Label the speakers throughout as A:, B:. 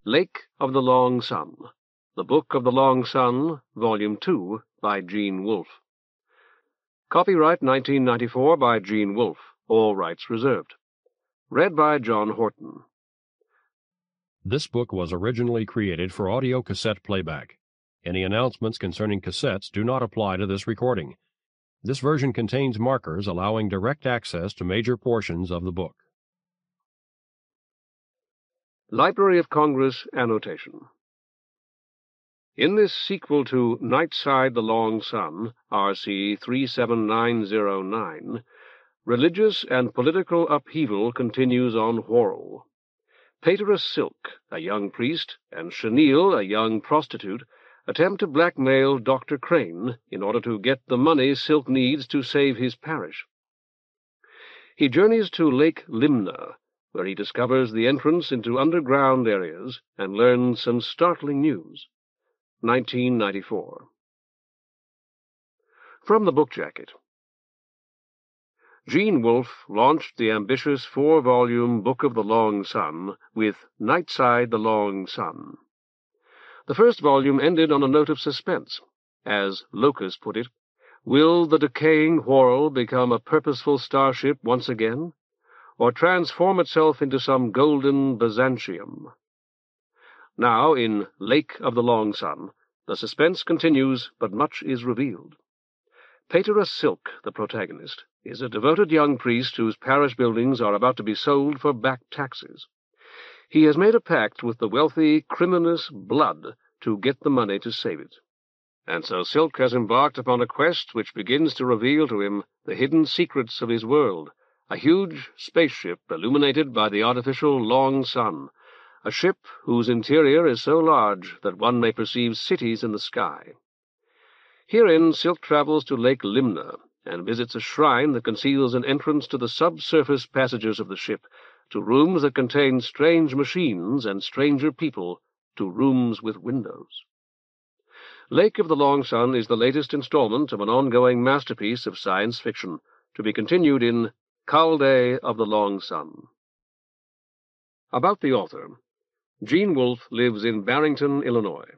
A: Lake of the Long Sun, The Book of the Long Sun, Volume 2, by Gene Wolfe. Copyright 1994 by Gene Wolfe, all rights reserved. Read by John Horton.
B: This book was originally created for audio cassette playback. Any announcements concerning cassettes do not apply to this recording. This version contains markers allowing direct access to major portions of the book.
A: Library of Congress Annotation. In this sequel to Nightside the Long Sun, RC 37909, religious and political upheaval continues on Whorl. Patera Silk, a young priest, and Chenille, a young prostitute, attempt to blackmail Dr. Crane in order to get the money Silk needs to save his parish. He journeys to Lake Limna, where he discovers the entrance into underground areas and learns some startling news. 1994. From the book jacket. Gene Wolfe launched the ambitious 4-volume Book of the Long Sun with Nightside the Long Sun. The first volume ended on a note of suspense. As Locus put it, will the decaying Whorl become a purposeful starship once again, or transform itself into some golden Byzantium? Now, in Lake of the Long Sun, the suspense continues, but much is revealed. Patera Silk, the protagonist, is a devoted young priest whose parish buildings are about to be sold for back taxes. He has made a pact with the wealthy criminous Blood to get the money to save it. And so Silk has embarked upon a quest which begins to reveal to him the hidden secrets of his world, a huge spaceship illuminated by the artificial long sun, a ship whose interior is so large that one may perceive cities in the sky. Herein Silk travels to Lake Limna and visits a shrine that conceals an entrance to the subsurface passages of the ship, to rooms that contain strange machines and stranger people, to rooms with windows. Lake of the Long Sun is the latest installment of an ongoing masterpiece of science fiction, to be continued in Caldé of the Long Sun. About the author. Gene Wolfe lives in Barrington, Illinois.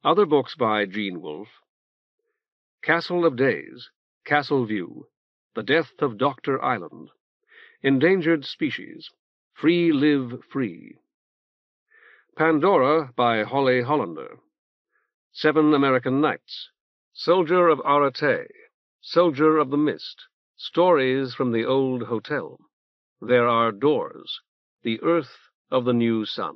A: Other books by Gene Wolfe: Castle of Days, Castle View, The Death of Dr. Island, Endangered Species, Free Live Free, Pandora by Holly Hollander, 7 American Nights, Soldier of Arate, Soldier of the Mist, Stories from the Old Hotel, There Are Doors, The Earth of the New Sun.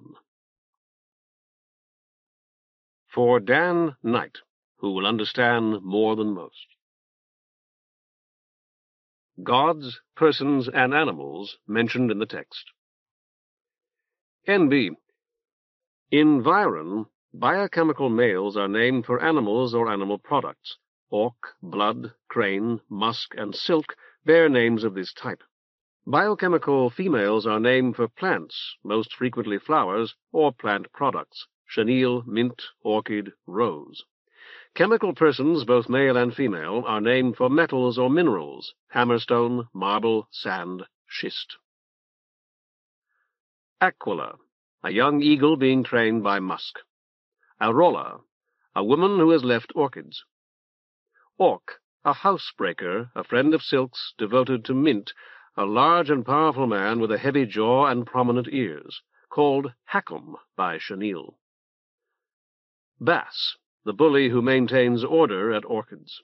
A: For Dan Knight, who will understand more than most. Gods, persons, and animals mentioned in the text. N.B. In Viron, biochemical males are named for animals or animal products. Auk, blood, crane, musk, and silk bear names of this type. Biochemical females are named for plants, most frequently flowers, or plant products: chenille, mint, orchid, rose. Chemical persons, both male and female, are named for metals or minerals: hammerstone, marble, sand, schist. Aquila, a young eagle being trained by musk. Arola, a woman who has left orchids. Orc, a housebreaker, a friend of Silk's, devoted to mint, a large and powerful man with a heavy jaw and prominent ears, called Hackum by Chenille. Bass, the bully who maintains order at orchids.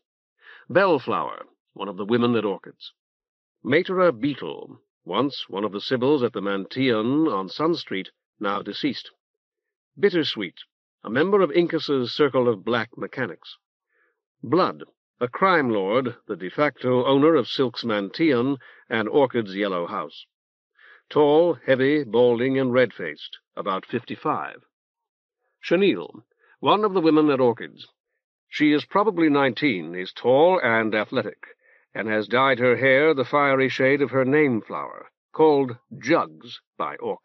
A: Bellflower, one of the women at orchids. Matera Beetle, once one of the sibyls at the Manteon on Sun Street, now deceased. Bittersweet, a member of Incas's circle of black mechanics. Blood, a crime lord, the de facto owner of Silk's Manteon and Orchid's yellow house. Tall, heavy, balding, and red-faced, about 55. Chenille, one of the women at Orchids. She is probably 19, is tall and athletic, and has dyed her hair the fiery shade of her name flower, called Jugs by Orc.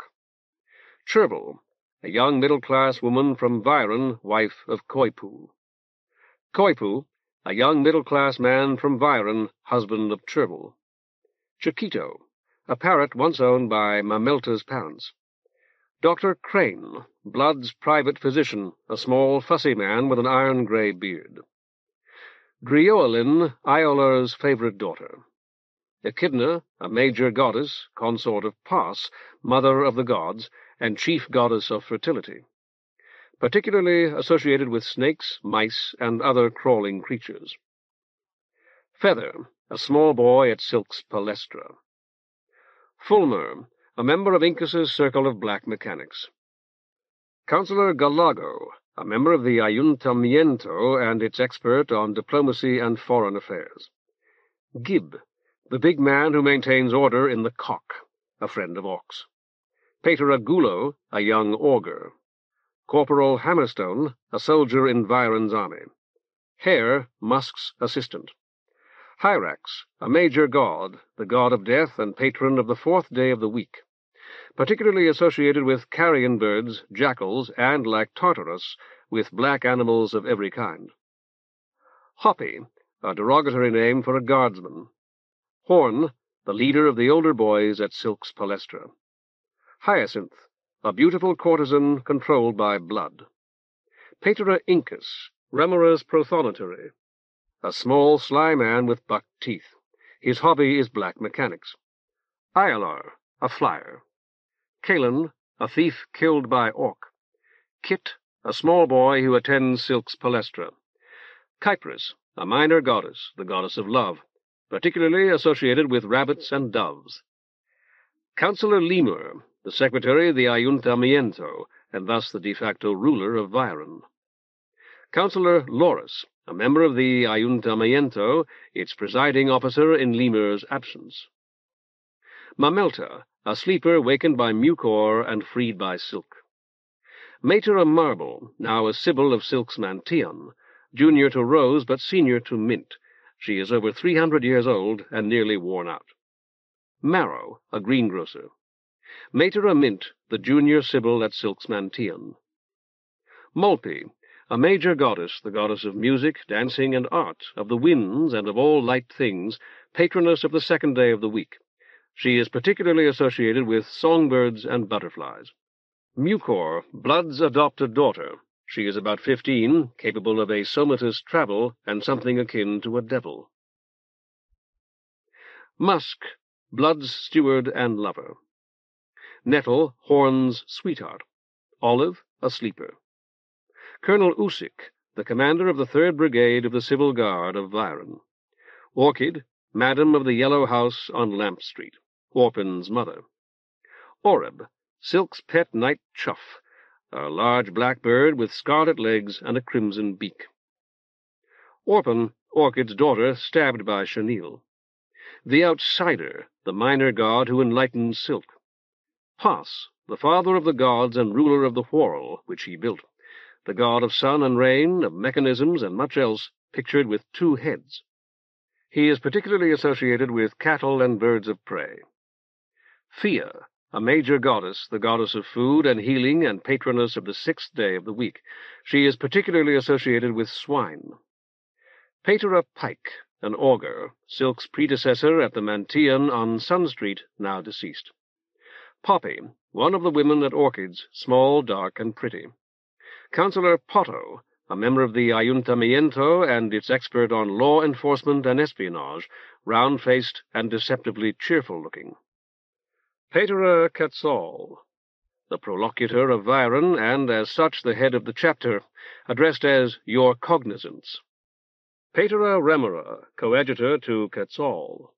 A: Cherble, a young middle-class woman from Viron, wife of Koipu. Koipu, a young middle-class man from Viron, husband of Cherble. Chiquito, a parrot once owned by Mamelta's parents. Dr. Crane, Blood's private physician, a small, fussy man with an iron-grey beard. Drioelin, Iola's favourite daughter. Echidna, a major goddess, consort of Pas, mother of the gods, and chief goddess of fertility, particularly associated with snakes, mice, and other crawling creatures. Feather, a small boy at Silk's palestra. Fulmer, a member of Incus's circle of black mechanics. Councillor Galago, a member of the Ayuntamiento and its expert on diplomacy and foreign affairs. Gib, the big man who maintains order in the Cock, a friend of Orcs. Patera Gulo, a young augur. Corporal Hammerstone, a soldier in Viron's army. Hare, Musk's assistant. Hyrax, a major god, the god of death and patron of the 4th day of the week, particularly associated with carrion birds, jackals, and, like Tartarus, with black animals of every kind. Hoppy, a derogatory name for a guardsman. Horn, the leader of the older boys at Silk's palestra. Hyacinth, a beautiful courtesan controlled by blood. Patera Incus, Remorer's prothonotary. A small, sly man with buck teeth. His hobby is black mechanics. Iolar, a flyer. Kalen, a thief killed by Orc. Kit, a small boy who attends Silk's palestra. Kypris, a minor goddess, the goddess of love, particularly associated with rabbits and doves. Councillor Lemur, the secretary of the Ayuntamiento, and thus the de facto ruler of Viron. Councillor Loris, a member of the Ayuntamiento, its presiding officer in Lemur's absence. Mamelta, a sleeper wakened by Mucor and freed by Silk. Matera Marble, now a sibyl of Silk's Mantion, junior to Rose but senior to Mint. She is over 300 years old and nearly worn out. Marrow, a greengrocer. Matera Mint, the junior sibyl at Silk's Mantion. Mulpi, a major goddess, the goddess of music, dancing, and art, of the winds and of all light things, patroness of the 2nd day of the week. She is particularly associated with songbirds and butterflies. Mucor, Blood's adopted daughter. She is about 15, capable of a somatous travel, and something akin to a devil. Musk, Blood's steward and lover. Nettle, Horn's sweetheart. Olive, a sleeper. Colonel Usyk, the commander of the 3rd Brigade of the Civil Guard of Viron. Orchid, Madam of the Yellow House on Lamp Street, Orpin's mother. Oreb, Silk's pet night chuff, a large black bird with scarlet legs and a crimson beak. Orpin, Orchid's daughter, stabbed by Chenille. The Outsider, the minor god who enlightens Silk. Pas, the father of the gods and ruler of the Whorl, which he built. The god of sun and rain, of mechanisms, and much else, pictured with 2 heads. He is particularly associated with cattle and birds of prey. Thea, a major goddess, the goddess of food and healing and patroness of the 6th day of the week. She is particularly associated with swine. Patera Pike, an augur, Silk's predecessor at the Mantion on Sun Street, now deceased. Poppy, one of the women at Orchid's, small, dark, and pretty. Councillor Potto, a member of the Ayuntamiento and its expert on law enforcement and espionage, round-faced and deceptively cheerful-looking. Patera Quetzal, the prolocutor of Viron, and as such the head of the chapter, addressed as Your Cognizance. Patera Remora, coadjutor to Quetzal,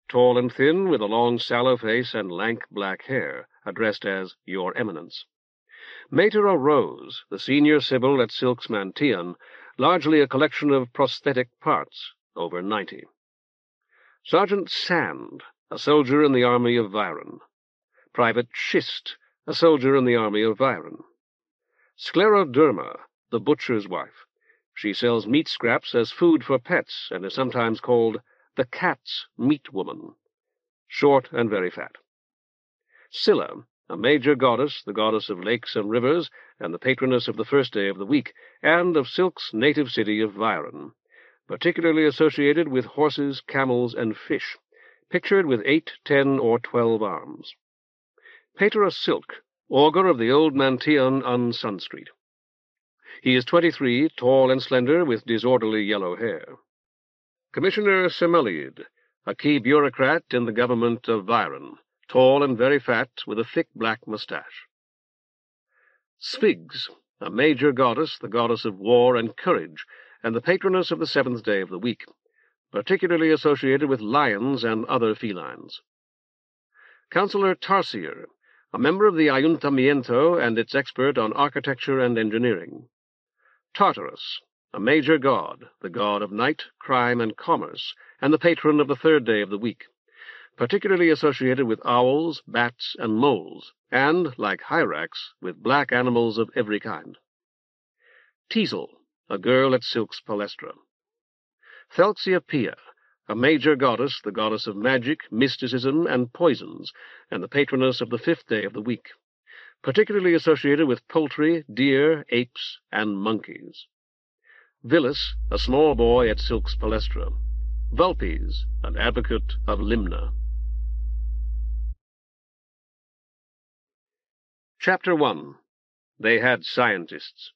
A: tall and thin, with a long sallow face and lank black hair, addressed as Your Eminence. Matera Rose, the senior sibyl at Silk's Mantion, largely a collection of prosthetic parts, over 90. Sergeant Sand, a soldier in the army of Viron. Private Schist, a soldier in the army of Viron. Scleroderma, the butcher's wife. She sells meat scraps as food for pets, and is sometimes called the cat's meat woman. Short and very fat. Scylla, a major goddess, the goddess of lakes and rivers, and the patroness of the 1st day of the week, and of Silk's native city of Viron, particularly associated with horses, camels, and fish, pictured with 8, 10, or 12 arms. Patera Silk, augur of the old Mantion on Sun Street. He is 23, tall and slender, with disorderly yellow hair. Commissioner Chenille, a key bureaucrat in the government of Byron, tall and very fat, with a thick black moustache. Sphigx, a major goddess, the goddess of war and courage, and the patroness of the seventh day of the week, particularly associated with lions and other felines. Councillor Tarsier, a member of the Ayuntamiento and its expert on architecture and engineering. Tartarus, a major god, the god of night, crime, and commerce, and the patron of the third day of the week, particularly associated with owls, bats, and moles, and, like Hyrax, with black animals of every kind. Teasel, a girl at Silk's palestra. Thelxia, a major goddess, the goddess of magic, mysticism, and poisons, and the patroness of the fifth day of the week, particularly associated with poultry, deer, apes, and monkeys. Villis, a small boy at Silk's palestra. Vulpes, an advocate of Limna. Chapter 1. They Had Scientists.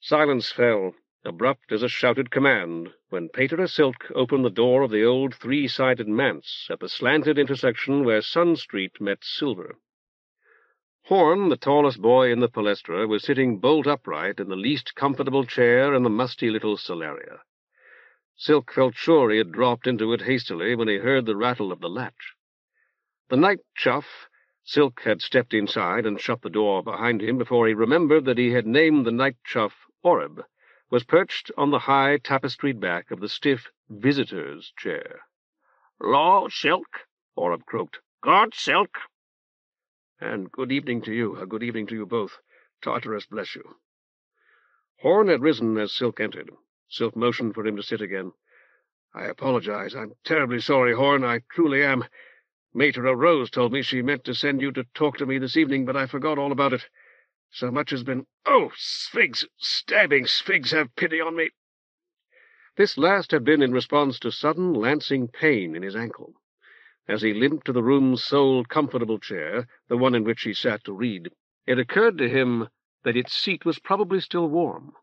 A: Silence fell, abrupt as a shouted command, when Patera Silk opened the door of the old three-sided manse at the slanted intersection where Sun Street met Silver. Horton, the tallest boy in the palestra, was sitting bolt upright in the least comfortable chair in the musty little solaria. Silk felt sure he had dropped into it hastily when he heard the rattle of the latch. The night chuff, Silk had stepped inside and shut the door behind him before he remembered that he had named the night chuff Oreb, was perched on the high tapestried back of the stiff visitor's chair. "Law, Silk," Oreb croaked. "God, Silk." "And good evening to you, good evening to you both. Tartarus bless you." Horton had risen as Silk entered. Silk motioned for him to sit again. "I apologize. I'm terribly sorry, Horton. I truly am. Matera Rose told me she meant to send you to talk to me this evening, but I forgot all about it. So much has been— Oh, Sphigx! Stabbing Sphigx, have pity on me!" This last had been in response to sudden lancing pain in his ankle. As he limped to the room's sole comfortable chair, the one in which he sat to read, it occurred to him that its seat was probably still warm.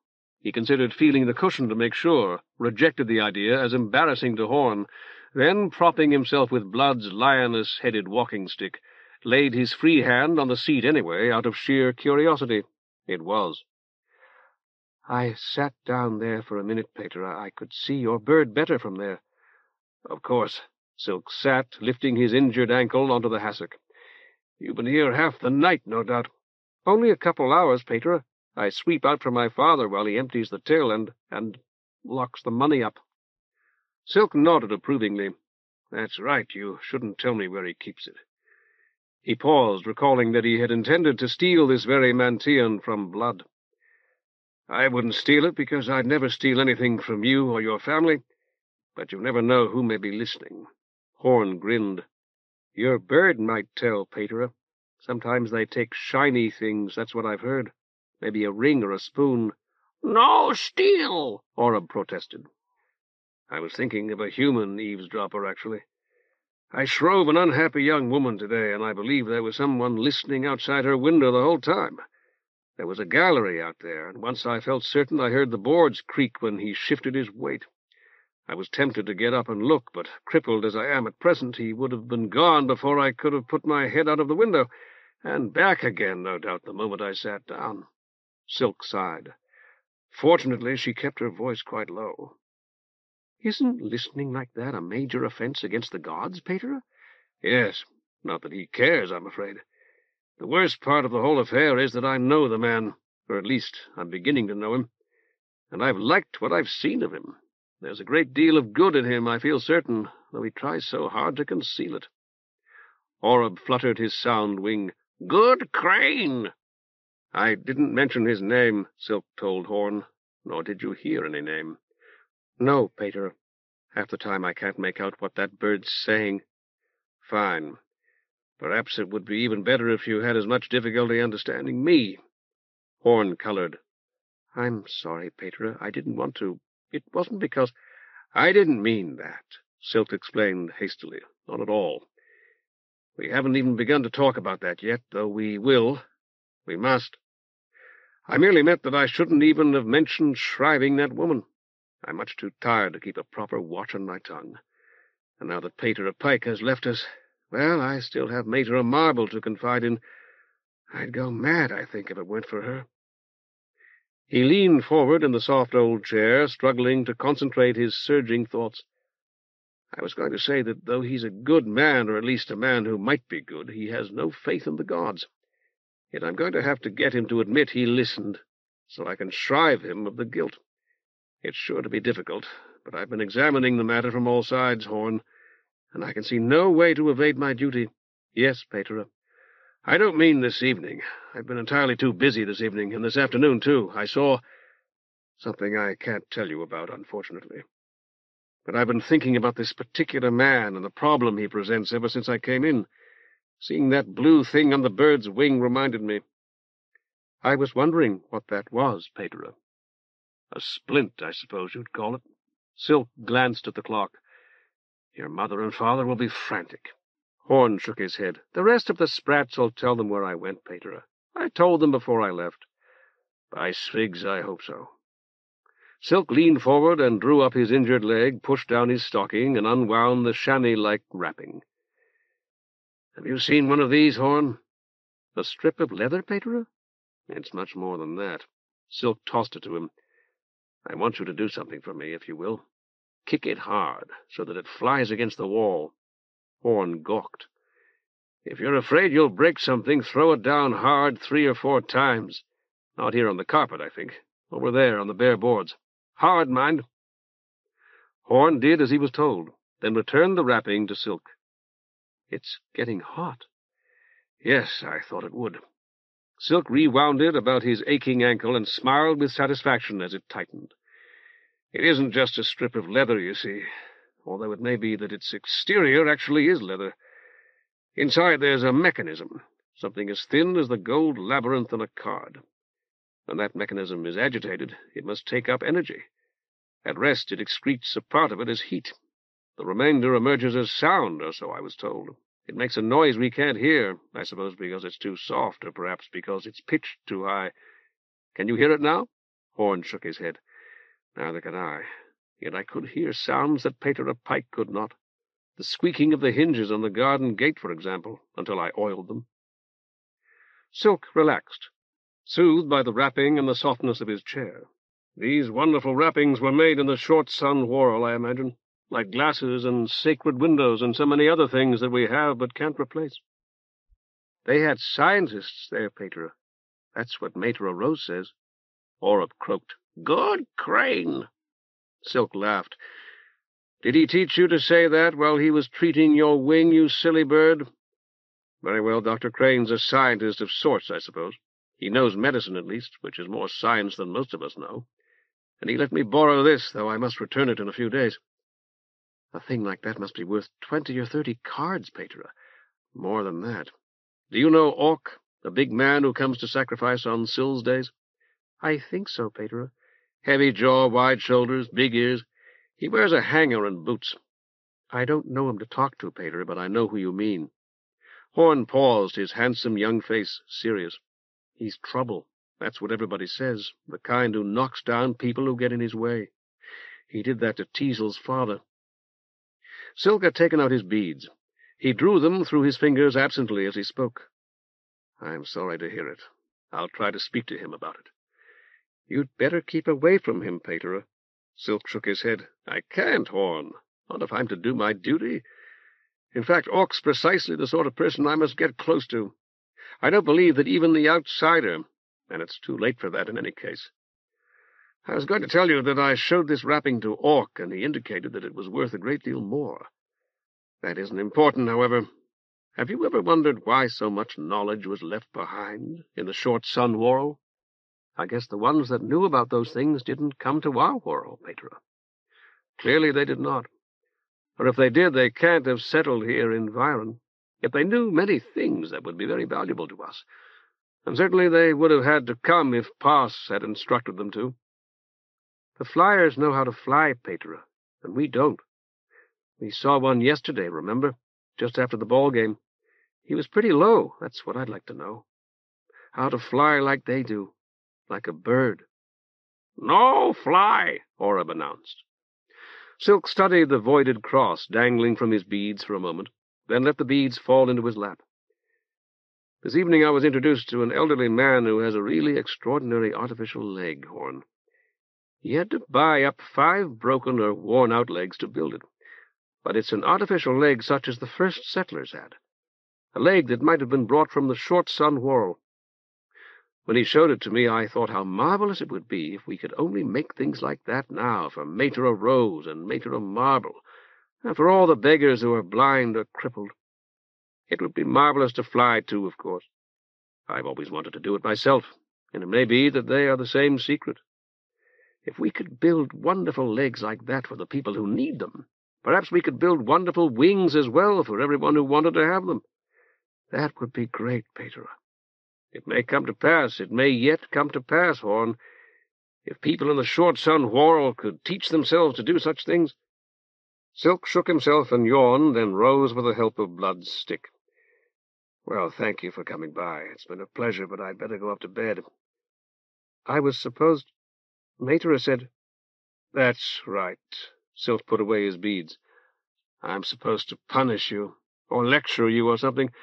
A: He considered feeling the cushion to make sure, rejected the idea as embarrassing to Horton, then, propping himself with Blood's lioness-headed walking-stick, laid his free hand on the seat anyway, out of sheer curiosity. It was. "I sat down there for a minute, Patera. I could see your bird better from there." "Of course." Silk sat, lifting his injured ankle onto the hassock. "You've been here half the night, no doubt." "Only a couple hours, Patera. I sweep out for my father while he empties the till and locks the money up." Silk nodded approvingly. "That's right. You shouldn't tell me where he keeps it." He paused, recalling that he had intended to steal this very Mantion from Blood. "I wouldn't steal it because I'd never steal anything from you or your family, but you never know who may be listening." Horton grinned. "Your bird might tell, Patera. Sometimes they take shiny things, that's what I've heard. Maybe a ring or a spoon." "No steal," Oreb protested. "I was thinking of a human eavesdropper, actually. I shrove an unhappy young woman today, and I believe there was someone listening outside her window the whole time. There was a gallery out there, and once I felt certain I heard the boards creak when he shifted his weight. I was tempted to get up and look, but crippled as I am at present, he would have been gone before I could have put my head out of the window, and back again, no doubt, the moment I sat down." Silk sighed. Fortunately, she kept her voice quite low. "Isn't listening like that a major offense against the gods, Patera?" "Yes. Not that he cares, I'm afraid. The worst part of the whole affair is that I know the man, or at least I'm beginning to know him, and I've liked what I've seen of him. There's a great deal of good in him, I feel certain, though he tries so hard to conceal it." Oreb fluttered his sound wing. "Good crane!" "I didn't mention his name," Silk told Horton, "nor did you hear any name." "No, Patera. Half the time I can't make out what that bird's saying." "Fine. Perhaps it would be even better if you had as much difficulty understanding me." Horton colored. "I'm sorry, Patera. I didn't want to. It wasn't because—" "I didn't mean that," Silk explained hastily. "Not at all. We haven't even begun to talk about that yet, though we will. We must. I merely meant that I shouldn't even have mentioned shriving that woman. I'm much too tired to keep a proper watch on my tongue. And now that Patera Pike has left us, well, I still have Matera Marble to confide in. I'd go mad, I think, if it weren't for her. He leaned forward in the soft old chair, struggling to concentrate his surging thoughts. I was going to say that though he's a good man, or at least a man who might be good, he has no faith in the gods. Yet I'm going to have to get him to admit he listened, so I can shrive him of the guilt. It's sure to be difficult, but I've been examining the matter from all sides, Horn, and I can see no way to evade my duty. Yes, Patera. I don't mean this evening. I've been entirely too busy this evening, and this afternoon, too. I saw something I can't tell you about, unfortunately. But I've been thinking about this particular man and the problem he presents ever since I came in. Seeing that blue thing on the bird's wing reminded me. I was wondering what that was, Patera. A splint, I suppose you'd call it. Silk glanced at the clock. Your mother and father will be frantic. Horn shook his head. The rest of the sprats will tell them where I went, Patera. I told them before I left. By Sphigx, I hope so. Silk leaned forward and drew up his injured leg, pushed down his stocking, and unwound the chamois-like wrapping. Have you seen one of these, Horn? A strip of leather, Patera? It's much more than that. Silk tossed it to him. I want you to do something for me, if you will. Kick it hard, so that it flies against the wall. Horn gawked. If you're afraid you'll break something, throw it down hard 3 or 4 times. Not here on the carpet, I think. Over there on the bare boards. Hard, mind. Horn did as he was told, then returned the wrapping to Silk. It's getting hot. Yes, I thought it would. Silk rewound it about his aching ankle and smiled with satisfaction as it tightened. It isn't just a strip of leather, you see, although it may be that its exterior actually is leather. Inside there's a mechanism, something as thin as the gold labyrinth on a card. When that mechanism is agitated, it must take up energy. At rest, it excretes a part of it as heat. The remainder emerges as sound, or so I was told. It makes a noise we can't hear, I suppose because it's too soft, or perhaps because it's pitched too high. Can you hear it now? Horn shook his head. Neither can I. Yet I could hear sounds that Patera Pike could not. The squeaking of the hinges on the garden gate, for example, until I oiled them. Silk relaxed, soothed by the wrapping and the softness of his chair. These wonderful wrappings were made in the short sun Whorl, I imagine, like glasses and sacred windows and so many other things that we have but can't replace. They had scientists there, Patera. That's what Matera Rose says. Orrup croaked. Good crane! Silk laughed. Did he teach you to say that while he was treating your wing, you silly bird? Very well, Dr. Crane's a scientist of sorts, I suppose. He knows medicine, at least, which is more science than most of us know. And he let me borrow this, though I must return it in a few days. A thing like that must be worth 20 or 30 cards, Patera. More than that. Do you know Orc, the big man who comes to sacrifice on Scylla's days? I think so, Patera. Heavy jaw, wide shoulders, big ears. He wears a hanger and boots. I don't know him to talk to, Patera, but I know who you mean. Horn paused, his handsome young face serious. He's trouble. That's what everybody says, the kind who knocks down people who get in his way. He did that to Teasel's father. Silk had taken out his beads. He drew them through his fingers absently as he spoke. I'm sorry to hear it. I'll try to speak to him about it. You'd better keep away from him, Patera. Silk shook his head. I can't, Horn. Not if I'm to do my duty. In fact, Orc's precisely the sort of person I must get close to. I don't believe that even the outsider, and it's too late for that in any case. I was going to tell you that I showed this wrapping to Orc, and he indicated that it was worth a great deal more. That isn't important, however. Have you ever wondered why so much knowledge was left behind in the short sun Whorl? I guess the ones that knew about those things didn't come to our Whorl, Patera. Clearly they did not. Or if they did, they can't have settled here in Viron. Yet they knew many things that would be very valuable to us. And certainly they would have had to come if Pass had instructed them to. The flyers know how to fly, Patera, and we don't. We saw one yesterday, remember? Just after the ball game. He was pretty low, that's what I'd like to know. How to fly like they do, like a bird. "No fly," Orab announced. Silk studied the voided cross dangling from his beads for a moment, then let the beads fall into his lap. "This evening I was introduced to an elderly man who has a really extraordinary artificial leg, Horn. He had to buy up 5 broken or worn-out legs to build it. But it's an artificial leg such as the first settlers had. A leg that might have been brought from the short sun Whorl. When he showed it to me, I thought how marvelous it would be if we could only make things like that now for Matera Rose and Matera Marble, and for all the beggars who are blind or crippled. It would be marvelous to fly, too, of course. I've always wanted to do it myself, and it may be that they are the same secret. If we could build wonderful legs like that for the people who need them, perhaps we could build wonderful wings as well for everyone who wanted to have them. That would be great, Patera. It may come to pass, it may yet come to pass, Horn. If people in the short sun Whorl could teach themselves to do such things." Silk shook himself and yawned, then rose with the help of Blood's stick. "Well, thank you for coming by. It's been a pleasure, but I'd better go up to bed." "I was supposed—" Matera said. "That's right." Silk put away his beads. "I'm supposed to punish you, or lecture you, or something.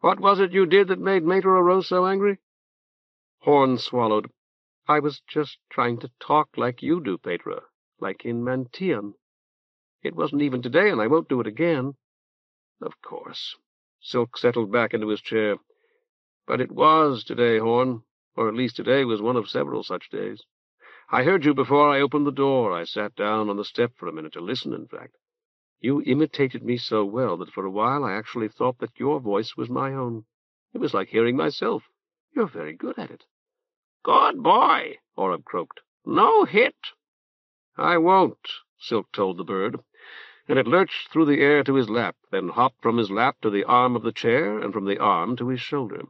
A: What was it you did that made Matera Rose so angry?" Horn swallowed. "I was just trying to talk like you do, Patera, like in Mantian. It wasn't even today, and I won't do it again." "Of course." Silk settled back into his chair. "But it was today, Horn, or at least today was one of several such days. I heard you before I opened the door. I sat down on the step for a minute to listen, in fact. You imitated me so well that for a while I actually thought that your voice was my own. It was like hearing myself. You're very good at it." "Good boy," Orab croaked. "No hit." "I won't," Silk told the bird, and it lurched through the air to his lap, then hopped from his lap to the arm of the chair, and from the arm to his shoulder.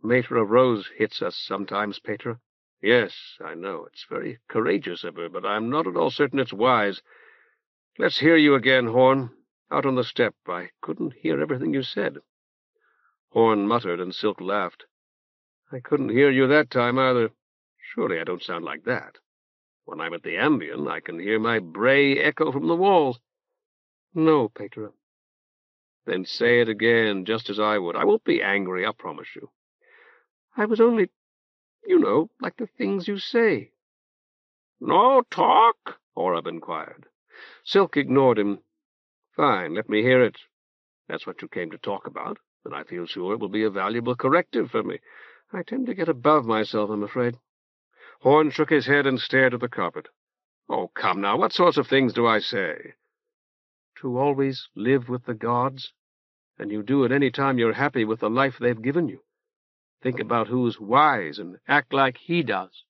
A: "Matera Rose hits us sometimes, Patera." "Yes, I know. It's very courageous of her, but I'm not at all certain it's wise. Let's hear you again, Horn. Out on the step. I couldn't hear everything you said." Horn muttered, and Silk laughed. "I couldn't hear you that time, either. Surely I don't sound like that. When I'm at the Ambien, I can hear my bray echo from the walls." "No, Patera." "Then say it again, just as I would. I won't be angry, I promise you." "I was only, like the things you say." "No talk?" Orab inquired. Silk ignored him. "Fine, let me hear it. That's what you came to talk about, and I feel sure it will be a valuable corrective for me. I tend to get above myself, I'm afraid." Horn shook his head and stared at the carpet. "Oh, come now, what sorts of things do I say?" "To always live with the gods, and you do it any time you're happy with the life they've given you. Think about who's wise and act like he does."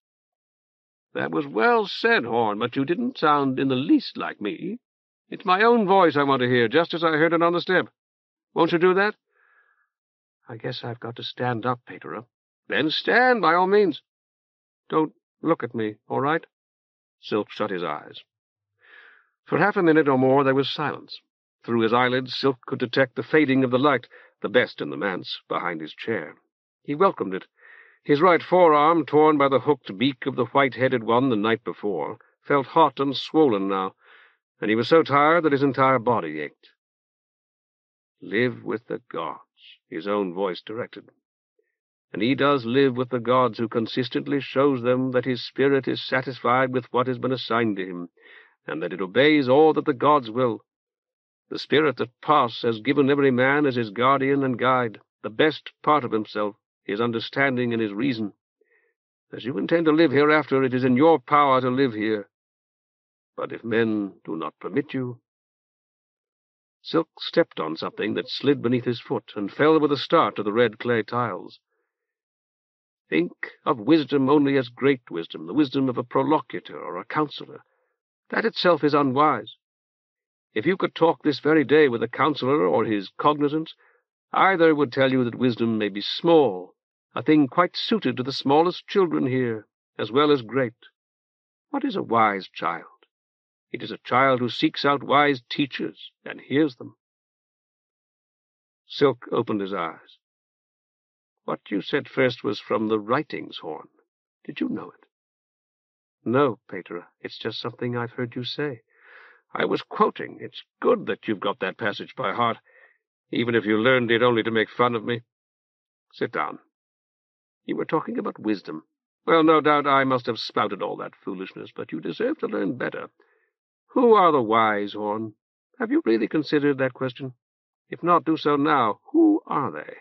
A: "That was well said, Horn, but you didn't sound in the least like me. It's my own voice I want to hear, just as I heard it on the step. Won't you do that?" "I guess I've got to stand up, Patera." "Then stand, by all means." "Don't look at me, all right?" Silk shut his eyes. For half a minute or more there was silence. Through his eyelids Silk could detect the fading of the light, the best in the manse, behind his chair. He welcomed it. His right forearm, torn by the hooked beak of the white-headed one the night before, felt hot and swollen now, and he was so tired that his entire body ached. "Live with the gods," his own voice directed. "And he does live with the gods who consistently shows them that his spirit is satisfied with what has been assigned to him, and that it obeys all that the gods will. The spirit that Pas has given every man as his guardian and guide, the best part of himself, his understanding and his reason. As you intend to live hereafter, it is in your power to live here. But if men do not permit you—" Silk stepped on something that slid beneath his foot and fell with a start to the red clay tiles. "Think of wisdom only as great wisdom, the wisdom of a prolocutor or a counselor. That itself is unwise. If you could talk this very day with a counselor or his cognizance, either would tell you that wisdom may be small, a thing quite suited to the smallest children here, as well as great. What is a wise child? It is a child who seeks out wise teachers and hears them." Silk opened his eyes. What you said first was from the writings, Horn. Did you know it? No, Patera. It's just something I've heard you say. I was quoting. It's good that you've got that passage by heart, even if you learned it only to make fun of me. Sit down. You were talking about wisdom. Well, no doubt I must have spouted all that foolishness, but you deserve to learn better. Who are the wise, Horn? Have you really considered that question? If not, do so now. Who are they?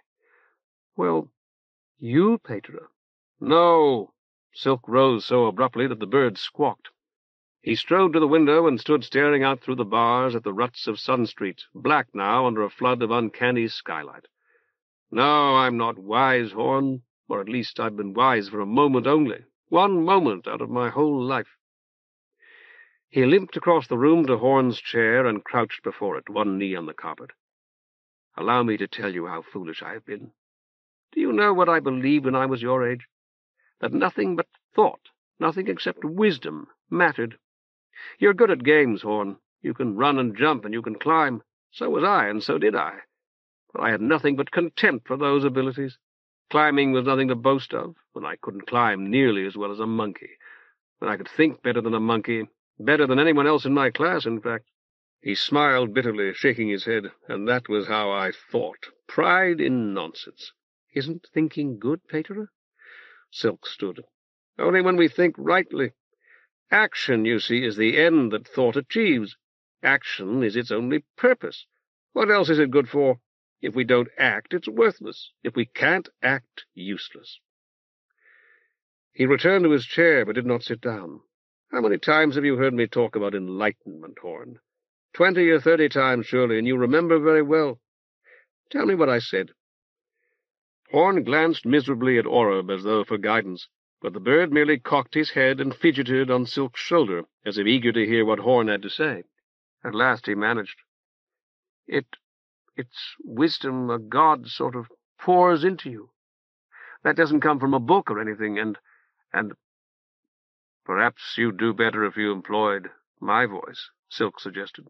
A: Well, you, Patera. No! Silk rose so abruptly that the bird squawked. He strode to the window and stood staring out through the bars at the ruts of Sun Street, black now under a flood of uncanny skylight. No, I'm not wise, Horn, or at least I've been wise for a moment only, 1 moment out of my whole life. He limped across the room to Horn's chair and crouched before it, one knee on the carpet. Allow me to tell you how foolish I have been. Do you know what I believed when I was your age? That nothing but thought, nothing except wisdom, mattered. You're good at games, Horn. You can run and jump, and you can climb. So was I, and so did I. But I had nothing but contempt for those abilities. Climbing was nothing to boast of, when I couldn't climb nearly as well as a monkey, when I could think better than a monkey, better than anyone else in my class, in fact. He smiled bitterly, shaking his head, and that was how I thought. Pride in nonsense. Isn't thinking good, Patera? Silk stood. Only when we think rightly. Action, you see, is the end that thought achieves. Action is its only purpose. What else is it good for? If we don't act, it's worthless. If we can't act, useless. He returned to his chair, but did not sit down. How many times have you heard me talk about enlightenment, Horn? 20 or 30 times, surely, and you remember very well. Tell me what I said. Horn glanced miserably at Orab as though for guidance, but the bird merely cocked his head and fidgeted on Silk's shoulder, as if eager to hear what Horn had to say. At last he managed. It's wisdom a god sort of pours into you. That doesn't come from a book or anything, and perhaps you'd do better if you employed my voice, Silk suggested.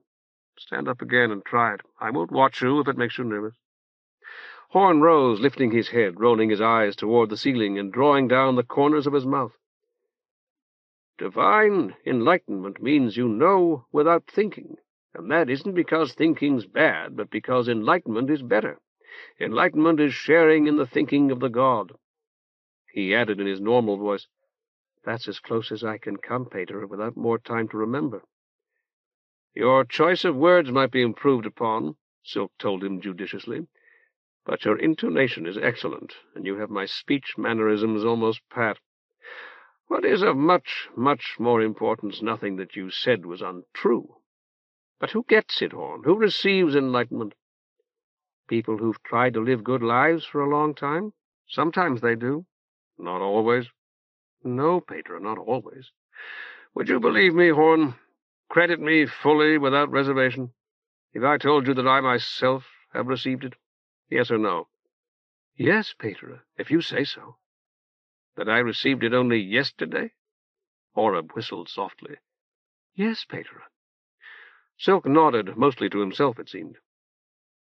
A: Stand up again and try it. I won't watch you if it makes you nervous. Horn rose, lifting his head, rolling his eyes toward the ceiling, and drawing down the corners of his mouth. Divine enlightenment means you know without thinking, and that isn't because thinking's bad, but because enlightenment is better. Enlightenment is sharing in the thinking of the god. He added in his normal voice, That's as close as I can come, Patera, without more time to remember. Your choice of words might be improved upon, Silk told him judiciously, but your intonation is excellent, and you have my speech mannerisms almost pat. What is of much, much more importance, nothing that you said was untrue. But who gets it, Horn? Who receives enlightenment? People who've tried to live good lives for a long time? Sometimes they do. Not always. No, Patera, not always. Would you believe me, Horn? Credit me fully, without reservation, if I told you that I myself have received it? Yes or no? Yes, Patera, if you say so. That I received it only yesterday? Orab whistled softly. Yes, Patera. Silk nodded, mostly to himself, it seemed.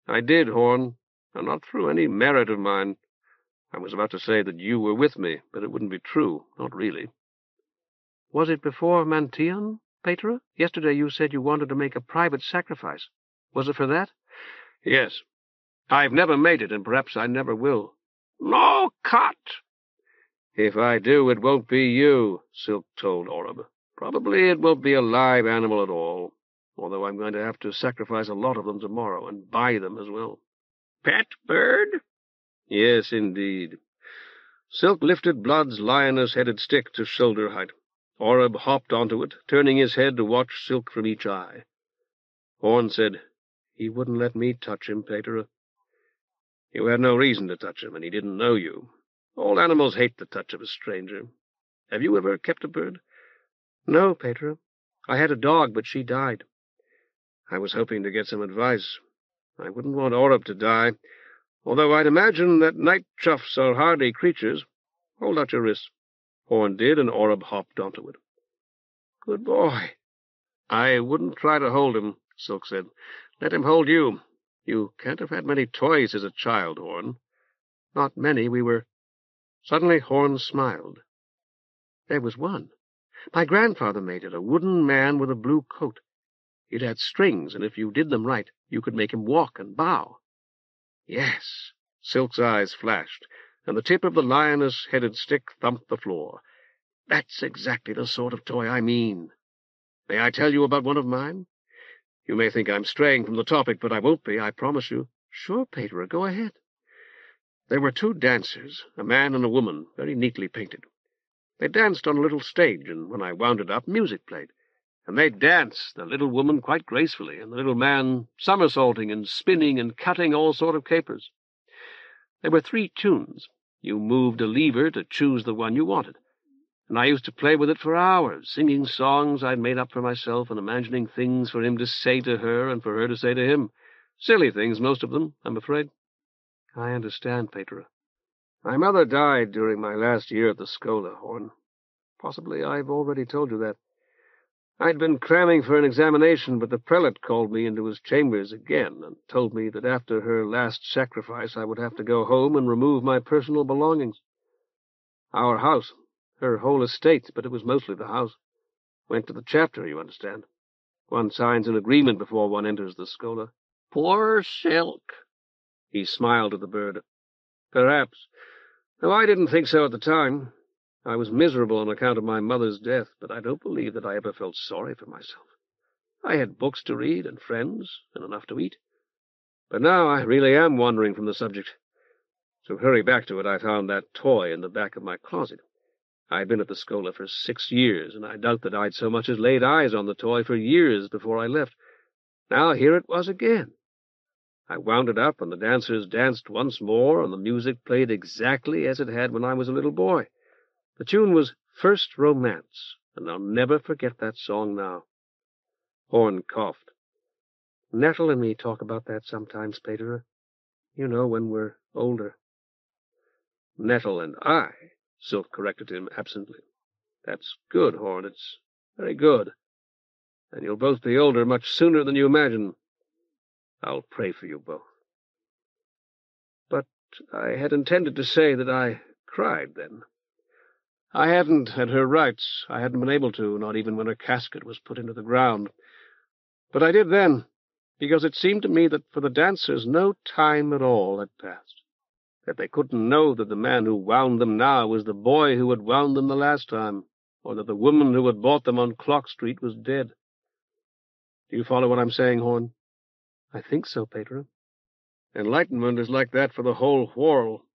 A: I did, Horn, and not through any merit of mine. I was about to say that you were with me, but it wouldn't be true, not really. Was it before Mantion, Patera? Yesterday you said you wanted to make a private sacrifice. Was it for that? Yes. I've never made it, and perhaps I never will. No, cut! If I do, it won't be you, Silk told Orab. Probably it won't be a live animal at all, although I'm going to have to sacrifice a lot of them tomorrow, and buy them as well. Pet bird? Yes, indeed. Silk lifted Blood's lioness-headed stick to shoulder height. Orab hopped onto it, turning his head to watch Silk from each eye. Horn said, He wouldn't let me touch him, Patera. You had no reason to touch him, and he didn't know you. All animals hate the touch of a stranger. Have you ever kept a bird? No, Patera. I had a dog, but she died. I was hoping to get some advice. I wouldn't want Orab to die, although I'd imagine that night chuffs are hardy creatures. Hold out your wrist. Horn did, and Orab hopped onto it. Good boy. I wouldn't try to hold him, Silk said. Let him hold you. You can't have had many toys as a child, Horn. Not many. We were— Suddenly Horn smiled. There was one. My grandfather made it, a wooden man with a blue coat. It had strings, and if you did them right, you could make him walk and bow. Yes, Silk's eyes flashed, and the tip of the lioness-headed stick thumped the floor. That's exactly the sort of toy I mean. May I tell you about one of mine? You may think I'm straying from the topic, but I won't be, I promise you. Sure, Patera, go ahead. There were two dancers, a man and a woman, very neatly painted. They danced on a little stage, and when I wound it up, music played. And they danced, the little woman quite gracefully, and the little man somersaulting and spinning and cutting all sort of capers. There were 3 tunes. You moved a lever to choose the one you wanted. And I used to play with it for hours, singing songs I'd made up for myself and imagining things for him to say to her and for her to say to him. Silly things, most of them, I'm afraid. I understand, Patera. My mother died during my last year at the Schola, Horn. Possibly I've already told you that. I'd been cramming for an examination, but the prelate called me into his chambers again and told me that after her last sacrifice I would have to go home and remove my personal belongings. Our house, her whole estate, but it was mostly the house, went to the chapter, you understand. One signs an agreement before one enters the Schola. Poor Silk. He smiled at the bird. Perhaps. Though I didn't think so at the time. I was miserable on account of my mother's death, but I don't believe that I ever felt sorry for myself. I had books to read and friends and enough to eat. But now I really am wandering from the subject. To hurry back to it, I found that toy in the back of my closet. I'd been at the Schola for 6 years, and I doubt that I'd so much as laid eyes on the toy for years before I left. Now here it was again. I wound it up, and the dancers danced once more, and the music played exactly as it had when I was a little boy. The tune was First Romance, and I'll never forget that song now. Horn coughed. Nettle and me talk about that sometimes, Patera. You know, when we're older. Nettle and I, Silk corrected him absently. That's good, Horn. It's very good. And you'll both be older much sooner than you imagine. I'll pray for you both. But I had intended to say that I cried then. I hadn't had her rights. I hadn't been able to, not even when her casket was put into the ground. But I did then, because it seemed to me that for the dancers no time at all had passed, that they couldn't know that the man who wound them now was the boy who had wound them the last time, or that the woman who had bought them on Clock Street was dead. Do you follow what I'm saying, Horn? I think so, Patera. Enlightenment is like that for the whole Whorl.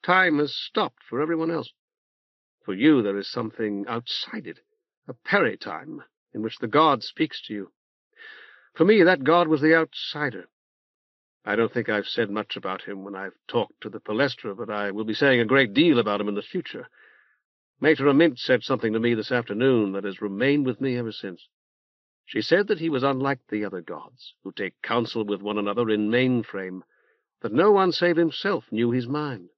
A: Time has stopped for everyone else. For you there is something outside it, a peri-time, in which the god speaks to you. For me, that god was the outsider. I don't think I've said much about him when I've talked to the Palestra, but I will be saying a great deal about him in the future. Mater Mint said something to me this afternoon that has remained with me ever since. She said that he was unlike the other gods, who take counsel with one another in mainframe, that no one save himself knew his mind.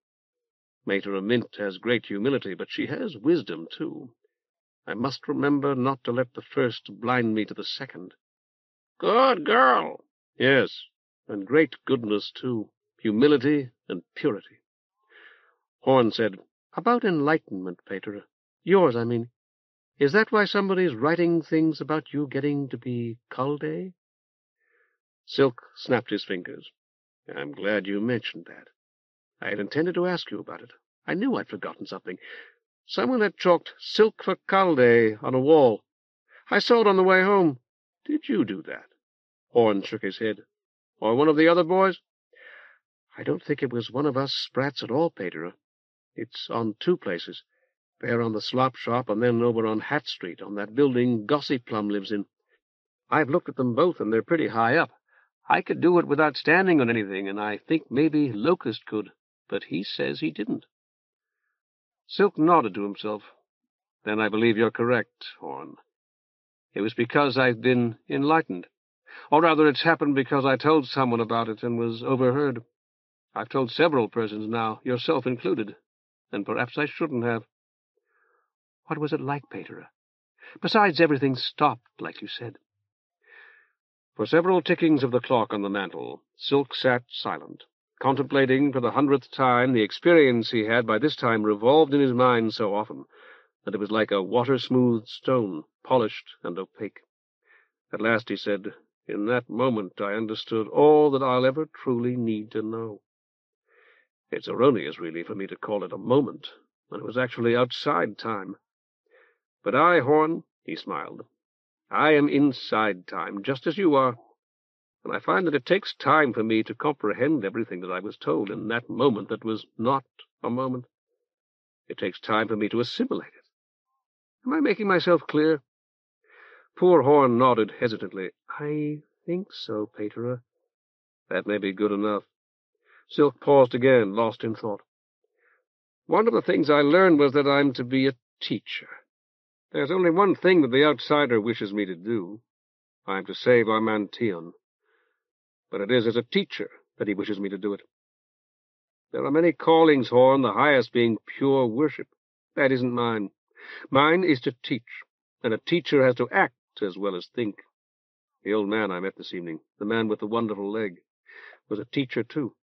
A: Mater Mint has great humility, but she has wisdom, too. I must remember not to let the first blind me to the second. Good girl. Yes, and great goodness, too, humility and purity. Horn said, About enlightenment, Patera. Yours, I mean. Is that why somebody's writing things about you getting to be Caldé? Silk snapped his fingers. I'm glad you mentioned that. I had intended to ask you about it. I knew I'd forgotten something. Someone had chalked Silk for Caldé on a wall. I saw it on the way home. Did you do that? Horn shook his head. Or one of the other boys? I don't think it was one of us sprats at all, Patera. It's on 2 places. There on the slop shop, and then over on Hat Street, on that building Gussie Plum lives in. I've looked at them both, and they're pretty high up. I could do it without standing on anything, and I think maybe Locust could, but he says he didn't. Silk nodded to himself. Then I believe you're correct, Horn. It was because I've been enlightened. Or rather, it's happened because I told someone about it and was overheard. I've told several persons now, yourself included, and perhaps I shouldn't have. What was it like, Patera? Besides, everything stopped, like you said. For several tickings of the clock on the mantel, Silk sat silent, contemplating for the 100th time the experience he had by this time revolved in his mind so often that it was like a water-smoothed stone, polished and opaque. At last he said, "In that moment I understood all that I'll ever truly need to know. It's erroneous, really, for me to call it a moment, when it was actually outside time. But I, Horn," he smiled, "I am inside time, just as you are, and I find that it takes time for me to comprehend everything that I was told in that moment that was not a moment. It takes time for me to assimilate it. Am I making myself clear?" Poor Horn nodded hesitantly. "I think so, Patera." "That may be good enough." Silk paused again, lost in thought. "One of the things I learned was that I'm to be a teacher. There's only one thing that the outsider wishes me to do. I am to save Armantion. But it is as a teacher that he wishes me to do it. There are many callings, Horn, the highest being pure worship. That isn't mine. Mine is to teach, and a teacher has to act as well as think. The old man I met this evening, the man with the wonderful leg, was a teacher too.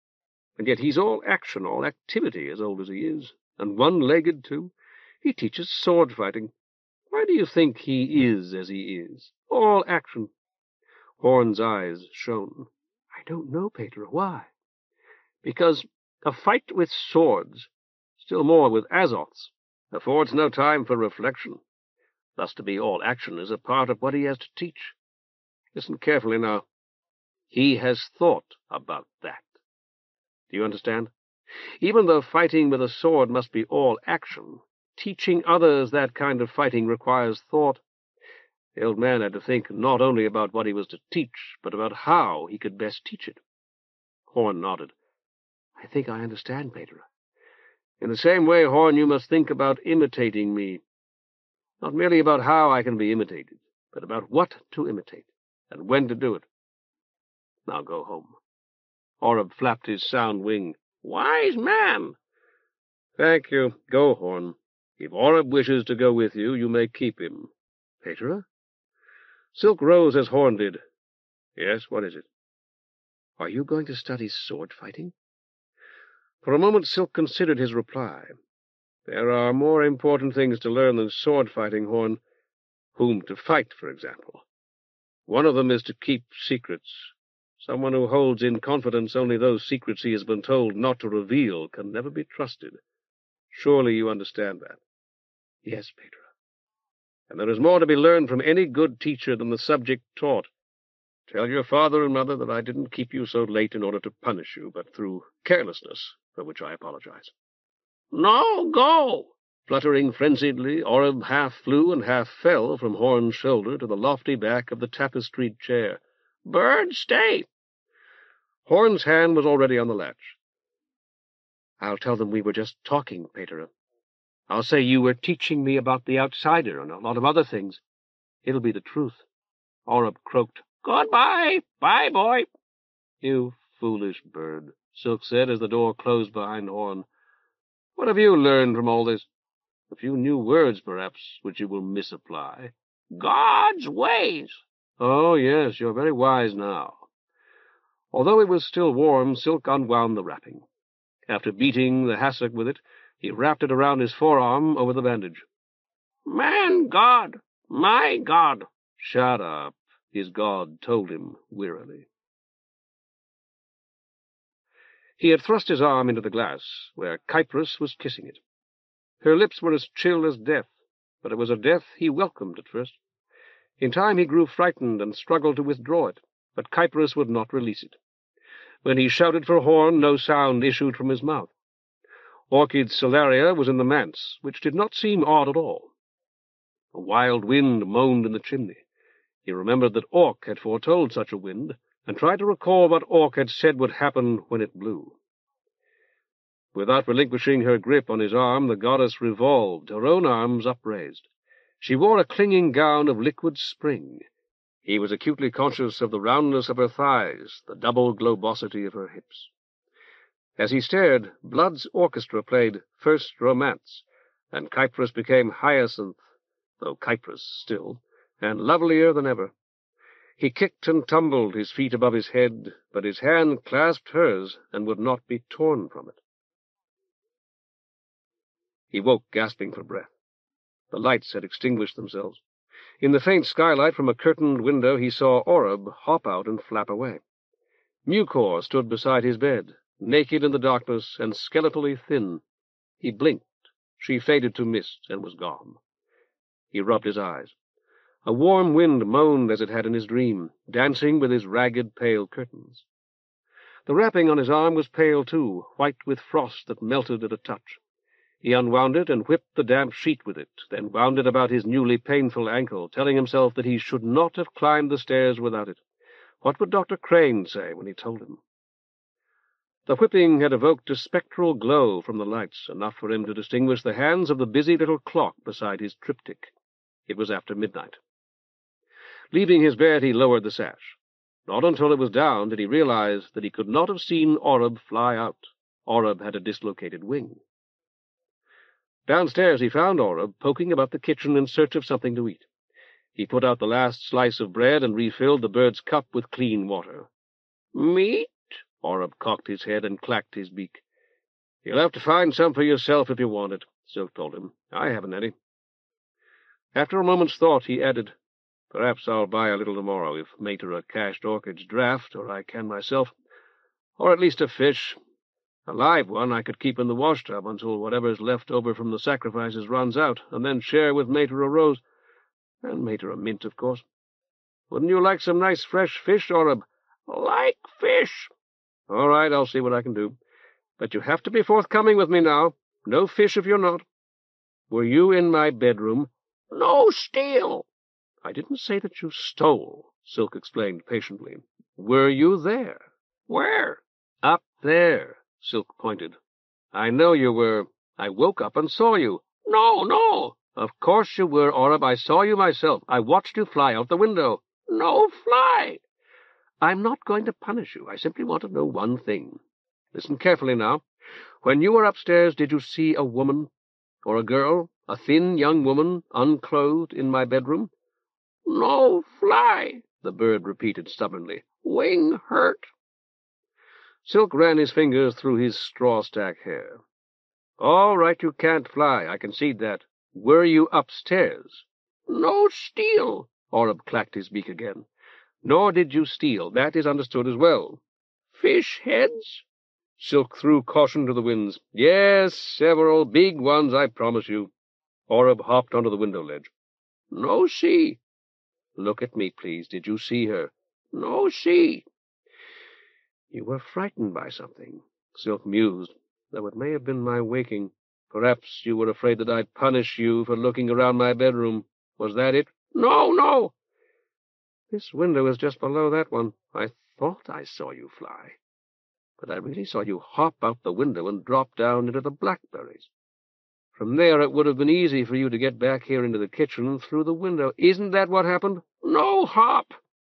A: And yet he's all action, all activity, as old as he is, and one-legged too. He teaches sword-fighting. Why do you think he is as he is? All action." Horn's eyes shone. "I don't know, Patera. Why?" "Because a fight with swords, still more with Azoths, affords no time for reflection. Thus to be all action is a part of what he has to teach. Listen carefully now. He has thought about that. Do you understand? Even though fighting with a sword must be all action, teaching others that kind of fighting requires thought. The old man had to think not only about what he was to teach, but about how he could best teach it." Horn nodded. "I think I understand, Patera. In the same way, Horn, you must think about imitating me. Not merely about how I can be imitated, but about what to imitate, and when to do it. Now go home." Oreb flapped his sound wing. "Wise man!" "Thank you. Go, Horn. If Oreb wishes to go with you, you may keep him." "Patera?" Silk rose as Horn did. "Yes, what is it?" "Are you going to study sword-fighting?" For a moment Silk considered his reply. "There are more important things to learn than sword-fighting, Horn. Whom to fight, for example. One of them is to keep secrets. Someone who holds in confidence only those secrets he has been told not to reveal can never be trusted. Surely you understand that?" "Yes, Patera." "And there is more to be learned from any good teacher than the subject taught. Tell your father and mother that I didn't keep you so late in order to punish you, but through carelessness, for which I apologize." "No, go!" Fluttering frenziedly, Oreb half flew and half fell from Horn's shoulder to the lofty back of the tapestried chair. "Bird, stay!" Horn's hand was already on the latch. "I'll tell them we were just talking, Patera. I'll say you were teaching me about the outsider and a lot of other things. It'll be the truth." Oreb croaked. "Goodbye. Bye, boy." "You foolish bird," Silk said as the door closed behind Horn. "What have you learned from all this? A few new words, perhaps, which you will misapply." "God's ways." "Oh, yes, you're very wise now." Although it was still warm, Silk unwound the wrapping. After beating the hassock with it, he wrapped it around his forearm over the bandage. "Man God, my God." "Shut up," his God told him wearily. He had thrust his arm into the glass, where Kypris was kissing it. Her lips were as chill as death, but it was a death he welcomed at first. In time he grew frightened and struggled to withdraw it, but Kypris would not release it. When he shouted for Horn, no sound issued from his mouth. Orchid Cellaria was in the manse, which did not seem odd at all. A wild wind moaned in the chimney. He remembered that Orc had foretold such a wind, and tried to recall what Orc had said would happen when it blew. Without relinquishing her grip on his arm, the goddess revolved, her own arms upraised. She wore a clinging gown of liquid spring. He was acutely conscious of the roundness of her thighs, the double globosity of her hips. As he stared, Blood's orchestra played First Romance, and Kypris became Hyacinth, though Kypris still, and lovelier than ever. He kicked and tumbled, his feet above his head, but his hand clasped hers and would not be torn from it. He woke, gasping for breath. The lights had extinguished themselves. In the faint skylight from a curtained window he saw Oreb hop out and flap away. Mucor stood beside his bed, naked in the darkness and skeletally thin. He blinked. She faded to mist and was gone. He rubbed his eyes. A warm wind moaned as it had in his dream, dancing with his ragged, pale curtains. The wrapping on his arm was pale, too, white with frost that melted at a touch. He unwound it and whipped the damp sheet with it, then wound it about his newly painful ankle, telling himself that he should not have climbed the stairs without it. What would Dr. Crane say when he told him? The whipping had evoked a spectral glow from the lights, enough for him to distinguish the hands of the busy little clock beside his triptych. It was after midnight. Leaving his bed, he lowered the sash. Not until it was down did he realize that he could not have seen Oreb fly out. Oreb had a dislocated wing. Downstairs he found Oreb poking about the kitchen in search of something to eat. He put out the last slice of bread and refilled the bird's cup with clean water. "Meat?" Oreb cocked his head and clacked his beak. "You'll have to find some for yourself if you want it," Silk told him. "I haven't any." After a moment's thought, he added, "Perhaps I'll buy a little tomorrow, if Matera cashed Orchid's draft, or I can myself. Or at least a fish. A live one I could keep in the washtub until whatever's left over from the sacrifices runs out, and then share with Matera Rose. And Matera Mint, of course. Wouldn't you like some nice fresh fish, Oreb?" "Like fish." "All right, I'll see what I can do. But you have to be forthcoming with me now. No fish if you're not. Were you in my bedroom?" "No steal." "I didn't say that you stole," Silk explained patiently. "Were you there?" "Where?" "Up there," Silk pointed. "I know you were. I woke up and saw you." "No. "Of course you were, Oreb. I saw you myself. I watched you fly out the window." "No fly." "I'm not going to punish you. I simply want to know one thing. Listen carefully now. When you were upstairs, did you see a woman, or a girl, a thin young woman, unclothed, in my bedroom?" "No fly," the bird repeated stubbornly. "Wing hurt." Silk ran his fingers through his straw-stack hair. "All right, you can't fly. I concede that. Were you upstairs?" "No steal." Oreb clacked his beak again. "Nor did you steal. That is understood as well." "Fish heads?" Silk threw caution to the winds. "Yes, several big ones, I promise you." Oreb hopped onto the window ledge. "No see." "Look at me, please. Did you see her?" "No see." "You were frightened by something," Silk mused, "though it may have been my waking. Perhaps you were afraid that I'd punish you for looking around my bedroom. Was that it?" "No. This window is just below that one. I thought I saw you fly, but I really saw you hop out the window and drop down into the blackberries. From there it would have been easy for you to get back here into the kitchen through the window. Isn't that what happened?" "No hop."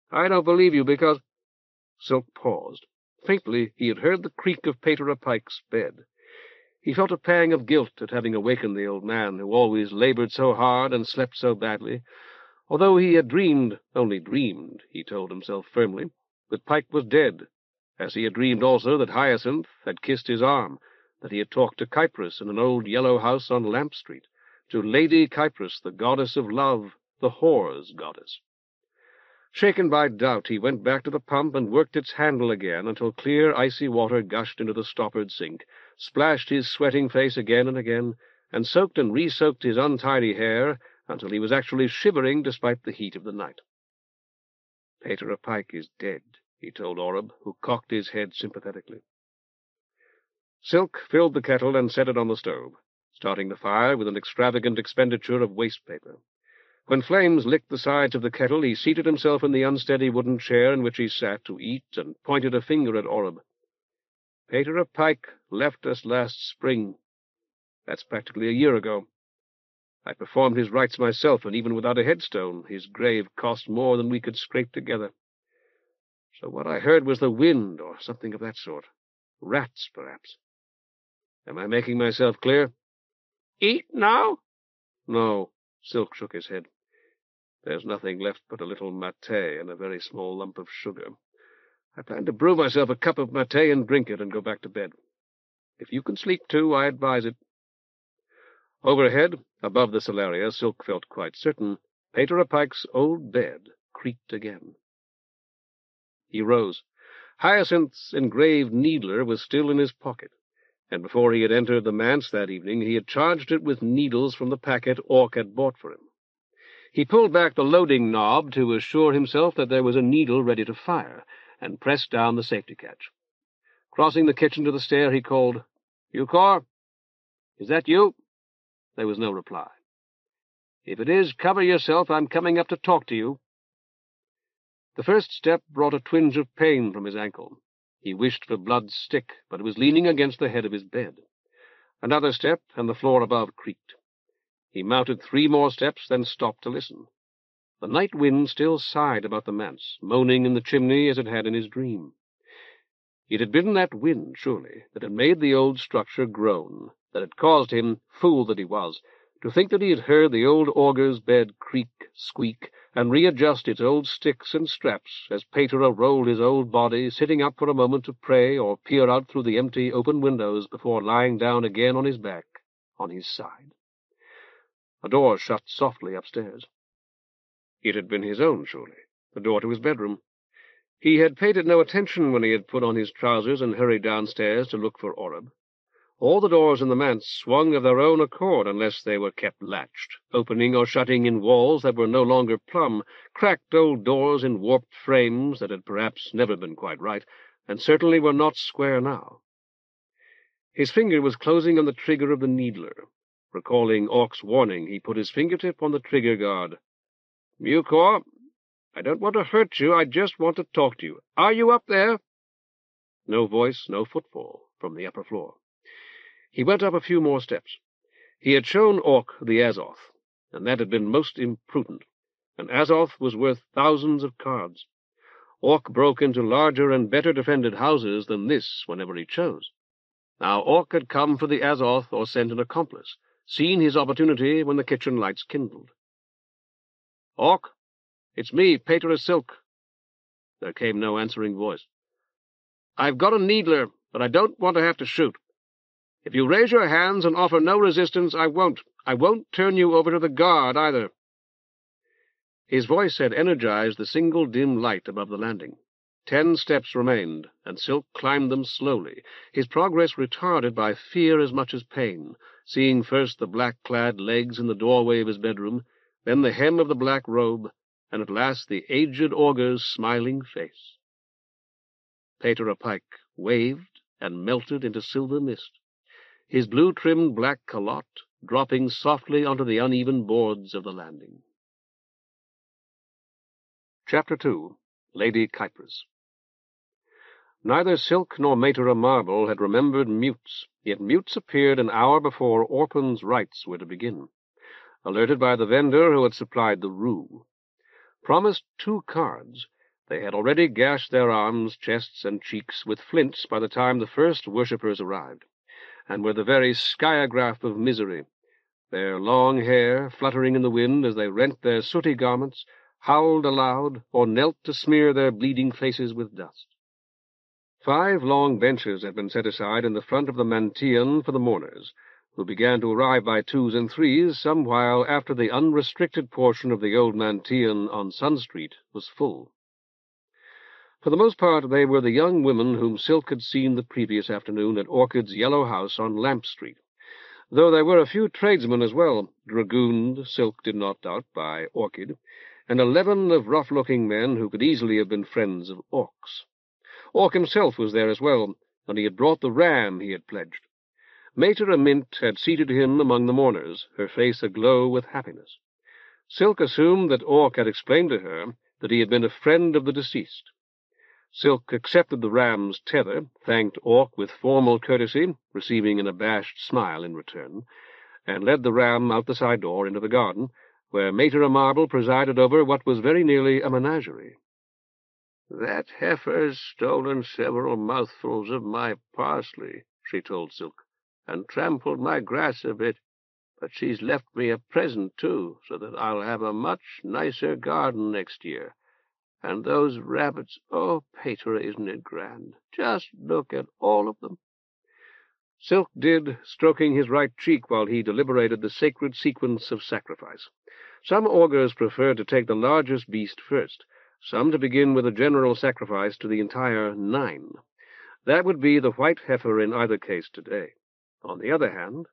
A: "I don't believe you, because—" Silk paused. Faintly he had heard the creak of Patera Pike's bed. He felt a pang of guilt at having awakened the old man, who always labored so hard and slept so badly, although he had only dreamed, he told himself firmly, that Pike was dead, as he had dreamed also that Hyacinth had kissed his arm, that he had talked to Kypris in an old yellow house on Lamp Street, to Lady Kypris, the goddess of love, the whore's goddess. Shaken by doubt, he went back to the pump and worked its handle again until clear, icy water gushed into the stoppered sink, splashed his sweating face again and again, and soaked and re-soaked his untidy hair until he was actually shivering despite the heat of the night. "Patera Pike is dead," he told Oreb, who cocked his head sympathetically. Silk filled the kettle and set it on the stove, starting the fire with an extravagant expenditure of waste paper. When flames licked the sides of the kettle, he seated himself in the unsteady wooden chair in which he sat to eat and pointed a finger at Oreb. "Patera Pike left us last spring. That's practically a year ago. I performed his rites myself, and even without a headstone, his grave cost more than we could scrape together. So what I heard was the wind, or something of that sort. Rats, perhaps. Am I making myself clear?" "Eat now?" "No." Silk shook his head. There's nothing left but a little maté and a very small lump of sugar. I plan to brew myself a cup of maté and drink it and go back to bed. If you can sleep too, I advise it." Overhead, above the celaria, Silk felt quite certain, Patera Pike's old bed creaked again. He rose. Hyacinth's engraved needler was still in his pocket, and before he had entered the manse that evening he had charged it with needles from the packet Orc had bought for him. He pulled back the loading knob to assure himself that there was a needle ready to fire, and pressed down the safety catch. Crossing the kitchen to the stair, he called, "Euchre? Is that you?" There was no reply. "If it is, cover yourself. I'm coming up to talk to you." The first step brought a twinge of pain from his ankle. He wished for Blood's stick, but it was leaning against the head of his bed. Another step, and the floor above creaked. He mounted 3 more steps, then stopped to listen. The night wind still sighed about the manse, moaning in the chimney as it had in his dream. It had been that wind, surely, that had made the old structure groan, that had caused him, fool that he was, to think that he had heard the old augur's bed creak, squeak, and readjust its old sticks and straps as Patera rolled his old body, sitting up for a moment to pray or peer out through the empty open windows before lying down again on his back, on his side. A door shut softly upstairs. It had been his own, surely, the door to his bedroom. He had paid it no attention when he had put on his trousers and hurried downstairs to look for Oreb. All the doors in the manse swung of their own accord unless they were kept latched, opening or shutting in walls that were no longer plumb, cracked old doors in warped frames that had perhaps never been quite right, and certainly were not square now. His finger was closing on the trigger of the needler. Recalling Orc's warning, he put his fingertip on the trigger guard. "Euchre, I don't want to hurt you, I just want to talk to you. Are you up there?" No voice, no footfall from the upper floor. He went up a few more steps. He had shown Orc the Azoth, and that had been most imprudent. An Azoth was worth thousands of cards. Orc broke into larger and better defended houses than this whenever he chose. Now Orc had come for the Azoth or sent an accomplice, seen his opportunity when the kitchen lights kindled. "Orc, it's me, Patera Silk." There came no answering voice. "I've got a needler, but I don't want to have to shoot. If you raise your hands and offer no resistance, I won't. I won't turn you over to the guard, either." His voice had energized the single dim light above the landing. 10 steps remained, and Silk climbed them slowly, his progress retarded by fear as much as pain, seeing first the black-clad legs in the doorway of his bedroom, then the hem of the black robe, and at last the aged augur's smiling face. Patera Pike waved and melted into silver mist, his blue-trimmed black calotte dropping softly onto the uneven boards of the landing. Chapter 2. Lany Kypris. Neither Silk nor Matera Marble had remembered mutes, yet mutes appeared an hour before Orphan's rites were to begin, alerted by the vendor who had supplied the rue. Promised 2 cards, they had already gashed their arms, chests, and cheeks with flints by the time the first worshippers arrived, and were the very skiograph of misery, their long hair fluttering in the wind as they rent their sooty garments, howled aloud, or knelt to smear their bleeding faces with dust. 5 long benches had been set aside in the front of the Manteon for the mourners, who began to arrive by 2s and 3s some while after the unrestricted portion of the old Manteon on Sun Street was full. For the most part they were the young women whom Silk had seen the previous afternoon at Orchid's yellow house on Lamp Street, though there were a few tradesmen as well, dragooned, Silk did not doubt, by Orchid, and a leaven of rough-looking men who could easily have been friends of Orc's. Orc himself was there as well, and he had brought the ram he had pledged. Matera Mint had seated him among the mourners, her face aglow with happiness. Silk assumed that Orc had explained to her that he had been a friend of the deceased. Silk accepted the ram's tether, thanked Orc with formal courtesy, receiving an abashed smile in return, and led the ram out the side door into the garden, where Matera Marble presided over what was very nearly a menagerie. "That heifer's stolen several mouthfuls of my parsley," she told Silk, "and trampled my grass a bit. But she's left me a present, too, so that I'll have a much nicer garden next year. And those rabbits, oh, Patera, isn't it grand? Just look at all of them. Silk did, stroking his right cheek while he deliberated the sacred sequence of sacrifice. Some augurs preferred to take the largest beast first, some to begin with a general sacrifice to the entire 9. That would be the white heifer in either case today. On the other hand,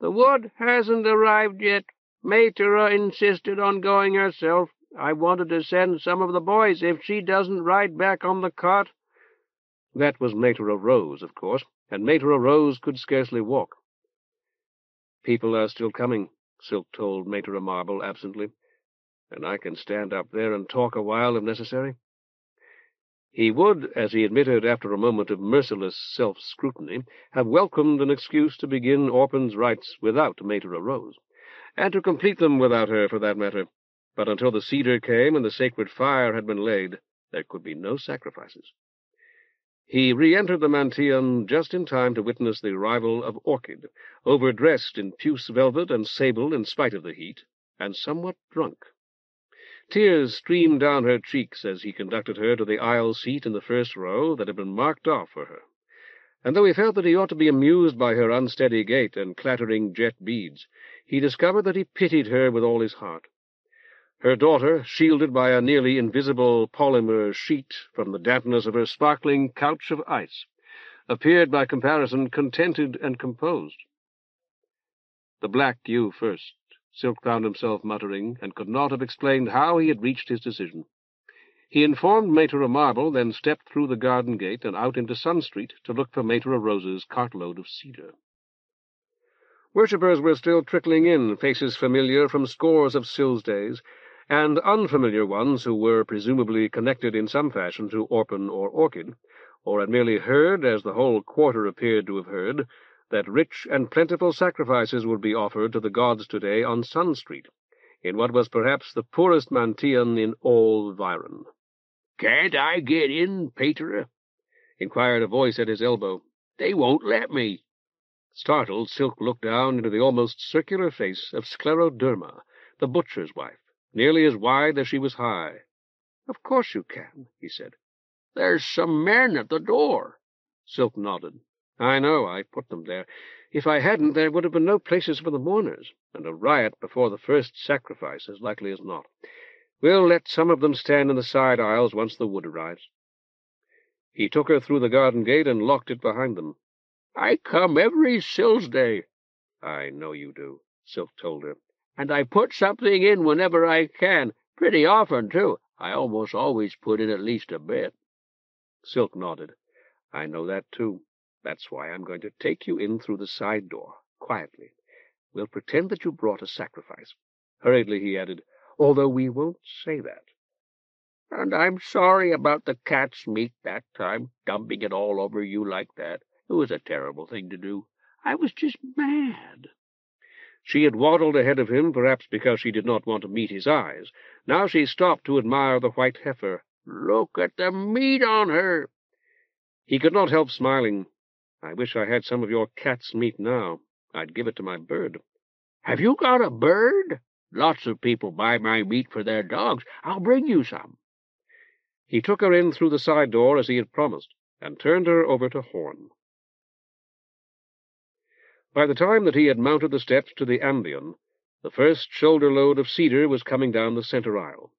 A: "The wood hasn't arrived yet. Patera insisted on going herself. I wanted to send some of the boys if she doesn't ride back on the cart." That was Patera Rose, of course, and Patera Rose could scarcely walk. "People are still coming," Silk told Patera Marble absently, "and I can stand up there and talk a while if necessary." He would, as he admitted after a moment of merciless self-scrutiny, have welcomed an excuse to begin Orphan's rites without Patera Rose, and to complete them without her, for that matter. But until the cedar came and the sacred fire had been laid, there could be no sacrifices. He re-entered the Mantium just in time to witness the arrival of Orchid, overdressed in puce velvet and sable in spite of the heat, and somewhat drunk. Tears streamed down her cheeks as he conducted her to the aisle seat in the first row that had been marked off for her. And though he felt that he ought to be amused by her unsteady gait and clattering jet beads, he discovered that he pitied her with all his heart. Her daughter, shielded by a nearly invisible polymer sheet from the dampness of her sparkling couch of ice, appeared by comparison contented and composed. "The black you first," Silk found himself muttering, and could not have explained how he had reached his decision. He informed Patera Marble, then stepped through the garden gate and out into Sun Street to look for Patera Rose's cartload of cedar. Worshippers were still trickling in, faces familiar from scores of Scylla's days, and unfamiliar ones who were presumably connected in some fashion to Orphan or Orchid, or had merely heard, as the whole quarter appeared to have heard, that rich and plentiful sacrifices would be offered to the gods today on Sun Street, in what was perhaps the poorest Mantium in all Viron. "Can't I get in, Patera?" inquired a voice at his elbow. "They won't let me." Startled, Silk looked down into the almost circular face of Scleroderma, the butcher's wife, nearly as wide as she was high. "Of course you can," he said. "There's some men at the door." Silk nodded. "I know, I put them there. If I hadn't, there would have been no places for the mourners, and a riot before the first sacrifice, as likely as not. We'll let some of them stand in the side aisles once the wood arrives." He took her through the garden gate and locked it behind them. "I come every Scylla's day." "I know you do," Silk told her. "And I put something in whenever I can. Pretty often, too. I almost always put in at least a bit." Silk nodded. "I know that, too. That's why I'm going to take you in through the side door, quietly. We'll pretend that you brought a sacrifice." Hurriedly he added, "Although we won't say that." "And I'm sorry about the cat's meat that time, dumping it all over you like that. It was a terrible thing to do. I was just mad." She had waddled ahead of him, perhaps because she did not want to meet his eyes. Now she stopped to admire the white heifer. "Look at the meat on her." He could not help smiling. "I wish I had some of your cat's meat now. I'd give it to my bird." "Have you got a bird? Lots of people buy my meat for their dogs. I'll bring you some." He took her in through the side door as he had promised, and turned her over to Horton. By the time that he had mounted the steps to the ambion, the first shoulder-load of cedar was coming down the center aisle.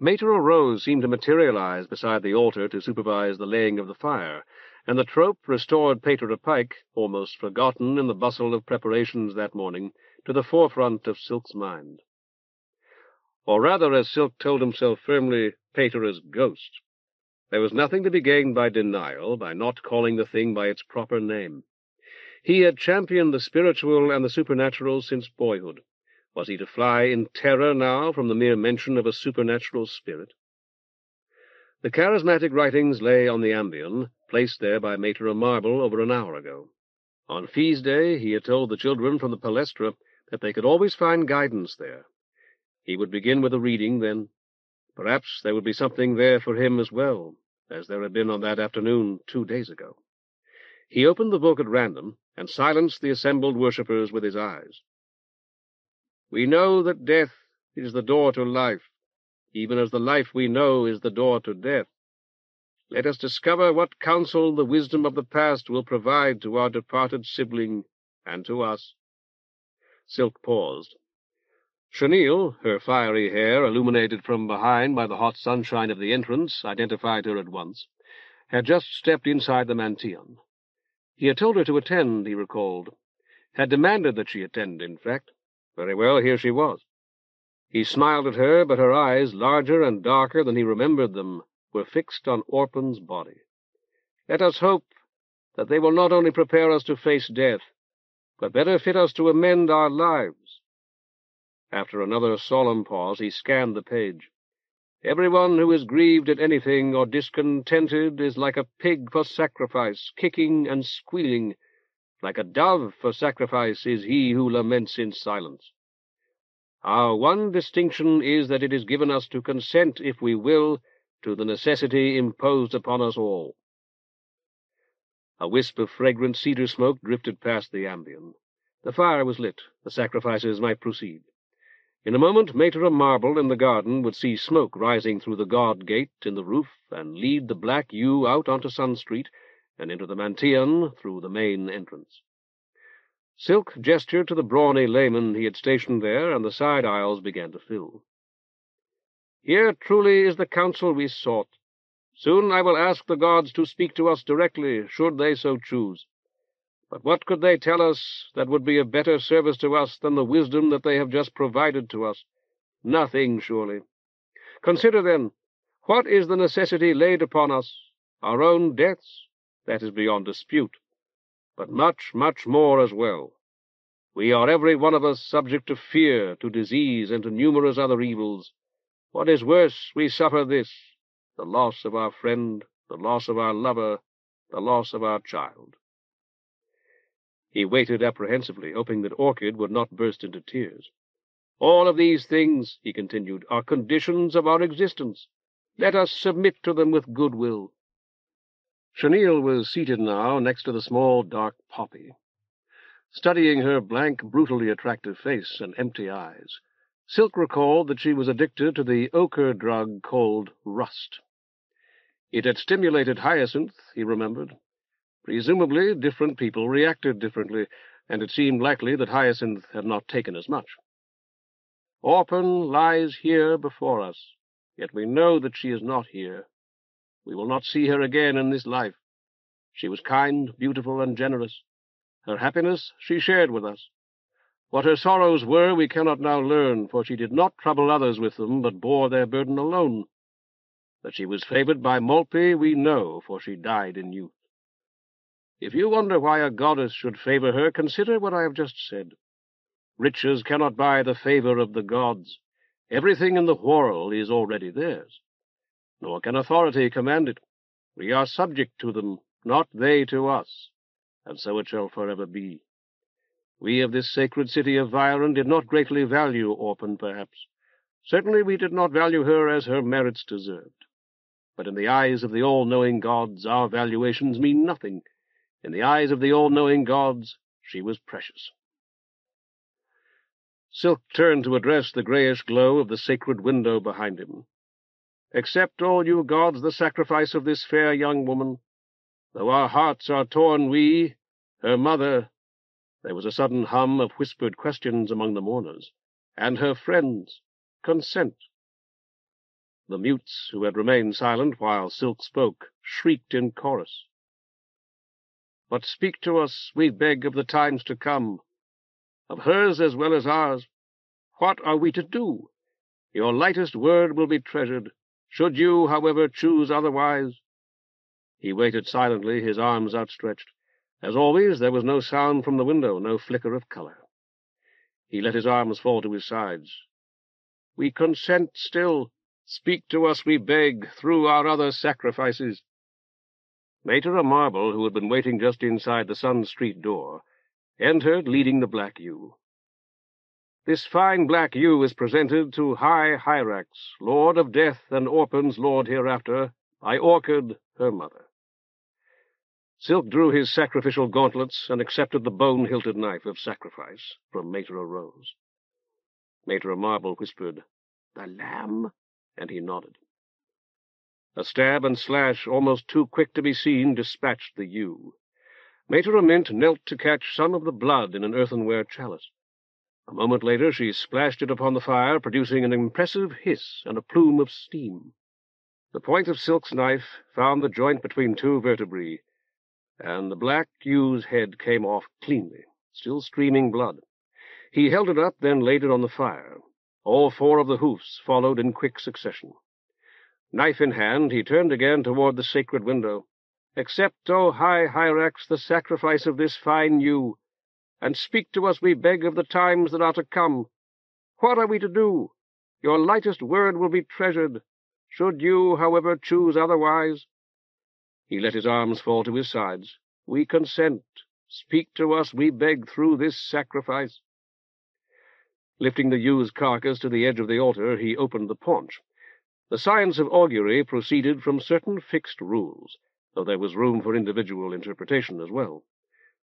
A: Patera Rose seemed to materialize beside the altar to supervise the laying of the fire, and the trope restored Patera Pike, almost forgotten in the bustle of preparations that morning, to the forefront of Silk's mind. Or rather, as Silk told himself firmly, Patera's ghost. There was nothing to be gained by denial, by not calling the thing by its proper name. He had championed the spiritual and the supernatural since boyhood. Was he to fly in terror now from the mere mention of a supernatural spirit? The charismatic writings lay on the ambion, placed there by Patera Marble over an hour ago. On feast day he had told the children from the palestra that they could always find guidance there. He would begin with a reading, then. Perhaps there would be something there for him as well, as there had been on that afternoon 2 days ago. He opened the book at random, and silenced the assembled worshippers with his eyes. We know that death is the door to life, even as the life we know is the door to death. Let us discover what counsel the wisdom of the past will provide to our departed sibling and to us. Silk paused. Chenille, her fiery hair illuminated from behind by the hot sunshine of the entrance, identified her at once, had just stepped inside the mansion. He had told her to attend, he recalled. Had demanded that she attend, in fact. Very well, here she was. He smiled at her, but her eyes, larger and darker than he remembered them, were fixed on Orpon's body. Let us hope that they will not only prepare us to face death, but better fit us to amend our lives. After another solemn pause, he scanned the page. Everyone who is grieved at anything or discontented is like a pig for sacrifice, kicking and squealing. Like a dove for sacrifice is he who laments in silence. Our one distinction is that it is given us to consent, if we will, to the necessity imposed upon us all. A wisp of fragrant cedar smoke drifted past the ambient. The fire was lit. The sacrifices might proceed. In a moment, Maître Marble in the garden would see smoke rising through the guard gate in the roof and lead the black ewe out onto Sun Street and into the mansion through the main entrance. Silk gestured to the brawny layman he had stationed there, and the side aisles began to fill. Here truly is the counsel we sought. Soon I will ask the gods to speak to us directly, should they so choose. But what could they tell us that would be of better service to us than the wisdom that they have just provided to us? Nothing, surely. Consider, then, what is the necessity laid upon us? Our own deaths? That is beyond dispute. But much, much more as well. We are every one of us subject to fear, to disease, and to numerous other evils. What is worse, we suffer this, the loss of our friend, the loss of our lover, the loss of our child. He waited apprehensively, hoping that Orchid would not burst into tears. All of these things, he continued, are conditions of our existence. Let us submit to them with good will. Chenille was seated now next to the small, dark poppy. Studying her blank, brutally attractive face and empty eyes, Silk recalled that she was addicted to the ochre drug called rust. It had stimulated Hyacinth, he remembered. Presumably, different people reacted differently, and it seemed likely that Hyacinth had not taken as much. Orpon lies here before us, yet we know that she is not here. We will not see her again in this life. She was kind, beautiful, and generous. Her happiness she shared with us. What her sorrows were we cannot now learn, for she did not trouble others with them, but bore their burden alone. That she was favored by Maltby we know, for she died in youth. If you wonder why a goddess should favor her, consider what I have just said. Riches cannot buy the favor of the gods. Everything in the Whorl is already theirs. Nor can authority command it. We are subject to them, not they to us, and so it shall forever be. We of this sacred city of Viren did not greatly value Orpon, perhaps. Certainly we did not value her as her merits deserved. But in the eyes of the all-knowing gods, our valuations mean nothing. In the eyes of the all-knowing gods, she was precious. Silk turned to address the grayish glow of the sacred window behind him. Accept, all you gods, the sacrifice of this fair young woman. Though our hearts are torn, we, her mother— there was a sudden hum of whispered questions among the mourners— and her friends, consent. The mutes, who had remained silent while Silk spoke, shrieked in chorus. But speak to us, we beg, of the times to come, of hers as well as ours. What are we to do? Your lightest word will be treasured. Should you, however, choose otherwise— He waited silently, his arms outstretched. As always, there was no sound from the window, no flicker of color. He let his arms fall to his sides. We consent still. Speak to us, we beg, through our other sacrifices. Maître Marble, who had been waiting just inside the Sun Street door, entered, leading the black ewe. This fine black ewe is presented to High Hyrax, Lord of Death and Orpon's Lord hereafter, by Orchid, her mother. Silk drew his sacrificial gauntlets and accepted the bone-hilted knife of sacrifice from Maitre Rose. Maitre Marble whispered, "The lamb?" and he nodded. A stab and slash, almost too quick to be seen, dispatched the ewe. Maitre Mint knelt to catch some of the blood in an earthenware chalice. A moment later she splashed it upon the fire, producing an impressive hiss and a plume of steam. The point of Silk's knife found the joint between two vertebrae, and the black ewe's head came off cleanly, still streaming blood. He held it up, then laid it on the fire. All four of the hoofs followed in quick succession. Knife in hand, he turned again toward the sacred window. "Accept, O high Hyrax, the sacrifice of this fine ewe, and speak to us, we beg, of the times that are to come. What are we to do? Your lightest word will be treasured. Should you, however, choose otherwise—" He let his arms fall to his sides. "We consent. Speak to us, we beg, through this sacrifice." Lifting the ewe's carcass to the edge of the altar, he opened the paunch. The science of augury proceeded from certain fixed rules, though there was room for individual interpretation as well.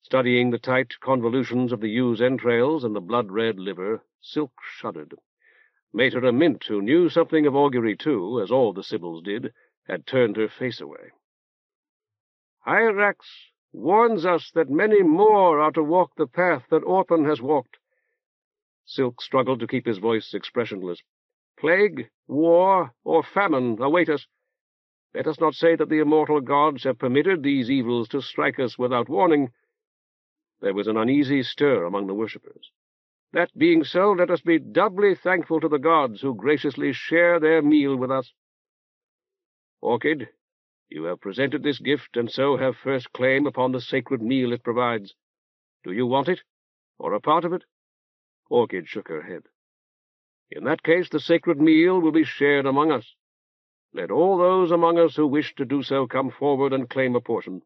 A: Studying the tight convolutions of the ewe's entrails and the blood-red liver, Silk shuddered. Maitre Mint, who knew something of augury too, as all the sibyls did, had turned her face away. "Hyrax warns us that many more are to walk the path that Orphan has walked." Silk struggled to keep his voice expressionless. "Plague, war, or famine await us. Let us not say that the immortal gods have permitted these evils to strike us without warning." There was an uneasy stir among the worshippers. "That being so, let us be doubly thankful to the gods who graciously share their meal with us. Orchid, you have presented this gift, and so have first claim upon the sacred meal it provides. Do you want it, or a part of it?" Orchid shook her head. "In that case, the sacred meal will be shared among us. Let all those among us who wish to do so come forward and claim a portion."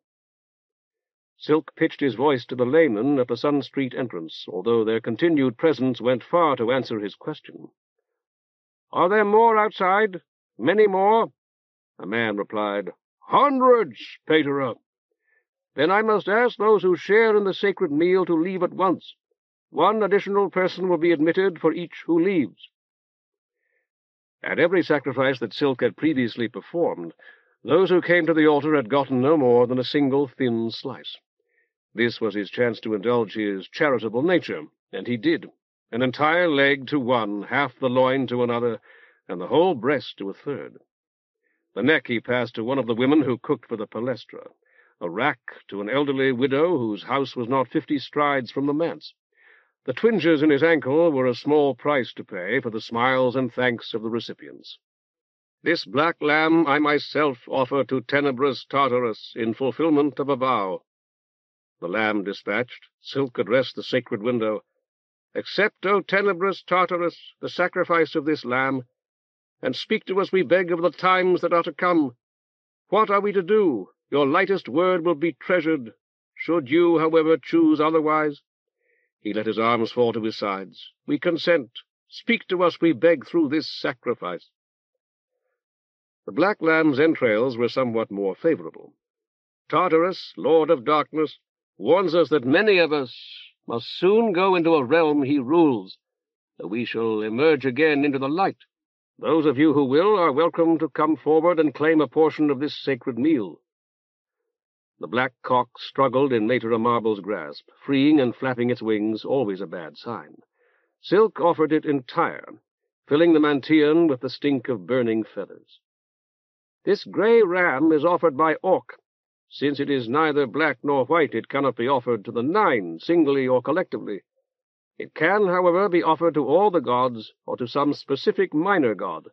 A: Silk pitched his voice to the laymen at the Sun Street entrance, although their continued presence went far to answer his question. "Are there more outside? Many more?" A man replied, "Hundreds, Patera." "Then I must ask those who share in the sacred meal to leave at once. One additional person will be admitted for each who leaves." At every sacrifice that Silk had previously performed, those who came to the altar had gotten no more than a single thin slice. This was his chance to indulge his charitable nature, and he did. An entire leg to one, half the loin to another, and the whole breast to a third. The neck he passed to one of the women who cooked for the palestra, a rack to an elderly widow whose house was not 50 strides from the manse. The twinges in his ankle were a small price to pay for the smiles and thanks of the recipients. "This black lamb I myself offer to tenebrous Tartarus in fulfillment of a vow." The lamb dispatched, Silk addressed the sacred window. "Accept, O tenebrous Tartarus, the sacrifice of this lamb, and speak to us, we beg, of the times that are to come. What are we to do? Your lightest word will be treasured. Should you, however, choose otherwise—" He let his arms fall to his sides. "We consent. Speak to us, we beg, through this sacrifice." The black lamb's entrails were somewhat more favorable. "Tartarus, lord of darkness, warns us that many of us must soon go into a realm he rules, though we shall emerge again into the light. Those of you who will are welcome to come forward and claim a portion of this sacred meal." The black cock struggled in Maitre Marble's grasp, freeing and flapping its wings, always a bad sign. Silk offered it entire, filling the mantean with the stink of burning feathers. "This grey ram is offered by Orc. Since it is neither black nor white, it cannot be offered to the 9, singly or collectively. It can, however, be offered to all the gods, or to some specific minor god.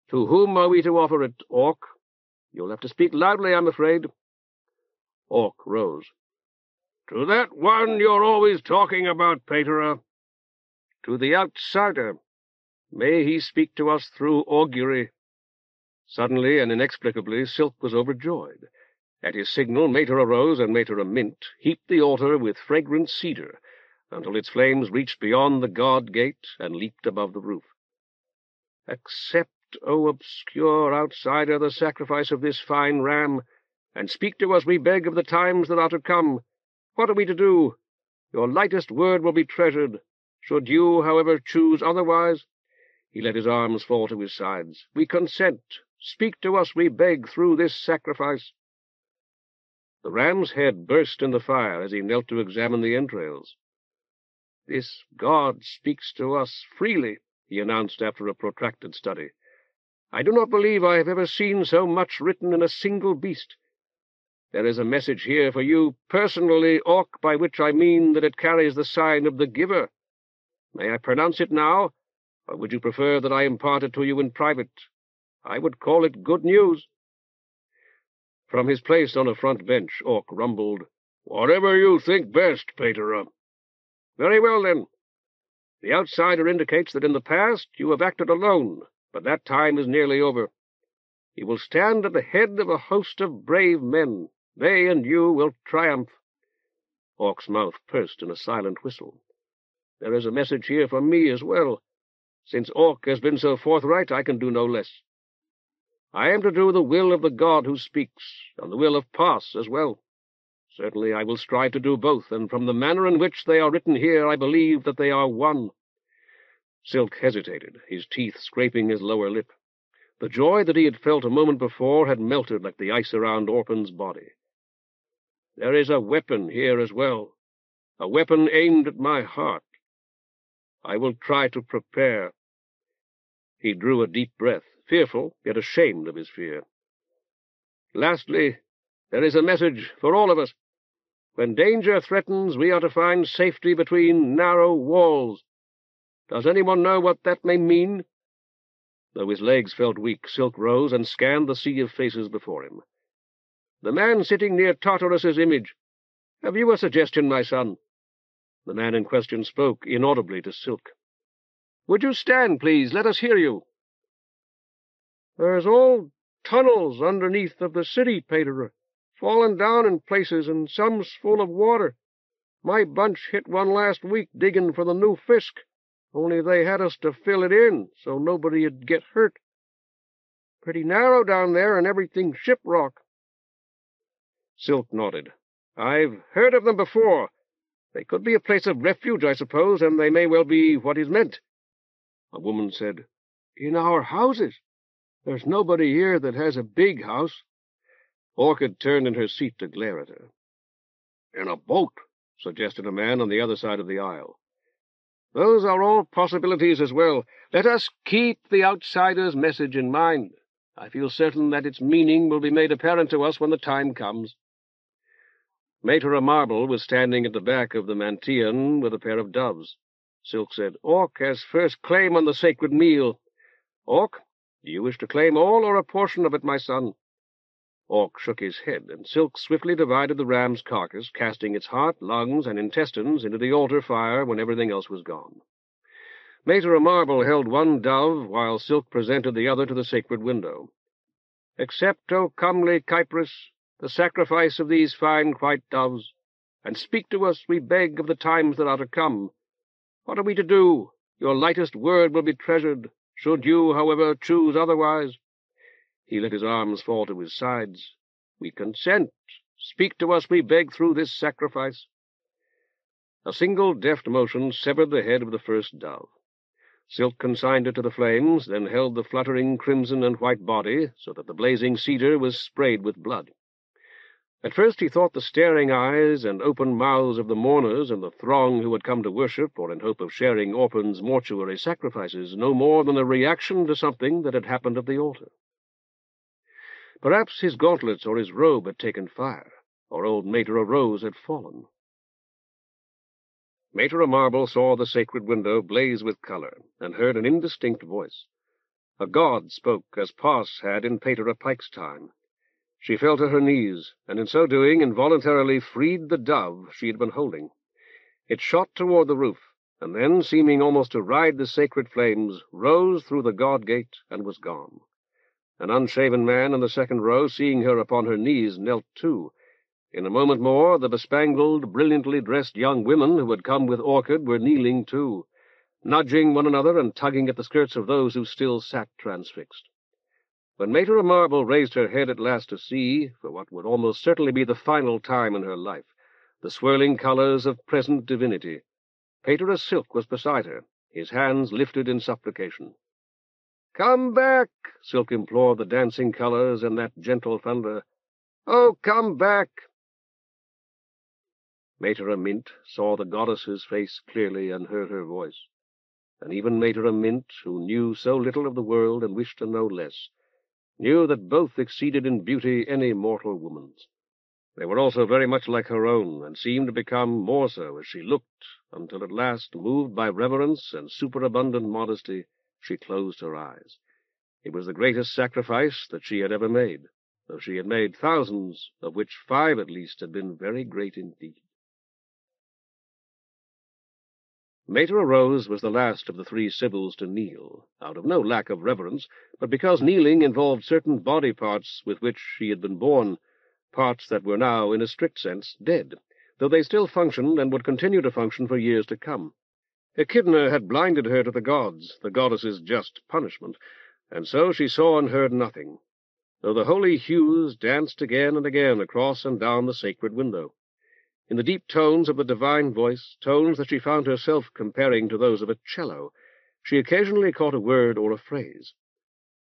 A: To whom are we to offer it, Orc? You'll have to speak loudly, I'm afraid." Orc rose. "To that one you're always talking about, Patera. To the outsider. May he speak to us through augury." Suddenly and inexplicably, Silk was overjoyed. At his signal, Maitre Rose and Maitre Mint heaped the altar with fragrant cedar until its flames reached beyond the god gate and leaped above the roof. "Accept, O obscure outsider, the sacrifice of this fine ram, And speak to us, we beg, of the times that are to come. What are we to do? Your lightest word will be treasured. Should you, however, choose otherwise—" He let his arms fall to his sides. "We consent. Speak to us, we beg, through this sacrifice." The ram's head burst in the fire as he knelt to examine the entrails. "This God speaks to us freely," he announced after a protracted study. "I do not believe I have ever seen so much written in a single beast. There is a message here for you personally, Orc, by which I mean that it carries the sign of the giver. May I pronounce it now, or would you prefer that I impart it to you in private? I would call it good news." From his place on a front bench, Orc rumbled, "Whatever you think best, Patera." "Very well, then. The outsider indicates that in the past you have acted alone, but that time is nearly over. You will stand at the head of a host of brave men. They and you will triumph." Orc's mouth pursed in a silent whistle. "There is a message here for me as well. Since Orc has been so forthright, I can do no less. I am to do the will of the God who speaks, and the will of Pas as well. Certainly I will strive to do both, and from the manner in which they are written here, I believe that they are one." Silk hesitated, his teeth scraping his lower lip. The joy that he had felt a moment before had melted like the ice around Orphan's body. "There is a weapon here as well, a weapon aimed at my heart. I will try to prepare." He drew a deep breath, fearful, yet ashamed of his fear. "Lastly, there is a message for all of us. When danger threatens, we are to find safety between narrow walls. Does anyone know what that may mean?" Though his legs felt weak, Silk rose and scanned the sea of faces before him. "The man sitting near Tartarus's image. Have you a suggestion, my son?" The man in question spoke inaudibly to Silk. "Would you stand, please? Let us hear you." "There's old tunnels underneath of the city, Patera, fallen down in places, and some's full of water. My bunch hit one last week digging for the new Fisk, only they had us to fill it in so nobody'd get hurt. Pretty narrow down there, and everything ship-rock." Silk nodded. "I've heard of them before. They could be a place of refuge, I suppose, and they may well be what is meant." A woman said, "In our houses. There's nobody here that has a big house." Orchid turned in her seat to glare at her. "In a boat," suggested a man on the other side of the aisle. "Those are all possibilities as well. Let us keep the outsider's message in mind. I feel certain that its meaning will be made apparent to us when the time comes." Patera Marble was standing at the back of the Mantian with a pair of doves. Silk said, "Orc has first claim on the sacred meal. Orc, do you wish to claim all or a portion of it, my son?" Orc shook his head, and Silk swiftly divided the ram's carcass, casting its heart, lungs, and intestines into the altar fire when everything else was gone. Patera Marble held one dove, while Silk presented the other to the sacred window. "Accept, O comely Kypris, the sacrifice of these fine white doves, and speak to us, we beg, of the times that are to come. What are we to do? Your lightest word will be treasured. Should you, however, choose otherwise—" He let his arms fall to his sides. "We consent. Speak to us, we beg, through this sacrifice." A single deft motion severed the head of the first dove. Silk consigned it to the flames, then held the fluttering crimson and white body so that the blazing cedar was sprayed with blood. At first he thought the staring eyes and open mouths of the mourners and the throng who had come to worship or in hope of sharing Orphan's mortuary sacrifices no more than a reaction to something that had happened at the altar. Perhaps his gauntlets or his robe had taken fire, or old Patera Rose had fallen. Patera Marble saw the sacred window blaze with color, and heard an indistinct voice. A god spoke, as Pas had in Patera Pike's time. She fell to her knees, and in so doing involuntarily freed the dove she had been holding. It shot toward the roof, and then, seeming almost to ride the sacred flames, rose through the god gate and was gone. An unshaven man in the second row, seeing her upon her knees, knelt too. In a moment more, the bespangled, brilliantly dressed young women who had come with Orchid were kneeling too, nudging one another and tugging at the skirts of those who still sat transfixed. When Mater Marble raised her head at last to see, for what would almost certainly be the final time in her life, the swirling colors of present divinity, Patera Silk was beside her, his hands lifted in supplication. "Come back," Silk implored the dancing colors in that gentle thunder. "Oh, come back!" Mater Mint saw the goddess's face clearly and heard her voice. And even Mater Mint, who knew so little of the world and wished to know less, knew that both exceeded in beauty any mortal woman's. They were also very much like her own, and seemed to become more so as she looked, until at last, moved by reverence and superabundant modesty, she closed her eyes. It was the greatest sacrifice that she had ever made, though she had made thousands, of which 5 at least had been very great indeed. Mater Rose was the last of the 3 Sibyls to kneel, out of no lack of reverence, but because kneeling involved certain body parts with which she had been born, parts that were now, in a strict sense, dead, though they still functioned and would continue to function for years to come. Echidna had blinded her to the gods, the goddess's just punishment, and so she saw and heard nothing, though the holy hues danced again and again across and down the sacred window. In the deep tones of the divine voice, tones that she found herself comparing to those of a cello, she occasionally caught a word or a phrase.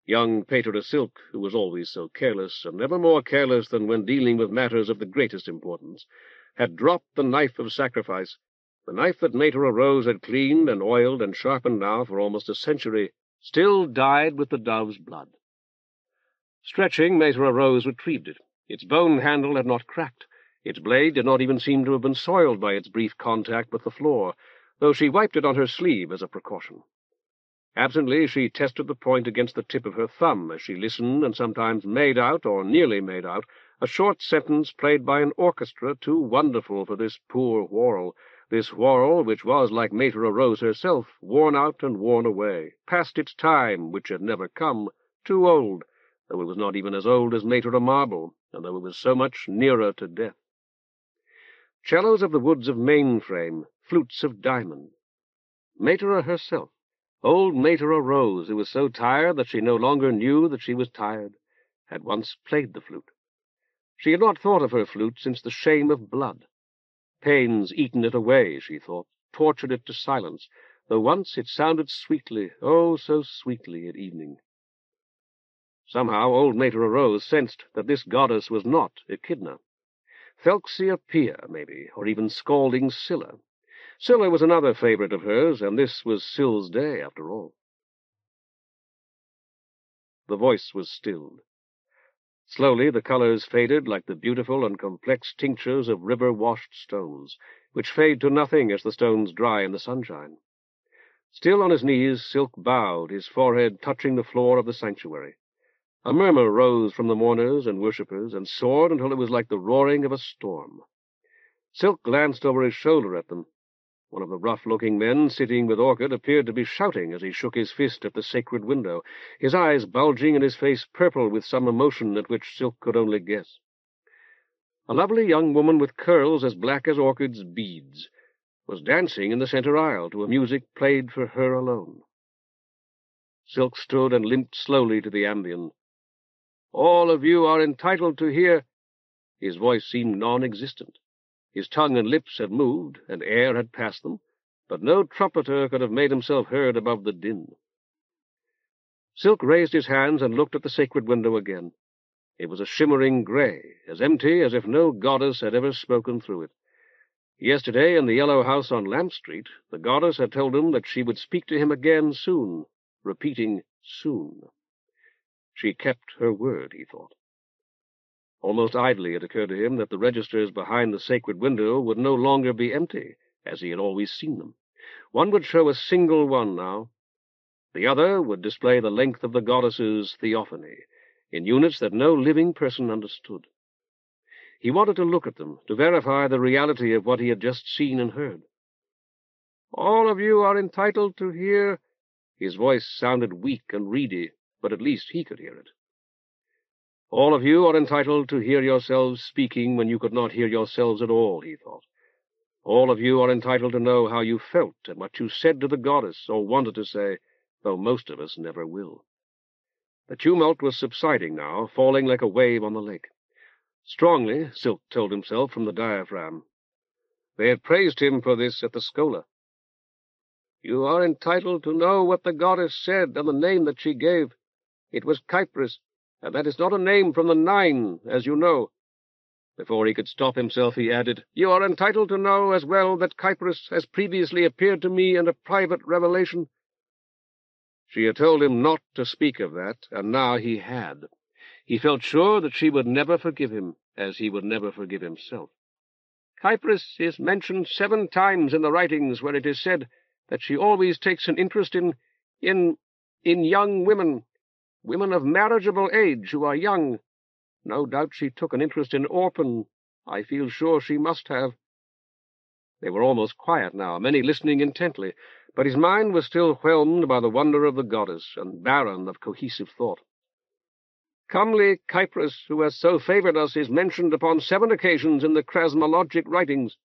A: Young Patera Silk, who was always so careless, and never more careless than when dealing with matters of the greatest importance, had dropped the knife of sacrifice, the knife that Mater Rose had cleaned and oiled and sharpened now for almost a century, still dyed with the dove's blood. Stretching, Mater Rose retrieved it. Its bone handle had not cracked. Its blade did not even seem to have been soiled by its brief contact with the floor, though she wiped it on her sleeve as a precaution. Absently, she tested the point against the tip of her thumb as she listened and sometimes made out, or nearly made out, a short sentence played by an orchestra too wonderful for this poor Whorl, this Whorl which was, like Mater Rose herself, worn out and worn away, past its time, which had never come, too old, though it was not even as old as Mater Marble, and though it was so much nearer to death. Cellos of the woods of Mainframe, flutes of diamond. Mater herself, old Mater Rose, who was so tired that she no longer knew that she was tired, had once played the flute. She had not thought of her flute since the shame of blood. Pains eaten it away, she thought, tortured it to silence, though once it sounded sweetly, oh, so sweetly, at evening. Somehow old Mater Rose sensed that this goddess was not Echidna. Phelxia Pia, maybe, or even scalding Scylla. Scylla was another favorite of hers, and this was Scyll's day, after all. The voice was stilled. Slowly the colors faded like the beautiful and complex tinctures of river-washed stones, which fade to nothing as the stones dry in the sunshine. Still on his knees, Silk bowed, his forehead touching the floor of the sanctuary. A murmur rose from the mourners and worshippers, and soared until it was like the roaring of a storm. Silk glanced over his shoulder at them. One of the rough-looking men sitting with Orchid appeared to be shouting as he shook his fist at the sacred window, his eyes bulging and his face purple with some emotion at which Silk could only guess. A lovely young woman with curls as black as Orchid's beads was dancing in the center aisle to a music played for her alone. Silk stood and limped slowly to the ambient. "All of you are entitled to hear—" His voice seemed non-existent. His tongue and lips had moved, and air had passed them, but no trumpeter could have made himself heard above the din. Silk raised his hands and looked at the sacred window again. It was a shimmering gray, as empty as if no goddess had ever spoken through it. Yesterday, in the yellow house on Lamp Street, the goddess had told him that she would speak to him again soon, repeating soon. She kept her word, he thought. Almost idly it occurred to him that the registers behind the sacred window would no longer be empty, as he had always seen them. One would show a single one now. The other would display the length of the goddess's theophany, in units that no living person understood. He wanted to look at them, to verify the reality of what he had just seen and heard. "All of you are entitled to hear—" His voice sounded weak and reedy, but at least he could hear it. "All of you are entitled to hear yourselves speaking when you could not hear yourselves at all," he thought. "All of you are entitled to know how you felt and what you said to the goddess, or wanted to say, though most of us never will." The tumult was subsiding now, falling like a wave on the lake. Strongly, Silk told himself from the diaphragm. They had praised him for this at the Schola. "You are entitled to know what the goddess said and the name that she gave. It was Kypris, and that is not a name from the 9, as you know." Before he could stop himself, he added, "You are entitled to know as well that Kypris has previously appeared to me in a private revelation." She had told him not to speak of that, and now he had. He felt sure that she would never forgive him, as he would never forgive himself. "Kypris is mentioned 7 times in the writings, where it is said that she always takes an interest in young women, women of marriageable age who are young. No doubt she took an interest in Orphan. I feel sure she must have." They were almost quiet now, many listening intently, but his mind was still whelmed by the wonder of the goddess, and barren of cohesive thought. "Comely Kypris, who has so favored us, is mentioned upon 7 occasions in the chrasmologic writings.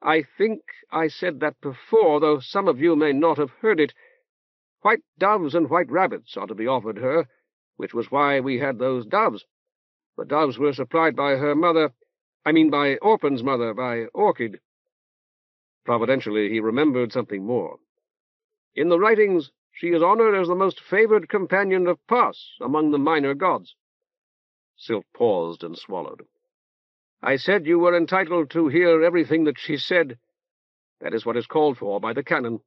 A: I think I said that before, though some of you may not have heard it. White doves and white rabbits are to be offered her, which was why we had those doves. The doves were supplied by her mother, by Orphan's mother, by Orchid." Providentially, he remembered something more. "In the writings, she is honored as the most favored companion of Pas among the minor gods." Silk paused and swallowed. "I said you were entitled to hear everything that she said. That is what is called for by the canon.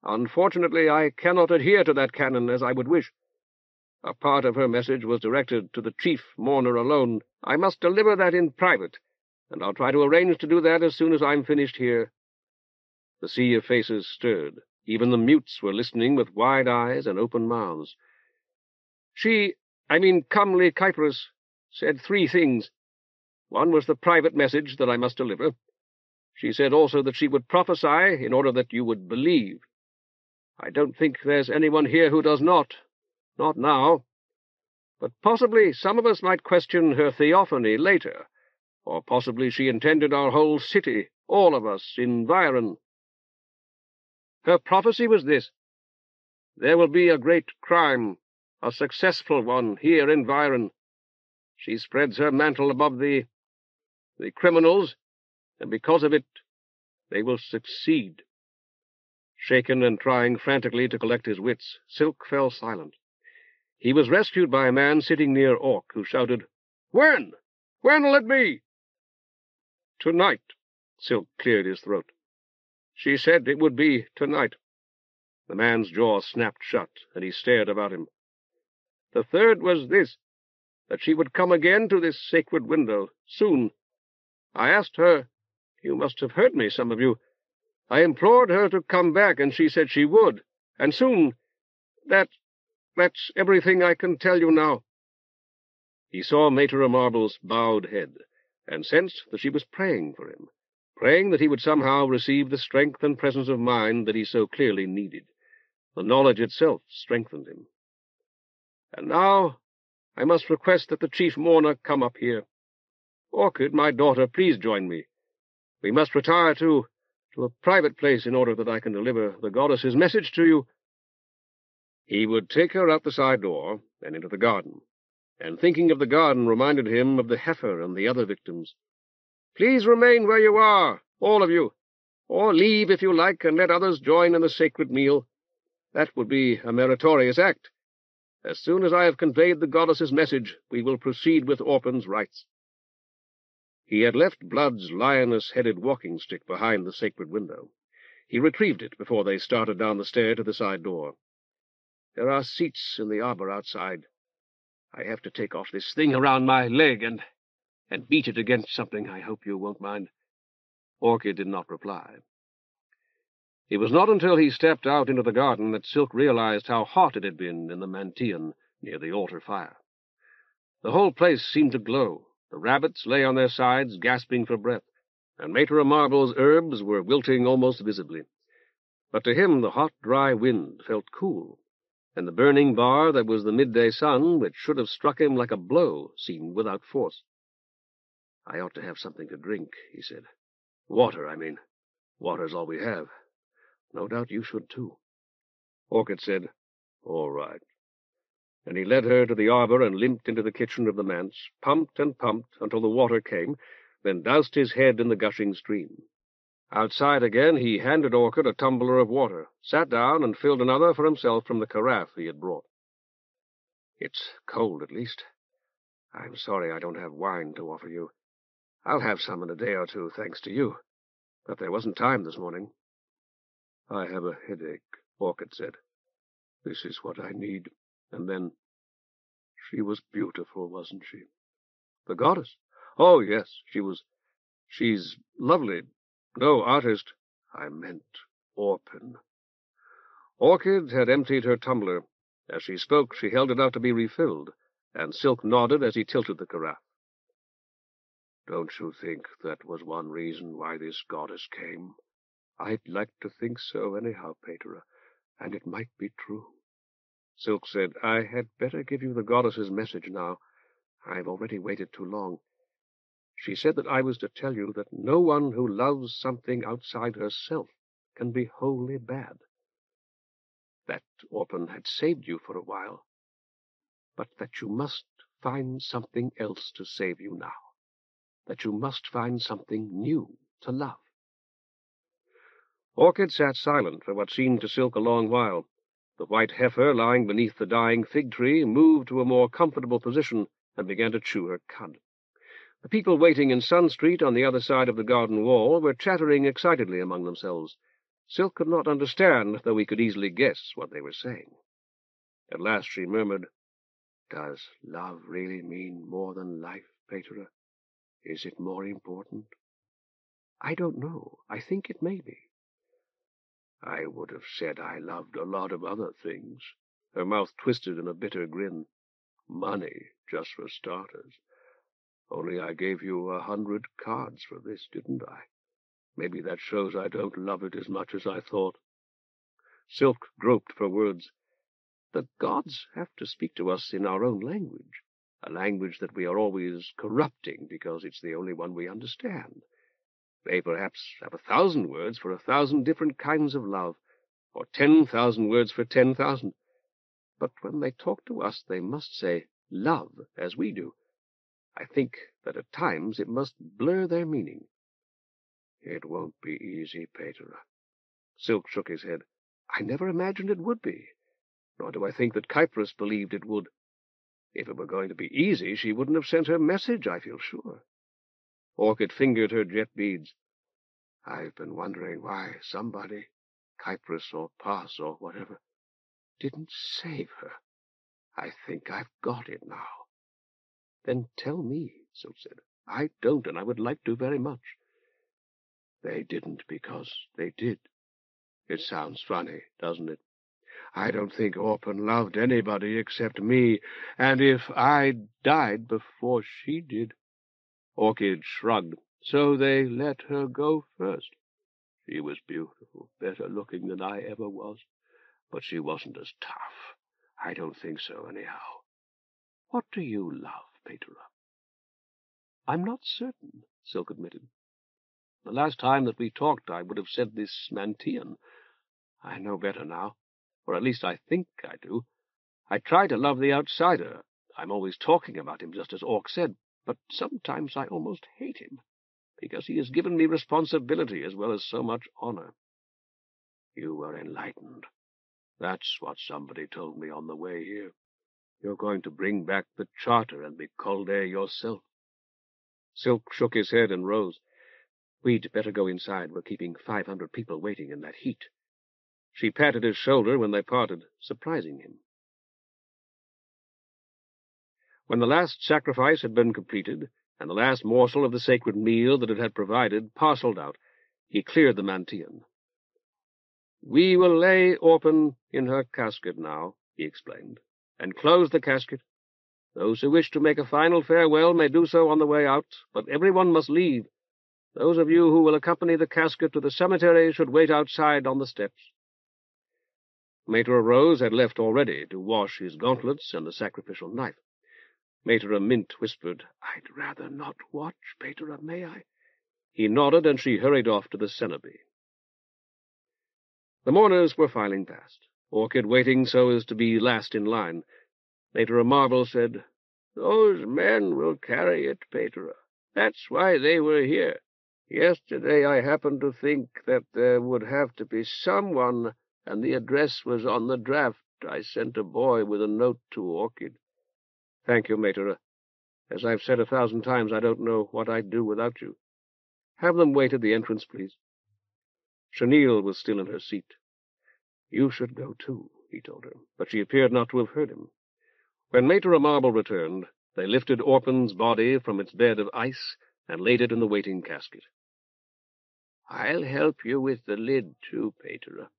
A: Unfortunately, I cannot adhere to that canon as I would wish. A part of her message was directed to the chief mourner alone. I must deliver that in private, and I'll try to arrange to do that as soon as I'm finished here." The sea of faces stirred. Even the mutes were listening with wide eyes and open mouths. Comely Kypris, said 3 things. One was the private message that I must deliver. She said also that she would prophesy in order that you would believe. I don't think there's anyone here who does not now. But possibly some of us might question her theophany later, or possibly she intended our whole city, all of us, in Viren. Her prophecy was this: there will be a great crime, a successful one, here in Viren. She spreads her mantle above the criminals, and because of it, they will succeed. Shaken and trying frantically to collect his wits, Silk fell silent. He was rescued by a man sitting near Orc, who shouted, "When? When'll it be?" "Tonight," Silk cleared his throat. "She said it would be tonight." The man's jaw snapped shut, and he stared about him. "The third was this, that she would come again to this sacred window, soon. I asked her, you must have heard me, some of you. I implored her to come back, and she said she would, and soon. That's everything I can tell you now." He saw Patera Marble's bowed head, and sensed that she was praying for him, praying that he would somehow receive the strength and presence of mind that he so clearly needed. The knowledge itself strengthened him. "And now I must request that the chief mourner come up here. Orchid, my daughter, please join me. We must retire to a private place in order that I can deliver the goddess's message to you." He would take her out the side door and into the garden, and thinking of the garden reminded him of the heifer and the other victims. "Please remain where you are, all of you, or leave if you like and let others join in the sacred meal. That would be a meritorious act. As soon as I have conveyed the goddess's message, we will proceed with Orphan's rites." He had left Blood's lioness-headed walking-stick behind the sacred window. He retrieved it before they started down the stair to the side door. "There are seats in the arbor outside. I have to take off this thing around my leg and beat it against something. I hope you won't mind." Orchid did not reply. It was not until he stepped out into the garden that Silk realized how hot it had been in the Mantean near the altar fire. The whole place seemed to glow. The rabbits lay on their sides, gasping for breath, and Patera Marble's herbs were wilting almost visibly. But to him the hot, dry wind felt cool, and the burning bar that was the midday sun, which should have struck him like a blow, seemed without force. "I ought to have something to drink," he said. "Water, I mean. Water's all we have. No doubt you should, too." Orchid said, "All right." and he led her to the arbor and limped into the kitchen of the manse, pumped and pumped until the water came, then doused his head in the gushing stream. Outside again, he handed Orchid a tumbler of water, sat down, and filled another for himself from the carafe he had brought. "It's cold, at least. I'm sorry I don't have wine to offer you. I'll have some in a day or two, thanks to you. But there wasn't time this morning." "I have a headache," Orchid said. "This is what I need." And then, "She was beautiful, wasn't she?" "The goddess? Oh, yes, she's lovely. No artist." "I meant Orpin." Orchid had emptied her tumbler. As she spoke, she held it out to be refilled, and Silk nodded as he tilted the carafe. "Don't you think that was one reason why this goddess came?" "I'd like to think so anyhow, Patera, and it might be true." Silk said, "I had better give you the goddess's message now. I've already waited too long. She said that I was to tell you that no one who loves something outside herself can be wholly bad. That Orpin had saved you for a while, but that you must find something else to save you now. That you must find something new to love." Orchid sat silent for what seemed to Silk a long while. The white heifer lying beneath the dying fig-tree moved to a more comfortable position and began to chew her cud. The people waiting in Sun Street on the other side of the garden wall were chattering excitedly among themselves. Silk could not understand, though he could easily guess what they were saying. At last she murmured, "Does love really mean more than life, Patera? Is it more important?" "I don't know. I think it may be." "I would have said I loved a lot of other things." Her mouth twisted in a bitter grin. "Money, just for starters. Only I gave you 100 cards for this, didn't I? Maybe that shows I don't love it as much as I thought." Silk groped for words. "The gods have to speak to us in our own language, a language that we are always corrupting because it's the only one we understand. They perhaps have 1,000 words for 1,000 different kinds of love, or 10,000 words for 10,000. But when they talk to us, they must say love, as we do. I think that at times it must blur their meaning." "It won't be easy, Patera." Silk shook his head. "I never imagined it would be, nor do I think that Kypris believed it would. If it were going to be easy, she wouldn't have sent her message, I feel sure." Orchid fingered her jet beads. "I've been wondering why somebody, Kypris or Pas or whatever, didn't save her. I think I've got it now." "Then tell me," Silk said. "I don't, and I would like to very much." "They didn't because they did. It sounds funny, doesn't it? I don't think Orpin loved anybody except me, and if I died before she did—" Orchid shrugged. "So they let her go first. She was beautiful, better looking than I ever was, but she wasn't as tough. I don't think so, anyhow. What do you love, Patera?" "I'm not certain," Silk admitted. "The last time that we talked I would have said this Mantian. I know better now, or at least I think I do. I try to love the outsider. I'm always talking about him, just as Orc said, but sometimes I almost hate him, because he has given me responsibility as well as so much honor." "You were enlightened. That's what somebody told me on the way here. You're going to bring back the charter and be Caldé yourself." Silk shook his head and rose. "We'd better go inside. We're keeping 500 people waiting in that heat." She patted his shoulder when they parted, surprising him. When the last sacrifice had been completed, and the last morsel of the sacred meal that it had provided parceled out, he cleared the Mantian. "We will lay Orpin in her casket now," he explained, "and close the casket. Those who wish to make a final farewell may do so on the way out, but everyone must leave. Those of you who will accompany the casket to the cemetery should wait outside on the steps." Maitre Rose had left already to wash his gauntlets and the sacrificial knife. Maitre Mint whispered, "I'd rather not watch, Patera, may I?" He nodded, and she hurried off to the cenobe. The mourners were filing past, Orchid waiting so as to be last in line. Patera Marble said, "Those men will carry it, Patera. That's why they were here. Yesterday I happened to think that there would have to be someone, and the address was on the draft. I sent a boy with a note to Orchid." "Thank you, Matera. As I've said 1,000 times, I don't know what I'd do without you. Have them wait at the entrance, please." Chenille was still in her seat. "You should go, too," he told her, but she appeared not to have heard him. When Matera Marble returned, they lifted Orphan's body from its bed of ice and laid it in the waiting casket. "I'll help you with the lid, too, Patera."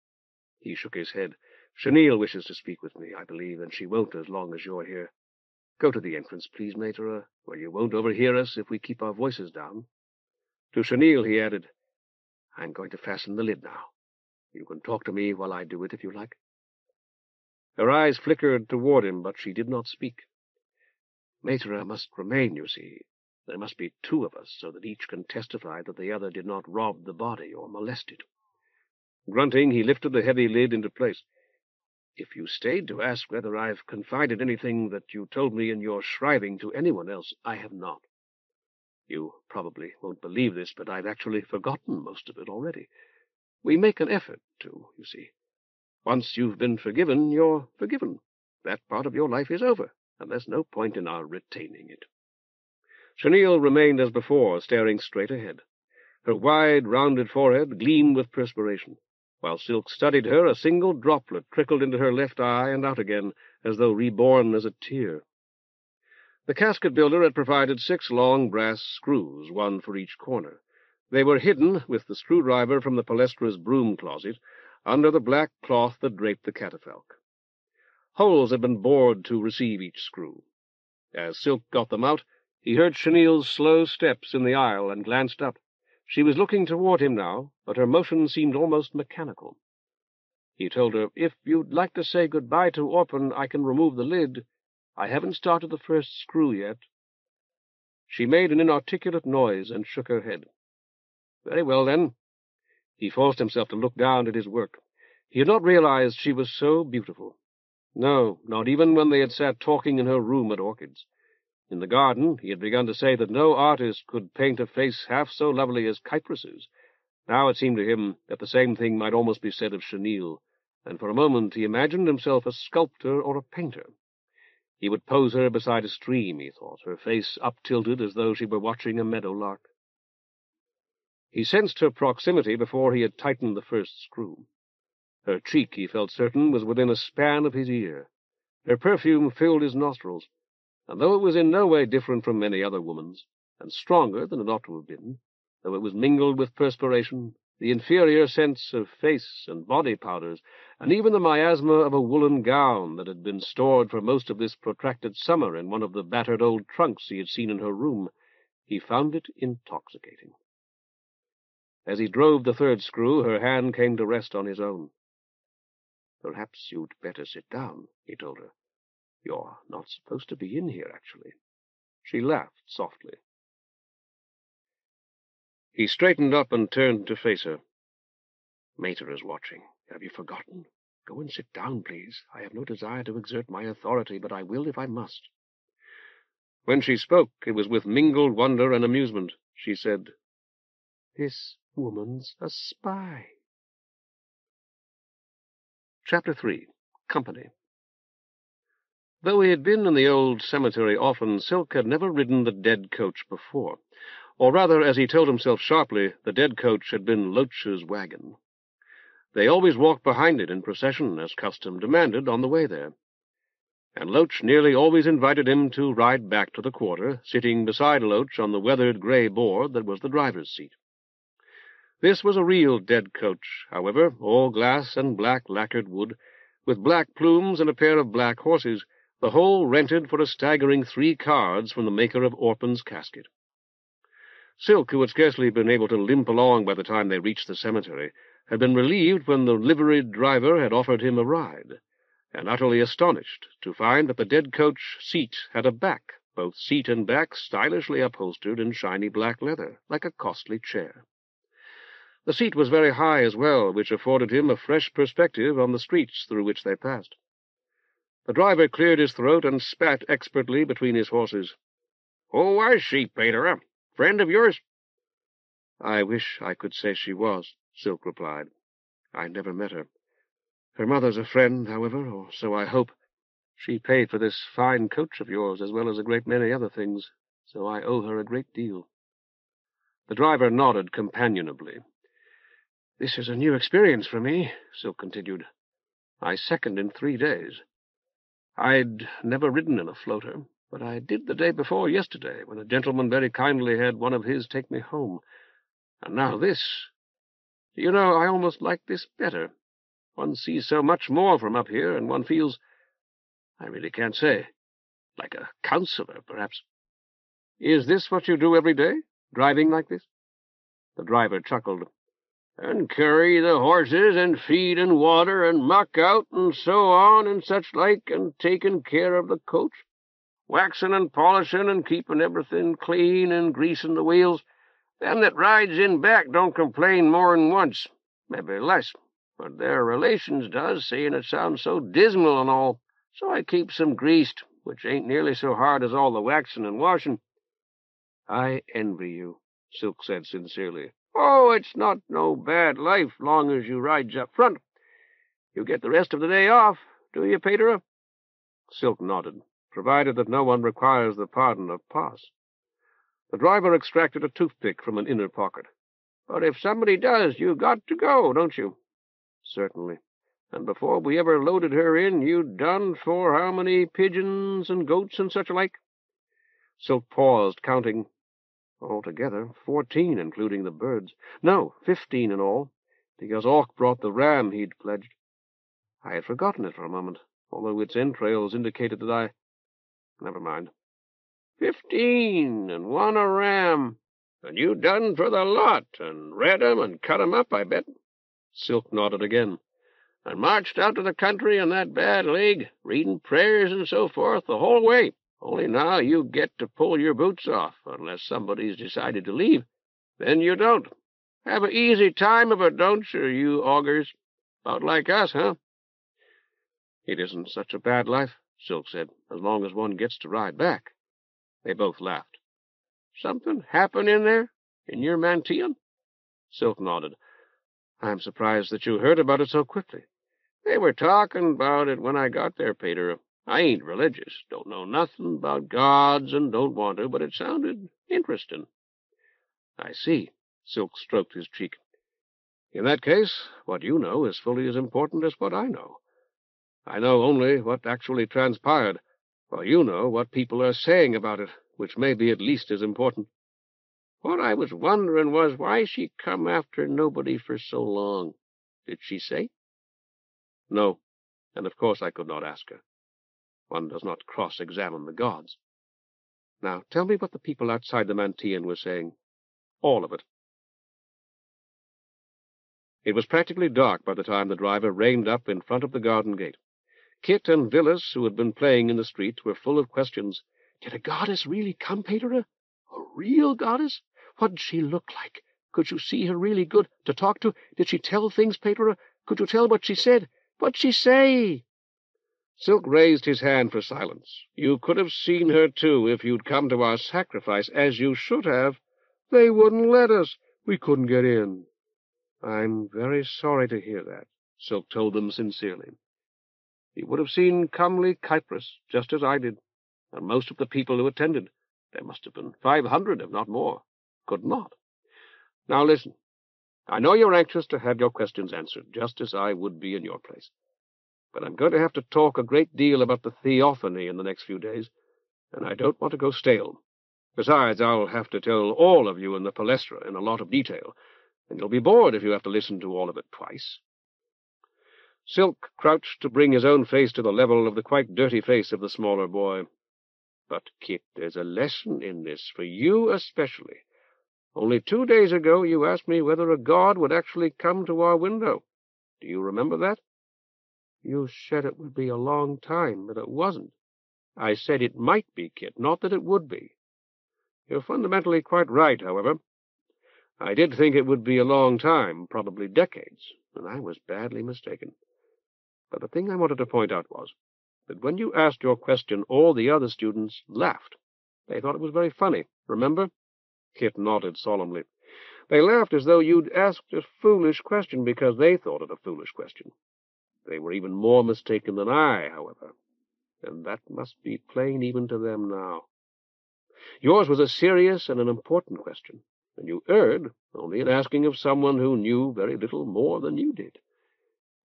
A: He shook his head. "Chenille wishes to speak with me, I believe, and she won't as long as you're here. Go to the entrance, please, Matera, where you won't overhear us if we keep our voices down." To Chenille he added, "I'm going to fasten the lid now. You can talk to me while I do it, if you like." Her eyes flickered toward him, but she did not speak. "Matera must remain, you see. There must be 2 of us, so that each can testify that the other did not rob the body or molest it." Grunting, he lifted the heavy lid into place. "If you stayed to ask whether I've confided anything that you told me in your shriving to anyone else, I have not. You probably won't believe this, but I've actually forgotten most of it already. We make an effort to, you see. Once you've been forgiven, you're forgiven. That part of your life is over, and there's no point in our retaining it." Chenille remained as before, staring straight ahead. Her wide, rounded forehead gleamed with perspiration. While Silk studied her, a single droplet trickled into her left eye and out again, as though reborn as a tear. The casket builder had provided 6 long brass screws, 1 for each corner. They were hidden, with the screwdriver from the palestra's broom closet, under the black cloth that draped the catafalque. Holes had been bored to receive each screw. As Silk got them out, he heard Chenille's slow steps in the aisle and glanced up. She was looking toward him now, but her motion seemed almost mechanical. He told her, "If you'd like to say goodbye to Orphan, I can remove the lid. I haven't started the first screw yet." She made an inarticulate noise and shook her head. "Very well, then." He forced himself to look down at his work. He had not realized she was so beautiful. No, not even when they had sat talking in her room at Orchid's. In the garden, he had begun to say that no artist could paint a face half so lovely as Kypris's. Now it seemed to him that the same thing might almost be said of Chenille, and for a moment he imagined himself a sculptor or a painter. He would pose her beside a stream, he thought, her face up-tilted as though she were watching a meadow lark. He sensed her proximity before he had tightened the first screw. Her cheek, he felt certain, was within a span of his ear. Her perfume filled his nostrils, and though it was in no way different from any other woman's, and stronger than it ought to have been, though it was mingled with perspiration, the inferior scents of face and body powders, and even the miasma of a woolen gown that had been stored for most of this protracted summer in one of the battered old trunks he had seen in her room, he found it intoxicating. As he drove the third screw, her hand came to rest on his own. "Perhaps you'd better sit down," he told her. "You're not supposed to be in here, actually." She laughed softly. He straightened up and turned to face her. "Matera's watching. Have you forgotten? Go and sit down, please. I have no desire to exert my authority, but I will if I must." When she spoke, it was with mingled wonder and amusement. She said, "This woman's a spy." Chapter 3. Company. Though he had been in the old cemetery often, Silk had never ridden the dead coach before. Or rather, as he told himself sharply, the dead coach had been Loach's wagon. They always walked behind it in procession, as custom demanded, on the way there. And Loach nearly always invited him to ride back to the quarter, sitting beside Loach on the weathered gray board that was the driver's seat. This was a real dead coach, however, all glass and black lacquered wood, with black plumes and a pair of black horses, the whole rented for a staggering 3 cards from the maker of Orphan's casket. Silk, who had scarcely been able to limp along by the time they reached the cemetery, had been relieved when the liveried driver had offered him a ride, and utterly astonished to find that the dead coach seat had a back, both seat and back stylishly upholstered in shiny black leather, like a costly chair. The seat was very high as well, which afforded him a fresh perspective on the streets through which they passed. The driver cleared his throat and spat expertly between his horses. "Who was she, Patera? Friend of yours?" "I wish I could say she was," Silk replied. "I never met her. Her mother's a friend, however, or so I hope. She paid for this fine coach of yours, as well as a great many other things, so I owe her a great deal." The driver nodded companionably. "This is a new experience for me," Silk continued. "I second in 3 days. I'd never ridden in a floater, but I did the day before yesterday, when a gentleman very kindly had one of his take me home. And now this. Do you know, I almost like this better. One sees so much more from up here, and one feels, I really can't say, like a counselor, perhaps. Is this what you do every day, driving like this?" The driver chuckled. "And carry the horses, and feed and water, and muck out, and so on, and such like, and taking care of the coach, waxing and polishing, and keeping everything clean, and greasing the wheels. Them that rides in back don't complain more'n once, maybe less, but their relations does, seeing it sounds so dismal and all, so I keeps 'em greased, which ain't nearly so hard as all the waxing and washing." "I envy you," Silk said sincerely. "Oh, it's not no bad life, long as you rides up front. You get the rest of the day off, do you, Patera?" Silk nodded, provided that no one requires the pardon of pass. The driver extracted a toothpick from an inner pocket. "But if somebody does, you got to go, don't you?" "Certainly. And before we ever loaded her in, you'd done for how many pigeons and goats and such like?" Silk paused, counting. "Altogether, 14, including the birds. No, 15 in all, because Orc brought the ram he'd pledged. I had forgotten it for a moment, although its entrails indicated that I— Never mind. 15, and one a ram. And you done for the lot, and read 'em and cut 'em up, I bet." Silk nodded again. "And marched out to the country in that bad leg, reading prayers and so forth the whole way. Only now you get to pull your boots off, unless somebody's decided to leave. Then you don't. Have a easy time of it, don't you augurs? About like us, huh?" "It isn't such a bad life," Silk said, "as long as one gets to ride back." They both laughed. "Something happen in there, in your Mantean?" Silk nodded. "I'm surprised that you heard about it so quickly." "They were talking about it when I got there, Patera. I ain't religious, don't know nothing about gods, and don't want to, but it sounded interesting." "I see." Silk stroked his cheek. "In that case, what you know is fully as important as what I know. I know only what actually transpired, while you know what people are saying about it, which may be at least as important. What I was wondering was why she come after nobody for so long. Did she say?" "No, and of course I could not ask her. One does not cross-examine the gods. Now tell me what the people outside the Mantean were saying. All of it." It was practically dark by the time the driver reined up in front of the garden gate. Kit and Villis, who had been playing in the street, were full of questions. Did a goddess really come, Patera? A real goddess? What did she look like? Could you see her really good to talk to? Did she tell things, Patera? Could you tell what she said? What'd she say? Silk raised his hand for silence. "You could have seen her, too, if you'd come to our sacrifice, as you should have. They wouldn't let us. We couldn't get in." "I'm very sorry to hear that," Silk told them sincerely. "You would have seen comely Kypris, just as I did, and most of the people who attended. There must have been 500, if not more. Could not. Now listen. I know you're anxious to have your questions answered, just as I would be in your place. But I'm going to have to talk a great deal about the theophany in the next few days, and I don't want to go stale. Besides, I'll have to tell all of you in the palestra in a lot of detail, and you'll be bored if you have to listen to all of it twice." Silk crouched to bring his own face to the level of the quite dirty face of the smaller boy. "But, Kit, there's a lesson in this, for you especially. Only 2 days ago you asked me whether a god would actually come to our window. Do you remember that?" "You said it would be a long time, but it wasn't." "I said it might be, Kit, not that it would be. You're fundamentally quite right, however. I did think it would be a long time, probably decades, and I was badly mistaken. But the thing I wanted to point out was, But when you asked your question, all the other students laughed. They thought it was very funny, remember? Kit nodded solemnly. They laughed as though you'd asked a foolish question because they thought it a foolish question. They were even more mistaken than I, however, and that must be plain even to them now. Yours was a serious and an important question, and you erred only in asking of someone who knew very little more than you did.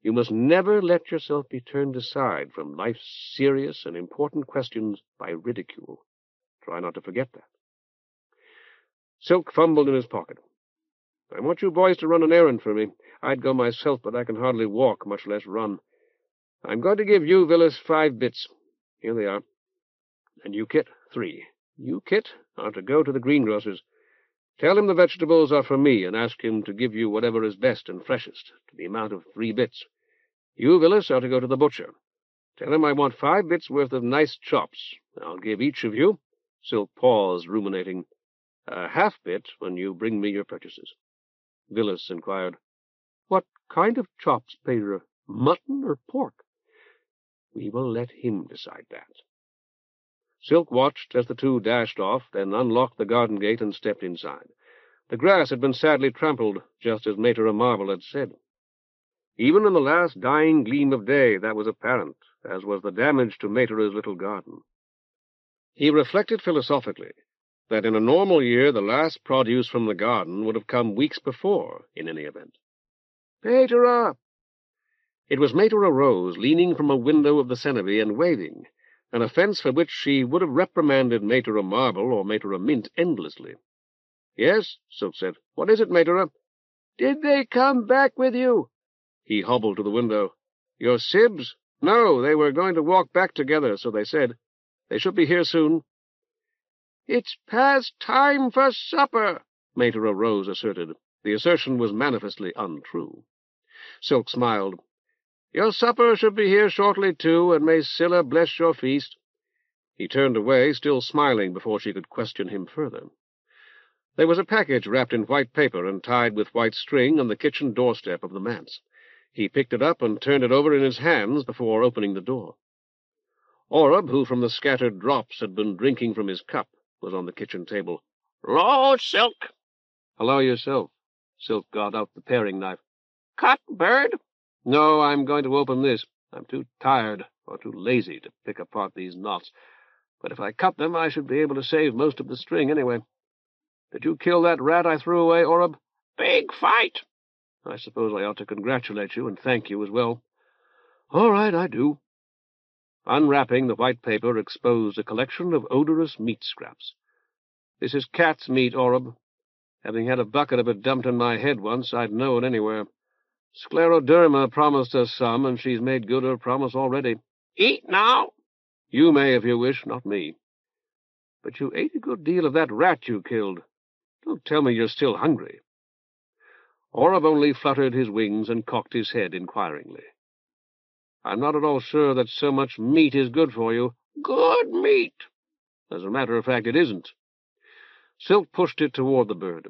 A: You must never let yourself be turned aside from life's serious and important questions by ridicule. Try not to forget that. Silk fumbled in his pocket. I want you boys to run an errand for me. I'd go myself, but I can hardly walk, much less run. I'm going to give you, Willis, 5 bits. Here they are. And you, Kit, 3. You, Kit, are to go to the greengrocer's. Tell him the vegetables are for me, and ask him to give you whatever is best and freshest, to the amount of 3 bits. You, Willis, are to go to the butcher. Tell him I want 5 bits worth of nice chops. I'll give each of you, Silk paused, ruminating, a half-bit when you bring me your purchases. Willis inquired, What kind of chops, Patera? Mutton or pork? We will let him decide that. Silk watched as the two dashed off, then unlocked the garden gate and stepped inside. The grass had been sadly trampled, just as Patera Marvel had said. Even in the last dying gleam of day that was apparent, as was the damage to Matera's little garden. He reflected philosophically that in a normal year the last produce from the garden would have come weeks before, in any event. Patera! It was Patera Rose, leaning from a window of the Cenobie and waving, an offense for which she would have reprimanded Patera Marble or Patera Mint endlessly. Yes, Silk said. What is it, Patera? Did they come back with you? He hobbled to the window. Your Sibs? No, they were going to walk back together, so they said. They should be here soon. It's past time for supper, Patera Rose asserted. The assertion was manifestly untrue. Silk smiled. Your supper should be here shortly, too, and may Scylla bless your feast. He turned away, still smiling, before she could question him further. There was a package wrapped in white paper and tied with white string on the kitchen doorstep of the manse. He picked it up and turned it over in his hands before opening the door. Orab, who from the scattered drops had been drinking from his cup, was on the kitchen table. Hello, Silk. Hello yourself. Silk got out the paring knife. Cut, bird? No, I'm going to open this. I'm too tired or too lazy to pick apart these knots. But if I cut them, I should be able to save most of the string anyway. Did you kill that rat I threw away, Orab? Big fight. I suppose I ought to congratulate you and thank you as well. All right, I do. Unwrapping the white paper exposed a collection of odorous meat scraps. This is cat's meat, Orab. Having had a bucket of it dumped in my head once, I'd know it anywhere. Scleroderma promised us some, and she's made good her promise already. Eat now. You may if you wish, not me. But you ate a good deal of that rat you killed. Don't tell me you're still hungry. Orab only fluttered his wings and cocked his head inquiringly. I'm not at all sure that so much meat is good for you. Good meat! As a matter of fact, it isn't. Silk pushed it toward the bird.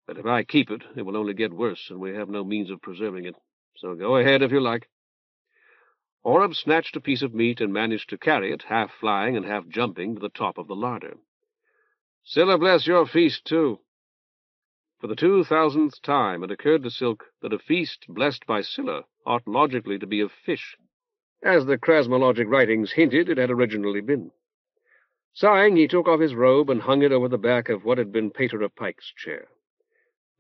A: But if I keep it, it will only get worse, and we have no means of preserving it. So go ahead if you like. Orab snatched a piece of meat and managed to carry it, half flying and half jumping, to the top of the larder. Scylla bless your feast, too. For the 2000th time it occurred to Silk that a feast blessed by Scylla ought logically to be of fish. As the Krasmologic writings hinted it had originally been. Sighing, he took off his robe and hung it over the back of what had been Patera Pike's chair.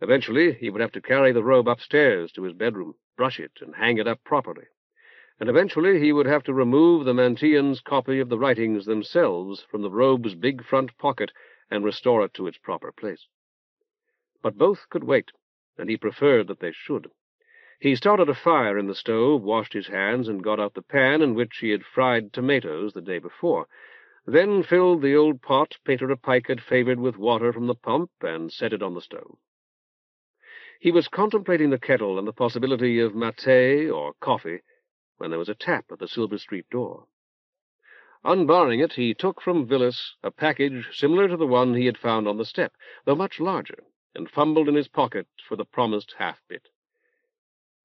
A: Eventually, he would have to carry the robe upstairs to his bedroom, brush it, and hang it up properly. And eventually he would have to remove the Mantean's copy of the writings themselves from the robe's big front pocket and restore it to its proper place. But both could wait, and he preferred that they should. He started a fire in the stove, washed his hands, and got out the pan in which he had fried tomatoes the day before, then filled the old pot Patera Pike had favored with water from the pump and set it on the stove. He was contemplating the kettle and the possibility of maté or coffee when there was a tap at the Silver Street door. Unbarring it, he took from Willis a package similar to the one he had found on the step, though much larger, and fumbled in his pocket for the promised half-bit.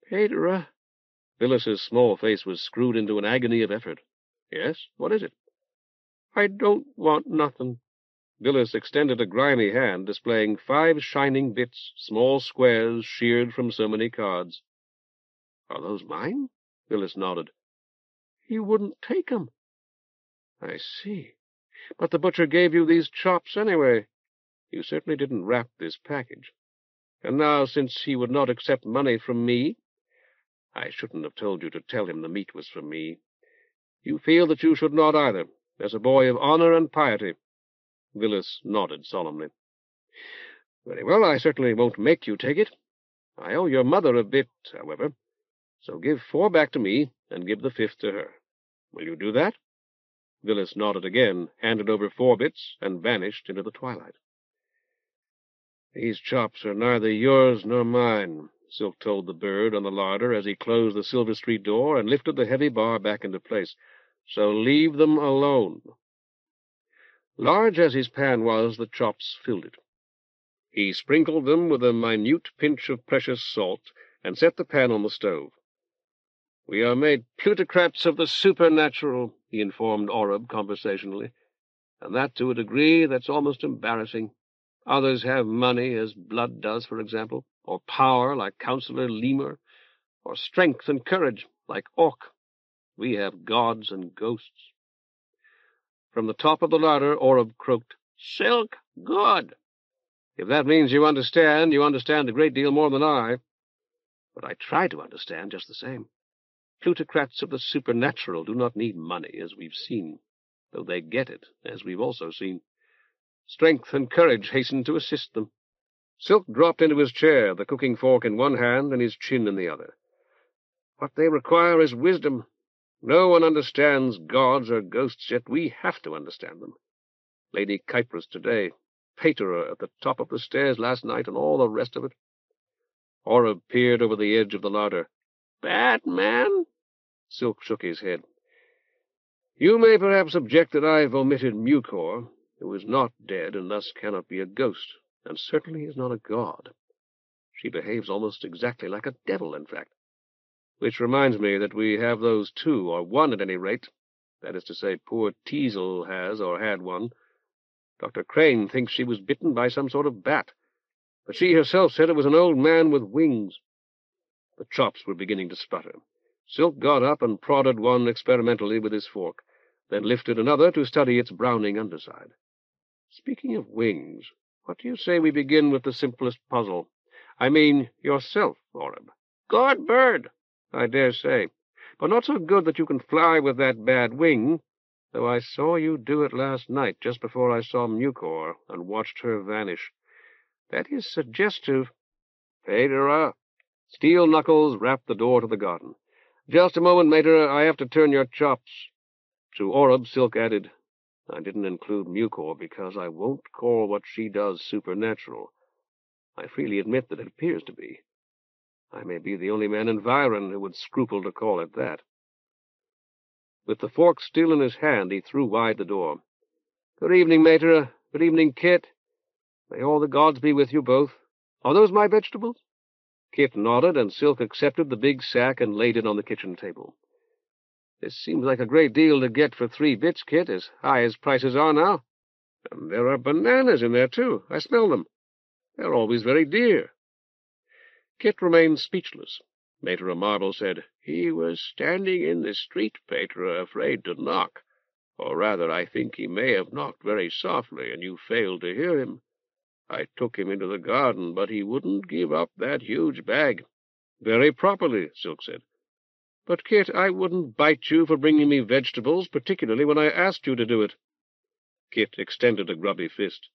A: Patera. Willis's small face was screwed into an agony of effort. Yes, what is it? I don't want nothing. Villis extended a grimy hand, displaying 5 shining bits, small squares sheared from so many cards. Are those mine? Villis nodded. You wouldn't take 'em. I see. But the butcher gave you these chops anyway. You certainly didn't wrap this package. And now, since he would not accept money from me, I shouldn't have told you to tell him the meat was from me. You feel that you should not either, as a boy of honor and piety. Villis nodded solemnly. Very well, I certainly won't make you take it. I owe your mother a bit, however, so give 4 back to me and give the 5th to her. Will you do that? Villis nodded again, handed over 4 bits, and vanished into the twilight. These chops are neither yours nor mine, Silk told the bird on the larder as he closed the Silver Street door and lifted the heavy bar back into place. So leave them alone. Large as his pan was, the chops filled it. He sprinkled them with a minute pinch of precious salt and set the pan on the stove. We are made plutocrats of the supernatural, he informed Oreb conversationally, and that to a degree that's almost embarrassing. Others have money, as blood does, for example, or power, like Councillor Lemur, or strength and courage, like Orc. We have gods and ghosts. From the top of the larder, Oreb croaked, Silk, good! If that means you understand a great deal more than I. But I try to understand just the same. Plutocrats of the supernatural do not need money, as we've seen, though they get it, as we've also seen. Strength and courage hasten to assist them. Silk dropped into his chair, the cooking fork in one hand and his chin in the other. What they require is wisdom. No one understands gods or ghosts, yet we have to understand them. Lany Kypris today, Patera at the top of the stairs last night, and all the rest of it. Oreb peered over the edge of the larder. Batman? Silk shook his head. You may perhaps object that I've omitted Mucor, who is not dead and thus cannot be a ghost, and certainly is not a god. She behaves almost exactly like a devil, in fact. Which reminds me that we have those 2, or 1 at any rate. That is to say, poor Teasel has or had one. Dr. Crane thinks she was bitten by some sort of bat, but she herself said it was an old man with wings. The chops were beginning to sputter. Silk got up and prodded one experimentally with his fork, then lifted another to study its browning underside. Speaking of wings, what do you say we begin with the simplest puzzle? I mean yourself, Oreb. Good bird, I dare say, but not so good that you can fly with that bad wing, though I saw you do it last night, just before I saw Mucor, and watched her vanish. That is suggestive. Patera. Steel Knuckles rapped the door to the garden. Just a moment, Mater, I have to turn your chops. To Oreb, Silk added, I didn't include Mucor because I won't call what she does supernatural. I freely admit that it appears to be. I may be the only man in Viren who would scruple to call it that. With the fork still in his hand, he threw wide the door. Good evening, Mater. Good evening, Kit. May all the gods be with you both. Are those my vegetables? Kit nodded, and Silk accepted the big sack and laid it on the kitchen table. This seems like a great deal to get for 3 bits, Kit, as high as prices are now. And there are bananas in there, too. I smell them. They're always very dear. Kit remained speechless. Patera Marble said, He was standing in the street, Patera, afraid to knock. Or rather, I think he may have knocked very softly, and you failed to hear him. I took him into the garden, but he wouldn't give up that huge bag. Very properly, Silk said. But, Kit, I wouldn't bite you for bringing me vegetables, particularly when I asked you to do it. Kit extended a grubby fist.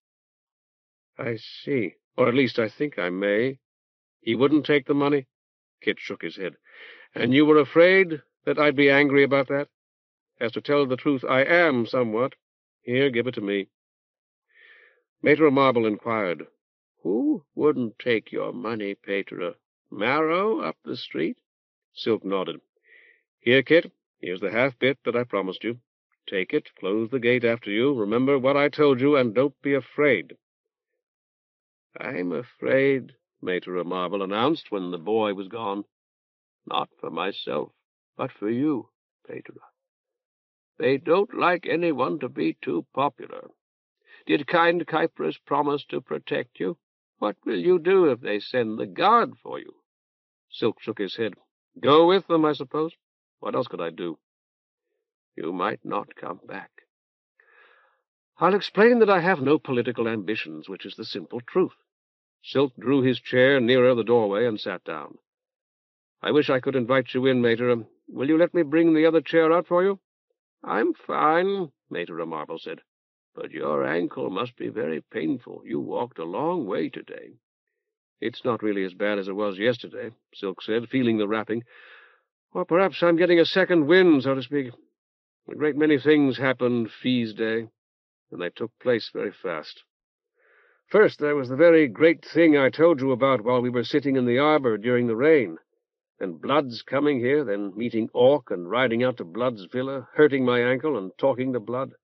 A: I see. Or at least I think I may. He wouldn't take the money? Kit shook his head. And you were afraid that I'd be angry about that? As to tell the truth, I am somewhat. Here, give it to me. Patera Marble inquired, Who wouldn't take your money, Patera? Marrow up the street? Silk nodded. Here, Kit, here's the half-bit that I promised you. Take it, close the gate after you, remember what I told you, and don't be afraid. I'm afraid, Patera Marble announced when the boy was gone. Not for myself, but for you, Patera. They don't like anyone to be too popular. Did kind Kypris promise to protect you? What will you do if they send the guard for you? Silk shook his head. Go with them, I suppose. What else could I do? You might not come back. I'll explain that I have no political ambitions, which is the simple truth. Silk drew his chair nearer the doorway and sat down. I wish I could invite you in, Mater. Will you let me bring the other chair out for you? I'm fine, Mater Marble said. But your ankle must be very painful. You walked a long way today. It's not really as bad as it was yesterday, Silk said, feeling the wrapping. Or perhaps I'm getting a second wind, so to speak. A great many things happened Fee's day, and they took place very fast. First, there was the very great thing I told you about while we were sitting in the arbor during the rain. Then Blood's coming here, then meeting Orc and riding out to Blood's villa, hurting my ankle and talking to Blood.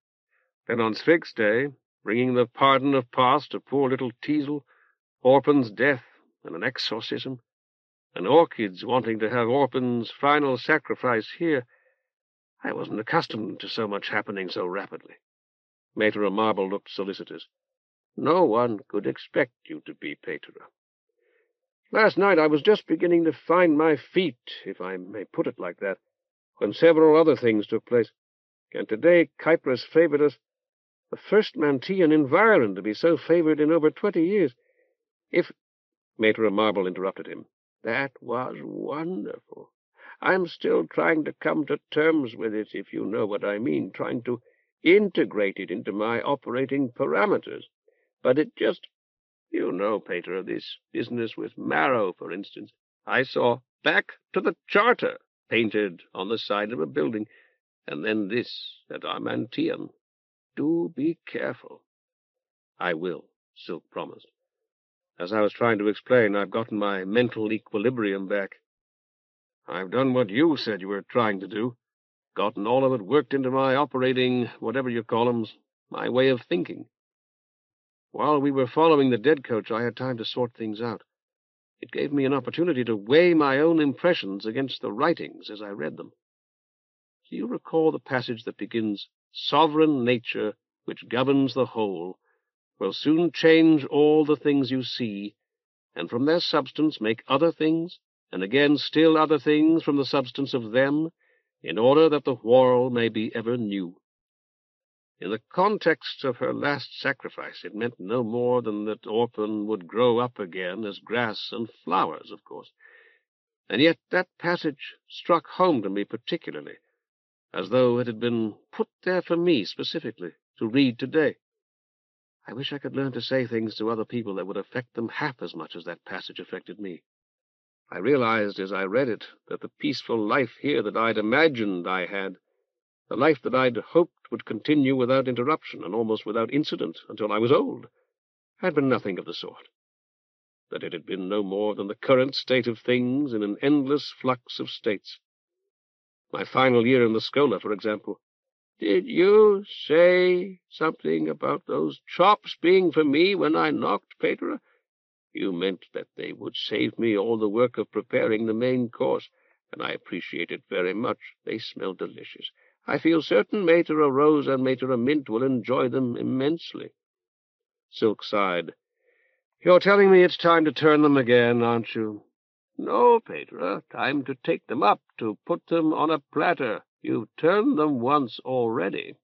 A: Then on Sphigx Day, bringing the pardon of past to poor little Teasel, Orphan's death and an exorcism, and Orchids wanting to have Orphan's final sacrifice here. I wasn't accustomed to so much happening so rapidly. Mater Marble looked solicitous. No one could expect you to be, Patera. Last night I was just beginning to find my feet, if I may put it like that, when several other things took place. And today Kypris favored us, the first Mantean in Vireland to be so favored in over 20 years. If... Mater Marble interrupted him. That was wonderful. I'm still trying to come to terms with it, if you know what I mean, trying to integrate it into my operating parameters. But it just... You know, Patera, this business with Marrow, for instance. I saw Back to the Charter painted on the side of a building, and then this at Armantean. Do be careful. I will, Silk promised. As I was trying to explain, I've gotten my mental equilibrium back. I've done what you said you were trying to do, gotten all of it worked into my operating, whatever you call 'em, my way of thinking. While we were following the dead coach, I had time to sort things out. It gave me an opportunity to weigh my own impressions against the writings as I read them. Do you recall the passage that begins, Sovereign nature, which governs the whole, will soon change all the things you see, and from their substance make other things, and again still other things from the substance of them, in order that the Whorl may be ever new. In the context of her last sacrifice, it meant no more than that Orphan would grow up again as grass and flowers, of course. And yet that passage struck home to me particularly, as though it had been put there for me specifically to read today. I wish I could learn to say things to other people that would affect them half as much as that passage affected me. I realized as I read it that the peaceful life here that I'd imagined I had, the life that I'd hoped would continue without interruption and almost without incident until I was old, had been nothing of the sort. That it had been no more than the current state of things in an endless flux of states. My final year in the Schola, for example. Did you say something about those chops being for me when I knocked, Patera? You meant that they would save me all the work of preparing the main course, and I appreciate it very much. They smell delicious. I feel certain Matera Rose and Matera Mint will enjoy them immensely. Silk sighed. You're telling me it's time to turn them again, aren't you? No, Patera, time to take them up, to put them on a platter. You've turned them once already.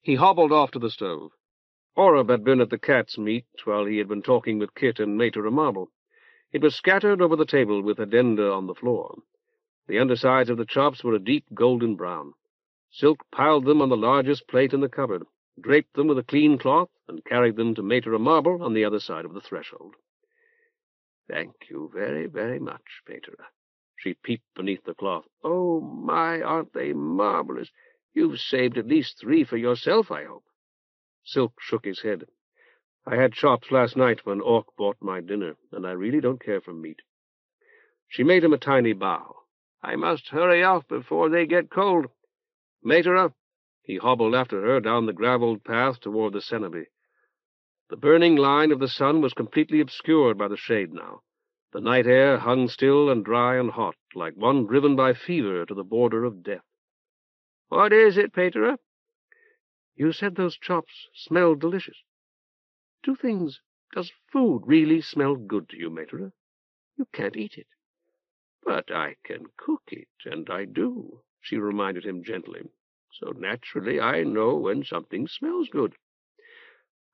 A: He hobbled off to the stove. Orab had been at the cat's meat while he had been talking with Kit and Mater Marble. It was scattered over the table with addenda on the floor. The undersides of the chops were a deep golden brown. Silk piled them on the largest plate in the cupboard, draped them with a clean cloth, and carried them to Mater Marble on the other side of the threshold. Thank you very, very much, Patera. She peeped beneath the cloth. Oh, my, aren't they marvelous? You've saved at least 3 for yourself, I hope. Silk shook his head. I had chops last night when Orc bought my dinner, and I really don't care for meat. She made him a tiny bow. I must hurry off before they get cold. Matera, he hobbled after her down the gravelled path toward the Cenobie. The burning line of the sun was completely obscured by the shade now. The night air hung still and dry and hot, like one driven by fever to the border of death. What is it, Patera? You said those chops smelled delicious. Does food really smell good to you, Patera? You can't eat it. But I can cook it, and I do, she reminded him gently. So naturally I know when something smells good.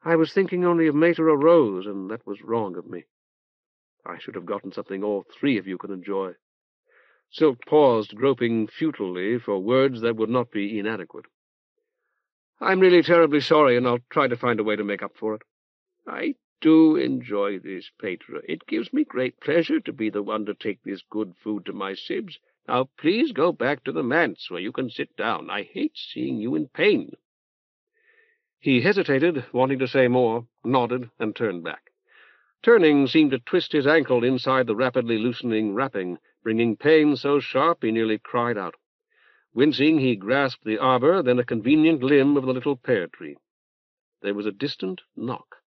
A: I was thinking only of Matera Rose, and that was wrong of me. I should have gotten something all three of you could enjoy. Silk paused, groping futilely for words that would not be inadequate. I'm really terribly sorry, and I'll try to find a way to make up for it. I do enjoy this, Patera. It gives me great pleasure to be the one to take this good food to my sibs. Now please go back to the manse where you can sit down. I hate seeing you in pain. He hesitated, wanting to say more, nodded, and turned back. Turning seemed to twist his ankle inside the rapidly loosening wrapping, bringing pain so sharp he nearly cried out. Wincing, he grasped the arbor, then a convenient limb of the little pear tree. There was a distant knock.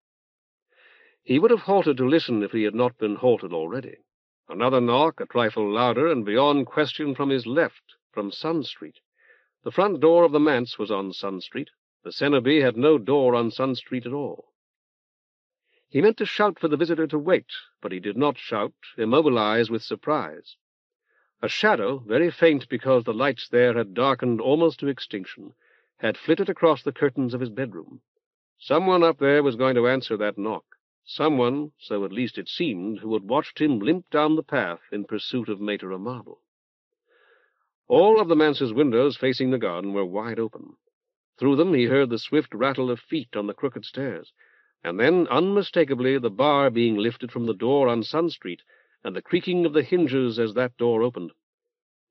A: He would have halted to listen if he had not been halted already. Another knock, a trifle louder, and beyond question from his left, from Sun Street. The front door of the manse was on Sun Street. The Cenobie had no door on Sun Street at all. He meant to shout for the visitor to wait, but he did not shout, immobilized with surprise. A shadow, very faint because the lights there had darkened almost to extinction, had flitted across the curtains of his bedroom. Someone up there was going to answer that knock. Someone, so at least it seemed, who had watched him limp down the path in pursuit of Matera Marble. All of the manse's windows facing the garden were wide open. Through them he heard the swift rattle of feet on the crooked stairs, and then, unmistakably, the bar being lifted from the door on Sun Street, and the creaking of the hinges as that door opened.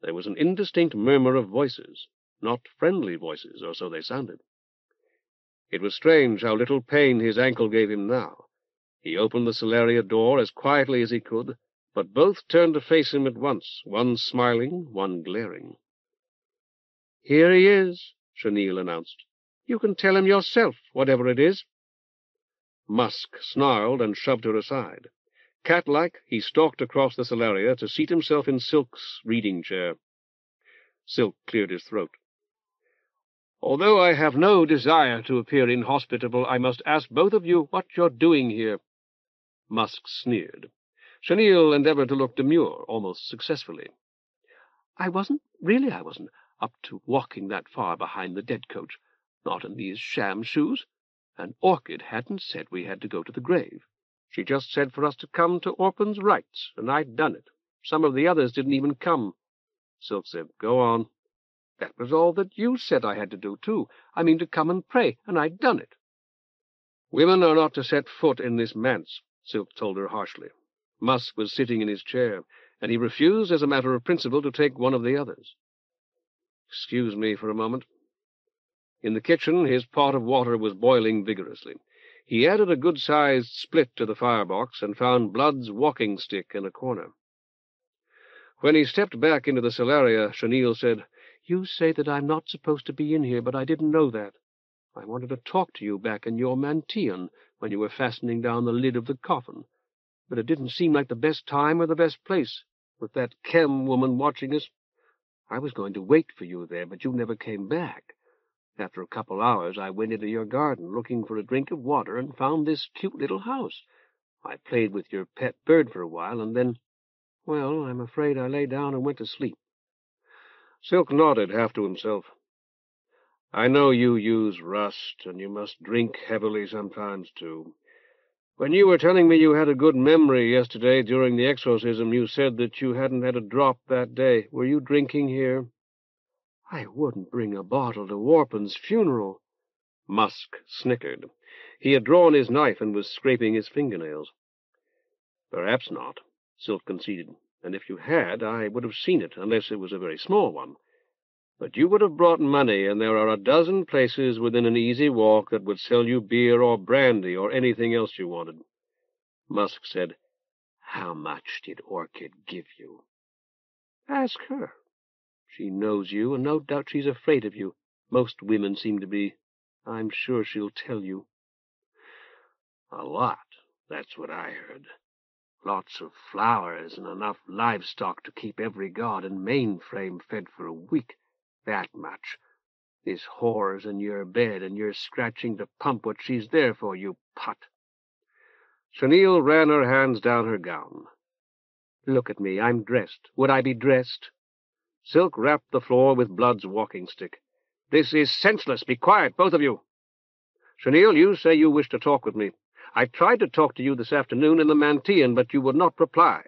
A: There was an indistinct murmur of voices, not friendly voices, or so they sounded. It was strange how little pain his ankle gave him now. He opened the cellarea door as quietly as he could, but both turned to face him at once, one smiling, one glaring. "Here he is," Chenille announced. "You can tell him yourself, whatever it is." Musk snarled and shoved her aside. Cat-like, he stalked across the cellarea to seat himself in Silk's reading chair. Silk cleared his throat. "Although I have no desire to appear inhospitable, I must ask both of you what you're doing here." Musk sneered. Chenille endeavored to look demure, almost successfully. I wasn't up to walking that far behind the dead coach, not in these sham shoes. And Orchid hadn't said we had to go to the grave. She just said for us to come to Orphan's rites, and I'd done it. Some of the others didn't even come." Silk said, "Go on." "That was all that you said I had to do, too. I mean to come and pray, and I'd done it." "Women are not to set foot in this manse," Silk told her harshly. Musk was sitting in his chair, and he refused as a matter of principle to take one of the others. "Excuse me for a moment." In the kitchen his pot of water was boiling vigorously. He added a good-sized split to the firebox and found Blood's walking-stick in a corner. When he stepped back into the cellarea, Chenille said, "You say that I'm not supposed to be in here, but I didn't know that. I wanted to talk to you back in your mantillon when you were fastening down the lid of the coffin, but it didn't seem like the best time or the best place, with that chem woman watching us. I was going to wait for you there, but you never came back. After a couple hours, I went into your garden looking for a drink of water and found this cute little house. I played with your pet bird for a while, and then, well, I'm afraid I lay down and went to sleep." Silk nodded, half to himself. "I know you use rust, and you must drink heavily sometimes, too. When you were telling me you had a good memory yesterday during the exorcism, you said that you hadn't had a drop that day. Were you drinking here?" "I wouldn't bring a bottle to Warpen's funeral." Musk snickered. He had drawn his knife and was scraping his fingernails. "Perhaps not," Silk conceded, "and if you had, I would have seen it, unless it was a very small one. But you would have brought money, and there are a dozen places within an easy walk that would sell you beer or brandy or anything else you wanted." Musk said, "How much did Orchid give you?" "Ask her. She knows you, and no doubt she's afraid of you. Most women seem to be. I'm sure she'll tell you." "A lot, that's what I heard. Lots of flowers and enough livestock to keep every god and mainframe fed for a week. That much. This whore's in your bed, and you're scratching to pump what she's there for, you pot. Chenille ran her hands down her gown. Look at me, I'm dressed. Would I be dressed? Silk rapped the floor with Blood's walking-stick. This is senseless. Be quiet, both of you. Chenille, you say you wish to talk with me. I tried to talk to you this afternoon in the Mantean, but you would not reply.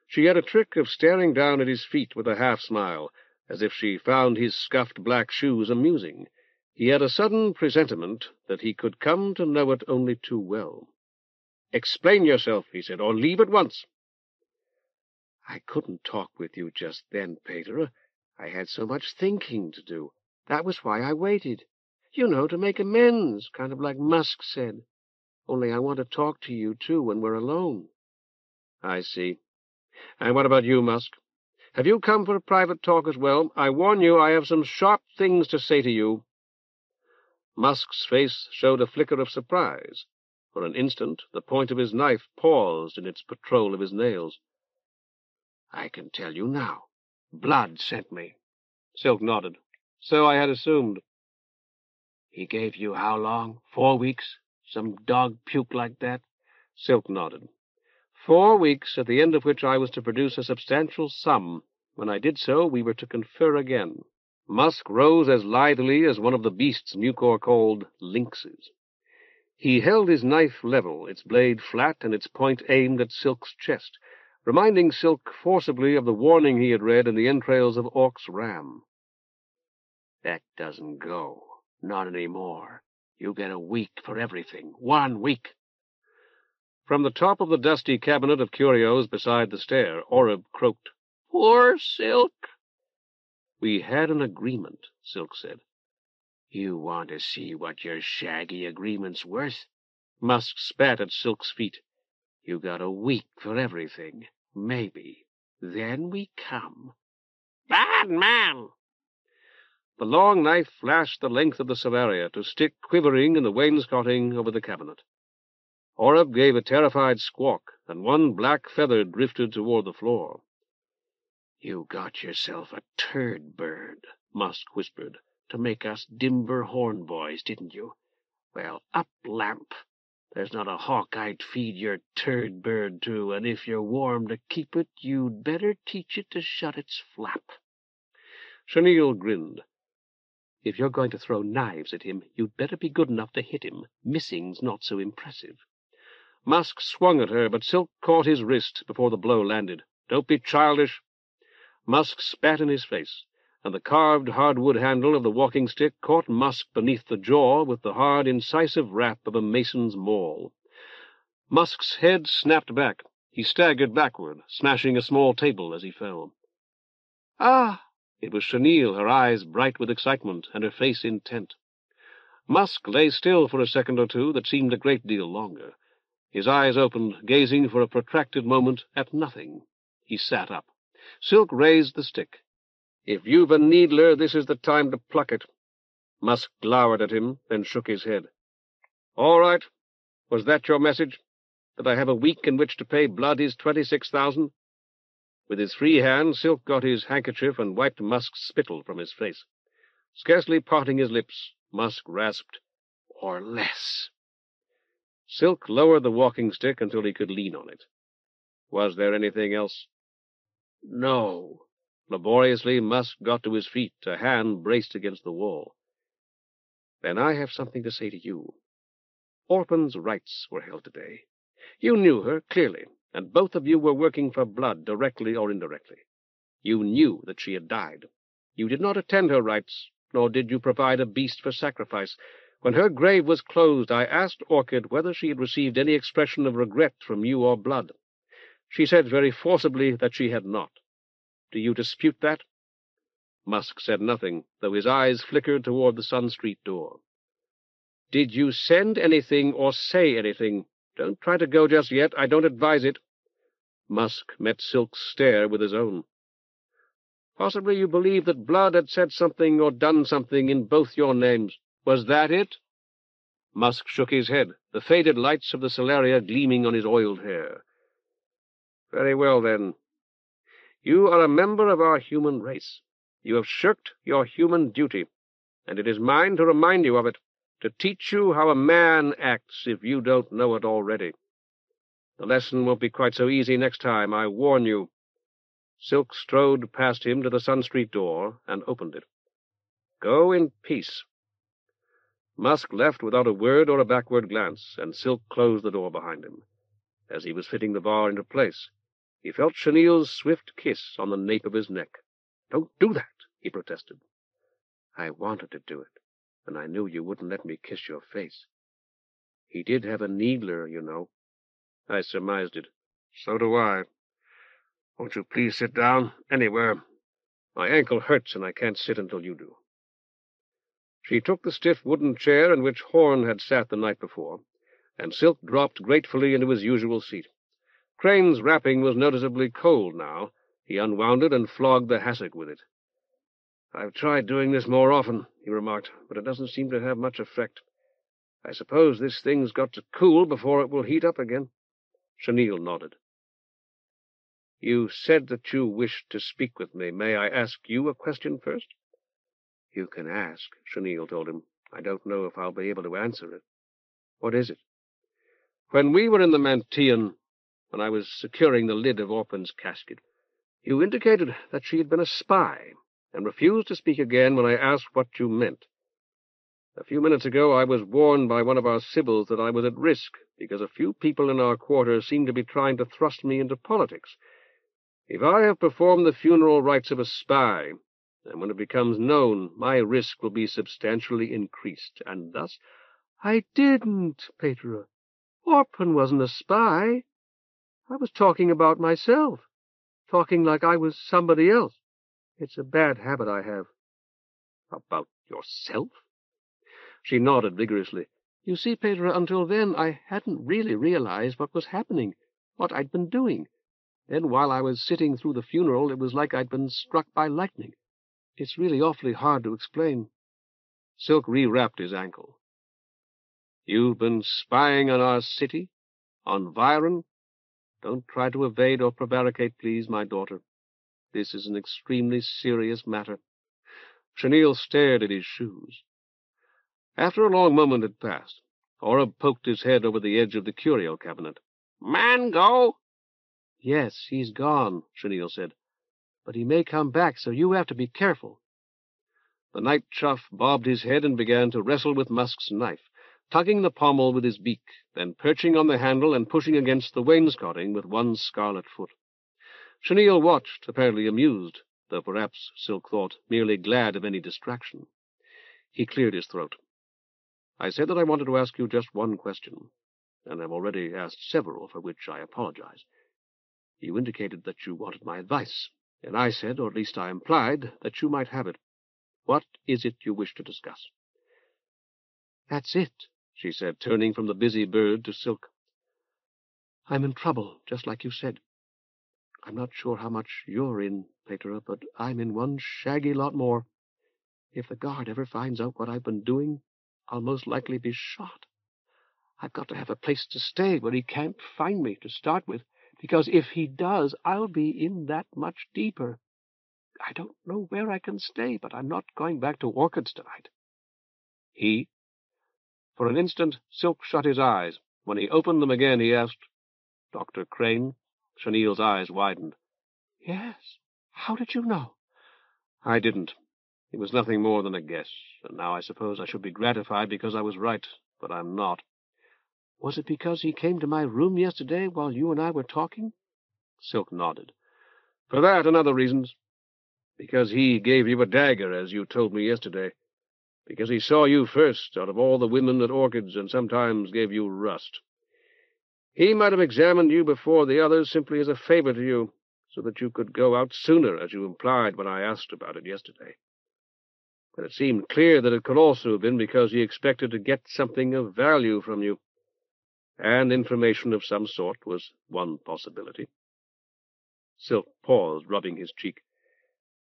A: She had a trick of staring down at his feet with a half-smile, as if she found his scuffed black shoes amusing. He had a sudden presentiment that he could come to know it only too well. Explain yourself, he said, or leave at once. I couldn't talk with you just then, Patera. I had so much thinking to do. That was why I waited. You know, to make amends, kind of like Musk said. Only I want to talk to you, too, when we're alone. I see. And what about you, Musk? Have you come for a private talk as well? I warn you, I have some sharp things to say to you. Musk's face showed a flicker of surprise. For an instant, the point of his knife paused in its patrol of his nails. I can tell you now. Blood sent me. Silk nodded. So I had assumed. He gave you how long? 4 weeks? Some dog puke like that? Silk nodded. 4 weeks, at the end of which I was to produce a substantial sum. When I did so, we were to confer again. Musk rose as lithely as one of the beasts Mucor called lynxes. He held his knife level, its blade flat and its point aimed at Silk's chest, reminding Silk forcibly of the warning he had read in the entrails of Orc's ram. That doesn't go. Not any more. You get a week for everything. 1 week. From the top of the dusty cabinet of curios beside the stair, Oreb croaked, Poor Silk! We had an agreement, Silk said. You want to see what your shaggy agreement's worth? Musk spat at Silk's feet. You got a week for everything. Maybe. Then we come. Bad man! The long knife flashed the length of the Solaria to stick quivering in the wainscoting over the cabinet. Oreb gave a terrified squawk, and one black feather drifted toward the floor. You got yourself a turd bird, Musk whispered, to make us Dimber Horn boys, didn't you? Well, up, lamp. There's not a hawk I'd feed your turd bird to, and if you're warm to keep it, you'd better teach it to shut its flap. Chenille grinned. If you're going to throw knives at him, you'd better be good enough to hit him. Missing's not so impressive. Musk swung at her, but Silk caught his wrist before the blow landed. Don't be childish. Musk spat in his face, and the carved hardwood handle of the walking-stick caught Musk beneath the jaw with the hard, incisive rap of a mason's maul. Musk's head snapped back. He staggered backward, smashing a small table as he fell. Ah! It was Chenille, her eyes bright with excitement, and her face intent. Musk lay still for a second or two that seemed a great deal longer. His eyes opened, gazing for a protracted moment at nothing. He sat up. Silk raised the stick. If you've a needler, this is the time to pluck it. Musk glowered at him, then shook his head. All right. Was that your message? That I have a week in which to pay Blood his 26,000? With his free hand, Silk got his handkerchief and wiped Musk's spittle from his face. Scarcely parting his lips, Musk rasped, Or less. Silk lowered the walking-stick until he could lean on it. Was there anything else? No. Laboriously, Musk got to his feet, a hand braced against the wall. Then I have something to say to you. Orphan's rights were held today. You knew her, clearly, and both of you were working for Blood, directly or indirectly. You knew that she had died. You did not attend her rites, nor did you provide a beast for sacrifice. When her grave was closed, I asked Orchid whether she had received any expression of regret from you or Blood. She said very forcibly that she had not. Do you dispute that? Musk said nothing, though his eyes flickered toward the Sun Street door. Did you send anything or say anything? Don't try to go just yet. I don't advise it. Musk met Silk's stare with his own. Possibly you believe that Blood had said something or done something in both your names. Was that it? Musk shook his head, the faded lights of the Solaria gleaming on his oiled hair. Very well, then. You are a member of our human race. You have shirked your human duty. and it is mine to remind you of it, to teach you how a man acts if you don't know it already. The lesson won't be quite so easy next time, I warn you." Silk strode past him to the Sun Street door and opened it. "Go in peace." Musk left without a word or a backward glance, and Silk closed the door behind him. As he was fitting the bar into place, he felt Chenille's swift kiss on the nape of his neck. "Don't do that," he protested. "I wanted to do it, and I knew you wouldn't let me kiss your face. He did have a needler, you know." "I surmised it." "So do I. Won't you please sit down, anywhere? My ankle hurts, and I can't sit until you do." She took the stiff wooden chair in which Horton had sat the night before, and Silk dropped gratefully into his usual seat. Crane's wrapping was noticeably cold now. He unwound it and flogged the hassock with it. "I've tried doing this more often," he remarked, "but it doesn't seem to have much effect. I suppose this thing's got to cool before it will heat up again." Chenille nodded. "You said that you wished to speak with me. May I ask you a question first?" "You can ask," Chenille told him. "I don't know if I'll be able to answer it." "What is it?" "When we were in the Mantean, when I was securing the lid of Orphan's casket, you indicated that she had been a spy, and refused to speak again when I asked what you meant. A few minutes ago I was warned by one of our Sibyls that I was at risk, because a few people in our quarter seemed to be trying to thrust me into politics. If I have performed the funeral rites of a spy, and when it becomes known, my risk will be substantially increased, and thus—" "I didn't, Patera. Orphan wasn't a spy. I was talking about myself, talking like I was somebody else. It's a bad habit I have." "About yourself?" She nodded vigorously. "You see, Patera, until then I hadn't really realized what was happening, what I'd been doing. Then while I was sitting through the funeral, it was like I'd been struck by lightning. It's really awfully hard to explain." Silk rewrapped his ankle. "You've been spying on our city? On Viron? Don't try to evade or prevaricate, please, my daughter. This is an extremely serious matter." Chenille stared at his shoes. After a long moment had passed, Oreb poked his head over the edge of the curio cabinet. "Man go?" "Yes, he's gone," Chenille said. "But he may come back, so you have to be careful." The night chuff bobbed his head and began to wrestle with Musk's knife, tugging the pommel with his beak, then perching on the handle and pushing against the wainscoting with one scarlet foot. Chenille watched, apparently amused, though perhaps, Silk thought, merely glad of any distraction. He cleared his throat. "I said that I wanted to ask you just one question, and I've already asked several, for which I apologize. You indicated that you wanted my advice, and I said, or at least I implied, that you might have it. What is it you wish to discuss?" "That's it," she said, turning from the busy bird to Silk. "I'm in trouble, just like you said. I'm not sure how much you're in, Patera, but I'm in one shaggy lot more. If the guard ever finds out what I've been doing, I'll most likely be shot. I've got to have a place to stay where he can't find me to start with, because if he does, I'll be in that much deeper. I don't know where I can stay, but I'm not going back to Orchids tonight." "He?" For an instant, Silk shut his eyes. When he opened them again, he asked, "Dr. Crane?" Chenille's eyes widened. "Yes. How did you know?" "I didn't. It was nothing more than a guess, and now I suppose I should be gratified because I was right, but I'm not." "Was it because he came to my room yesterday while you and I were talking?" Silk nodded. "For that and other reasons. Because he gave you a dagger, as you told me yesterday. Because he saw you first out of all the women at Orchids and sometimes gave you rust. He might have examined you before the others simply as a favor to you, so that you could go out sooner, as you implied when I asked about it yesterday. But it seemed clear that it could also have been because he expected to get something of value from you, and information of some sort was one possibility." Silk paused, rubbing his cheek.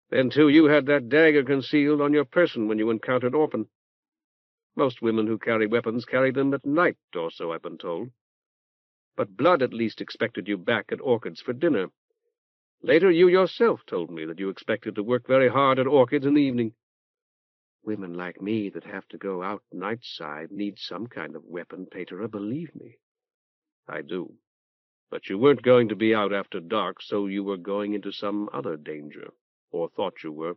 A: "Then, too, you had that dagger concealed on your person when you encountered Orphan. Most women who carry weapons carry them at night, or so I've been told. But Blood at least expected you back at Orchids for dinner. Later you yourself told me that you expected to work very hard at Orchids in the evening." Women like me that have to go out nightside need some kind of weapon, Patera, believe me. I do. But you weren't going to be out after dark, so you were going into some other danger, or thought you were.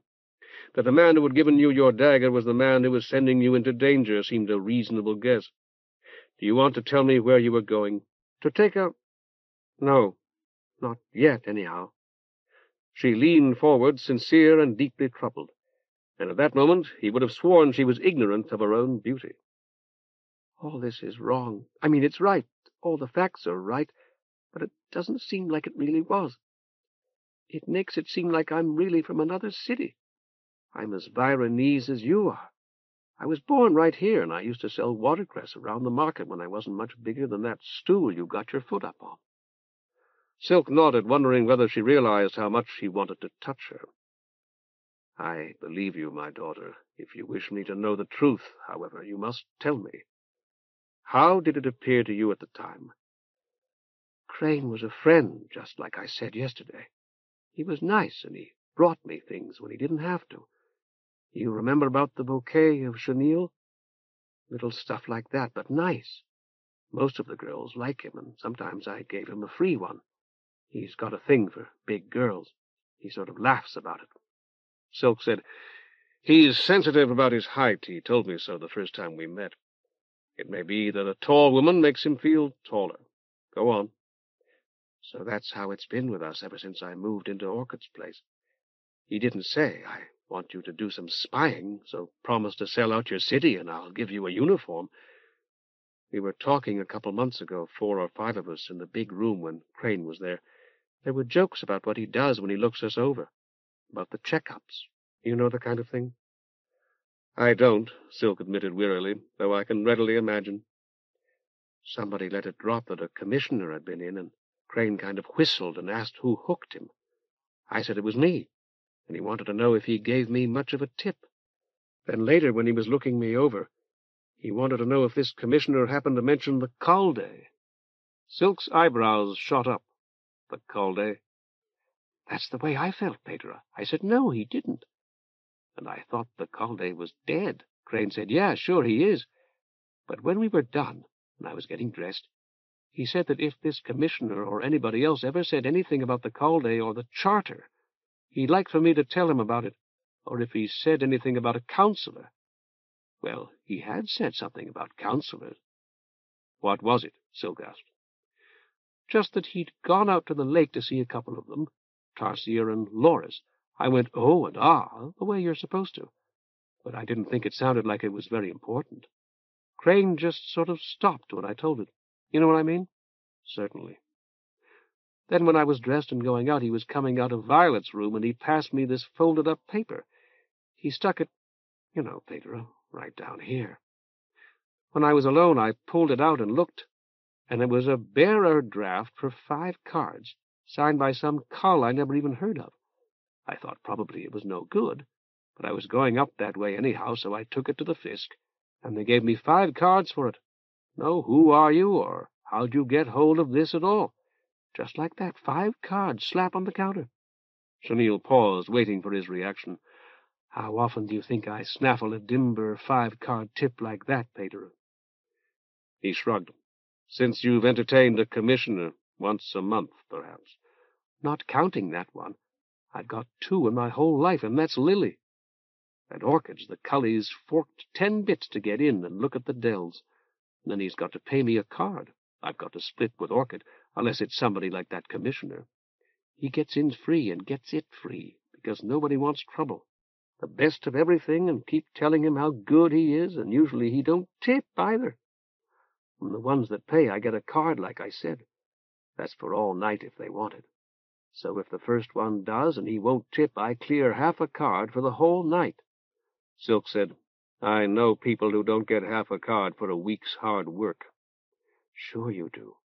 A: That the man who had given you your dagger was the man who was sending you into danger seemed a reasonable guess. Do you want to tell me where you were going? To take a... No, not yet, anyhow. She leaned forward, sincere and deeply troubled, and at that moment he would have sworn she was ignorant of her own beauty. All this is wrong. I mean, it's right. All the facts are right, but it doesn't seem like it really was. It makes it seem like I'm really from another city. I'm as Vironese as you are. I was born right here, and I used to sell watercress around the market when I wasn't much bigger than that stool you got your foot up on. Silk nodded, wondering whether she realized how much he wanted to touch her. I believe you, my daughter. If you wish me to know the truth, however, you must tell me. How did it appear to you at the time? Crane was a friend, just like I said yesterday. He was nice, and he brought me things when he didn't have to. You remember about the bouquet of chenille? Little stuff like that, but nice. Most of the girls like him, and sometimes I gave him a free one. He's got a thing for big girls. He sort of laughs about it. Silk said, He's sensitive about his height. He told me so the first time we met. It may be that a tall woman makes him feel taller. Go on. So that's how it's been with us ever since I moved into Orchid's place. He didn't say, I want you to do some spying, so promise to sell out your city and I'll give you a uniform. We were talking a couple months ago, 4 or 5 of us, in the big room when Crane was there. There were jokes about what he does when he looks us over, about the checkups. You know the kind of thing? I don't, Silk admitted wearily, though I can readily imagine. Somebody let it drop that a commissioner had been in, and Crane kind of whistled and asked who hooked him. I said it was me, and he wanted to know if he gave me much of a tip. Then later, when he was looking me over, he wanted to know if this commissioner happened to mention the Caldé. Silk's eyebrows shot up. The Caldé? That's the way I felt, Patera. I said, no, he didn't. And I thought the Caldé was dead. Crane said, yeah, sure he is. But when we were done, and I was getting dressed, he said that if this commissioner or anybody else ever said anything about the Caldé or the charter, he'd like for me to tell him about it, or if he said anything about a counselor. Well, he had said something about counselors. What was it? Silk asked. Just that he'd gone out to the lake to see a couple of them, Tarsier and Loris. I went, oh and ah, the way you're supposed to. But I didn't think it sounded like it was very important. Crane just sort of stopped when I told it. You know what I mean? Certainly. Then when I was dressed and going out, he was coming out of Violet's room, and he passed me this folded-up paper. He stuck it, you know, Patera, right down here. When I was alone, I pulled it out and looked, and it was a bearer draft for 5 cards, signed by some cull I never even heard of. I thought probably it was no good, but I was going up that way anyhow, so I took it to the Fisk, and they gave me 5 cards for it. No, who are you, or how'd you get hold of this at all? Just like that, 5 cards, slap on the counter. Chenille paused, waiting for his reaction. How often do you think I snaffle a dimber 5-card tip like that, Patera? He shrugged. Since you've entertained a commissioner once a month, perhaps. Not counting that one. I've got 2 in my whole life, and that's Lily. At Orchid's, the cully's forked 10 bits to get in and look at the dells. And then he's got to pay me a card. I've got to split with Orchid, unless it's somebody like that commissioner. He gets in free and gets it free, because nobody wants trouble. The best of everything, and keep telling him how good he is, and usually he don't tip either. From the ones that pay, I get a card, like I said. That's for all night if they want it. So if the first one does, and he won't tip, I clear half a card for the whole night. Silk said, I know people who don't get half a card for a week's hard work. Sure you do.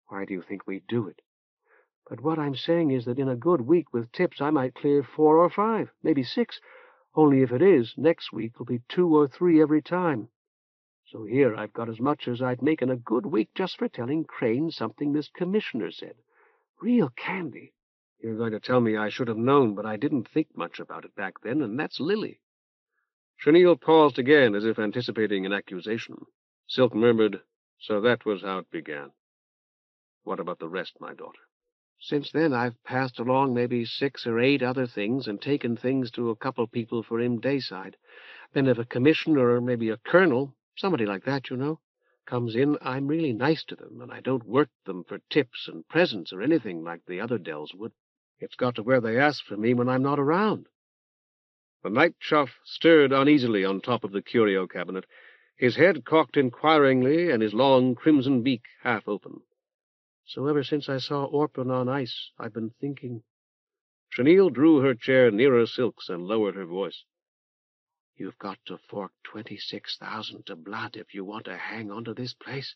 A: Why do you think we do it? But what I'm saying is that in a good week with tips, I might clear 4 or 5, maybe 6. Only if it is, next week will be 2 or 3 every time. So here I've got as much as I'd make in a good week just for telling Crane something this commissioner said. Real candy. You're going to tell me I should have known, but I didn't think much about it back then, and that's Lily. Chenille paused again, as if anticipating an accusation. Silk murmured, "So that was how it began. What about the rest, my daughter?" "Since then I've passed along maybe 6 or 8 other things and taken things to a couple people for him dayside. Then if a commissioner or maybe a colonel, somebody like that, you know, comes in, I'm really nice to them, and I don't work them for tips and presents or anything like the other dells would. It's got to where they ask for me when I'm not around." The night chuff stirred uneasily on top of the curio cabinet, his head cocked inquiringly and his long crimson beak half open. "So ever since I saw Orphan on ice, I've been thinking—" Chenille drew her chair nearer Silk's and lowered her voice. "You've got to fork 26,000 to blood if you want to hang on to this place.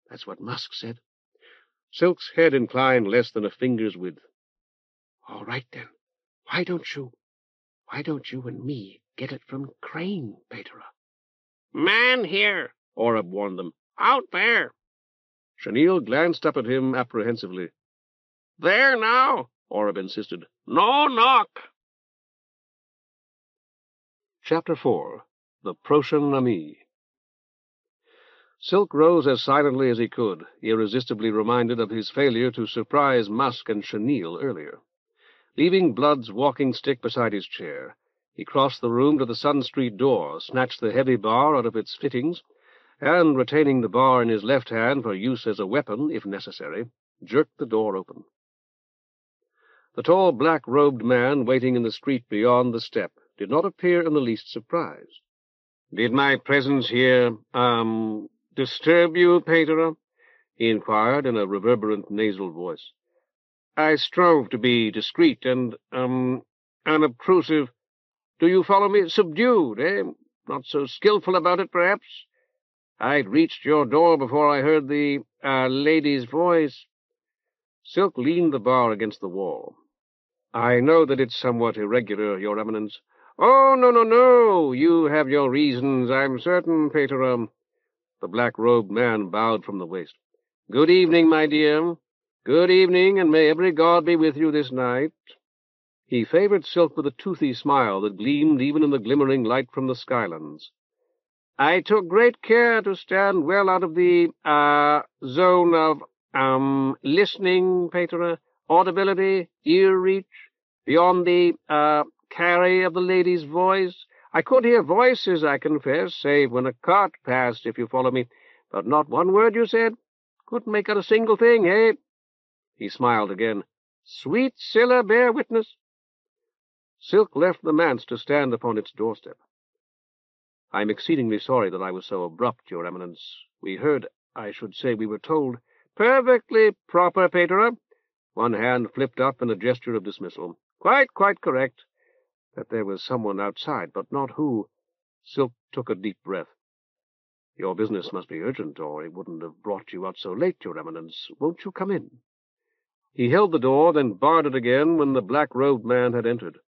A: That's what Musk said." Silk's head inclined less than a finger's width. "All right, then. Why don't you and me get it from Crane, Patera?"
C: "Man here,"
A: Oreb warned them.
C: "out there."
A: Chenille glanced up at him apprehensively.
C: "There now,"
A: Oreb insisted.
C: "No knock."
A: Chapter 4. The Prochein Ami. Silk rose as silently as he could, irresistibly reminded of his failure to surprise Musk and Chenille earlier. Leaving Blood's walking stick beside his chair, he crossed the room to the Sun Street door, snatched the heavy bar out of its fittings, and, retaining the bar in his left hand for use as a weapon, if necessary, jerked the door open. The tall, black-robed man waiting in the street beyond the step did not appear in the least surprised.
C: "Did my presence here, disturb you, Patera?"
A: he inquired in a reverberant nasal voice.
C: "I strove to be discreet and, unobtrusive. Do you follow me? Subdued, eh? Not so skillful about it, perhaps? I'd reached your door before I heard the, lady's voice."
A: Silk leaned the bar against the wall. "I know that it's somewhat irregular, Your Eminence."
C: "Oh, no. You have your reasons, I'm certain, Patera."
A: The black-robed man bowed from the waist.
C: "Good evening, my dear. Good evening, and may every god be with you this night."
A: He favored Silk with a toothy smile that gleamed even in the glimmering light from the skylands.
C: "I took great care to stand well out of the, zone of, listening, Patera, audibility, ear reach, beyond the, carry of the lady's voice. I could hear voices, I confess, save when a cart passed, if you follow me, but not one word you said. Couldn't make out a single thing, eh?"
A: He smiled again.
C: "Sweet Scylla bear witness."
A: Silk left the manse to stand upon its doorstep. "I'm exceedingly sorry that I was so abrupt, Your Eminence. We were told—"
C: "Perfectly proper, Patera."
A: One hand flipped up in a gesture of dismissal.
C: "Quite correct."
A: "That there was someone outside, but not who." Silk took a deep breath. "Your business must be urgent, or he wouldn't have brought you out so late, Your Eminence. Won't you come in?" He held the door, then barred it again when the black-robed man had entered.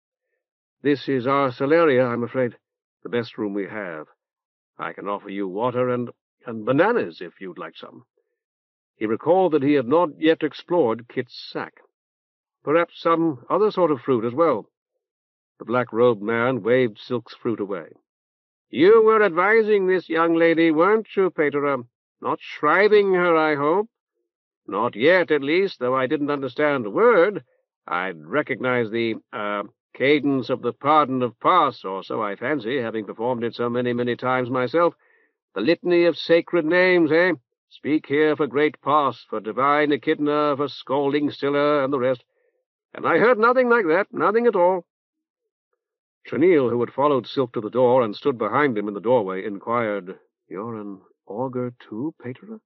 A: "This is our celeria, I'm afraid. The best room we have. I can offer you water and bananas, if you'd like some." He recalled that he had not yet explored Kit's sack. "Perhaps some other sort of fruit as well." The black-robed man waved Silk's fruit away.
C: "You were advising this young lady, weren't you, Patera? Not shriving her, I hope?" "Not yet, at least, though I didn't understand a word. I'd recognize the, cadence of the Pardon of Pas, or so I fancy, having performed it so many times myself. The litany of sacred names, eh? Speak here for great Pas, for divine Echidna, for scalding Scylla, and the rest. And I heard nothing like that, nothing at all."
A: Chenille, who had followed Silk to the door and stood behind him in the doorway, inquired, "You're an augur too, Patera?"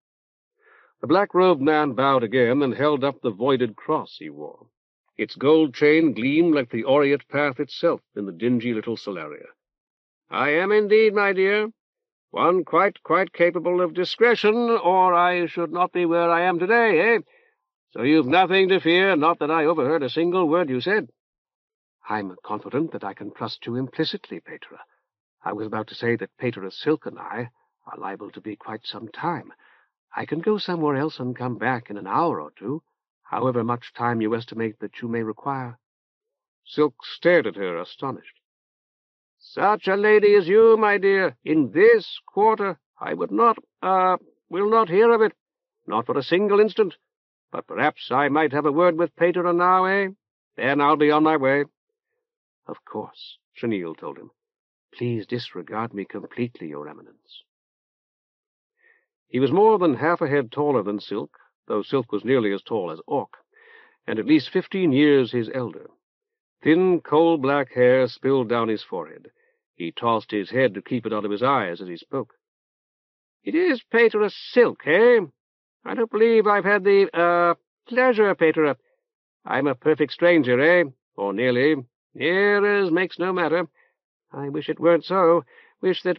A: The black-robed man bowed again and held up the voided cross he wore. Its gold chain gleamed like the aureate path itself in the dingy little celeria.
C: "I am indeed, my dear. One quite capable of discretion, or I should not be where I am today, eh? So you've nothing to fear, not that I overheard a single word you said."
A: "I'm confident that I can trust you implicitly, Patera. I was about to say that Patera Silk and I are liable to be quite some time. I can go somewhere else and come back in an hour or two, however much time you estimate that you may require."
C: Silk stared at her, astonished. Such a lady as you, my dear, in this quarter, I would not, will not hear of it, not for a single instant. But perhaps I might have a word with Patera now, eh? Then I'll be on my way. Of course, Chenille told him. Please disregard me completely, Your Eminence. He was more than half a head taller than Silk, though Silk was nearly as tall as Orc, and at least 15 years his elder. Thin, coal-black hair spilled down his forehead. He tossed his head to keep it out of his eyes as he spoke. It is Patera Silk, eh? I don't believe I've had the, pleasure, Patera. I'm a perfect stranger, eh? Or nearly. Near as makes no matter. I wish it weren't so. Wish that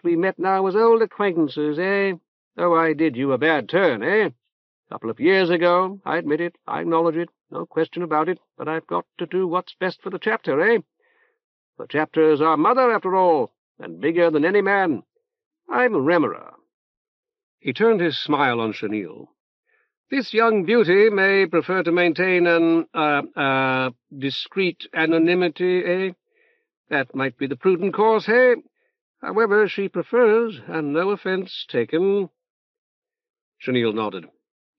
C: we met now as old acquaintances, eh? Though I did you a bad turn, eh? Couple of years ago, I admit it, I acknowledge it, no question about it, but I've got to do what's best for the chapter, eh? The chapter's our mother, after all, and bigger than any man. I'm Remerer. He turned his smile on Chenille. This young beauty may prefer to maintain an, discreet anonymity, eh? That might be the prudent course, eh? However she prefers, and no offence taken. Chenille nodded.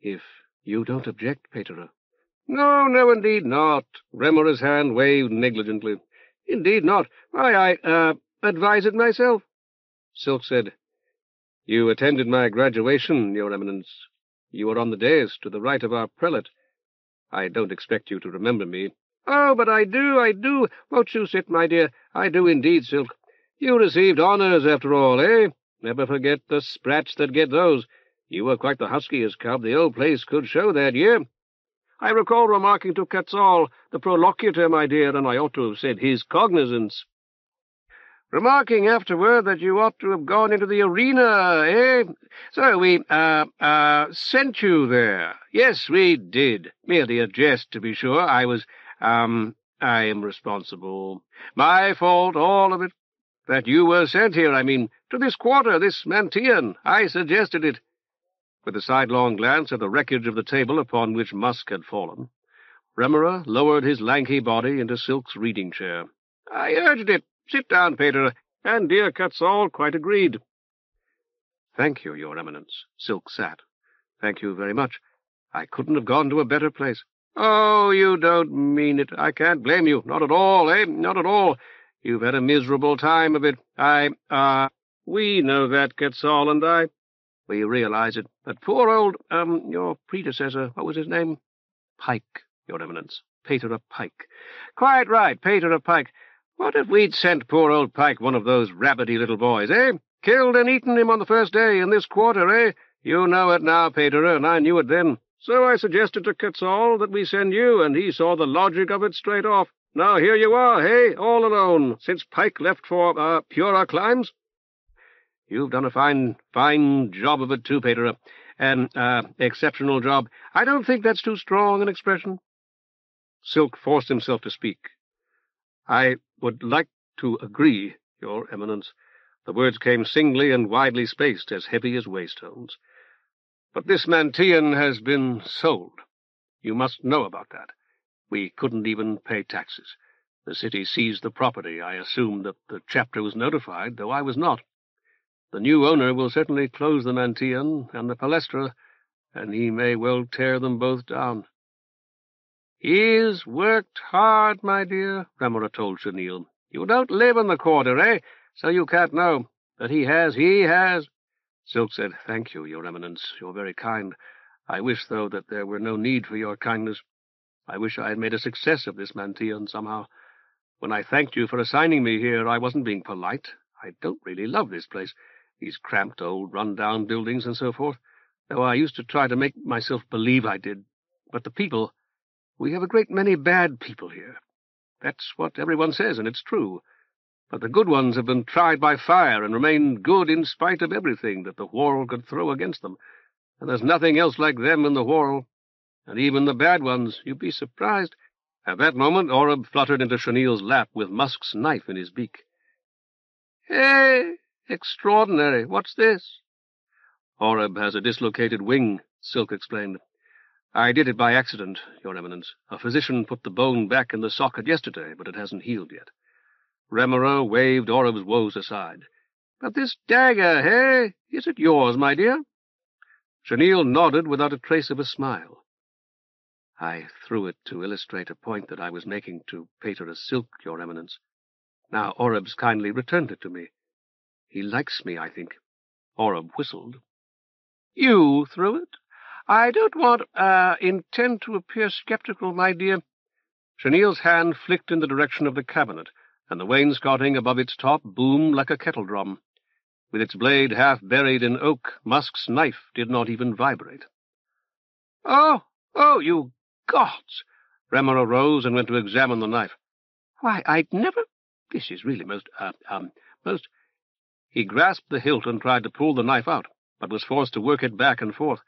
C: If you don't object, Patera. No, no, indeed not. Remerer's hand waved negligently. Indeed not. Why, I advise it myself. Silk said, You attended my graduation, Your Eminence. You were on the dais to the right of our prelate. I don't expect you to remember me. Oh, but I do. Won't you sit, my dear? I do indeed, Silk. You received honours, after all, eh? Never forget the sprats that get those. You were quite the huskiest cub the old place could show that year. I recall remarking to Quetzal, the prolocutor, my dear, and I ought to have said his cognizance. Remarking afterward that you ought to have gone into the arena, eh? So we, sent you there. Yes, we did. Merely a jest, to be sure. I am responsible. My fault, all of it. That you were sent here, I mean, to this quarter, this Mantian. I suggested it. With a sidelong glance at the wreckage of the table upon which musk had fallen, Remerer lowered his lanky body into Silk's reading chair. I urged it. Sit down, Patera, and dear Quetzal quite agreed. Thank you, Your Eminence. Silk sat. Thank you very much. I couldn't have gone to a better place. Oh, you don't mean it. I can't blame you. Not at all, eh? Not at all. You've had a miserable time of it. We know that, Quetzal and I. We realize it. But poor old, your predecessor, what was his name? Pike, Your Eminence. Patera Pike. Quite right, Patera Pike. What if we'd sent poor old Pike one of those rabbity little boys, eh? Killed and eaten him on the first day in this quarter, eh? You know it now, Patera, and I knew it then. So I suggested to Quetzal that we send you, and he saw the logic of it straight off. Now here you are, hey, all alone, since Pike left for, purer climes. You've done a fine job of it, too, Patera. An, exceptional job. I don't think that's too strong an expression. Silk forced himself to speak. I would like to agree, Your Eminence. The words came singly and widely spaced, as heavy as waystones. But this Mantian has been sold. You must know about that. We couldn't even pay taxes. The city seized the property. I assumed that the chapter was notified, though I was not. The new owner will certainly close the Mantian and the Palestra, and he may well tear them both down. He's worked hard, my dear, Remerer told Chenille. You don't live in the quarter, eh? So you can't know. But he has. Silk said, Thank you, Your Eminence. You're very kind. I wish, though, that there were no need for your kindness. I wish I had made a success of this Mantian somehow. When I thanked you for assigning me here, I wasn't being polite. I don't really love this place, these cramped old run-down buildings and so forth, though I used to try to make myself believe I did. But the people, we have a great many bad people here. That's what everyone says, and it's true. But the good ones have been tried by fire and remained good in spite of everything that the Whorl could throw against them. And there's nothing else like them in the Whorl. And even the bad ones, you'd be surprised. At that moment, Oreb fluttered into Chenille's lap with Musk's knife in his beak. Hey, extraordinary. What's this? Oreb has a dislocated wing, Silk explained. I did it by accident, Your Eminence. A physician put the bone back in the socket yesterday, but it hasn't healed yet.
A: Lemur waved Oreb's woes aside. "But this dagger, hey? Is it yours, my dear?" Chenille nodded without a trace of a smile. "I threw it to illustrate a point that I was making to Patera Silk, Your Eminence. Now Oreb's kindly returned it to me. He likes me, I think." Oreb whistled. "You threw it? I don't intend to appear skeptical, my dear." Chenille's hand flicked in the direction of the cabinet, and the wainscoting above its top boomed like a kettle-drum. With its blade half buried in oak, Musk's knife did not even vibrate. Oh, you gods!" Lemur rose and went to examine the knife. "Why, I'd never— This is really most— He grasped the hilt and tried to pull the knife out, but was forced to work it back and forth.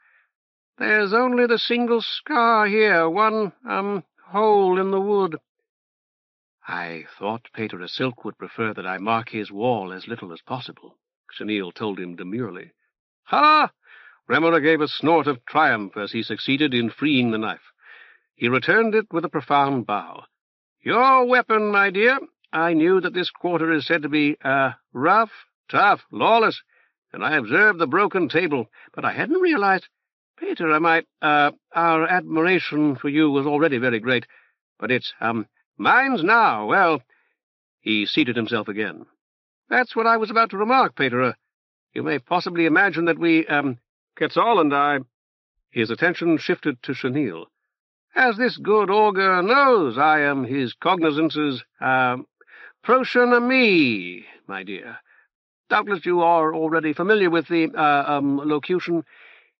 A: "There's only the single scar here, one, hole in the wood." "I thought Patera Silk would prefer that I mark his wall as little as possible," Chenille told him demurely. "Ha!" Lemur gave a snort of triumph as he succeeded in freeing the knife. He returned it with a profound bow. "Your weapon, my dear. I knew that this quarter is said to be, rough, tough, lawless, and I observed the broken table, but I hadn't realized— Patera, our admiration for you was already very great, but it's, mine's now. Well," he seated himself again. "That's what I was about to remark, Patera. You may possibly imagine that we, Quetzal and I—" His attention shifted to Chenille. "As this good augur knows, I am his cognizance's, Prochein Ami, my dear. Doubtless you are already familiar with the, locution.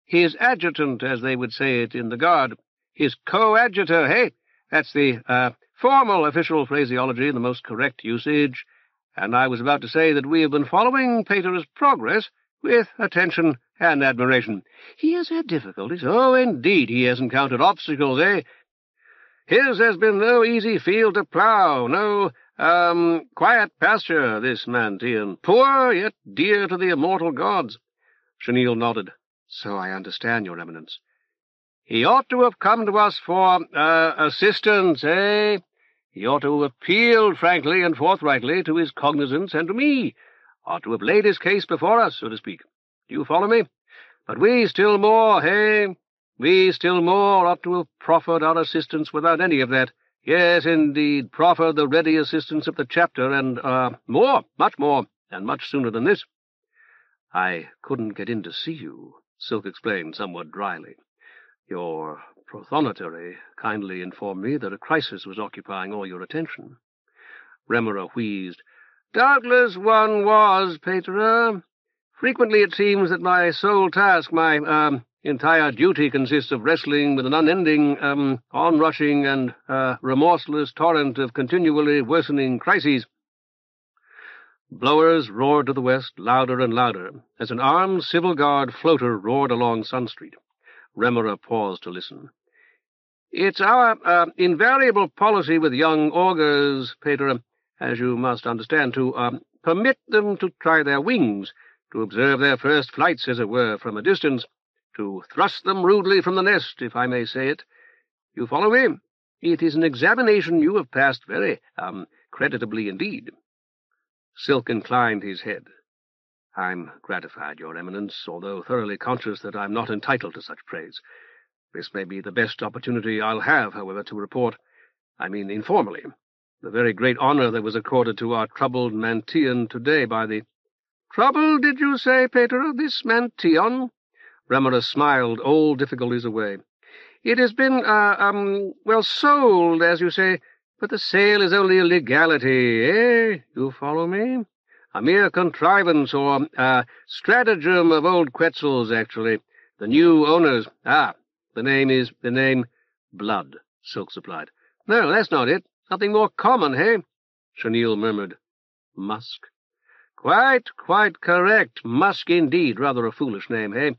A: His adjutant, as they would say it in the Guard. His coadjutor, hey? That's the, formal official phraseology, the most correct usage. And I was about to say that we have been following Patera's progress with attention and admiration. He has had difficulties. Oh, indeed, he has encountered obstacles, eh? His has been no easy field to plough, no, quiet pasture, this Mantian. Poor, yet dear to the immortal gods." Chenille nodded. "So I understand, Your Eminence." "He ought to have come to us for, assistance, eh? He ought to have appealed frankly and forthrightly to his cognizance and to me, ought to have laid his case before us, so to speak. Do you follow me? But we still more, hey? We still more ought to have proffered our assistance without any of that. Yes, indeed, proffered the ready assistance of the chapter, and, more, much more, and much sooner than this." "I couldn't get in to see you," Silk explained somewhat dryly. "Your prothonotary kindly informed me that a crisis was occupying all your attention." Lemur wheezed. "Doubtless one was, Patera. Frequently it seems that my sole task, my, entire duty consists of wrestling with an unending, onrushing and, remorseless torrent of continually worsening crises." Blowers roared to the west, louder and louder, as an armed civil guard floater roared along Sun Street. Lemur paused to listen. "It's our, invariable policy with young augurs, Patera, as you must understand, to, permit them to try their wings, to observe their first flights, as it were, from a distance, to thrust them rudely from the nest, if I may say it. You follow me? It is an examination you have passed very, creditably indeed." Silk inclined his head. "I'm gratified, Your Eminence, although thoroughly conscious that I'm not entitled to such praise. This may be the best opportunity I'll have, however, to report, I mean informally, the very great honor that was accorded to our troubled Mantian today by the—" "Troubled, did you say, Patera, this Mantian?" Lemur smiled old difficulties away. "It has been, sold, as you say, but the sale is only a legality, eh? You follow me? A mere contrivance or, stratagem of old Quetzal's, actually. The new owners— the name— Blood, Silk supplied. "No, that's not it. Something more common, eh?" Chenille murmured. "Musk." Quite correct. Musk, indeed. Rather a foolish name, eh?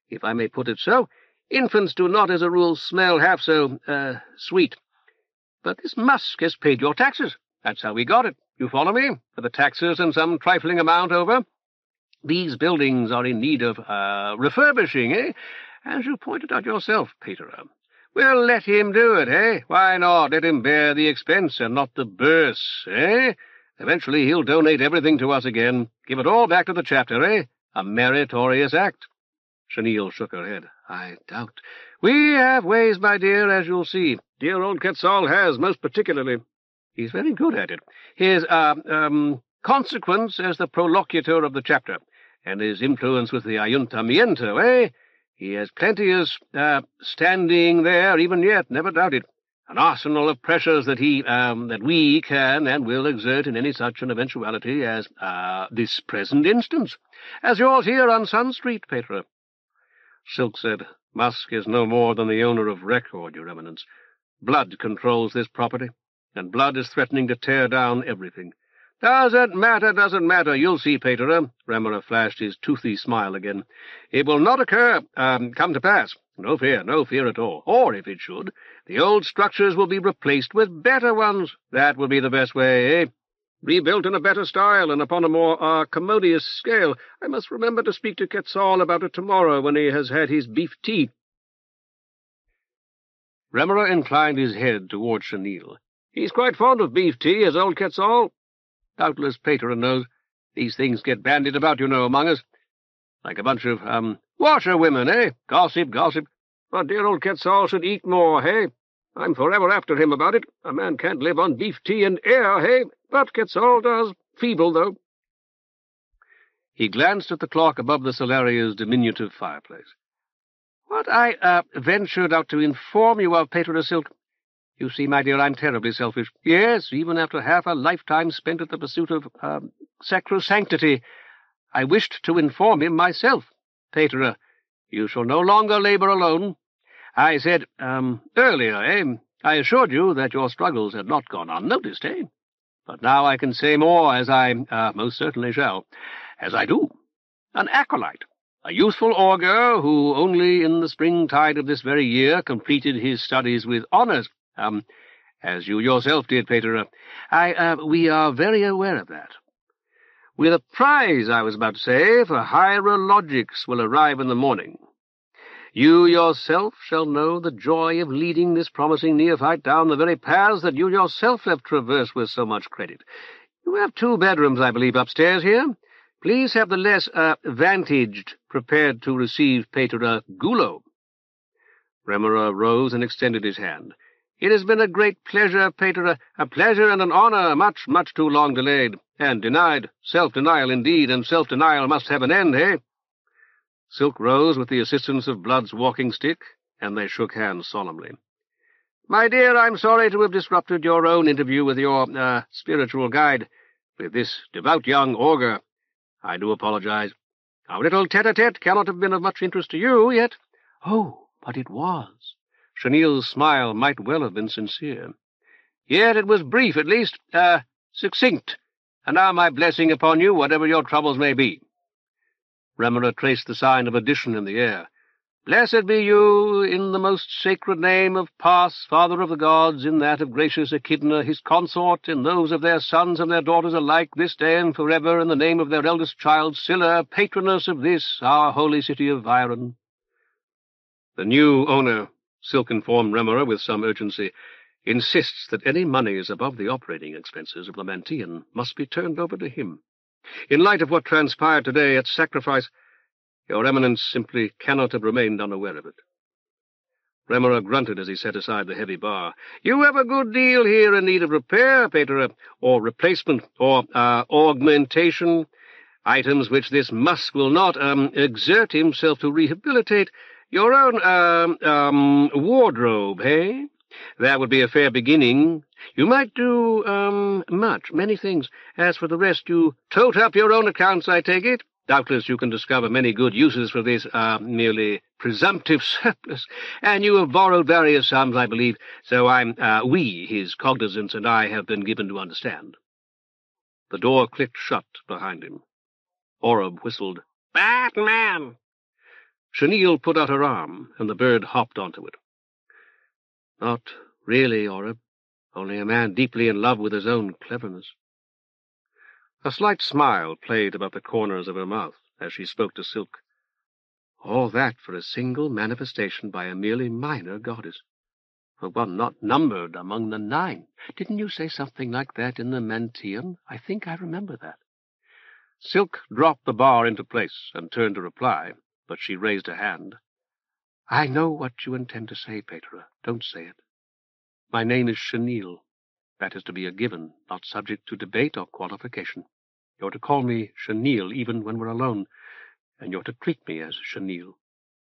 A: If I may put it so. Infants do not, as a rule, smell half so, sweet. But this Musk has paid your taxes. That's how we got it. You follow me? For the taxes and some trifling amount over. These buildings are in need of, refurbishing, eh? As you pointed out yourself, Patera. Well, let him do it, eh? Why not? Let him bear the expense and not the burse, eh?
C: Eventually he'll donate everything to us again, give it all back to the chapter, eh? A meritorious act." Chenille shook her head. "I doubt." "We have ways, my dear, as you'll see. Dear old Quetzal has, most particularly. He's very good at it. His, consequence as the prolocutor of the chapter, and his influence with the ayuntamiento, eh? He has plenteous, standing there even yet, never doubt it. An arsenal of pressures that we can and will exert in any such an eventuality as, this present instance, as yours here on Sun Street, Patera." Silk said, "Musk is no more than the owner of record, Your Eminence. Blood controls this property, and blood is threatening to tear down everything." Doesn't matter. You'll see, Patera." Lemur flashed his toothy smile again. "It will not occur, come to pass. No fear at all. Or, if it should, the old structures will be replaced with better ones. That will be the best way, eh? Rebuilt in a better style and upon a more, commodious scale. I must remember to speak to Quetzal about it tomorrow when he has had his beef tea." Lemur inclined his head toward Chenille. "He's quite fond of beef tea, is old Quetzal. Doubtless Patera knows. These things get bandied about, you know, among us. Like a bunch of, washerwomen, eh? Gossip. But dear old Quetzal should eat more, hey? I'm forever after him about it. A man can't live on beef tea and air, hey? But Quetzal does. Feeble, though." He glanced at the clock above the Solaria's diminutive fireplace. "What I, ventured out to inform you of, Patera Silk. You see, my dear, I'm terribly selfish. Yes, even after half a lifetime spent at the pursuit of, sacrosanctity, I wished to inform him myself. Patera, you shall no longer labor alone. I said, earlier, eh? I assured you that your struggles had not gone unnoticed, eh? But now I can say more, as I, most certainly shall. As I do. An acolyte, a youthful augur who only in the springtide of this very year completed his studies with honours, as you yourself did, Patera. We are very aware of that. With a prize, I was about to say, for hierologics will arrive in the morning. You yourself shall know the joy of leading this promising neophyte down the very paths that you yourself have traversed with so much credit. You have 2 bedrooms, I believe, upstairs here. Please have the less, vantaged prepared to receive Patera Gulo." Lemur rose and extended his hand. "It has been a great pleasure, Patera, a pleasure and an honour much, much too long delayed, and denied. Self-denial indeed, and self-denial must have an end, eh?" Silk rose with the assistance of Blood's walking-stick, and they shook hands solemnly. "My dear, I'm sorry to have disrupted your own interview with your, spiritual guide, with this devout young augur. I do apologize. Our little tete-a-tete cannot have been of much interest to you, yet—" "Oh, but it was." Chenille's smile might well have been sincere. "Yet it was brief, at least, succinct. And now my blessing upon you, whatever your troubles may be." Lemur traced the sign of addition in the air. "Blessed be you, in the most sacred name of Pas, Father of the Gods, in that of gracious Echidna, his consort, in those of their sons and their daughters alike, this day and forever, in the name of their eldest child, Scylla, patroness of this, our holy city of Viron." "The new owner," Silk informed Lemur with some urgency, "insists that any moneys above the operating expenses of the Mantian must be turned over to him. In light of what transpired today at sacrifice, Your Eminence simply cannot have remained unaware of it." Lemur grunted as he set aside the heavy bar. "You have a good deal here in need of repair, Patera, or replacement, or, augmentation, items which this Musk will not, exert himself to rehabilitate. Your own, wardrobe, eh? That would be a fair beginning. You might do, many things. As for the rest, you tote up your own accounts, I take it. Doubtless you can discover many good uses for this, merely presumptive surplus, and you have borrowed various sums, I believe, so we, his cognizance, and I have been given to understand." The door clicked shut behind him. Orb whistled, "Batman!" Chenille put out her arm, and the bird hopped onto it. "Not really, Orb. Only a man deeply in love with his own cleverness." A slight smile played about the corners of her mouth as she spoke to Silk. "All that for a single manifestation by a merely minor goddess.
A: for one not numbered among the 9. Didn't you say something like that in the Mantian? I think I remember that. Silk dropped the bar into place and turned to reply, but she raised a hand. I know what you intend to say, Patera. Don't say it. My name is Chenille. That is to be a given, not subject to debate or qualification. You're to call me Chenille even when we're alone, and you're to treat me as Chenille.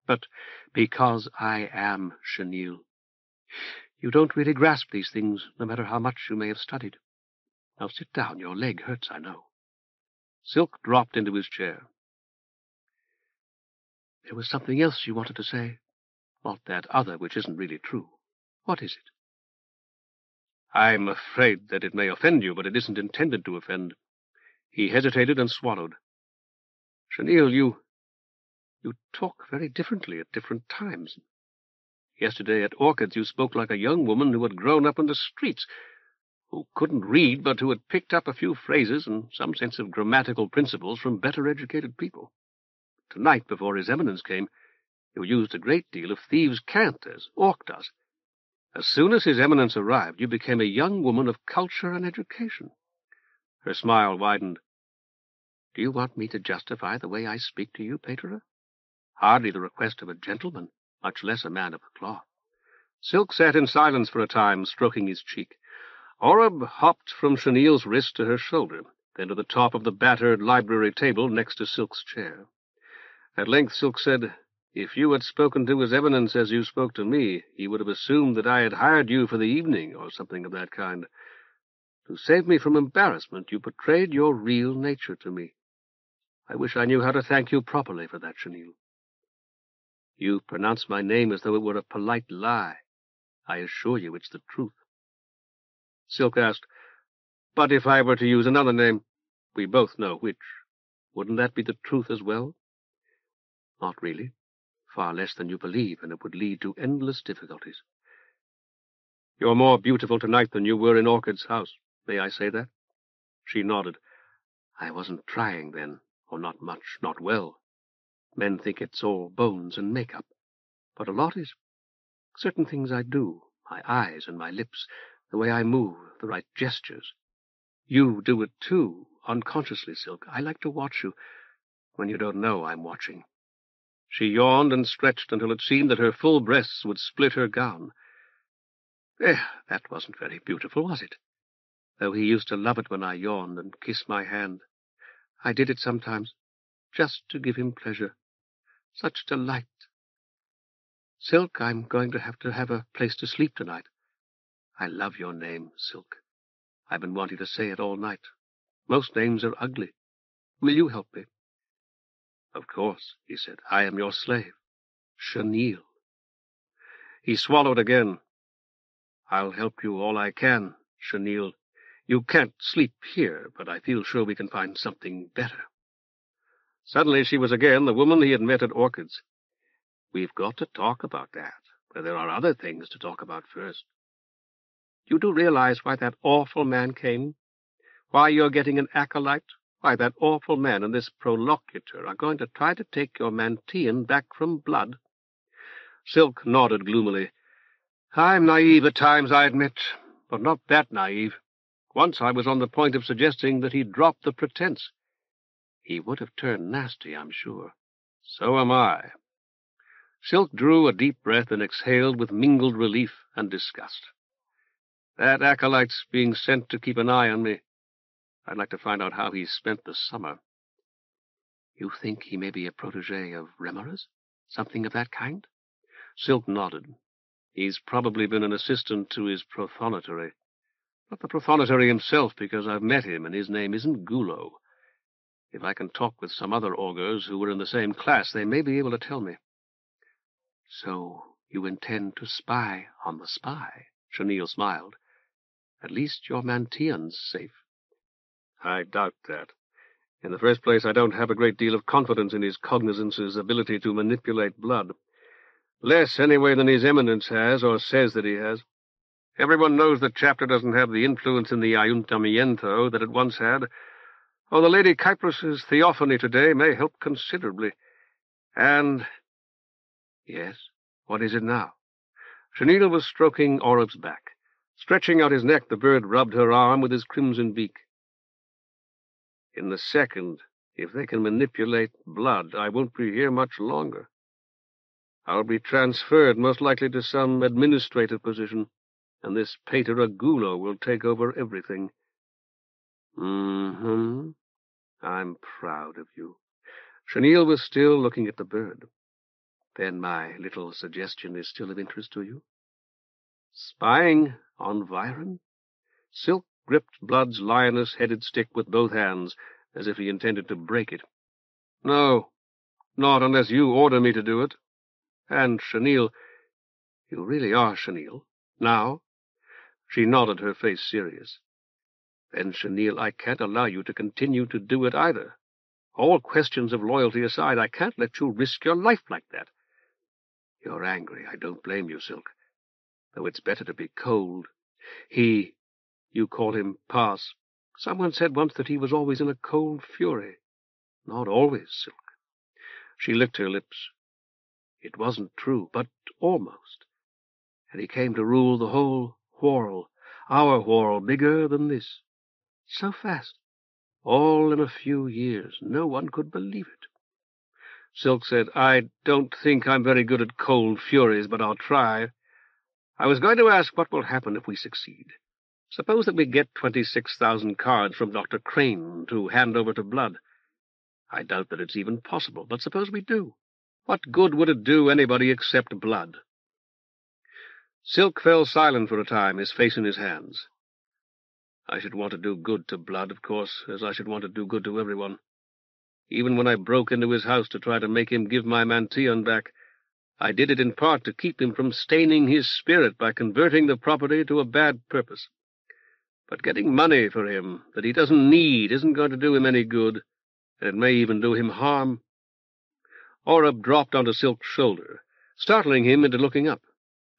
A: But because I am Chenille. You don't really grasp these things, no matter how much you may have studied. Now sit down. Your leg hurts, I know. Silk dropped into his chair. There was something else you wanted to say. Not that other which isn't really true. What is it? I'm afraid that it may offend you, but it isn't intended to offend. He hesitated and swallowed. Chenille, you talk very differently at different times. Yesterday at Orchids you spoke like a young woman who had grown up in the streets, who couldn't read, but who had picked up a few phrases and some sense of grammatical principles from better-educated people. Tonight, before His Eminence came, you used a great deal of thieves' cant, as Orc does. As soon as His Eminence arrived, you became a young woman of culture and education. Her smile widened. Do you want me to justify the way I speak to you, Patera? Hardly the request of a gentleman, much less a man of the cloth. Silk sat in silence for a time, stroking his cheek. Oreb hopped from Chenille's wrist to her shoulder, then to the top of the battered library table next to Silk's chair. At length Silk said, If you had spoken to His Eminence as you spoke to me, he would have assumed that I had hired you for the evening, or something of that kind. To save me from embarrassment, you betrayed your real nature to me. I wish I knew how to thank you properly for that, Chenille. You pronounce my name as though it were a polite lie. I assure you it's the truth. Silk asked, But if I were to use another name, we both know which, wouldn't that be the truth as well? Not really. Far less than you believe, and it would lead to endless difficulties. You're more beautiful tonight than you were in Orchid's house. May I say that? She nodded. I wasn't trying then, or not much, not well. Men think it's all bones and make-up, but a lot is. Certain things I do, my eyes and my lips, the way I move, the right gestures. You do it too, unconsciously, Silk. I like to watch you when you don't know I'm watching. She yawned and stretched until it seemed that her full breasts would split her gown. That wasn't very beautiful, was it? Though he used to love it when I yawned and kissed my hand. I did it sometimes, just to give him pleasure. Such delight. Silk, I'm going to have a place to sleep tonight. I love your name, Silk. I've been wanting to say it all night. Most names are ugly. Will you help me? Of course, he said. I am your slave. Chenille. He swallowed again. I'll help you all I can, Chenille. You can't sleep here, but I feel sure we can find something better. Suddenly she was again the woman he had met at Orchids. We've got to talk about that, but there are other things to talk about first. You do realize why that awful man came? Why you're getting an acolyte? Why that awful man and this prolocutor are going to try to take your Mantian back from blood? Silk nodded gloomily. I'm naive at times, I admit, but not that naive. Once I was on the point of suggesting that he drop the pretense. He would have turned nasty, I'm sure. So am I. Silk drew a deep breath and exhaled with mingled relief and disgust. That acolyte's being sent to keep an eye on me. I'd like to find out how he spent the summer. You think he may be a protégé of Lemur's? Something of that kind? Silk nodded. He's probably been an assistant to his prothonotary. Not the prothonotary himself, because I've met him, and his name isn't Gulo. If I can talk with some other augurs who were in the same class, they may be able to tell me. So you intend to spy on the spy? Chenille smiled. At least your Mantian's safe. I doubt that. In the first place, I don't have a great deal of confidence in his cognizance's ability to manipulate blood. Less, anyway, than His Eminence has, or says that he has. Everyone knows the chapter doesn't have the influence in the ayuntamiento that it once had. Oh, the Lady Kypris's theophany today may help considerably. And... Yes, what is it now? Chenille was stroking Orib's back. Stretching out his neck, the bird rubbed her arm with his crimson beak. In the second, if they can manipulate blood, I won't be here much longer. I'll be transferred, most likely to some administrative position, and this Patera will take over everything. I'm proud of you. Chenille was still looking at the bird. Then my little suggestion is still of interest to you? Spying on Viren? Silk gripped Blood's lioness-headed stick with both hands, as if he intended to break it. No, not unless you order me to do it. And, Chenille, you really are Chenille? Now? She nodded, her face serious. Then, Chenille, I can't allow you to continue to do it either. All questions of loyalty aside, I can't let you risk your life like that. You're angry. I don't blame you, Silk. Though it's better to be cold. You call him Pass. Someone said once that he was always in a cold fury. Not always, Silk. She licked her lips. It wasn't true, but almost. And he came to rule the whole Whorl, our Whorl, bigger than this. So fast. All in a few years. No one could believe it. Silk said, I don't think I'm very good at cold furies, but I'll try. I was going to ask what will happen if we succeed. Suppose that we get 26,000 cards from Dr. Crane to hand over to Blood. I doubt that it's even possible, but suppose we do. What good would it do anybody except Blood? Silk fell silent for a time, his face in his hands. I should want to do good to Blood, of course, as I should want to do good to everyone. Even when I broke into his house to try to make him give my Mantion back, I did it in part to keep him from staining his spirit by converting the property to a bad purpose. But getting money for him that he doesn't need isn't going to do him any good, and it may even do him harm. Orib dropped onto Silk's shoulder, startling him into looking up.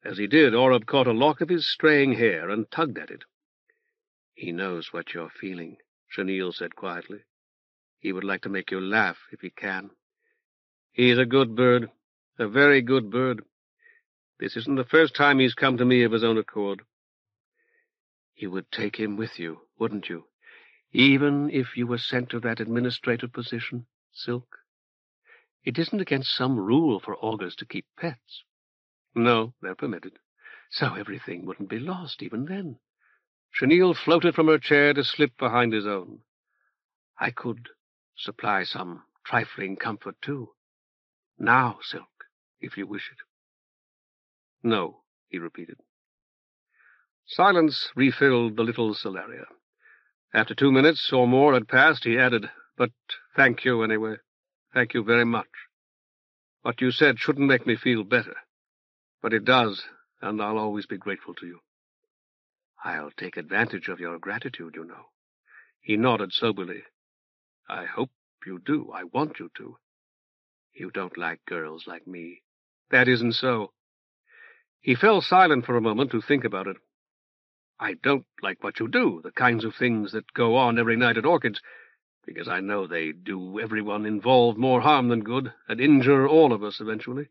A: As he did, Orib caught a lock of his straying hair and tugged at it. He knows what you're feeling, Chenille said quietly. He would like to make you laugh if he can. He's a good bird, a very good bird. This isn't the first time he's come to me of his own accord. You would take him with you, wouldn't you? Even if you were sent to that administrative position, Silk? It isn't against some rule for augurs to keep pets. No, they're permitted. So everything wouldn't be lost even then. Chenille floated from her chair to slip behind his own. I could supply some trifling comfort, too. Now, Silk, if you wish it. No, he repeated. Silence refilled the little solaria. After 2 minutes or more had passed, he added, But thank you anyway. Thank you very much. What you said shouldn't make me feel better. But it does, and I'll always be grateful to you. I'll take advantage of your gratitude, you know. He nodded soberly. I hope you do. I want you to. You don't like girls like me. That isn't so. He fell silent for a moment to think about it. I don't like what you do, the kinds of things that go on every night at Orchids, because I know they do everyone involved more harm than good, and injure all of us eventually.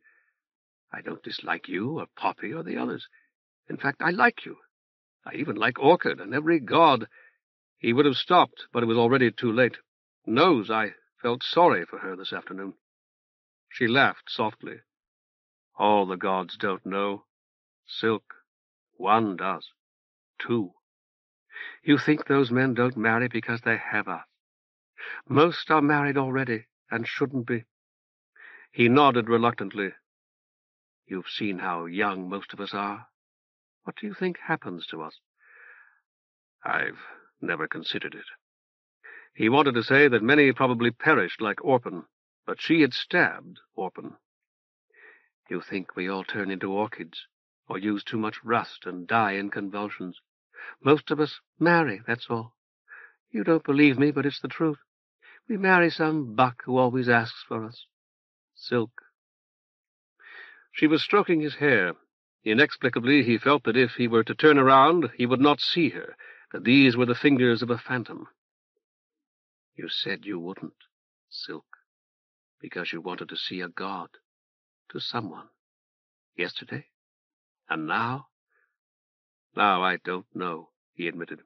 A: I don't dislike you or Poppy or the others. In fact, I like you. I even like Orchid and every god. He would have stopped, but it was already too late. Knows I felt sorry for her this afternoon. She laughed softly. All the gods don't know. Silk, one does. 2. You think those men don't marry because they have us. Most are married already, and shouldn't be. He nodded reluctantly. You've seen how young most of us are. What do you think happens to us? I've never considered it. He wanted to say that many probably perished like Orphan, but she had stabbed Orphan. You think we all turn into orchids, or use too much rust and die in convulsions. Most of us marry, that's all. You don't believe me, but it's the truth. We marry some buck who always asks for us. Silk. She was stroking his hair. Inexplicably, he felt that if he were to turn around, he would not see her, that these were the fingers of a phantom. You said you wouldn't, Silk, because you wanted to see a god, to someone. Yesterday? And now? Now I don't know, he admitted.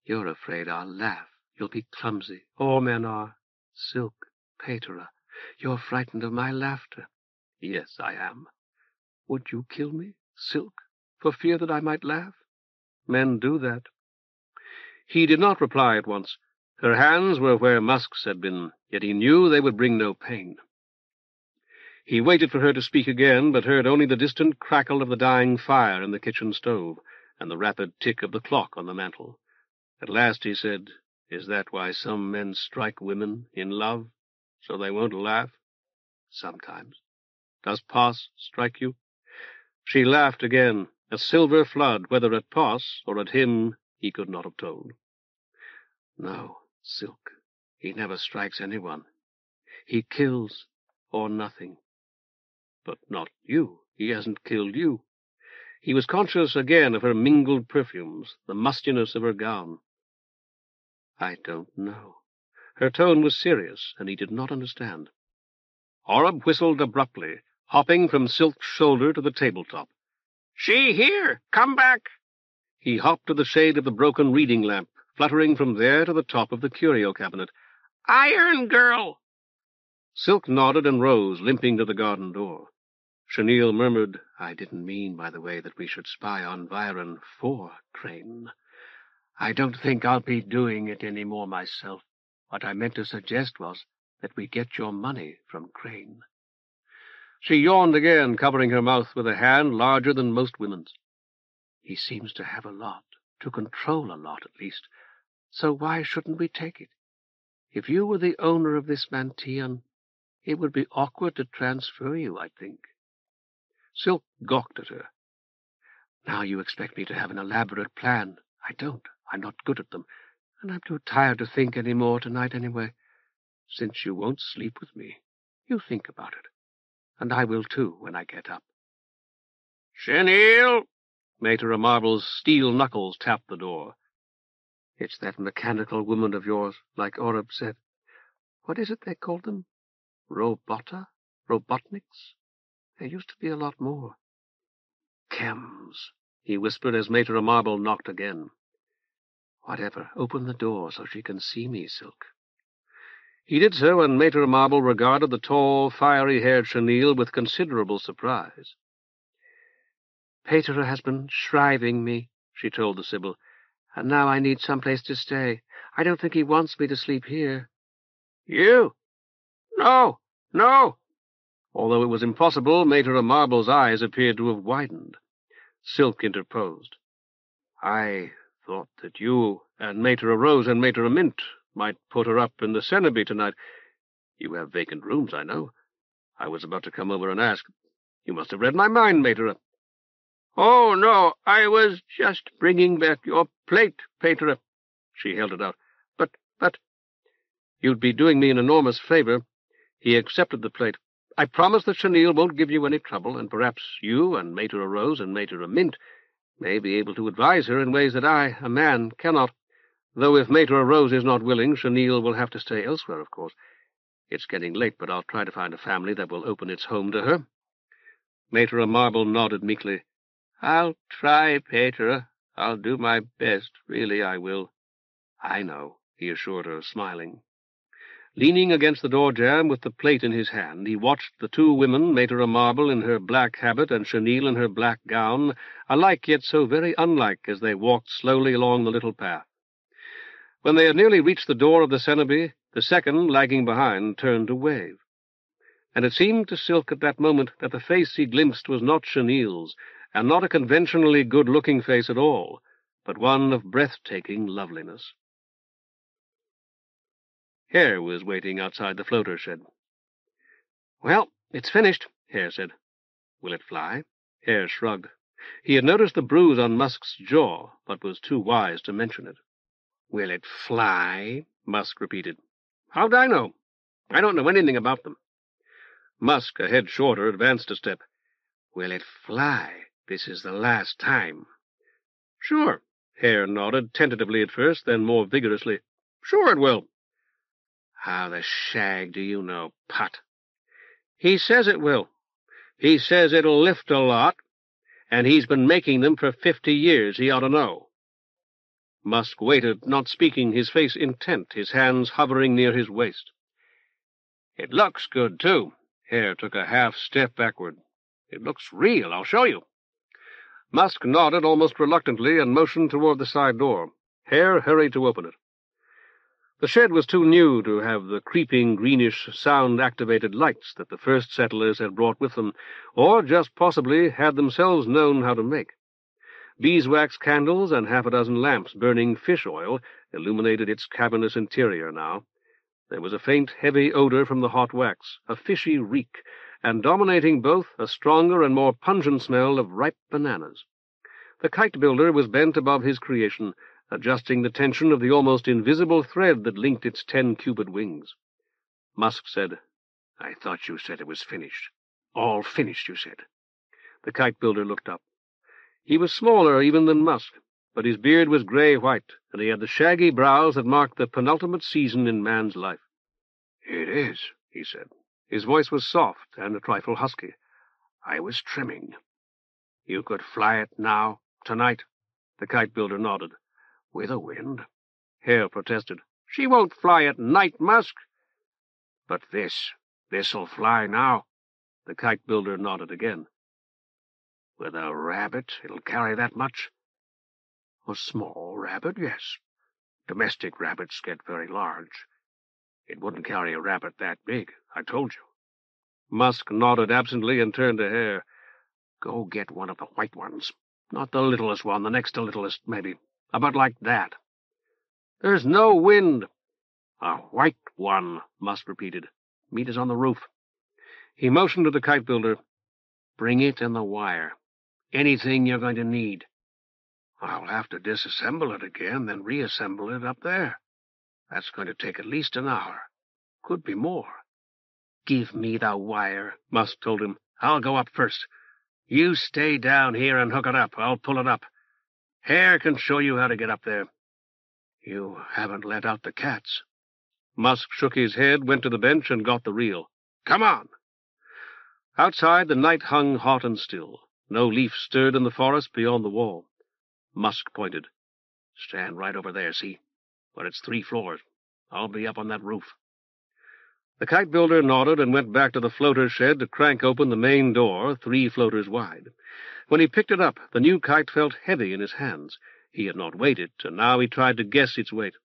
A: You're afraid I'll laugh. You'll be clumsy. All men are. Silk, Patera, you're frightened of my laughter. Yes, I am. Would you kill me, Silk, for fear that I might laugh? Men do that. He did not reply at once. Her hands were where Musk's had been, yet he knew they would bring no pain. He waited for her to speak again, but heard only the distant crackle of the dying fire in the kitchen stove, and the rapid tick of the clock on the mantel. At last he said, Is that why some men strike women in love, so they won't laugh? Sometimes. Does Poss strike you? She laughed again, a silver flood, whether at Poss or at him he could not have told. No, Silk, he never strikes anyone. He kills, or nothing. But not you. He hasn't killed you. He was conscious again of her mingled perfumes, the mustiness of her gown. I don't know. Her tone was serious, and he did not understand. Oreb whistled abruptly, hopping from Silk's shoulder to the tabletop. She here! Come back! He hopped to the shade of the broken reading lamp, fluttering from there to the top of the curio cabinet. Iron girl! Silk nodded and rose, limping to the garden door. Chenille murmured, I didn't mean, by the way, that we should spy on Byron for Crane. I don't think I'll be doing it any more myself. What I meant to suggest was that we get your money from Crane. She yawned again, covering her mouth with a hand larger than most women's. He seems to have a lot, to control a lot at least, so why shouldn't we take it? If you were the owner of this Mantian, it would be awkward to transfer you, I think. Silk gawked at her. Now you expect me to have an elaborate plan. I don't. I'm not good at them, and I'm too tired to think any more tonight anyway. Since you won't sleep with me, you think about it. And I will, too, when I get up. Chenille! Patera Marble's steel knuckles tapped the door. It's that mechanical woman of yours, like Oreb said. What is it they called them? Robota? Robotniks? There used to be a lot more. Chems, he whispered as Patera Marble knocked again. Whatever, open the door so she can see me, Silk. He did so, and Patera Marble regarded the tall, fiery-haired Chenille with considerable surprise. Patera has been shriving me, she told the Sibyl, and now I need some place to stay. I don't think he wants me to sleep here. You? No, no! Although it was impossible, Patera Marble's eyes appeared to have widened. Silk interposed. I thought that you and Patera Rose and Patera Mint might put her up in the Cenobie tonight. You have vacant rooms, I know. I was about to come over and ask. You must have read my mind, Patera. Oh, no, I was just bringing back your plate, Patera. She held it out. But, you'd be doing me an enormous favor. He accepted the plate. I promise that Chenille won't give you any trouble, and perhaps you and Patera Rose and Patera Mint may be able to advise her in ways that I, a man, cannot. Though if Patera Rose is not willing, Chenille will have to stay elsewhere, of course. It's getting late, but I'll try to find a family that will open its home to her. Patera Marble nodded meekly. I'll try, Patera. I'll do my best. Really, I will. I know, he assured her, smiling. Leaning against the door-jamb with the plate in his hand, he watched the two women, Patera Marble in her black habit and Chenille in her black gown, alike yet so very unlike as they walked slowly along the little path. When they had nearly reached the door of the Cenobie, the second, lagging behind, turned to wave. And it seemed to Silk at that moment that the face he glimpsed was not Chenille's, and not a conventionally good-looking face at all, but one of breathtaking loveliness. Hare was waiting outside the floater shed. Well, it's finished, Hare said. Will it fly? Hare shrugged. He had noticed the bruise on Musk's jaw, but was too wise to mention it. Will it fly? Musk repeated. How'd I know? I don't know anything about them. Musk, a head shorter, advanced a step. Will it fly? This is the last time. Sure, Hare nodded, tentatively at first, then more vigorously. Sure it will. How the shag do you know, Putt? He says it will. He says it'll lift a lot, and he's been making them for 50 years. He ought to know. Musk waited, not speaking, his face intent, his hands hovering near his waist. It looks good, too. Hare took a half-step backward. It looks real. I'll show you. Musk nodded almost reluctantly and motioned toward the side door. Hare hurried to open it. The shed was too new to have the creeping, greenish, sound-activated lights that the first settlers had brought with them, or just possibly had themselves known how to make. Beeswax candles and half a dozen lamps burning fish oil illuminated its cavernous interior now. There was a faint, heavy odor from the hot wax, a fishy reek, and dominating both, a stronger and more pungent smell of ripe bananas. The kite-builder was bent above his creation, adjusting the tension of the almost invisible thread that linked its 10-cubed wings. Musk said, "I thought you said it was finished. All finished, you said." The kite-builder looked up. He was smaller even than Musk, but his beard was gray-white, and he had the shaggy brows that marked the penultimate season in man's life. "It is," he said. His voice was soft and a trifle husky. "I was trimming." "You could fly it now, tonight?" The kite-builder nodded. "With a wind?" Hare protested. "She won't fly at night, Musk." "But this'll fly now." The kite-builder nodded again. "With a rabbit, it'll carry that much?" "A small rabbit, yes. Domestic rabbits get very large. It wouldn't carry a rabbit that big, I told you." Musk nodded absently and turned to Hare. "Go get one of the white ones. Not the littlest one, the next to littlest, maybe. About like that." "There's no wind." "A white one," Musk repeated. "Meet us on the roof." He motioned to the kite-builder. "Bring it and the wire. Anything you're going to need." "I'll have to disassemble it again, then reassemble it up there. That's going to take at least an hour. Could be more." "Give me the wire," Musk told him. "I'll go up first. You stay down here and hook it up. I'll pull it up. Hare can show you how to get up there." "You haven't let out the cats." Musk shook his head, went to the bench, and got the reel. "Come on." Outside, the night hung hot and still. No leaf stirred in the forest beyond the wall. Musk pointed. "Stand right over there, see? But it's 3 floors. I'll be up on that roof." The kite-builder nodded and went back to the floater shed to crank open the main door, 3 floaters wide. When he picked it up, the new kite felt heavy in his hands. He had not weighed it, and now he tried to guess its weight.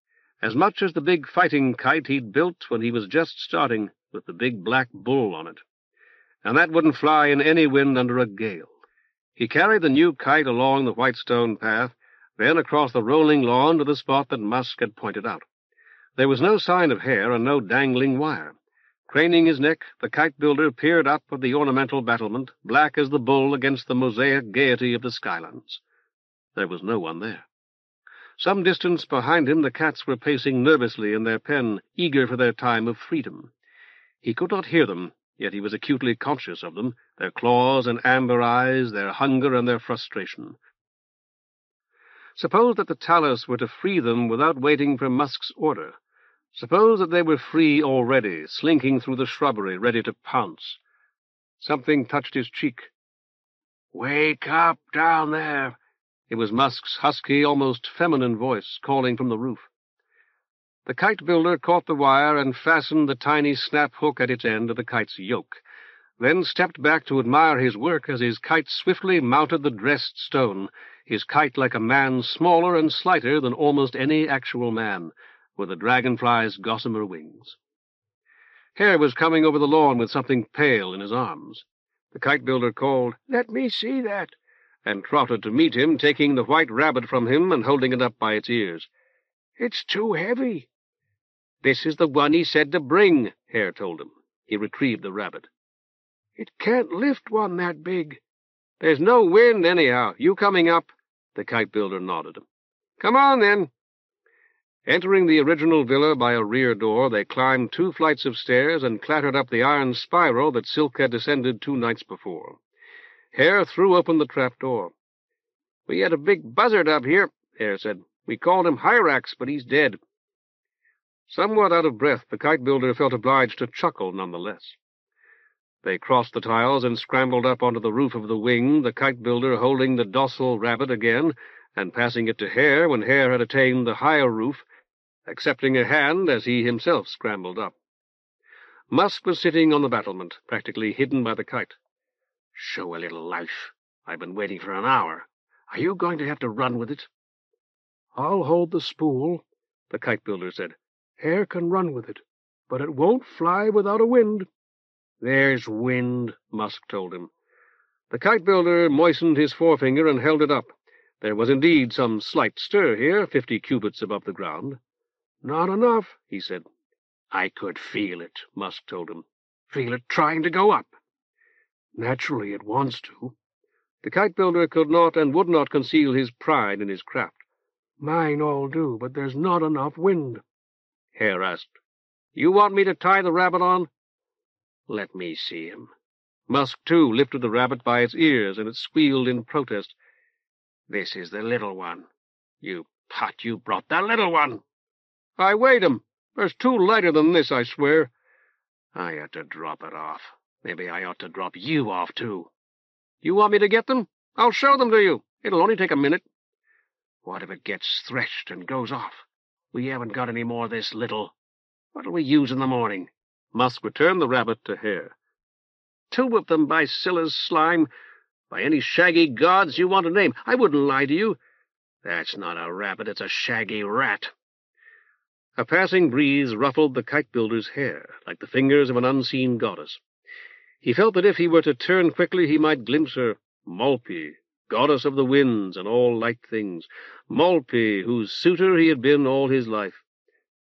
A: As much as the big fighting kite he'd built when he was just starting, with the big black bull on it. And that wouldn't fly in any wind under a gale. He carried the new kite along the white stone path, then across the rolling lawn to the spot that Musk had pointed out. There was no sign of Hare and no dangling wire. Craning his neck, the kite-builder peered up at the ornamental battlement, black as the bull against the mosaic gaiety of the skylands. There was no one there. Some distance behind him the cats were pacing nervously in their pen, eager for their time of freedom. He could not hear them, yet he was acutely conscious of them, their claws and amber eyes, their hunger and their frustration. Suppose that the talus were to free them without waiting for Musk's order. Suppose that they were free already, slinking through the shrubbery, ready to pounce. Something touched his cheek. "Wake up down there!" It was Musk's husky, almost feminine voice, calling from the roof. The kite-builder caught the wire and fastened the tiny snap-hook at its end to the kite's yoke, then stepped back to admire his work as his kite swiftly mounted the dressed stone, his kite like a man smaller and slighter than almost any actual man, with a dragonfly's gossamer wings. Hare was coming over the lawn with something pale in his arms. The kite-builder called, "Let me see that," and trotted to meet him, taking the white rabbit from him and holding it up by its ears. "It's too heavy." "This is the one he said to bring," Hare told him. He retrieved the rabbit. "It can't lift one that big." "There's no wind, anyhow. You coming up?" The kite-builder nodded. "Come on, then." Entering the original villa by a rear door, they climbed 2 flights of stairs and clattered up the iron spiral that Silk had descended 2 nights before. Hare threw open the trap-door. "We had a big buzzard up here," Hare said. "We called him Hyrax, but he's dead." Somewhat out of breath, the kite-builder felt obliged to chuckle nonetheless. They crossed the tiles and scrambled up onto the roof of the wing, the kite-builder holding the docile rabbit again, and passing it to Hare when Hare had attained the higher roof, accepting a hand as he himself scrambled up. Musk was sitting on the battlement, practically hidden by the kite. "Show a little life. I've been waiting for an hour. Are you going to have to run with it?"
C: "I'll hold the spool," the kite-builder said. "Hare can run with it, but it won't fly without a wind."
A: "There's wind," Musk told him. The kite-builder moistened his forefinger and held it up. There was indeed some slight stir here, 50 cubits above the ground.
C: "Not enough,"
A: he said. "I could feel it," Musk told him. "Feel it trying to go up."
C: "Naturally it wants to."
A: The kite-builder could not and would not conceal his pride in his craft.
C: "Mine all do, but there's not enough wind."
A: Hare asked, "You want me to tie the rabbit on?" "Let me see him." Musk, too, lifted the rabbit by its ears, and it squealed in protest. "This is the little one. You brought the little one." "I weighed him. There's 2 lighter than this, I swear." "I ought to drop it off. Maybe I ought to drop you off, too." "You want me to get them? I'll show them to you. It'll only take a minute." "What if it gets threshed and goes off? We haven't got any more of this little. What'll we use in the morning?" Musk returned the rabbit to Hare. "2 of them, by Scylla's slime. By any shaggy gods you want to name. I wouldn't lie to you. That's not a rabbit, it's a shaggy rat." A passing breeze ruffled the kite-builder's hair, like the fingers of an unseen goddess. He felt that if he were to turn quickly he might glimpse her, Malpe, goddess of the winds and all light things, Malpe, whose suitor he had been all his life.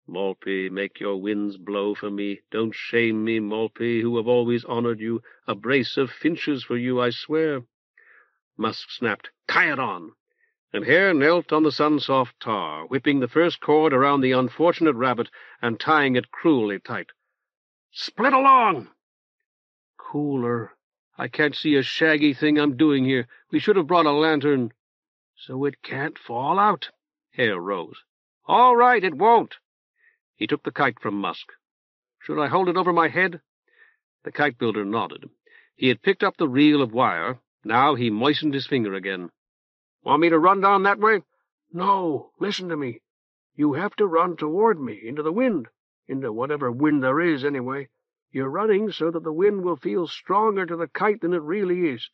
A: "Malpe, make your winds blow for me. Don't shame me, Malpe, who have always honored you. A brace of finches for you, I swear." Musk snapped, "Tie it on," and Hare knelt on the sun-soft tar, whipping the first cord around the unfortunate rabbit and tying it cruelly tight. "Split along!" "Cooler. I can't see a shaggy thing I'm doing here. We should have brought a lantern." "So it can't fall out." Hare rose. "All right, it won't." He took the kite from Musk. "Should I hold it over my head?" The kite-builder nodded. He had picked up the reel of wire. Now he moistened his finger again. "Want me to run down that way?" "No, listen to me. You have to run toward me, into the wind. Into whatever wind there is, anyway. You're running so that the wind will feel stronger to the kite than it really is.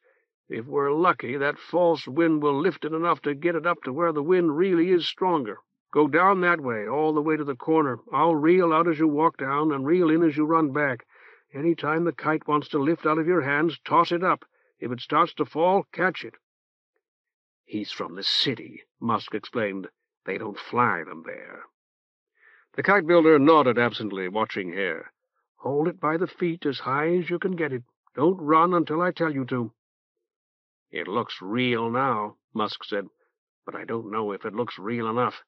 A: If we're lucky, that false wind will lift it enough to get it up to where the wind really is stronger. Go down that way, all the way to the corner. I'll reel out as you walk down, and reel in as you run back. Any time the kite wants to lift out of your hands, toss it up. If it starts to fall, catch it." "He's from the city," Musk explained. "They don't fly them there." The kite-builder nodded absently, watching Hare. "Hold it by the feet as high as you can get it. Don't run until I tell you to." "It looks real now," Musk said, "but I don't know if it looks real enough.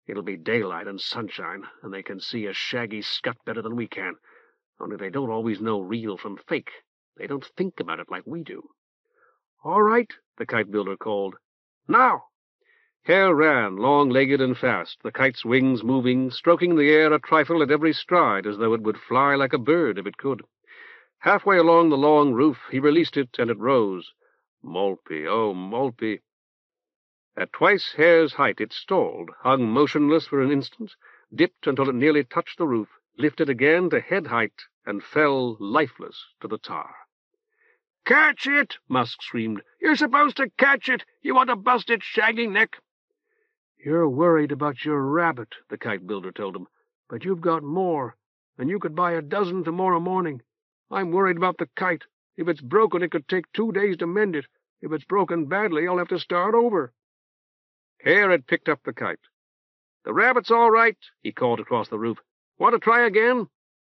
A: It'll be daylight and sunshine, and they can see a shaggy scut better than we can. Only they don't always know real from fake. They don't think about it like we do." "All right," the kite-builder called. "Now!" Hare ran, long-legged and fast, the kite's wings moving, stroking the air a trifle at every stride, as though it would fly like a bird if it could. Halfway along the long roof he released it, and it rose. Malpe, oh, Malpe! At twice Hare's height it stalled, hung motionless for an instant, dipped until it nearly touched the roof, lifted again to head height, and fell lifeless to the tar. "Catch it!" Musk screamed. "You're supposed to catch it! You want to bust its shaggy neck!" "You're worried about your rabbit," the kite-builder told him. "But you've got more, and you could buy a dozen tomorrow morning. I'm worried about the kite. If it's broken, it could take 2 days to mend it. If it's broken badly, I'll have to start over." Hare had picked up the kite. "The rabbit's all right," he called across the roof. "Want to try again?"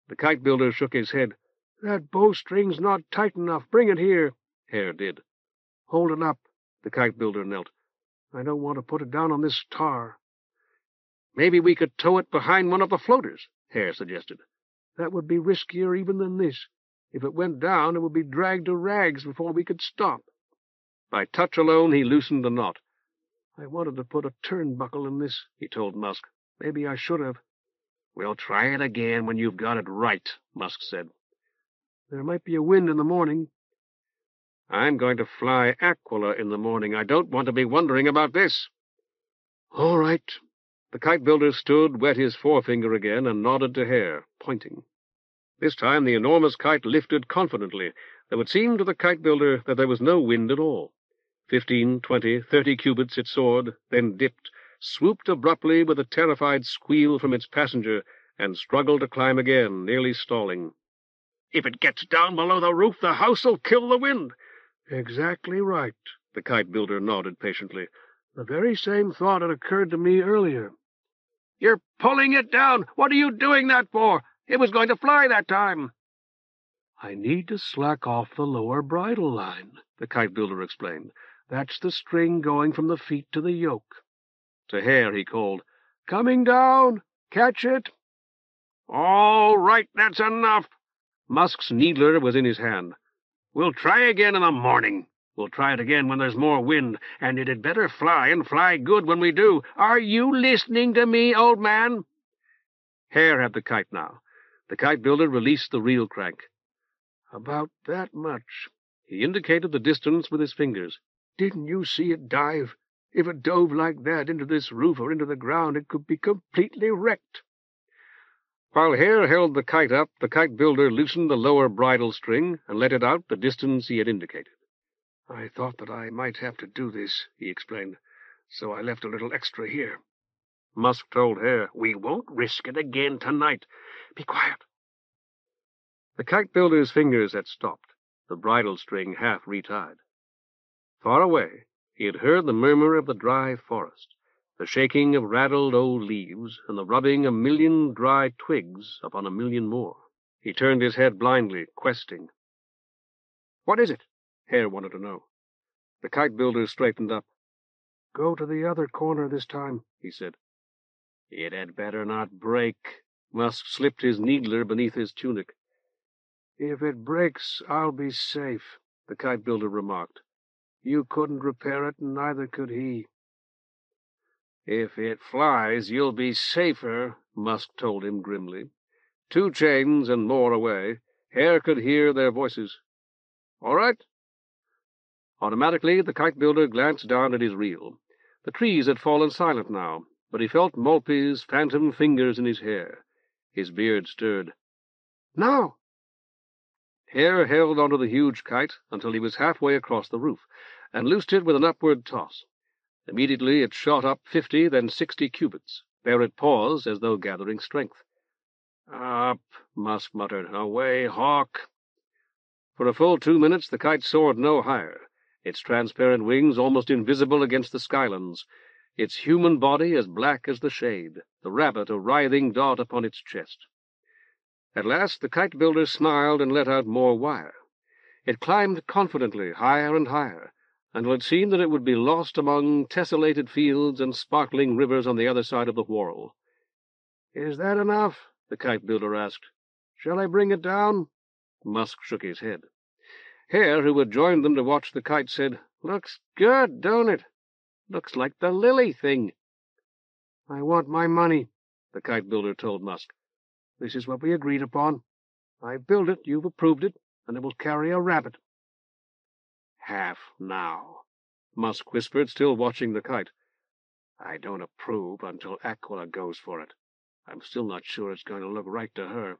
A: The kite-builder shook his head. "That bowstring's not tight enough. Bring it here." Hare did. "Hold it up." The kite-builder knelt. "I don't want to put it down on this tar." "Maybe we could tow it behind one of the floaters," Hare suggested. "That would be riskier even than this. If it went down, it would be dragged to rags before we could stop." By touch alone he loosened the knot. "I wanted to put a turnbuckle in this," he told Musk. "Maybe I should have." "We'll try it again when you've got it right," Musk said.
C: There might be a wind in the morning. I'm going to fly Aquila in the morning. I don't want to be wondering about this. All right. The kite-builder stood, wet his forefinger again, and nodded to Hare, pointing. This time the enormous kite lifted confidently, though it seemed to the kite-builder that there was no wind at all. 15, 20, 30 cubits it soared, then dipped, swooped abruptly with a terrified squeal from its passenger, and struggled to climb again, nearly stalling. If it gets down below the roof, the house'll kill the wind. Exactly right, the kite-builder nodded patiently. The very same thought had occurred to me earlier. You're pulling it down. What are you doing that for? It was going to fly that time. I need to slack off the lower bridle line, the kite-builder explained. That's the string going from the feet to the yoke. To Hare he called, Coming down! Catch it! All right, that's enough. Musk's needler was in his hand. We'll try again in the morning. We'll try it again when there's more wind, and it had better fly, and fly good when we do. Are you listening to me, old man? Hare had the kite now. The kite-builder released the reel crank. About that much. He indicated the distance with his fingers. Didn't you see it dive? If it dove like that into this roof or into the ground, it could be completely wrecked. While Hare held the kite up, the kite-builder loosened the lower bridle string and let it out the distance he had indicated. I thought that I might have to do this, he explained, so I left a little extra here. Musk told Hare, We won't risk it again tonight. Be quiet. The kite-builder's fingers had stopped, the bridle string half retied. Far away, he had heard the murmur of the dry forest, the shaking of raddled old leaves, and the rubbing of 1,000,000 dry twigs upon 1,000,000 more. He turned his head blindly, questing. What is it? Hare wanted to know. The kite-builder straightened up. Go to the other corner this time, he said. It had better not break. Musk slipped his needler beneath his tunic. If it breaks, I'll be safe, the kite-builder remarked. You couldn't repair it, and neither could he. If it flies, you'll be safer, Musk told him grimly. 2 chains and more away, Hare could hear their voices. All right. Automatically, the kite-builder glanced down at his reel. The trees had fallen silent now, but he felt Maltby's phantom fingers in his hair. His beard stirred. Now! Hare held onto the huge kite until he was halfway across the roof, and loosed it with an upward toss. Immediately it shot up 50, then 60 cubits. There it paused, as though gathering strength. Up, Musk muttered. Away, hawk! For a full 2 minutes the kite soared no higher, its transparent wings almost invisible against the skylands, its human body as black as the shade, the rabbit a writhing dot upon its chest. At last the kite-builder snarled and let out more wire. It climbed confidently, higher and higher, until it seemed that it would be lost among tessellated fields and sparkling rivers on the other side of the Whorl. Is that enough? The kite-builder asked. Shall I bring it down? Musk shook his head. Hare, who had joined them to watch the kite, said, Looks good, don't it? Looks like the lily thing. I want my money, the kite-builder told Musk. This is what we agreed upon. I built it, you've approved it, and it will carry a rabbit. Half now, Musk whispered, still watching the kite. I don't approve until Aquila goes for it. I'm still not sure it's going to look right to her.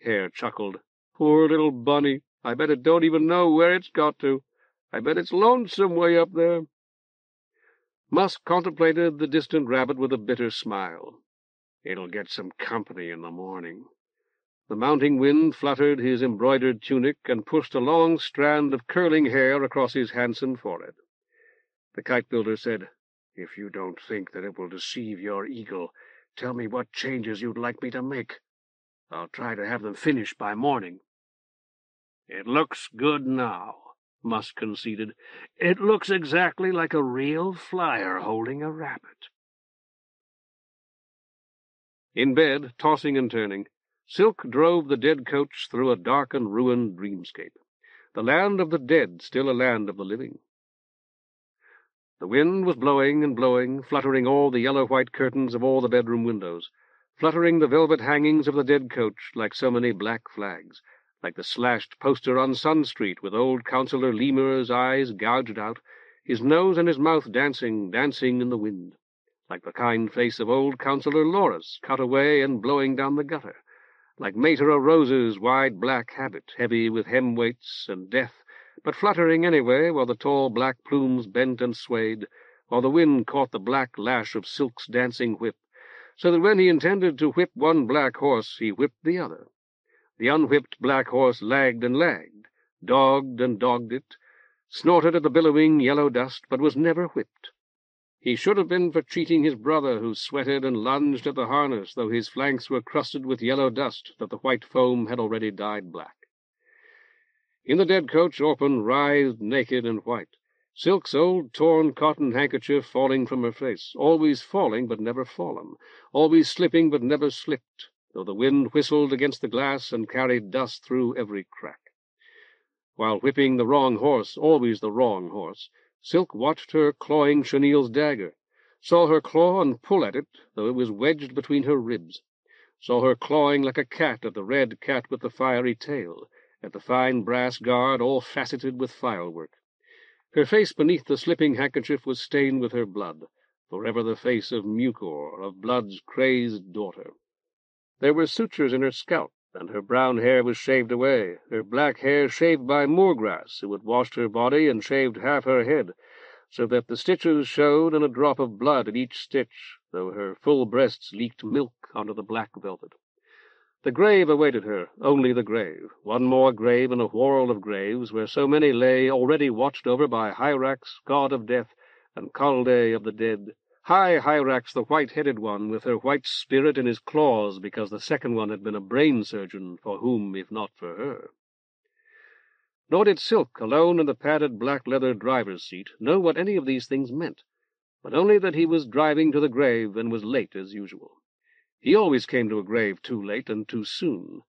C: Hare chuckled. Poor little bunny. I bet it don't even know where it's got to. I bet it's lonesome way up there. Musk contemplated the distant rabbit with a bitter smile. It'll get some company in the morning. The mounting wind fluttered his embroidered tunic and pushed a long strand of curling hair across his handsome forehead. The kite-builder said, If you don't think that it will deceive your eagle, tell me what changes you'd like me to make. I'll try to have them finished by morning. It looks good now, Musk conceded. It looks exactly like a real flyer holding a rabbit. In bed, tossing and turning, Silk drove the dead coach through a dark and ruined dreamscape. The land of the dead, still a land of the living. The wind was blowing and blowing, fluttering all the yellow-white curtains of all the bedroom windows, fluttering the velvet hangings of the dead coach like so many black flags,
A: like the slashed poster on Sun Street with old Councillor Lemur's eyes gouged out, his nose and his mouth dancing in the wind, like the kind face of old Councillor Loris cut away and blowing down the gutter, like Matera Rose's wide black habit, heavy with hem-weights and death, but fluttering anyway while the tall black plumes bent and swayed, while the wind caught the black lash of Silk's dancing whip, so that when he intended to whip one black horse, he whipped the other. The unwhipped black horse lagged and lagged, dogged and dogged it, snorted at the billowing yellow dust, but was never whipped. He should have been for cheating his brother, who sweated and lunged at the harness, though his flanks were crusted with yellow dust that the white foam had already dyed black. In the dead coach Orpen writhed naked and white, Silk's old torn cotton handkerchief falling from her face, always falling but never fallen, always slipping but never slipped, though the wind whistled against the glass and carried dust through every crack. While whipping the wrong horse, always the wrong horse, Silk watched her clawing Chenille's dagger, saw her claw and pull at it, though it was wedged between her ribs, saw her clawing like a cat at the red cat with the fiery tail, at the fine brass guard all faceted with filework. Her face beneath the slipping handkerchief was stained with her blood, forever the face of Mucor, of blood's crazed daughter. There were sutures in her scalp, and her brown hair was shaved away, her black hair shaved by moorgrass, who had washed her body and shaved half her head, so that the stitches showed and a drop of blood at each stitch, though her full breasts leaked milk under the black velvet. The grave awaited her, only the grave, one more grave in a whorl of graves, where so many lay already watched over by Hyrax, god of death, and Caldé of the dead, high Hyrax, the white-headed one, with her white spirit in his claws, because the second one had been a brain surgeon, for whom, if not for her? Nor did Silk, alone in the padded black leather driver's seat, know what any of these things meant, but only that he was driving to the grave and was late as usual. He always came to a grave too late and too soon,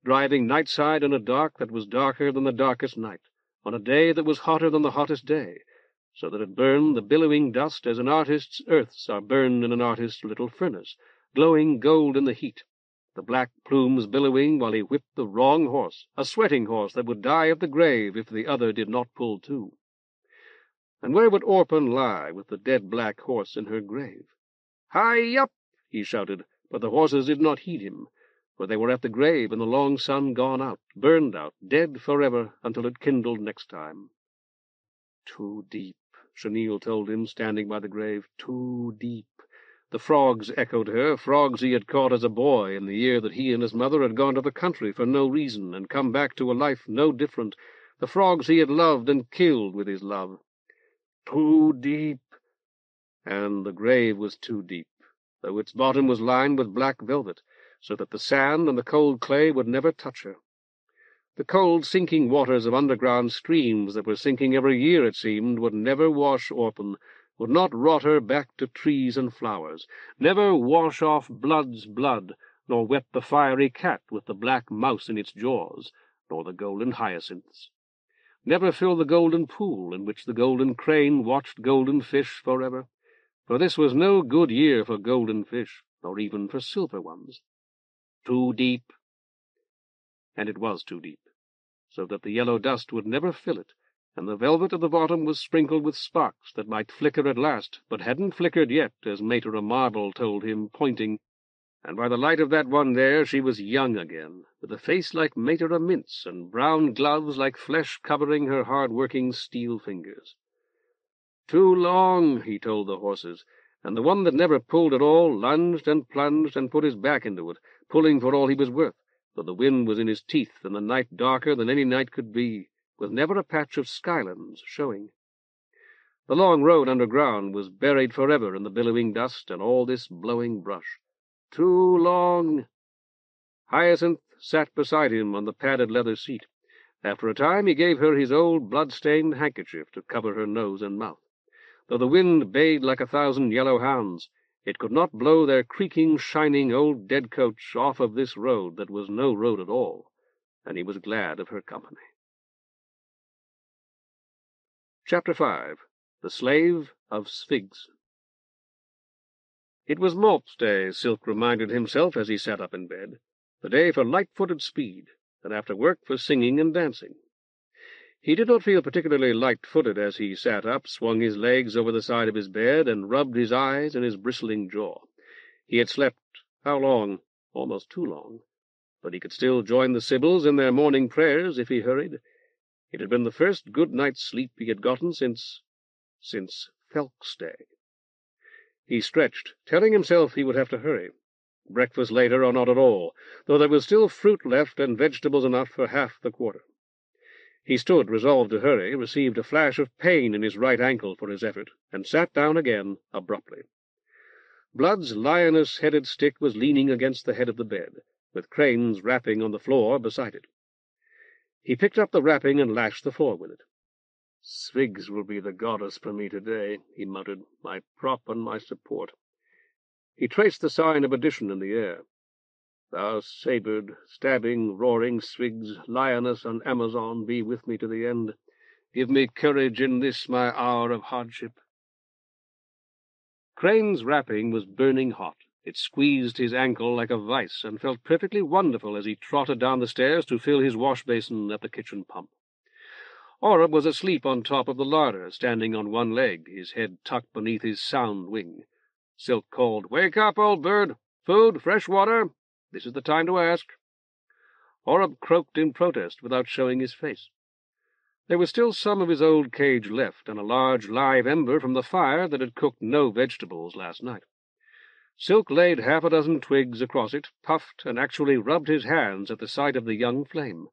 A: driving nightside in a dark that was darker than the darkest night, on a day that was hotter than the hottest day, so that it burned the billowing dust as an artist's earths are burned in an artist's little furnace, glowing gold in the heat, the black plumes billowing while he whipped the wrong horse, a sweating horse that would die at the grave if the other did not pull too. And where would Orpen lie with the dead black horse in her grave? "Hie up!" he shouted, but the horses did not heed him, for they were at the grave and the long sun gone out, burned out, dead forever until it kindled next time. Too deep, Chenille told him, standing by the grave. Too deep. The frogs echoed her, frogs he had caught as a boy in the year that he and his mother had gone to the country for no reason and come back to a life no different, the frogs he had loved and killed with his love. Too deep. And the grave was too deep, though its bottom was lined with black velvet, so that the sand and the cold clay would never touch her. The cold, sinking waters of underground streams that were sinking every year, it seemed, would never wash Orpen, would not rot her back to trees and flowers, never wash off blood's blood, nor wet the fiery cat with the black mouse in its jaws, nor the golden hyacinths. Never fill the golden pool in which the golden crane watched golden fish forever, for this was no good year for golden fish, nor even for silver ones. Too deep. And it was too deep, so that the yellow dust would never fill it, and the velvet of the bottom was sprinkled with sparks that might flicker at last, but hadn't flickered yet, as Matera Marble told him, pointing, and by the light of that one there she was young again, with a face like Matera Mintz, and brown gloves like flesh covering her hard-working steel fingers. Too long, he told the horses, and the one that never pulled at all lunged and plunged and put his back into it, pulling for all he was worth, though the wind was in his teeth and the night darker than any night could be, with never a patch of skylands showing. The long road underground was buried forever in the billowing dust and all this blowing brush. Too long. Hyacinth sat beside him on the padded leather seat. After a time he gave her his old blood-stained handkerchief to cover her nose and mouth. Though the wind bayed like 1,000 yellow hounds, it could not blow their creaking, shining old dead coach off of this road that was no road at all, and he was glad of her company. Chapter 5. The Slave of Sphigx. It was Malt's day, Silk reminded himself as he sat up in bed, the day for light-footed speed, and after work for singing and dancing. He did not feel particularly light-footed as he sat up, swung his legs over the side of his bed, and rubbed his eyes and his bristling jaw. He had slept, how long? Almost too long. But he could still join the Sibyls in their morning prayers if he hurried. It had been the first good night's sleep he had gotten since Phelps Day. He stretched, telling himself he would have to hurry. Breakfast later or not at all, though there was still fruit left and vegetables enough for half the quarter. He stood, resolved to hurry, received a flash of pain in his right ankle for his effort, and sat down again abruptly. Blood's lioness-headed stick was leaning against the head of the bed, with Crane's wrapping on the floor beside it. He picked up the wrapping and lashed the floor with it. "Sphigx will be the goddess for me today," he muttered, "my prop and my support." He traced the sign of addition in the air. "Thou sabred, stabbing, roaring Sphigx, lioness and Amazon, be with me to the end. Give me courage in this my hour of hardship." Crane's wrapping was burning hot. It squeezed his ankle like a vice, and felt perfectly wonderful as he trotted down the stairs to fill his wash-basin at the kitchen pump. Oreb was asleep on top of the larder, standing on one leg, his head tucked beneath his sound wing. Silk called, "Wake up, old bird! Food, fresh water? This is the time to ask." Oreb croaked in protest without showing his face. There was still some of his old cage left, and a large live ember from the fire that had cooked no vegetables last night. Silk laid half a dozen twigs across it, puffed, and actually rubbed his hands at the sight of the young flame.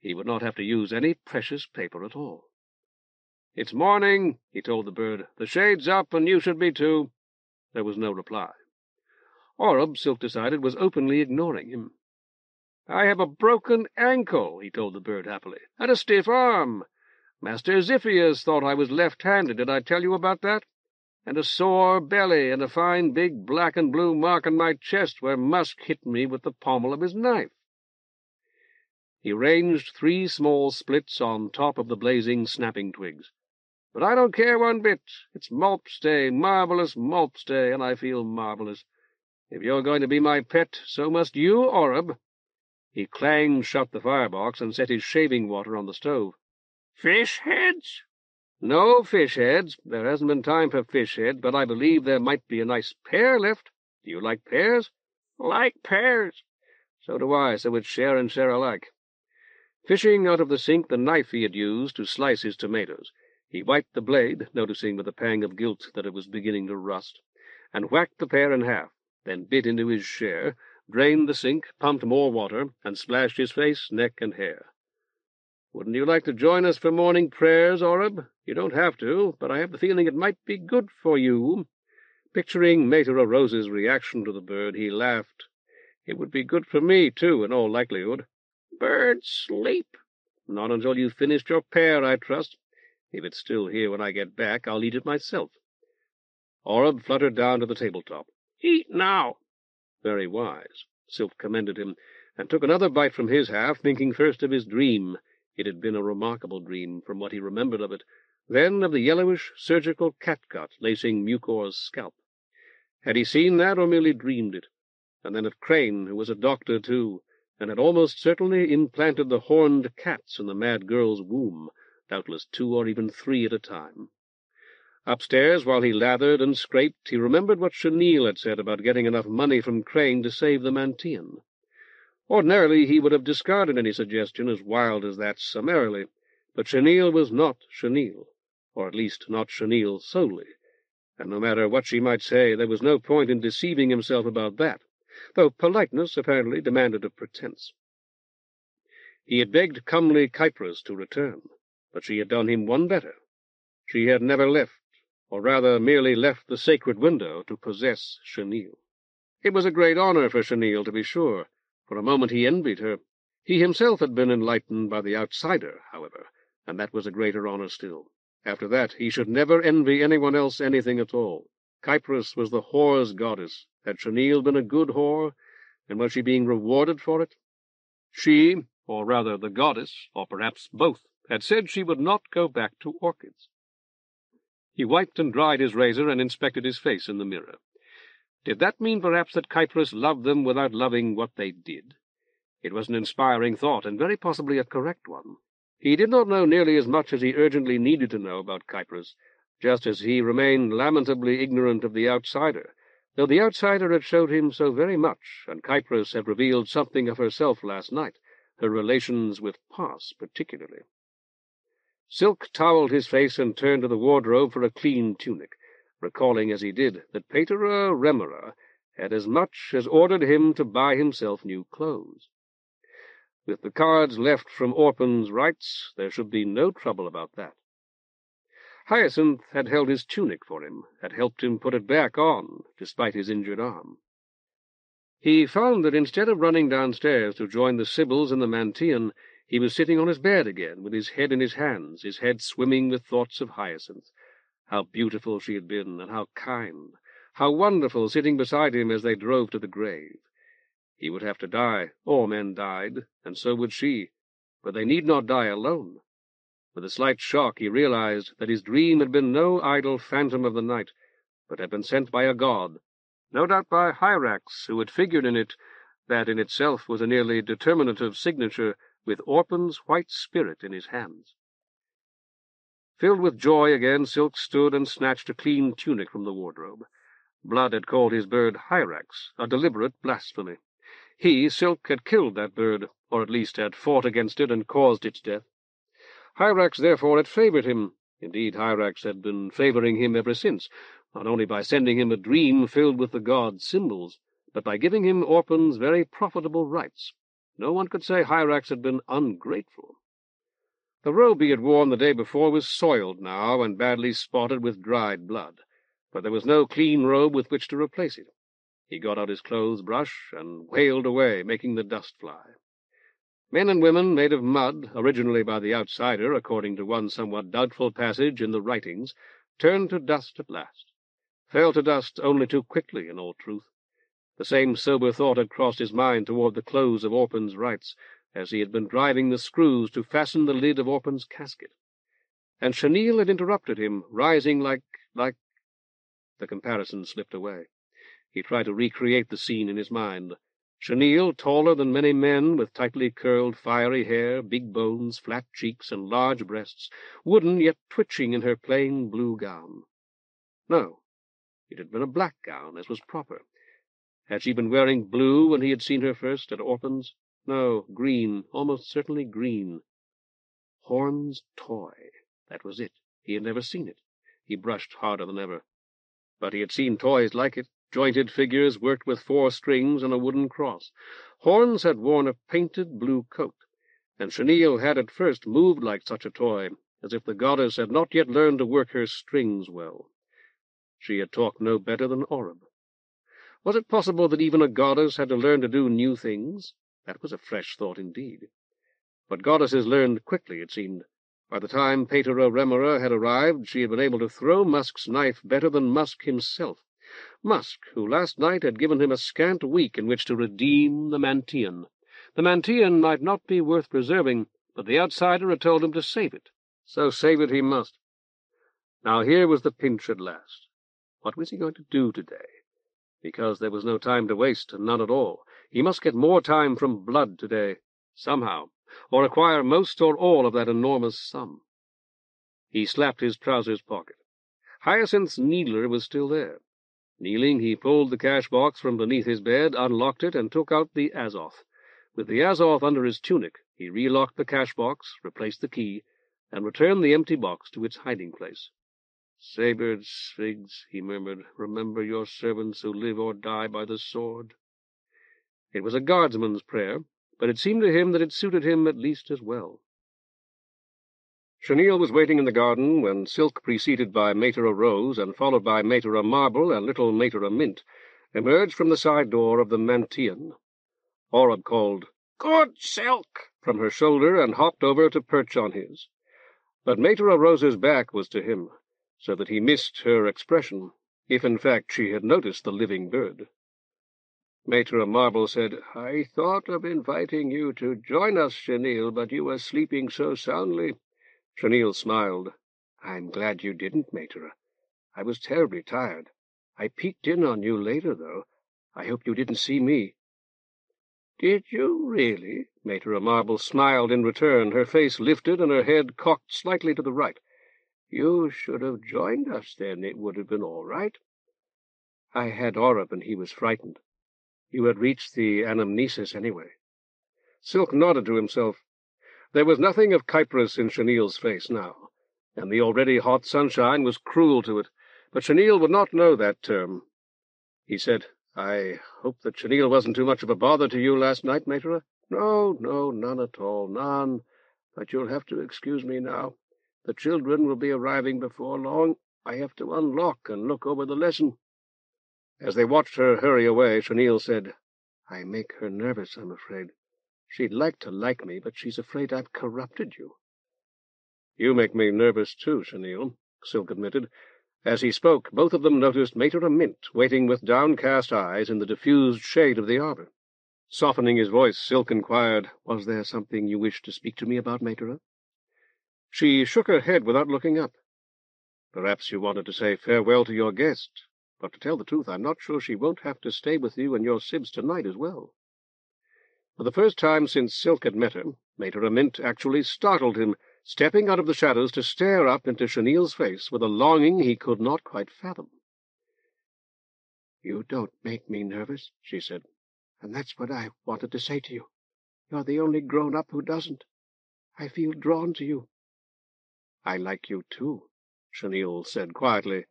A: He would not have to use any precious paper at all. "It's morning," he told the bird. "The shade's up, and you should be too." There was no reply. Oreb, Silk decided, was openly ignoring him. "I have a broken ankle," he told the bird happily, "and a stiff arm. Master Ziphius thought I was left-handed. Did I tell you about that? And a sore belly, and a fine big black and blue mark on my chest where Musk hit me with the pommel of his knife." He ranged 3 small splits on top of the blazing snapping twigs. "But I don't care one bit. It's Malps Day, marvellous Malps Day, and I feel marvellous. If you're going to be my pet, so must you, Oreb." He clanged shut the firebox and set his shaving water on the stove. "Fish heads?" "No fish heads. There hasn't been time for fish heads, but I believe there might be a nice pear left. Do you like pears?" "Like pears." "So do I, so it's share and share alike." Fishing out of the sink the knife he had used to slice his tomatoes, he wiped the blade, noticing with a pang of guilt that it was beginning to rust, and whacked the pear in half, then bit into his share, drained the sink, pumped more water, and splashed his face, neck, and hair. "Wouldn't you like to join us for morning prayers, Oreb? You don't have to, but I have the feeling it might be good for you." Picturing Matera Rose's reaction to the bird, he laughed. "It would be good for me, too, in all likelihood." "Bird sleep?" "Not until you've finished your pear, I trust. If it's still here when I get back, I'll eat it myself." Oreb fluttered down to the tabletop. "Eat now." "Very wise," Silk commended him, and took another bite from his half, thinking first of his dream. It had been a remarkable dream, from what he remembered of it, then of the yellowish surgical catgut lacing Mucor's scalp. Had he seen that, or merely dreamed it? And then of Crane, who was a doctor, too, and had almost certainly implanted the horned cats in the mad girl's womb, doubtless 2 or even 3 at a time. Upstairs, while he lathered and scraped, he remembered what Chenille had said about getting enough money from Crane to save the Mantian. Ordinarily he would have discarded any suggestion as wild as that summarily, but Chenille was not Chenille, or at least not Chenille solely, and no matter what she might say, there was no point in deceiving himself about that, though politeness apparently demanded of pretense. He had begged comely Kypris to return, but she had done him one better. She had never left, or rather merely left the sacred window to possess Chenille. It was a great honor for Chenille, to be sure. For a moment he envied her. He himself had been enlightened by the outsider, however, and that was a greater honor still. After that, he should never envy anyone else anything at all. Kypris was the whore's goddess. Had Chenille been a good whore, and was she being rewarded for it? She, or rather the goddess, or perhaps both, had said she would not go back to orchids. He wiped and dried his razor and inspected his face in the mirror. Did that mean perhaps that Kypris loved them without loving what they did? It was an inspiring thought, and very possibly a correct one. He did not know nearly as much as he urgently needed to know about Kypris, just as he remained lamentably ignorant of the outsider, though the outsider had showed him so very much, and Kypris had revealed something of herself last night, her relations with Pas particularly. Silk towelled his face and turned to the wardrobe for a clean tunic, recalling as he did that Patera Remora had as much as ordered him to buy himself new clothes. With the cards left from Orphan's rights, there should be no trouble about that. Hyacinth had held his tunic for him, had helped him put it back on, despite his injured arm. He found that instead of running downstairs to join the Sibyls in the Mantian, he was sitting on his bed again, with his head in his hands, his head swimming with thoughts of Hyacinth. How beautiful she had been, and how kind, how wonderful, sitting beside him as they drove to the grave. He would have to die. All men died, and so would she, but they need not die alone. With a slight shock he realized that his dream had been no idle phantom of the night, but had been sent by a god, no doubt by Hyrax, who had figured in it that in itself was a nearly determinative signature, with Orphan's white spirit in his hands. Filled with joy again, Silk stood and snatched a clean tunic from the wardrobe. Blood had called his bird Hyrax, a deliberate blasphemy. He, Silk, had killed that bird, or at least had fought against it and caused its death. Hyrax, therefore, had favored him. Indeed, Hyrax had been favoring him ever since, not only by sending him a dream filled with the god's symbols, but by giving him Orphan's very profitable rights. No one could say Hyrax had been ungrateful. The robe he had worn the day before was soiled now and badly spotted with dried blood, but there was no clean robe with which to replace it. He got out his clothes-brush and wailed away, making the dust fly. Men and women made of mud, originally by the outsider, according to one somewhat doubtful passage in the writings, turned to dust at last. Fell to dust only too quickly, in all truth. The same sober thought had crossed his mind toward the close of Orphan's rights, as he had been driving the screws to fasten the lid of Orphan's casket. And Chenille had interrupted him, rising like... The comparison slipped away. He tried to recreate the scene in his mind. Chenille, taller than many men, with tightly curled, fiery hair, big bones, flat cheeks, and large breasts, wooden yet twitching in her plain blue gown. No, it had been a black gown, as was proper. Had she been wearing blue when he had seen her first at Orphan's? No, green, almost certainly green. Horn's toy. That was it. He had never seen it. He brushed harder than ever. But he had seen toys like it, jointed figures worked with 4 strings and a wooden cross. Horn's had worn a painted blue coat, and Chenille had at first moved like such a toy, as if the goddess had not yet learned to work her strings well. She had talked no better than Orb. Was it possible that even a goddess had to learn to do new things? That was a fresh thought indeed. But goddesses learned quickly, it seemed. By the time Patera Remora had arrived, she had been able to throw Musk's knife better than Musk himself. Musk, who last night had given him a scant week in which to redeem the Mantian. The Mantian might not be worth preserving, but the outsider had told him to save it. So save it he must. Now here was the pinch at last. What was he going to do today? Because there was no time to waste, none at all. He must get more time from Blood today, somehow, or acquire most or all of that enormous sum. He slapped his trousers pocket. Hyacinth's needler was still there. Kneeling, he pulled the cash-box from beneath his bed, unlocked it, and took out the Azoth. With the Azoth under his tunic, he relocked the cash-box, replaced the key, and returned the empty box to its hiding-place. "Slave of Sphigx," he murmured, "remember your servants who live or die by the sword." It was a guardsman's prayer, but it seemed to him that it suited him at least as well. Chenille was waiting in the garden when Silk, preceded by Matera Rose and followed by Matera Marble and little Matera Mint, emerged from the side door of the Mantian. Orb called, "Good Silk!" from her shoulder and hopped over to perch on his. But Matera Rose's back was to him, so that he missed her expression, if in fact she had noticed the living bird. Matera Marble said, "I thought of inviting you to join us, Chenille, but you were sleeping so soundly." Chenille smiled. "I'm glad you didn't, Matera. I was terribly tired. I peeked in on you later, though. I hope you didn't see me."
C: Did you really? Patera Marble smiled in return, her face lifted and her head cocked slightly to the right. You should have joined us then. It would have been all right. I had Oreb, and he was frightened. You had reached the anamnesis anyway. Silk nodded to himself. There was nothing of Kypris in Chenille's face now, and the already hot sunshine was cruel to it, but Chenille would not know that term. He said, I hope that Chenille wasn't too much of a bother to you last night, Patera. No, none at all, none. But you'll have to excuse me now. The children will be arriving before long. I have to unlock and look over the lesson. As they watched her hurry away, Chenille said, I make her nervous, I'm afraid. She'd like to like me, but she's afraid I've corrupted you. You make me nervous too, Chenille, Silk admitted. As he spoke, both of them noticed Patera Mint waiting with downcast eyes in the diffused shade of the arbor. Softening his voice, Silk inquired, Was there something you wished to speak to me about, Patera? She shook her head without looking up. Perhaps you wanted to say farewell to your guest, but to tell the truth, I'm not sure she won't have to stay with you and your sibs tonight as well. For the first time since Silk had met her, Patera Mint actually startled him, stepping out of the shadows to stare up into Chenille's face with a longing he could not quite fathom. You don't make me nervous, she said, and that's what I wanted to say to you. You're the only grown-up who doesn't. I feel drawn to you. I like you, too, Chenille said quietly.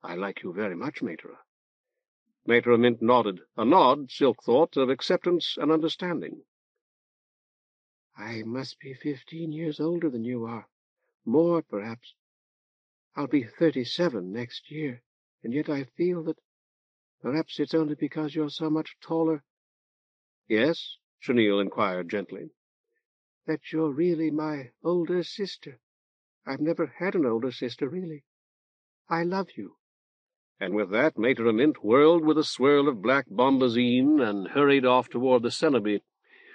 C: I like you very much, Patera. Patera Mint nodded, a nod, Silk thought, of acceptance and understanding. I must be 15 years older than you are. More, perhaps. I'll be 37 next year, and yet I feel that perhaps it's only because you're so much taller. Yes? Chenille inquired gently. That you're really my older sister. I've never had an older sister, really. I love you. And with that, Patera Mint whirled with a swirl of black bombazine and hurried off toward the cenobi,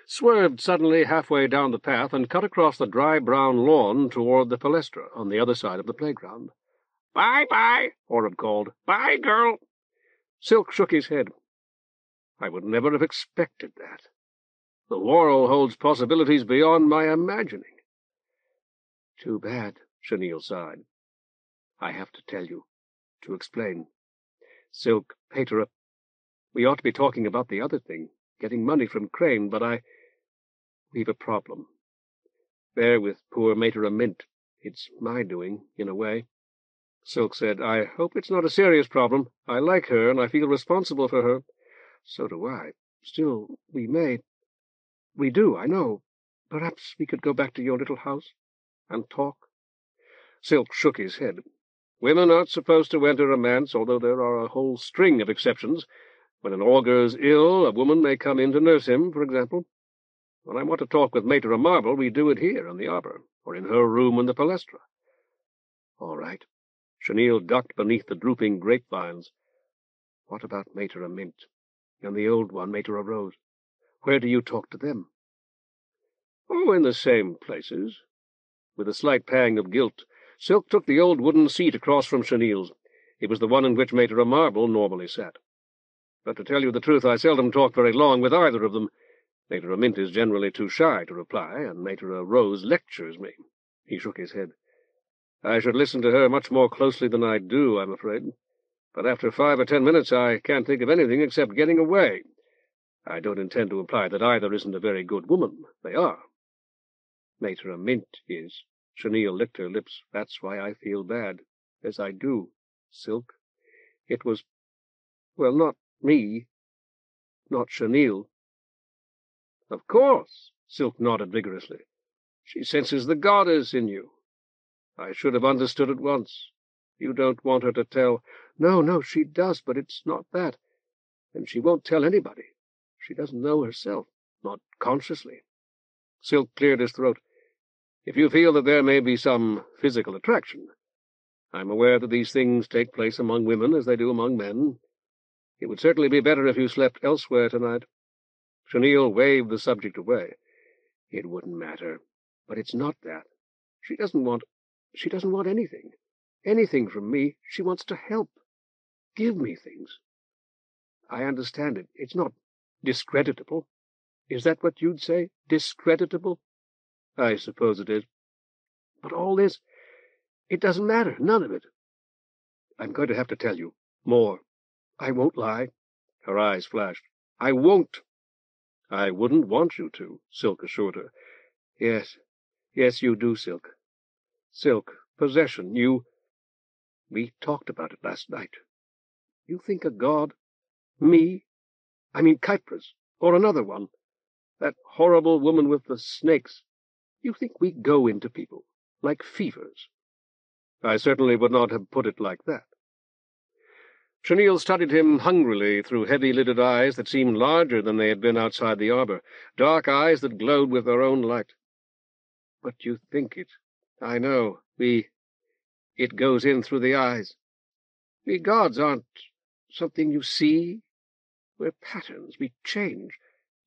C: swerved suddenly halfway down the path, and cut across the dry brown lawn toward the palestra on the other side of the playground. Bye-bye, Oreb called. Bye, girl. Silk shook his head. I would never have expected that. The Whorl holds possibilities beyond my imagining. Too bad, Chenille sighed. I have to tell you, to explain. Silk, Patera, we ought to be talking about the other thing, getting money from Crane, but we've a problem. There with poor Patera Mint. It's my doing, in a way. Silk said, I hope it's not a serious problem. I like her, and I feel responsible for her. So do I. Still, we do, I know. Perhaps we could go back to your little house and talk. Silk shook his head. Women aren't supposed to enter romance, although there are a whole string of exceptions. When an augur's ill, a woman may come in to nurse him, for example. When I want to talk with Patera Marble, we do it here in the arbor, or in her room in the palestra. All right. Chenille ducked beneath the drooping grapevines. What about Patera Mint? And the old one, Patera Rose? Where do you talk to them? Oh, in the same places. With a slight pang of guilt, Silk took the old wooden seat across from Chenille's. It was the one in which Patera Marble normally sat. But to tell you the truth, I seldom talk very long with either of them. Patera Mint is generally too shy to reply, and Patera Rose lectures me. He shook his head. I should listen to her much more closely than I do, I'm afraid. But after 5 or 10 minutes I can't think of anything except getting away. I don't intend to imply that either isn't a very good woman. They are. Patera Mint is. Chenille licked her lips. That's why I feel bad, as I do, Silk. It was, well, not me, not Chenille. Of course, Silk nodded vigorously. She senses the goddess in you. I should have understood at once. You don't want her to tell. No, she does, but it's not that. And she won't tell anybody. She doesn't know herself, not consciously. Silk cleared his throat. If you feel that there may be some physical attraction, I'm aware that these things take place among women as they do among men. It would certainly be better if you slept elsewhere tonight. Chenille waved the subject away. It wouldn't matter. But it's not that. She doesn't want anything. Anything from me. She wants to help. Give me things. I understand it. It's not discreditable. Is that what you'd say? Discreditable? I suppose it is. But all this, it doesn't matter, none of it. I'm going to have to tell you more. I won't lie. Her eyes flashed. I won't. I wouldn't want you to, Silk assured her. Yes, you do, Silk. Silk, possession, We talked about it last night. You think a god? Me? I mean Kypris, or another one. That horrible woman with the snakes. You think we go into people, like fevers? I certainly would not have put it like that. Chenille studied him hungrily through heavy-lidded eyes that seemed larger than they had been outside the arbor, dark eyes that glowed with their own light. But you think it. I know. It goes in through the eyes. We gods aren't something you see. We're patterns. We change,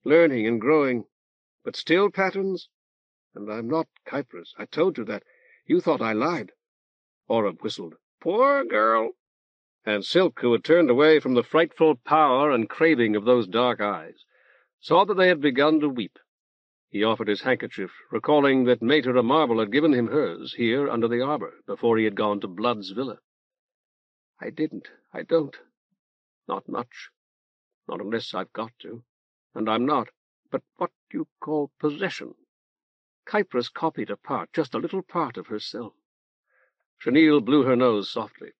C: learning and growing, but still patterns. And I'm not Kypris. I told you that. You thought I lied. Oreb whistled. Poor girl. And Silk, who had turned away from the frightful power and craving of those dark eyes, saw that they had begun to weep. He offered his handkerchief, recalling that Patera Marble had given him hers here under the arbor before he had gone to Blood's villa. I don't. Not much. Not unless I've got to. And I'm not. But what you call possession. Kypris copied a part, just a little part of herself. Chenille blew her nose softly.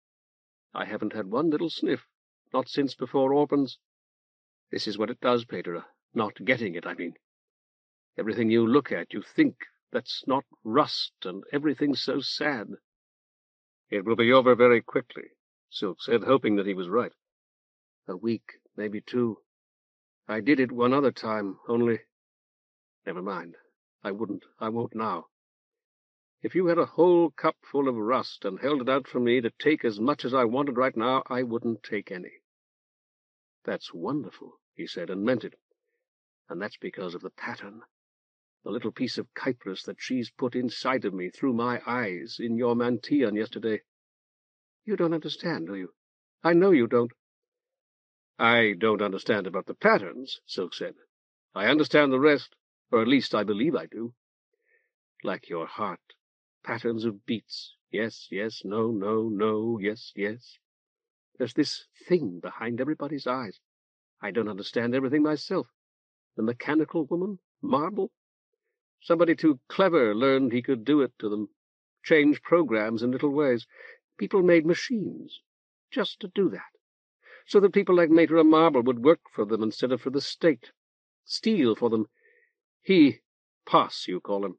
C: I haven't had one little sniff, not since before Orphan's. This is what it does, Patera. Not getting it, I mean. Everything you look at, you think, that's not rust, and everything's so sad. It will be over very quickly, Silk said, hoping that he was right. A week, maybe 2. I did it one other time, only... Never mind. I won't now. If you had a whole cup full of rust and held it out for me to take as much as I wanted right now, I wouldn't take any. That's wonderful, he said, and meant it. And that's because of the pattern. The little piece of Kypris that she's put inside of me through my eyes in your Mantian yesterday. You don't understand, do you? I know you don't. I don't understand about the patterns, Silk said. I understand the rest, or at least I believe I do. Like your heart. Patterns of beats. Yes, no, no, yes. There's this thing behind everybody's eyes. I don't understand everything myself. The mechanical woman? Marble? Somebody too clever learned he could do it to them. Change programs in little ways. People made machines just to do that. So that people like Patera Marble would work for them instead of for the state. Steal for them. Pass, you call him.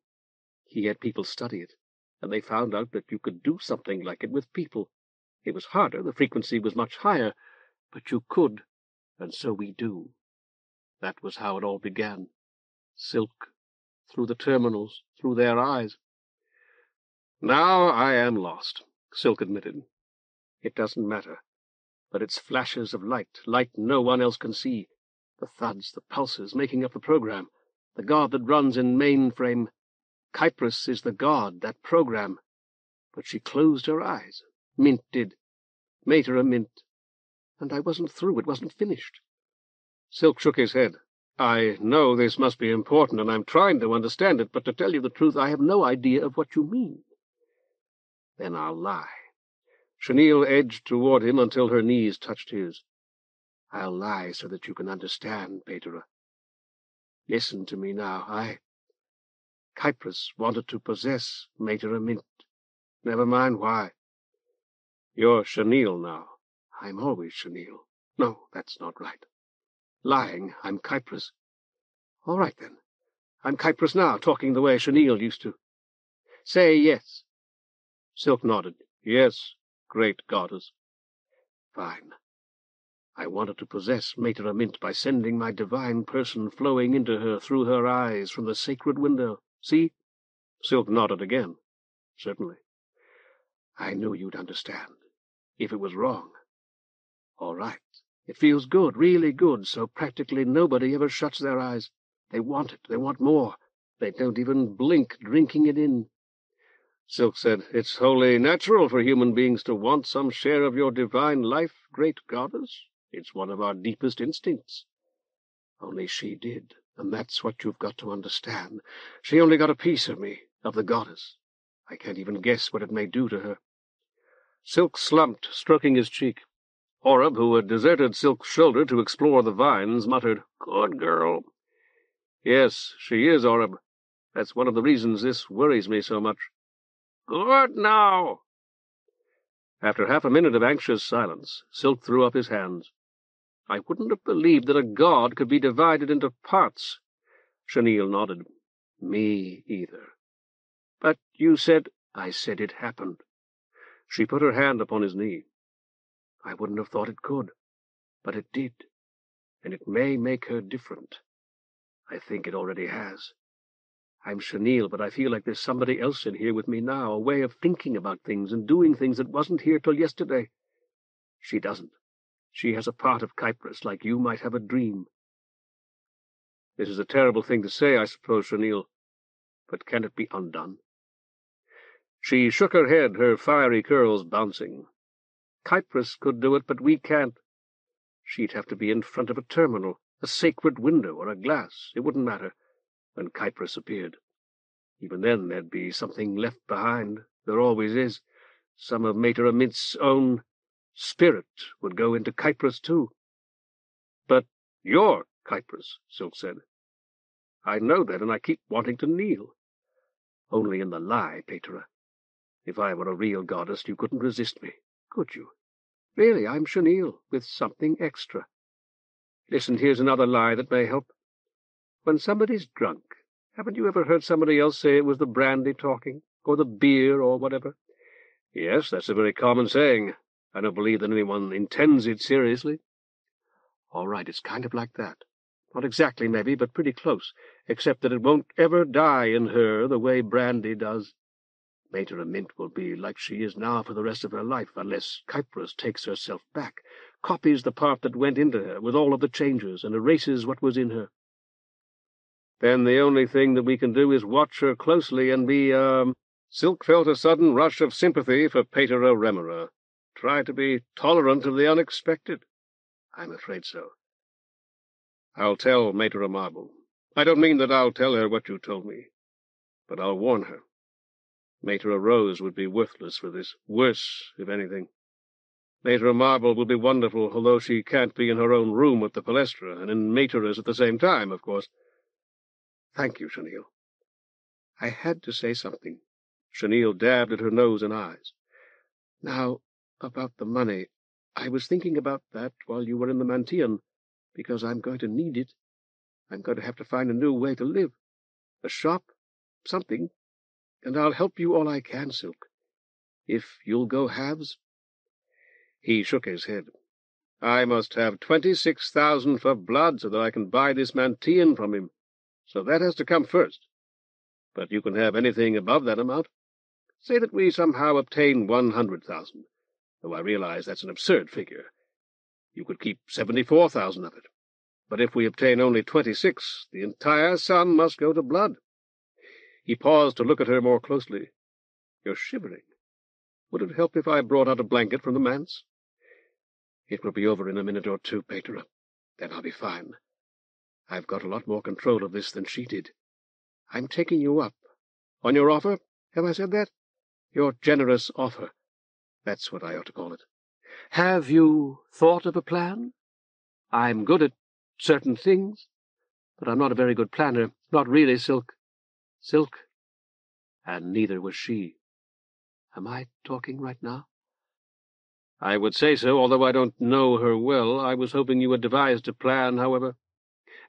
C: He had people study it, and they found out that you could do something like it with people. It was harder, the frequency was much higher, but you could, and so we do. That was how it all began. Silk, through the terminals, through their eyes. Now I am lost, Silk admitted. It doesn't matter, but it's flashes of light no one else can see. The thuds, the pulses, making up the program, the god that runs in mainframe. Kypris is the god, that program. But she closed her eyes. Mint did. Patera mint. And I wasn't through. It wasn't finished. Silk shook his head. I know this must be important, and I'm trying to understand it, but to tell you the truth, I have no idea of what you mean. Then I'll lie. Chenille edged toward him until her knees touched his. I'll lie so that you can understand, Patera. Listen to me now. Kypris wanted to possess Patera mint. Never mind why. You're Chenille now. I'm always Chenille. No, that's not right. Lying, I'm Kypris. All right, then. I'm Kypris now, talking the way Chenille used to. Say yes. Silk nodded. Yes, great goddess. Fine. I wanted to possess Patera mint by sending my divine person flowing into her through her eyes from the sacred window. See? Silk nodded again. Certainly. I knew you'd understand. If it was wrong. All right. It feels good, really good, so practically nobody ever shuts their eyes. They want it. They want more. They don't even blink, drinking it in. Silk said, It's wholly natural for human beings to want some share of your divine life, great goddess. It's one of our deepest instincts. Only she did. And that's what you've got to understand. She only got a piece of me, of the goddess. I can't even guess what it may do to her." Silk slumped, stroking his cheek. Oreb, who had deserted Silk's shoulder to explore the vines, muttered, "Good girl." "Yes, she is, Oreb. That's one of the reasons this worries me so much." "Good now." After half a minute of anxious silence, Silk threw up his hands. "I wouldn't have believed that a god could be divided into parts." Chenille nodded. "Me either." "But you said—" "I said it happened." She put her hand upon his knee. "I wouldn't have thought it could, but it did, and it may make her different. I think it already has. I'm Chenille, but I feel like there's somebody else in here with me now, a way of thinking about things and doing things that wasn't here till yesterday. She doesn't. She has a part of Kypris, like you might have a dream." "This is a terrible thing to say, I suppose, Chenille, but can it be undone?" She shook her head, her fiery curls bouncing. "Kypris could do it, but we can't. She'd have to be in front of a terminal, a sacred window, or a glass. It wouldn't matter, when Kypris appeared. Even then there'd be something left behind. There always is. Some of Patera Mint's own spirit would go into Kypris, too." "But you're Kypris," Silk said. "I know that, and I keep wanting to kneel." "Only in the lie, Patera. If I were a real goddess, you couldn't resist me, could you? Really, I'm Chenille, with something extra. Listen, here's another lie that may help. When somebody's drunk, haven't you ever heard somebody else say it was the brandy talking, or the beer, or whatever?" "Yes, that's a very common saying. I don't believe that anyone intends it seriously." "All right, it's kind of like that. Not exactly, maybe, but pretty close, except that it won't ever die in her the way brandy does. Patera Mint will be like she is now for the rest of her life, unless Kypris takes herself back, copies the part that went into her with all of the changes, and erases what was in her. Then the only thing that we can do is watch her closely and be, Silk felt a sudden rush of sympathy for Patera Remora. Try to be tolerant of the unexpected. "I'm afraid so." "I'll tell Patera Marble. I don't mean that I'll tell her what you told me, but I'll warn her. Patera Rose would be worthless for this. Worse, if anything. Patera Marble will be wonderful, although she can't be in her own room with the Palestra, and in Matera's at the same time, of course." "Thank you, Chenille. I had to say something." Chenille dabbed at her nose and eyes. "Now, about the money. I was thinking about that while you were in the Mantian, because I'm going to need it. I'm going to have to find a new way to live. A shop, something, and I'll help you all I can, Silk. If you'll go halves." He shook his head. "I must have 26,000 for blood so that I can buy this Mantian from him. So that has to come first. But you can have anything above that amount. Say that we somehow obtain 100,000, though I realize that's an absurd figure. You could keep 74,000 of it. But if we obtain only 26, the entire sum must go to blood." He paused to look at her more closely. "You're shivering. Would it help if I brought out a blanket from the manse?" "It will be over in a minute or two, Patera. Then I'll be fine. I've got a lot more control of this than she did. I'm taking you up. On your offer? Have I said that? Your generous offer. That's what I ought to call it. Have you thought of a plan? I'm good at certain things, but I'm not a very good planner. Not really, Silk. Silk. And neither was she. Am I talking right now?" "I would say so, although I don't know her well. I was hoping you had devised a plan, however.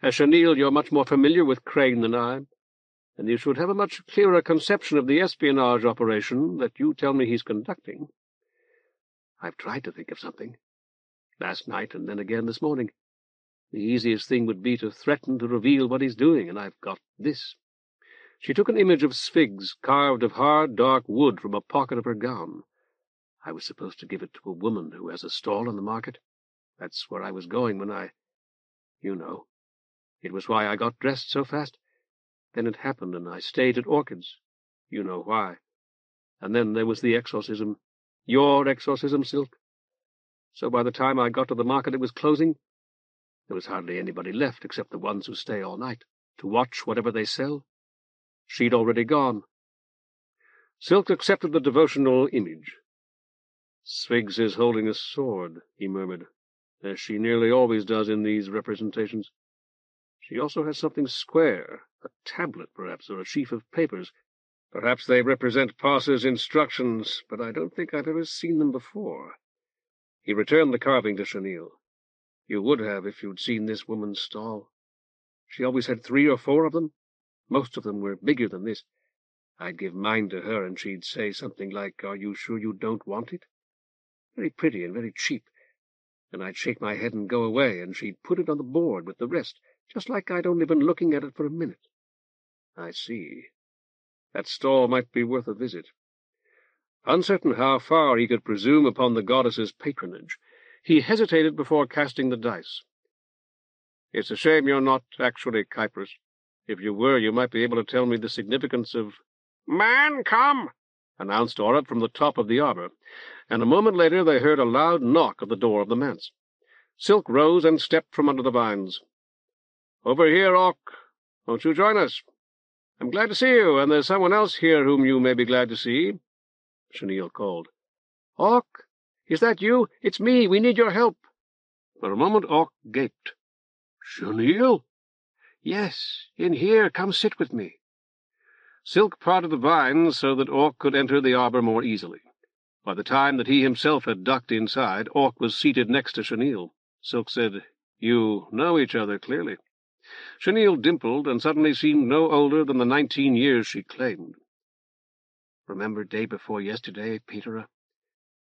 C: As Chenille, you're much more familiar with Crane than I, and you should have a much clearer conception of the espionage operation that you tell me he's conducting." "I've tried to think of something. Last night and then again this morning. The easiest thing would be to threaten to reveal what he's doing, and I've got this." She took an image of Sphigx, carved of hard, dark wood, from a pocket of her gown. "I was supposed to give it to a woman who has a stall in the market. That's where I was going when you know. It was why I got dressed so fast. Then it happened, and I stayed at Orchid's. You know why. And then there was the exorcism. Your exorcism, Silk. So by the time I got to the market it was closing. There was hardly anybody left except the ones who stay all night.
A: to watch whatever they sell? She'd already gone. Silk accepted the devotional image. "Sphigx is holding a sword," he murmured, "as she nearly always does in these representations. She also has something square, a tablet, perhaps, or a sheaf of papers. Perhaps they represent Parser's instructions, but I don't think I've ever seen them before." He returned the carving to Chenille. "You would have if you'd seen this woman's stall. She always had 3 or 4 of them. Most of them were bigger than this. I'd give mine to her, and she'd say something like, 'Are you sure you don't want it?' Very pretty and very cheap. And I'd shake my head and go away, and she'd put it on the board with the rest, just like I'd only been looking at it for a minute." "I see. That stall might be worth a visit." Uncertain how far he could presume upon the goddess's patronage, he hesitated before casting the dice. "It's a shame you're not actually Kypris. If you were, you might be able to tell me the significance of—" "Man, come!" announced Oreb from the top of the arbor, and a moment later they heard a loud knock at the door of the manse. Silk rose and stepped from under the vines. "Over here, Orc. Won't you join us? I'm glad to see you, and there's someone else here whom you may be glad to see," Chenille called. "Orc, is that you? It's me. We need your help." For a moment Orc gaped. "Chenille?" "Yes, in here. Come sit with me." Silk parted the vines so that Orc could enter the arbor more easily. By the time that he himself had ducked inside, Orc was seated next to Chenille. Silk said, "You know each other, clearly." Chenille dimpled and suddenly seemed no older than the 19 years she claimed. "Remember day before yesterday, Patera,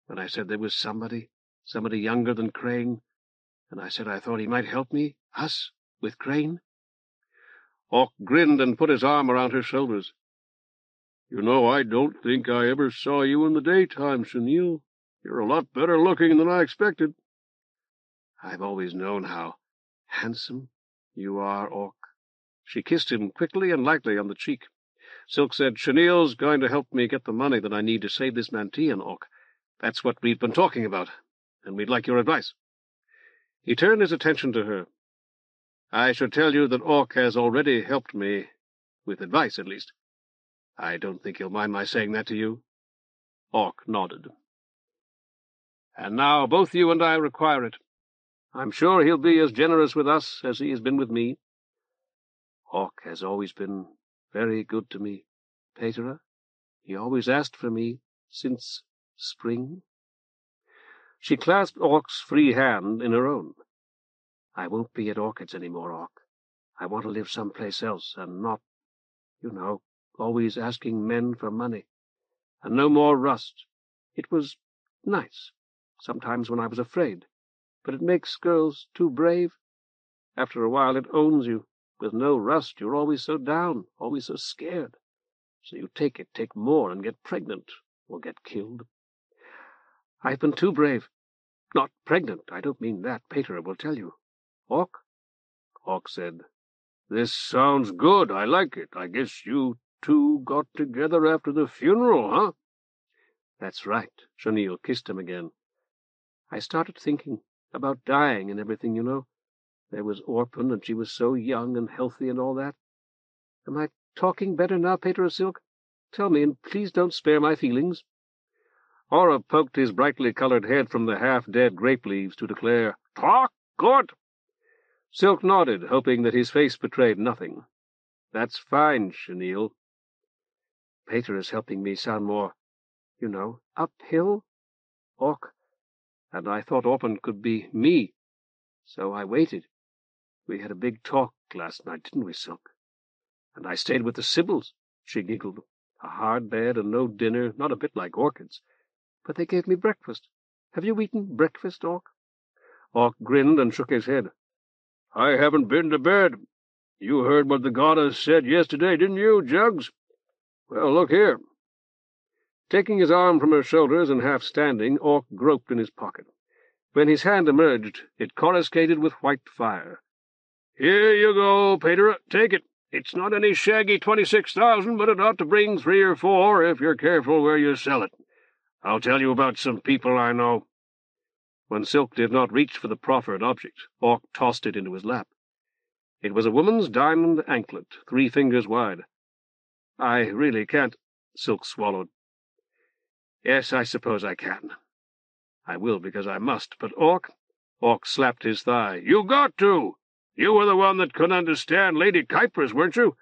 A: when I said there was somebody younger than Crane, and I said I thought he might help me, us, with Crane?" Orc grinned and put his arm around her shoulders. "You know, I don't think I ever saw you in the daytime, Chenille. You're a lot better looking than I expected." "I've always known how handsome you are, Orc." She kissed him quickly and lightly on the cheek. Silk said, "Chenille's going to help me get the money that I need to save this Mantean, Orc. That's what we've been talking about, and we'd like your advice." He turned his attention to her. "I should tell you that Orc has already helped me, with advice, at least. I don't think he'll mind my saying that to you." Orc nodded. "And now both you and I require it. I'm sure he'll be as generous with us as he has been with me." "Orc has always been very good to me, Patera. He always asked for me since spring." She clasped Orc's free hand in her own. "I won't be at Orchid's any more, Orc. I want to live someplace else, and not, always asking men for money. And no more rust. It was nice, sometimes when I was afraid, but it makes girls too brave. After a while it owns you. With no rust you're always so down, always so scared. So you take more, and get pregnant, or get killed. I've been too brave. Not pregnant, I don't mean that. Patera will tell you. Orc?" Orc said, "This sounds good. I like it. I guess you two got together after the funeral, huh?" "That's right." Chenille kissed him again. "I started thinking about dying and everything, There was Orphan, and she was so young and healthy and all that. Am I talking better now, Patera Silk? Tell me, and please don't spare my feelings." Oreb poked his brightly colored head from the half-dead grape leaves to declare, "Talk good." Silk nodded, hoping that his face betrayed nothing. "That's fine, Chenille." "Patera's helping me sound more, uphill, Orc, and I thought Orphan could be me, so I waited. We had a big talk last night, didn't we, Silk? And I stayed with the Sybils," she giggled. "A hard bed and no dinner, not a bit like Orchid's. But they gave me breakfast. Have you eaten breakfast, Orc?" Orc grinned and shook his head. "I haven't been to bed. You heard what the goddess said yesterday, didn't you, Jugs? Well, look here." Taking his arm from her shoulders and half standing, Orc groped in his pocket. When his hand emerged, it coruscated with white fire. "Here you go, Patera. Take it. It's not any shaggy 26,000, but it ought to bring 3 or 4 if you're careful where you sell it. I'll tell you about some people I know." When Silk did not reach for the proffered object, Orc tossed it into his lap. It was a woman's diamond anklet, 3 fingers wide. "I really can't," Silk swallowed. "Yes, I suppose I can. I will because I must, but Orc slapped his thigh. "You got to! You were the one that couldn't understand Lady Kypris, weren't you?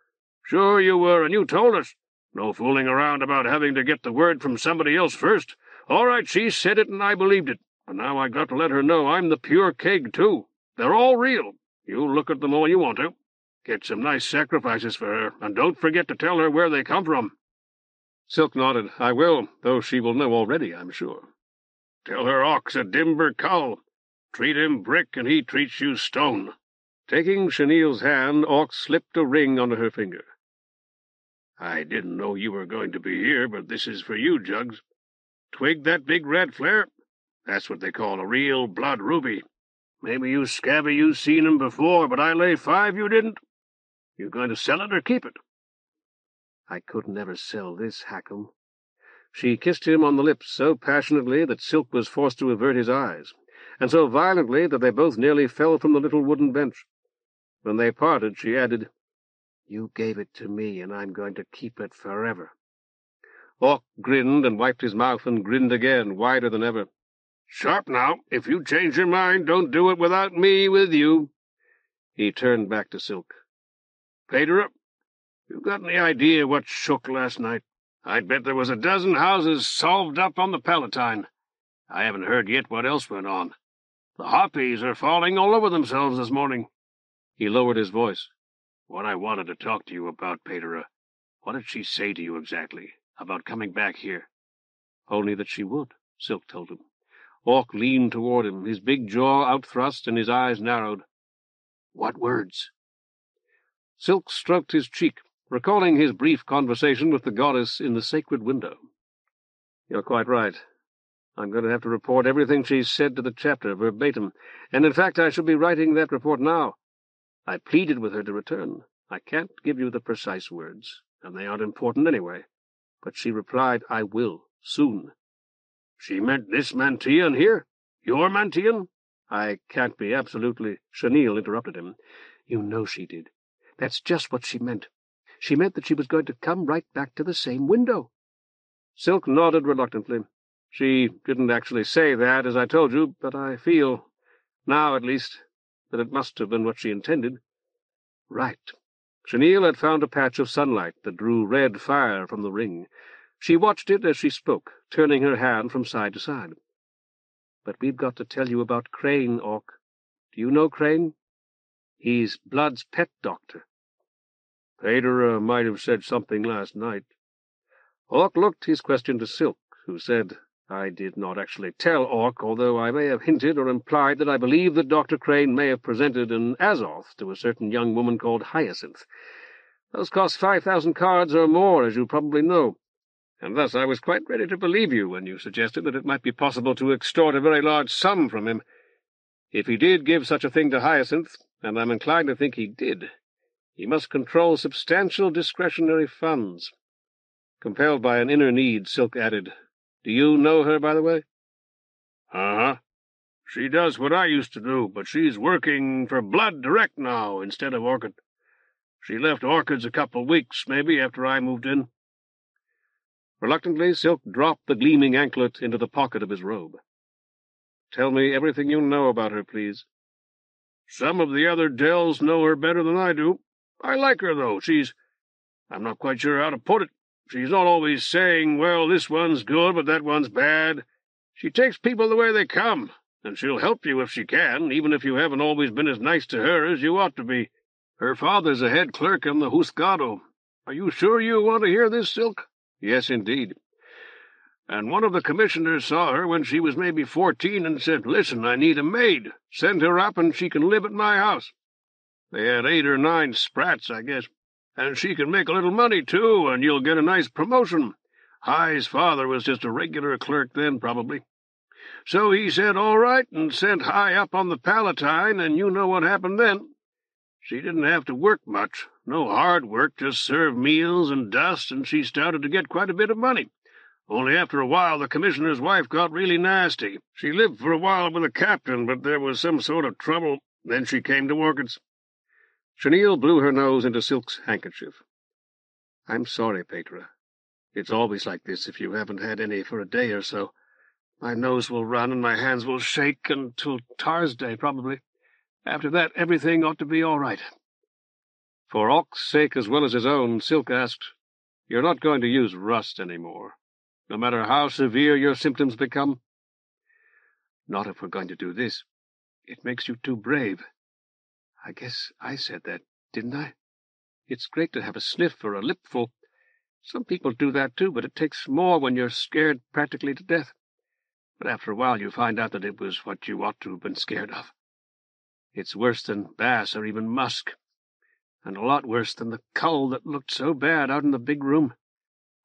A: Sure you were, and you told us. No fooling around about having to get the word from somebody else first. All right, she said it and I believed it, but now I got to let her know I'm the pure keg, too. They're all real. You look at them all you want to. Get some nice sacrifices for her, and don't forget to tell her where they come from." Silk nodded. "I will, though she will know already, I'm sure." "Tell her Ock's a dimber cull. Treat him brick, and he treats you stone." Taking Chenille's hand, Orc slipped a ring onto her finger. "I didn't know you were going to be here, but this is for you, Jugs. Twig that big red flare? That's what they call a real blood ruby. Maybe you scabby you seen 'em before, but I lay 5 you didn't. You going to sell it or keep it?" "I could never sell this, Hackham." She kissed him on the lips so passionately that Silk was forced to avert his eyes, and so violently that they both nearly fell from the little wooden bench. When they parted, she added, "You gave it to me, and I'm going to keep it forever." Orc grinned and wiped his mouth and grinned again, wider than ever. "Sharp now. If you change your mind, don't do it without me with you." He turned back to Silk. "Patera, you got any idea what shook last night? I'd bet there was a dozen houses solved up on the Palatine. I haven't heard yet what else went on. The Harpies are falling all over themselves this morning." He lowered his voice. "What I wanted to talk to you about, Patera, what did she say to you exactly, about coming back here?" "Only that she would," Silk told him. Orc leaned toward him, his big jaw outthrust and his eyes narrowed. "What words?" Silk stroked his cheek, recalling his brief conversation with the goddess in the sacred window. "You're quite right. I'm going to have to report everything she said to the chapter, verbatim, and in fact I shall be writing that report now. I pleaded with her to return. I can't give you the precise words, and they aren't important anyway, but she replied, 'I will, soon.'" "She meant this Mantian here? Your Mantian?" "I can't be absolutely—" Chenille interrupted him. "You know she did. That's just what she meant. She meant that she was going to come right back to the same window." Silk nodded reluctantly. "She didn't actually say that, as I told you, but I feel, now at least, that it must have been what she intended." "Right." Chenille had found a patch of sunlight that drew red fire from the ring. She watched it as she spoke, turning her hand from side to side. "But we've got to tell you about Crane, Orc. Do you know Crane? He's Blood's pet doctor." "Patera might have said something last night." Orc looked his question to Silk, who said, "I did not actually tell Orc, although I may have hinted or implied that I believe that Dr. Crane may have presented an Azoth to a certain young woman called Hyacinth. Those cost 5,000 cards or more, as you probably know, and thus I was quite ready to believe you when you suggested that it might be possible to extort a very large sum from him. If he did give such a thing to Hyacinth, and I'm inclined to think he did, he must control substantial discretionary funds." Compelled by an inner need, Silk added, "Do you know her, by the way?" "Uh-huh. She does what I used to do, but she's working for Blood direct now instead of Orchid. She left Orchid's a couple weeks, maybe, after I moved in." Reluctantly, Silk dropped the gleaming anklet into the pocket of his robe. "Tell me everything you know about her, please." "Some of the other Dells know her better than I do. I like her, though. I'm not quite sure how to put it. She's not always saying, 'Well, this one's good, but that one's bad.' She takes people the way they come, and she'll help you if she can, even if you haven't always been as nice to her as you ought to be. Her father's a head clerk in the Husgado. Are you sure you want to hear this, Silk?" "Yes, indeed." "And one of the commissioners saw her when she was maybe 14 and said, 'Listen, I need a maid. Send her up and she can live at my house.' They had 8 or 9 sprats, I guess. And she can make a little money, too, and you'll get a nice promotion. High's father was just a regular clerk then, probably. So he said all right and sent High up on the Palatine, and you know what happened then. She didn't have to work much. No hard work, just serve meals and dust, and she started to get quite a bit of money. Only after a while the commissioner's wife got really nasty. She lived for a while with a captain, but there was some sort of trouble. Then she came to Orchid's. Chenille blew her nose into Silk's handkerchief. "I'm sorry, Patera. It's always like this if you haven't had any for a day or so. My nose will run and my hands will shake until Tarsday, probably. After that, everything ought to be all right." For Ock's sake as well as his own, Silk asked, "You're not going to use rust any more, no matter how severe your symptoms become?" "Not if we're going to do this. It makes you too brave. I guess I said that, didn't I? It's great to have a sniff or a lipful. Some people do that too, but it takes more when you're scared practically to death. But after a while you find out that it was what you ought to have been scared of. It's worse than bass or even musk, and a lot worse than the cull that looked so bad out in the big room.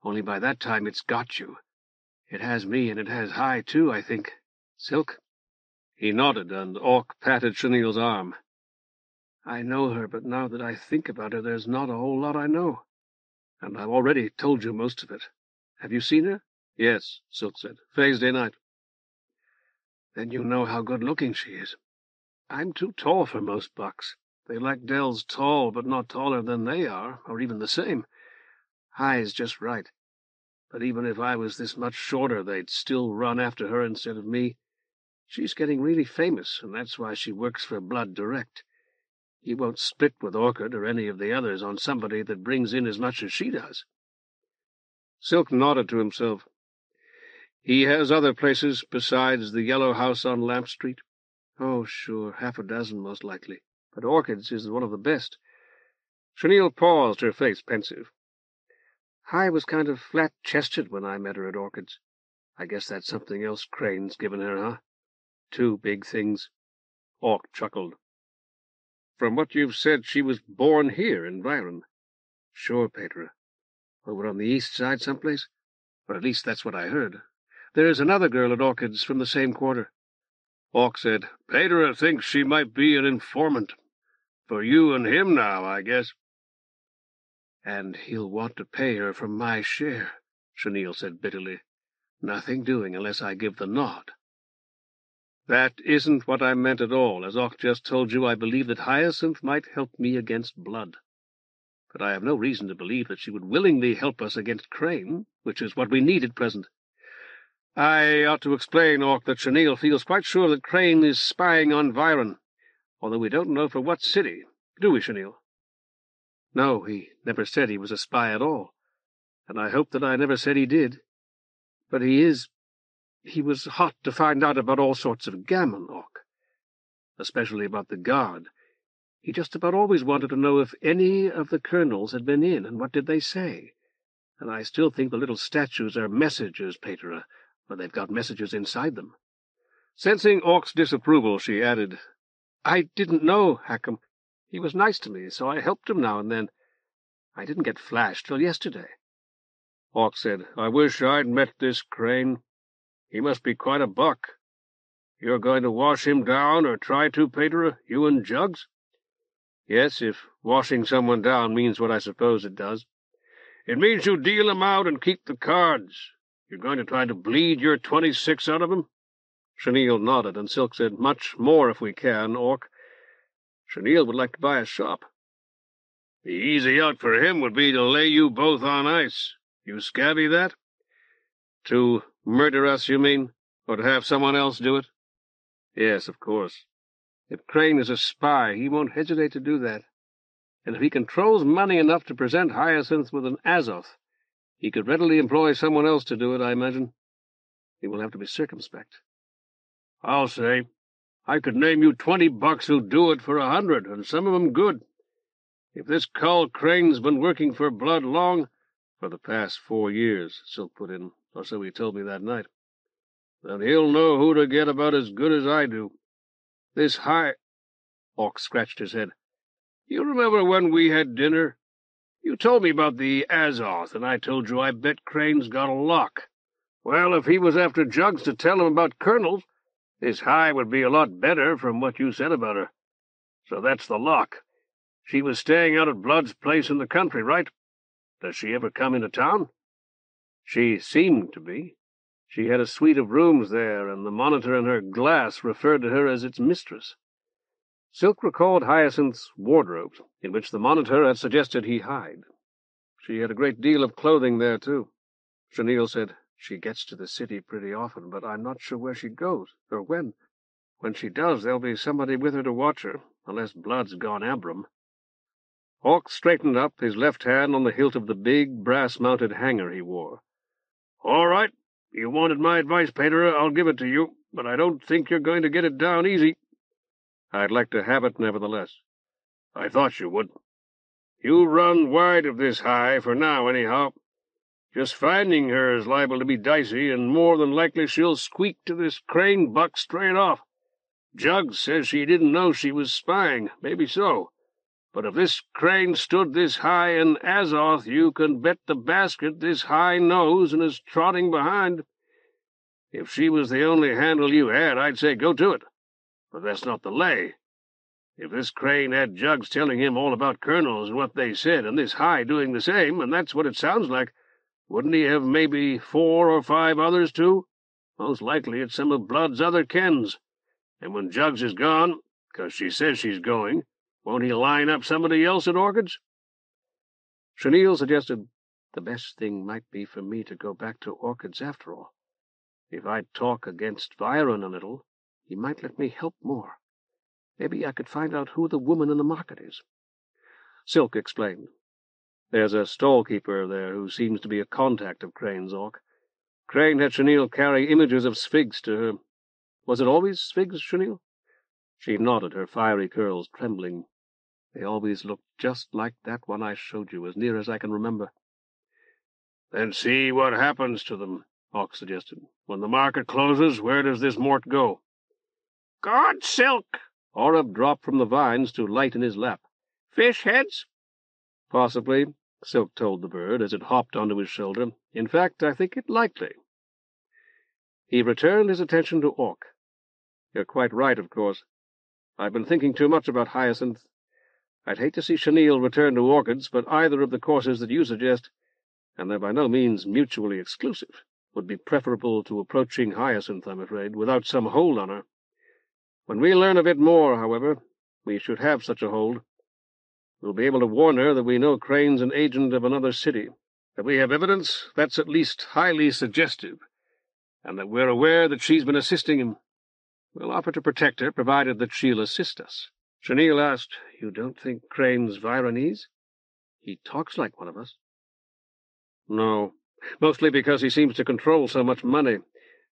A: Only by that time it's got you. It has me, and it has High, too, I think. Silk?" He nodded, and Ock patted Chenille's arm. "I know her, but now that I think about her, there's not a whole lot I know. And I've already told you most of it. Have you seen her?" "Yes," Silk said. "Thursday night." "Then you know how good-looking she is. I'm too tall for most bucks. They like Dells tall, but not taller than they are, or even the same. High's just right. But even if I was this much shorter, they'd still run after her instead of me. She's getting really famous, and that's why she works for Blood direct. He won't split with Orchid or any of the others on somebody that brings in as much as she does." Silk nodded to himself. "He has other places besides the yellow house on Lamp Street?" "Oh, sure, half a dozen, most likely. But Orchid's is one of the best." Chenille paused, her face pensive. "High was kind of flat-chested when I met her at Orchid's. I guess that's something else Crane's given her, huh? 2 big things." Ock chuckled. "From what you've said, she was born here in Byron." "Sure, Patera. Over on the east side someplace? Or at least that's what I heard. There's another girl at Orchid's from the same quarter." Ock said, "Patera thinks she might be an informant. For you and him now, I guess."
C: "And he'll want to pay her for my share," Chenille said bitterly. "Nothing doing unless I give the nod."
A: "That isn't what I meant at all. As Ock just told you, I believe that Hyacinth might help me against Blood. But I have no reason to believe that she would willingly help us against Crane, which is what we need at present. I ought to explain, Ock, that Chenille feels quite sure that Crane is spying on Byron, although we don't know for what city. Do we, Chenille?"
C: "No, he never said he was a spy at all, and I hope that I never said he did. But he was hot to find out about all sorts of gammon, Ock, especially about the guard. He just about always wanted to know if any of the colonels had been in, and what did they say. And I still think the little statues are messages, Patera, or they've got messages inside them."
A: Sensing Ock's disapproval, she added,
C: "I didn't know, Hackham. He was nice to me, so I helped him now and then. I didn't get flashed till yesterday."
A: Ock said, "I wish I'd met this Crane. He must be quite a buck. You're going to wash him down, or try to, Patera, you and Jugs?"
C: "Yes, if washing someone down means what I suppose it does."
A: "It means you deal him out and keep the cards. You're going to try to bleed your 26 out of him?"
C: Chenille nodded, and Silk said, "Much more if we can, Ock. Chenille would like to buy a shop."
A: "The easy out for him would be to lay you both on ice. You scabby that?"
C: "To murder us, you mean? Or to have someone else do it?" "Yes, of course. If Crane is a spy, he won't hesitate to do that. And if he controls money enough to present Hyacinth with an Azoth, he could readily employ someone else to do it, I imagine. He will have to be circumspect."
A: "I'll say. I could name you 20 bucks who'd do it for 100, and some of 'em good. If this cull Crane's been working for Blood long—"
C: "For the past 4 years," Silk put in, "or so he told me that night."
A: "Then he'll know who to get about as good as I do. This
C: Ock scratched his head.
A: "You remember when we had dinner? You told me about the Azoth, and I told you I bet Crane's got a lock. Well, if he was after Jugs to tell him about colonels, this High would be a lot better from what you said about her. So that's the lock. She was staying out at Blood's place in the country, right? Does she ever come into town?"
C: "She seemed to be. She had a suite of rooms there, and the monitor in her glass referred to her as its mistress."
A: Silk recalled Hyacinth's wardrobe, in which the monitor had suggested he hide. She had a great deal of clothing there, too. Chenille said, "She gets to the city pretty often, but I'm not sure where she goes, or when. When she does, there'll be somebody with her to watch her, unless blood's gone abrum." Hawk straightened up, his left hand on the hilt of the big, brass-mounted hanger he wore. "All right. You wanted my advice, Patera. I'll give it to you, but I don't think you're going to get it down easy." "I'd like to have it, nevertheless." "I thought you would. You run wide of this high, for now, anyhow. Just finding her is liable to be dicey, and more than likely she'll squeak to this Crane buck straight off. Jugs says she didn't know she was spying. Maybe so. But if this Crane stood this high in Azoth, you can bet the basket this high knows and is trotting behind. If she was the only handle you had, I'd say go to it. But that's not the lay. If this Crane had Jugs telling him all about colonels and what they said, and this high doing the same, and that's what it sounds like, wouldn't he have maybe 4 or 5 others, too? Most likely it's some of Blood's other kens. And when Jugs is gone, 'cause she says she's going, won't he line up somebody else at Orchid's?" Chenille suggested, "The best thing might be for me to go back to Orchid's after all. If I'd talk against Byron a little, he might let me help more. Maybe I could find out who the woman in the market is." Silk explained. "There's a stall-keeper there who seems to be a contact of Crane's, Orc. Crane had Chenille carry images of Sphigx to her. Was it always Sphigx, Chenille?" She nodded, her fiery curls trembling. "They always looked just like that one I showed you, as near as I can remember." "Then see what happens to them," Hawk suggested. "When the market closes, where does this mort go?" "God, Silk!" Oreb dropped from the vines to light in his lap. "Fish heads?" "Possibly," Silk told the bird as it hopped onto his shoulder. "In fact, I think it likely." He returned his attention to Orc. "You're quite right, of course. I've been thinking too much about Hyacinth. I'd hate to see Chenille return to Orchids, but either of the courses that you suggest, and they're by no means mutually exclusive, would be preferable to approaching Hyacinth, I'm afraid, without some hold on her. When we learn a bit more, however, we should have such a hold. We'll be able to warn her that we know Crane's an agent of another city, that we have evidence that's at least highly suggestive, and that we're aware that she's been assisting him. We'll offer to protect her, provided that she'll assist us." Chenille asked, "You don't think Crane's Vironese? He talks like one of us." "No, mostly because he seems to control so much money,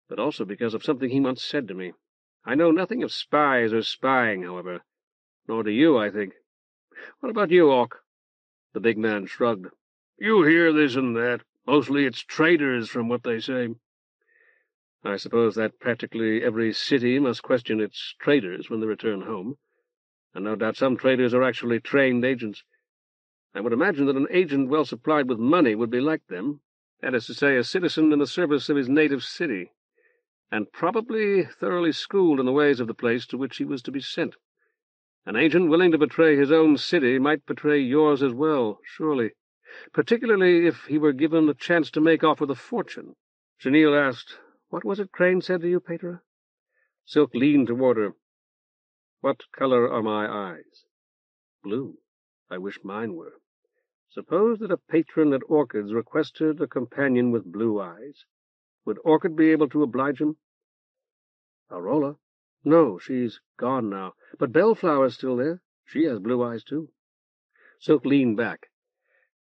A: but also because of something he once said to me. I know nothing of spies or spying, however, nor do you, I think. What about you, Orc?" The big man shrugged. "You hear this and that. Mostly it's traitors, from what they say." "I suppose that practically every city must question its traders when they return home, and no doubt some traders are actually trained agents. I would imagine that an agent well supplied with money would be like them, that is to say, a citizen in the service of his native city, and probably thoroughly schooled in the ways of the place to which he was to be sent. An agent willing to betray his own city might betray yours as well, surely, particularly if he were given a chance to make off with a fortune." Chenille asked, "What was it Crane said to you, Patera?" Silk leaned toward her. "What color are my eyes?" "Blue. I wish mine were. Suppose that a patron at Orchid's requested a companion with blue eyes. Would Orchid be able to oblige him?" "Arola? No, she's gone now. But Bellflower's still there. She has blue eyes, too." Silk leaned back.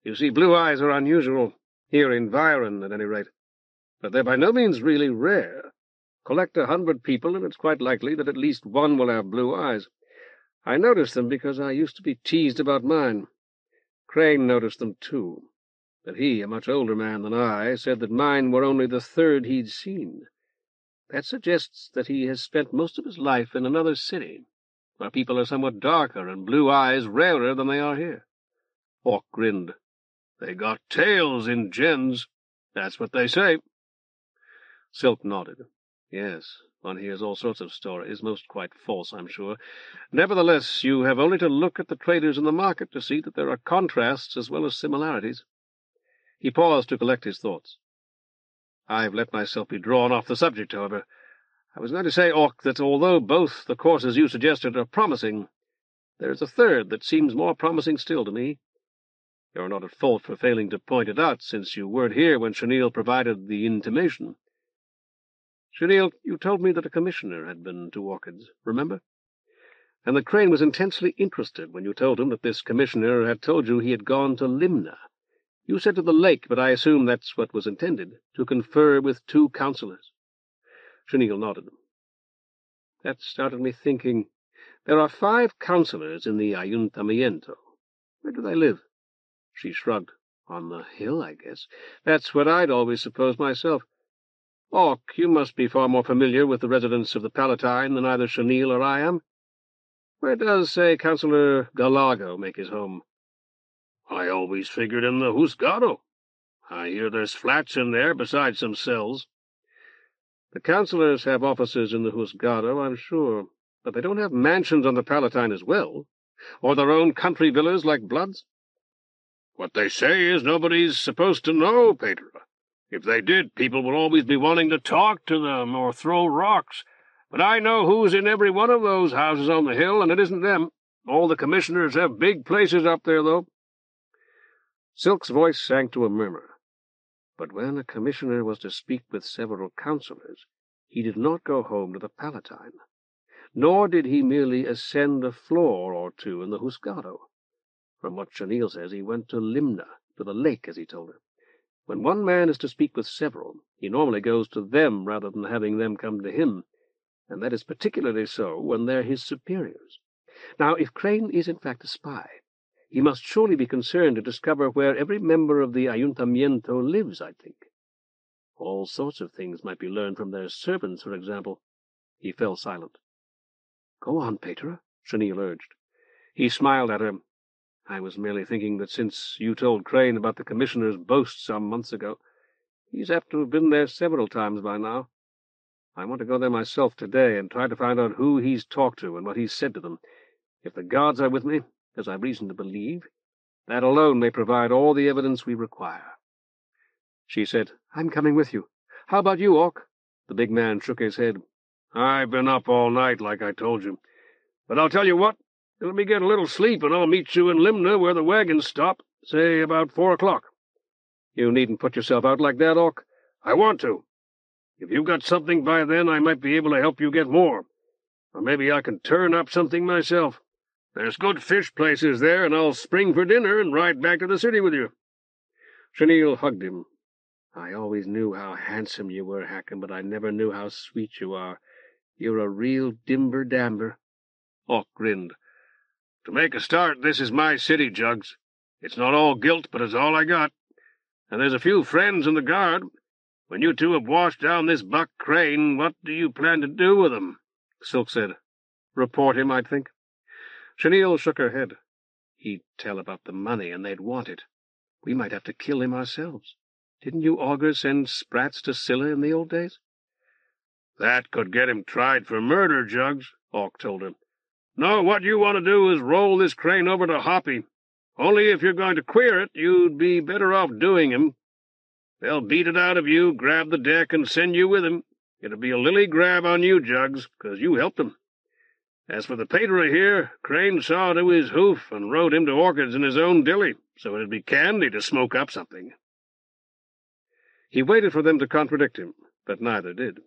A: "You see, blue eyes are unusual, here in Byron, at any rate. But they're by no means really rare. Collect 100 people, and it's quite likely that at least one will have blue eyes. I noticed them because I used to be teased about mine. Crane noticed them, too. But he, a much older man than I, said that mine were only the 3rd he'd seen. That suggests that he has spent most of his life in another city, where people are somewhat darker and blue eyes rarer than they are here." Hawk grinned. "They got tails in gens. That's what they say." Silk nodded. "Yes, one hears all sorts of stories, most quite false, I'm sure. Nevertheless, you have only to look at the traders in the market to see that there are contrasts as well as similarities." He paused to collect his thoughts. "I've let myself be drawn off the subject, however. I was going to say, Orc, that although both the courses you suggested are promising, There's a third that seems more promising still to me. You're not at fault for failing to point it out, since you weren't here when Chenille provided the intimation. Chenille, you told me that a commissioner had been to Orchids, remember? And that Crane was intensely interested when you told him that this commissioner had told you he had gone to Limna. You said to the lake, but I assume that's what was intended, to confer with 2 counselors. Chenille nodded. That started me thinking. There are 5 counselors in the Ayuntamiento. Where do they live? She shrugged. On the hill, I guess. That's what I'd always supposed myself. Orc, you must be far more familiar with the residents of the Palatine than either Chenille or I am. Where does, say, Councillor Galago make his home? I always figured in the Juzgado. I hear there's flats in there besides some cells. The councillors have offices in the Juzgado, I'm sure, but they don't have mansions on the Palatine as well, or their own country villas like Blood's. What they say is nobody's supposed to know, Patera. If they did, people would always be wanting to talk to them or throw rocks. But I know who's in every one of those houses on the hill, and it isn't them. All the commissioners have big places up there, though. Silk's voice sank to a murmur. But when a commissioner was to speak with several councillors, he did not go home to the Palatine, nor did he merely ascend a floor or 2 in the Juzgado. From what Chenille says, he went to Limna, to the lake, as he told her. When one man is to speak with several, he normally goes to them rather than having them come to him, and that is particularly so when they're his superiors. Now, if Crane is in fact a spy, he must surely be concerned to discover where every member of the Ayuntamiento lives, I think. All sorts of things might be learned from their servants, for example. He fell silent. Go on, Patera, Chenille urged. He smiled at her. I was merely thinking that since you told Crane about the commissioner's boast some months ago, he's apt to have been there several times by now. I want to go there myself today and try to find out who he's talked to and what he's said to them. If the guards are with me, as I've reason to believe, that alone may provide all the evidence we require. She said, I'm coming with you. How about you, Orc? The big man shook his head. I've been up all night, like I told you. But I'll tell you what, let me get a little sleep, and I'll meet you in Limna where the wagons stop, say about 4 o'clock. You needn't put yourself out like that, Orc. I want to. If you've got something by then, I might be able to help you get more. Or maybe I can turn up something myself. There's good fish places there, and I'll spring for dinner and ride back to the city with you. Chenille hugged him. I always knew how handsome you were, Hackham, but I never knew how sweet you are. You're a real dimber-damber. Orc grinned. To make a start, this is my city, Jugs. It's not all guilt, but it's all I got. And there's a few friends in the guard. When you 2 have washed down this buck Crane, what do you plan to do with him? Silk said. Report him, I'd think. Chenille shook her head. He'd tell about the money, and they'd want it. We might have to kill him ourselves. Didn't you augurs send sprats to Scylla in the old days? That could get him tried for murder, Jugs, Orc told him. No, what you want to do is roll this Crane over to Hoppy. Only if you're going to queer it, you'd be better off doing him. They'll beat it out of you, grab the deck, and send you with him. It'll be a lily grab on you, Jugs, 'cause you helped him. As for the Patera here, Crane saw to his hoof and rode him to Orchids in his own dilly, so it'd be candy to smoke up something. He waited for them to contradict him, but neither did.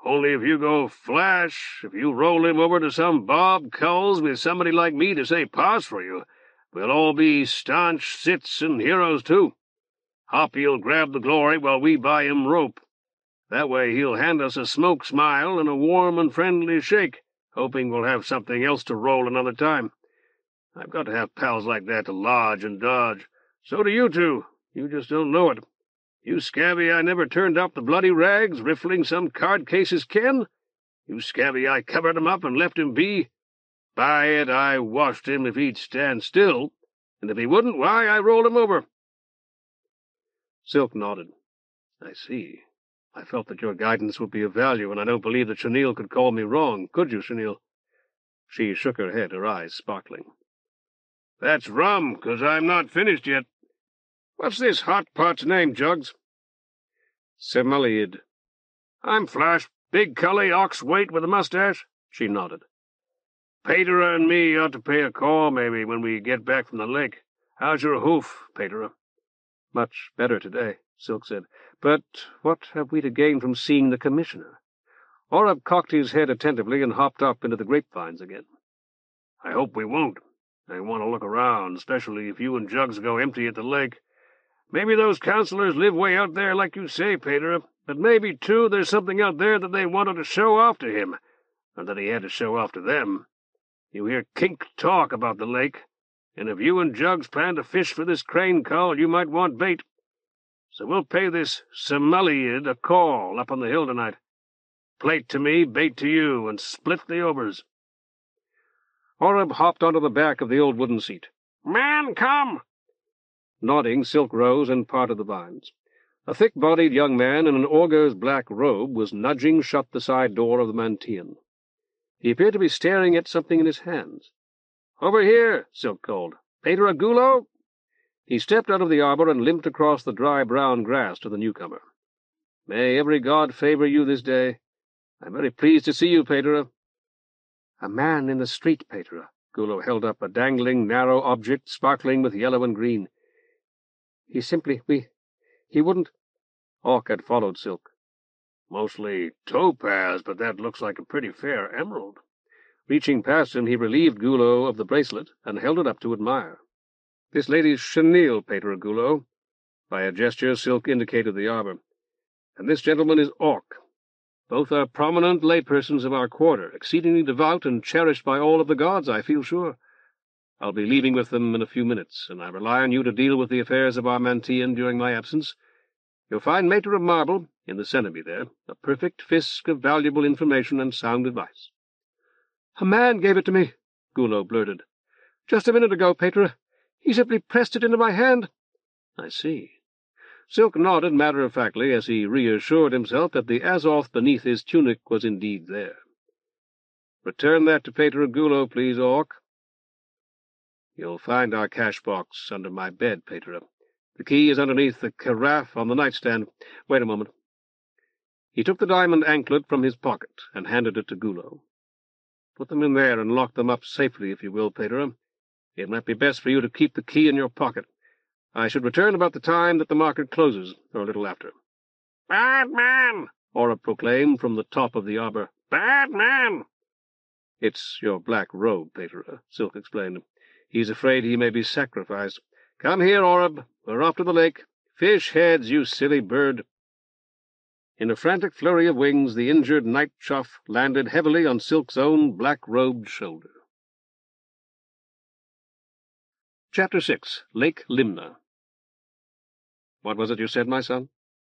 A: Only if you go flash, if you roll him over to some Bob Culls with somebody like me to say pass for you, we'll all be staunch cits and heroes too. Hoppy'll grab the glory while we buy him rope. That way he'll hand us a smoke smile and a warm and friendly shake, hoping we'll have something else to roll another time. I've got to have pals like that to lodge and dodge. So do you 2. You just don't know it. You scabby I never turned up the bloody rags, riffling some card case's ken? You scabby I covered him up and left him be? By it, I washed him if he'd stand still, and if he wouldn't, why, I rolled him over. Silk nodded. I see. I felt that your guidance would be of value, and I don't believe that Chenille could call me wrong. Could you, Chenille? She shook her head, her eyes sparkling. That's rum, 'cause I'm not finished yet. What's this hot pot's name, Jugs?'I'm Flash, big cully ox weight with a mustache. She nodded.
C: Patera and me ought to pay a call, maybe, when we get back from the lake. How's your hoof, Patera?"
A: "Much better today," Silk said. "But what have we to gain from seeing the commissioner?" Oreb cocked his head attentively and hopped up into the grapevines again.
C: "I hope we won't. I want to look around, especially if you and Jugs go empty at the lake. Maybe those counselors live way out there like you say, Patera, but maybe, too, there's something out there that they wanted to show off to him, or that he had to show off to them. You hear kink talk about the lake, and if you and Jugs plan to fish for this crane cull, you might want bait. So we'll pay this Sommeliad a call up on the hill tonight. Plate to me, bait to you, and split the obers."
A: Oreb hopped onto the back of the old wooden seat.
C: "Man, come!"
A: Nodding, Silk rose and parted the vines. A thick-bodied young man in an augur's black robe was nudging shut the side door of the Mantian. He appeared to be staring at something in his hands.
C: "Over here," Silk called. "Patera Gulo?"
A: He stepped out of the arbor and limped across the dry brown grass to the newcomer. "May every god favor you this day. I'm very pleased to see you, Patera." "A man in the street, Patera." Gulo held up a dangling, narrow object sparkling with yellow and green. "He wouldn't—" Hawk had followed Silk.
C: "Mostly topaz, but that looks like a pretty fair emerald."
A: Reaching past him, he relieved Gulo of the bracelet and held it up to admire. "This lady's Chenille, Patera Gulo." By a gesture, Silk indicated the arbor. "And this gentleman is Orc. Both are prominent laypersons of our quarter, exceedingly devout and cherished by all of the gods, I feel sure. I'll be leaving with them in a few minutes, and I rely on you to deal with the affairs of our Mantian during my absence. You'll find Mater of Marble, in the Cenobie there, a perfect fisk of valuable information and sound advice." "A man gave it to me," Gulo blurted. "Just a minute ago, Patera. He simply pressed it into my hand." "I see." Silk nodded matter-of-factly as he reassured himself that the Azoth beneath his tunic was indeed there. "Return that to Patera Gulo, please, Orc." "You'll find our cash-box under my bed, Patera. The key is underneath the carafe on the nightstand. Wait a moment." He took the diamond anklet from his pocket and handed it to Gulo. "Put them in there and lock them up safely, if you will, Patera. It might be best for you to keep the key in your pocket. I should return about the time that the market closes, or a little after."
C: "Bad man!"
A: Oreb proclaimed from the top of the arbor.
C: "Bad man!"
A: "It's your black robe, Patera," Silk explained. "He's afraid he may be sacrificed. Come here, Oreb. We're off to the lake. Fish heads, you silly bird." In a frantic flurry of wings, the injured night chough landed heavily on Silk's own black-robed shoulder. Chapter 6. Lake Limna. "What was it you said, my son?"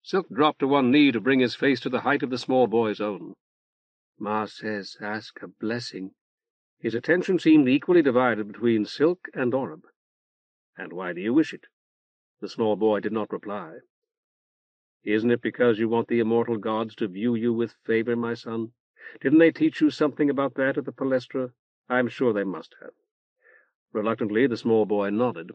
A: Silk dropped to one knee to bring his face to the height of the small boy's own.
D: "Ma says ask a blessing."
A: His attention seemed equally divided between Silk and Oreb. "And why do you wish it?" The small boy did not reply. "Isn't it because you want the immortal gods to view you with favor, my son? Didn't they teach you something about that at the Palestra? I'm sure they must have." Reluctantly, the small boy nodded.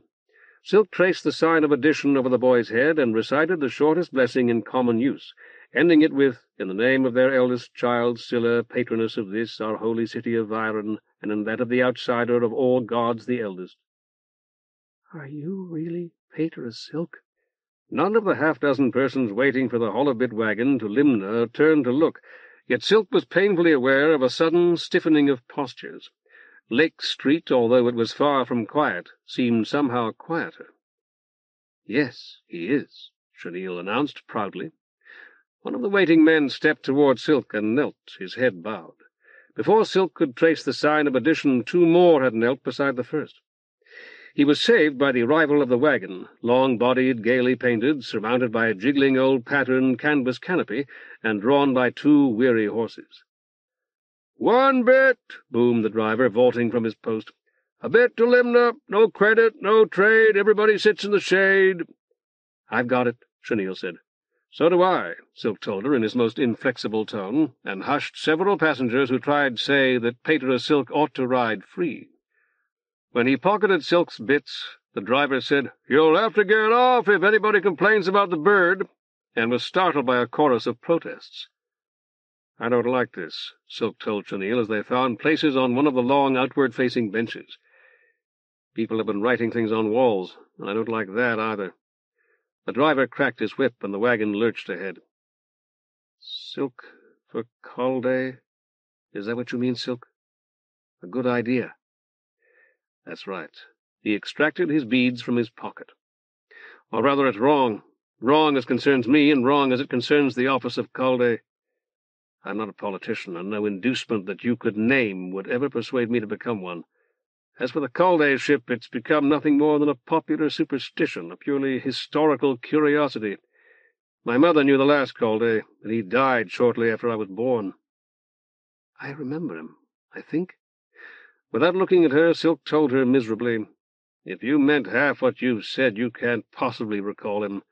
A: Silk traced the sign of addition over the boy's head and recited the shortest blessing in common use, ending it with, "In the name of their eldest child, Scylla, patroness of this, our holy city of Viron, and in that of the outsider of all gods the eldest."
D: "Are you really Patera Silk?"
A: None of the half-dozen persons waiting for the hollow-bit wagon to Limna turned to look, yet Silk was painfully aware of a sudden stiffening of postures. Lake Street, although it was far from quiet, seemed somehow quieter. "Yes, he is," Chenille announced proudly. One of the waiting men stepped toward Silk and knelt, his head bowed. Before Silk could trace the sign of addition, two more had knelt beside the first. He was saved by the arrival of the wagon, long-bodied, gaily painted, surmounted by a jiggling old patterned canvas canopy, and drawn by two weary horses. "1 bit," boomed the driver, vaulting from his post. "A bit to Limna, no credit, no trade, everybody sits in the shade." "I've got it," Chenille said. "So do I," Silk told her in his most inflexible tone, and hushed several passengers who tried to say that Patera Silk ought to ride free. When he pocketed Silk's bits, the driver said, "You'll have to get off if anybody complains about the bird," and was startled by a chorus of protests.
C: "I don't like this," Silk told Chenille as they found places on one of the long outward-facing benches. "People have been writing things on walls, and I don't like that either." The driver cracked his whip, and the wagon lurched ahead. "Silk for Caldé? Is that what you mean, Silk? A good idea." "That's right." He extracted his beads from his pocket. "Or rather, it's wrong. Wrong as concerns me, and wrong as it concerns the office of Caldé. I'm not a politician, and no inducement that you could name would ever persuade me to become one. As for the Caldé ship, it's become nothing more than a popular superstition, a purely historical curiosity. My mother knew the last Caldé, and he died shortly after I was born." "I remember him, I think." Without looking at her, Silk told her miserably, "If you meant half what you've said, you can't possibly recall him.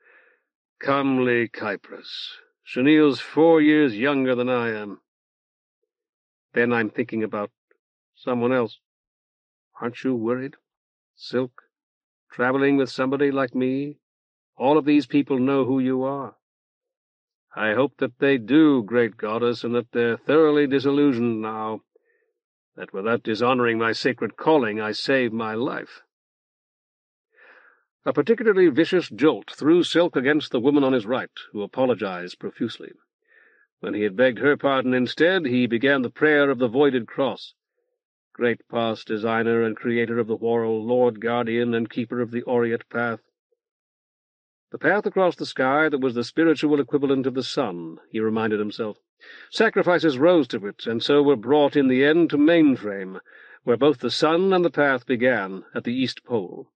C: Lany Kypris. Chenille's 4 years younger than I am." "Then I'm thinking about someone else." "Aren't you worried? Silk, traveling with somebody like me? All of these people know who you are." "I hope that they do, great goddess, and that they're thoroughly disillusioned now, that without dishonoring my sacred calling I save my life." A particularly vicious jolt threw Silk against the woman on his right, who apologized profusely. When he had begged her pardon instead, he began the prayer of the voided cross. "Great past designer and creator of the Whorl, Lord guardian and keeper of the aureate path." The path across the sky that was the spiritual equivalent of the sun, he reminded himself. Sacrifices rose to it, and so were brought in the end to Mainframe, where both the sun and the path began, at the East Pole.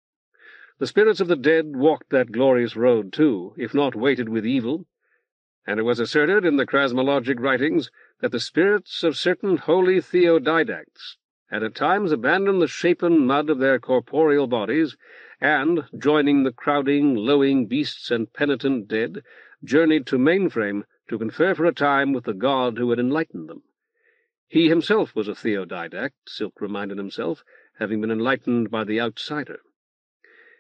C: The spirits of the dead walked that glorious road, too, if not weighted with evil, and it was asserted in the chrasmologic writings that the spirits of certain holy theodidacts had at times abandoned the shapen mud of their corporeal bodies, and, joining the crowding, lowing beasts and penitent dead, journeyed to Mainframe to confer for a time with the god who had enlightened them. He himself was a theodidact, Silk reminded himself, having been enlightened by the outsider.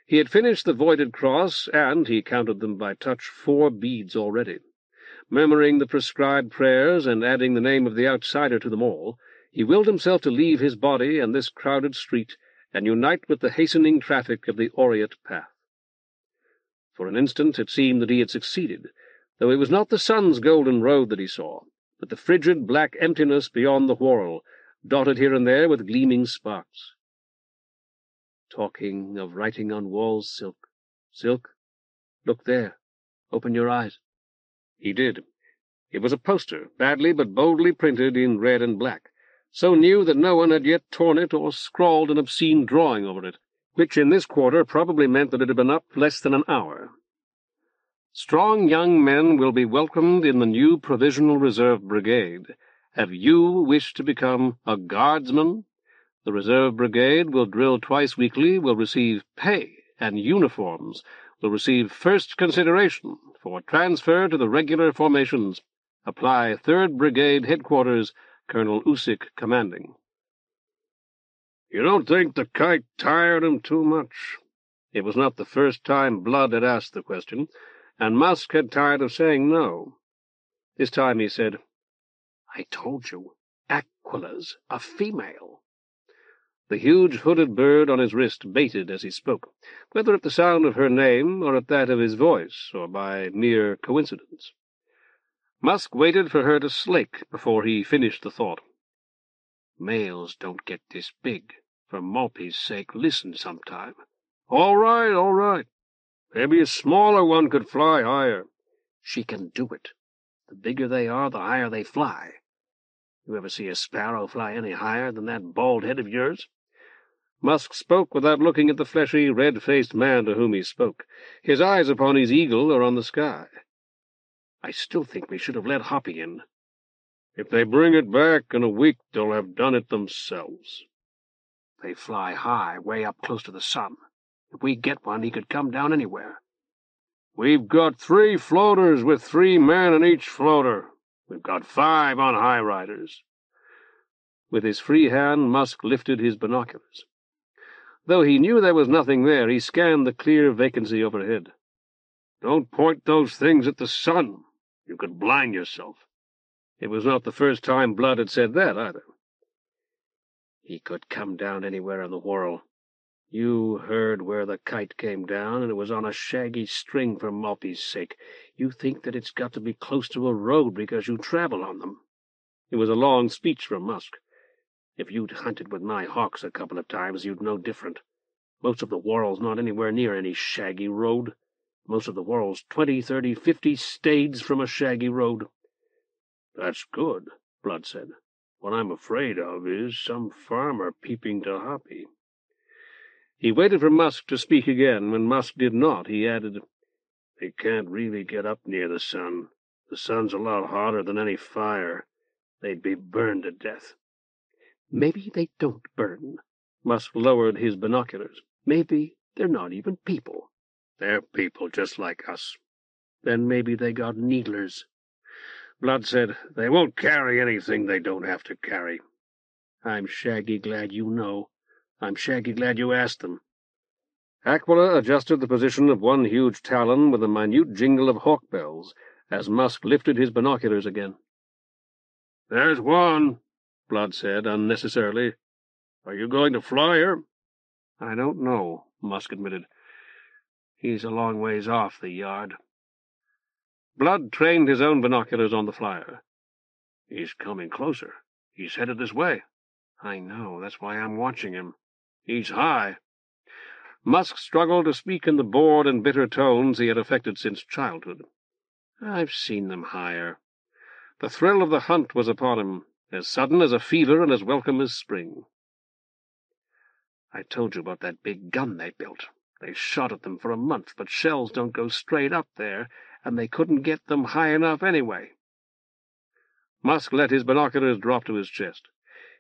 C: He had finished the voided cross, and, he counted them by touch, 4 beads already. Murmuring the prescribed prayers and adding the name of the outsider to them all, he willed himself to leave his body and this crowded street and unite with the hastening traffic of the aureate path. For an instant it seemed that he had succeeded, though it was not the sun's golden road that he saw, but the frigid black emptiness beyond the Whorl, dotted here and there with gleaming sparks. "Talking of writing on walls, Silk. Silk, look there. Open your eyes." He did. It was a poster, badly but boldly printed in red and black, so new that no one had yet torn it or scrawled an obscene drawing over it, which in this quarter probably meant that it had been up less than an hour. "Strong young men will be welcomed in the new Provisional Reserve Brigade. Have you wished to become a guardsman? The Reserve Brigade will drill twice weekly, will receive pay and uniforms, will receive first consideration for transfer to the regular formations. Apply 3rd Brigade Headquarters, Colonel Usyk commanding." "You don't think the kite tired him too much?" It was not the first time Blood had asked the question, and Musk had tired of saying no. This time he said, "I told you, Aquila's a female." The huge hooded bird on his wrist baited as he spoke, whether at the sound of her name or at that of his voice, or by mere coincidence. Musk waited for her to slake before he finished the thought. "Males don't get this big. For Malpy's sake, listen sometime." All right. Maybe a smaller one could fly higher." "She can do it. The bigger they are, the higher they fly. You ever see a sparrow fly any higher than that bald head of yours?" Musk spoke without looking at the fleshy, red-faced man to whom he spoke, his eyes upon his eagle or on the sky. "I still think we should have let Hoppy in." "If they bring it back in a week, they'll have done it themselves." "They fly high, way up close to the sun. If we get one, he could come down anywhere." "We've got 3 floaters with 3 men in each floater. We've got 5 on high riders." With his free hand, Musk lifted his binoculars. Though he knew there was nothing there, he scanned the clear vacancy overhead. "Don't point those things at the sun. You could blind yourself." It was not the first time Blood had said that, either. He could come down anywhere in the Whorl. You heard where the kite came down, and it was on a shaggy string for Malpy's sake. You think that it's got to be close to a road because you travel on them. It was a long speech from Musk. If you'd hunted with my hawks a couple of times, you'd know different. Most of the Whorl's not anywhere near any shaggy road. Most of the Whorl's 20, 30, 50 stades from a shaggy road. That's good, Blood said. What I'm afraid of is some farmer peeping to Hoppy. He waited for Musk to speak again. When Musk did not, he added, They can't really get up near the sun. The sun's a lot hotter than any fire. They'd be burned to death. Maybe they don't burn. Musk lowered his binoculars. Maybe they're not even people. They're people just like us. Then maybe they got needlers. Blood said, They won't carry anything they don't have to carry. I'm shaggy glad you know. I'm shaggy glad you asked them. Aquila adjusted the position of one huge talon with a minute jingle of hawk bells as Musk lifted his binoculars again. There's one, Blood said unnecessarily. Are you going to fly her? I don't know, Musk admitted. He's a long ways off the yard. Blood trained his own binoculars on the flyer. He's coming closer. He's headed this way. I know. That's why I'm watching him. He's high. Musk struggled to speak in the bored and bitter tones he had affected since childhood. I've seen them higher. The thrill of the hunt was upon him, as sudden as a fever and as welcome as spring. I told you about that big gun they built. They shot at them for a month, but shells don't go straight up there, and they couldn't get them high enough anyway. Musk let his binoculars drop to his chest.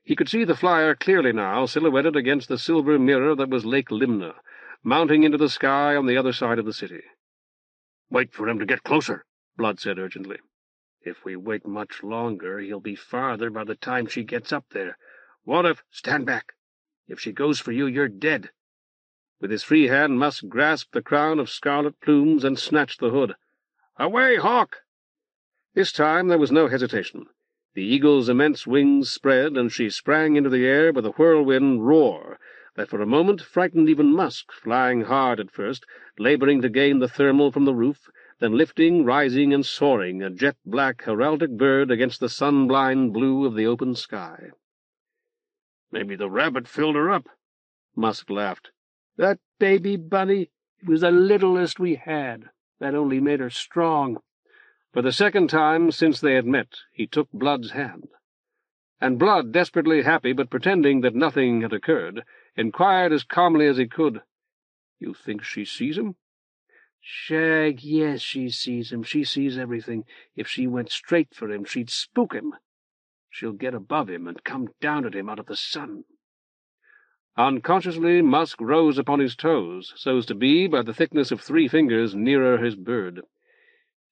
C: He could see the flyer clearly now, silhouetted against the silver mirror that was Lake Limna, mounting into the sky on the other side of the city. Wait for him to get closer, Blood said urgently. If we wait much longer, he'll be farther by the time she gets up there. What if— Stand back. If she goes for you, you're dead. With his free hand, Musk grasped the crown of scarlet plumes and snatched the hood. Away, hawk! This time there was no hesitation. The eagle's immense wings spread, and she sprang into the air with a whirlwind roar that for a moment frightened even Musk, flying hard at first, laboring to gain the thermal from the roof, then lifting, rising, and soaring, a jet-black heraldic bird against the sun-blind blue of the open sky. Maybe the rabbit filled her up, Musk laughed. That baby bunny, it was the littlest we had. That only made her strong. For the second time since they had met, he took Blood's hand. And Blood, desperately happy but pretending that nothing had occurred, inquired as calmly as he could, You think she sees him? Shag, yes, she sees him. She sees everything. If she went straight for him, she'd spook him. She'll get above him and come down at him out of the sun. Unconsciously, Musk rose upon his toes, so as to be, by the thickness of 3 fingers, nearer his bird.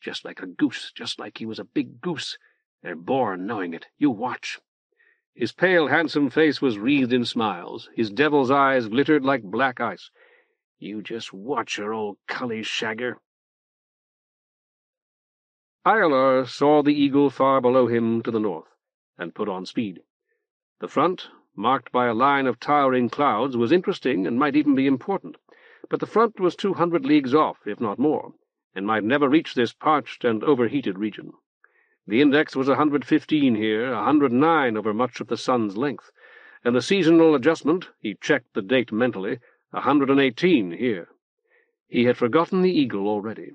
C: Just like a goose, just like he was a big goose. They're born knowing it. You watch. His pale, handsome face was wreathed in smiles. His devil's eyes glittered like black ice. You just watch her, old cully shagger. Iollar saw the eagle far below him to the north, and put on speed. The front, marked by a line of towering clouds, was interesting and might even be important, but the front was 200 leagues off, if not more, and might never reach this parched and overheated region. The index was 115 here, 109 over much of the sun's length, and the seasonal adjustment, he checked the date mentally, 118 here. He had forgotten the eagle already.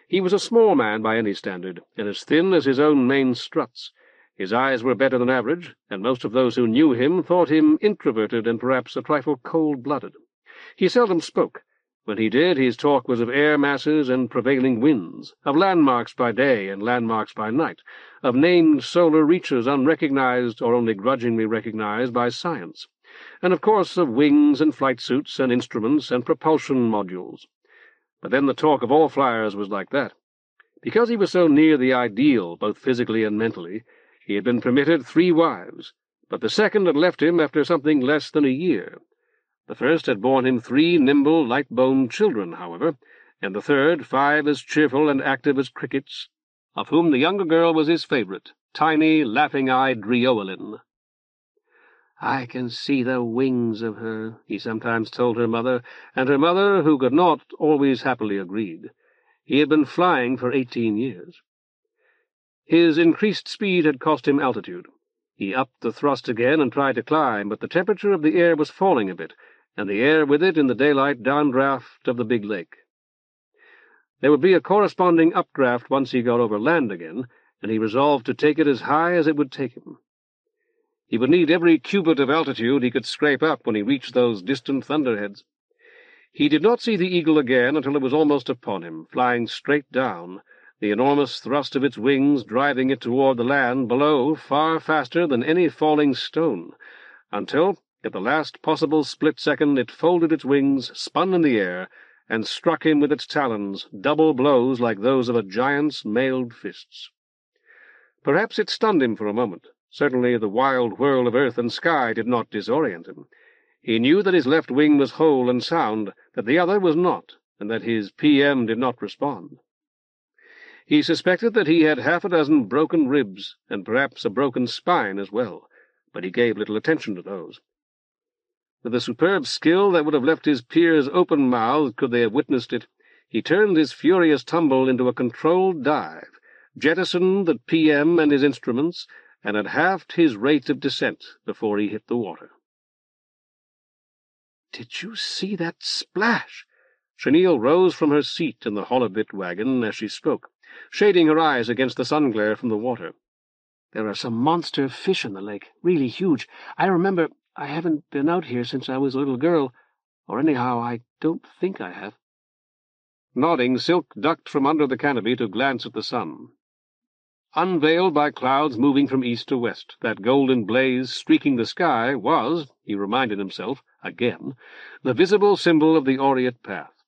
C: He was a small man by any standard, and as thin as his own main struts. His eyes were better than average, and most of those who knew him thought him introverted and perhaps a trifle cold-blooded. He seldom spoke. When he did, his talk was of air masses and prevailing winds, of landmarks by day and landmarks by night, of named solar reaches unrecognized or only grudgingly recognized by science, and of course of wings and flight suits and instruments and propulsion modules. But then the talk of all flyers was like that. Because he was so near the ideal, both physically and mentally, he had been permitted 3 wives, but the second had left him after something less than a year. The first had borne him 3 nimble, light-boned children, however, and the third 5 as cheerful and active as crickets,
A: of whom the younger girl was his favorite, tiny, laughing-eyed Drioelin.
C: "I can see the wings of her," he sometimes told her mother, and her mother, who could not, always happily agreed. He had been flying for 18 years. His increased speed had cost him altitude. He upped the thrust again and tried to climb, but the temperature of the air was falling a bit, and the air with it in the daylight downdraft of the big lake. There would be a corresponding updraft once he got over land again, and he resolved to take it as high as it would take him. He would need every cubit of altitude he could scrape up when he reached those distant thunderheads. He did not see the eagle again until it was almost upon him, flying straight down, the enormous thrust of its wings driving it toward the land below far faster than any falling stone, until, at the last possible split second, it folded its wings, spun in the air, and struck him with its talons, double blows like those of a giant's mailed fists. Perhaps it stunned him for a moment. Certainly the wild whirl of earth and sky did not disorient him. He knew that his left wing was whole and sound, that the other was not, and that his PM did not respond. He suspected that he had half a dozen broken ribs, and perhaps a broken spine as well, but he gave little attention to those. With a superb skill that would have left his peers open-mouthed could they have witnessed it, he turned his furious tumble into a controlled dive, jettisoned the PM and his instruments, and had halved his rate of descent before he hit the water. "Did you see that splash?" Chenille rose from her seat in the hollow-bit wagon as she spoke, shading her eyes against the sun-glare from the water. "There are some monster fish in the lake, really huge. I remember I haven't been out here since I was a little girl, or anyhow I don't think I have." Nodding, Silk ducked from under the canopy to glance at the sun. Unveiled by clouds moving from east to west, that golden blaze streaking the sky was, he reminded himself, again, the visible symbol of the Orient path,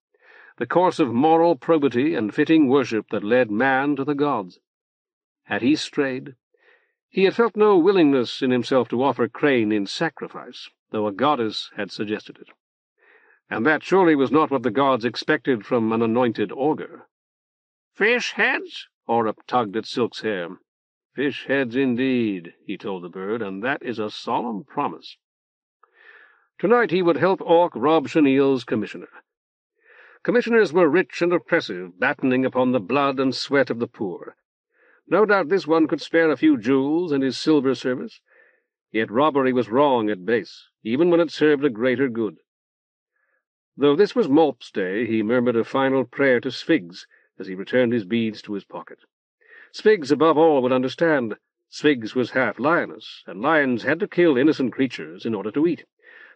C: the course of moral probity and fitting worship that led man to the gods. Had he strayed? He had felt no willingness in himself to offer Crane in sacrifice, though a goddess had suggested it. And that surely was not what the gods expected from an anointed augur. "Fish heads?" Orup tugged at Silk's hair. "Fish heads indeed," he told the bird, "and that is a solemn promise." Tonight he would help Orc rob Chenille's commissioner. Commissioners were rich and oppressive, battening upon the blood and sweat of the poor. No doubt this one could spare a few jewels and his silver service. Yet robbery was wrong at base, even when it served a greater good. Though this was Molp's day, he murmured a final prayer to Sphigx as he returned his beads to his pocket. Sphigx, above all, would understand. Sphigx was half lioness, and lions had to kill innocent creatures in order to eat.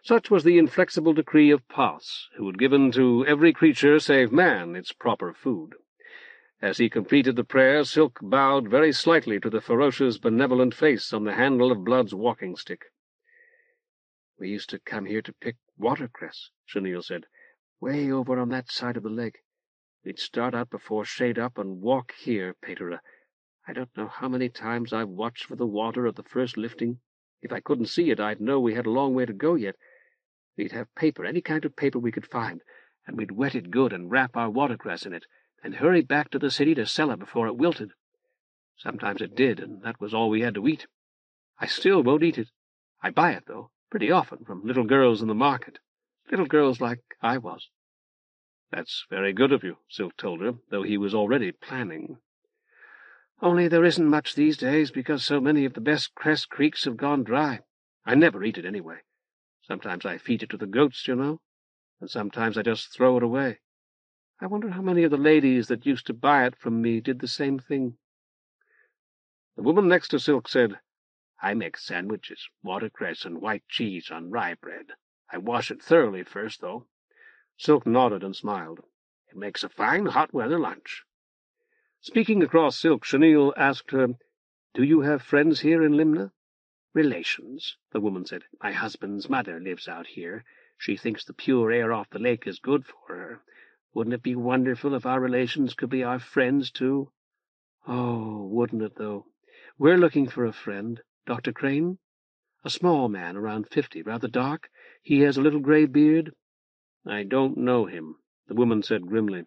C: Such was the inflexible decree of Pas, who had given to every creature save man its proper food. As he completed the prayer, Silk bowed very slightly to the ferocious, benevolent face on the handle of Blood's walking-stick. "We used to come here to pick watercress," Chenille said, "way over on that side of the lake. We'd start out before shade up and walk here, Patera. I don't know how many times I've watched for the water at the first lifting. If I couldn't see it, I'd know we had a long way to go yet. We'd have paper, any kind of paper we could find, and we'd wet it good and wrap our watercress in it, and hurry back to the city to sell it before it wilted. Sometimes it did, and that was all we had to eat. I still won't eat it. I buy it, though, pretty often, from little girls in the market. Little girls like I was." "That's very good of you," Silk told her, though he was already planning. "Only there isn't much these days, because so many of the best cress creeks have gone dry. I never eat it anyway. Sometimes I feed it to the goats, you know, and sometimes I just throw it away. I wonder how many of the ladies that used to buy it from me did the same thing." The woman next to Silk said, "I make sandwiches, watercress and white cheese on rye bread. I wash it thoroughly first, though." Silk nodded and smiled. "It makes a fine hot-weather lunch." Speaking across Silk, Chenille asked her, "Do you have friends here in Limna?" "Relations," the woman said. "My husband's mother lives out here. She thinks the pure air off the lake is good for her. Wouldn't it be wonderful if our relations could be our friends, too?" "Oh, wouldn't it, though? We're looking for a friend. Dr. Crane? A small man, around 50, rather dark. He has a little gray beard." "I don't know him," the woman said grimly.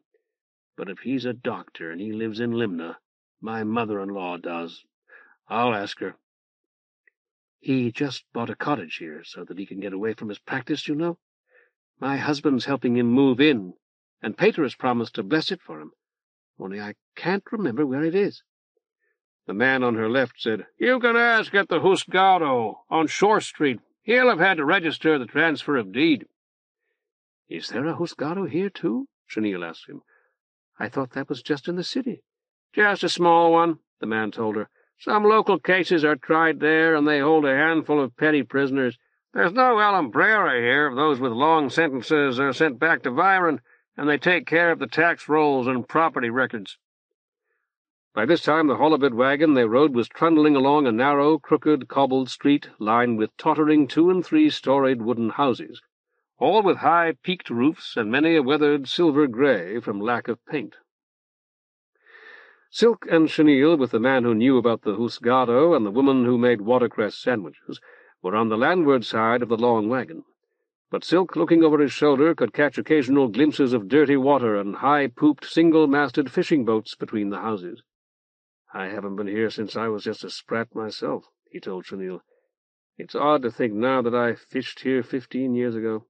C: "But if he's a doctor and he lives in Limna, My mother-in-law does. I'll ask her. He just bought a cottage here so that he can get away from his practice, you know. My husband's helping him move in, and Patera's promised to bless it for him, only I can't remember where it is. The man on her left said, You can ask at the Husgado on Shore Street. He'll have had to register the transfer of deed. Is there a Husgado here, too? Chenille asked him. I thought that was just in the city. Just a small one, the man told her. Some local cases are tried there, and they hold a handful of petty prisoners. There's no Alambrera here. Those with long sentences are sent back to Byron, and they take care of the tax rolls and property records. By this time the halibut wagon they rode was trundling along a narrow, crooked, cobbled street lined with tottering 2- and 3-storied wooden houses, all with high, peaked roofs and many a weathered silver grey from lack of paint. Silk and Chenille, with the man who knew about the Husgado and the woman who made watercress sandwiches, were on the landward side of the long wagon. But Silk, looking over his shoulder, could catch occasional glimpses of dirty water and high-pooped, single-masted fishing boats between the houses. I haven't been here since I was just a sprat myself, he told Chenille. It's odd to think now that I fished here 15 years ago.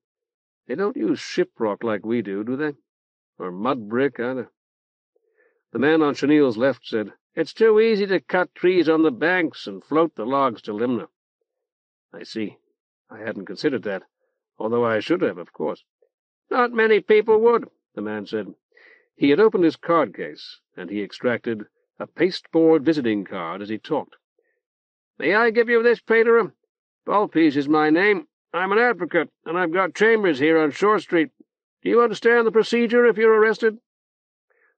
C: They don't use shiprock like we do they? Or mud brick, either. The man on Chenille's left said, It's too easy to cut trees on the banks and float the logs to Limna. I see. I hadn't considered that, although I should have, of course. Not many people would, the man said. He had opened his card case, and he extracted a pasteboard visiting card as he talked. May I give you this, Patera? Vulpes is my name. I'm an advocate, and I've got chambers here on Shore Street. Do you understand the procedure if you're arrested?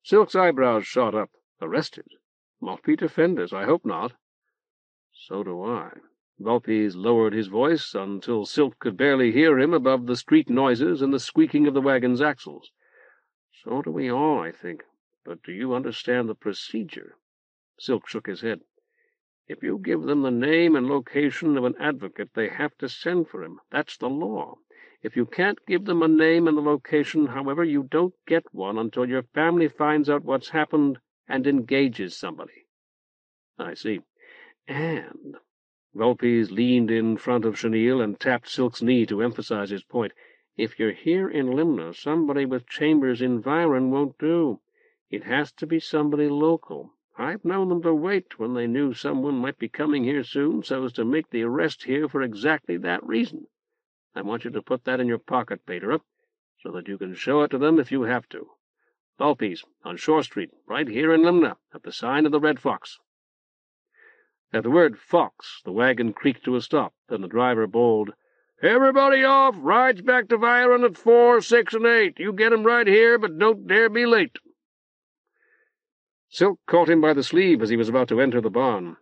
C: Silk's eyebrows shot up. Arrested? Must-be defenders, I hope not. So do I. Vulpes lowered his voice until Silk could barely hear him above the street noises and the squeaking of the wagon's axles. So do we all, I think. But do you understand the procedure? Silk shook his head. If you give them the name and location of an advocate, they have to send for him. That's the law. If you can't give them a name and the location, however, you don't get one until your family finds out what's happened and engages somebody. I see. And Vulpes leaned in front of Chenille and tapped Silk's knee to emphasize his point. If you're here in Limna, somebody with chambers in Byron won't do. It has to be somebody local. I've known them to wait when they knew someone might be coming here soon so as to make the arrest here for exactly that reason. I want you to put that in your pocket, Patera, so that you can show it to them if you have to. Vulpes, on Shore Street, right here in Limna, at the sign of the Red Fox. At the word fox, the wagon creaked to a stop, and the driver bawled, Everybody off! Rides back to Byron at 4, 6, and 8. You get 'em right here, but don't dare be late. Silk caught him by the sleeve as he was about to enter the barn.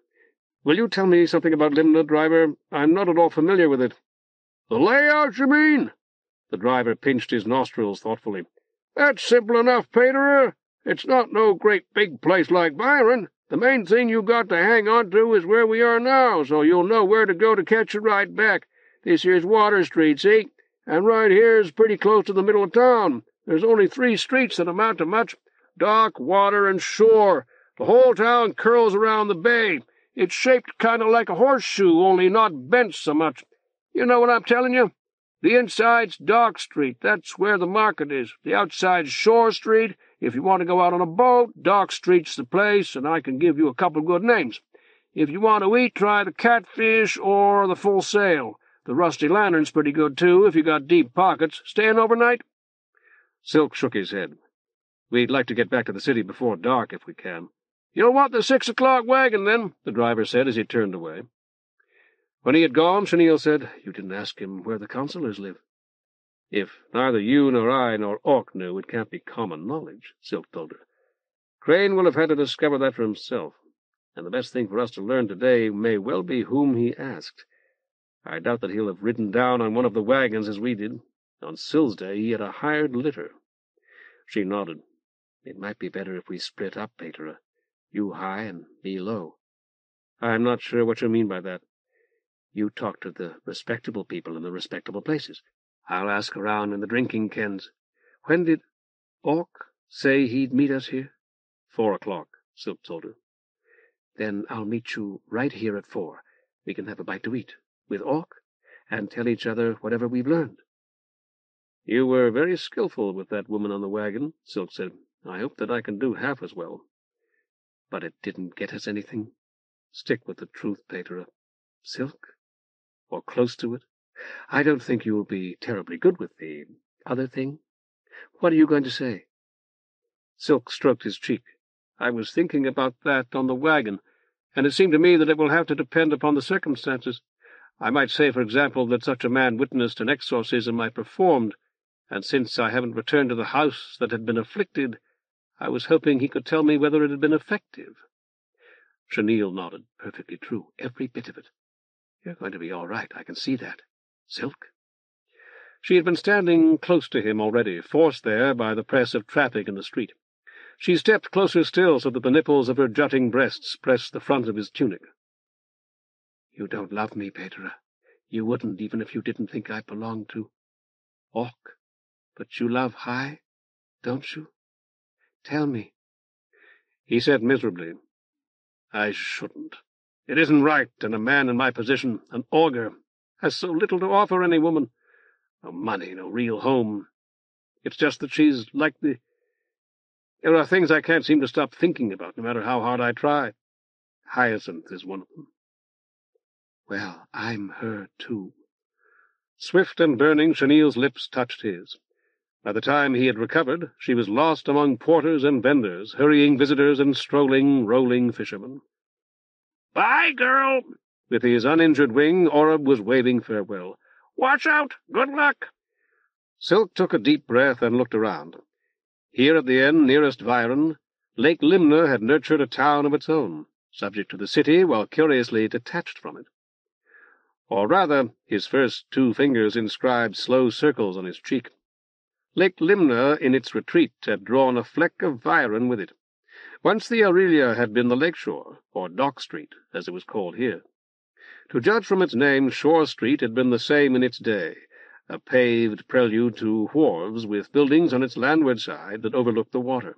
C: Will you tell me something about Limna, driver? I'm not at all familiar with it. The layout, you mean? The driver pinched his nostrils thoughtfully. That's simple enough, Patera. It's not no great big place like Byron. The main thing you got to hang on to is where we are now, so you'll know where to go to catch a ride back. This here's Water Street, see? And right here's pretty close to the middle of town. There's only 3 streets that amount to much. Dock, water, and shore. The whole town curls around the bay. It's shaped kind of like a horseshoe, only not bent so much. You know what I'm telling you? The inside's Dock Street. That's where the market is. The outside's Shore Street. If you want to go out on a boat, Dock Street's the place, and I can give you a couple of good names. If you want to eat, try the Catfish or the Full Sail. The Rusty Lantern's pretty good, too, if you got deep pockets. Staying overnight? Silk shook his head. We'd like to get back to the city before dark, if we can. You'll want the 6 o'clock wagon, then, the driver said as he turned away. When he had gone, Chenille said, You didn't ask him where the councillors live. If neither you nor I nor Orc knew, it can't be common knowledge, Silk told her. Crane will have had to discover that for himself, and the best thing for us to learn today may well be whom he asked. I doubt that he'll have ridden down on one of the wagons as we did. On Syl's day he had a hired litter. She nodded. It might be better if we split up, Patera. You high and me low. I'm not sure what you mean by that. You talk to the respectable people in the respectable places. I'll ask around in the drinking kens. When did Orc say he'd meet us here? 4 o'clock, Silk told her.
D: Then I'll meet you right here at 4. We can have a bite to eat, with Orc, and tell each other whatever we've learned."
C: "You were very skillful with that woman on the wagon," Silk said. "I hope that I can do half as well."
D: "But it didn't get us anything. Stick with the truth, Patera. Silk? Or close to it? I don't think you'll be terribly good with the other thing. What are you going to say?"
C: Silk stroked his cheek. "I was thinking about that on the wagon, and it seemed to me that it will have to depend upon the circumstances. I might say, for example, that such a man witnessed an exorcism I performed, and since I haven't returned to the house that had been afflicted, I was hoping he could tell me whether it had been effective."
D: Chenille nodded. "Perfectly true, every bit of it. You're going to be all right, I can see that. Silk?"
C: She had been standing close to him already, forced there by the press of traffic in the street. She stepped closer still so that the nipples of her jutting breasts pressed the front of his tunic.
D: "You don't love me, Patera. You wouldn't, even if you didn't think I belonged to Orc. But you love High, don't you? Tell me."
C: He said miserably, "I shouldn't. It isn't right, and a man in my position, an augur, has so little to offer any woman. No money, no real home. It's just that she's like the... There are things I can't seem to stop thinking about, no matter how hard I try. Hyacinth is one of them."
D: "Well, I'm her, too."
C: Swift and burning, Chenille's lips touched his. By the time he had recovered, she was lost among porters and vendors, hurrying visitors and strolling, rolling fishermen. "Bye, girl!" With his uninjured wing, Oreb was waving farewell. "Watch out! Good luck!" Silk took a deep breath and looked around. Here at the end, nearest Vyron, Lake Limna had nurtured a town of its own, subject to the city while curiously detached from it. Or rather, his first 2 fingers inscribed slow circles on his cheek. Lake Limna, in its retreat, had drawn a fleck of Vyron with it. Once the Aurelia had been the lakeshore, or Dock Street, as it was called here. To judge from its name, Shore Street had been the same in its day, a paved prelude to wharves with buildings on its landward side that overlooked the water.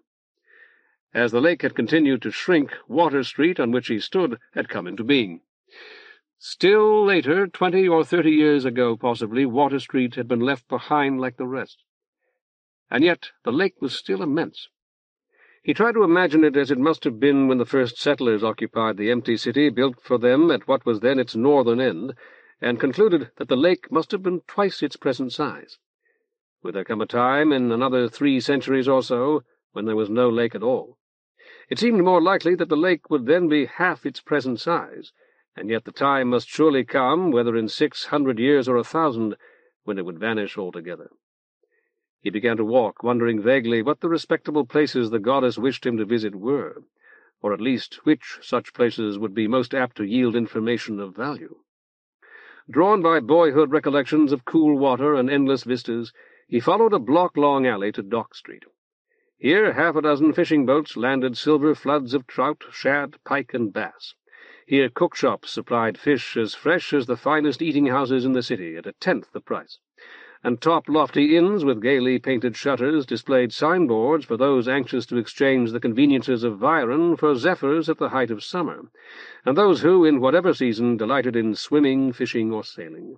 C: As the lake had continued to shrink, Water Street, on which he stood, had come into being. Still later, 20 or 30 years ago possibly, Water Street had been left behind like the rest. And yet the lake was still immense. He tried to imagine it as it must have been when the first settlers occupied the empty city built for them at what was then its northern end, and concluded that the lake must have been twice its present size. Would there come a time, in another 3 centuries or so, when there was no lake at all? It seemed more likely that the lake would then be half its present size, and yet the time must surely come, whether in 600 years or 1,000, when it would vanish altogether. He began to walk, wondering vaguely what the respectable places the goddess wished him to visit were, or at least which such places would be most apt to yield information of value. Drawn by boyhood recollections of cool water and endless vistas, he followed a block-long alley to Dock Street. Here 6 fishing boats landed silver floods of trout, shad, pike, and bass. Here cookshops supplied fish as fresh as the finest eating-houses in the city at 1/10 the price, and top lofty inns with gaily painted shutters displayed signboards for those anxious to exchange the conveniences of Vyron for zephyrs at the height of summer, and those who, in whatever season, delighted in swimming, fishing, or sailing.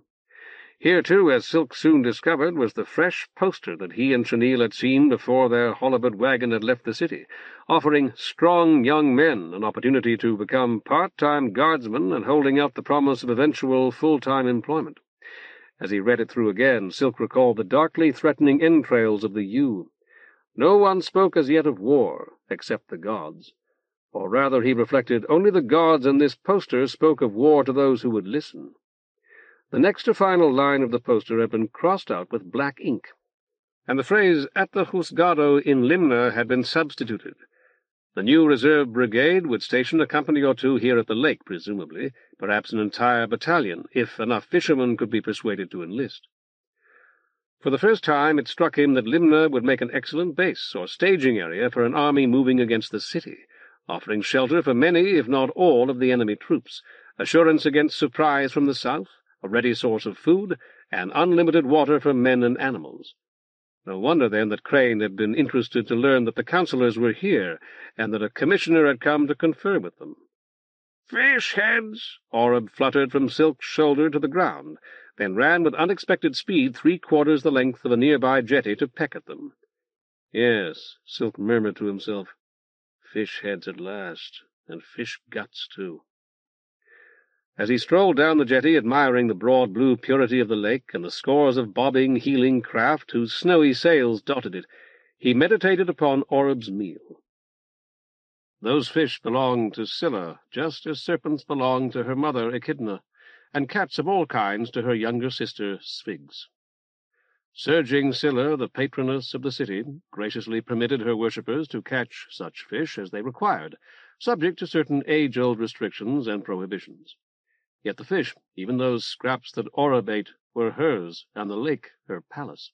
C: Here, too, as Silk soon discovered, was the fresh poster that he and Chenille had seen before their halibut wagon had left the city, offering strong young men an opportunity to become part-time guardsmen and holding out the promise of eventual full-time employment. As he read it through again, Silk recalled the darkly threatening entrails of the yew. No one spoke as yet of war, except the gods. Or rather, he reflected, only the gods in this poster spoke of war to those who would listen. The next to final line of the poster had been crossed out with black ink, and the phrase "at the Husgado in Limna" had been substituted. The new reserve brigade would station a company or 2 here at the lake, presumably, perhaps an entire battalion, if enough fishermen could be persuaded to enlist. For the first time it struck him that Limna would make an excellent base or staging area for an army moving against the city, offering shelter for many, if not all, of the enemy troops, assurance against surprise from the south, a ready source of food, and unlimited water for men and animals. No wonder, then, that Crane had been interested to learn that the councillors were here, and that a commissioner had come to confer with them. "Fish heads!" Oreb fluttered from Silk's shoulder to the ground, then ran with unexpected speed 3/4 the length of a nearby jetty to peck at them. Yes, Silk murmured to himself, fish heads at last, and fish guts, too. As he strolled down the jetty, admiring the broad blue purity of the lake and the scores of bobbing, heeling craft whose snowy sails dotted it, he meditated upon Oreb's meal. Those fish belonged to Scylla, just as serpents belonged to her mother Echidna, and cats of all kinds to her younger sister Sphigx. Surging Scylla, the patroness of the city, graciously permitted her worshippers to catch such fish as they required, subject to certain age-old restrictions and prohibitions. Yet the fish, even those scraps that Oreb ate, were hers, and the lake her palace.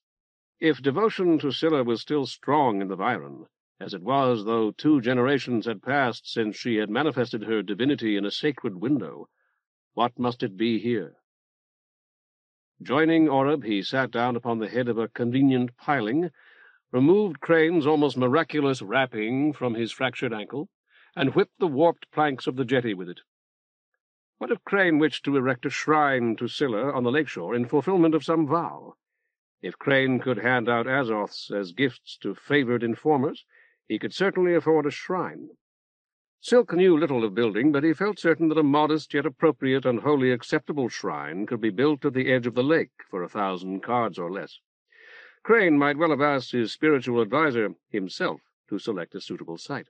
C: If devotion to Scylla was still strong in the Viron, as it was though 2 generations had passed since she had manifested her divinity in a sacred window, what must it be here? Joining Oreb, he sat down upon the head of a convenient piling, removed Crane's almost miraculous wrapping from his fractured ankle, and whipped the warped planks of the jetty with it. What if Crane wished to erect a shrine to Scylla on the lakeshore in fulfillment of some vow? If Crane could hand out Azoths as gifts to favored informers, he could certainly afford a shrine. Silk knew little of building, but he felt certain that a modest yet appropriate and wholly acceptable shrine could be built at the edge of the lake for 1,000 cards or less. Crane might well have asked his spiritual adviser himself to select a suitable site.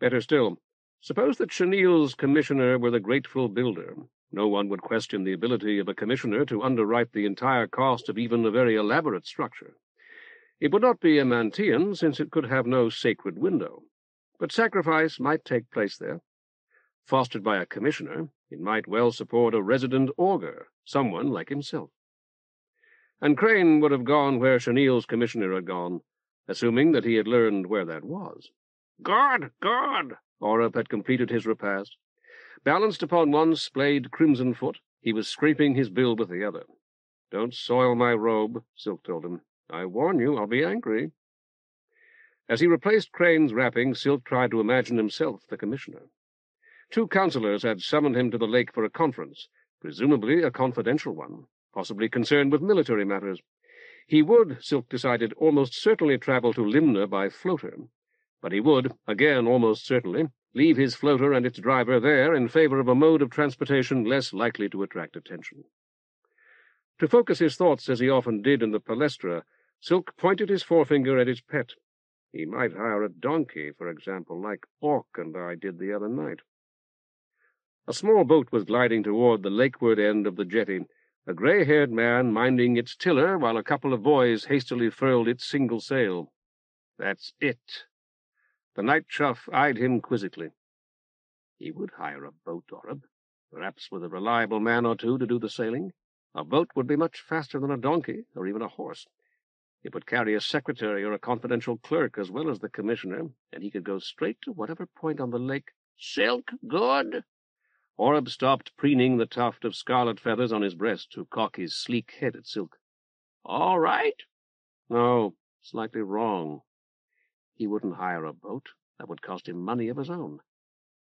C: Better still, suppose that Chenille's commissioner were the grateful builder. No one would question the ability of a commissioner to underwrite the entire cost of even a very elaborate structure. It would not be a Mantean, since it could have no sacred window. But sacrifice might take place there. Fostered by a commissioner, it might well support a resident augur, someone like himself. And Crane would have gone where Chenille's commissioner had gone, assuming that he had learned where that was. "Good, good!" Oreb had completed his repast. Balanced upon one splayed crimson foot, he was scraping his bill with the other. "Don't soil my robe," Silk told him. "I warn you, I'll be angry." As he replaced Crane's wrapping, Silk tried to imagine himself the commissioner. 2 counselors had summoned him to the lake for a conference, presumably a confidential one, possibly concerned with military matters. He would, Silk decided, almost certainly travel to Limna by floater, but he would, again almost certainly, leave his floater and its driver there in favor of a mode of transportation less likely to attract attention. To focus his thoughts, as he often did in the palestra, Silk pointed his forefinger at his pet. He might hire a donkey, for example, like Orc and I did the other night. A small boat was gliding toward the lakeward end of the jetty, a gray-haired man minding its tiller while a couple of boys hastily furled its single sail. That's it. The night chuff eyed him quizzically. He would hire a boat, Oreb, perhaps with a reliable man or 2 to do the sailing. A boat would be much faster than a donkey, or even a horse. It would carry a secretary or a confidential clerk as well as the commissioner, and he could go straight to whatever point on the lake. "Silk, good?" Oreb stopped preening the tuft of scarlet feathers on his breast to cock his sleek head at Silk. "All right?" "No, slightly wrong. He wouldn't hire a boat. That would cost him money of his own,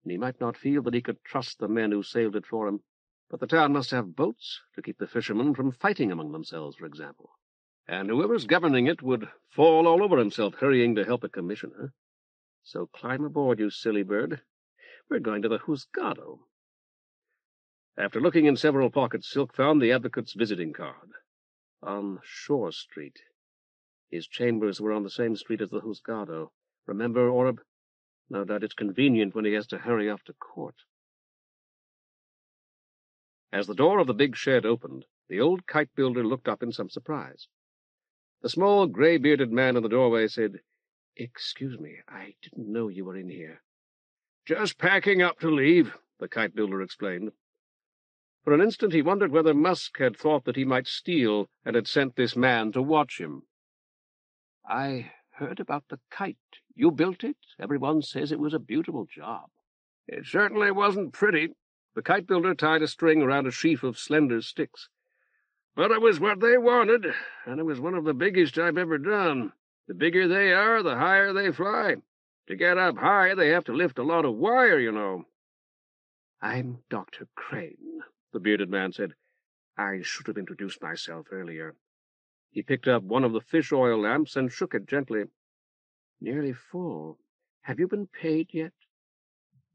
C: and he might not feel that he could trust the men who sailed it for him. But the town must have boats to keep the fishermen from fighting among themselves, for example. And whoever's governing it would fall all over himself hurrying to help a commissioner. So climb aboard, you silly bird. We're going to the Husgado." After looking in several pockets, Silk found the advocate's visiting card. On Shore Street. His chambers were on the same street as the Husgado. Remember, Oreb? No doubt it's convenient when he has to hurry off to court. As the door of the big shed opened, the old kite-builder looked up in some surprise. The small, gray-bearded man in the doorway said, "Excuse me, I didn't know you were in here." "Just packing up to leave," the kite-builder explained. For an instant he wondered whether Musk had thought that he might steal and had sent this man to watch him. "I heard about the kite. You built it? Everyone says it was a beautiful job." "It certainly wasn't pretty." The kite-builder tied a string around a sheaf of slender sticks. "But it was what they wanted, and it was one of the biggest I've ever done. The bigger they are, the higher they fly. To get up high, they have to lift a lot of wire, you know." I'm Dr. Crane, the bearded man said. I should have introduced myself earlier. He picked up one of the fish oil lamps and shook it gently. Nearly full. Have you been paid yet?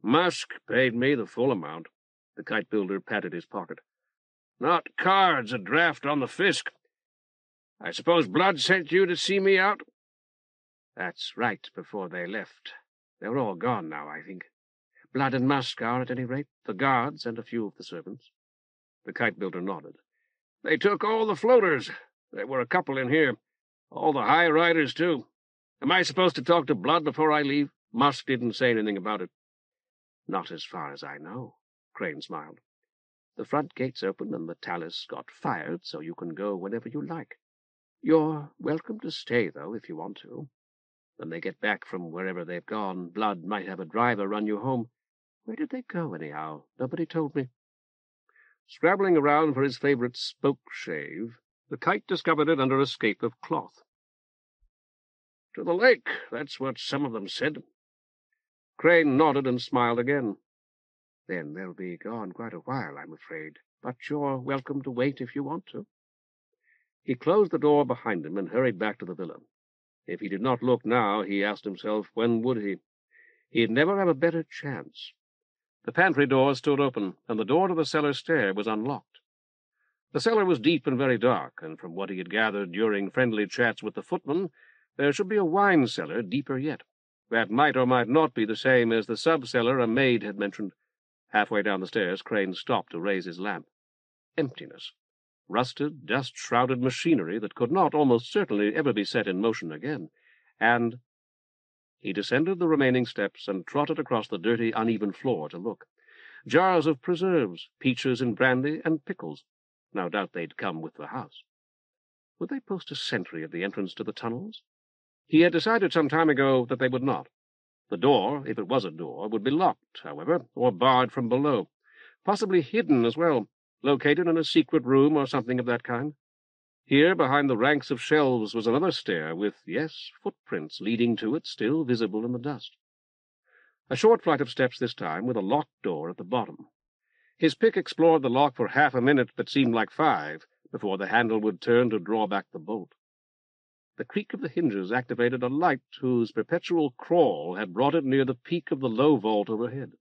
C: Musk paid me the full amount. The kite builder patted his pocket. Not cards, a draft on the Fisk. I suppose Blood sent you to see me out? That's right, before they left. They're all gone now, I think. Blood and Musk are, at any rate, the guards and a few of the servants. The kite builder nodded. They took all the floaters. There were a couple in here. All the high riders, too. Am I supposed to talk to Blood before I leave? Musk didn't say anything about it. Not as far as I know, Crane smiled. The front gates open and the Talus got fired, so you can go whenever you like. You're welcome to stay, though, if you want to. When they get back from wherever they've gone, Blood might have a driver run you home. Where did they go, anyhow? Nobody told me. Scrabbling around for his favorite spoke shave, the kite discovered it under a scape of cloth. To the lake, that's what some of them said. Crane nodded and smiled again. Then they'll be gone quite a while, I'm afraid, but you're welcome to wait if you want to. He closed the door behind him and hurried back to the villa. If he did not look now, he asked himself, when would he? He'd never have a better chance. The pantry door stood open, and the door to the cellar stair was unlocked. The cellar was deep and very dark, and from what he had gathered during friendly chats with the footman, there should be a wine cellar deeper yet. That might or might not be the same as the sub-cellar a maid had mentioned. Halfway down the stairs, Crane stopped to raise his lamp. Emptiness. Rusted, dust-shrouded machinery that could not, almost certainly, ever be set in motion again. And he descended the remaining steps and trotted across the dirty, uneven floor to look. Jars of preserves, peaches and brandy, and pickles. No doubt they'd come with the house. Would they post a sentry at the entrance to the tunnels? He had decided some time ago that they would not. The door, if it was a door, would be locked, however, or barred from below, possibly hidden as well, located in a secret room or something of that kind. Here, behind the ranks of shelves, was another stair with, yes, footprints leading to it still visible in the dust. A short flight of steps this time, with a locked door at the bottom. His pick explored the lock for half a minute that seemed like 5, before the handle would turn to draw back the bolt. The creak of the hinges activated a light whose perpetual crawl had brought it near the peak of the low vault overhead.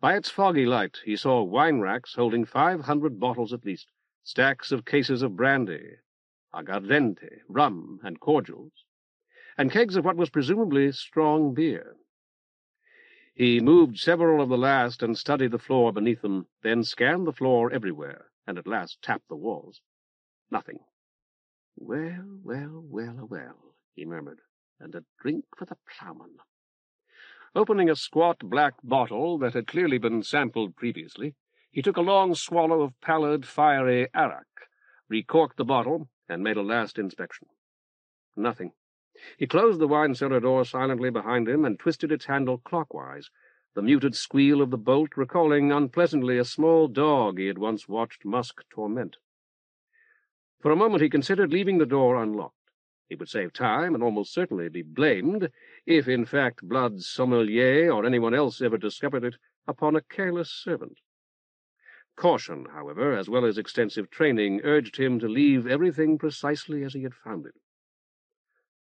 C: By its foggy light he saw wine racks holding 500 bottles at least, stacks of cases of brandy, aguardiente, rum, and cordials, and kegs of what was presumably strong beer. He moved several of the last and studied the floor beneath them, then scanned the floor everywhere, and at last tapped the walls. Nothing. Well, well, well, well, he murmured, and a drink for the ploughman. Opening a squat black bottle that had clearly been sampled previously, he took a long swallow of pallid, fiery arrack, recorked the bottle, and made a last inspection. Nothing. He closed the wine-cellar door silently behind him and twisted its handle clockwise, the muted squeal of the bolt recalling unpleasantly a small dog he had once watched Musk torment. For a moment he considered leaving the door unlocked. He would save time and almost certainly be blamed if, in fact, Blood's sommelier or anyone else ever discovered it upon a careless servant. Caution, however, as well as extensive training, urged him to leave everything precisely as he had found it.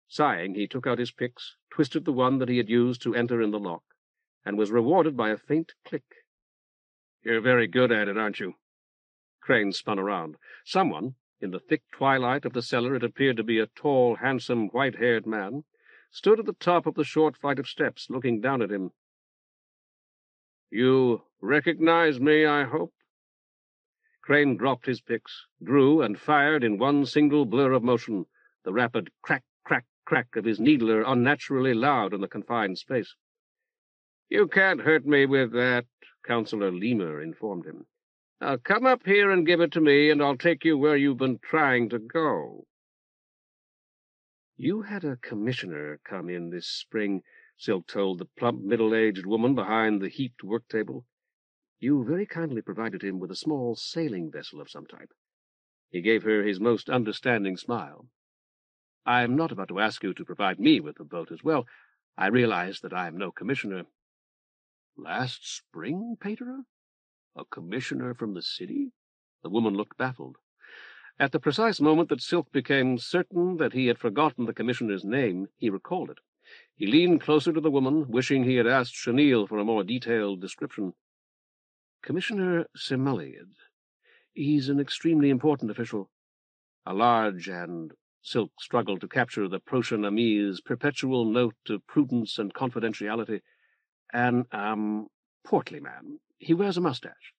C: Sighing, he took out his picks, twisted the one that he had used to enter in the lock, and was rewarded by a faint click. "You're very good at it, aren't you?" Crane spun around. Someone, in the thick twilight of the cellar it appeared to be a tall, handsome, white-haired man, stood at the top of the short flight of steps, looking down at him. "You recognize me, I hope?" Crane dropped his picks, drew, and fired in one single blur of motion, the rapid crack, crack, crack of his needler unnaturally loud in the confined space. "You can't hurt me with that," Councillor Lemur informed him. "Now come up here and give it to me, and I'll take you where you've been trying to go." "You had a commissioner come in this spring," Silk told the plump, middle-aged woman behind the heaped work-table. "You very kindly provided him with a small sailing vessel of some type." He gave her his most understanding smile. "I'm not about to ask you to provide me with a boat as well. I realize that I am no commissioner."
A: Last spring, Patera? A commissioner from the city? The woman looked baffled. At the precise moment that Silk became certain that he had forgotten the commissioner's name, he recalled it. He leaned closer to the woman, wishing he had asked Chenille for a more detailed description. Commissioner Summations. He's an extremely important official. A large and Silk struggled to capture the Prochein Ami's perpetual note of prudence and confidentiality. An, portly man. He wears a mustache.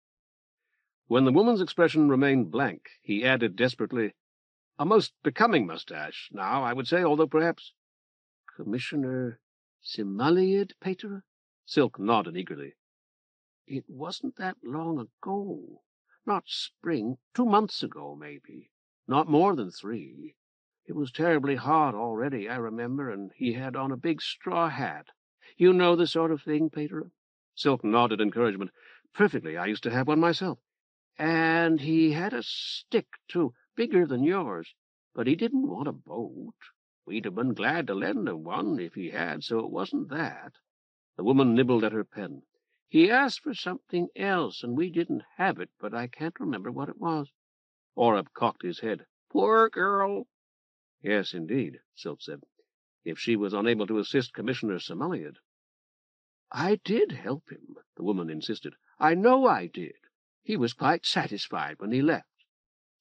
A: When the woman's expression remained blank, he added desperately, a most becoming mustache, now, I would say, although perhaps— Commissioner Summations, Patera? Silk nodded eagerly. It wasn't that long ago. Not spring. 2 months ago, maybe. Not more than 3. It was terribly hot already, I remember, and he had on a big straw hat. You know the sort of thing, Patera? Silk nodded encouragement. Perfectly. I used to have one myself. And he had a stick, too, bigger than yours. But he didn't want a boat. We'd have been glad to lend him one if he had, so it wasn't that. The woman nibbled at her pen. He asked for something else, and we didn't have it, but I can't remember what it was. Oreb cocked his head. Poor girl. Yes, indeed, Silk said, if she was unable to assist Commissioner Summations. I did help him, the woman insisted. I know I did. He was quite satisfied when he left.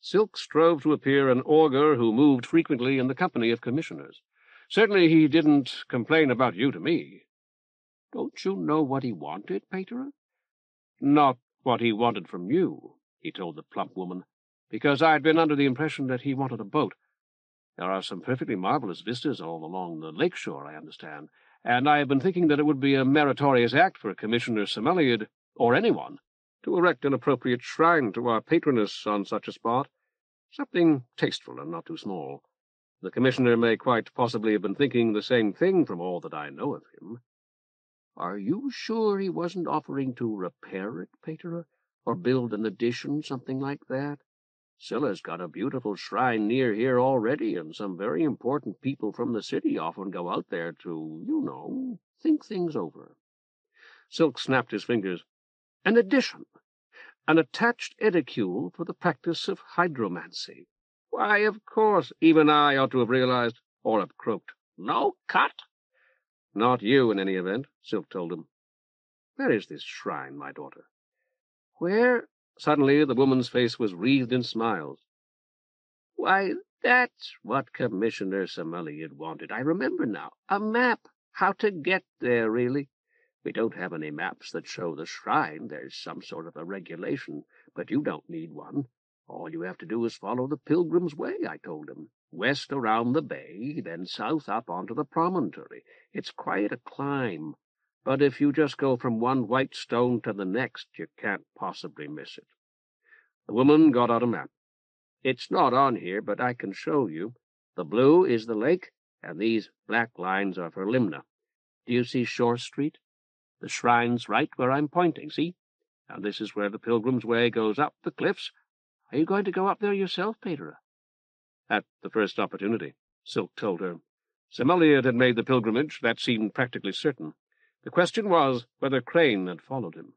A: Silk strove to appear an augur who moved frequently in the company of commissioners. Certainly he didn't complain about you to me. Don't you know what he wanted, Patera? Not what he wanted from you, he told the plump woman, because I'd been under the impression that he wanted a boat. There are some perfectly marvelous vistas all along the lake shore, I understand, and I have been thinking that it would be a meritorious act for Commissioner Summations, or anyone, to erect an appropriate shrine to our patroness on such a spot. Something tasteful and not too small. The commissioner may quite possibly have been thinking the same thing from all that I know of him. Are you sure he wasn't offering to repair it, Patera, or build an addition, something like that? Scylla's got a beautiful shrine near here already, and some very important people from the city often go out there to, you know, think things over. Silk snapped his fingers. An addition. An attached edicule for the practice of hydromancy. Why, of course, even I ought to have realized, Oreb croaked. No cut? Not you, in any event, Silk told him. Where is this shrine, my daughter? Where? Suddenly the woman's face was wreathed in smiles. Why, that's what Commissioner Summations wanted. I remember now. A map. How to get there, really. We don't have any maps that show the shrine. There's some sort of a regulation, but you don't need one. All you have to do is follow the Pilgrim's Way, I told him. West around the bay, then south up onto the promontory. It's quite a climb, but if you just go from one white stone to the next, you can't possibly miss it. The woman got out a map. It's not on here, but I can show you. The blue is the lake, and these black lines are for Limna. Do you see Shore Street? The shrine's right where I'm pointing, see? And this is where the Pilgrim's Way goes up the cliffs. Are you going to go up there yourself, Patera? At the first opportunity, Silk told her. Summations had made the pilgrimage. That seemed practically certain. The question was whether Crane had followed him.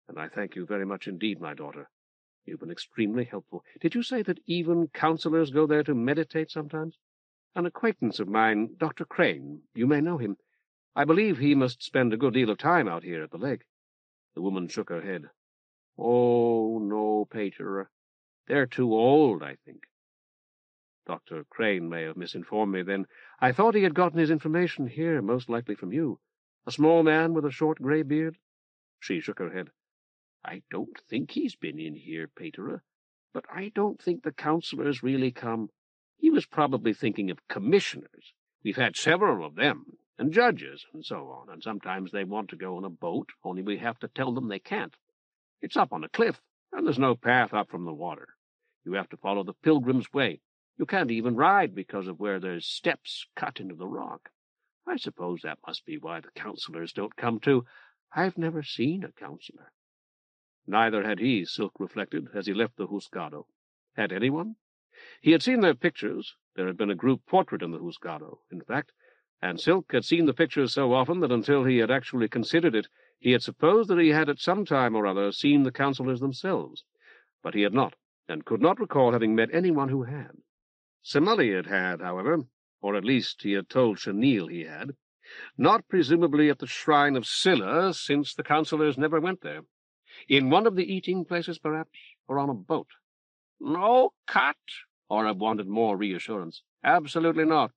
A: And I thank you very much indeed, my daughter. You've been extremely helpful. Did you say that even counselors go there to meditate sometimes? An acquaintance of mine, Dr. Crane, you may know him. I believe he must spend a good deal of time out here at the lake. The woman shook her head. Oh, no, Patera. They're too old, I think. Dr. Crane may have misinformed me then. I thought he had gotten his information here, most likely from you. A small man with a short grey beard? She shook her head. I don't think he's been in here, Patera, but I don't think the counselors really come. He was probably thinking of commissioners. We've had several of them, and judges, and so on, and sometimes they want to go on a boat, only we have to tell them they can't. It's up on a cliff, and there's no path up from the water. You have to follow the Pilgrim's Way. You can't even ride because of where there's steps cut into the rock. I suppose that must be why the counselors don't come, too. I've never seen a counselor. Neither had he, Silk reflected, as he left the Husgado. Had anyone? He had seen their pictures. There had been a group portrait in the Husgado, in fact, and Silk had seen the pictures so often that until he had actually considered it, He had supposed that he had at some time or other seen the councillors themselves, but he had not, and could not recall having met anyone who had. Summations had, however, or at least he had told Chenille he had, not presumably at the shrine of Scylla, since the councillors never went there. In one of the eating places, perhaps, or on a boat. "No cut," Oreb wanted more reassurance. "Absolutely not.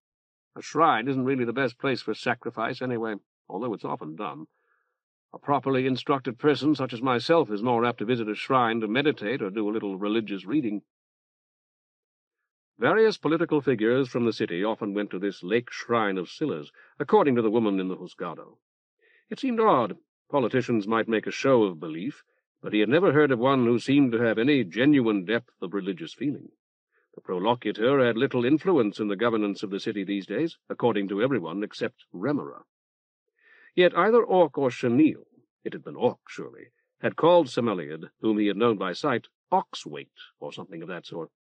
A: A shrine isn't really the best place for sacrifice, anyway, although it's often done. A properly instructed person, such as myself, is more apt to visit a shrine to meditate or do a little religious reading." Various political figures from the city often went to this lake shrine of Scylla's, according to the woman in the Husgado. It seemed odd. Politicians might make a show of belief, but he had never heard of one who seemed to have any genuine depth of religious feeling. The prolocutor had little influence in the governance of the city these days, according to everyone except Lemur. Yet either Orc or Chenille, it had been Orc surely, had called Summations, whom he had known by sight, Oxweight, or something of that sort,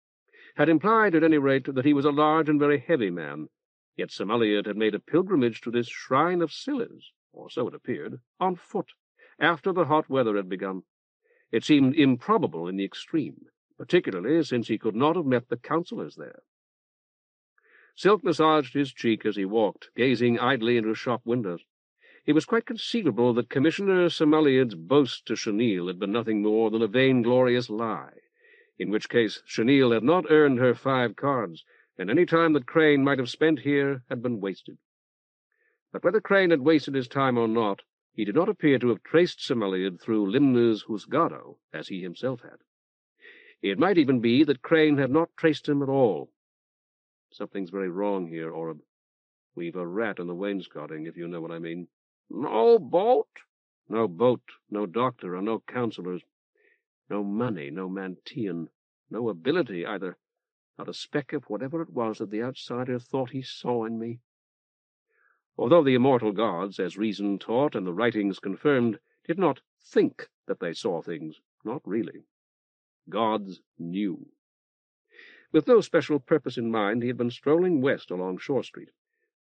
A: had implied at any rate that he was a large and very heavy man. Yet Summations had made a pilgrimage to this shrine of Scylla's, or so it appeared, on foot, after the hot weather had begun. It seemed improbable in the extreme, particularly since he could not have met the councillors there. Silk massaged his cheek as he walked, gazing idly into shop windows. It was quite conceivable that Commissioner Summations' boast to Chenille had been nothing more than a vainglorious lie, in which case Chenille had not earned her 5 cards, and any time that Crane might have spent here had been wasted. But whether Crane had wasted his time or not, he did not appear to have traced Summations through Limna's Husgado, as he himself had. It might even be that Crane had not traced him at all. Something's very wrong here, Oreb. We've a rat in the wainscoting, if you know what I mean. No boat? No boat, no doctor, and no councillors. No money, no Mantian, no ability either, not a speck of whatever it was that the outsider thought he saw in me. Although the immortal gods, as reason taught and the writings confirmed, did not think that they saw things, not really. Gods knew. With no special purpose in mind, he had been strolling west along Shore Street.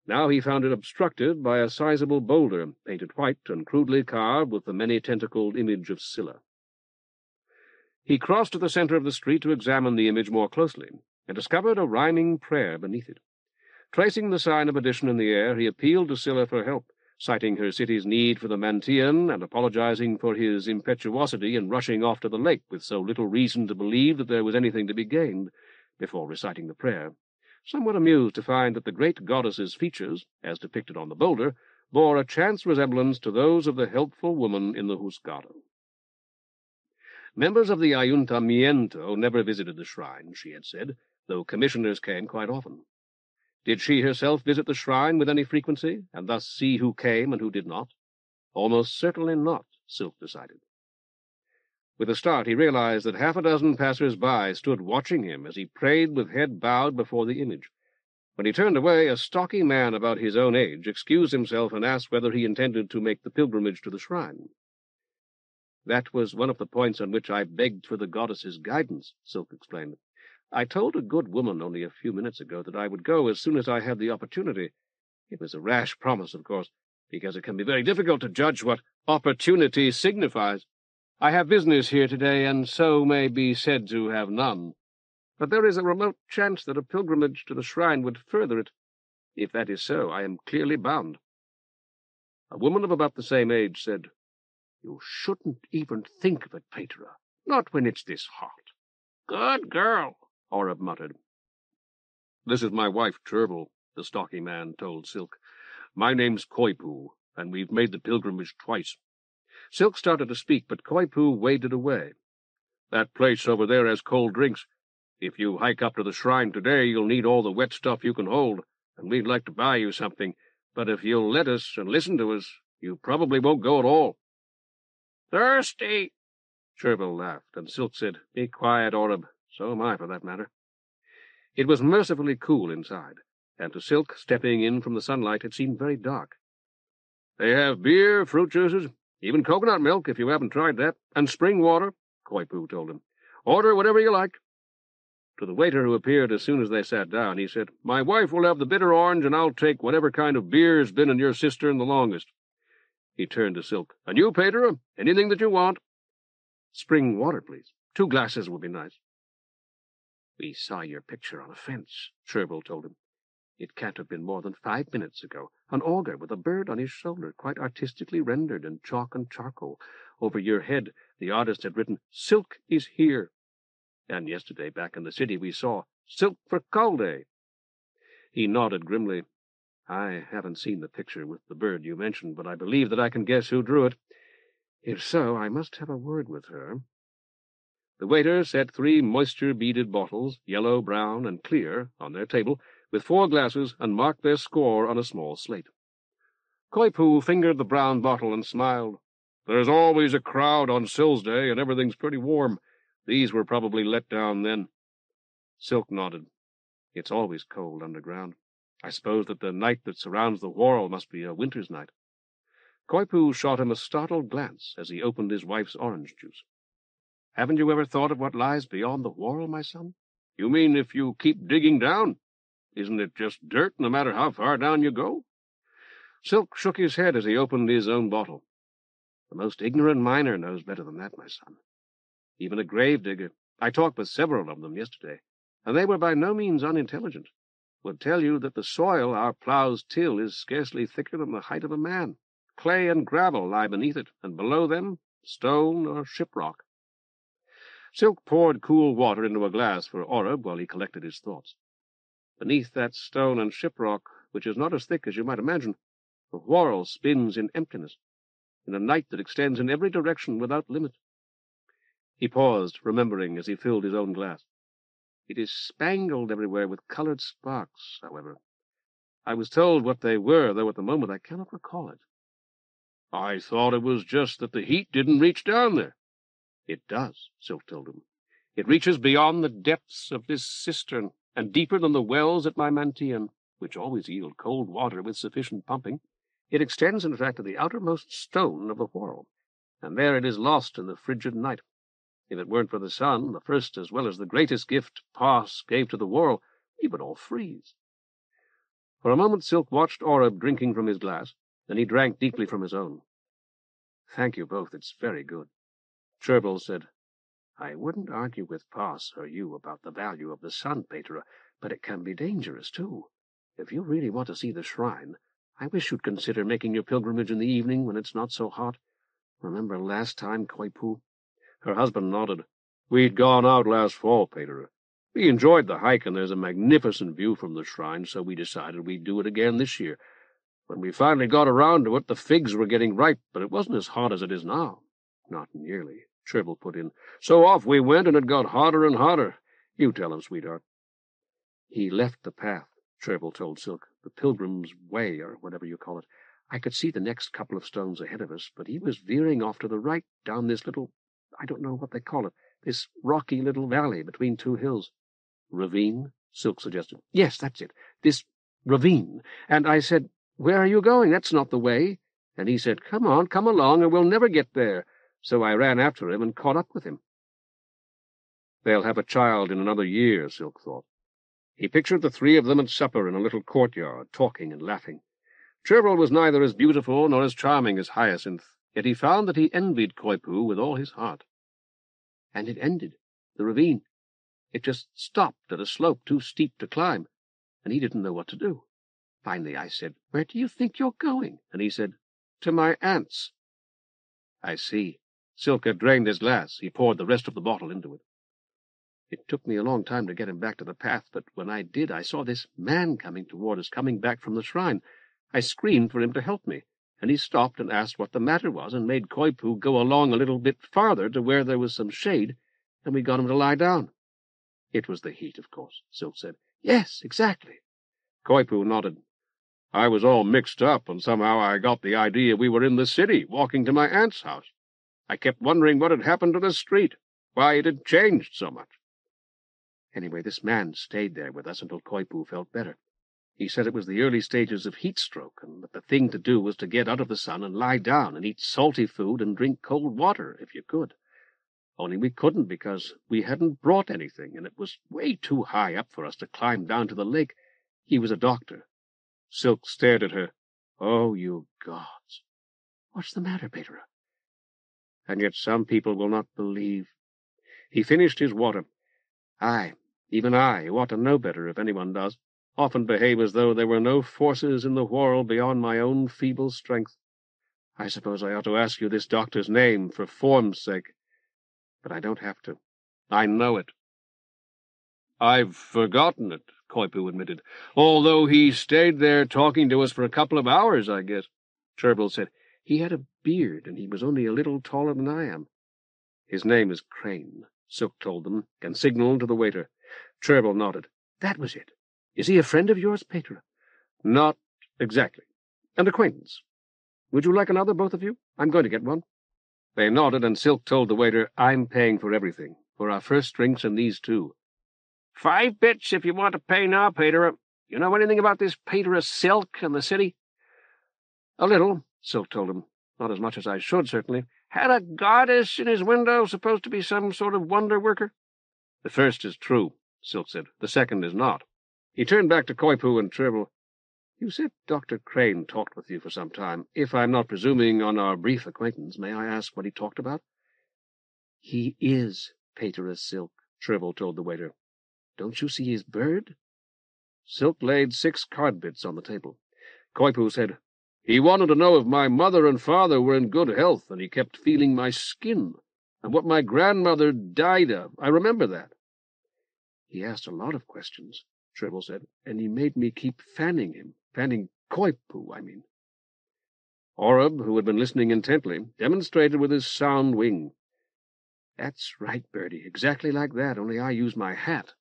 A: Now he found it obstructed by a sizable boulder, painted white and crudely carved with the many-tentacled image of Scylla. He crossed to the center of the street to examine the image more closely, and discovered a rhyming prayer beneath it. Tracing the sign of addition in the air, he appealed to Scylla for help, citing her city's need for the Mantian and apologizing for his impetuosity in rushing off to the lake with so little reason to believe that there was anything to be gained, before reciting the prayer, somewhat amused to find that the great goddess's features, as depicted on the boulder, bore a chance resemblance to those of the helpful woman in the Husgado. Members of the Ayuntamiento never visited the shrine, she had said, though commissioners came quite often. Did she herself visit the shrine with any frequency, and thus see who came and who did not? Almost certainly not, Silk decided. With a start, he realized that 6 passers-by stood watching him as he prayed with head bowed before the image. When he turned away, a stocky man about his own age excused himself and asked whether he intended to make the pilgrimage to the shrine. "That was one of the points on which I begged for the goddess's guidance," Silk explained. "I told a good woman only a few minutes ago that I would go as soon as I had the opportunity. It was a rash promise, of course, because it can be very difficult to judge what opportunity signifies. I have business here today, and so may be said to have none. But there is a remote chance that a pilgrimage to the shrine would further it. If that is so, I am clearly bound." A woman of about the same age said, "You shouldn't even think of it, Patera, not when it's this hot." "Good girl," Oreb muttered. "This is my wife, Cherbil," the stocky man told Silk. "My name's Koipu, and we've made the pilgrimage twice." Silk started to speak, but Koipu waved it away. "That place over there has cold drinks. If you hike up to the shrine today, you'll need all the wet stuff you can hold, and we'd like to buy you something, but if you'll let us and listen to us, you probably won't go at all." "Thirsty!" Cherbil laughed, and Silk said, "Be quiet, Oreb. So am I, for that matter." It was mercifully cool inside, and to Silk, stepping in from the sunlight, it seemed very dark. "They have beer, fruit juices, even coconut milk, if you haven't tried that, and spring water," Koipu told him. "Order whatever you like." To the waiter, who appeared as soon as they sat down, he said, "My wife will have the bitter orange, and I'll take whatever kind of beer's been in your cistern the longest." He turned to Silk. And you, Patera, anything that you want? Spring water, please. 2 glasses would be nice. We saw your picture on a fence, Chervil told him. It can't have been more than 5 minutes ago. An augur with a bird on his shoulder, quite artistically rendered in chalk and charcoal. Over your head, the artist had written, Silk is here. And yesterday, back in the city, we saw, Silk for Caldé. He nodded grimly. I haven't seen the picture with the bird you mentioned, but I believe that I can guess who drew it. If so, I must have a word with her. The waiter set 3 moisture-beaded bottles, yellow, brown, and clear, on their table, with 4 glasses, and marked their score on a small slate. Coypu fingered the brown bottle and smiled. There's always a crowd on Syl's Day, and everything's pretty warm. These were probably let down then. Silk nodded. It's always cold underground. I suppose that the night that surrounds the Whorl must be a winter's night. Coypu shot him a startled glance as he opened his wife's orange juice. Haven't you ever thought of what lies beyond the Whorl, my son? You mean if you keep digging down? Isn't it just dirt, no matter how far down you go? Silk shook his head as he opened his own bottle. The most ignorant miner knows better than that, my son. Even a grave digger, I talked with several of them yesterday, and they were by no means unintelligent, would tell you that the soil our ploughs till is scarcely thicker than the height of a man. Clay and gravel lie beneath it, and below them, stone or shiprock. Silk poured cool water into a glass for Oreb while he collected his thoughts. Beneath that stone and shiprock, which is not as thick as you might imagine, the Whorl spins in emptiness, in a night that extends in every direction without limit. He paused, remembering as he filled his own glass. It is spangled everywhere with colored sparks, however. I was told what they were, though at the moment I cannot recall it. I thought it was just that the heat didn't reach down there. It does, Silk told him. It reaches beyond the depths of this cistern, and deeper than the wells at my Mantian, which always yield cold water with sufficient pumping. It extends, in fact, to the outermost stone of the Whorl, and there it is lost in the frigid night. If it weren't for the sun, the first as well as the greatest gift Pas gave to the Whorl, we would all freeze. For a moment Silk watched Oreb drinking from his glass, then he drank deeply from his own. Thank you both, it's very good. Chervil said, I wouldn't argue with Pas or you about the value of the sun, Patera, but it can be dangerous, too. If you really want to see the shrine, I wish you'd consider making your pilgrimage in the evening when it's not so hot. Remember last time, Coypu? Her husband nodded. We'd gone out last fall, Patera. We enjoyed the hike, and there's a magnificent view from the shrine, so we decided we'd do it again this year. When we finally got around to it, the figs were getting ripe, but it wasn't as hot as it is now. Not nearly, Chervil put in. So off we went, and it got hotter and hotter. You tell him, sweetheart. He left the path, Chervil told Silk, the pilgrim's way, or whatever you call it. I could see the next couple of stones ahead of us, but he was veering off to the right down this little, I don't know what they call it, this rocky little valley between 2 hills. Ravine? Silk suggested. Yes, that's it, this ravine. And I said, Where are you going? That's not the way. And he said, Come on, come along, or we'll never get there. So I ran after him and caught up with him. They'll have a child in another year, Silk thought. He pictured the 3 of them at supper in a little courtyard, talking and laughing. Chervil was neither as beautiful nor as charming as Hyacinth, yet he found that he envied Coypu with all his heart. And it ended, the ravine. It just stopped at a slope too steep to climb, and he didn't know what to do. Finally I said, Where do you think you're going? And he said, To my aunt's. I see. Silk had drained his glass. He poured the rest of the bottle into it. It took me a long time to get him back to the path, but when I did, I saw this man coming toward us, coming back from the shrine. I screamed for him to help me, and he stopped and asked what the matter was, and made Coypu go along a little bit farther to where there was some shade, and we got him to lie down. It was the heat, of course, Silk said. Yes, exactly. Coypu nodded. I was all mixed up, and somehow I got the idea we were in the city, walking to my aunt's house. I kept wondering what had happened to the street, why it had changed so much. Anyway, this man stayed there with us until Coypu felt better. He said it was the early stages of heat stroke, and that the thing to do was to get out of the sun and lie down and eat salty food and drink cold water, if you could. Only we couldn't because we hadn't brought anything, and it was way too high up for us to climb down to the lake. He was a doctor. Silk stared at her. Oh, you gods!
D: What's the matter, Patera?
C: And yet some people will not believe. He finished his water. I, even I, who ought to know better if anyone does, often behave as though there were no forces in the Whorl beyond my own feeble strength. I suppose I ought to ask you this doctor's name for form's sake, but I don't have to. I know it.
A: I've forgotten it, Koipu admitted, although he stayed there talking to us for a couple of hours, I guess.
C: Cherbyl said, he had a beard, and he was only a little taller than I am. His name is Crane, Silk told them, and signaled to the waiter. Cherbyl nodded. That was it. Is he a friend of yours, Patera? Not exactly. An acquaintance. Would you like another, both of you? I'm going to get one. They nodded, and Silk told the waiter, I'm paying for everything, for our first drinks and these too.
D: 5 bits if you want to pay now, Patera. You know anything about this Patera Silk in the city?
C: A little, Silk told him. Not as much as I should, certainly.
D: Had a goddess in his window, supposed to be some sort of wonder worker?
C: The first is true, Silk said. The second is not. He turned back to Koipu and Cherbyl. You said Dr. Crane talked with you for some time. If I'm not presuming on our brief acquaintance, may I ask what he talked about? He is Patera Silk, Cherbyl told the waiter. Don't you see his bird? Silk laid 6 card bits on the table. Koipu said, he wanted to know if my mother and father were in good health, and he kept feeling my skin, and what my grandmother died of. I remember that. He asked a lot of questions, Cherbyl said, and he made me keep fanning him. Fanning Koipu, I mean. Orab, who had been listening intently, demonstrated with his sound wing. That's right, Birdie, exactly like that, only I use my hat.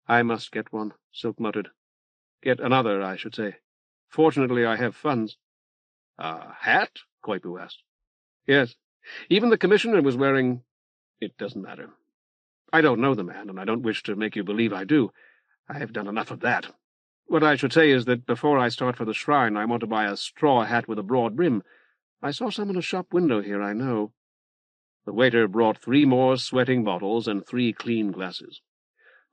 C: I must get one, Silk muttered. Get another, I should say. Fortunately, I have funds. A hat? Koipu asked. Yes. Even the commissioner was wearing... It doesn't matter. I don't know the man, and I don't wish to make you believe I do. I have done enough of that. What I should say is that before I start for the shrine, I want to buy a straw hat with a broad brim. I saw some in a shop window here, I know. The waiter brought 3 more sweating bottles and 3 clean glasses.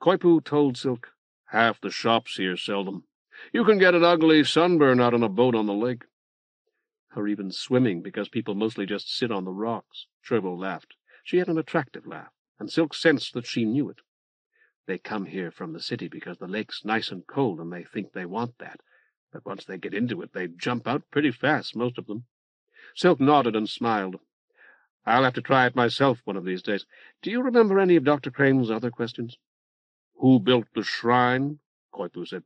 C: Koipu told Silk, half the shops here sell them. You can get an ugly sunburn out on a boat on the lake. Or even swimming, because people mostly just sit on the rocks. Cherbyl laughed. She had an attractive laugh, and Silk sensed that she knew it. They come here from the city because the lake's nice and cold, and they think they want that. But once they get into it, they jump out pretty fast, most of them. Silk nodded and smiled. I'll have to try it myself one of these days. Do you remember any of Dr. Crane's other questions? Who built the shrine? Koipu said.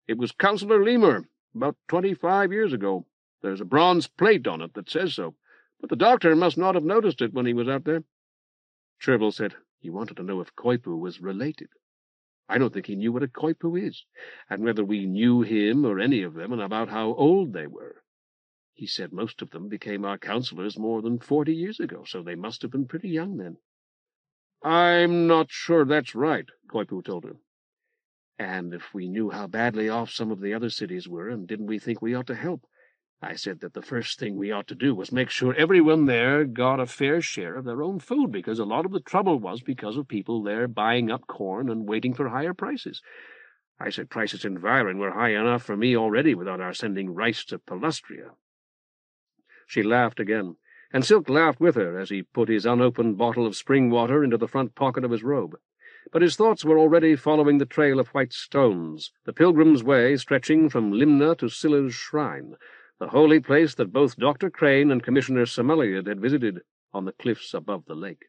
C: It was Councillor Lemur, about 25 years ago. There's a bronze plate on it that says so, but the doctor must not have noticed it when he was out there. Cherbyl said he wanted to know if Koipu was related. I don't think he knew what a Koipu is, and whether we knew him or any of them, and about how old they were. He said most of them became our councillors more than 40 years ago, so they must have been pretty young then. I'm not sure that's right, Koipu told her. And if we knew how badly off some of the other cities were, and didn't we think we ought to help? I said that the first thing we ought to do was make sure everyone there got a fair share of their own food, because a lot of the trouble was because of people there buying up corn and waiting for higher prices. I said prices in Viren were high enough for me already without our sending rice to Palustria. She laughed again, and Silk laughed with her as he put his unopened bottle of spring water into the front pocket of his robe. But his thoughts were already following the trail of white stones, the pilgrim's way stretching from Limna to Scylla's shrine, the holy place that both Dr. Crane and Commissioner Summations had visited on the cliffs above the lake.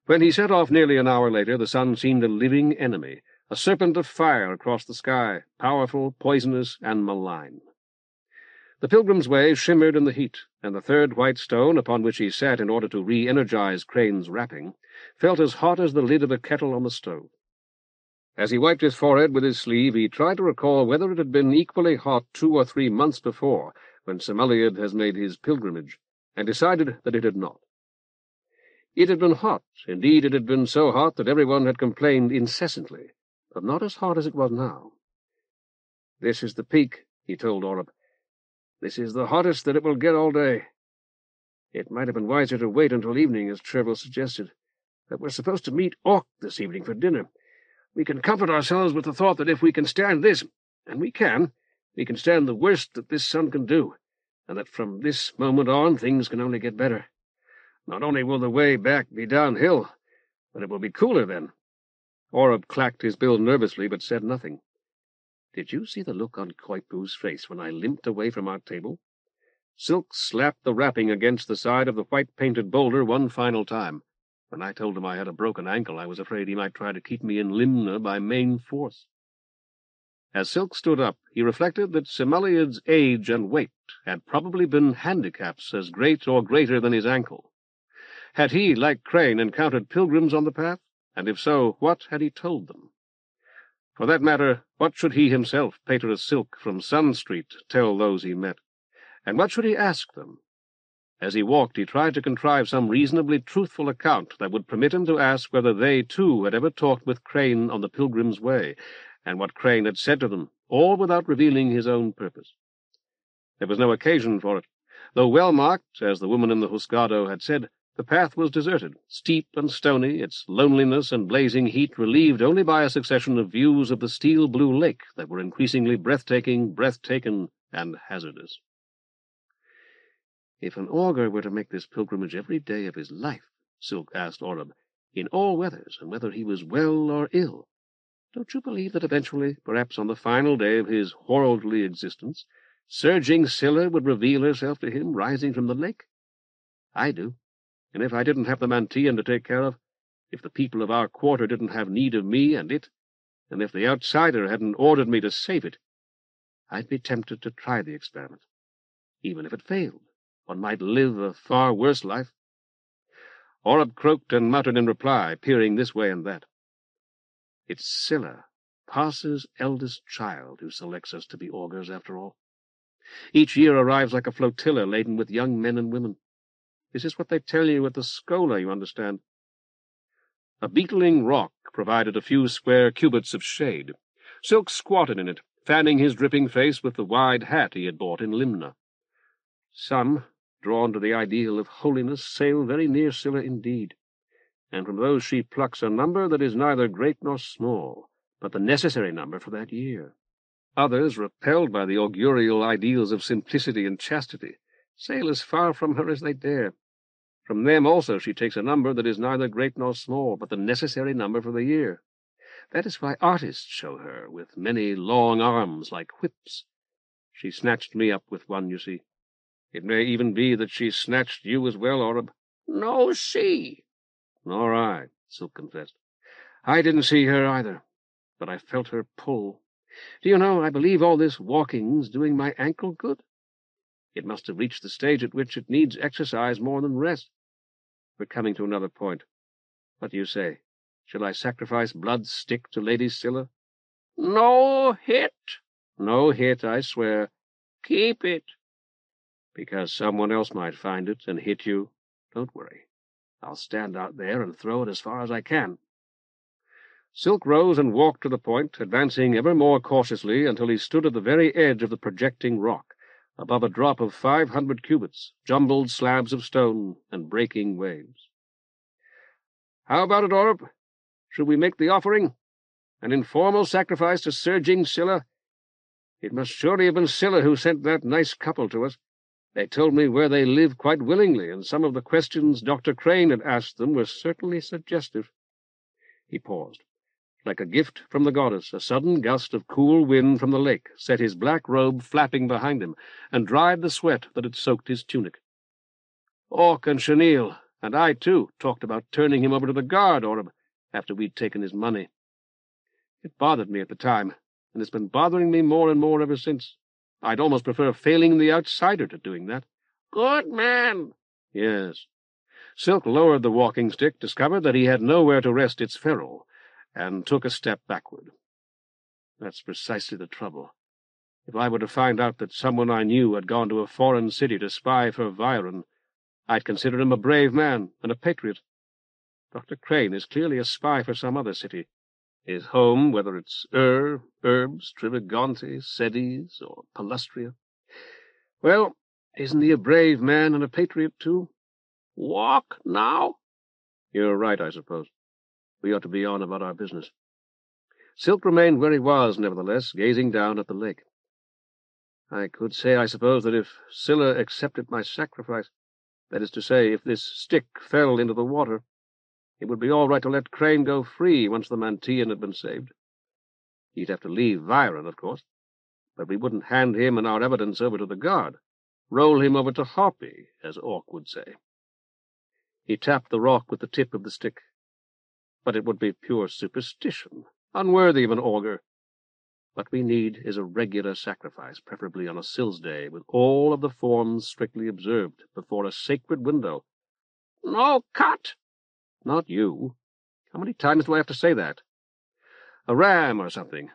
C: When he set off nearly an hour later, the sun seemed a living enemy, a serpent of fire across the sky, powerful, poisonous, and malign. The pilgrim's way shimmered in the heat, and the third white stone, upon which he sat in order to re-energize Crane's wrapping, felt as hot as the lid of a kettle on the stove. As he wiped his forehead with his sleeve, he tried to recall whether it had been equally hot 2 or 3 months before, when Summations had made his pilgrimage, and decided that it had not. It had been hot. Indeed, it had been so hot that everyone had complained incessantly, but not as hot as it was now. This is the peak, he told Orab. This is the hottest that it will get all day. It might have been wiser to wait until evening, as Cherbyl suggested. But we're supposed to meet Orc this evening for dinner. We can comfort ourselves with the thought that if we can stand this, and we can stand the worst that this sun can do, and that from this moment on things can only get better. Not only will the way back be downhill, but it will be cooler then." Oreb clacked his bill nervously, but said nothing. "Did you see the look on Koipu's face when I limped away from our table?" Silk slapped the wrapping against the side of the white-painted boulder one final time. "When I told him I had a broken ankle, I was afraid he might try to keep me in Limna by main force." As Silk stood up, he reflected that Simeliad's age and weight had probably been handicaps as great or greater than his ankle. Had he, like Crane, encountered pilgrims on the path? And if so, what had he told them? For that matter, what should he himself, Patera Silk from Sun Street, tell those he met? And what should he ask them? As he walked, he tried to contrive some reasonably truthful account that would permit him to ask whether they, too, had ever talked with Crane on the Pilgrim's Way, and what Crane had said to them, all without revealing his own purpose. There was no occasion for it. Though well-marked, as the woman in the Husgado had said, the path was deserted, steep and stony, its loneliness and blazing heat relieved only by a succession of views of the steel-blue lake that were increasingly breathtaking, breath-taken, and hazardous. "If an augur were to make this pilgrimage every day of his life," Silk asked Oreb, "in all weathers, and whether he was well or ill, don't you believe that eventually, perhaps on the final day of his worldly existence, surging Scylla would reveal herself to him rising from the lake? I do, and if I didn't have the Mantian to take care of, if the people of our quarter didn't have need of me and it, and if the outsider hadn't ordered me to save it, I'd be tempted to try the experiment. Even if it failed, one might live a far worse life." Oreb croaked and muttered in reply, peering this way and that. "It's Scylla, Parser's eldest child, who selects us to be augurs, after all. Each year arrives like a flotilla laden with young men and women. This is what they tell you at the Schola, you understand." A beetling rock provided a few square cubits of shade. Silk squatted in it, fanning his dripping face with the wide hat he had bought in Limna. Some, drawn to the ideal of holiness, sail very near Scylla indeed, and from those she plucks a number that is neither great nor small, but the necessary number for that year. Others, repelled by the augurial ideals of simplicity and chastity, sail as far from her as they dare. From them also she takes a number that is neither great nor small, but the necessary number for the year. That is why artists show her, with many long arms like whips. She snatched me up with one, you see. It may even be that she snatched you as well, Oreb." "No, she." "Nor I," Silk confessed. "I didn't see her either, but I felt her pull. Do you know, I believe all this walking's doing my ankle good. It must have reached the stage at which it needs exercise more than rest. We're coming to another point. What do you say? Shall I sacrifice Blood's stick to Lady Scylla?" "No hit." "No hit, I swear." "Keep it." "Because someone else might find it and hit you. Don't worry. I'll stand out there and throw it as far as I can." Silk rose and walked to the point, advancing ever more cautiously until he stood at the very edge of the projecting rock, above a drop of 500 cubits, jumbled slabs of stone, and breaking waves. "How about it, Oreb? Should we make the offering? An informal sacrifice to surging Scylla? It must surely have been Scylla who sent that nice couple to us. They told me where they live quite willingly, and some of the questions Dr. Crane had asked them were certainly suggestive." He paused. Like a gift from the goddess, a sudden gust of cool wind from the lake set his black robe flapping behind him, and dried the sweat that had soaked his tunic. "Orc and Chenille, and I, too, talked about turning him over to the guard, Oreb, after we'd taken his money. It bothered me at the time, and it's been bothering me more and more ever since. I'd almost prefer failing the outsider to doing that." "Good man." "Yes." Silk lowered the walking-stick, discovered that he had nowhere to rest its ferrule, and took a step backward. "That's precisely the trouble. If I were to find out that someone I knew had gone to a foreign city to spy for Viren, I'd consider him a brave man and a patriot. Dr. Crane is clearly a spy for some other city. His home, whether it's Urbs, Trivagonte, Cedes, or Palustria. Well, isn't he a brave man and a patriot, too?" "Walk now?" "You're right, I suppose. We ought to be on about our business." Silk remained where he was, nevertheless, gazing down at the lake. I could say, I suppose, that if Scylla accepted my sacrifice, that is to say, if this stick fell into the water, it would be all right to let Crane go free once the Mantian had been saved. He'd have to leave Viren, of course, but we wouldn't hand him and our evidence over to the guard. Roll him over to Hoppy, as Orc would say. He tapped the rock with the tip of the stick. But it would be pure superstition, unworthy of an augur. What we need is a regular sacrifice, preferably on a Syl's Day, with all of the forms strictly observed, before a sacred window. No, cut! Not you. How many times do I have to say that? A ram or something.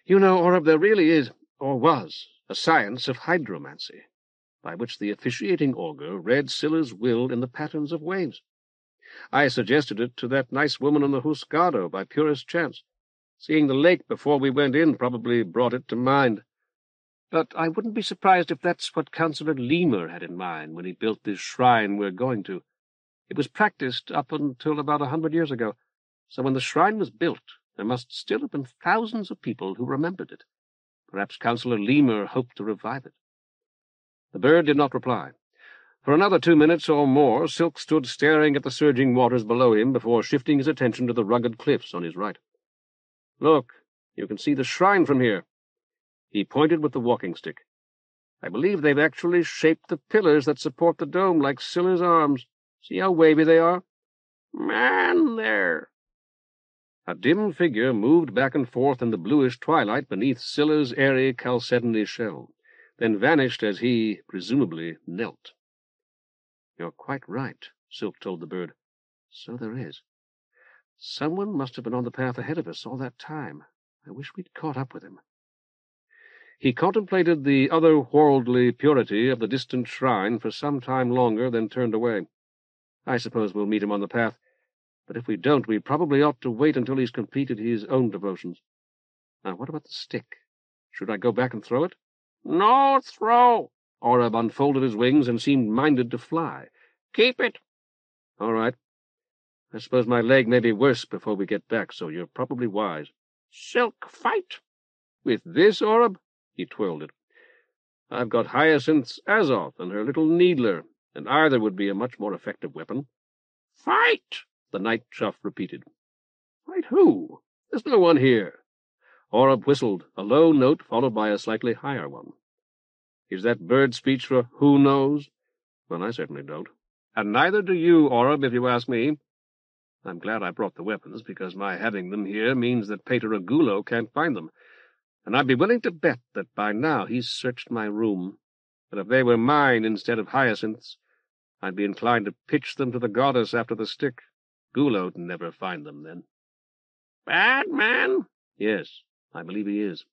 C: You know, Orb, there really is, or was, a science of hydromancy, by which the officiating augur read Scylla's will in the patterns of waves. I suggested it to that nice woman on the Huscardo by purest chance. Seeing the lake before we went in probably brought it to mind. But I wouldn't be surprised if that's what Councillor Lemur had in mind when he built this shrine we're going to. It was practiced up until about 100 years ago, so when the shrine was built, there must still have been thousands of people who remembered it. Perhaps Councillor Lemur hoped to revive it. The bird did not reply. For another 2 minutes or more, Silk stood staring at the surging waters below him before shifting his attention to the rugged cliffs on his right. Look, you can see the shrine from here. He pointed with the walking stick. I believe they've actually shaped the pillars that support the dome like Scylla's arms. See how wavy they are? Man, there! A dim figure moved back and forth in the bluish twilight beneath Scylla's airy chalcedony shell, then vanished as he, presumably, knelt. You're quite right, Silk told the bird. So there is. Someone must have been on the path ahead of us all that time. I wish we'd caught up with him. He contemplated the otherworldly purity of the distant shrine for some time longer, then turned away. I suppose we'll meet him on the path, but if we don't, we probably ought to wait until he's completed his own devotions. Now, what about the stick? Should I go back and throw it? No, throw! Oreb unfolded his wings and seemed minded to fly. Keep it! All right. I suppose my leg may be worse before we get back, so you're probably wise. Silk, fight! With this, Oreb? He twirled it. I've got Hyacinth's Azoth and her little needler, and either would be a much more effective weapon. Fight! The night chuff repeated. Fight who? There's no one here. Oreb whistled, a low note followed by a slightly higher one. Is that bird speech for who knows? Well, I certainly don't. And neither do you, Oreb, if you ask me. I'm glad I brought the weapons, because my having them here means that Patera can't find them, and I'd be willing to bet that by now he's searched my room. But if they were mine instead of Hyacinth's, I'd be inclined to pitch them to the goddess after the stick. Gulo'd never find them then. Bad man? Yes, I believe he is.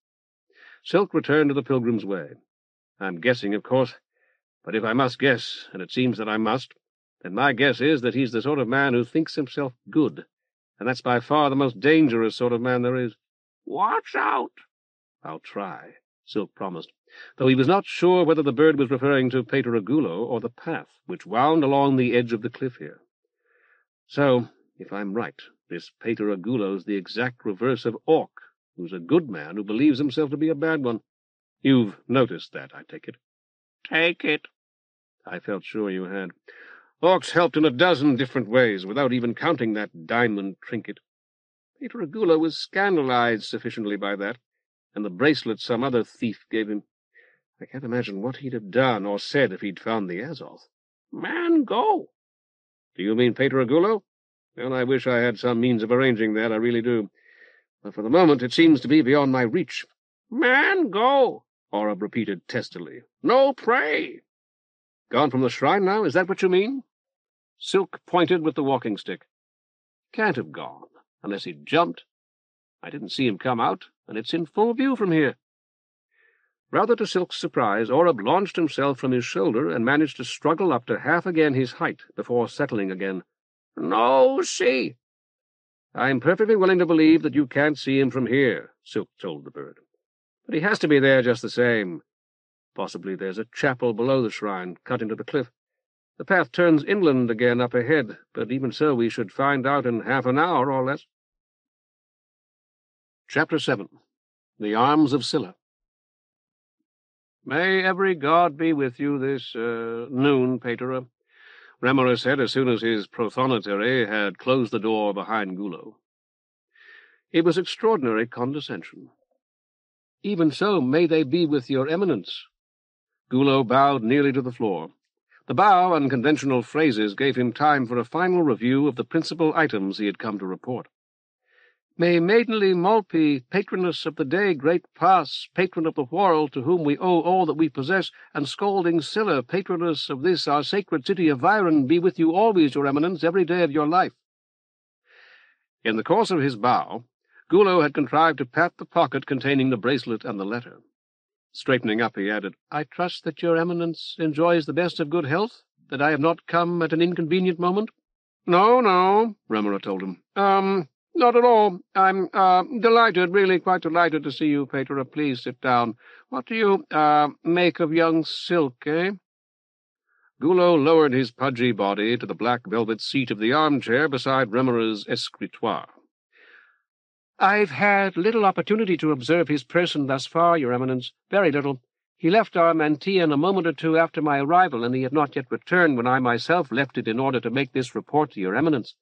C: Silk returned to the Pilgrim's Way. I'm guessing, of course, but if I must guess, and it seems that I must, then my guess is that he's the sort of man who thinks himself good, and that's by far the most dangerous sort of man there is. Watch out! I'll try, Silk promised, though he was not sure whether the bird was referring to Patera or the path, which wound along the edge of the cliff here. So, if I'm right, this Patera is the exact reverse of Orc, who's a good man who believes himself to be a bad one. You've noticed that, I take it. Take it. I felt sure you had. Orcs helped in a dozen different ways, without even counting that diamond trinket. Patera was scandalized sufficiently by that, and the bracelet some other thief gave him. I can't imagine what he'd have done or said if he'd found the Azoth. Man, go! Do you mean Patera Well, I wish I had some means of arranging that, I really do. But for the moment it seems to be beyond my reach. Man, go! Oreb repeated testily. No prey! Gone from the shrine now, is that what you mean? Silk pointed with the walking stick. Can't have gone, unless he'd jumped. I didn't see him come out, and it's in full view from here. Rather to Silk's surprise, Oreb launched himself from his shoulder and managed to struggle up to half again his height before settling again. No, see! I'm perfectly willing to believe that you can't see him from here, Silk told the bird. But he has to be there just the same. Possibly there's a chapel below the shrine, cut into the cliff. The path turns inland again up ahead, but even so we should find out in half an hour or less. Chapter 7. The Arms of Scylla. May every god be with you this noon, Patera, Lemur said as soon as his prothonotary had closed the door behind Gullo. It was extraordinary condescension. Even so, may they be with your eminence. Gullo bowed nearly to the floor. The bow and conventional phrases gave him time for a final review of the principal items he had come to report. May maidenly Malpe, patroness of the day, great Pas, patron of the Whorl, to whom we owe all that we possess, and scalding Scylla, patroness of this our sacred city of Viren, be with you always, your eminence, every day of your life. In the course of his bow, Gullo had contrived to pat the pocket containing the bracelet and the letter. Straightening up, he added, I trust that your eminence enjoys the best of good health, that I have not come at an inconvenient moment? No, no, Lemur told him. Not at all. I'm, delighted, really quite delighted to see you, Patera. Please sit down. What do you, make of young Silk, eh? Gullo lowered his pudgy body to the black velvet seat of the armchair beside Lemur's escritoire. I've had little opportunity to observe his person thus far, your eminence. Very little. He left our Mantian a moment or two after my arrival, and he had not yet returned when I myself left it in order to make this report to your eminence.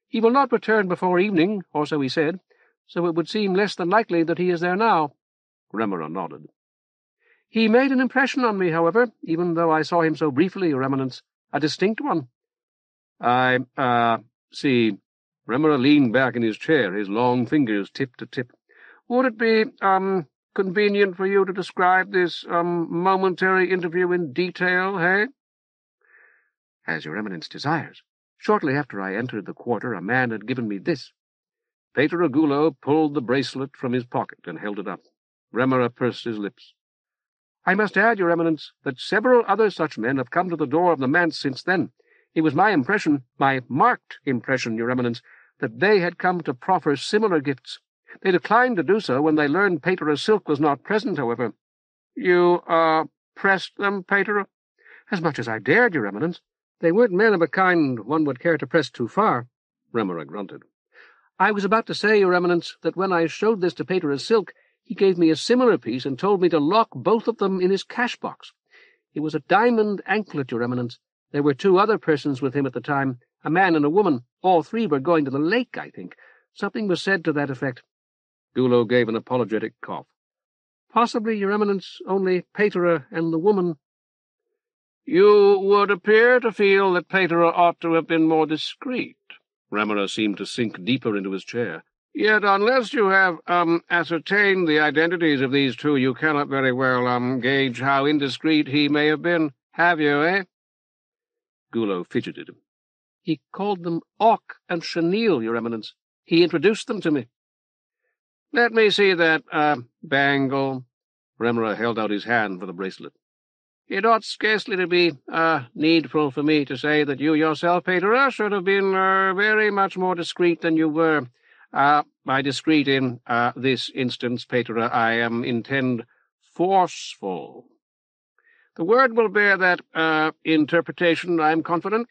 C: He will not return before evening, or so he said, so it would seem less than likely that he is there now. Lemur nodded. He made an impression on me, however, even though I saw him so briefly, your eminence. A distinct one. I, see. Lemur leaned back in his chair, his long fingers tip to tip. Would it be, convenient for you to describe this, momentary interview in detail, hey? As your eminence desires. Shortly after I entered the quarter, a man had given me this. Patera Gullo pulled the bracelet from his pocket and held it up. Lemur pursed his lips. I must add, your eminence, that several other such men have come to the door of the manse since then. It was my impression, my marked impression, your eminence, that they had come to proffer similar gifts. They declined to do so when they learned Patera Silk was not present, however. You, pressed them, Patera? As much as I dared, your eminence. They weren't men of a kind one would care to press too far. Lemur grunted. I was about to say, your eminence, that when I showed this to Patera Silk, he gave me a similar piece and told me to lock both of them in his cash-box. It was a diamond anklet, your eminence. There were 2 other persons with him at the time, a man and a woman. All 3 were going to the lake, I think. Something was said to that effect. Gullo gave an apologetic cough. Possibly, your eminence, only Patera and the woman. You would appear to feel that Patera ought to have been more discreet. Lemur seemed to sink deeper into his chair. Yet unless you have, ascertained the identities of these 2, you cannot very well, gauge how indiscreet he may have been. Have you, eh? Gullo fidgeted. He called them Auk and Chenille, your eminence. He introduced them to me. Let me see that, bangle. Lemur held out his hand for the bracelet. It ought scarcely to be, needful for me to say that you yourself, Patera, should have been, very much more discreet than you were. By discreet in, this instance, Patera, I intend forceful. The word will bear that, interpretation, I am confident.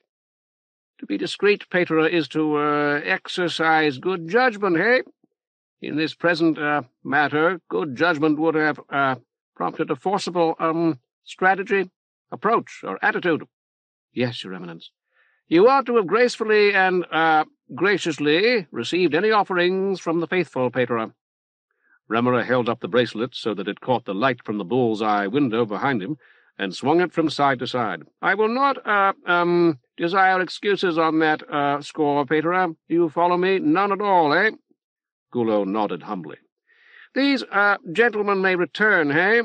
C: To be discreet, Patera, is to, exercise good judgment, hey? In this present, matter, good judgment would have, prompted a forcible, strategy, approach, or attitude. Yes, your eminence. You ought to have gracefully and, graciously received any offerings from the faithful, Patera. Lemur held up the bracelet so that it caught the light from the bull's-eye window behind him, and swung it from side to side. I will not, desire excuses on that, score, Patera. You follow me? None at all, eh? Gullo nodded humbly. These, gentlemen may return, eh?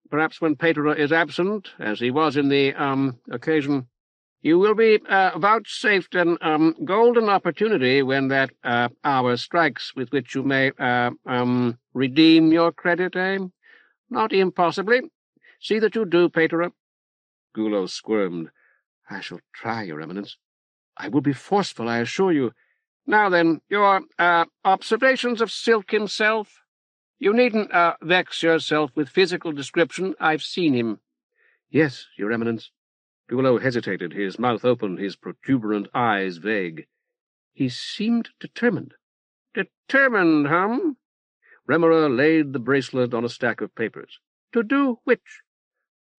C: Perhaps when Patera is absent, as he was in the, occasion. You will be, vouchsafed an, golden opportunity when that, hour strikes with which you may, redeem your credit, eh? Not impossibly. See that you do, Patera. Gullo squirmed. I shall try, your eminence. I will be forceful, I assure you. Now then, your, observations of Silk himself? You needn't, vex yourself with physical description. I've seen him. Yes, your eminence. Gullo hesitated, his mouth open, his protuberant eyes vague. He seemed determined. Determined, hum? Lemur laid the bracelet on a stack of papers. To do which?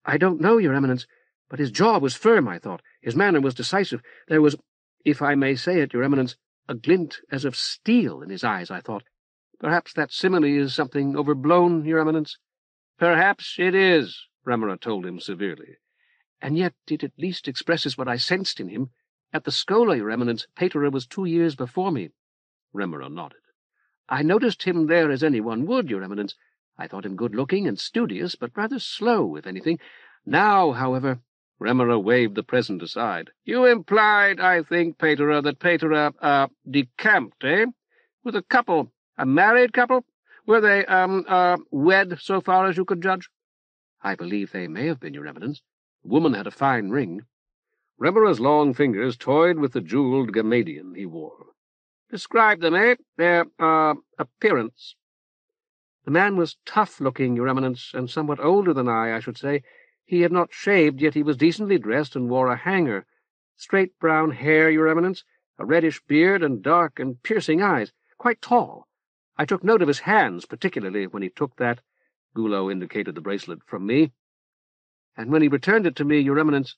C: "I don't know, Your Eminence, but his jaw was firm, I thought. His manner was decisive. There was, if I may say it, Your Eminence, a glint as of steel in his eyes, I thought. Perhaps that simile is something overblown, Your Eminence." "Perhaps it is," Remora told him severely. "And yet it at least expresses what I sensed in him. At the Scola, Your Eminence, Patera was 2 years before me." Remora nodded. "I noticed him there as anyone would, Your Eminence. I thought him good-looking and studious, but rather slow, if anything. Now, however—" Remora waved the present aside. "You implied, I think, Patera, that Patera, decamped, eh? With a couple, a married couple? Were they, wed so far as you could judge?" "I believe they may have been, Your Eminence. The woman had a fine ring."
A: Remora's long fingers toyed with the jewelled gamadion he wore.
C: "Describe them, eh? Their, appearance." "The man was tough-looking, Your Eminence, and somewhat older than I should say. He had not shaved, yet he was decently dressed and wore a hanger. Straight brown hair, Your Eminence, a reddish beard, and dark and piercing eyes. Quite tall. I took note of his hands, particularly when he took that," Gullo indicated the bracelet, "from me. And when he returned it to me, Your Eminence,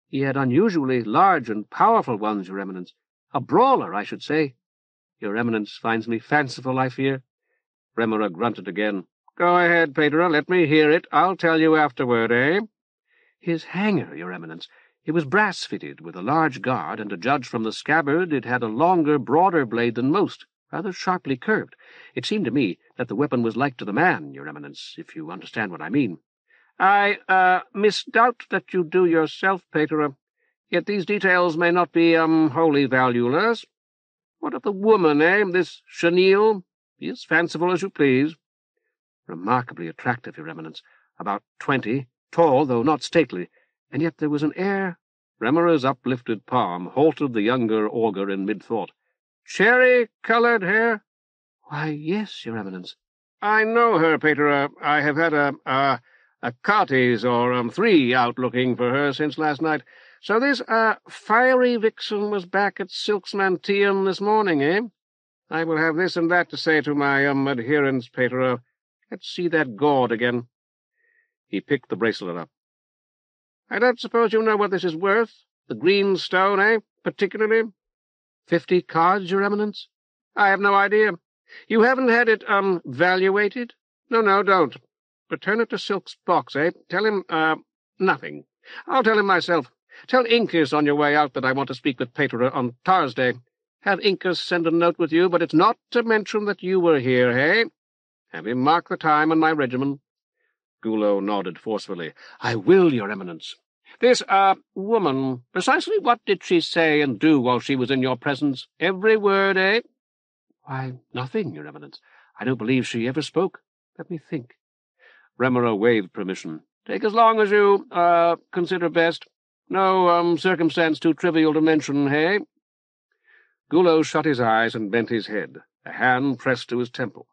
C: he had unusually large and powerful ones, Your Eminence. A brawler, I should say. Your Eminence finds me fanciful, I fear."
A: Remora grunted again.
C: "Go ahead, Patera, let me hear it. I'll tell you afterward, eh?" "His hanger, Your Eminence. It was brass-fitted, with a large guard, and to judge from the scabbard it had a longer, broader blade than most, rather sharply curved. It seemed to me that the weapon was like to the man, Your Eminence, if you understand what I mean." "I, misdoubt that you do yourself, Patera. Yet these details may not be, wholly valueless. What of the woman, eh? This Chenille? Be as fanciful as you please." "Remarkably attractive, Your Eminence. About 20, tall, though not stately, and yet there was an air—"
A: Remora's uplifted palm halted the younger augur in mid-thought.
C: "Cherry-coloured hair?" "Why, yes, Your Eminence."
A: "I know her, Patera. I have had a cartes or 3 out looking for her since last night.
C: So this, fiery vixen was back at Silk's Mantean this morning, eh? I will have this and that to say to my, adherents, Patera. Let's see that gaud again."
A: He picked the bracelet up.
C: "I don't suppose you know what this is worth? The green stone, eh? Particularly?" 50 cards, Your Eminence?" "I have no idea. You haven't had it, valuated? No, don't. Return it to Silk's box, eh? Tell him, nothing. I'll tell him myself. Tell Incus on your way out that I want to speak with Patera on Thursday. Have Incus send a note with you, but it's not to mention that you were here, eh? Have him mark the time on my regimen."
A: Gullo nodded forcefully.
C: "I will, Your Eminence. This, woman, precisely what did she say and do while she was in your presence? Every word, eh?" "Why, nothing, Your Eminence. I don't believe she ever spoke. Let me think."
A: Remora waved permission.
C: "Take as long as you, consider best. No, circumstance too trivial to mention, hey?"
A: Gullo shut his eyes and bent his head, a hand pressed to his temple.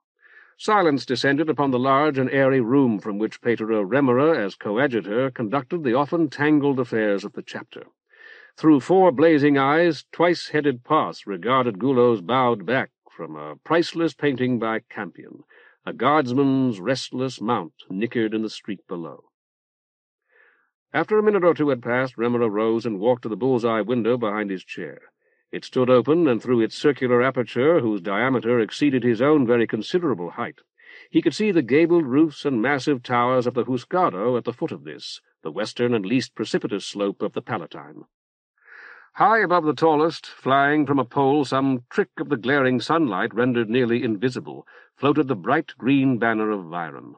A: Silence descended upon the large and airy room from which Patera Remora, as coadjutor, conducted the often tangled affairs of the chapter. Through 4 blazing eyes, twice-headed Pars regarded Gullo's bowed back from a priceless painting by Campion, a guardsman's restless mount nickered in the street below. After a minute or 2 had passed, Remora rose and walked to the bull's-eye window behind his chair. It stood open, and through its circular aperture, whose diameter exceeded his own very considerable height, he could see the gabled roofs and massive towers of the Huscardo at the foot of this, the western and least precipitous slope of the Palatine. High above the tallest, flying from a pole some trick of the glaring sunlight rendered nearly invisible, floated the bright green banner of Viron.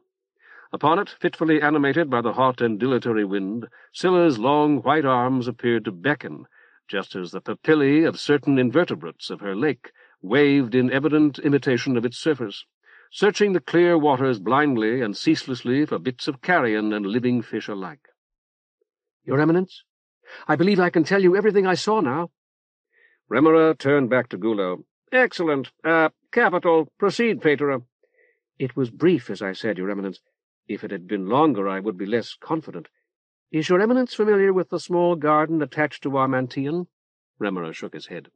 A: Upon it, fitfully animated by the hot and dilatory wind, Scylla's long white arms appeared to beckon, just as the papillae of certain invertebrates of her lake waved in evident imitation of its surface, searching the clear waters blindly and ceaselessly for bits of carrion and living fish alike.
C: "Your Eminence, I believe I can tell you everything I saw now."
A: Remora turned back to Gullo.
C: "Excellent. Capital. Proceed, Patera."
D: "It was brief, as I said, Your Eminence. If it had been longer, I would be less confident. Is Your Eminence familiar with the small garden attached to our Mantean?"
A: Remora shook his head.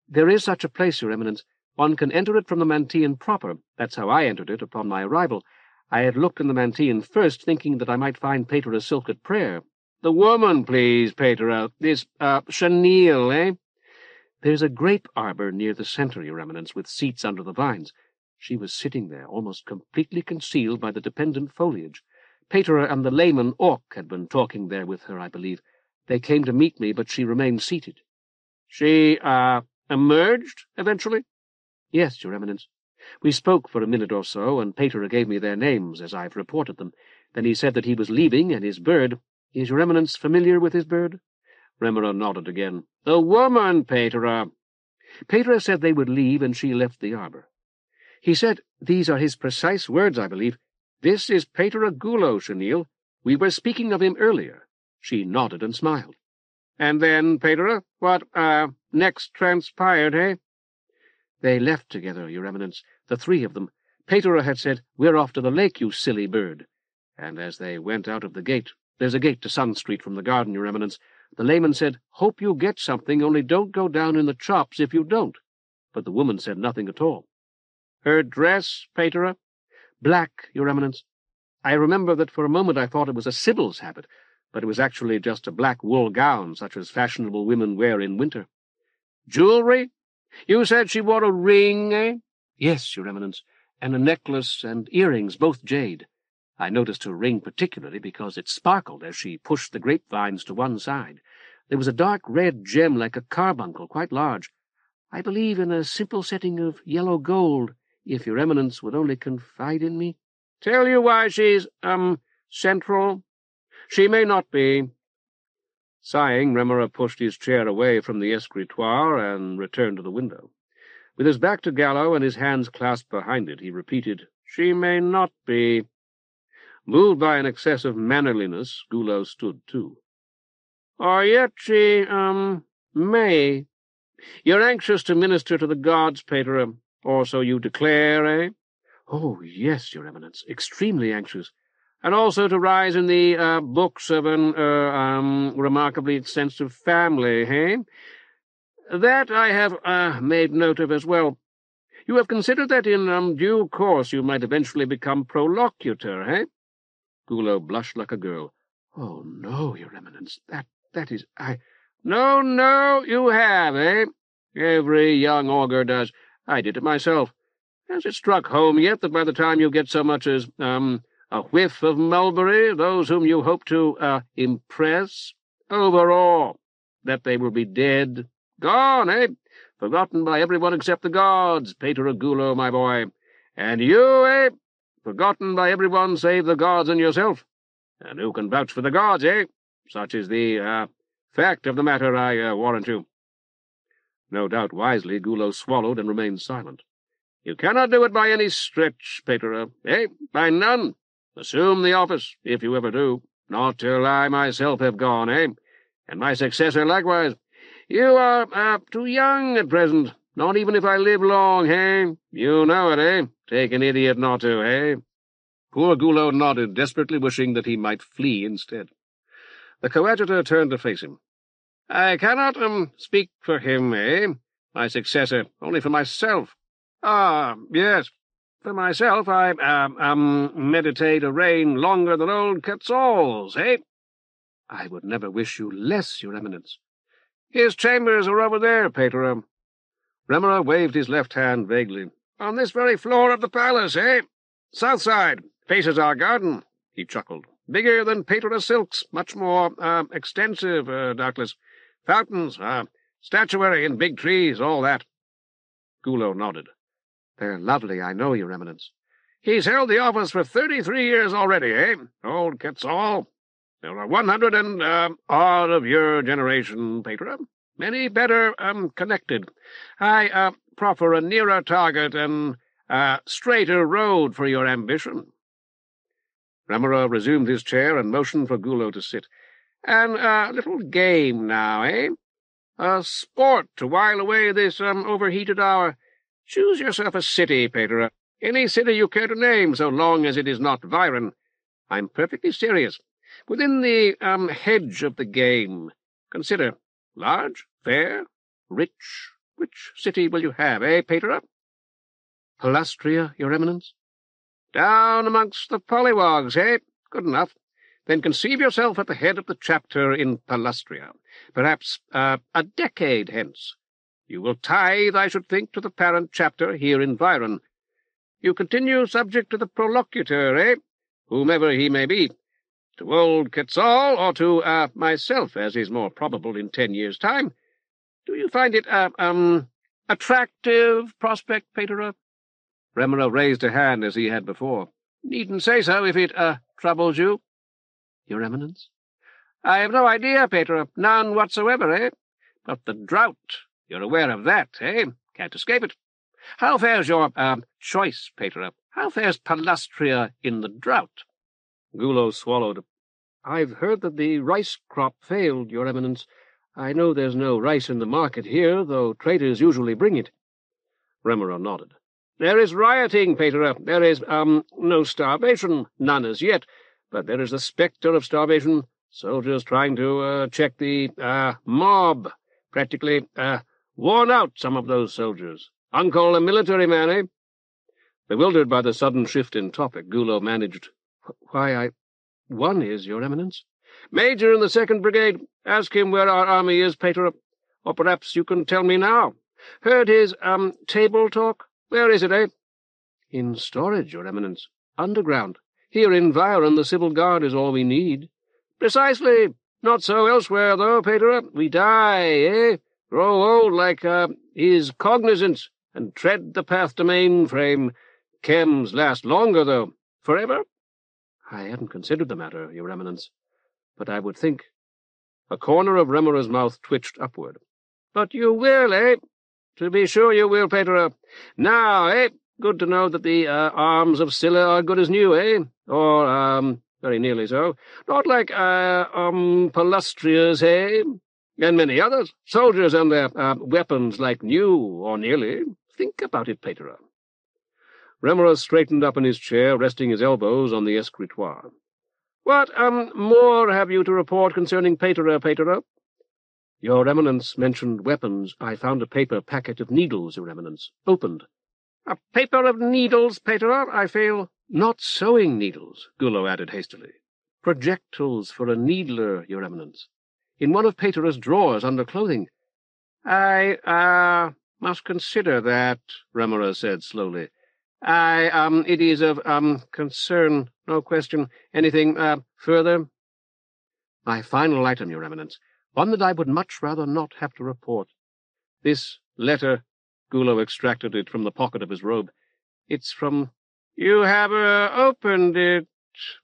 D: "There is such a place, Your Eminence. One can enter it from the Mantean proper. That's how I entered it upon my arrival. I had looked in the mantine first, thinking that I might find Patera Silk at prayer.
C: The woman, please, Patera. This, Chenille, eh?
D: There's a grape arbor near the centre, Your Eminence, with seats under the vines. She was sitting there, almost completely concealed by the dependent foliage. Patera and the layman Orc had been talking there with her, I believe. They came to meet me, but she remained seated.
C: She, emerged, eventually?
D: Yes, Your Eminence. We spoke for a minute or so, and Patera gave me their names, as I've reported them. Then he said that he was leaving, and his bird— Is Your Eminence familiar with his bird?
C: Remora nodded again. The woman, Patera.
D: Patera said they would leave, and she left the arbor. He said, these are his precise words, I believe, "This is Patera Gulo, Chenille. We were speaking of him earlier." She nodded and smiled.
C: And then, Patera, what, next transpired, eh?
D: They left together, Your Eminence, the three of them. Patera had said, "We're off to the lake, you silly bird." And as they went out of the gate— There's a gate to Sun Street from the garden, Your Eminence— the layman said, "Hope you get something, only don't go down in the chops if you don't." But the woman said nothing at all.
C: Her dress, Patera?
D: Black, Your Eminence. I remember that for a moment I thought it was a Sibyl's habit, but it was actually just a black wool gown, such as fashionable women wear in winter.
C: Jewelry? You said she wore a ring, eh?
D: Yes, Your Eminence, and a necklace and earrings, both jade. I noticed her ring particularly because it sparkled as she pushed the grapevines to one side. There was a dark red gem like a carbuncle, quite large. I believe in a simple setting of yellow gold, if Your Eminence would only confide in me.
C: Tell you why she's, central? She may not be.
D: Sighing, Remora pushed his chair away from the escritoire and returned to the window. With his back to Gallo and his hands clasped behind it, he repeated,
C: She may not be.
D: Moved by an excess of mannerliness, Gulo stood too.
C: Or yet she, may. You're anxious to minister to the gods, Patera, or so you declare, eh?
D: Oh, yes, Your Eminence, extremely anxious.
C: And also to rise in the, books of an, remarkably extensive family, eh? That I have, made note of as well. You have considered that in, due course you might eventually become prolocutor, eh?
D: Gulo blushed like a girl. Oh, no, Your Eminence, that is,
C: No, you have, eh? Every young augur does. I did it myself. Has it struck home yet that by the time you get so much as, a whiff of mulberry, those whom you hope to, impress, overawe, that they will be dead, gone, eh? Forgotten by everyone except the gods, Patera Gulo, my boy. And you, eh? Forgotten by everyone save the gods and yourself. And who can vouch for the gods, eh? Such is the, fact of the matter, I warrant you.
D: No doubt wisely, Gulo swallowed and remained silent.
C: You cannot do it by any stretch, Patera, eh? By none. Assume the office, if you ever do. Not till I myself have gone, eh? And my successor likewise. You are, too young at present. Not even if I live long, eh? You know it, eh? Take an idiot not to, eh?
D: Poor Gulo nodded, desperately wishing that he might flee instead. The coadjutor turned to face him.
C: I cannot, speak for him, eh? My successor, only for myself. Ah, yes. For myself, I, meditate a reign longer than old Quetzal's, eh?
D: I would never wish you less, Your Eminence.
C: His chambers are over there, Patera.
D: Remora waved his left hand vaguely.
C: On this very floor of the palace, eh? South side. Faces our garden, he chuckled. Bigger than Patera Silk's, much more, extensive, doubtless. Fountains, statuary and big trees, all that.
D: Gulo nodded. They're lovely, I know, Your Eminence.
C: He's held the office for 33 years already, eh? Old Quetzal. There are 100 and, odd of your generation, Patera. Many better, connected. I, proffer a nearer target and, straighter road for your ambition.
D: Remora resumed his chair and motioned for Gulo to sit.
C: An, little game now, eh? A sport to while away this, overheated hour. Choose yourself a city, Patera. Any city you care to name, so long as it is not Viron. I'm perfectly serious. Within the, hedge of the game. Consider. Large? Fair? Rich? Which city will you have, eh, Patera?
D: Palustria, Your Eminence?
C: Down amongst the pollywogs, eh? Good enough. Then conceive yourself at the head of the chapter in Palustria, perhaps a decade hence. You will tithe, I should think, to the parent chapter here in Viron. You continue subject to the prolocutor, eh? Whomever he may be. To old Quetzal, or to myself, as is more probable in 10 years' time. Do you find it attractive prospect, Patera? Remora raised a hand as he had before. Needn't say so if it troubles you. Your Eminence? I have no idea, Patera, none whatsoever, eh? But the drought, you're aware of that, eh? Can't escape it. How fares your choice, Patera? How fares Palustria in the drought?
A: Gullo swallowed. I've heard that the rice crop failed, Your Eminence. I know there's no rice in the market here, though traders usually bring it.
C: Remora nodded. There is rioting, Patera. There is, no starvation, none as yet, but there is the spectre of starvation. Soldiers trying to, check the, mob. Practically, worn out, some of those soldiers. Uncle a military man, eh?
A: Bewildered by the sudden shift in topic, Gullo managed. Why, one is, Your Eminence.
C: Major in the 2nd Brigade. Ask him where our army is, Patera. Or perhaps you can tell me now. Heard his, table talk? Where is it, eh?
A: In storage, Your Eminence. Underground. Here in Viron the Civil Guard is all we need.
C: Precisely. Not so elsewhere, though, Patera. We die, eh? Grow old like, his cognizance, and tread the path to mainframe. Chems last longer, though. Forever?
A: I hadn't considered the matter, Your Eminence, but I would think— A corner of Remora's mouth twitched upward.
C: But you will, eh? To be sure you will, Patera. Now, eh? Good to know that the, Arms of Scylla are good as new, eh? Or, very nearly so. Not like, Palustria's, eh? And many others. Soldiers and their, weapons like new, or nearly. Think about it, Patera.
A: Remora straightened up in his chair, resting his elbows on the escritoire.
C: What, more have you to report concerning Patera, Patera?
A: Your Eminence mentioned weapons. I found a paper packet of needles, Your Eminence, opened.
C: A paper of needles, Patera? I fail—
A: Not sewing needles, Gullo added hastily. Projectiles for a needler, Your Eminence. In one of Patera's drawers under clothing.
C: I must consider that, Remora said slowly. It is of, concern, no question. Anything, further?
A: My final item, Your Eminence, one that I would much rather not have to report. This letter— Gullo extracted it from the pocket of his robe. It's from—
C: You have, opened it—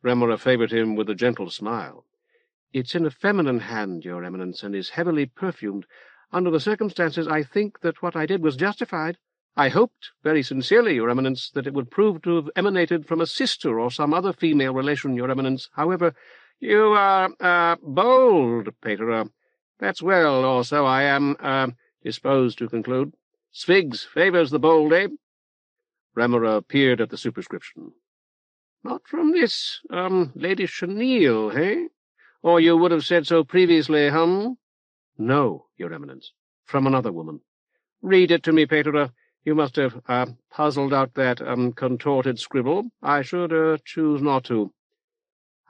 A: Remora favoured him with a gentle smile. It's in a feminine hand, Your Eminence, and is heavily perfumed. Under the circumstances, I think that what I did was justified. I hoped, very sincerely, Your Eminence, that it would prove to have emanated from a sister or some other female relation, Your Eminence. However—
C: You are, bold, Patera. That's well, or so I am, disposed to conclude. Sphigx favours the bold, eh?
A: Remora peered at the superscription.
C: Not from this, Lady Chenille, eh? Or you would have said so previously, hum?
A: No, Your Eminence. From another woman.
C: Read it to me, Patera. You must have, puzzled out that, contorted scribble. I should, choose not to.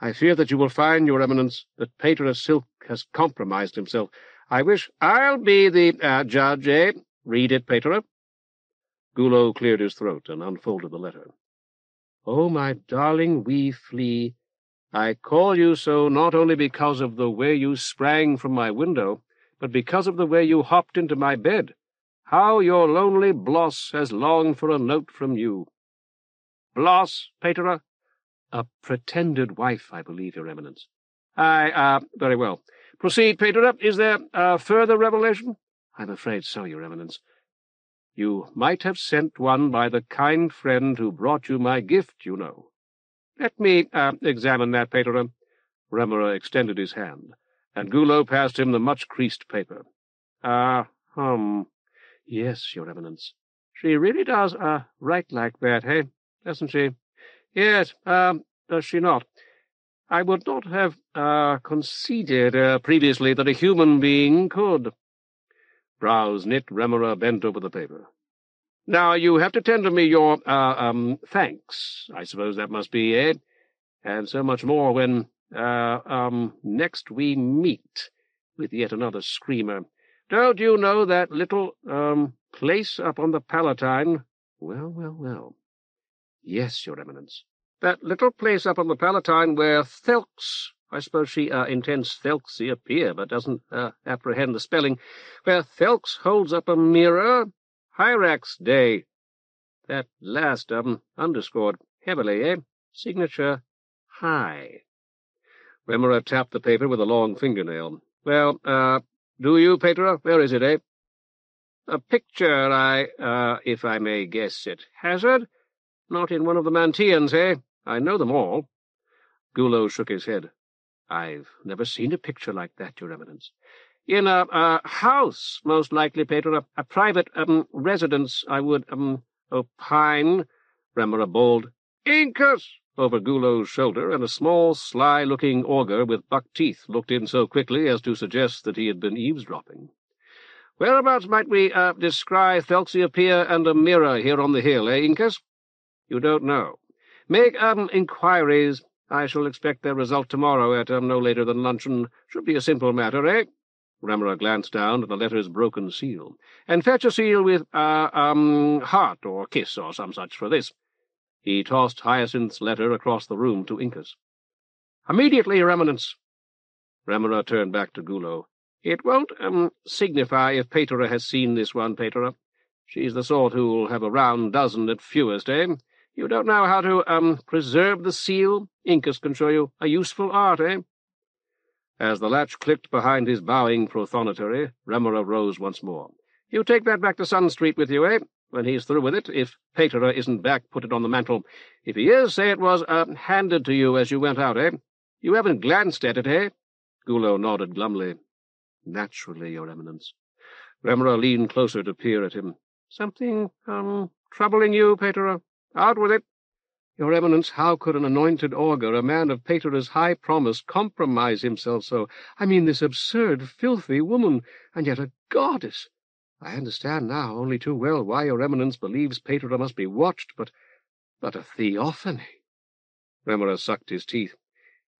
A: I fear that you will find, Your Eminence, that Patera Silk has compromised himself. I wish—
C: I'll be the, judge, eh? Read it, Patera.
A: Gullo cleared his throat and unfolded the letter.
C: Oh, my darling wee flea, I call you so not only because of the way you sprang from my window, but because of the way you hopped into my bed. How your lonely Bloss has longed for a note from you. Bloss, Patera?
A: A pretended wife, I believe, Your Eminence.
C: Very well. Proceed, Patera. Is there, further revelation?
A: I'm afraid so, Your Eminence. You might have sent one by the kind friend who brought you my gift, you know.
C: Let me, examine that, Patera.
A: Remora extended his hand, and Gullo passed him the much-creased paper.
C: Yes, Your Eminence. She really does, write like that, eh? Doesn't she? Yes, does she not? I would not have, conceded, previously that a human being could.
A: Brows knit, Remora bent over the paper.
C: Now, you have to tender me your, thanks, I suppose that must be, eh? And so much more when, next we meet, with yet another screamer. Don't you know that little, place up on the Palatine? Well. Yes, Your Eminence. That little place up on the Palatine where Thelx, I suppose she intends Thelxy appear, but doesn't apprehend the spelling, where Thelx holds up a mirror, Hyrax Day. That last, underscored heavily, eh? Signature high. Remora tapped the paper with a long fingernail. Well, do you, Patera? Where is it, eh? A picture, if I may guess it. Hazard? Not in one of the Manteans, eh? I know them all. Gullo shook his head. I've never seen a picture like that, Your Eminence. In a house, most likely, Patera. A private, residence, I would, opine. Remora bawled, Incus! Over Gullo's shoulder, and a small, sly-looking augur with buck teeth looked in so quickly as to suggest that he had been eavesdropping. Whereabouts might we, descry Thelxy appear and a mirror here on the hill, eh, Incus? You don't know. Make, inquiries. I shall expect their result tomorrow at, no later than luncheon. Should be a simple matter, eh? Remora glanced down at the letter's broken seal. And fetch a seal with, heart or kiss or some such for this. He tossed Hyacinth's letter across the room to Incus. Immediately, Your Eminence. Remora turned back to Gullo. It won't, signify if Patera has seen this one, Patera. She's the sort who'll have a round dozen at fewest, eh? You don't know how to, preserve the seal? Incus can show you a useful art, eh? As the latch clicked behind his bowing prothonotary, Remora rose once more. You take that back to Sun Street with you, eh? When he's through with it, if Patera isn't back, put it on the mantel. If he is, say it was, handed to you as you went out, eh? You haven't glanced at it, eh? Gullo nodded glumly. Naturally, Your Eminence. Remora leaned closer to peer at him. Something, troubling you, Patera? Out with it. Your Eminence, how could an anointed augur, a man of Patera's high promise, compromise himself so? I mean, this absurd, filthy woman, and yet a goddess. I understand now only too well why Your Eminence believes Patera must be watched, but a theophany. Remora sucked his teeth.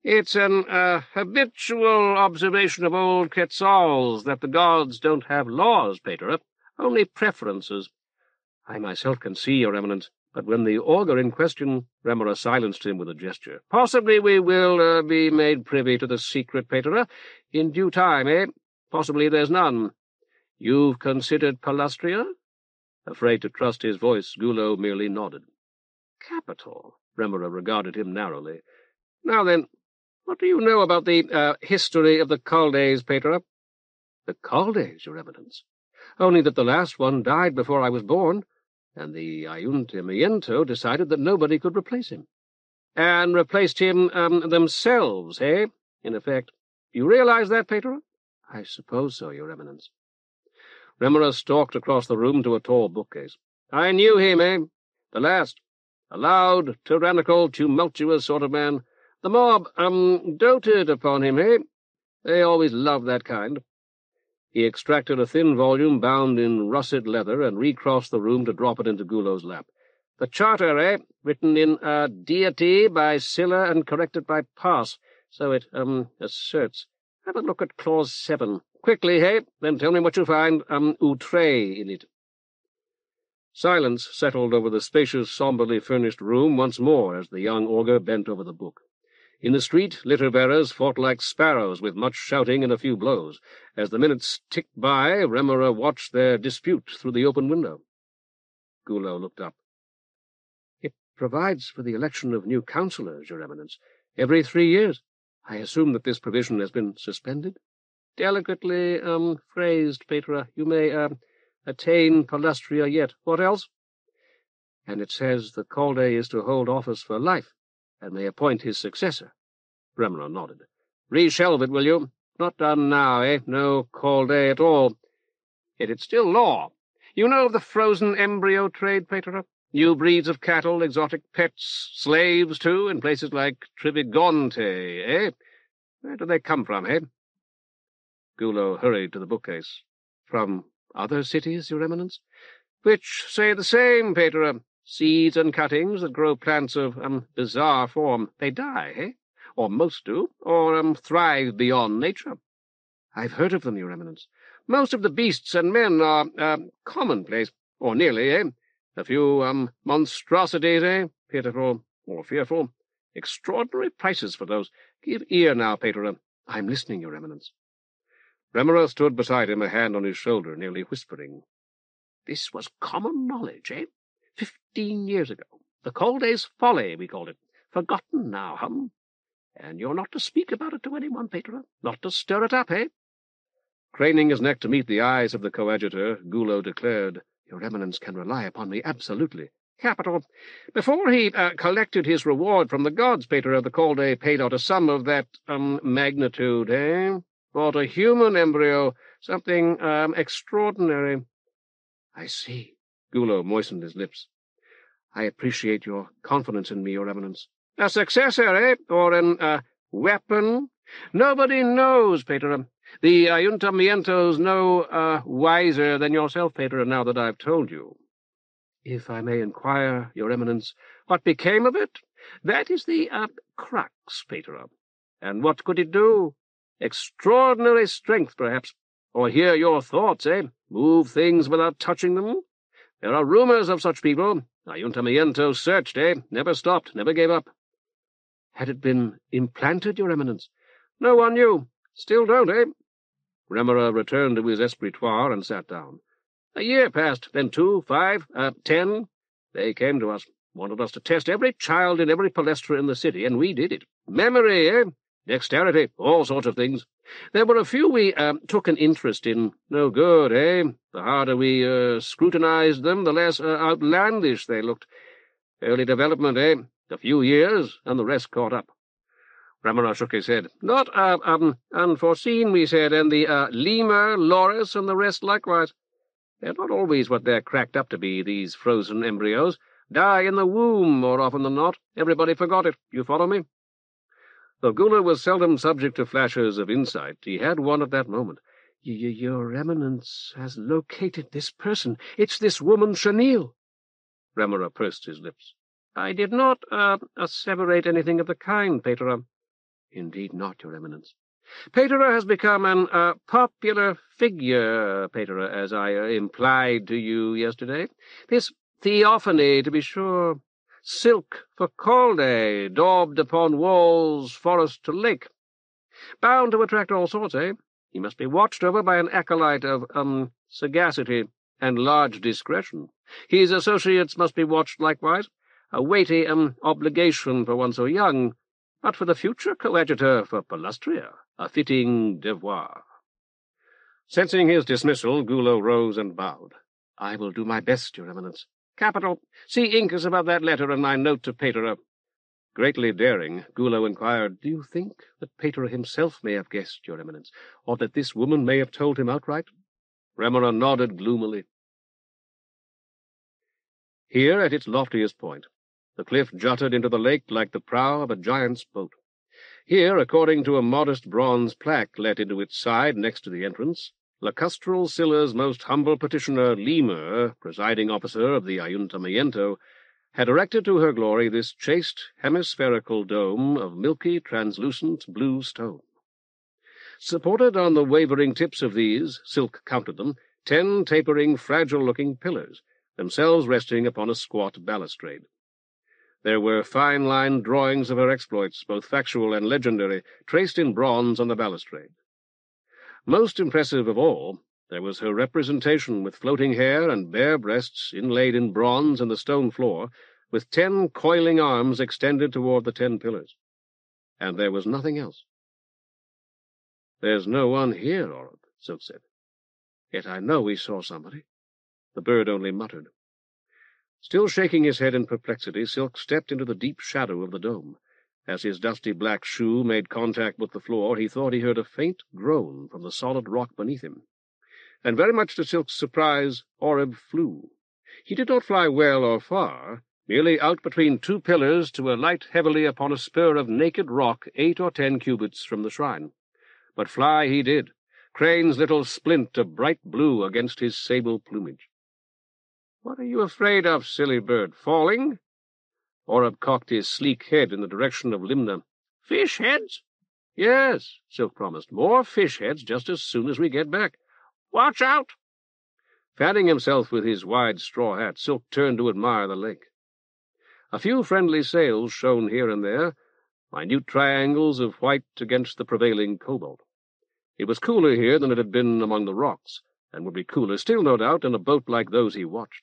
C: It's an, habitual observation of old Quetzals that the gods don't have laws, Patera, only preferences. I myself can see, Your Eminence, but when the augur in question— Remora silenced him with a gesture. Possibly we will, be made privy to the secret, Patera, in due time, eh? Possibly there's none. You've considered Palustria? Afraid to trust his voice, Gullo merely nodded. Capital. Remora regarded him narrowly. Now then, what do you know about the, history of the Caldés, Patera? The Caldés, Your Eminence. Only that the last one died before I was born, and the Ayuntamiento decided that nobody could replace him. And replaced him, themselves, eh? In effect. You realize that, Patera? I suppose so, Your Eminence. Remora stalked across the room to a tall bookcase. I knew him, eh? The last. A loud, tyrannical, tumultuous sort of man. The mob, doted upon him, eh? They always loved that kind. He extracted a thin volume bound in russet leather and recrossed the room to drop it into Gullo's lap. The Charter, eh? Written in, deity by Scylla and corrected by Pass, so it, asserts. Have a look at Clause 7. Quickly, hey? Then tell me what you find, outre in it. Silence settled over the spacious, somberly furnished room once more as the young augur bent over the book. In the street, litter-bearers fought like sparrows, with much shouting and a few blows. As the minutes ticked by, Remora watched their dispute through the open window. Gullo looked up. It provides for the election of new councillors, Your Eminence, every 3 years. I assume that this provision has been suspended? Delicately, phrased, Patera. You may, attain Palustria yet. What else? And it says the Caldé is to hold office for life, and may appoint his successor. Remora nodded. Reshelve it, will you? Not done now, eh? No Caldé at all. Yet it's still law. You know of the frozen embryo trade, Patera? New breeds of cattle, exotic pets, slaves, too, in places like Trivigonte, eh? Where do they come from, eh? Gullo hurried to the bookcase. From other cities, Your Eminence? which say the same, Patera. Seeds and cuttings that grow plants of bizarre form, they die, eh? Or most do, or thrive beyond nature. I've heard of them, Your Eminence. Most of the beasts and men are commonplace, or nearly, eh? A few monstrosities, eh? Pitiful or fearful. Extraordinary prices for those. Give ear now, Patera. I'm listening, Your Eminence.
A: Remora stood beside him, a hand on his shoulder, nearly whispering.
C: This was common knowledge, eh? 15 years ago. The Caldé's folly, we called it. Forgotten now, And you're not to speak about it to anyone, Patera. Not to stir it up, eh?
A: Craning his neck to meet the eyes of the coadjutor, Gullo declared,
C: Your Eminence can rely upon me absolutely. Capital. Before he collected his reward from the gods, Patera, the Caldé paid out a sum of that magnitude, eh? Bought a human embryo, something extraordinary. I see.
A: Gullo moistened his lips.
C: I appreciate your confidence in me, Your Eminence. A successor, eh? Or an weapon? Nobody knows, Patera. The Ayuntamiento's no wiser than yourself, Patera, now that I've told you. If I may inquire, Your Eminence, what became of it? That is the crux, Patera. And what could it do? Extraordinary strength, perhaps. Or hear your thoughts, eh? Move things without touching them? There are rumors of such people. Ayuntamiento searched, eh? Never stopped, never gave up. Had it been implanted, Your Eminence? No one knew. Still don't, eh?
A: Remora returned to his escritoire and sat down.
C: A year passed, then 2, 5, 10. They came to us, wanted us to test every child in every palestra in the city, and we did it. Memory, eh? Dexterity, all sorts of things. There were a few we took an interest in. No good, eh? The harder we scrutinized them, the less outlandish they looked. Early development, eh? A few years, and the rest caught up.
A: Remora shook his head.
C: Not unforeseen, we said, and the Lemur, Loris, and the rest likewise. They're not always what they're cracked up to be, these frozen embryos. Die in the womb, more often than not. Everybody forgot it. You follow me?
A: Though Gullo was seldom subject to flashes of insight, he had one at that moment.
C: Your Eminence has located this person. It's this woman, Chenille.
A: Remora pursed his lips.
C: I did not asseverate anything of the kind, Patera.
A: Indeed not, Your Eminence.
C: Patera has become an popular figure, Patera, as I implied to you yesterday. This theophany, to be sure. Silk for Caldé, daubed upon walls, forest to lake. Bound to attract all sorts, eh? He must be watched over by an acolyte of, sagacity and large discretion. His associates must be watched likewise. A weighty, obligation for one so young, but for the future coadjutor for Palustria, a fitting devoir.
A: Sensing his dismissal, Gullo rose and bowed.
C: I will do my best, Your Eminence. Capital. See Incas about that letter and my note to Patera.
A: Greatly daring, Gullo inquired,
C: Do you think that Patera himself may have guessed, Your Eminence, or that this woman may have told him outright?
A: Remora nodded gloomily. Here, at its loftiest point, the cliff jutted into the lake like the prow of a giant's boat. Here, according to a modest bronze plaque let into its side next to the entrance, Lacustral Scylla's most humble petitioner, Lemur, presiding officer of the Ayuntamiento, had erected to her glory this chaste hemispherical dome of milky, translucent blue stone. Supported on the wavering tips of these, Silk counted them, 10 tapering, fragile-looking pillars, themselves resting upon a squat balustrade. There were fine-lined drawings of her exploits, both factual and legendary, traced in bronze on the balustrade. Most impressive of all, there was her representation with floating hair and bare breasts inlaid in bronze in the stone floor, with 10 coiling arms extended toward the 10 pillars. And there was nothing else.
C: There's no one here, Orb, Silk said. Yet I know we saw somebody.
A: The bird only muttered. Still shaking his head in perplexity, Silk stepped into the deep shadow of the dome. As his dusty black shoe made contact with the floor, he thought he heard a faint groan from the solid rock beneath him. And very much to Silk's surprise, Oreb flew. He did not fly well or far, merely out between 2 pillars to alight heavily upon a spur of naked rock 8 or 10 cubits from the shrine. But fly he did, Crane's little splint of bright blue against his sable plumage.
C: What are you afraid of, silly bird? Falling? Oreb cocked his sleek head in the direction of Limna. Fish heads? Yes, Silk promised. More fish heads just as soon as we get back. Watch out! Fanning himself with his wide straw hat, Silk turned to admire the lake. A few friendly sails shone here and there, minute triangles of white against the prevailing cobalt. It was cooler here than it had been among the rocks, and would be cooler still, no doubt, in a boat like those he watched.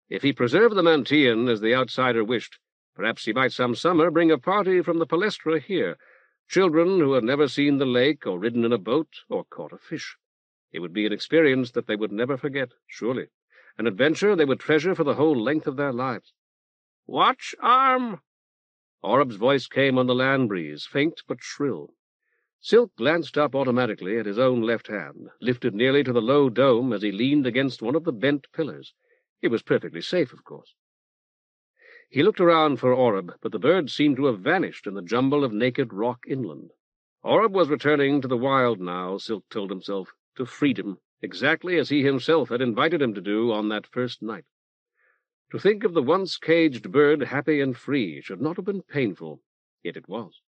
C: If he preserved the Mantian as the outsider wished, perhaps he might some summer bring a party from the Palestra here, children who had never seen the lake or ridden in a boat or caught a fish. It would be an experience that they would never forget, surely, an adventure they would treasure for the whole length of their lives. "Watch, Arm!" Oreb's voice came on the land breeze, faint but shrill. Silk glanced up automatically at his own left hand, lifted nearly to the low dome as he leaned against one of the bent pillars. It was perfectly safe, of course. He looked around for Oreb, but the bird seemed to have vanished in the jumble of naked rock inland. Oreb was returning to the wild now, Silk told himself, to freedom, exactly as he himself had invited him to do on that first night. To think of the once-caged bird happy and free should not have been painful, yet it was.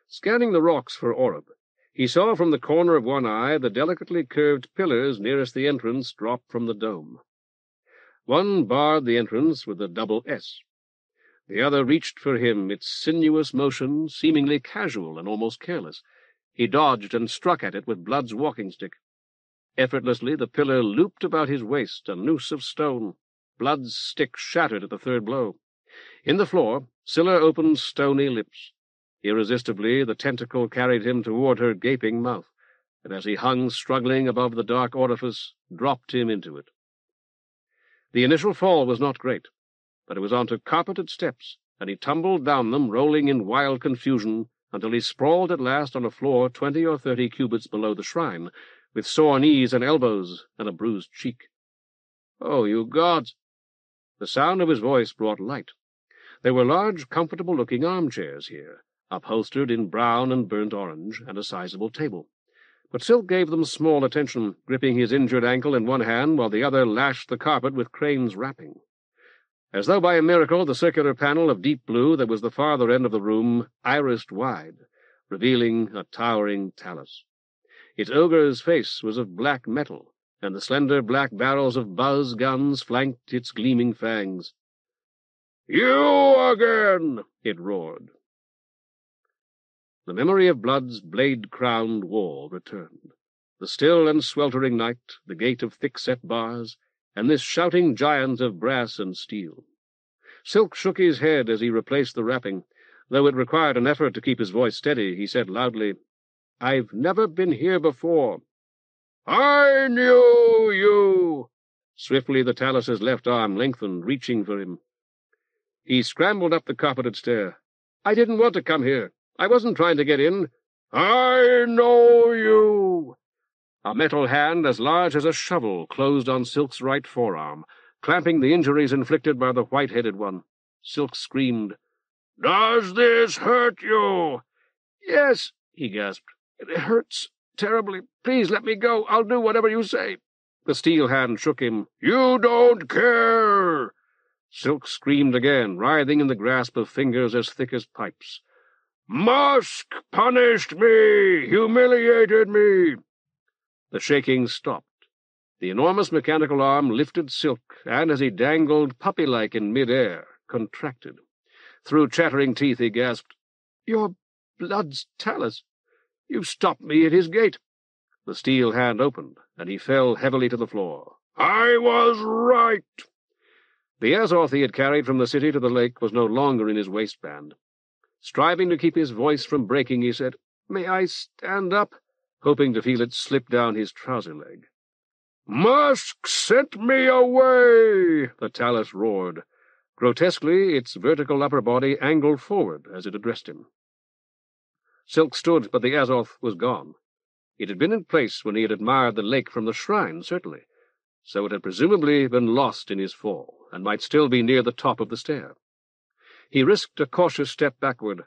C: Scanning the rocks for Oreb, he saw from the corner of one eye the delicately curved pillars nearest the entrance drop from the dome. One barred the entrance with a double S. The other reached for him, its sinuous motion seemingly casual and almost careless. He dodged and struck at it with Blood's walking-stick. Effortlessly the pillar looped about his waist, a noose of stone. Blood's stick shattered at the third blow. In the floor, Scylla opened stony lips. Irresistibly, the tentacle carried him toward her gaping mouth, and as he hung struggling above the dark orifice, dropped him into it. The initial fall was not great, but it was onto carpeted steps, and he tumbled down them, rolling in wild confusion, until he sprawled at last on a floor 20 or 30 cubits below the shrine, with sore knees and elbows and a bruised cheek. "Oh, you gods!" The sound of his voice brought light. There were large, comfortable-looking armchairs here, upholstered in brown and burnt orange, and a sizable table. But Silk gave them small attention, gripping his injured ankle in one hand while the other lashed the carpet with Crane's wrapping. As though by a miracle, the circular panel of deep blue that was the farther end of the room irised wide, revealing a towering talus. Its ogre's face was of black metal, and the slender black barrels of buzz guns flanked its gleaming fangs. "You again!" it roared. The memory of Blood's blade-crowned wall returned. The still and sweltering night, the gate of thick-set bars, and this shouting giant of brass and steel. Silk shook his head as he replaced the wrapping. Though it required an effort to keep his voice steady, he said loudly, "I've never been here before." "I knew you!" Swiftly the talus's left arm lengthened, reaching for him. He scrambled up the carpeted stair. "I didn't want to come here. I wasn't trying to get in." "I know you!" A metal hand as large as a shovel closed on Silk's right forearm, clamping the injuries inflicted by the white-headed one. Silk screamed. "Does this hurt you?" "Yes," he gasped. "It hurts terribly. Please let me go. I'll do whatever you say." The steel hand shook him. "You don't care!" Silk screamed again, writhing in the grasp of fingers as thick as pipes. "Musk punished me, humiliated me." The shaking stopped. The enormous mechanical arm lifted Silk, and as he dangled puppy-like in mid-air, contracted. Through chattering teeth he gasped, "Your Blood's talus. You stopped me at his gate." The steel hand opened, and he fell heavily to the floor. "I was right." The Azoth he had carried from the city to the lake was no longer in his waistband. Striving to keep his voice from breaking, he said, "May I stand up?" hoping to feel it slip down his trouser leg. "Musk sent me away," the talus roared. Grotesquely, its vertical upper body angled forward as it addressed him. Silk stood, but the Azoth was gone. It had been in place when he had admired the lake from the shrine, certainly, so it had presumably been lost in his fall, and might still be near the top of the stair. He risked a cautious step backward.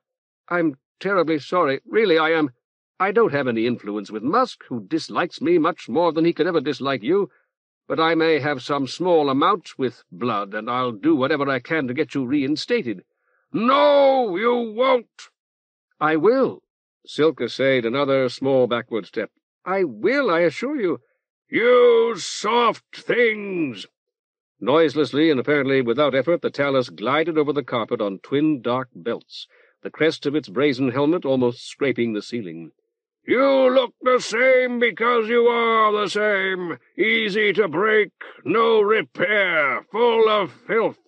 C: "I'm terribly sorry. Really, I am. I don't have any influence with Musk, who dislikes me much more than he could ever dislike you. but I may have some small amount with blood, and I'll do whatever I can to get you reinstated." "No, you won't." "I will." Silk essayed another small backward step. "I will, I assure you." "You soft things!" Noiselessly and apparently without effort, the talus glided over the carpet on twin dark belts, the crest of its brazen helmet almost scraping the ceiling. "You look the same because you are the same. Easy to break, no repair, full of filth."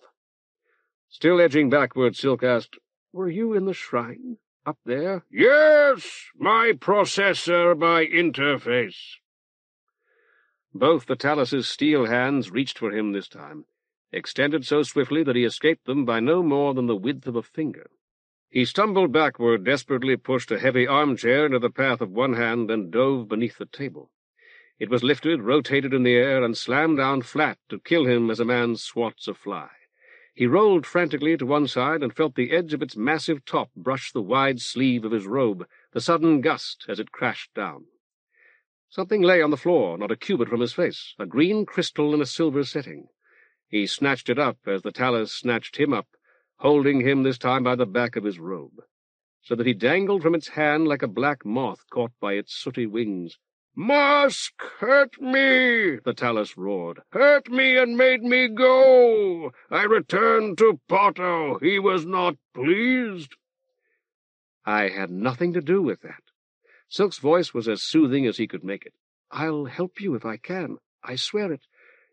C: Still edging backward, Silk asked, "Were you in the shrine, up there?" "Yes, my processor by interface." Both the talus's steel hands reached for him this time, extended so swiftly that he escaped them by no more than the width of a finger. He stumbled backward, desperately pushed a heavy armchair into the path of one hand, and dove beneath the table. It was lifted, rotated in the air, and slammed down flat to kill him as a man swats a fly. He rolled frantically to one side and felt the edge of its massive top brush the wide sleeve of his robe, the sudden gust as it crashed down. Something lay on the floor, not a cubit from his face, a green crystal in a silver setting. He snatched it up as the talus snatched him up, holding him this time by the back of his robe, so that he dangled from its hand like a black moth caught by its sooty wings. "Musk, hurt me!" the talus roared. "Hurt me and made me go! I returned to Poto. He was not pleased." "I had nothing to do with that." Silk's voice was as soothing as he could make it. "I'll help you if I can. I swear it."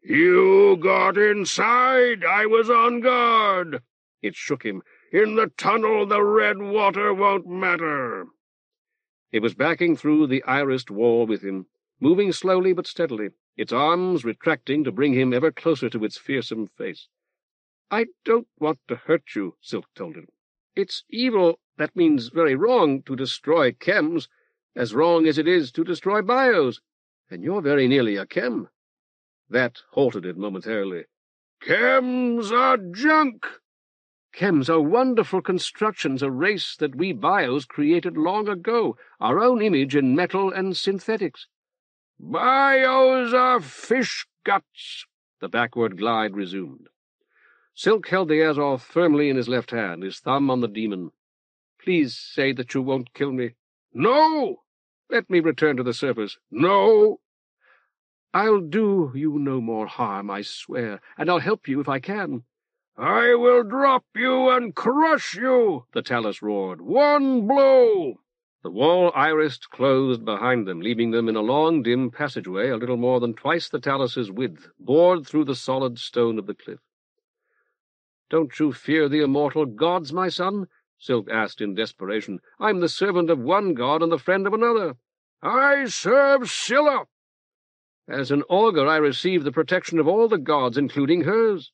C: "You got inside. I was on guard." It shook him. "In the tunnel the red water won't matter." It was backing through the irised wall with him, moving slowly but steadily, its arms retracting to bring him ever closer to its fearsome face. "I don't want to hurt you," Silk told him. "It's evil, that means very wrong, to destroy chems, as wrong as it is to destroy bios, and you're very nearly a chem." That halted it momentarily. "Chems are junk." "Chems are wonderful constructions, a race that we bios created long ago, our own image in metal and synthetics." "Bios are fish guts," the backward glide resumed. Silk held the Azoth firmly in his left hand, his thumb on the demon. "Please say that you won't kill me." "No." "Let me return to the surface." "No." "I'll do you no more harm, I swear, and I'll help you if I can." "I will drop you and crush you," the talus roared. "One blow." The wall irised closed behind them, leaving them in a long, dim passageway a little more than twice the talus's width, bored through the solid stone of the cliff. "Don't you fear the immortal gods, my son?" Silk asked in desperation. "I'm the servant of one god and the friend of another." "I serve Scylla." "As an augur I receive the protection of all the gods, including hers."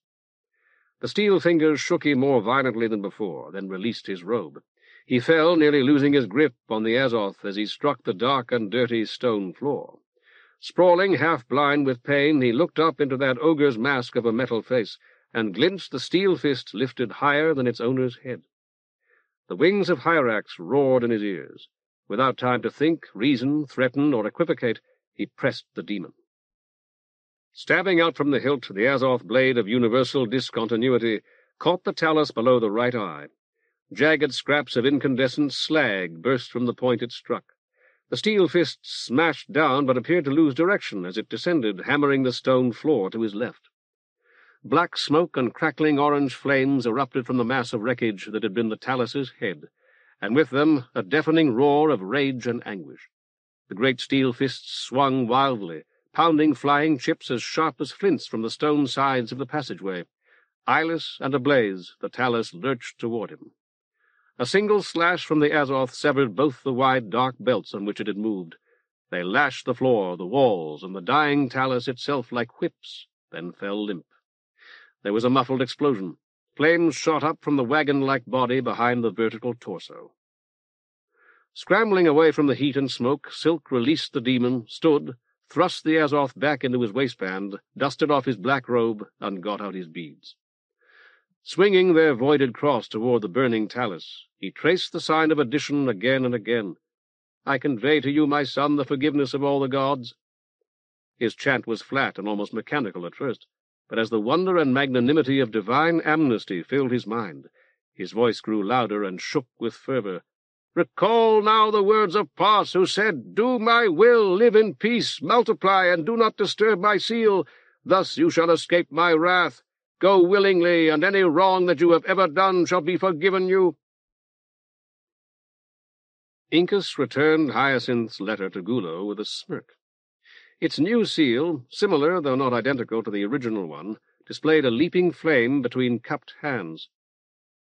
C: The steel fingers shook him more violently than before, then released his robe. He fell, nearly losing his grip on the Azoth as he struck the dark and dirty stone floor. Sprawling, half-blind with pain, he looked up into that ogre's mask of a metal face, and glimpsed the steel fist lifted higher than its owner's head. The wings of Hyrax roared in his ears. Without time to think, reason, threaten, or equivocate, he pressed the demon. Stabbing out from the hilt, the Azoth blade of universal discontinuity caught the talus below the right eye. Jagged scraps of incandescent slag burst from the point it struck. The steel fist smashed down, but appeared to lose direction as it descended, hammering the stone floor to his left. Black smoke and crackling orange flames erupted from the mass of wreckage that had been the talus's head, and with them a deafening roar of rage and anguish. The great steel fists swung wildly, pounding flying chips as sharp as flints from the stone sides of the passageway. Eyeless and ablaze, the talus lurched toward him. A single slash from the Azoth severed both the wide dark belts on which it had moved. They lashed the floor, the walls, and the dying talus itself like whips, then fell limp. There was a muffled explosion. Flames shot up from the wagon-like body behind the vertical torso. Scrambling away from the heat and smoke, Silk released the demon, stood, thrust the Azoth back into his waistband, dusted off his black robe, and got out his beads. Swinging their voided cross toward the burning talus, he traced the sign of addition again and again. "I convey to you, my son, the forgiveness of all the gods."
A: His chant was flat and almost mechanical at first, but as the wonder and magnanimity of divine amnesty filled his mind, his voice grew louder and shook with fervor. "Recall now the words of Pas, who said, 'Do my will, live in peace, multiply, and do not disturb my seal. Thus you shall escape my wrath. Go willingly, and any wrong that you have ever done shall be forgiven you.'" Incus returned Hyacinth's letter to Gulo with a smirk. Its new seal, similar though not identical to the original one, displayed a leaping flame between cupped hands.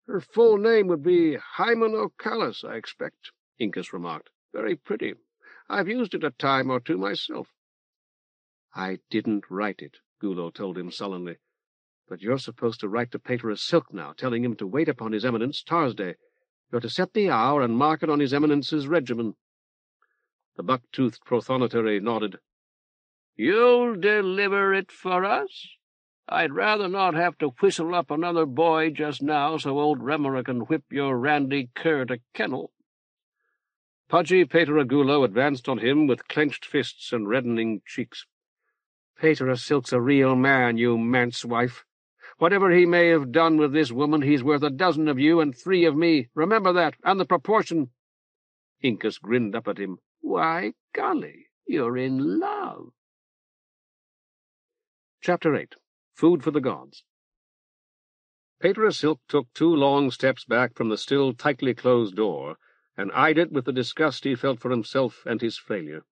A: "Her full name would be Hymenocallis, I expect," Incus remarked. "Very pretty. I've used it a time or two myself." "I didn't write it," Gulo told him sullenly. "But you're supposed to write to Patera Silk now, telling him to wait upon His Eminence Tarsday. You're to set the hour and mark it on His Eminence's regimen." The buck-toothed prothonotary nodded. "You'll deliver it for us? I'd rather not have to whistle up another boy just now so old Remora can whip your randy cur to kennel." Pudgy Patera Gulo advanced on him with clenched fists and reddening cheeks. "Patera Silk's a real man, you manse-wife. Whatever he may have done with this woman, he's worth a dozen of you and 3 of me. Remember that, and the proportion." Incus grinned up at him. "Why, golly, you're in love." Chapter 8. Food for the Gods. Patera Silk took 2 long steps back from the still tightly closed door, and eyed it with the disgust he felt for himself and his failure.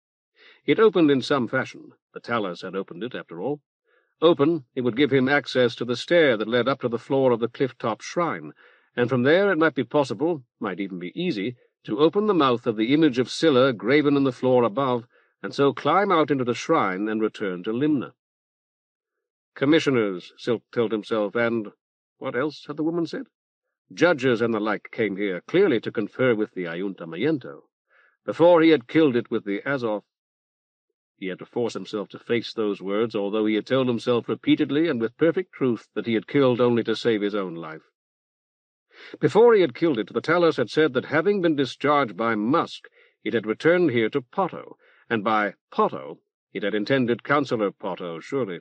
A: It opened in some fashion. The talus had opened it, after all. Open, it would give him access to the stair that led up to the floor of the cliff-top shrine, and from there it might be possible, might even be easy, to open the mouth of the image of Scylla graven in the floor above, and so climb out into the shrine and return to Limna. Commissioners, Silk told himself, and what else had the woman said? Judges and the like came here, clearly to confer with the Ayuntamiento. Before he had killed it with the Azov. He had to force himself to face those words, although he had told himself repeatedly and with perfect truth that he had killed only to save his own life. Before he had killed it, the talus had said that, having been discharged by Musk, it had returned here to Potto, and by Potto it had intended Councillor Potto, surely.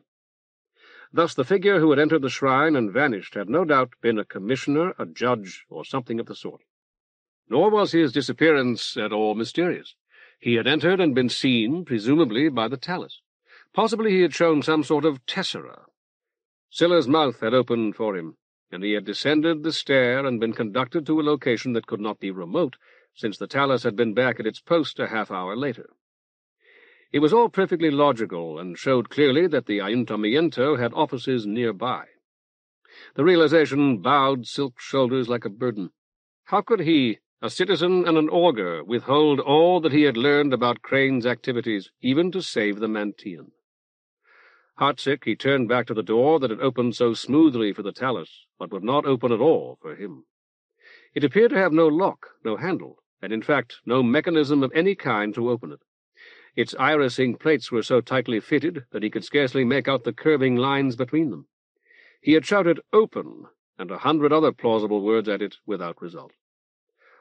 A: Thus the figure who had entered the shrine and vanished had no doubt been a commissioner, a judge, or something of the sort. Nor was his disappearance at all mysterious. He had entered and been seen, presumably by the talus. Possibly he had shown some sort of tessera. Scylla's mouth had opened for him, and he had descended the stair and been conducted to a location that could not be remote, since the talus had been back at its post a half-hour later. It was all perfectly logical, and showed clearly that the Ayuntamiento had offices nearby. The realization bowed Silk's shoulders like a burden. How could he, a citizen and an augur, withhold all that he had learned about Crane's activities, even to save the Mantean? Heartsick, he turned back to the door that had opened so smoothly for the talus, but would not open at all for him. It appeared to have no lock, no handle, and in fact no mechanism of any kind to open it. Its irising plates were so tightly fitted that he could scarcely make out the curving lines between them. He had shouted "Open!" and 100 other plausible words at it without result.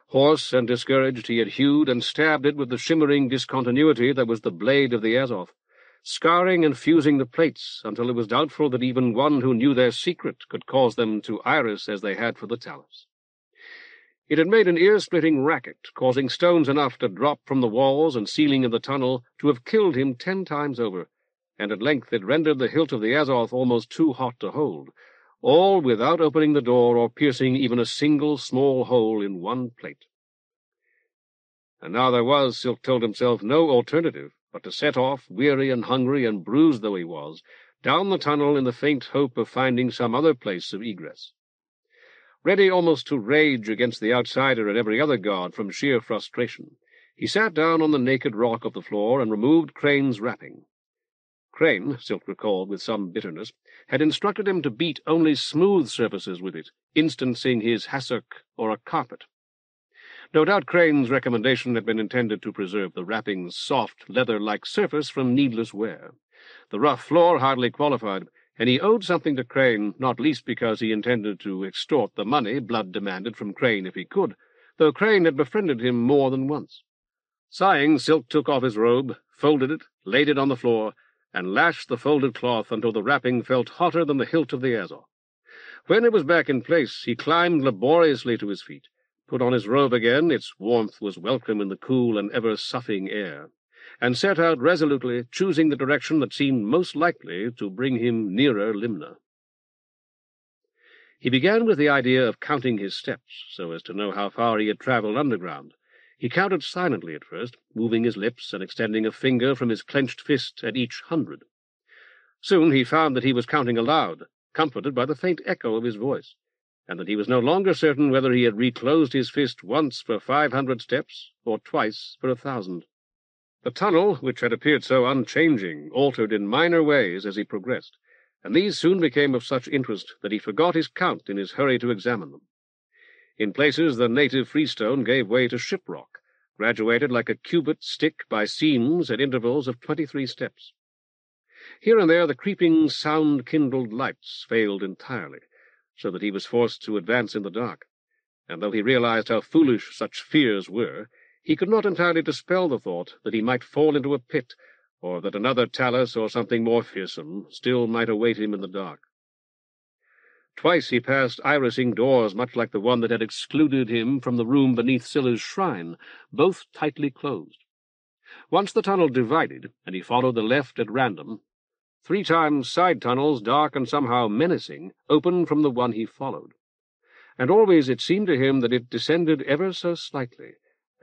A: Hoarse and discouraged, he had hewed and stabbed it with the shimmering discontinuity that was the blade of the Azov, scarring and fusing the plates until it was doubtful that even one who knew their secret could cause them to iris as they had for the talus. It had made an ear-splitting racket, causing stones enough to drop from the walls and ceiling of the tunnel to have killed him 10 times over, and at length it rendered the hilt of the Azoth almost too hot to hold, all without opening the door or piercing even a single small hole in one plate. And now there was, Silk told himself, no alternative but to set off, weary and hungry and bruised though he was, down the tunnel in the faint hope of finding some other place of egress. Ready almost to rage against the outsider and every other god from sheer frustration, he sat down on the naked rock of the floor and removed Crane's wrapping. Crane, Silk recalled with some bitterness, had instructed him to beat only smooth surfaces with it, instancing his hassock or a carpet. No doubt Crane's recommendation had been intended to preserve the wrapping's soft, leather-like surface from needless wear. The rough floor hardly qualified, and he owed something to Crane, not least because he intended to extort the money Blood demanded from Crane if he could, though Crane had befriended him more than once. Sighing, Silk took off his robe, folded it, laid it on the floor, and lashed the folded cloth until the wrapping felt hotter than the hilt of the Azov. When it was back in place, he climbed laboriously to his feet, put on his robe again, its warmth was welcome in the cool and ever-soughing air, and set out resolutely, choosing the direction that seemed most likely to bring him nearer Limna. He began with the idea of counting his steps, so as to know how far he had travelled underground. He counted silently at first, moving his lips and extending a finger from his clenched fist at each 100. Soon he found that he was counting aloud, comforted by the faint echo of his voice, and that he was no longer certain whether he had reclosed his fist once for 500 steps or twice for 1,000. The tunnel, which had appeared so unchanging, altered in minor ways as he progressed, and these soon became of such interest that he forgot his count in his hurry to examine them. In places the native freestone gave way to shiprock, graduated like a cubit stick by seams at intervals of 23 steps. Here and there the creeping, sound-kindled lights failed entirely, so that he was forced to advance in the dark, and though he realized how foolish such fears were, he could not entirely dispel the thought that he might fall into a pit, or that another talus or something more fearsome still might await him in the dark. Twice he passed irising doors much like the one that had excluded him from the room beneath Scylla's shrine, both tightly closed. Once the tunnel divided, and he followed the left at random. 3 times side tunnels, dark and somehow menacing, opened from the one he followed. And always it seemed to him that it descended ever so slightly,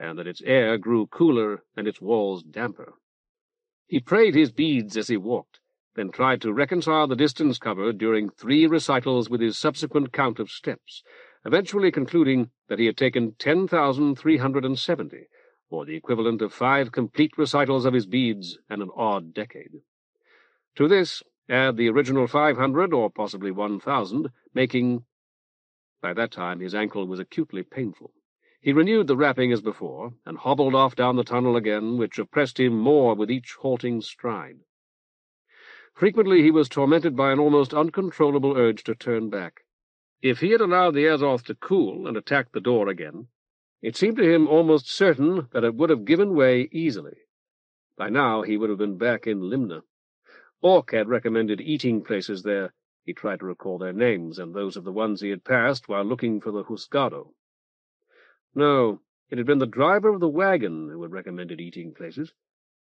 A: and that its air grew cooler and its walls damper. He prayed his beads as he walked, then tried to reconcile the distance covered during 3 recitals with his subsequent count of steps, eventually concluding that he had taken 10,370, or the equivalent of 5 complete recitals of his beads and an odd decade. To this, add the original 500, or possibly 1,000, making— By that time his ankle was acutely painful. He renewed the wrapping as before, and hobbled off down the tunnel again, which oppressed him more with each halting stride. Frequently he was tormented by an almost uncontrollable urge to turn back. If he had allowed the Azoth to cool and attacked the door again, it seemed to him almost certain that it would have given way easily. By now he would have been back in Limna. Orc had recommended eating places there. He tried to recall their names and those of the ones he had passed while looking for the Husgado. No, it had been the driver of the wagon who had recommended eating places.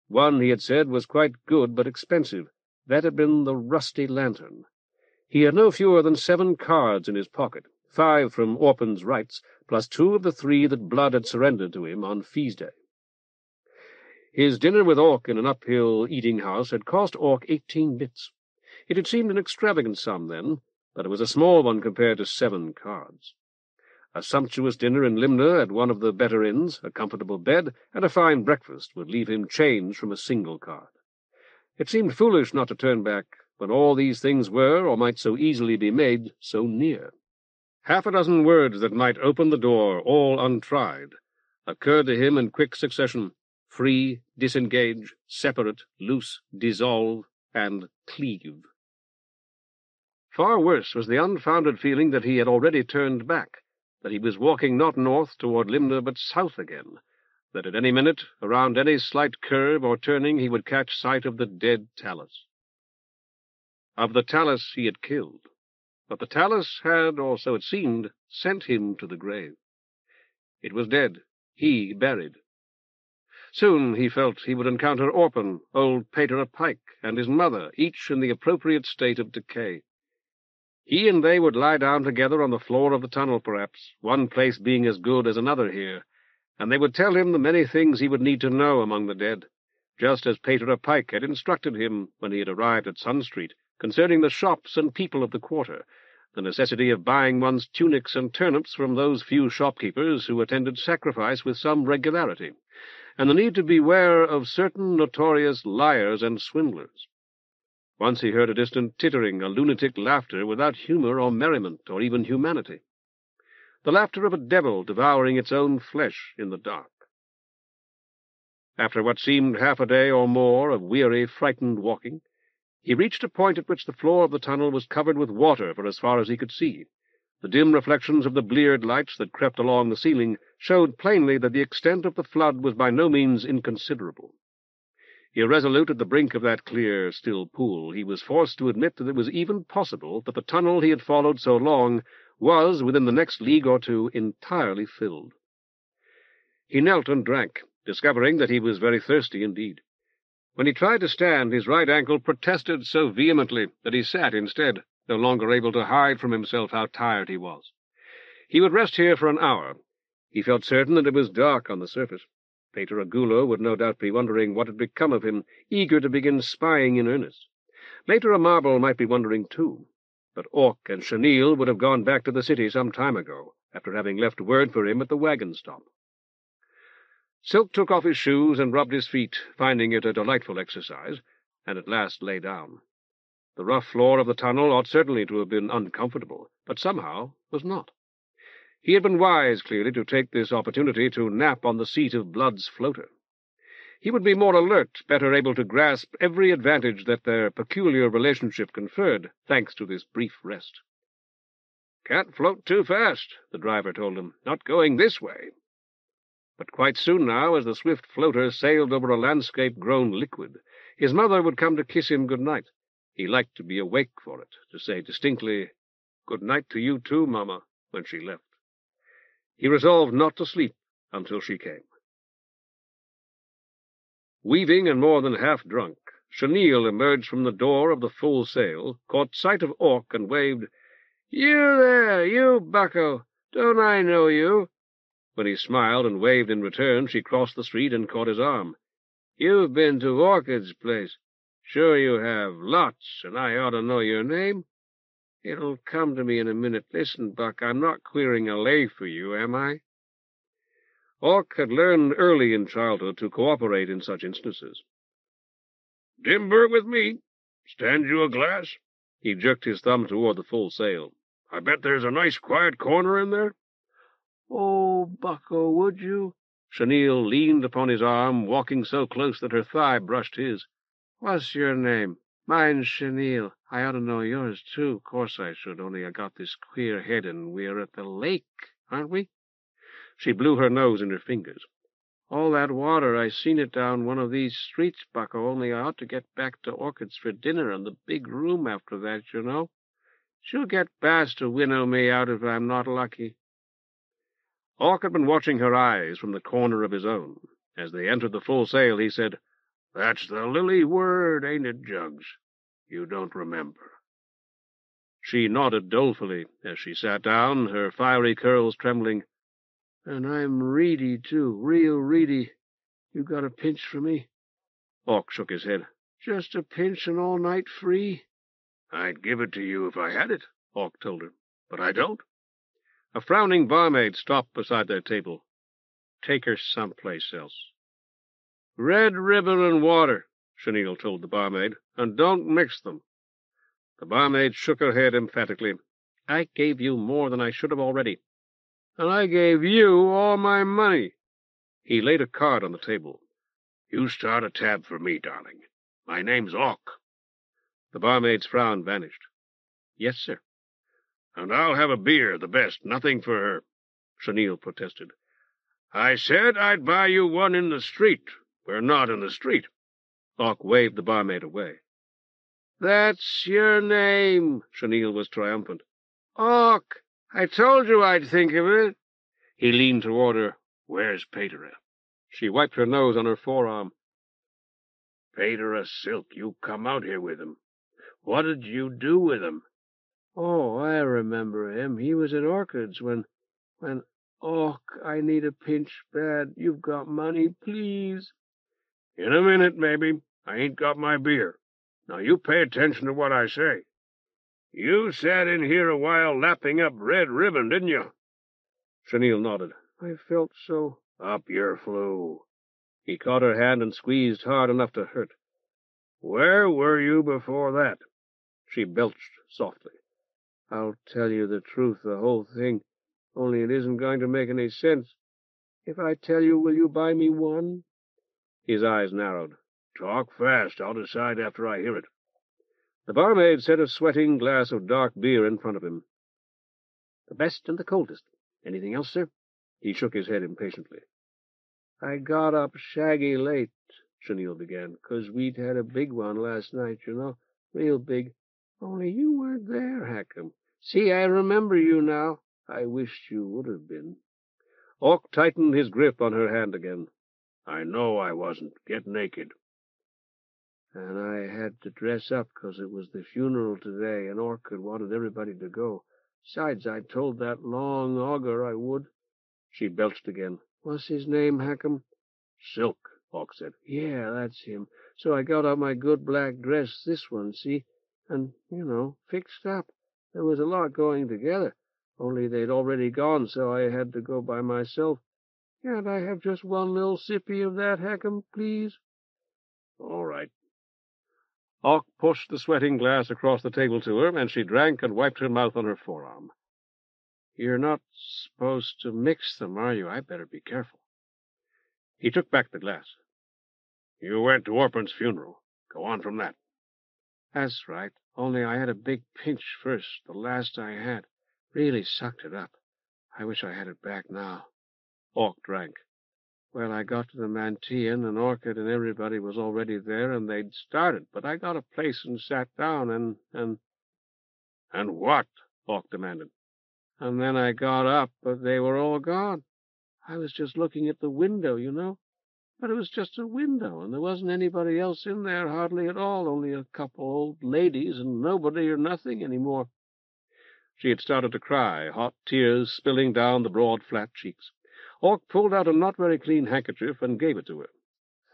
A: One, he had said, was quite good but expensive. That had been the Rusty Lantern. He had no fewer than 7 cards in his pocket, 5 from Orpin's rights, plus 2 of the 3 that Blood had surrendered to him on Feast Day. His dinner with Orc in an uphill eating-house had cost Orc 18 bits. It had seemed an extravagant sum then, but it was a small one compared to 7 cards. A sumptuous dinner in Limna at one of the better inns, a comfortable bed, and a fine breakfast would leave him change from a single card. It seemed foolish not to turn back, when all these things were, or might so easily be made, so near. 6 words that might open the door, all untried, occurred to him in quick succession: free, disengage, separate, loose, dissolve, and cleave. Far worse was the unfounded feeling that he had already turned back, that he was walking not north toward Limna, but south again, that at any minute, around any slight curve or turning, he would catch sight of the dead talus. Of the talus he had killed, but the talus had, or so it seemed, sent him to the grave. It was dead, he buried. Soon, he felt, he would encounter Orpin, old Patera Pike, and his mother, each in the appropriate state of decay. He and they would lie down together on the floor of the tunnel, perhaps, one place being as good as another here, and they would tell him the many things he would need to know among the dead, just as Patera Pike had instructed him when he had arrived at Sun Street, concerning the shops and people of the quarter, the necessity of buying one's tunics and turnips from those few shopkeepers who attended sacrifice with some regularity, and the need to beware of certain notorious liars and swindlers. Once he heard a distant tittering, a lunatic laughter without humor or merriment or even humanity, the laughter of a devil devouring its own flesh in the dark. After what seemed half a day or more of weary, frightened walking, he reached a point at which the floor of the tunnel was covered with water for as far as he could see. The dim reflections of the bleared lights that crept along the ceiling showed plainly that the extent of the flood was by no means inconsiderable. Irresolute at the brink of that clear, still pool, he was forced to admit that it was even possible that the tunnel he had followed so long was, within the next league or two, entirely filled. He knelt and drank, discovering that he was very thirsty indeed. When he tried to stand, his right ankle protested so vehemently that he sat instead, no longer able to hide from himself how tired he was. He would rest here for an hour. He felt certain that it was dark on the surface. Patera would no doubt be wondering what had become of him, eager to begin spying in earnest. Later a marble might be wondering too. But Orc and Chenille would have gone back to the city some time ago, after having left word for him at the wagon stop. Silk took off his shoes and rubbed his feet, finding it a delightful exercise, and at last lay down. The rough floor of the tunnel ought certainly to have been uncomfortable, but somehow was not. He had been wise, clearly, to take this opportunity to nap on the seat of Blood's floater. He would be more alert, better able to grasp every advantage that their peculiar relationship conferred, thanks to this brief rest. "Can't float too fast," the driver told him. "Not going this way." But quite soon now, as the swift floater sailed over a landscape grown liquid, his mother would come to kiss him good night. He liked to be awake for it, to say distinctly, "Good night to you too, Mama," when she left. He resolved not to sleep until she came. Weaving and more than half drunk, Chenille emerged from the door of the Full Sail, caught sight of Orc, and waved, "You there, you bucko! Don't I know you?" When he smiled and waved in return, she crossed the street and caught his arm. "You've been to Orchid's place. Sure you have, lots, and I ought to know your name. It'll come to me in a minute. Listen, Buck, I'm not queering a lay for you, am I?" Orc had learned early in childhood to cooperate in such instances. "Timber with me. Stand you a glass?" He jerked his thumb toward the Full Sail. "I bet there's a nice quiet corner in there." "Oh, Bucko, would you?" Chenille leaned upon his arm, walking so close that her thigh brushed his. "What's your name?" "Mine's Chenille. I ought to know yours, too. Course I should, only I got this queer head, and we're at the lake, aren't we?" She blew her nose in her fingers. "All that water, I seen it down one of these streets, Bucko, only I ought to get back to Orchid's for dinner and the big room after that, you know. She'll get Bass to winnow me out if I'm not lucky." Orc had been watching her eyes from the corner of his own. As they entered the Full Sail, he said, "That's the lily word, ain't it, Jugs? You don't remember." She nodded dolefully as she sat down, her fiery curls trembling. "And I'm reedy, too, real reedy. You got a pinch for me?" Orc shook his head. "Just a pinch and all night free?" "I'd give it to you if I had it," Orc told her, "but I don't." A frowning barmaid stopped beside their table. "Take her someplace else." "Red ribbon and water," Chenille told the barmaid, "and don't mix them." The barmaid shook her head emphatically. "I gave you more than I should have already." "And I gave you all my money." He laid a card on the table. "You start a tab for me, darling. My name's Orc." The barmaid's frown vanished. "Yes, sir." "And I'll have a beer, the best, nothing for her," Chenille protested. "I said I'd buy you one in the street. We're not in the street." Orc waved the barmaid away. "That's your name," Chenille was triumphant. "Orc, I told you I'd think of it." He leaned toward her. "Where's Patera?" She wiped her nose on her forearm. "Patera Silk, you come out here with him. What did you do with him?" "Oh, I remember him. He was at Orchid's when... Orc, I need a pinch bad. You've got money, please." "In a minute, maybe. I ain't got my beer. Now you pay attention to what I say. You sat in here a while lapping up red ribbon, didn't you?" Chenille nodded. "I felt so..." "Up your flu." He caught her hand and squeezed hard enough to hurt. "Where were you before that?" She belched softly. "I'll tell you the truth, the whole thing, only it isn't going to make any sense. If I tell you, will you buy me one?" His eyes narrowed. "Talk fast. I'll decide after I hear it." The barmaid set a sweating glass of dark beer in front of him. "The best and the coldest. Anything else, sir?" He shook his head impatiently. "I got up shaggy late,"
C: Chenille began, 'cause we'd had a big one last night, you know, real big. Only you weren't there, Hackham. See, I remember you now. I wished you would have been.
A: Orc tightened his grip on her hand again. I know I wasn't. Get naked.
C: And I had to dress up 'cause it was the funeral today, and Orc had wanted everybody to go. Besides, I told that long augur I would.
A: She belched again.
C: What's his name, Hackham?
A: Silk, Orc said.
C: Yeah, that's him. So I got out my good black dress, this one, see, and, you know, fixed up. There was a lot going together, only they'd already gone, so I had to go by myself. Can't I have just one little sippy of that, Hackham, please?
A: All right. Orc pushed the sweating glass across the table to her, and she drank and wiped her mouth on her forearm.
C: You're not supposed to mix them, are you? I better be careful.
A: He took back the glass. You went to Orpin's funeral. Go on from that.
C: That's right, only I had a big pinch first, the last I had. Really sucked it up. I wish I had it back now.
A: Orc drank.
C: Well, I got to the Mantean, and Orchid and everybody was already there, and they'd started, but I got a place and sat down, and...
A: And what? Orc demanded.
C: And then I got up, but they were all gone. I was just looking at the window, you know. But it was just a window, and there wasn't anybody else in there hardly at all, only a couple old ladies, and nobody or nothing any more.
A: She had started to cry, hot tears spilling down the broad, flat cheeks. Orc pulled out a not very clean handkerchief and gave it to her.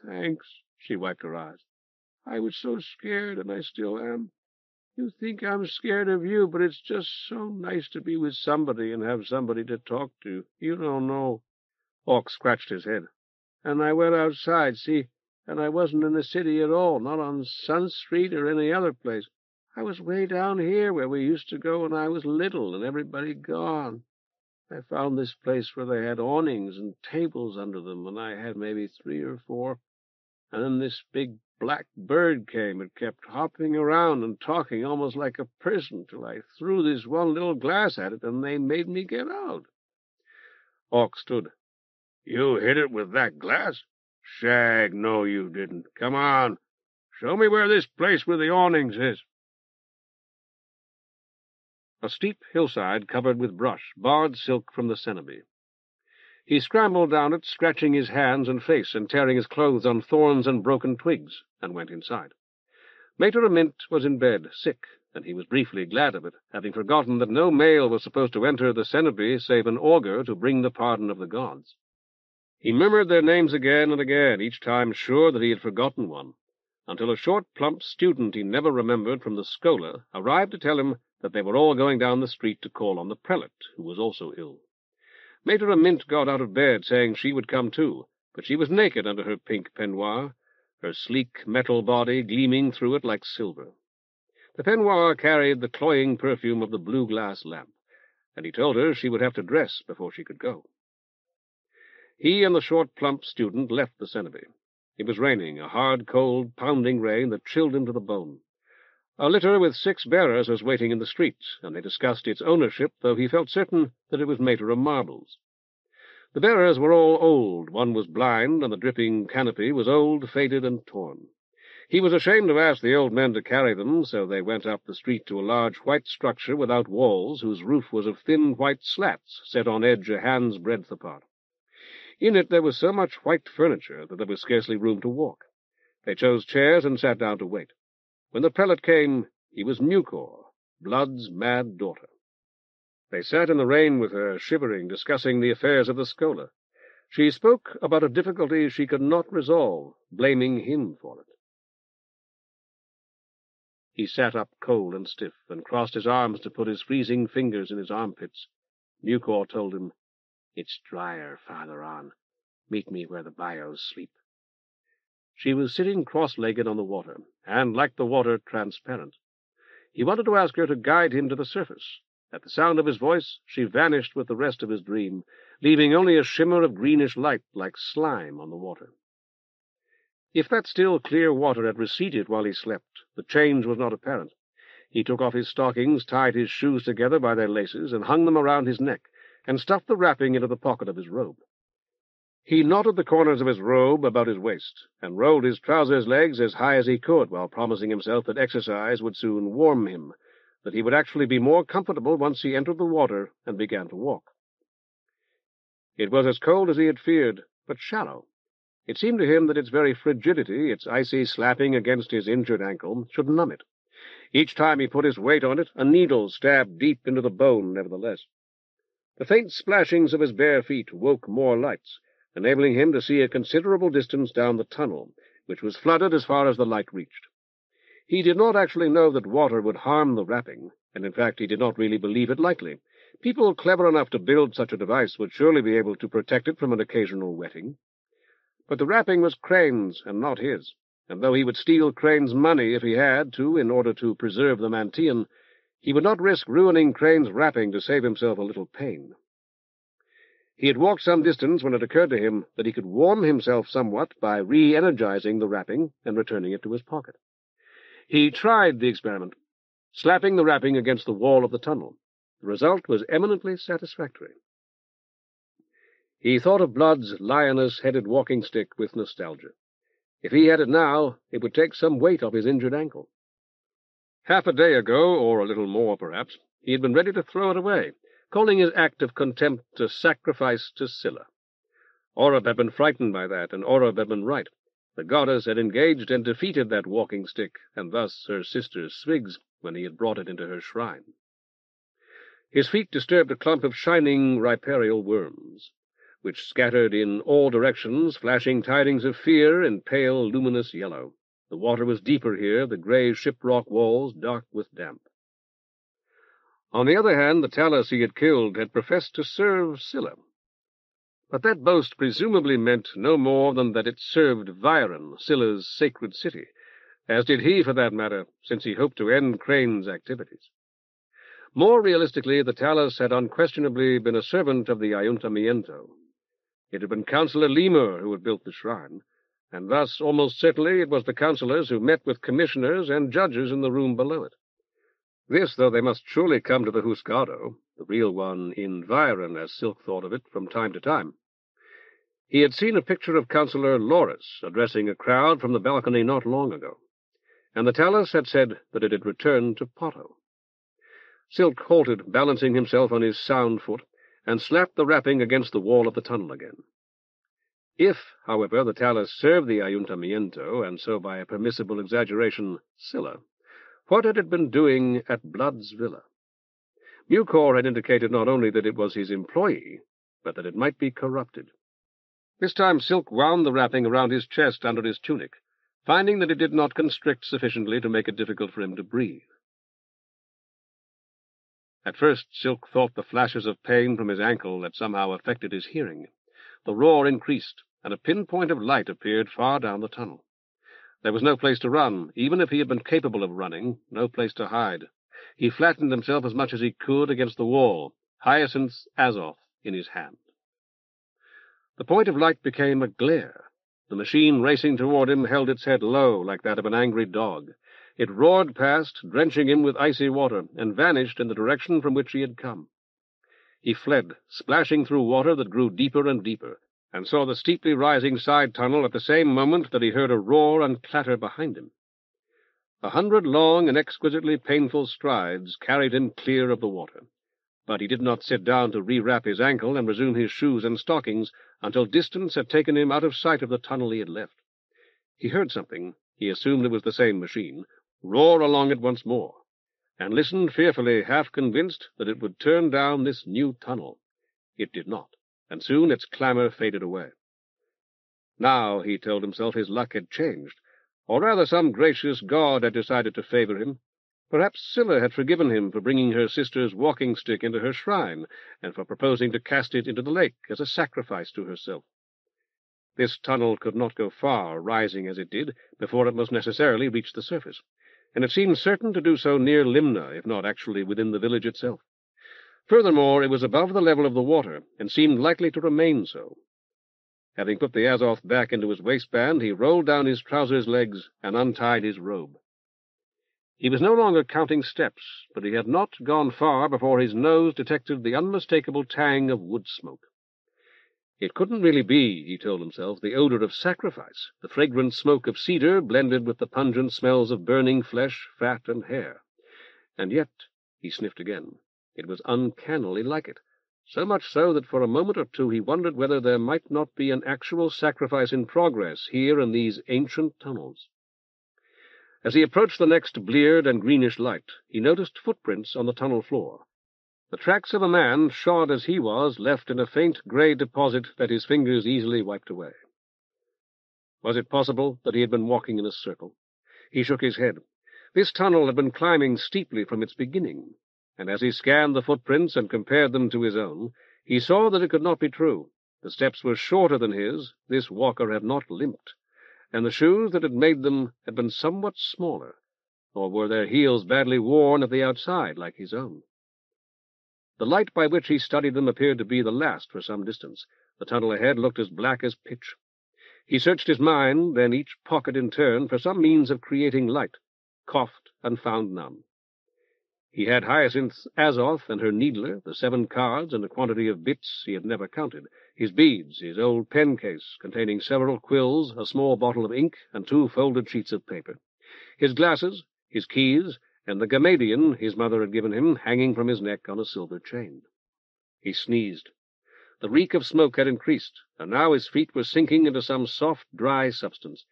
C: Thanks, she wiped her eyes. I was so scared, and I still am. You think I'm scared of you, but it's just so nice to be with somebody and have somebody to talk to. You don't know.
A: Orc scratched his head.
C: And I went outside, see, and I wasn't in the city at all, not on Sun Street or any other place. I was way down here where we used to go when I was little and everybody gone. I found this place where they had awnings and tables under them, and I had maybe 3 or 4. And then this big black bird came and kept hopping around and talking almost like a person till I threw this one little glass at it, and they made me get out.
A: Orc stood. You hit it with that glass? Shag, no, you didn't. Come on. Show me where this place with the awnings is. A steep hillside covered with brush barred Silk from the Cenobie. He scrambled down it, scratching his hands and face and tearing his clothes on thorns and broken twigs, and went inside. Patera Mint was in bed, sick, and he was briefly glad of it, having forgotten that no male was supposed to enter the Cenobie save an augur to bring the pardon of the gods. He murmured their names again and again, each time sure that he had forgotten one, until a short, plump student he never remembered from the Schola arrived to tell him that they were all going down the street to call on the prelate, who was also ill. Patera Mint got out of bed, saying she would come too, but she was naked under her pink peignoir, her sleek metal body gleaming through it like silver. The peignoir carried the cloying perfume of the blue glass lamp, and he told her she would have to dress before she could go. He and the short, plump student left the Cenobie. It was raining, a hard, cold, pounding rain that chilled him to the bone. A litter with 6 bearers was waiting in the street, and they discussed its ownership, though he felt certain that it was Patera Marble's. The bearers were all old. One was blind, and the dripping canopy was old, faded, and torn. He was ashamed to ask the old men to carry them, so they went up the street to a large white structure without walls, whose roof was of thin white slats set on edge a hand's breadth apart. In it there was so much white furniture that there was scarcely room to walk. They chose chairs and sat down to wait. When the prelate came, he was Mucor, Blood's mad daughter. They sat in the rain with her, shivering, discussing the affairs of the Schola. She spoke about a difficulty she could not resolve, blaming him for it. He sat up cold and stiff, and crossed his arms to put his freezing fingers in his armpits. Mucor told him, "It's drier farther on. Meet me where the bios sleep." She was sitting cross-legged on the water, and, like the water, transparent. He wanted to ask her to guide him to the surface. At the sound of his voice, she vanished with the rest of his dream, leaving only a shimmer of greenish light like slime on the water. If that still clear water had receded while he slept, the change was not apparent. He took off his stockings, tied his shoes together by their laces, and hung them around his neck, and stuffed the wrapping into the pocket of his robe.
C: He knotted the corners of his robe about his waist, and rolled his trousers legs as high as he could, while promising himself that exercise would soon warm him, that he would actually be more comfortable once he entered the water and began to walk. It was as cold as he had feared, but shallow. It seemed to him that its very frigidity, its icy slapping against his injured ankle, should numb it. Each time he put his weight on it, a needle stabbed deep into the bone, nevertheless. The faint splashings of his bare feet woke more lights, enabling him to see a considerable distance down the tunnel, which was flooded as far as the light reached. He did not actually know that water would harm the wrapping, and in fact he did not really believe it likely. People clever enough to build such a device would surely be able to protect it from an occasional wetting. But the wrapping was Crane's and not his, and though he would steal Crane's money if he had to in order to preserve the Mantian, he would not risk ruining Crane's wrapping to save himself a little pain. He had walked some distance when it occurred to him that he could warm himself somewhat by re-energizing the wrapping and returning it to his pocket. He tried the experiment, slapping the wrapping against the wall of the tunnel. The result was eminently satisfactory. He thought of Blood's lioness-headed walking stick with nostalgia. If he had it now, it would take some weight off his injured ankle. Half a day ago, or a little more perhaps, he had been ready to throw it away, calling his act of contempt a sacrifice to Scylla. Oreb had been frightened by that, and Oreb had been right. The goddess had engaged and defeated that walking stick, and thus her sister Sphigx, when he had brought it into her shrine. His feet disturbed a clump of shining riparial worms, which scattered in all directions, flashing tidings of fear in pale, luminous yellow. The water was deeper here, the grey ship-rock walls dark with damp. On the other hand, the Talus he had killed had professed to serve Scylla. But that boast presumably meant no more than that it served Viren, Scylla's sacred city, as did he, for that matter, since he hoped to end Crane's activities. More realistically, the Talus had unquestionably been a servant of the Ayuntamiento. It had been Councillor Lemur who had built the shrine, and thus almost certainly it was the councillors who met with commissioners and judges in the room below it. This, though they must surely come to the Huscardo, the real one in Viren, as Silk thought of it from time to time. He had seen a picture of Councillor Loris addressing a crowd from the balcony not long ago, and the Talus had said that it had returned to Potto. Silk halted, balancing himself on his sound foot, and slapped the wrapping against the wall of the tunnel again. If, however, the Talus served the Ayuntamiento, and so by a permissible exaggeration, Scylla, what had it been doing at Blood's villa? Mucor had indicated not only that it was his employee, but that it might be corrupted. This time Silk wound the wrapping around his chest under his tunic, finding that it did not constrict sufficiently to make it difficult for him to breathe. At first Silk thought the flashes of pain from his ankle had somehow affected his hearing. The roar increased, and a pinpoint of light appeared far down the tunnel. There was no place to run, even if he had been capable of running, no place to hide. He flattened himself as much as he could against the wall, Hyacinth's Azoth in his hand. The point of light became a glare. The machine racing toward him held its head low, like that of an angry dog. It roared past, drenching him with icy water, and vanished in the direction from which he had come. He fled, splashing through water that grew deeper and deeper, and saw the steeply rising side tunnel at the same moment that he heard a roar and clatter behind him. 100 long and exquisitely painful strides carried him clear of the water, but he did not sit down to re-wrap his ankle and resume his shoes and stockings until distance had taken him out of sight of the tunnel he had left. He heard something, he assumed it was the same machine, roar along it once more, and listened fearfully, half convinced that it would turn down this new tunnel. It did not, and soon its clamor faded away. Now, he told himself, his luck had changed, or rather some gracious god had decided to favor him. Perhaps Scylla had forgiven him for bringing her sister's walking-stick into her shrine, and for proposing to cast it into the lake as a sacrifice to herself. This tunnel could not go far, rising as it did, before it must necessarily reach the surface, and it seemed certain to do so near Limna, if not actually within the village itself. Furthermore, it was above the level of the water, and seemed likely to remain so. Having put the Azoth back into his waistband, he rolled down his trousers' legs and untied his robe. He was no longer counting steps, but he had not gone far before his nose detected the unmistakable tang of wood smoke.
A: It couldn't really be, he told himself, the odor of sacrifice, the fragrant smoke of cedar blended with the pungent smells of burning flesh, fat, and hair. And yet, he sniffed again, it was uncannily like it, so much so that for a moment or two he wondered whether there might not be an actual sacrifice in progress here in these ancient tunnels. As he approached the next bleared and greenish light, he noticed footprints on the tunnel floor. The tracks of a man, shod as he was, left in a faint grey deposit that his fingers easily wiped away. Was it possible that he had been walking in a circle? He shook his head. This tunnel had been climbing steeply from its beginning, and as he scanned the footprints and compared them to his own, he saw that it could not be true. The steps were shorter than his, this walker had not limped, and the shoes that had made them had been somewhat smaller, or were their heels badly worn at the outside, like his own? The light by which he studied them appeared to be the last for some distance. The tunnel ahead looked as black as pitch. He searched his mind, then each pocket in turn, for some means of creating light, coughed, and found none. He had Hyacinth's Azoth and her needler, the 7 cards, and a quantity of bits he had never counted, his beads, his old pen-case, containing several quills, a small bottle of ink, and 2 folded sheets of paper, his glasses, his keys, and the Gamadian his mother had given him, hanging from his neck on a silver chain. He sneezed. The reek of smoke had increased, and now his feet were sinking into some soft, dry substance.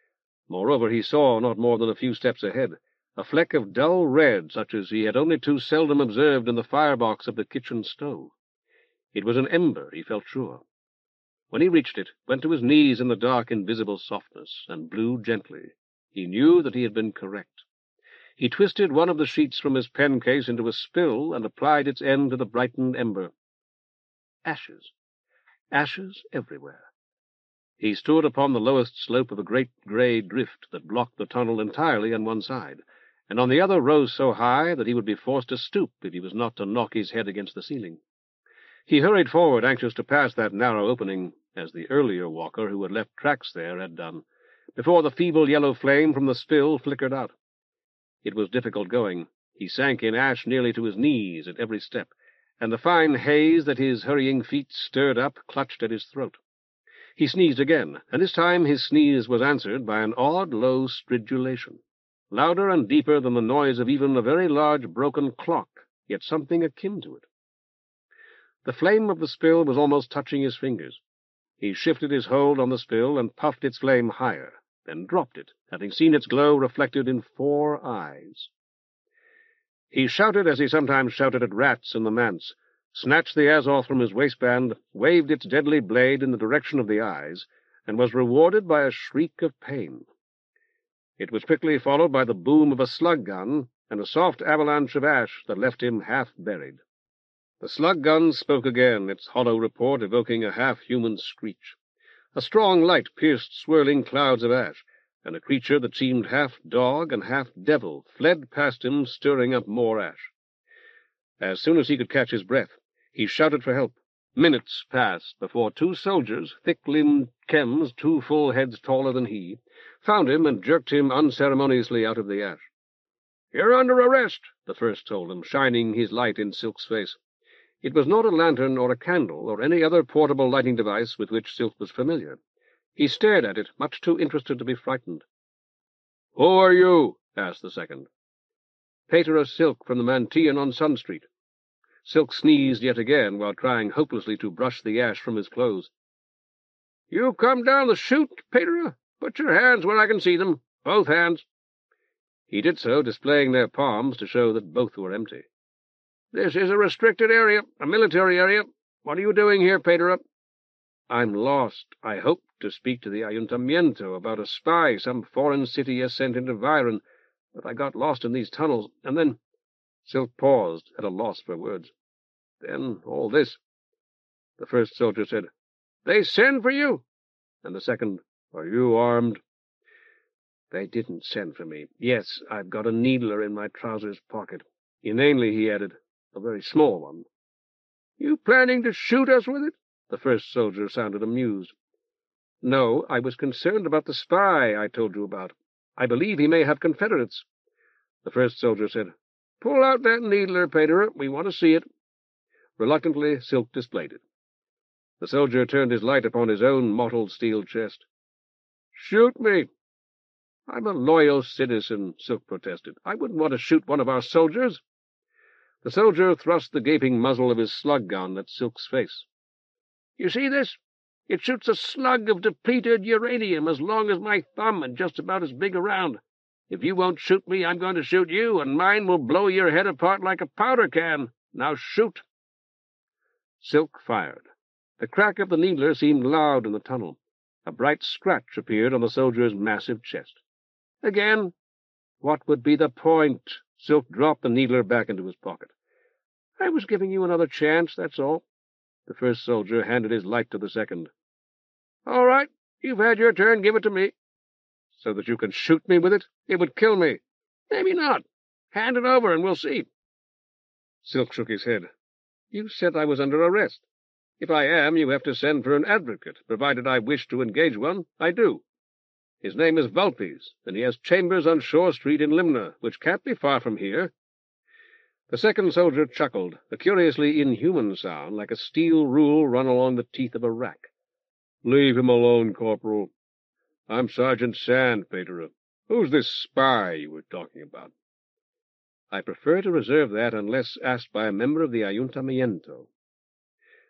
A: Moreover, he saw, not more than a few steps ahead, a fleck of dull red, such as he had only too seldom observed in the firebox of the kitchen stove. It was an ember, he felt sure. When he reached it, went to his knees in the dark, invisible softness, and blew gently, he knew that he had been correct. He twisted one of the sheets from his pen-case into a spill and applied its end to the brightened ember. Ashes. Ashes everywhere. He stood upon the lowest slope of a great grey drift that blocked the tunnel entirely on one side, and on the other rose so high that he would be forced to stoop if he was not to knock his head against the ceiling. He hurried forward, anxious to pass that narrow opening, as the earlier walker who had left tracks there had done, before the feeble yellow flame from the spill flickered out. It was difficult going. He sank in ash nearly to his knees at every step, and the fine haze that his hurrying feet stirred up clutched at his throat. He sneezed again, and this time his sneeze was answered by an odd, low stridulation, louder and deeper than the noise of even a very large broken clock, yet something akin to it. The flame of the spill was almost touching his fingers. He shifted his hold on the spill and puffed its flame higher, then dropped it, having seen its glow reflected in 4 eyes. He shouted as he sometimes shouted at rats in the manse, snatched the Azoth from his waistband, waved its deadly blade in the direction of the eyes, and was rewarded by a shriek of pain. It was quickly followed by the boom of a slug gun and a soft avalanche of ash that left him half buried. The slug gun spoke again, its hollow report evoking a half-human screech. A strong light pierced swirling clouds of ash, and a creature that seemed half dog and half devil fled past him, stirring up more ash. As soon as he could catch his breath, he shouted for help. Minutes passed before 2 soldiers, thick-limbed chems 2 full heads taller than he, found him and jerked him unceremoniously out of the ash. "You're under arrest," the first told him, shining his light in Silk's face. It was not a lantern or a candle or any other portable lighting device with which Silk was familiar. He stared at it, much too interested to be frightened. "Who are you?" asked the second. "Patera Silk from the Mantean on Sun Street." Silk sneezed yet again while trying hopelessly to brush the ash from his clothes. "You come down the chute, Patera? Put your hands where I can see them. Both hands." He did so, displaying their palms to show that both were empty. "This is a restricted area, a military area. What are you doing here, Patera?" "I'm lost. I hoped to speak to the Ayuntamiento about a spy some foreign city has sent into Viron, but I got lost in these tunnels, and then—" Silk paused, at a loss for words. "Then all this." The first soldier said, "They send for you?" And the second, "Are you armed?" "They didn't send for me. Yes, I've got a needler in my trousers pocket." Inanely he added, "A very small one." "You planning to shoot us with it?" The first soldier sounded amused. "No, I was concerned about the spy I told you about. I believe he may have confederates." The first soldier said, "Pull out that needler, Patera. We want to see it." Reluctantly, Silk displayed it.
C: The soldier turned his light upon his own mottled steel chest. "Shoot me." "I'm a loyal citizen," Silk protested. "I wouldn't want to shoot one of our soldiers." The soldier thrust the gaping muzzle of his slug gun at Silk's face. "You see this? It shoots a slug of depleted uranium as long as my thumb and just about as big around. If you won't shoot me, I'm going to shoot you, and mine will blow your head apart like a powder can. Now shoot." Silk fired. The crack of the needler seemed loud in the tunnel. A bright scratch appeared on the soldier's massive chest. Again? What would be the point? Silk dropped the needler back into his pocket. "I was giving you another chance, that's all." The first soldier handed his light to the second. "All right, you've had your turn. Give it to me." "So that you can shoot me with it? It would kill me." "Maybe not. Hand it over and we'll see." Silk shook his head. "You said I was under arrest. If I am, you have to send for an advocate. Provided I wish to engage one, I do. His name is Vulpes, and he has chambers on Shore Street in Limna, which can't be far from here." The second soldier chuckled, a curiously inhuman sound, like a steel rule run along the teeth of a rack. "Leave him alone, Corporal. I'm Sergeant Sand, Patera. Who's this spy you were talking about?" "I prefer to reserve that unless asked by a member of the Ayuntamiento."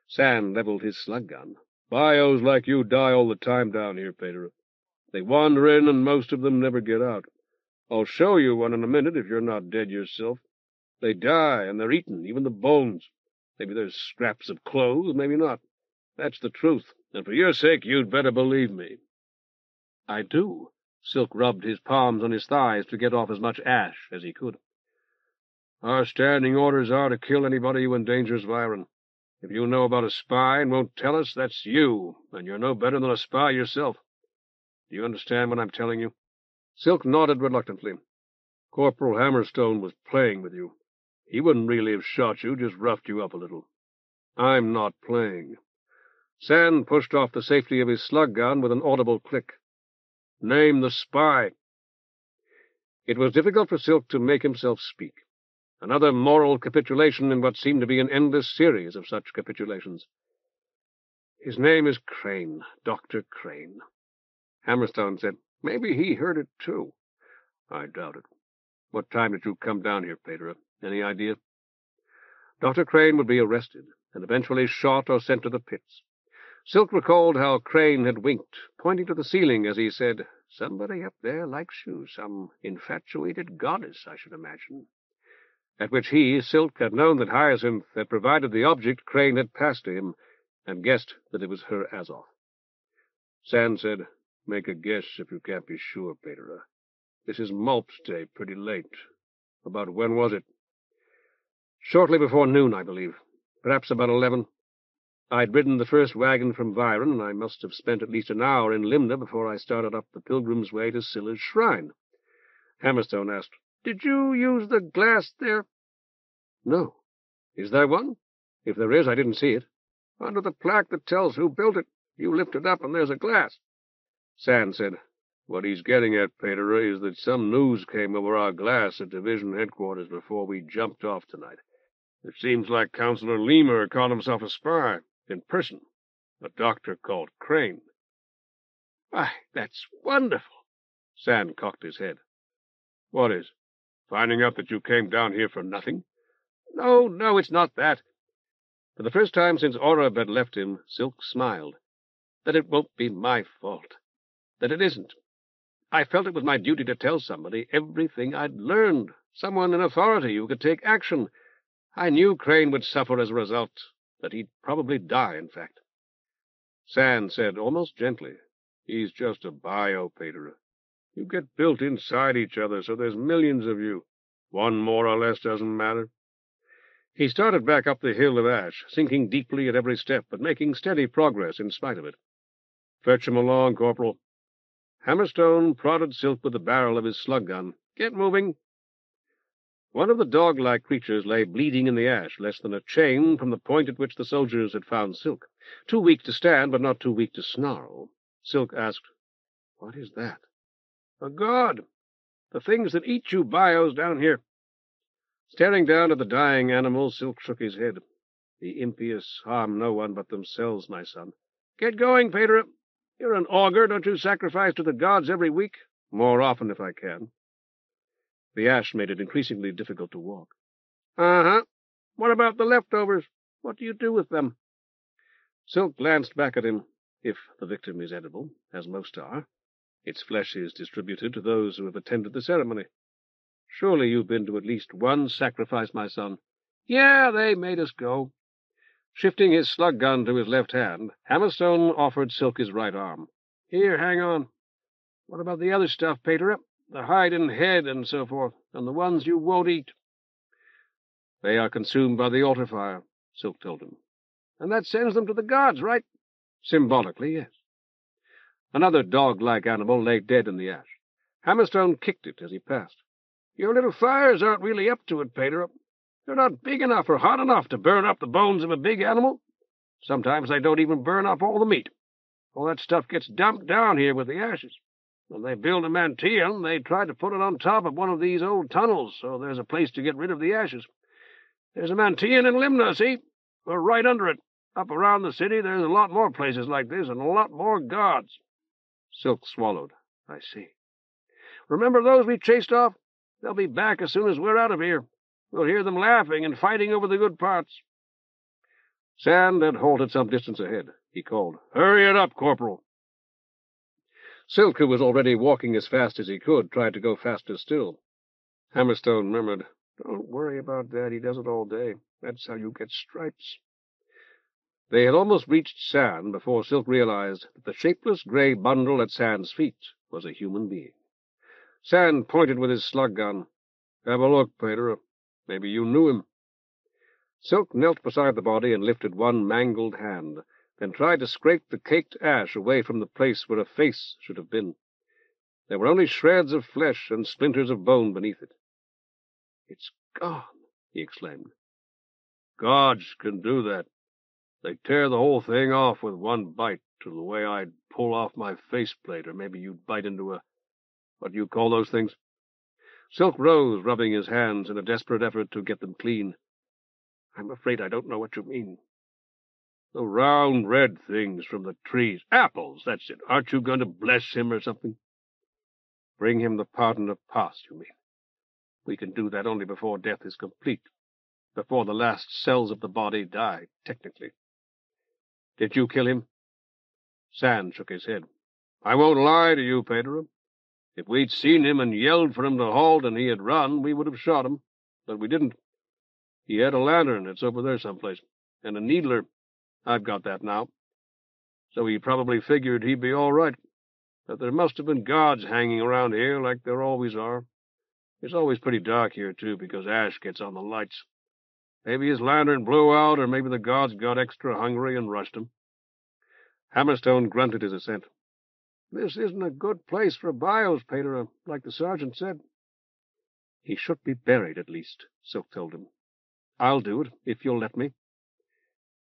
C: Sand leveled his slug gun. "Bios like you die all the time down here, Patera. They wander in, and most of them never get out. I'll show you one in a minute if you're not dead yourself. They die, and they're eaten, even the bones. Maybe there's scraps of clothes, maybe not. That's the truth, and for your sake you'd better believe me." "I do." Silk rubbed his palms on his thighs to get off as much ash as he could. "Our standing orders are to kill anybody who endangers Viron. If you know about a spy and won't tell us, that's you, and you're no better than a spy yourself. Do you understand what I'm telling you?" Silk nodded reluctantly. "Corporal Hammerstone was playing with you. He wouldn't really have shot you, just roughed you up a little." "I'm not playing." Sand pushed off the safety of his slug gun with an audible click. "Name the spy." It was difficult for Silk to make himself speak. Another moral capitulation in what seemed to be an endless series of such capitulations. "His name is Crane, Dr. Crane." Hammerstone said, "Maybe he heard it, too." "I doubt it. What time did you come down here, Patera? Any idea?" Dr. Crane would be arrested, and eventually shot or sent to the pits. Silk recalled how Crane had winked, pointing to the ceiling as he said, "Somebody up there likes you, some infatuated goddess, I should imagine." At which he, Silk, had known that Hyacinth had provided the object Crane had passed to him, and guessed that it was her Azoth. Sand said, "Make a guess if you can't be sure, Patera. This is Mulp's Day, pretty late. About when was it?" "Shortly before noon, I believe. Perhaps about 11. I'd ridden the first wagon from Viron, and I must have spent at least an hour in Limna before I started up the pilgrim's way to Scylla's shrine." Hammerstone asked, "Did you use the glass there?" "No. Is there one? If there is, I didn't see it." "Under the plaque that tells who built it. You lift it up, and there's a glass." Sand said, "What he's getting at, Patera, is that some news came over our glass at division headquarters before we jumped off tonight. It seems like Councillor Lemur called himself a spy, in person. A doctor called Crane." "Why, that's wonderful." Sand cocked his head. "What is? Finding out that you came down here for nothing?" No, it's not that." For the first time since Oreb had left him, Silk smiled. "That it won't be my fault. That it isn't. I felt it was my duty to tell somebody everything I'd learned, someone in authority who could take action. I knew Crane would suffer as a result, that he'd probably die, in fact." Sand said, almost gently, "He's just a bio, Patera. You get built inside each other, so there's millions of you. One more or less doesn't matter." He started back up the hill of ash, sinking deeply at every step, but making steady progress in spite of it. "Fetch him along, Corporal." Hammerstone prodded Silk with the barrel of his slug gun. "Get moving." One of the dog-like creatures lay bleeding in the ash, less than a chain from the point at which the soldiers had found Silk. Too weak to stand, but not too weak to snarl. Silk asked, "What is that?" "A god. The things that eat you bios down here." Staring down at the dying animal, Silk shook his head. The impious harm no one but themselves, my son. Get going, Patera. You're an augur. Don't you sacrifice to the gods every week? More often, if I can. The ash made it increasingly difficult to walk. Uh-huh. What about the leftovers? What do you do with them? Silk glanced back at him. If the victim is edible, as most are, its flesh is distributed to those who have attended the ceremony. Surely you've been to at least one sacrifice, my son. Yeah, they made us go. Shifting his slug gun to his left hand, Hammerstone offered Silk his right arm. Here, hang on. What about the other stuff, Patera? The hide and head and so forth, and the ones you won't eat? They are consumed by the altar fire, Silk told him. And that sends them to the gods, right? Symbolically, yes. Another dog-like animal lay dead in the ash. Hammerstone kicked it as he passed. Your little fires aren't really up to it, Patera. They're not big enough or hot enough to burn up the bones of a big animal. Sometimes they don't even burn up all the meat. All that stuff gets dumped down here with the ashes. When they build a mantillion, they try to put it on top of one of these old tunnels, so there's a place to get rid of the ashes. There's a mantillion in Limna, see? We're right under it. Up around the city, there's a lot more places like this, and a lot more gods. Silk swallowed. I see. Remember those we chased off? They'll be back as soon as we're out of here. We'll hear them laughing and fighting over the good parts. Sand had halted some distance ahead. He called, Hurry it up, Corporal. Silk, who was already walking as fast as he could, tried to go faster still. Hammerstone murmured, Don't worry about that. He does it all day. That's how you get stripes. They had almost reached Sand before Silk realized that the shapeless gray bundle at Sand's feet was a human being. Sand pointed with his slug gun. Have a look, Patera. Maybe you knew him. Silk knelt beside the body and lifted one mangled hand, then tried to scrape the caked ash away from the place where a face should have been. There were only shreds of flesh and splinters of bone beneath it. It's gone, he exclaimed. Gods can do that. They tear the whole thing off with one bite, to the way I'd pull off my faceplate, or maybe you'd bite into a... what do you call those things? Silk rose, rubbing his hands in a desperate effort to get them clean. I'm afraid I don't know what you mean. The round red things from the trees. Apples, that's it. Aren't you going to bless him or something? Bring him the pardon of past, you mean. We can do that only before death is complete, before the last cells of the body die, technically. Did you kill him? Sand shook his head. I won't lie to you, Patera. If we'd seen him and yelled for him to halt and he had run, we would have shot him. But we didn't. He had a lantern, it's over there someplace, and a needler. I've got that now. So he probably figured he'd be all right. But there must have been gods hanging around here like there always are. It's always pretty dark here, too, because ash gets on the lights. Maybe his lantern blew out, or maybe the gods got extra hungry and rushed him. Hammerstone grunted his assent. This isn't a good place for bios, Patera, like the sergeant said. He should be buried, at least, Silk told him. I'll do it, if you'll let me.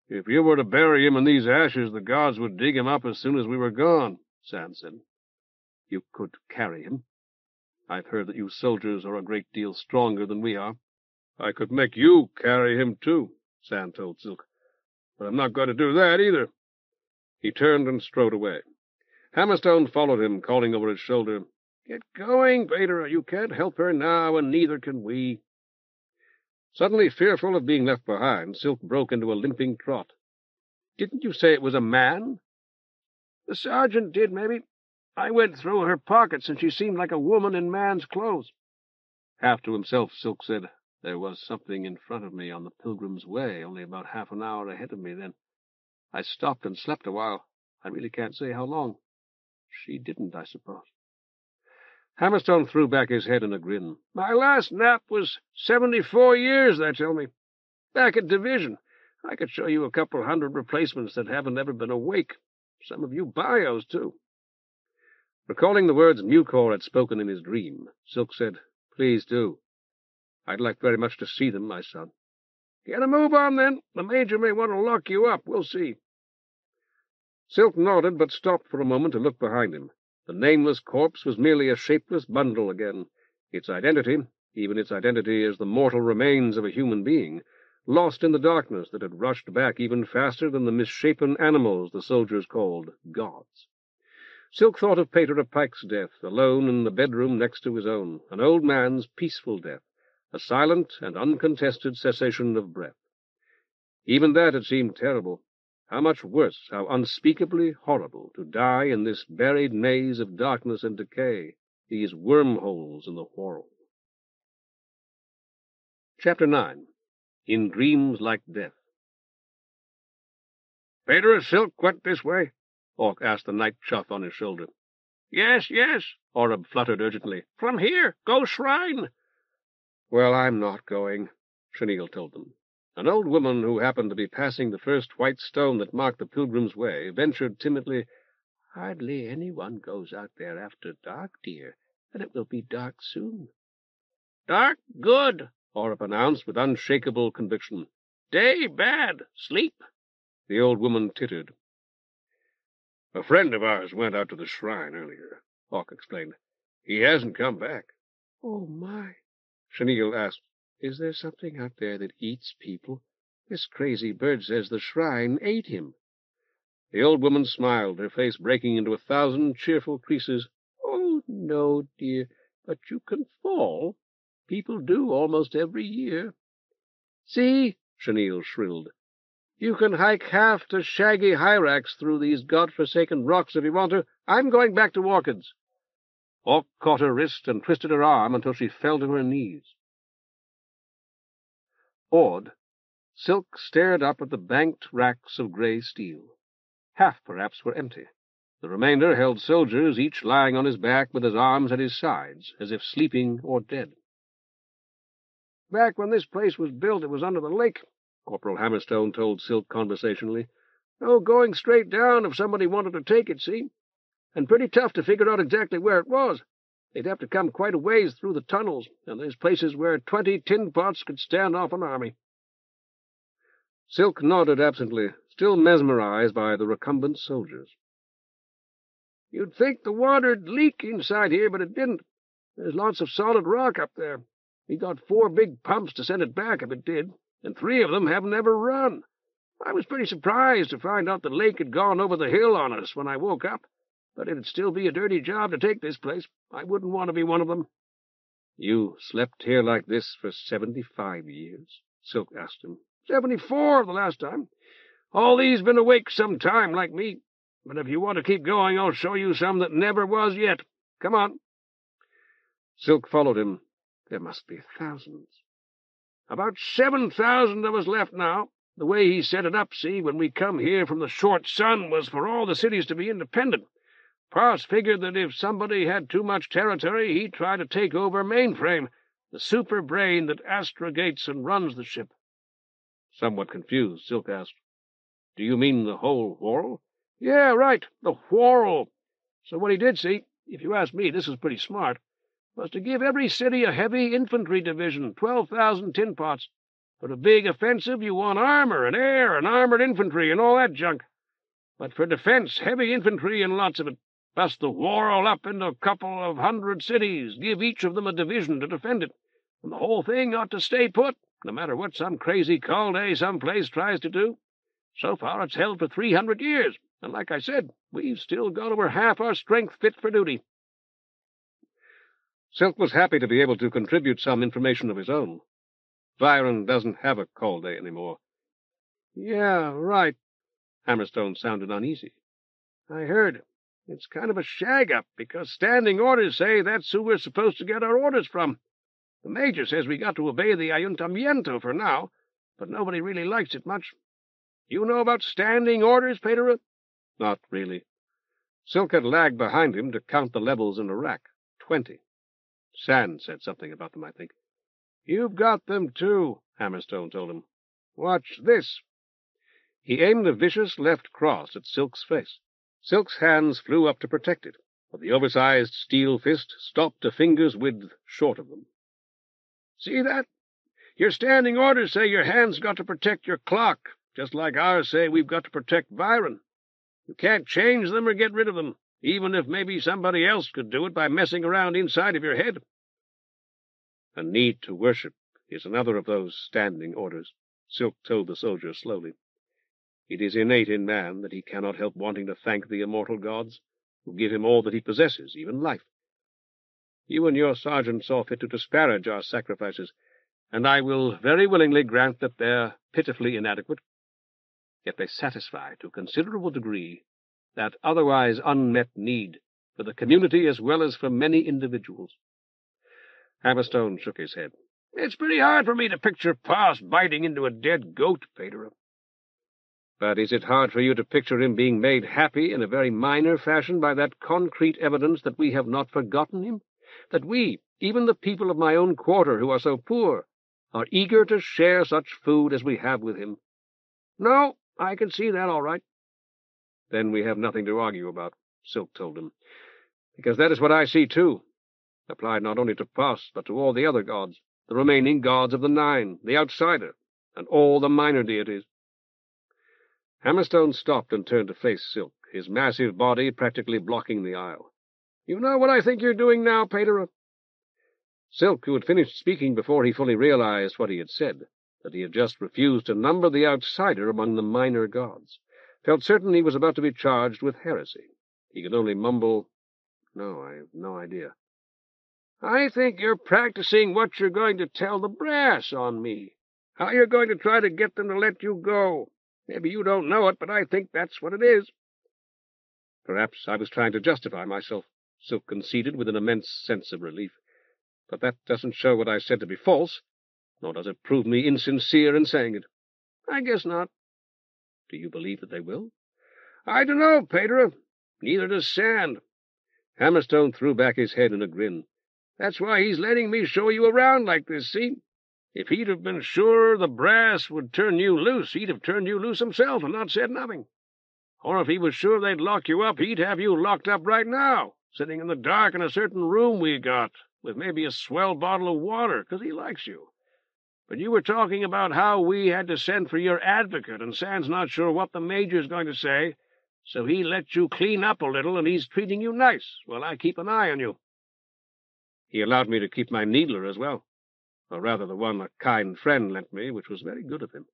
C: If you were to bury him in these ashes, the gods would dig him up as soon as we were gone, Sand said. You could carry him. I've heard that you soldiers are a great deal stronger than we are. I could make you carry him, too, Sand told Silk. But I'm not going to do that, either. He turned and strode away. Hammerstone followed him, calling over his shoulder, Get going, Patera. You can't help her now, and neither can we. Suddenly fearful of being left behind, Silk broke into a limping trot. Didn't you say it was a man? The sergeant did, maybe. I went through her pockets, and she seemed like a woman in man's clothes. Half to himself, Silk said, There was something in front of me on the Pilgrim's Way, only about half an hour ahead of me then. I stopped and slept a while. I really can't say how long. She didn't, I suppose. Hammerstone threw back his head in a grin. My last nap was 74 years, they tell me. Back at division. I could show you a couple hundred replacements that haven't ever been awake. Some of you bios, too. Recalling the words Mucor had spoken in his dream, Silk said, Please do. I'd like very much to see them, my son. Get a move on, then. The Major may want to lock you up. We'll see. Silk nodded, but stopped for a moment to look behind him. The nameless corpse was merely a shapeless bundle again. Its identity, even its identity as the mortal remains of a human being,
A: lost in the darkness that had rushed back even faster than the misshapen animals the soldiers called gods. Silk thought of Patera Pike's death, alone in the bedroom next to his own, an old man's peaceful death, a silent and uncontested cessation of breath. Even that had seemed terrible. How much worse, how unspeakably horrible, to die in this buried maze of darkness and decay, these wormholes in the Whorl. Chapter 9. In Dreams Like Death.
C: Patera Silk went this way?
A: Orc asked the night chuff on his shoulder.
C: Yes, yes,
A: Oreb fluttered urgently.
C: From here, go shrine.
A: Well, I'm not going, Chenille told them. An old woman who happened to be passing the first white stone that marked the pilgrim's way ventured timidly,
D: Hardly anyone goes out there after dark, dear, and it will be dark soon.
C: Dark good,
A: Oreb announced with unshakable conviction.
C: Day bad, sleep.
A: The old woman tittered.
C: A friend of ours went out to the shrine earlier,
A: Orc explained.
C: He hasn't come back.
D: Oh, my.
A: Chenille asked,
D: Is there something out there that eats people? This crazy bird says the shrine ate him.
A: The old woman smiled, her face breaking into 1,000 cheerful creases.
D: Oh, no, dear, but you can fall. People do almost every year.
A: See, Chenille shrilled. You can hike half to shaggy hyrax through these god-forsaken rocks if you want to. I'm going back to Orchids. Orc caught her wrist and twisted her arm until she fell to her knees. Awed, Silk stared up at the banked racks of grey steel. Half, perhaps, were empty. The remainder held soldiers, each lying on his back with his arms at his sides, as if sleeping or dead.
C: Back when this place was built, it was under the lake,
A: Corporal Hammerstone told Silk conversationally.
C: No going straight down if somebody wanted to take it, see? And pretty tough to figure out exactly where it was. They'd have to come quite a ways through the tunnels, and there's places where 20 tin pots could stand off an army.
A: Silk nodded absently, still mesmerized by the recumbent soldiers.
C: You'd think the water'd leak inside here, but it didn't. There's lots of solid rock up there. We got 4 big pumps to send it back if it did, and 3 of them haven't ever run. I was pretty surprised to find out the lake had gone over the hill on us when I woke up, but it'd still be a dirty job to take this place. I wouldn't want to be one of them.
A: You slept here like this for 75 years? Silk asked him.
C: 74 the last time. All these been awake some time, like me. But if you want to keep going, I'll show you some that never was yet. Come on.
A: Silk followed him. There must be thousands.
C: About 7,000 of us left now. The way he set it up, see, when we come here from the short sun was for all the cities to be independent. Parsons figured that if somebody had too much territory, he'd try to take over Mainframe, the super brain that astrogates and runs the ship.
A: Somewhat confused, Silk asked, Do you mean the whole Whorl?
C: Yeah, right, the Whorl. So what he did, see, if you ask me, this is pretty smart, was to give every city a heavy infantry division, 12,000 tin pots. For a big offensive, you want armor and air and armored infantry and all that junk. But for defense, heavy infantry and lots of it. Bust the Whorl up into a couple of 100 cities, give each of them a division to defend it, and the whole thing ought to stay put, no matter what some crazy Caldé someplace tries to do. So far it's held for 300 years, and like I said, we've still got over half our strength fit for duty.
A: Silk was happy to be able to contribute some information of his own. Byron doesn't have a Caldé anymore.
C: Yeah, right.
A: Hammerstone sounded uneasy.
C: I heard. It's kind of a shag-up, because standing orders say that's who we're supposed to get our orders from. The Major says we got to obey the Ayuntamiento for now, but nobody really likes it much. You know about standing orders, Patera?
A: Not really. Silk had lagged behind him to count the levels in a rack. 20. Sand said something about them, I think.
C: You've got them, too, Hammerstone told him. Watch this.
A: He aimed a vicious left cross at Silk's face. Silk's hands flew up to protect it, but the oversized steel fist stopped a finger's width short of them.
C: See that? Your standing orders say your hands got to protect your clock, just like ours say we've got to protect Byron. You can't change them or get rid of them, even if maybe somebody else could do it by messing around inside of your head.
A: A need to worship is another of those standing orders,
C: Silk told the soldier slowly. It is innate in man that he cannot help wanting to thank the immortal gods, who give him all that he possesses, even life. You and your sergeant saw fit to disparage our sacrifices, and I will very willingly grant that they're pitifully inadequate, yet they satisfy to a considerable degree that otherwise unmet need for the community as well as for many individuals. Hammerstone shook his head. It's pretty hard for me to picture Pass biting into a dead goat, Patera. But is it hard for you to picture him being made happy in a very minor fashion by that concrete evidence that we have not forgotten him? That we, even the people of my own quarter who are so poor, are eager to share such food as we have with him? No, I can see that all right. Then we have nothing to argue about, Silk told him, because that is what I see too, applied not only to Pass, but to all the other gods, the remaining gods of the Nine, the outsider, and all the minor deities. Hammerstone stopped and turned to face Silk, his massive body practically blocking the aisle. You know what I think you're doing now, Patera? Silk, who had finished speaking before he fully realized what he had said, that he had just refused to number the outsider among the minor gods, felt certain he was about to be charged with heresy. He could only mumble, No, I have no idea. I think you're practicing what you're going to tell the brass on me, how you're going to try to get them to let you go. Maybe you don't know it, but I think that's what it is. Perhaps I was trying to justify myself, Silk conceded with an immense sense of relief. But that doesn't show what I said to be false, nor does it prove me insincere in saying it. I guess not. Do you believe that they will? I don't know, Patera. Neither does Sand. Hammerstone threw back his head in a grin. That's why he's letting me show you around like this, see? If he'd have been sure the brass would turn you loose, he'd have turned you loose himself and not said nothing. Or if he was sure they'd lock you up, he'd have you locked up right now, sitting in the dark in a certain room we got, with maybe a swell bottle of water, 'cause he likes you. But you were talking about how we had to send for your advocate, and Sand's not sure what the major's going to say, so he let you clean up a little, and he's treating you nice while I keep an eye on you. He allowed me to keep my needler as well, or rather the one a kind friend lent me, which was very good of him.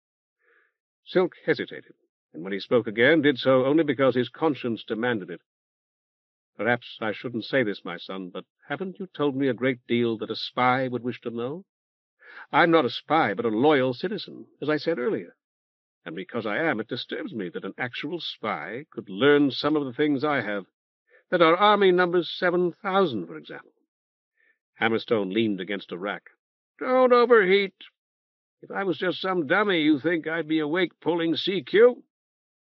C: Silk hesitated, and when he spoke again, did so only because his conscience demanded it. Perhaps I shouldn't say this, my son, but haven't you told me a great deal that a spy would wish to know? I'm not a spy, but a loyal citizen, as I said earlier. And because I am, it disturbs me that an actual spy could learn some of the things I have, that our army numbers 7,000, for example. Hammerstone leaned against a rack. Don't overheat. If I was just some dummy, you think I'd be awake pulling CQ?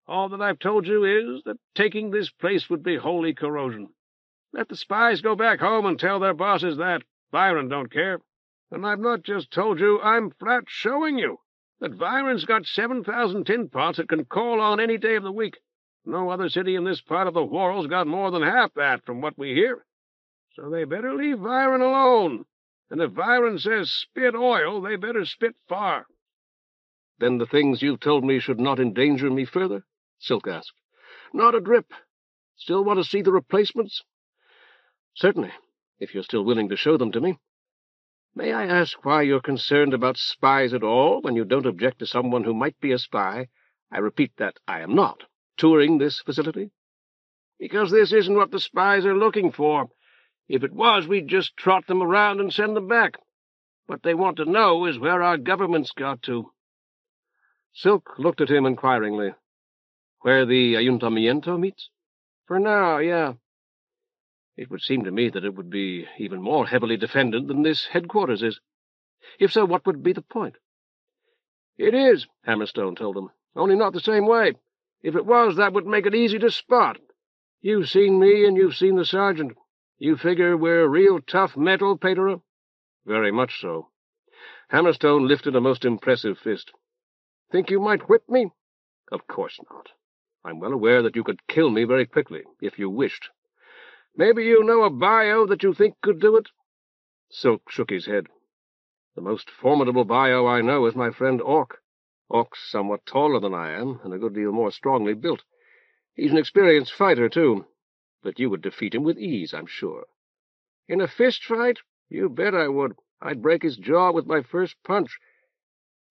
C: All that I've told you is that taking this place would be holy corrosion. Let the spies go back home and tell their bosses that. Byron don't care. And I've not just told you, I'm flat showing you that Byron's got 7,000 tin pots it can call on any day of the week. No other city in this part of the Whorl's got more than half that from what we hear. So they better leave Byron alone. And if Byron says spit oil, they better spit far. Then the things you've told me should not endanger me further? Silk asked. Not a drip. Still want to see the replacements? Certainly, if you're still willing to show them to me. May I ask why you're concerned about spies at all, when you don't object to someone who might be a spy, I repeat that I am not, touring this facility? Because this isn't what the spies are looking for. If it was, we'd just trot them around and send them back. What they want to know is where our government's got to. Silk looked at him inquiringly. Where the ayuntamiento meets? For now, yeah. It would seem to me that it would be even more heavily defended than this headquarters is. If so, what would be the point? It is, Hammerstone told him, only not the same way. If it was, that would make it easy to spot. You've seen me and you've seen the sergeant. You figure we're real tough metal, Patera? Very much so. Hammerstone lifted a most impressive fist. Think you might whip me? Of course not. I'm well aware that you could kill me very quickly, if you wished. Maybe you know a bio that you think could do it? Silk shook his head. The most formidable bio I know is my friend Orc. Orc's somewhat taller than I am, and a good deal more strongly built. He's an experienced fighter, too. But you would defeat him with ease, I'm sure. In a fist fight? You bet I would. I'd break his jaw with my first punch.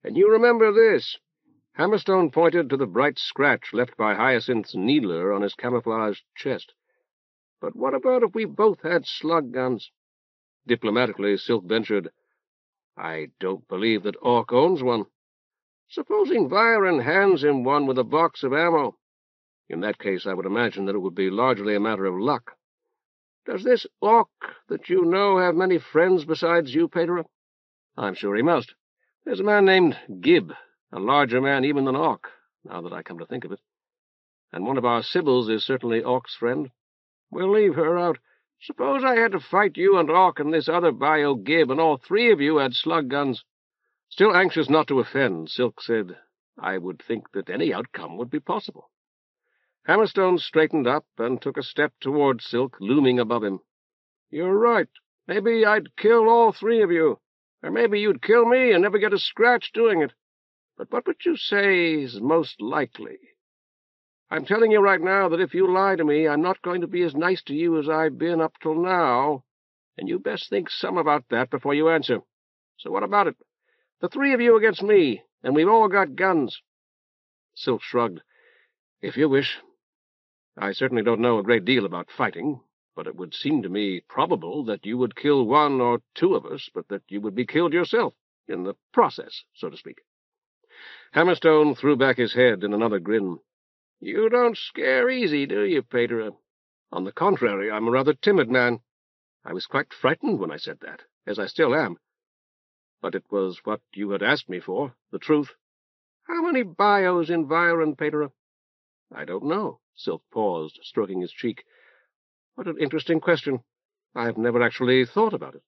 C: And you remember this." Hammerstone pointed to the bright scratch left by Hyacinth's needler on his camouflaged chest. "But what about if we both had slug guns?" Diplomatically, Silk ventured, "I don't believe that Orc owns one." "Supposing Viren hands him one with a box of ammo?" "In that case, I would imagine that it would be largely a matter of luck." "Does this Orc that you know have many friends besides you, Patera?" "I'm sure he must. There's a man named Gib, a larger man even than Orc, now that I come to think of it. And one of our Sibyls is certainly Orc's friend. We'll leave her out. Suppose I had to fight you and Orc and this other bio Gib, and all three of you had slug guns." Still anxious not to offend, Silk said, "I would think that any outcome would be possible." Hammerstone straightened up and took a step toward Silk, looming above him. "You're right. Maybe I'd kill all three of you. Or maybe you'd kill me and never get a scratch doing it. But what would you say is most likely? I'm telling you right now that if you lie to me, I'm not going to be as nice to you as I've been up till now, and you best think some about that before you answer. So what about it? The three of you against me, and we've all got guns." Silk shrugged. "If you wish. I certainly don't know a great deal about fighting, but it would seem to me probable that you would kill one or two of us, but that you would be killed yourself, in the process, so to speak." Hammerstone threw back his head in another grin. "You don't scare easy, do you, Patera?" "On the contrary, I'm a rather timid man. I was quite frightened when I said that, as I still am. But it was what you had asked me for, the truth." "How many bios in Viren, Patera?" "I don't know." Silk paused, stroking his cheek. "What an interesting question. I've never actually thought about it."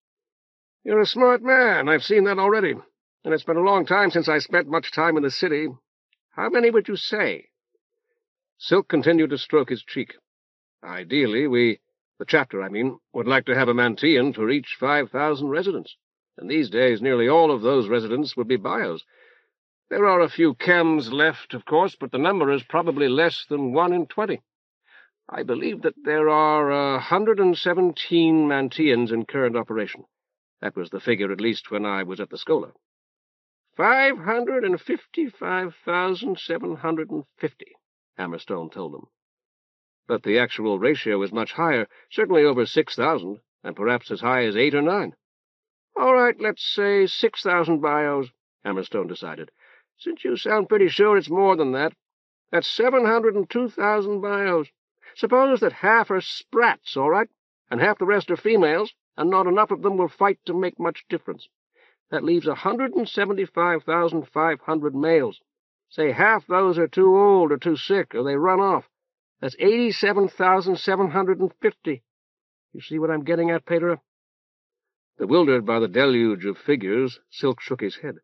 C: "You're a smart man. I've seen that already. And it's been a long time since I spent much time in the city. How many would you say?" Silk continued to stroke his cheek. "Ideally, the chapter, I mean, would like to have a Mantian for each 5,000 residents. And these days nearly all of those residents would be bios. There are a few chems left, of course, but the number is probably less than 1 in 20. I believe that there are 117 Mantians in current operation. That was the figure, at least, when I was at the Schola." 555,750, Hammerstone told them. "But the actual ratio is much higher, certainly over 6,000, and perhaps as high as 8 or 9. "All right, let's say 6,000 bios," Hammerstone decided. "Since you sound pretty sure it's more than that, that's 702,000 bios. Suppose that half are sprats, all right, and half the rest are females, and not enough of them will fight to make much difference. That leaves 175,500 males. Say half those are too old or too sick, or they run off. That's 87,750. You see what I'm getting at, Patera?" Bewildered by the deluge of figures, Silk shook his head.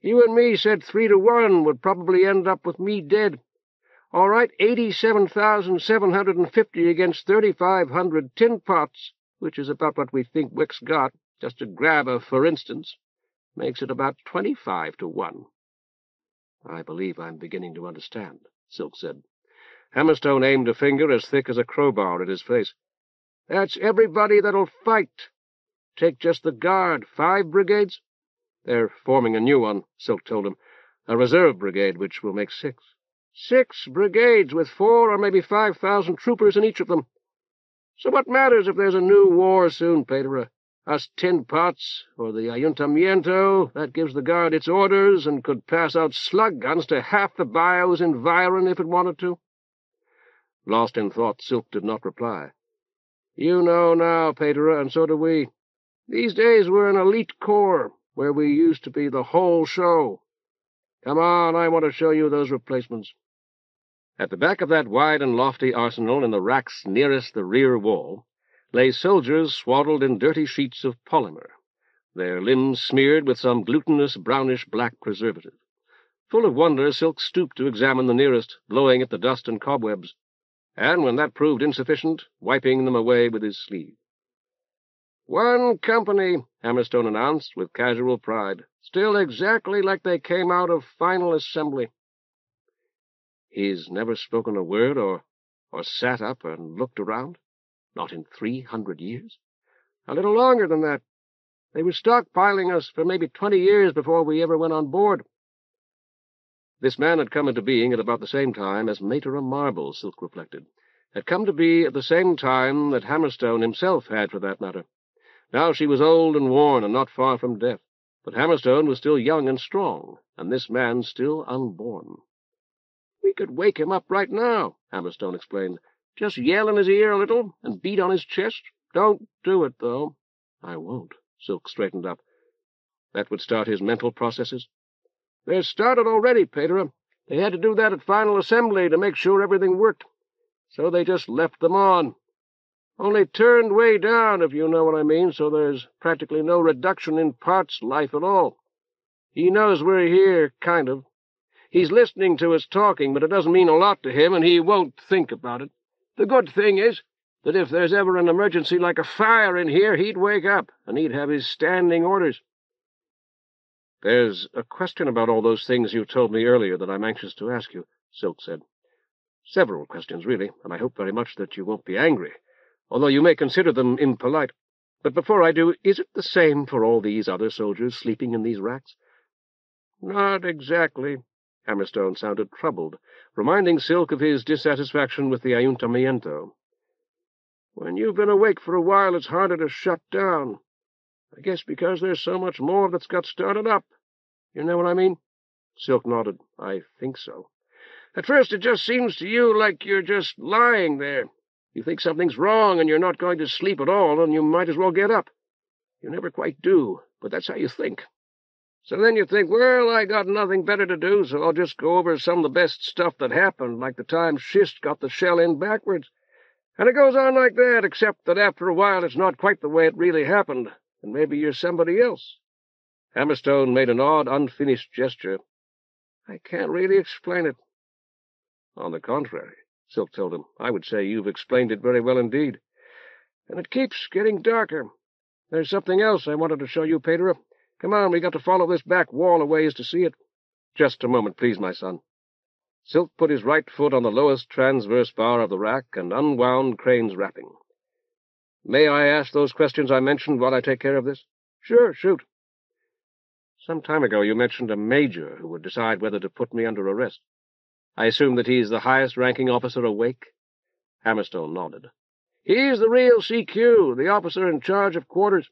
C: "You and me said 3 to 1 would probably end up with me dead. All right, 87,750 against 3,500 tin pots, which is about what we think Wick's got, just to grab a for instance, makes it about 25 to 1. "I believe I'm beginning to understand," Silk said. Hammerstone aimed a finger as thick as a crowbar at his face. "That's everybody that'll fight. Take just the Guard, 5 brigades? "They're forming a new one," Silk told him. "A reserve brigade, which will make 6. 6 brigades with 4 or maybe 5,000 troopers in each of them. So what matters if there's a new war soon, Patera? Us tin pots, or the Ayuntamiento, that gives the Guard its orders and could pass out slug guns to half the bios in Viren if it wanted to." Lost in thought, Silk did not reply. "You know now, Patera, and so do we. These days we're an elite corps, where we used to be the whole show. Come on, I want to show you those replacements." At the back of that wide and lofty arsenal, in the racks nearest the rear wall, lay soldiers swaddled in dirty sheets of polymer, their limbs smeared with some glutinous brownish-black preservative. Full of wonder, Silk stooped to examine the nearest, blowing at the dust and cobwebs, and when that proved insufficient, wiping them away with his sleeve. "1 company," Hammerstone announced with casual pride, "still exactly like they came out of final assembly." "He's never spoken a word or sat up and looked around? Not in 300 years?" "A little longer than that. They were stockpiling us for maybe 20 years before we ever went on board.
A: This man had come into being at about the same time as Patera Marble, Silk reflected. Had come to be at the same time that Hammerstone himself had, for that matter. Now she was old and worn and not far from death, but Hammerstone was still young and strong, and this man still unborn. "We could wake him up right now," Hammerstone explained. "Just yell in his ear a little and beat on his chest. Don't do it, though." "I won't." Silk straightened up. That would start his mental processes? "They're started already, Patera. They had to do that at final assembly to make sure everything worked. So they just left them on. Only turned way down, if you know what I mean, so there's practically no reduction in parts life at all. He knows we're here, kind of. He's listening to us talking, but it doesn't mean a lot to him, and he won't think about it. The good thing is that if there's ever an emergency like a fire in here, he'd wake up, and he'd have his standing orders." "There's a question about all those things you told me earlier that I'm anxious to ask you," Silk said. "Several questions, really, and I hope very much that you won't be angry, although you may consider them impolite. But before I do, is it the same for all these other soldiers sleeping in these racks?" "Not exactly." Hammerstone sounded troubled, reminding Silk of his dissatisfaction with the ayuntamiento. "When you've been awake for a while, it's harder to shut down. I guess because there's so much more that's got started up. You know what I mean?" Silk nodded. "I think so." "At first it just seems to you like you're just lying there. You think something's wrong and you're not going to sleep at all, and you might as well get up. You never quite do, but that's how you think. So then you think, well, I got nothing better to do, so I'll just go over some of the best stuff that happened, like the time Schist got the shell in backwards. And it goes on like that, except that after a while it's not quite the way it really happened, and maybe you're somebody else." Hammerstone made an odd, unfinished gesture. "I can't really explain it." "On the contrary," Silk told him, "I would say you've explained it very well indeed. And it keeps getting darker. There's something else I wanted to show you, Patera. Come on, we got to follow this back wall a ways to see it." "Just a moment, please, my son." Silk put his right foot on the lowest transverse bar of the rack and unwound Crane's wrapping. "May I ask those questions I mentioned while I take care of this?" "Sure, shoot." "Some time ago you mentioned a major who would decide whether to put me under arrest. I assume that he's the highest-ranking officer awake?" Hammerstone nodded. "He's the real CQ, the officer in charge of quarters.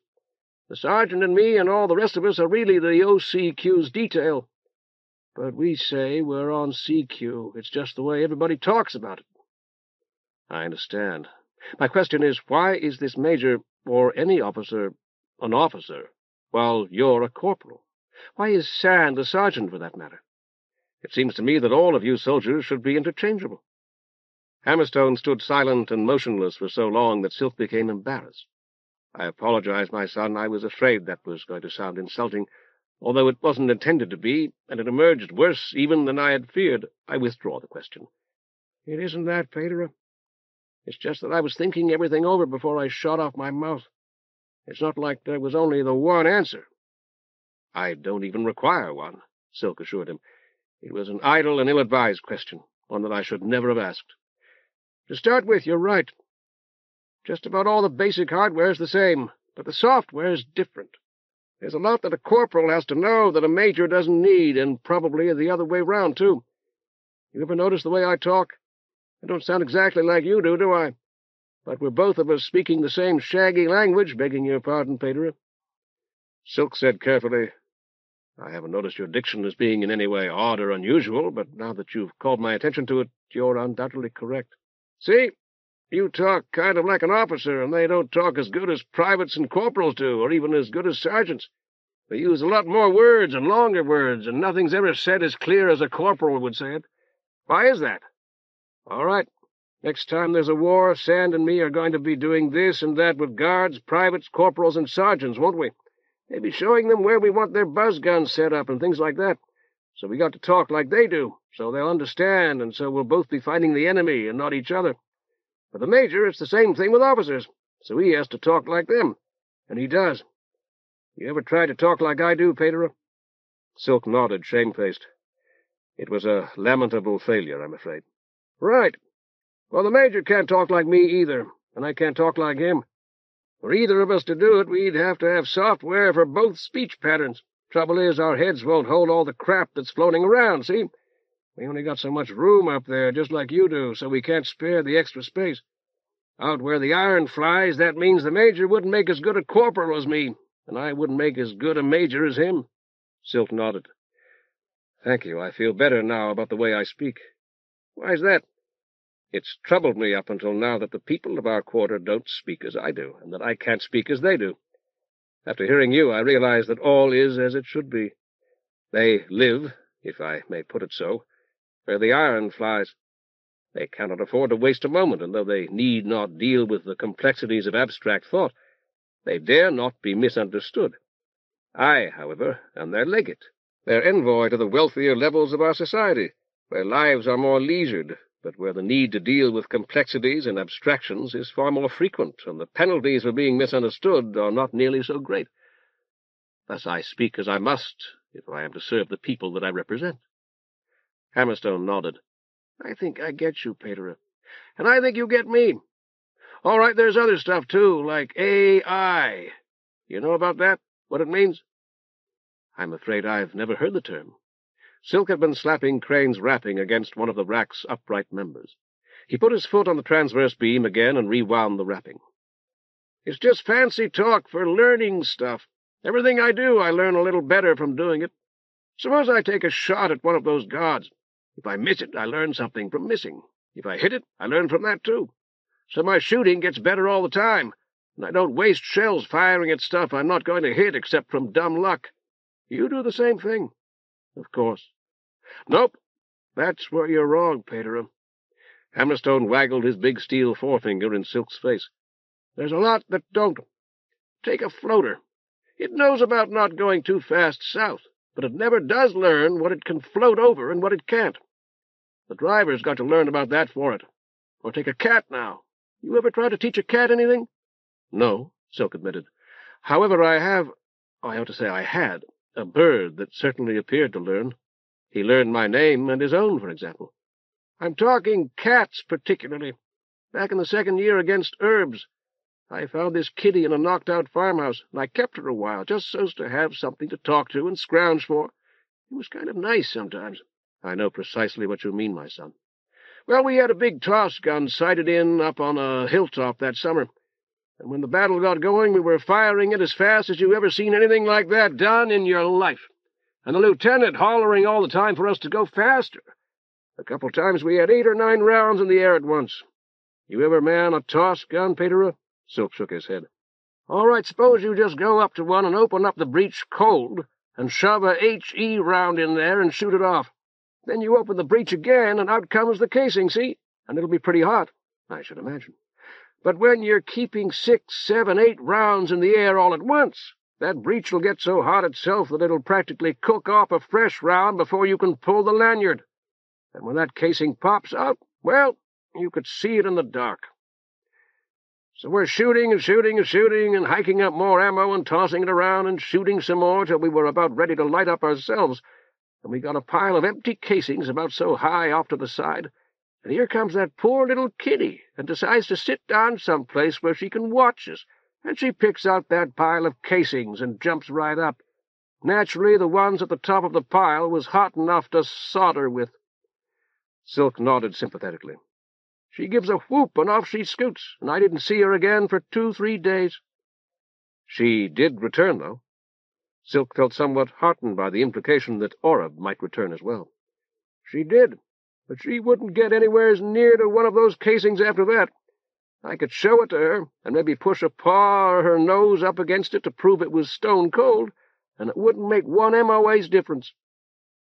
A: The sergeant and me and all the rest of us are really the OCQ's detail. But we say we're on CQ. It's just the way everybody talks about it." "I understand. My question is, why is this major, or any officer, an officer, while you're a corporal? Why is Sand a sergeant, for that matter? It seems to me that all of you soldiers should be interchangeable." Hammerstone stood silent and motionless for so long that Silk became embarrassed. "I apologize, my son. I was afraid that was going to sound insulting, although it wasn't intended to be, and it emerged worse even than I had feared. I withdraw the question." "It isn't that, Patera. It's just that I was thinking everything over before I shot off my mouth. It's not like there was only the one answer." "I don't even require one," Silk assured him. "It was an idle and ill-advised question, one that I should never have asked. To start with, you're right. Just about all the basic hardware's the same, but the software's different. There's a lot that a corporal has to know that a major doesn't need, and probably the other way round, too. You ever notice the way I talk? I don't sound exactly like you do I? But we're both of us speaking the same shaggy language, begging your pardon, Patera." Silk said carefully, "I haven't noticed your diction as being in any way odd or unusual, but now that you've called my attention to it, you're undoubtedly correct. See? You talk kind of like an officer, and they don't talk as good as privates and corporals do, or even as good as sergeants. They use a lot more words and longer words, and nothing's ever said as clear as a corporal would say it. Why is that? All right. Next time there's a war, Sand and me are going to be doing this and that with guards, privates, corporals, and sergeants, won't we? Maybe showing them where we want their buzz guns set up and things like that. So we got to talk like they do, so they'll understand, and so we'll both be fighting the enemy and not each other. For the major, it's the same thing with officers, so he has to talk like them, and he does. You ever try to talk like I do, Patera?" Silk nodded, shamefaced. "It was a lamentable failure, I'm afraid." "Right. Well, the major can't talk like me either, and I can't talk like him. For either of us to do it, we'd have to have software for both speech patterns. Trouble is, our heads won't hold all the crap that's floating around, see?
C: We only got so much room up there, just like you do, so we can't spare the extra space. Out where the iron flies, that means the major wouldn't make as good a corporal as me, and I wouldn't make as good a major as him."
A: Silk nodded. "Thank you. I feel better now about the way I speak."
C: "Why's that?"
A: "It's troubled me up until now that the people of our quarter don't speak as I do, and that I can't speak as they do. After hearing you, I realize that all is as it should be. They live, if I may put it so, where the iron flies. They cannot afford to waste a moment, and though they need not deal with the complexities of abstract thought, they dare not be misunderstood. I, however, am their legate, their envoy to the wealthier levels of our society, where lives are more leisured, but where the need to deal with complexities and abstractions is far more frequent, and the penalties for being misunderstood are not nearly so great. Thus I speak as I must, if I am to serve the people that I represent."
C: Hammerstone nodded. "I think I get you, Patera. And I think you get me. All right, there's other stuff, too, like AI. You know about that? What it means?"
A: "I'm afraid I've never heard the term." Silk had been slapping Crane's wrapping against one of the rack's upright members. He put his foot on the transverse beam again and rewound the wrapping.
C: "It's just fancy talk for learning stuff. Everything I do, I learn a little better from doing it. Suppose I take a shot at one of those guards. If I miss it, I learn something from missing. If I hit it, I learn from that, too. So my shooting gets better all the time, and I don't waste shells firing at stuff I'm not going to hit except from dumb luck. You do the same thing."
A: "Of course."
C: "Nope. That's where you're wrong, Patera."
A: Hammerstone waggled his big steel forefinger in Silk's face.
C: "There's a lot that don't. Take a floater. It knows about not going too fast south, but it never does learn what it can float over and what it can't. The driver's got to learn about that for it. Or take a cat now. You ever try to teach a cat anything?"
A: "No," Silk admitted. "However, I had, a bird that certainly appeared to learn. He learned my name and his own, for example."
C: "I'm talking cats, particularly. Back in the second year against herbs, I found this kitty in a knocked-out farmhouse, and I kept her a while, just so's to have something to talk to and scrounge for. It was kind of nice sometimes."
A: "I know precisely what you mean, my son."
C: "Well, we had a big toss gun sighted in up on a hilltop that summer, and when the battle got going, we were firing it as fast as you ever seen anything like that done in your life, and the lieutenant hollering all the time for us to go faster. A couple times we had 8 or 9 rounds in the air at once. You ever man a toss gun, Patera?"
A: Silk shook his head.
C: "All right, suppose you just go up to one and open up the breech cold, and shove a HE round in there and shoot it off. Then you open the breech again, and out comes the casing, see? And it'll be pretty hot, I should imagine. But when you're keeping 6, 7, 8 rounds in the air all at once, that breech will get so hot itself that it'll practically cook off a fresh round before you can pull the lanyard. And when that casing pops out, well, you could see it in the dark. So we're shooting and shooting and shooting and hiking up more ammo and tossing it around and shooting some more till we were about ready to light up ourselves, and we got a pile of empty casings about so high off to the side, and here comes that poor little kitty and decides to sit down someplace where she can watch us, and she picks out that pile of casings and jumps right up. Naturally, the ones at the top of the pile was hot enough to solder with."
A: Silk nodded sympathetically.
C: "She gives a whoop, and off she scoots, and I didn't see her again for 2-3 days.
A: "She did return, though." Silk felt somewhat heartened by the implication that Oreb might return as well.
C: "She did, but she wouldn't get anywheres near to one of those casings after that. I could show it to her, and maybe push a paw or her nose up against it to prove it was stone cold, and it wouldn't make 1 MOA's difference.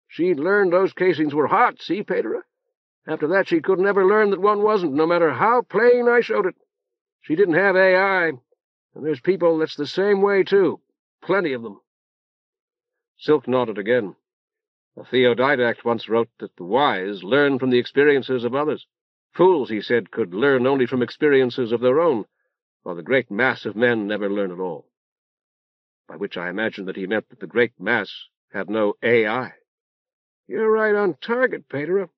C: She'd learned those casings were hot, see, Patera? After that, she couldn't ever learn that one wasn't, no matter how plain I showed it. She didn't have AI, and there's people that's the same way, too. Plenty of them."
A: Silk nodded again. A Theodidact once wrote that the wise learn from the experiences of others. Fools, he said, could learn only from experiences of their own, while the great mass of men never learn at all. By which I imagined that he meant that the great mass had no AI.
C: "You're right on target, Patera.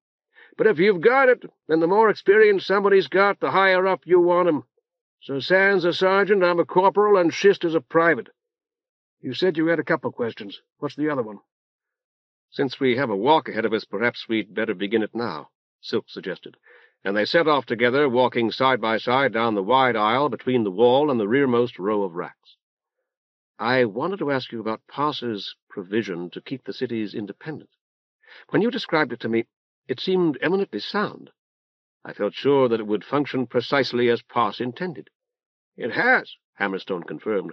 C: But if you've got it, then the more experience somebody's got, the higher up you want 'em. So San's a sergeant, I'm a corporal, and Shist is a private. You said you had a couple questions. What's the other one?"
A: Since we have a walk ahead of us, perhaps we'd better begin it now, Silk suggested, and they set off together, walking side by side down the wide aisle between the wall and the rearmost row of racks. I wanted to ask you about Parse's provision to keep the cities independent. When you described it to me, it seemed eminently sound. I felt sure that it would function precisely as Parse intended.
C: It has, Hammerstone confirmed.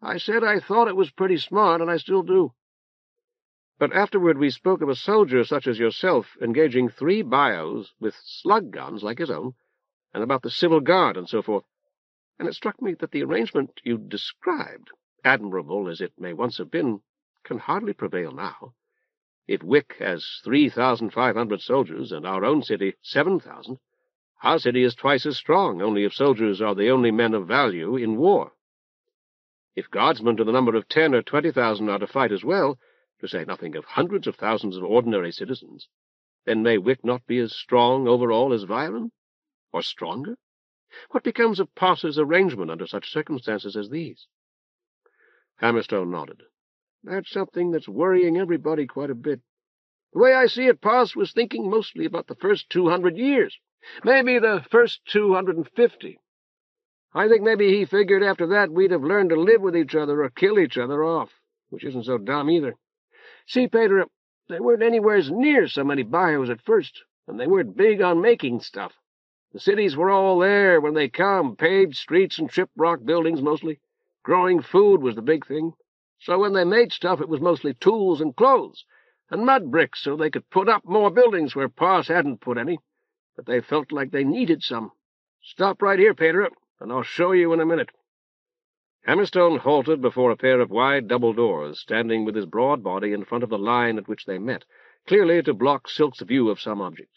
C: I said I thought it was pretty smart, and I still do.
A: But afterward we spoke of a soldier such as yourself engaging 3 bios with slug guns like his own, and about the civil guard and so forth, and it struck me that the arrangement you described, admirable as it may once have been, can hardly prevail now. If Wick has 3,500 soldiers, and our own city 7,000, our city is twice as strong, only if soldiers are the only men of value in war. If guardsmen to the number of 10 or 20,000 are to fight as well, to say nothing of hundreds of thousands of ordinary citizens, then may Wick not be as strong overall as Viren? Or stronger? What becomes of Parse's arrangement under such circumstances as these?
C: Hammerstone nodded. That's something that's worrying everybody quite a bit. The way I see it, Parse was thinking mostly about the first 200 years. Maybe the first 250. I think maybe he figured after that we'd have learned to live with each other or kill each other off, which isn't so dumb either. See, Patera, they weren't anywhere near so many bios at first, and they weren't big on making stuff. The cities were all there when they come, paved streets and shiprock buildings mostly. Growing food was the big thing. So when they made stuff, it was mostly tools and clothes, and mud bricks so they could put up more buildings where Parse hadn't put any, but they felt like they needed some. Stop right here, Patera, and I'll show you in a minute.
A: Hammerstone halted before a pair of wide double doors, standing with his broad body in front of the line at which they met, clearly to block Silk's view of some object.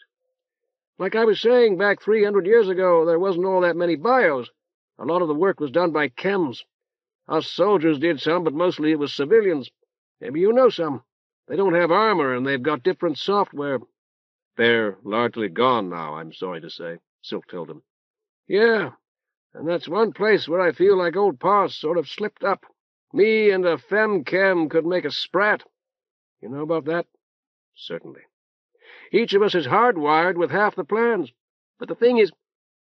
C: Like I was saying, back 300 years ago, there wasn't all that many bios. A lot of the work was done by chems. Us soldiers did some, but mostly it was civilians. Maybe you know some. They don't have armor, and they've got different software.
A: They're largely gone now, I'm sorry to say, Silk told him.
C: Yeah, and that's one place where I feel like old Parse sort of slipped up. Me and a femchem could make a sprat. You know about that?
A: Certainly.
C: Each of us is hardwired with half the plans. But the thing is,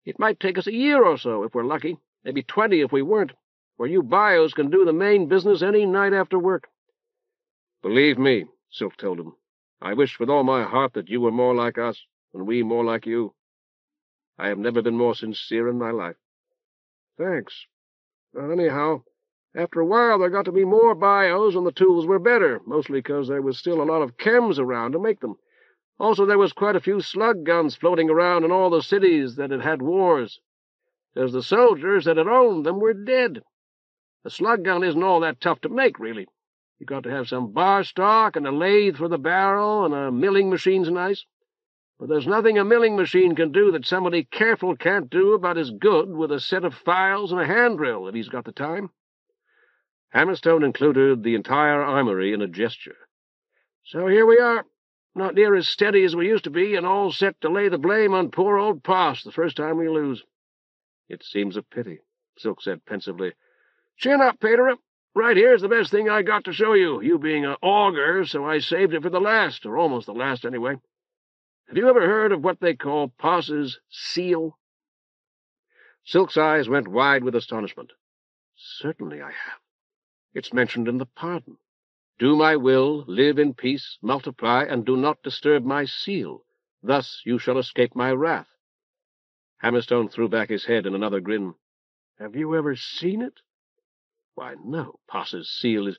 C: it might take us a year or so if we're lucky, maybe 20 if we weren't, where you bios can do the main business any night after work.
A: Believe me, Silk told him, I wish with all my heart that you were more like us, and we more like you. I have never been more sincere in my life.
C: Thanks. Anyhow, after a while there got to be more bios and the tools were better, mostly because there was still a lot of chems around to make them. Also, there was quite a few slug guns floating around in all the cities that had had wars, because the soldiers that had owned them were dead. A slug gun isn't all that tough to make, really. You got to have some bar stock and a lathe for the barrel and a milling machine's nice. But there's nothing a milling machine can do that somebody careful can't do about as good with a set of files and a hand drill if he's got the time.
A: Hammerstone included the entire armory in a gesture.
C: So here we are, not near as steady as we used to be, and all set to lay the blame on poor old Parse the first time we lose.
A: It seems a pity, Silk said pensively.
C: Chin up, Patera. Right here's the best thing I got to show you, you being an augur, so I saved it for the last, or almost the last anyway. Have you ever heard of what they call Parse's seal?
A: Silk's eyes went wide with astonishment.
C: Certainly I have. It's mentioned in the pardon.
A: Do my will, live in peace, multiply, and do not disturb my seal. Thus you shall escape my wrath. Hammerstone threw back his head in another grin.
C: Have you ever seen it?
A: Why, no. Parse's seal is,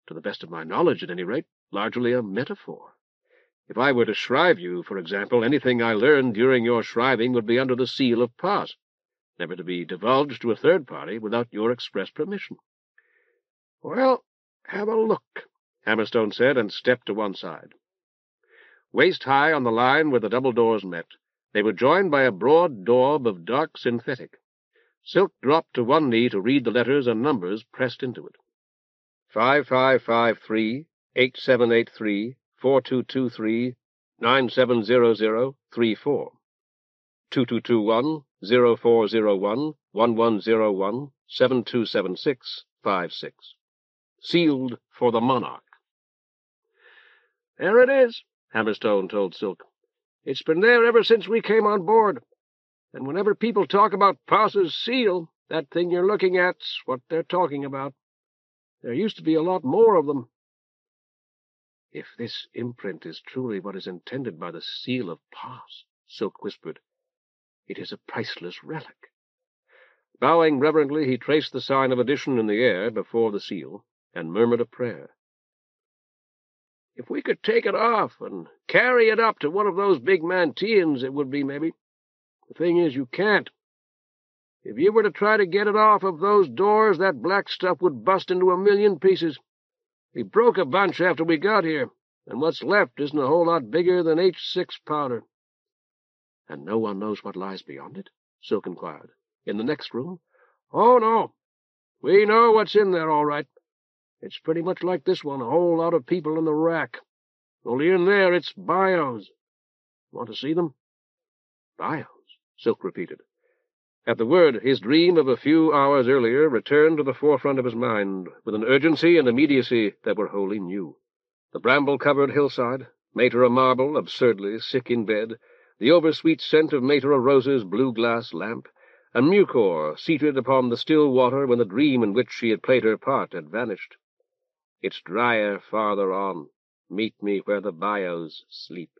A: to the best of my knowledge at any rate, largely a metaphor. If I were to shrive you, for example, anything I learned during your shriving would be under the seal of Parse, never to be divulged to a third party without your express permission.
C: Well, have a look, Hammerstone said, and stepped to one side.
A: Waist-high on the line where the double doors met, they were joined by a broad daub of dark synthetic. Silk dropped to one knee to read the letters and numbers pressed into it. 5553, 8783, 4223, 9700, 34. 2221, 0401, 1101, 7276, 56. Sealed for the monarch.
C: There it is, Hammerstone told Silk. It's been there ever since we came on board. And whenever people talk about Paus's seal, that thing you're looking at's what they're talking about. There used to be a lot more of them. If this imprint is truly what is intended by the seal of Paus, Silk whispered, it is a priceless relic. Bowing reverently, he traced the sign of addition in the air before the seal, and murmured a prayer. If we could take it off and carry it up to one of those big Manteans, it would be, maybe. The thing is, you can't. If you were to try to get it off of those doors, that black stuff would bust into a million pieces. We broke a bunch after we got here, and what's left isn't a whole lot bigger than H6 powder. And no one knows what lies beyond it? Silk inquired. In the next room? Oh, no. We know what's in there, all right. It's pretty much like this one, a whole lot of people in the rack. Only in there it's bios. Want to see them? Bios, Silk repeated. At the word, his dream of a few hours earlier returned to the forefront of his mind, with an urgency and immediacy that were wholly new. The bramble-covered hillside, Matera marble absurdly sick in bed, the oversweet scent of Matera Rose's blue-glass lamp, and Mucor seated upon the still water when the dream in which she had played her part had vanished. It's drier farther on. Meet me where the bios sleep.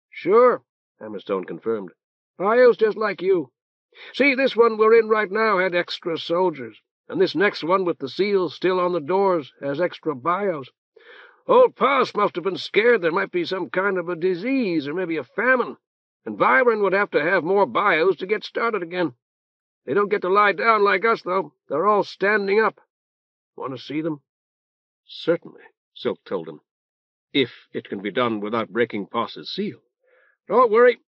C: Sure, Hammerstone confirmed. Bios just like you. See, this one we're in right now had extra soldiers, and this next one with the seals still on the doors has extra bios. Old Paus must have been scared there might be some kind of a disease or maybe a famine, and Byron would have to have more bios to get started again. They don't get to lie down like us, though. They're all standing up. Want to see them? Certainly, Silk told him, if it can be done without breaking Paus's seal. Don't worry.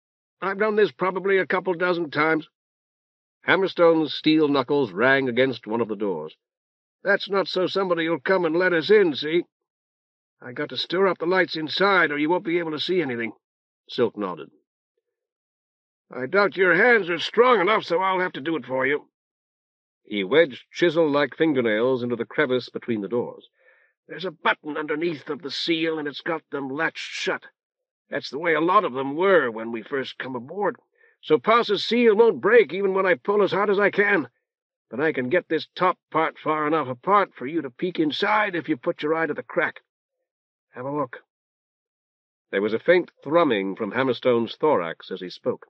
C: I've done this probably a couple dozen times. Hammerstone's steel knuckles rang against one of the doors. That's not so somebody'll come and let us in, see? I got to stir up the lights inside, or you won't be able to see anything. Silk nodded. I doubt your hands are strong enough, so I'll have to do it for you. He wedged chisel-like fingernails into the crevice between the doors. There's a button underneath of the seal, and it's got them latched shut. That's the way a lot of them were when we first come aboard. So Paus's seal won't break even when I pull as hard as I can. But I can get this top part far enough apart for you to peek inside if you put your eye to the crack. Have a look. There was a faint thrumming from Hammerstone's thorax as he spoke,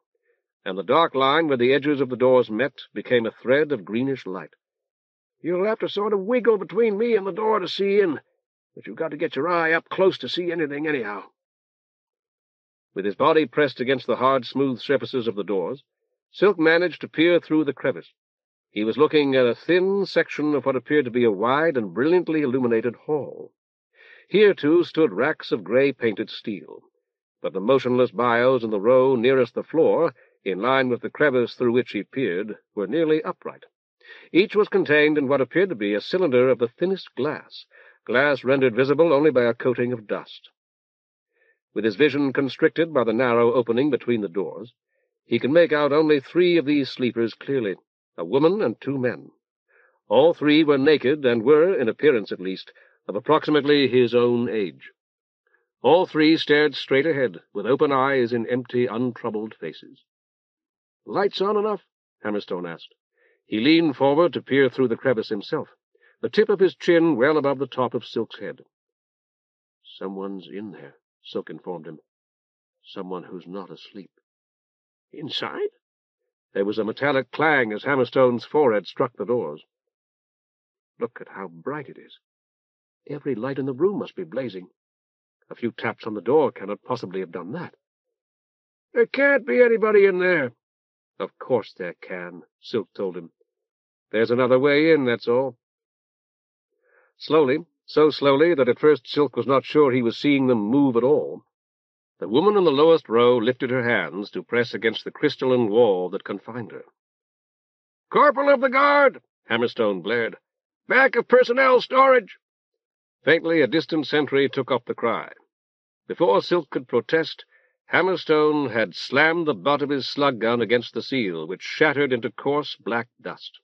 C: and the dark line where the edges of the doors met became a thread of greenish light. You'll have to sort of wiggle between me and the door to see in, but you've got to get your eye up close to see anything anyhow. With his body pressed against the hard, smooth surfaces of the doors, Silk managed to peer through the crevice. He was looking at a thin section of what appeared to be a wide and brilliantly illuminated hall. Here, too, stood racks of gray-painted steel, but the motionless bios in the row nearest the floor, in line with the crevice through which he peered, were nearly upright. Each was contained in what appeared to be a cylinder of the thinnest glass rendered visible only by a coating of dust. With his vision constricted by the narrow opening between the doors, he could make out only 3 of these sleepers clearly, a woman and 2 men. All 3 were naked and were, in appearance at least, of approximately his own age. All 3 stared straight ahead, with open eyes in empty, untroubled faces. "Lights on enough?" Hammerstone asked. He leaned forward to peer through the crevice himself, the tip of his chin well above the top of Silk's head. "Someone's in there," Silk informed him. "Someone who's not asleep." "Inside?" There was a metallic clang as Hammerstone's forehead struck the doors. "Look at how bright it is. Every light in the room must be blazing. A few taps on the door cannot possibly have done that." "There can't be anybody in there." "Of course there can," Silk told him. "There's another way in, that's all." Slowly, so slowly that at first Silk was not sure he was seeing them move at all, the woman in the lowest row lifted her hands to press against the crystalline wall that confined her. "Corporal of the Guard!" Hammerstone blared. "Back of personnel storage!" Faintly, a distant sentry took up the cry. Before Silk could protest, Hammerstone had slammed the butt of his slug gun against the seal, which shattered into coarse black dust.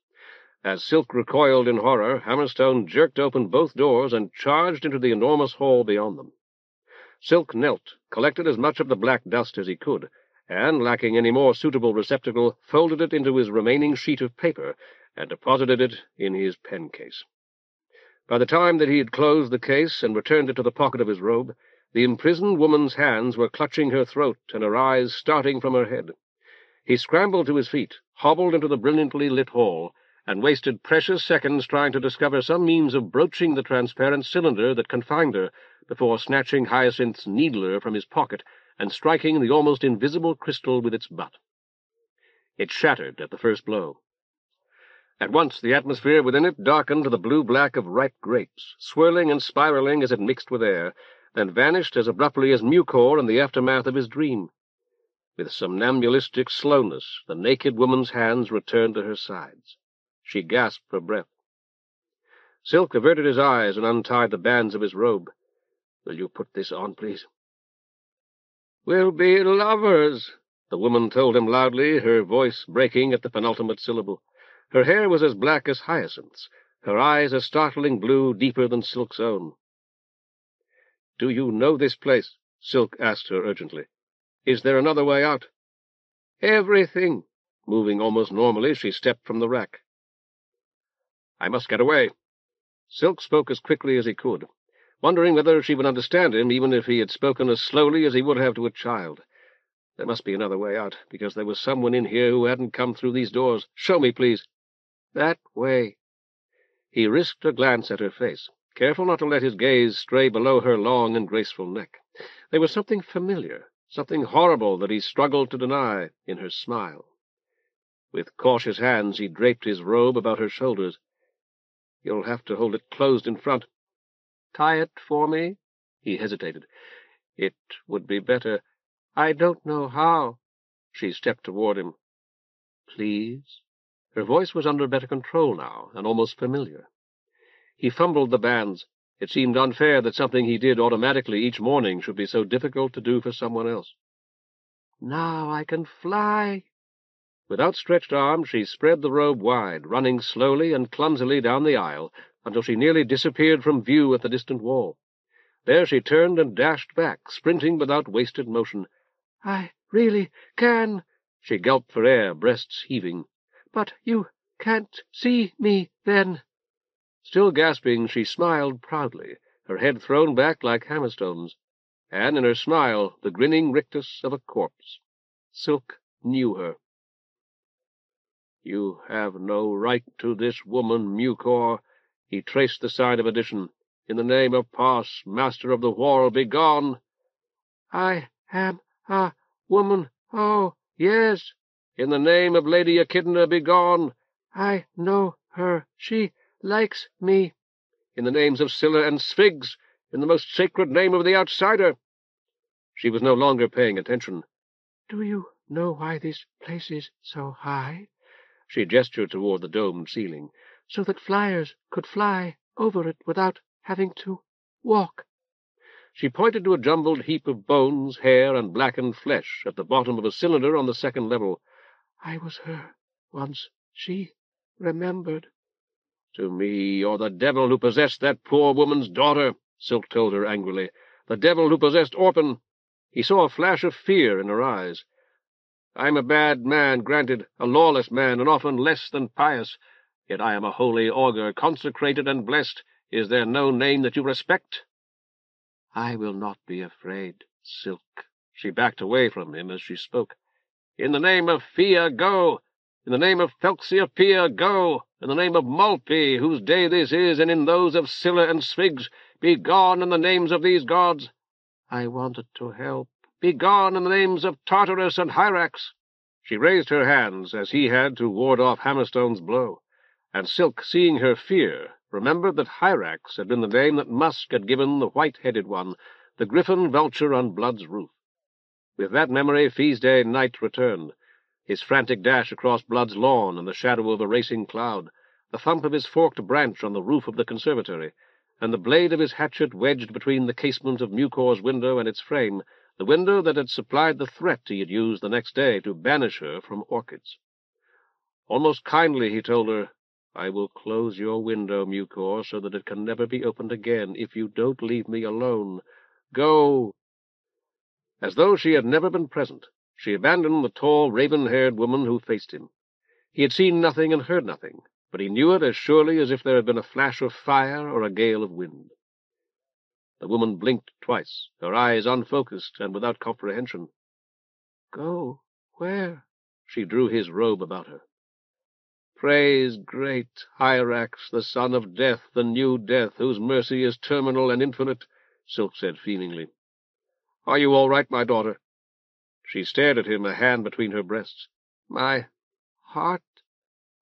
C: As Silk recoiled in horror, Hammerstone jerked open both doors and charged into the enormous hall beyond them.
A: Silk knelt, collected as much of the black dust as he could, and, lacking any more suitable receptacle, folded it into his remaining sheet of paper and deposited it in his pen-case. By the time that he had closed the case and returned it to the pocket of his robe, the imprisoned woman's hands were clutching her throat and her eyes starting from her head. He scrambled to his feet, hobbled into the brilliantly lit hall, and wasted precious seconds trying to discover some means of broaching the transparent cylinder that confined her, before snatching Hyacinth's needler from his pocket and striking the almost invisible crystal with its butt. It shattered at the first blow. At once the atmosphere within it darkened to the blue-black of ripe grapes, swirling and spiraling as it mixed with air, then vanished as abruptly as Mucor in the aftermath of his dream. With somnambulistic slowness, the naked woman's hands returned to her sides. She gasped for breath. Silk averted his eyes and untied the bands of his robe. "Will you put this on, please?" "We'll be lovers," the woman told him loudly, her voice breaking at the penultimate syllable. Her hair was as black as Hyacinth's, her eyes a startling blue deeper than Silk's own. "Do you know this place?" Silk asked her urgently. "Is there another way out?" "Everything." Moving almost normally, she stepped from the rack. "I must get away." Silk spoke as quickly as he could, wondering whether she would understand him even if he had spoken as slowly as he would have to a child. There must be another way out, because there was someone in here who hadn't come through these doors. "Show me, please." "That way." He risked a glance at her face, careful not to let his gaze stray below her long and graceful neck. There was something familiar, something horrible that he struggled to deny, in her smile. With cautious hands he draped his robe about her shoulders. "You'll have to hold it closed in front." "Tie it for me?" He hesitated. "It would be better. I don't know how." She stepped toward him. "Please?" Her voice was under better control now, and almost familiar. He fumbled the bands. It seemed unfair that something he did automatically each morning should be so difficult to do for someone else. "Now I can fly." With outstretched arm, she spread the robe wide, running slowly and clumsily down the aisle until she nearly disappeared from view at the distant wall. There she turned and dashed back, sprinting without wasted motion. "I really can." She gulped for air, breasts heaving. "But you can't see me, then." Still gasping, she smiled proudly, her head thrown back like hammerstones, and in her smile the grinning rictus of a corpse. Silk knew her. "You have no right to this woman, Mucor." He traced the sign of addition. "In the name of Pars, master of the Whorl, be gone." "I am a woman. Oh, yes." "In the name of Lady Echidna, be gone." "I know her. She likes me." "In the names of Scylla and Sphigx, in the most sacred name of the outsider." She was no longer paying attention. "Do you know why this place is so high?" She gestured toward the domed ceiling. "So that flyers could fly over it without having to walk." She pointed to a jumbled heap of bones, hair, and blackened flesh at the bottom of a cylinder on the second level. "I was her once. She remembered." "To me, you're the devil who possessed that poor woman's daughter," Silk told her angrily. "The devil who possessed Orphan." He saw a flash of fear in her eyes. "I'm a bad man, granted, a lawless man, and often less than pious. Yet I am a holy augur, consecrated and blessed. Is there no name that you respect?" "I will not be afraid, Silk." She backed away from him as she spoke. "In the name of Fia, go! In the name of Phelxiopea, go! In the name of Malpi, whose day this is, and in those of Scylla and Sphigx, be gone in the names of these gods." "I wanted to help." "Be gone in the names of Tartarus and Hyrax." She raised her hands, as he had to ward off Hammerstone's blow, and Silk, seeing her fear, remembered that Hyrax had been the name that Musk had given the white-headed one, the griffin vulture on Blood's roof. With that memory, Feasday night returned, his frantic dash across Blood's lawn in the shadow of a racing cloud, the thump of his forked branch on the roof of the conservatory, and the blade of his hatchet wedged between the casement of Mucor's window and its frame, the window that had supplied the threat he had used the next day to banish her from orchids. Almost kindly he told her, "I will close your window, Mucor, so that it can never be opened again, if you don't leave me alone. Go, As though she had never been present, she abandoned the tall, raven-haired woman who faced him. He had seen nothing and heard nothing, but he knew it as surely as if there had been a flash of fire or a gale of wind. The woman blinked twice, her eyes unfocused and without comprehension. "Go? Where?" She drew his robe about her. "Praise great Hyrax, the son of death, the new death, whose mercy is terminal and infinite," Silk said feelingly. "Are you all right, my daughter?" She stared at him, a hand between her breasts. "My heart?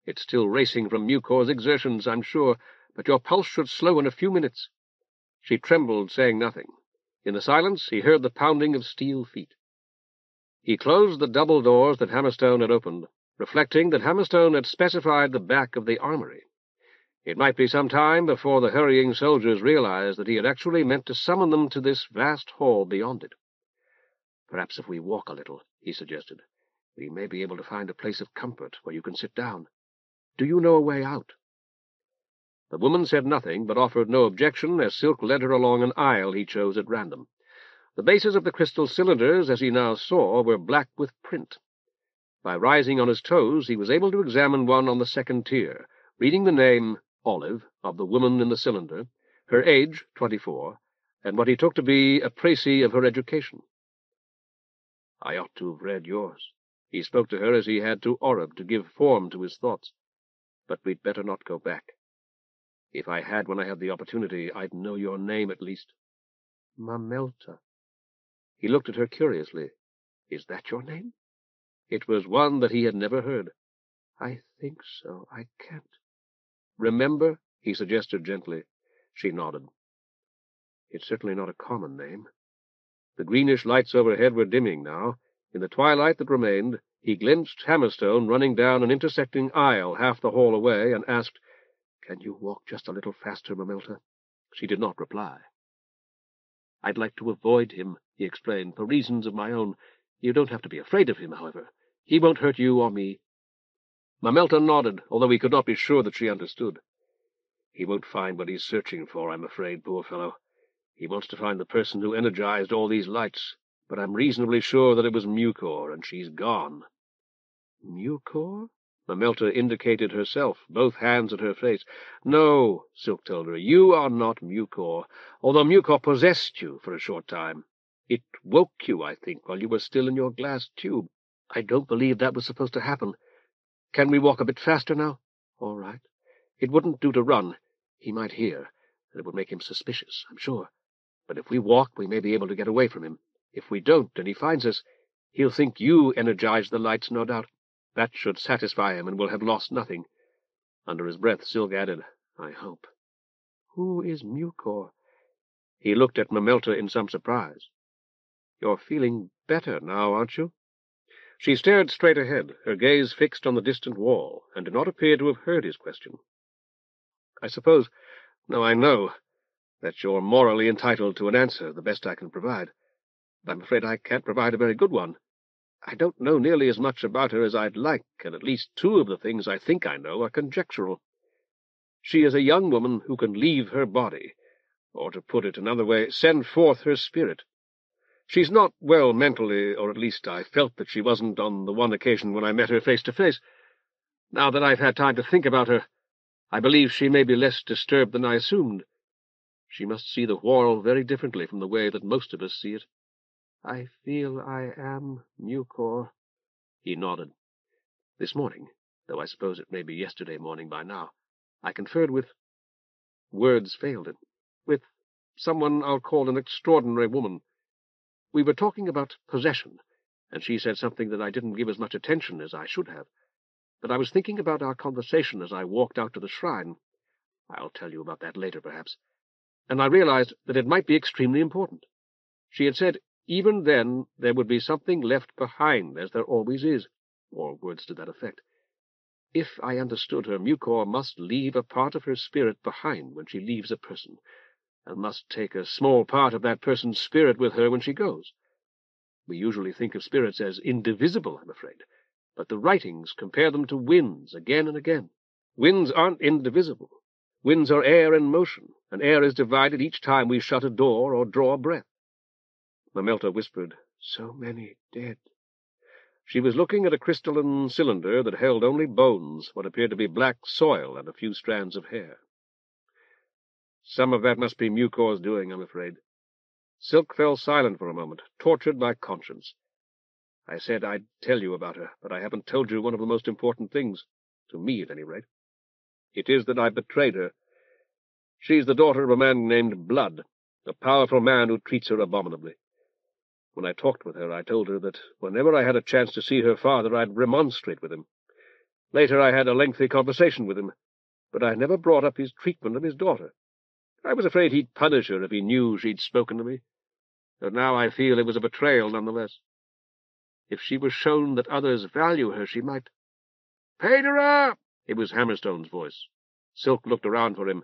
A: It's still racing from Mucor's exertions, I'm sure, but your pulse should slow in a few minutes." She trembled, saying nothing. In the silence he heard the pounding of steel feet. He closed the double doors that Hammerstone had opened, reflecting that Hammerstone had specified the back of the armory. It might be some time before the hurrying soldiers realized that he had actually meant to summon them to this vast hall beyond it. "Perhaps if we walk a little," he suggested, "we may be able to find a place of comfort where you can sit down. Do you know a way out?" The woman said nothing, but offered no objection as Silk led her along an aisle he chose at random. The bases of the crystal cylinders, as he now saw, were black with print. By rising on his toes, he was able to examine one on the second tier, reading the name, Olive, of the woman in the cylinder, her age, 24, and what he took to be a précis of her education. "I ought to have read yours." He spoke to her as he had to Oreb to give form to his thoughts. "But we'd better not go back. If I had when I had the opportunity, I'd know your name at least." "Mamelta." He looked at her curiously. "Is that your name?" It was one that he had never heard. "I think so. I can't." "Remember?" he suggested gently. She nodded. "It's certainly not a common name." The greenish lights overhead were dimming now. In the twilight that remained, he glimpsed Hammerstone running down an intersecting aisle half the hall away, and asked, "Can you walk just a little faster, Mamelta?" She did not reply. "I'd like to avoid him," he explained, "for reasons of my own. You don't have to be afraid of him, however. He won't hurt you or me." Mamelta nodded, although he could not be sure that she understood. "He won't find what he's searching for, I'm afraid, poor fellow. He wants to find the person who energized all these lights, but I'm reasonably sure that it was Mucor, and she's gone." "Mucor?" Mamelta indicated herself, both hands at her face. "No," Silk told her, "you are not Mucor, although Mucor possessed you for a short time. It woke you, I think, while you were still in your glass tube. I don't believe that was supposed to happen. Can we walk a bit faster now?" "All right. It wouldn't do to run. He might hear, and it would make him suspicious, I'm sure. But if we walk, we may be able to get away from him. If we don't, and he finds us, he'll think you energized the lights, no doubt. That should satisfy him, and we'll have lost nothing." Under his breath, Silk added, "I hope." "Who is Mucor?" He looked at Mamelta in some surprise. "You're feeling better now, aren't you?" She stared straight ahead, her gaze fixed on the distant wall, and did not appear to have heard his question. "I suppose, no, I know, that you're morally entitled to an answer, the best I can provide. But I'm afraid I can't provide a very good one. I don't know nearly as much about her as I'd like, and at least two of the things I think I know are conjectural. She is a young woman who can leave her body, or, to put it another way, send forth her spirit. She's not well mentally, or at least I felt that she wasn't on the one occasion when I met her face to face. Now that I've had time to think about her, I believe she may be less disturbed than I assumed. She must see the Whorl very differently from the way that most of us see it." "I feel I am Mucor." He nodded. "This morning, though I suppose it may be yesterday morning by now, I conferred with—" Words failed him. "With someone I'll call an extraordinary woman. We were talking about possession, and she said something that I didn't give as much attention as I should have. But I was thinking about our conversation as I walked out to the shrine. I'll tell you about that later, perhaps. And I realized that it might be extremely important. She had said even then there would be something left behind, as there always is, or words to that effect. If I understood her, Mucor must leave a part of her spirit behind when she leaves a person, and must take a small part of that person's spirit with her when she goes. We usually think of spirits as indivisible, I'm afraid, but the writings compare them to winds again and again. Winds aren't indivisible. Winds are air in motion, and air is divided each time we shut a door or draw a breath." Mamelta whispered,
C: So many dead. She was looking at a crystalline cylinder that held only bones, what appeared to be black soil, and a few strands of hair. Some of that must be Mucor's doing, I'm afraid. Silk fell silent for a moment, tortured by conscience. I said I'd tell you about her, but I haven't told you one of the most important things, to me at any rate. It is that I betrayed her. She's the daughter of a man named Blood, a powerful man who treats her abominably. When I talked with her, I told her that whenever I had a chance to see her father, I'd remonstrate with him. Later I had a lengthy conversation with him, but I never brought up his treatment of his daughter. I was afraid he'd punish her if he knew she'd spoken to me, but now I feel it was a betrayal nonetheless. If she was shown that others value her, she might— "Patera!" It was Hammerstone's voice. Silk looked around for him.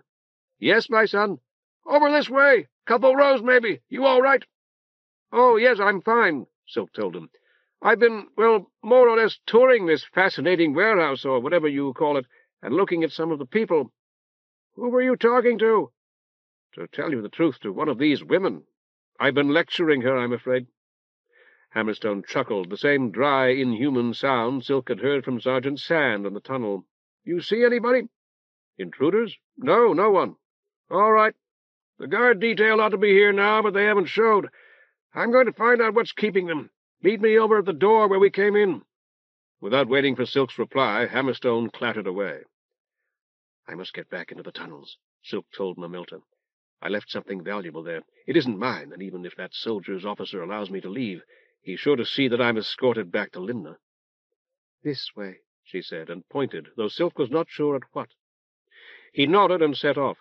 C: "Yes, my son?" "Over this way. Couple rows, maybe. You all right?" "Oh, yes, I'm fine," Silk told him. "I've been, well, more or less touring this fascinating warehouse, or whatever you call it, and looking at some of the people." "Who were you talking to?" "To tell you the truth, to one of these women. I've been lecturing her, I'm afraid." Hammerstone chuckled, the same dry, inhuman sound Silk had heard from Sergeant Sand in the tunnel. "You see anybody?" "Intruders? No, no one." "All right. The guard detail ought to be here now, but they haven't showed. I'm going to find out what's keeping them. Meet me over at the door where we came in." Without waiting for Silk's reply, Hammerstone clattered away. "I must get back into the tunnels," Silk told Mamelta. "I left something valuable there. It isn't mine, and even if that soldier's officer allows me to leave, he's sure to see that I'm escorted back to Limna." "This way," she said, and pointed, though Silk was not sure at what. He nodded and set off.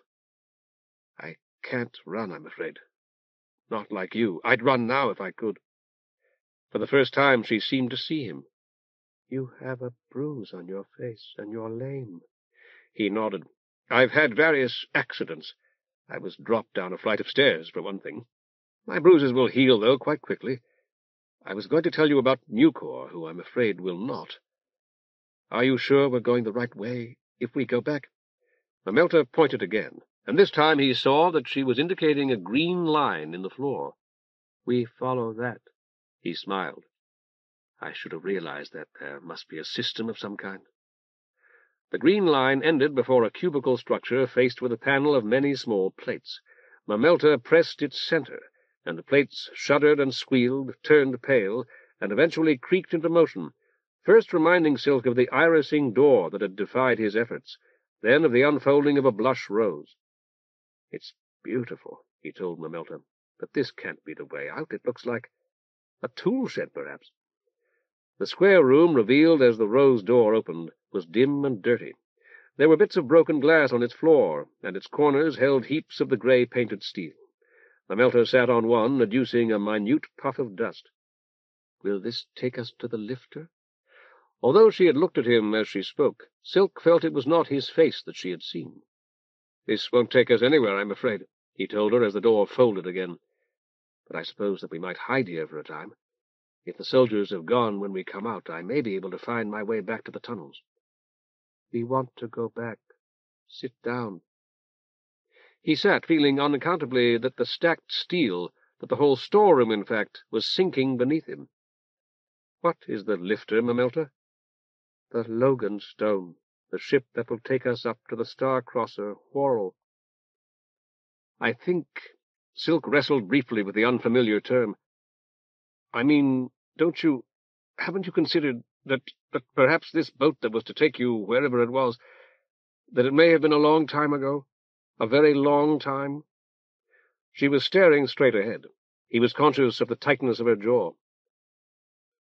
C: "I can't run, I'm afraid. Not like you. I'd run now if I could." For the first time she seemed to see him. "You have a bruise on your face, and you're lame." He nodded. "I've had various accidents. I was dropped down a flight of stairs, for one thing. My bruises will heal, though, quite quickly. I was going to tell you about Mucor, who I'm afraid will not. Are you sure we're going the right way, if we go back?" Mamelta pointed again, and this time he saw that she was indicating a green line in the floor. "We follow that." He smiled. "I should have realized that there must be a system of some kind." The green line ended before a cubical structure faced with a panel of many small plates. Mamelta pressed its center, and the plates shuddered and squealed, turned pale, and eventually creaked into motion, first reminding Silk of the irising door that had defied his efforts, then of the unfolding of a blush rose. "It's beautiful," he told Mamelta, "but this can't be the way out. It looks like a tool shed, perhaps." The square room, revealed as the rose door opened, was dim and dirty. There were bits of broken glass on its floor, and its corners held heaps of the gray-painted steel. Mamelta sat on one, adducing a minute puff of dust. "Will this take us to the lifter?" Although she had looked at him as she spoke, Silk felt it was not his face that she had seen. "This won't take us anywhere, I'm afraid," he told her as the door folded again. "But I suppose that we might hide here for a time. If the soldiers have gone when we come out, I may be able to find my way back to the tunnels." "We want to go back. Sit down." He sat, feeling unaccountably that the stacked steel, that the whole storeroom, in fact, was sinking beneath him. "What is the lifter, Mamelta?" "The Logan Stone, the ship that will take us up to the star-crosser, Whorl." "I think—" Silk wrestled briefly with the unfamiliar term. "I mean, haven't you considered that perhaps this boat that was to take you wherever it was, that it may have been a long time ago? A very long time?" She was staring straight ahead. He was conscious of the tightness of her jaw.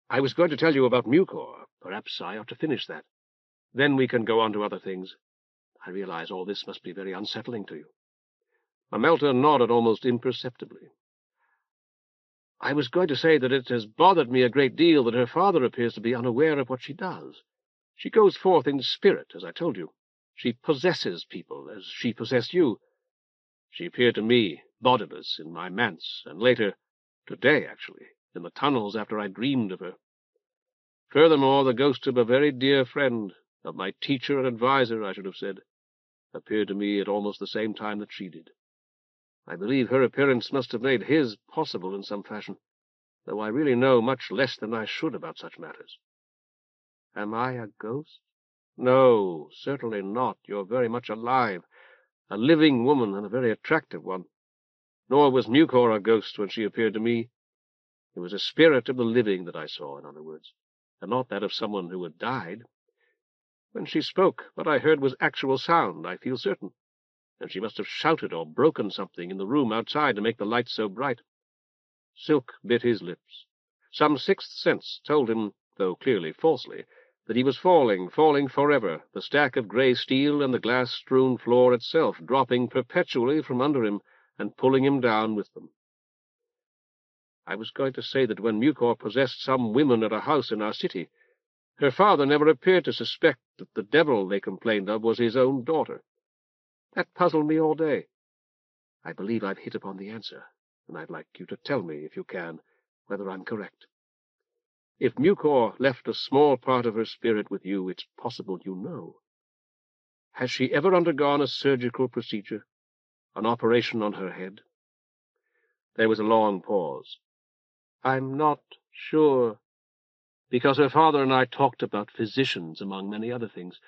C: "I was going to tell you about Mucor. Perhaps I ought to finish that. Then we can go on to other things. I realize all this must be very unsettling to you." Mamelta nodded almost imperceptibly. "I was going to say that it has bothered me a great deal that her father appears to be unaware of what she does. She goes forth in spirit, as I told you. She possesses people, as she possessed you. She appeared to me, bodiless, in my manse, and later, today actually, in the tunnels after I dreamed of her. Furthermore, the ghost of a very dear friend, of my teacher and adviser, I should have said, appeared to me at almost the same time that she did. I believe her appearance must have made his possible in some fashion. though I really know much less than I should about such matters. Am I a ghost? No, certainly not. You're very much alive, a living woman, and a very attractive one. Nor was Mucor a ghost when she appeared to me. It was a spirit of the living that I saw, in other words, and not that of someone who had died. When she spoke, what I heard was actual sound, I feel certain, and she must have shouted or broken something in the room outside to make the light so bright. Silk bit his lips. Some sixth sense told him, though clearly falsely, that he was falling forever, the stack of grey steel and the glass-strewn floor itself dropping perpetually from under him and pulling him down with them. I was going to say that when Mucor possessed some women at a house in our city, her father never appeared to suspect that the devil they complained of was his own daughter. That puzzled me all day. I believe I've hit upon the answer, and I'd like you to tell me, if you can, whether I'm correct. If Mucor left a small part of her spirit with you, it's possible you know. Has she ever undergone a surgical procedure, an operation on her head? There was a long pause. I'm not sure, because her father and I talked about physicians, among many other things.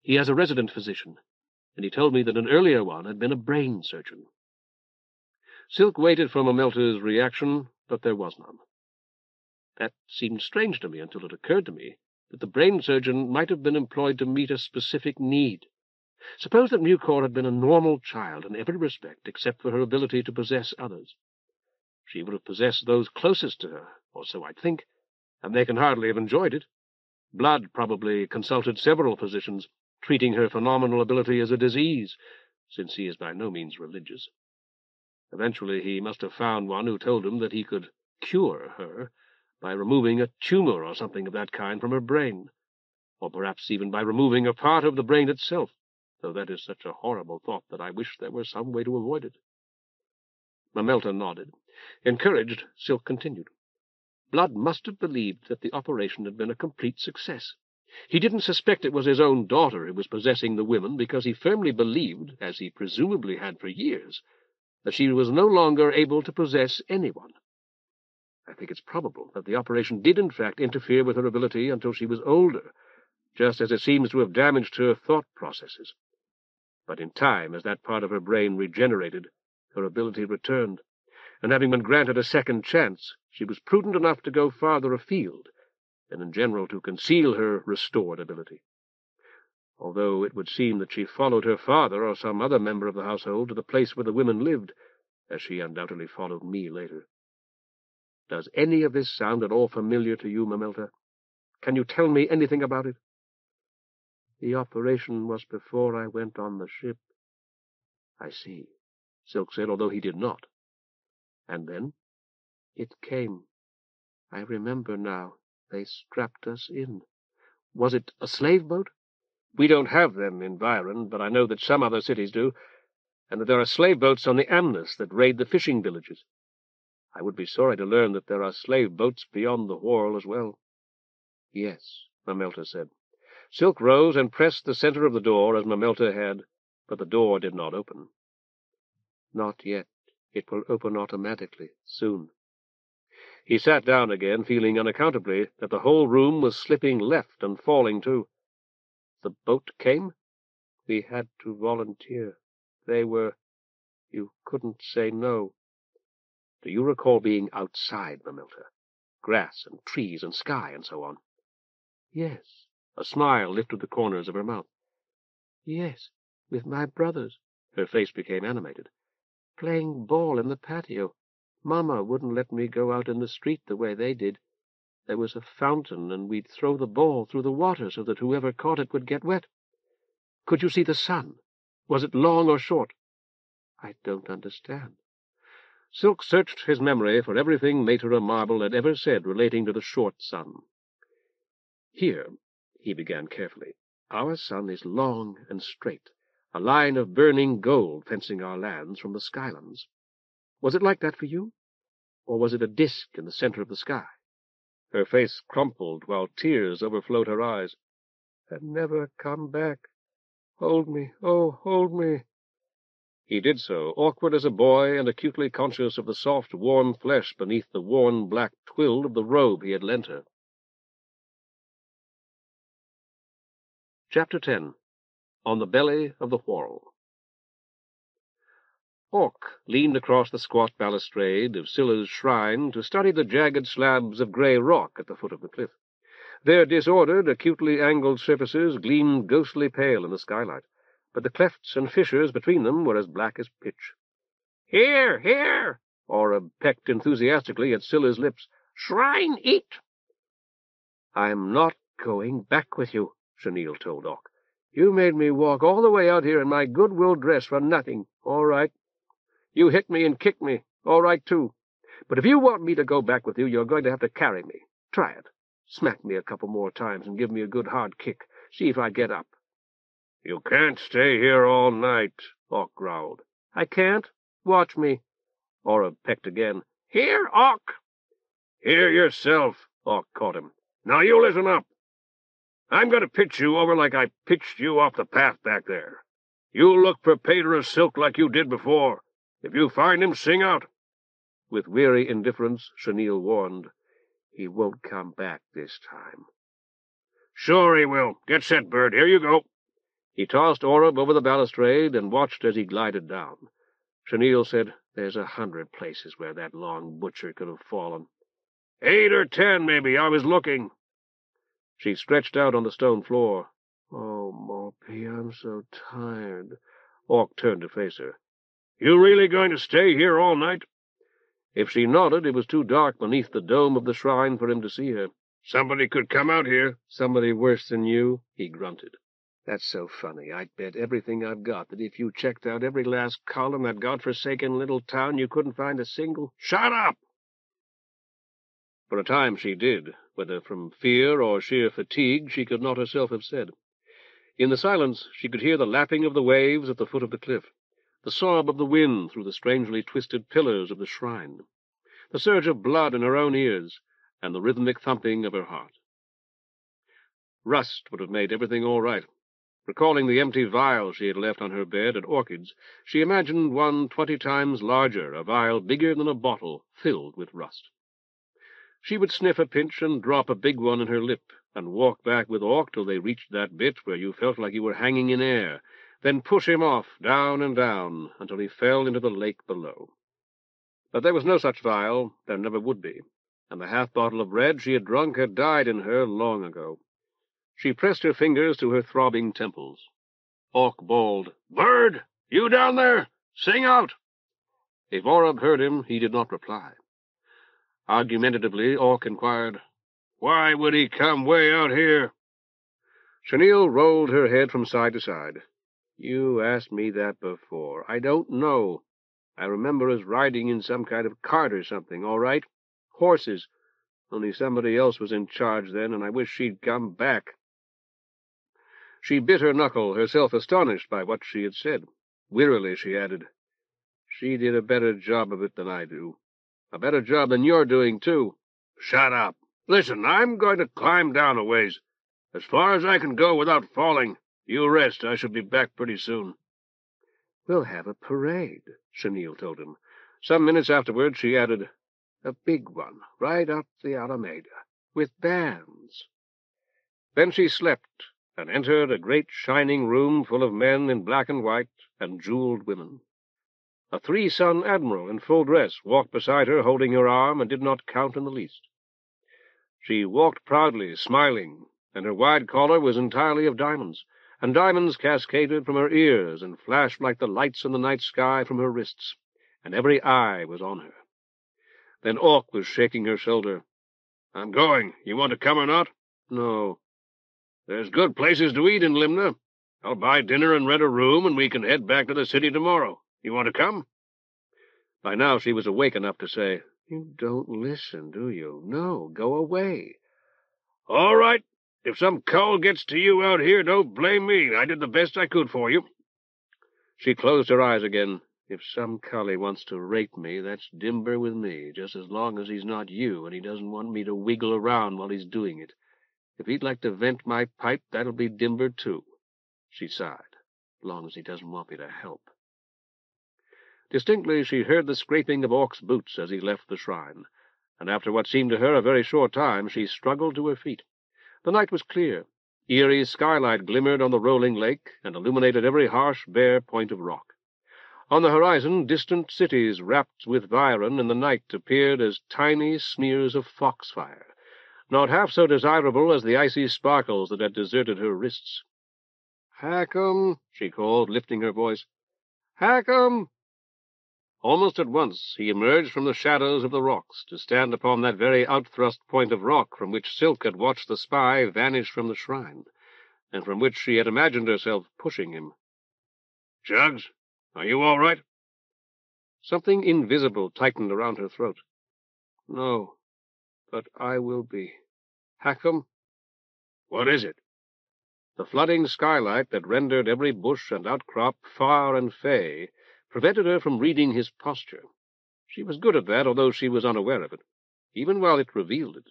C: He has a resident physician, and he told me that an earlier one had been a brain surgeon. Silk waited for Mamelta's reaction, but there was none. That seemed strange to me until it occurred to me that the brain surgeon might have been employed to meet a specific need. Suppose that Mucor had been a normal child in every respect except for her ability to possess others. She would have possessed those closest to her, or so I'd think, and they can hardly have enjoyed it. Blood probably consulted several physicians, treating her phenomenal ability as a disease, since he is by no means religious. Eventually he must have found one who told him that he could cure her by removing a tumor or something of that kind from her brain, or perhaps even by removing a part of the brain itself, though that is such a horrible thought that I wish there were some way to avoid it. Mamelta nodded. Encouraged, Silk continued. Blood must have believed that the operation had been a complete success. He didn't suspect it was his own daughter who was possessing the women because he firmly believed, as he presumably had for years, that she was no longer able to possess anyone. I think it's probable that the operation did in fact interfere with her ability until she was older, just as it seems to have damaged her thought processes. But in time, as that part of her brain regenerated, her ability returned, and having been granted a second chance, she was prudent enough to go farther afield, and in general to conceal her restored ability. Although it would seem that she followed her father or some other member of the household to the place where the women lived, as she undoubtedly followed me later. Does any of this sound at all familiar to you, Mamelta? Can you tell me anything about it? The operation was before I went on the ship. I see, Silk said, although he did not. And then? It came. I remember now. They strapped us in. Was it a slave boat? We don't have them in Byron, but I know that some other cities do, and that there are slave boats on the Amnas that raid the fishing villages. I would be sorry to learn that there are slave boats beyond the Whorl as well. Yes, Mamelta said. Silk rose and pressed the center of the door as Mamelta had, but the door did not open. Not yet. It will open automatically, soon. He sat down again, feeling unaccountably that the whole room was slipping left and falling too. The boat came? We had to volunteer. They were... You couldn't say no. Do you recall being outside, Mamelta? Grass and trees and sky and so on. Yes. A smile lifted the corners of her mouth. Yes, with my brothers. Her face became animated. Playing ball in the patio. Mama wouldn't let me go out in the street the way they did. There was a fountain, and we'd throw the ball through the water so that whoever caught it would get wet. Could you see the sun? Was it long or short? I don't understand. Silk searched his memory for everything Patera Marble had ever said relating to the short sun. Here, he began carefully, our sun is long and straight, a line of burning gold fencing our lands from the skylands. Was it like that for you? Or was it a disk in the center of the sky? Her face crumpled while tears overflowed her eyes. And never come back. Hold me, oh, hold me.
A: He did so, awkward as a boy and acutely conscious of the soft, warm flesh beneath the worn black twill of the robe he had lent her. Chapter 10. On the Belly of the Whorl. Orc leaned across the squat balustrade of Scylla's shrine to study the jagged slabs of grey rock at the foot of the cliff. Their disordered, acutely angled surfaces gleamed ghostly pale in the skylight, but the clefts and fissures between them were as black as pitch. "Here, here!" Oreb pecked enthusiastically at Scylla's lips. "Shrine eat!" "I'm not going back with you," Chenille told Orc. "You made me walk all the way out here in my goodwill dress for nothing. All right. You hit me and kicked me. All right, too. But if you want me to go back with you, you're going to have to carry me. Try it. Smack me a couple more times and give me a good hard kick. See if I get up." "You can't stay here all night," Orc growled. "I can't? Watch me." Oreb pecked again. "Here, Orc!" "Hear yourself," Orc caught him. "Now you listen up. I'm going to pitch you over like I pitched you off the path back there. You look for Patera Silk like you did before. If you find him, sing out." With weary indifference, Chenille warned, "He won't come back this time." "Sure he will. Get set, bird. Here you go." He tossed Oreb over the balustrade and watched as he glided down. Chenille said, "There's 100 places where that long butcher could have fallen." 8 or 10, maybe. I was looking." She stretched out on the stone floor. "Oh, Morpy, I'm so tired." Orc turned to face her. "You really going to stay here all night?" If she nodded, it was too dark beneath the dome of the shrine for him to see her. "Somebody could come out here." "Somebody worse than you," he grunted. "That's so funny. I'd bet everything I've got that if you checked out every last column in that godforsaken little town, you couldn't find a single—" "Shut up!" For a time she did, whether from fear or sheer fatigue she could not herself have said. In the silence she could hear the lapping of the waves at the foot of the cliff, the sob of the wind through the strangely twisted pillars of the shrine, the surge of blood in her own ears, and the rhythmic thumping of her heart. Rust would have made everything all right. Recalling the empty vial she had left on her bed at Orchid's, she imagined one 20 times larger, a vial bigger than a bottle, filled with rust. She would sniff a pinch and drop a big one in her lip, and walk back with Orc till they reached that bit where you felt like you were hanging in air, then push him off, down and down, until he fell into the lake below. But there was no such vial, there never would be, and the half-bottle of red she had drunk had died in her long ago. She pressed her fingers to her throbbing temples. Orc bawled, "Bird, you down there? Sing out!" If Oreb heard him, he did not reply. Argumentatively, Orc inquired, "Why would he come way out here?" Chenille rolled her head from side to side. "You asked me that before. I don't know. I remember us riding in some kind of cart or something, all right. Horses. Only somebody else was in charge then, and I wish she'd come back." She bit her knuckle, herself astonished by what she had said. Wearily she added, "She did a better job of it than I do. A better job than you're doing, too." "Shut up. Listen, I'm going to climb down a ways. As far as I can go without falling. You rest. I shall be back pretty soon." "We'll have a parade," Chenille told him. Some minutes afterward she added, "A big one, right up the Alameda, with bands." Then she slept, and entered a great shining room full of men in black and white and jeweled women. A 3-son admiral in full dress walked beside her, holding her arm, and did not count in the least. She walked proudly, smiling, and her wide collar was entirely of diamonds, and diamonds cascaded from her ears and flashed like the lights in the night sky from her wrists, and every eye was on her. Then Orc was shaking her shoulder. "I'm going. You want to come or not?" "No." "There's good places to eat in Limna. I'll buy dinner and rent a room, and we can head back to the city tomorrow. You want to come?" By now she was awake enough to say, "You don't listen, do you? No, go away." "All right. If some cull gets to you out here, don't blame me. I did the best I could for you." She closed her eyes again. "If some cully wants to rape me, that's dimber with me, just as long as he's not you and he doesn't want me to wiggle around while he's doing it. If he'd like to vent my pipe, that'll be dimber, too." She sighed. "As long as he doesn't want me to help." Distinctly she heard the scraping of Orc's boots as he left the shrine, and after what seemed to her a very short time she struggled to her feet. The night was clear. Eerie skylight glimmered on the rolling lake and illuminated every harsh, bare point of rock. On the horizon, distant cities wrapped with Byron in the night appeared as tiny smears of foxfire, not half so desirable as the icy sparkles that had deserted her wrists. "Hackham," she called, lifting her voice. "Hackham!" Almost at once he emerged from the shadows of the rocks to stand upon that very outthrust point of rock from which Silk had watched the spy vanish from the shrine, and from which she had imagined herself pushing him. "Jugs, are you all right?" Something invisible tightened around her throat. "No, but I will be. Hackham." "What is it?" The flooding skylight that rendered every bush and outcrop far and fey prevented her from reading his posture. She was good at that, although she was unaware of it, even while it revealed it.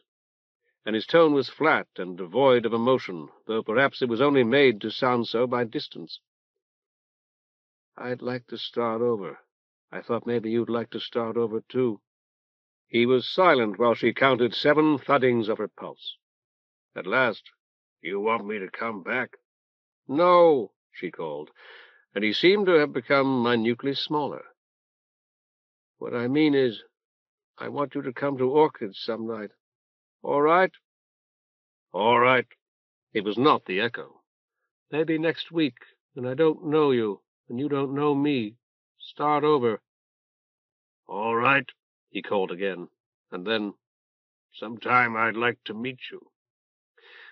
A: And his tone was flat and devoid of emotion, though perhaps it was only made to sound so by distance. "I'd like to start over. I thought maybe you'd like to start over, too." He was silent while she counted 7 thuddings of her pulse. At last, "You want me to come back?" "No," she called, and he seemed to have become minutely smaller. "What I mean is, I want you to come to Orchid's some night. All right?" "All right." It was not the echo. "Maybe next week, and I don't know you, and you don't know me. Start over." "All right," he called again, and then, "Sometime I'd like to meet you."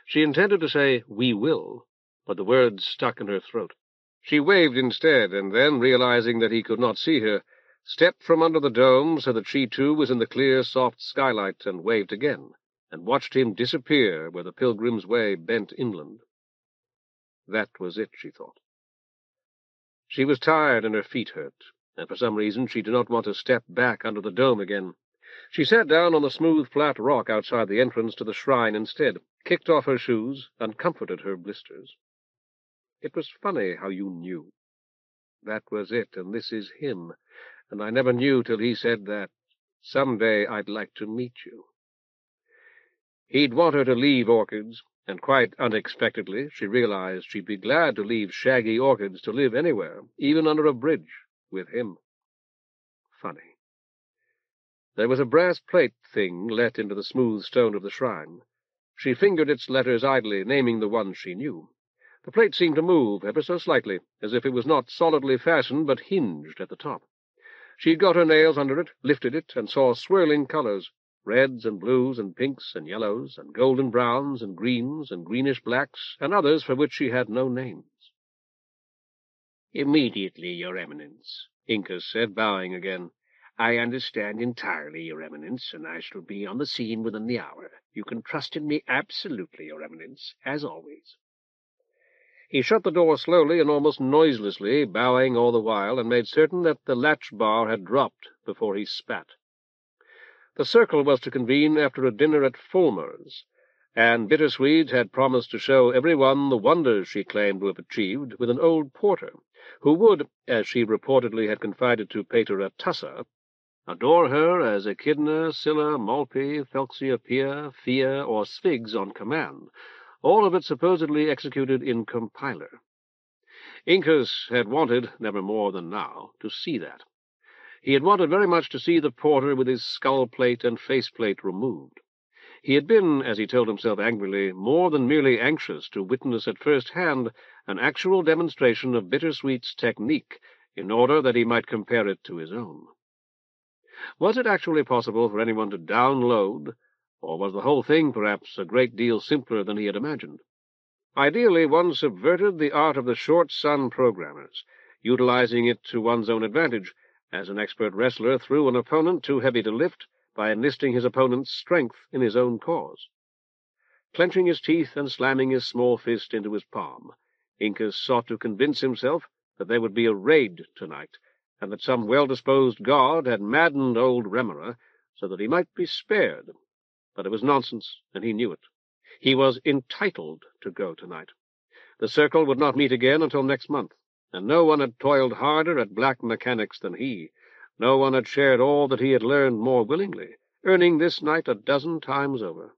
A: She intended to say, "We will," but the words stuck in her throat. She waved instead, and then, realizing that he could not see her, stepped from under the dome so that she too was in the clear, soft skylight, and waved again, and watched him disappear where the Pilgrim's Way bent inland. That was it, she thought. She was tired and her feet hurt, and for some reason she did not want to step back under the dome again. She sat down on the smooth, flat rock outside the entrance to the shrine instead, kicked off her shoes, and comforted her blisters. "It was funny how you knew. That was it, and this is him, and I never knew till he said that. Some day I'd like to meet you." He'd want her to leave Orchids, and quite unexpectedly she realized she'd be glad to leave shaggy orchids to live anywhere, even under a bridge, with him. Funny. There was a brass plate thing let into the smooth stone of the shrine. She fingered its letters idly, naming the ones she knew. The plate seemed to move ever so slightly, as if it was not solidly fastened, but hinged at the top. She'd got her nails under it, lifted it, and saw swirling colors, reds and blues and pinks and yellows and golden browns and greens and greenish blacks, and others for which she had no names. "Immediately, Your Eminence," Incus said, bowing again. "I understand entirely, Your Eminence, and I shall be on the scene within the hour. You can trust in me absolutely, Your Eminence, as always." He shut the door slowly and almost noiselessly, bowing all the while, and made certain that the latch bar had dropped before he spat. The circle was to convene after a dinner at Fulmer's, and Bittersweet had promised to show every one the wonders she claimed to have achieved with an old porter, who would, as she reportedly had confided to Patera Tussa, adore her as Echidna, Scylla, Malpe, Phelxia, Phia, or Sphigx on command, all of it supposedly executed in compiler. Incus had wanted, never more than now, to see that. He had wanted very much to see the porter with his skull-plate and faceplate removed. He had been, as he told himself angrily, more than merely anxious to witness at first hand an actual demonstration of Bittersweet's technique, in order that he might compare it to his own. Was it actually possible for anyone to download, or was the whole thing, perhaps, a great deal simpler than he had imagined? Ideally, one subverted the art of the short-sun programmers, utilizing it to one's own advantage, as an expert wrestler threw an opponent too heavy to lift by enlisting his opponent's strength in his own cause. Clenching his teeth and slamming his small fist into his palm, Incus sought to convince himself that there would be a raid tonight, and that some well-disposed god had maddened old Remora so that he might be spared. But it was nonsense, and he knew it. He was entitled to go tonight. The circle would not meet again until next month,
C: and no one had toiled harder at black mechanics than he. No one had shared all that he had learned more willingly, earning this night 12 times over.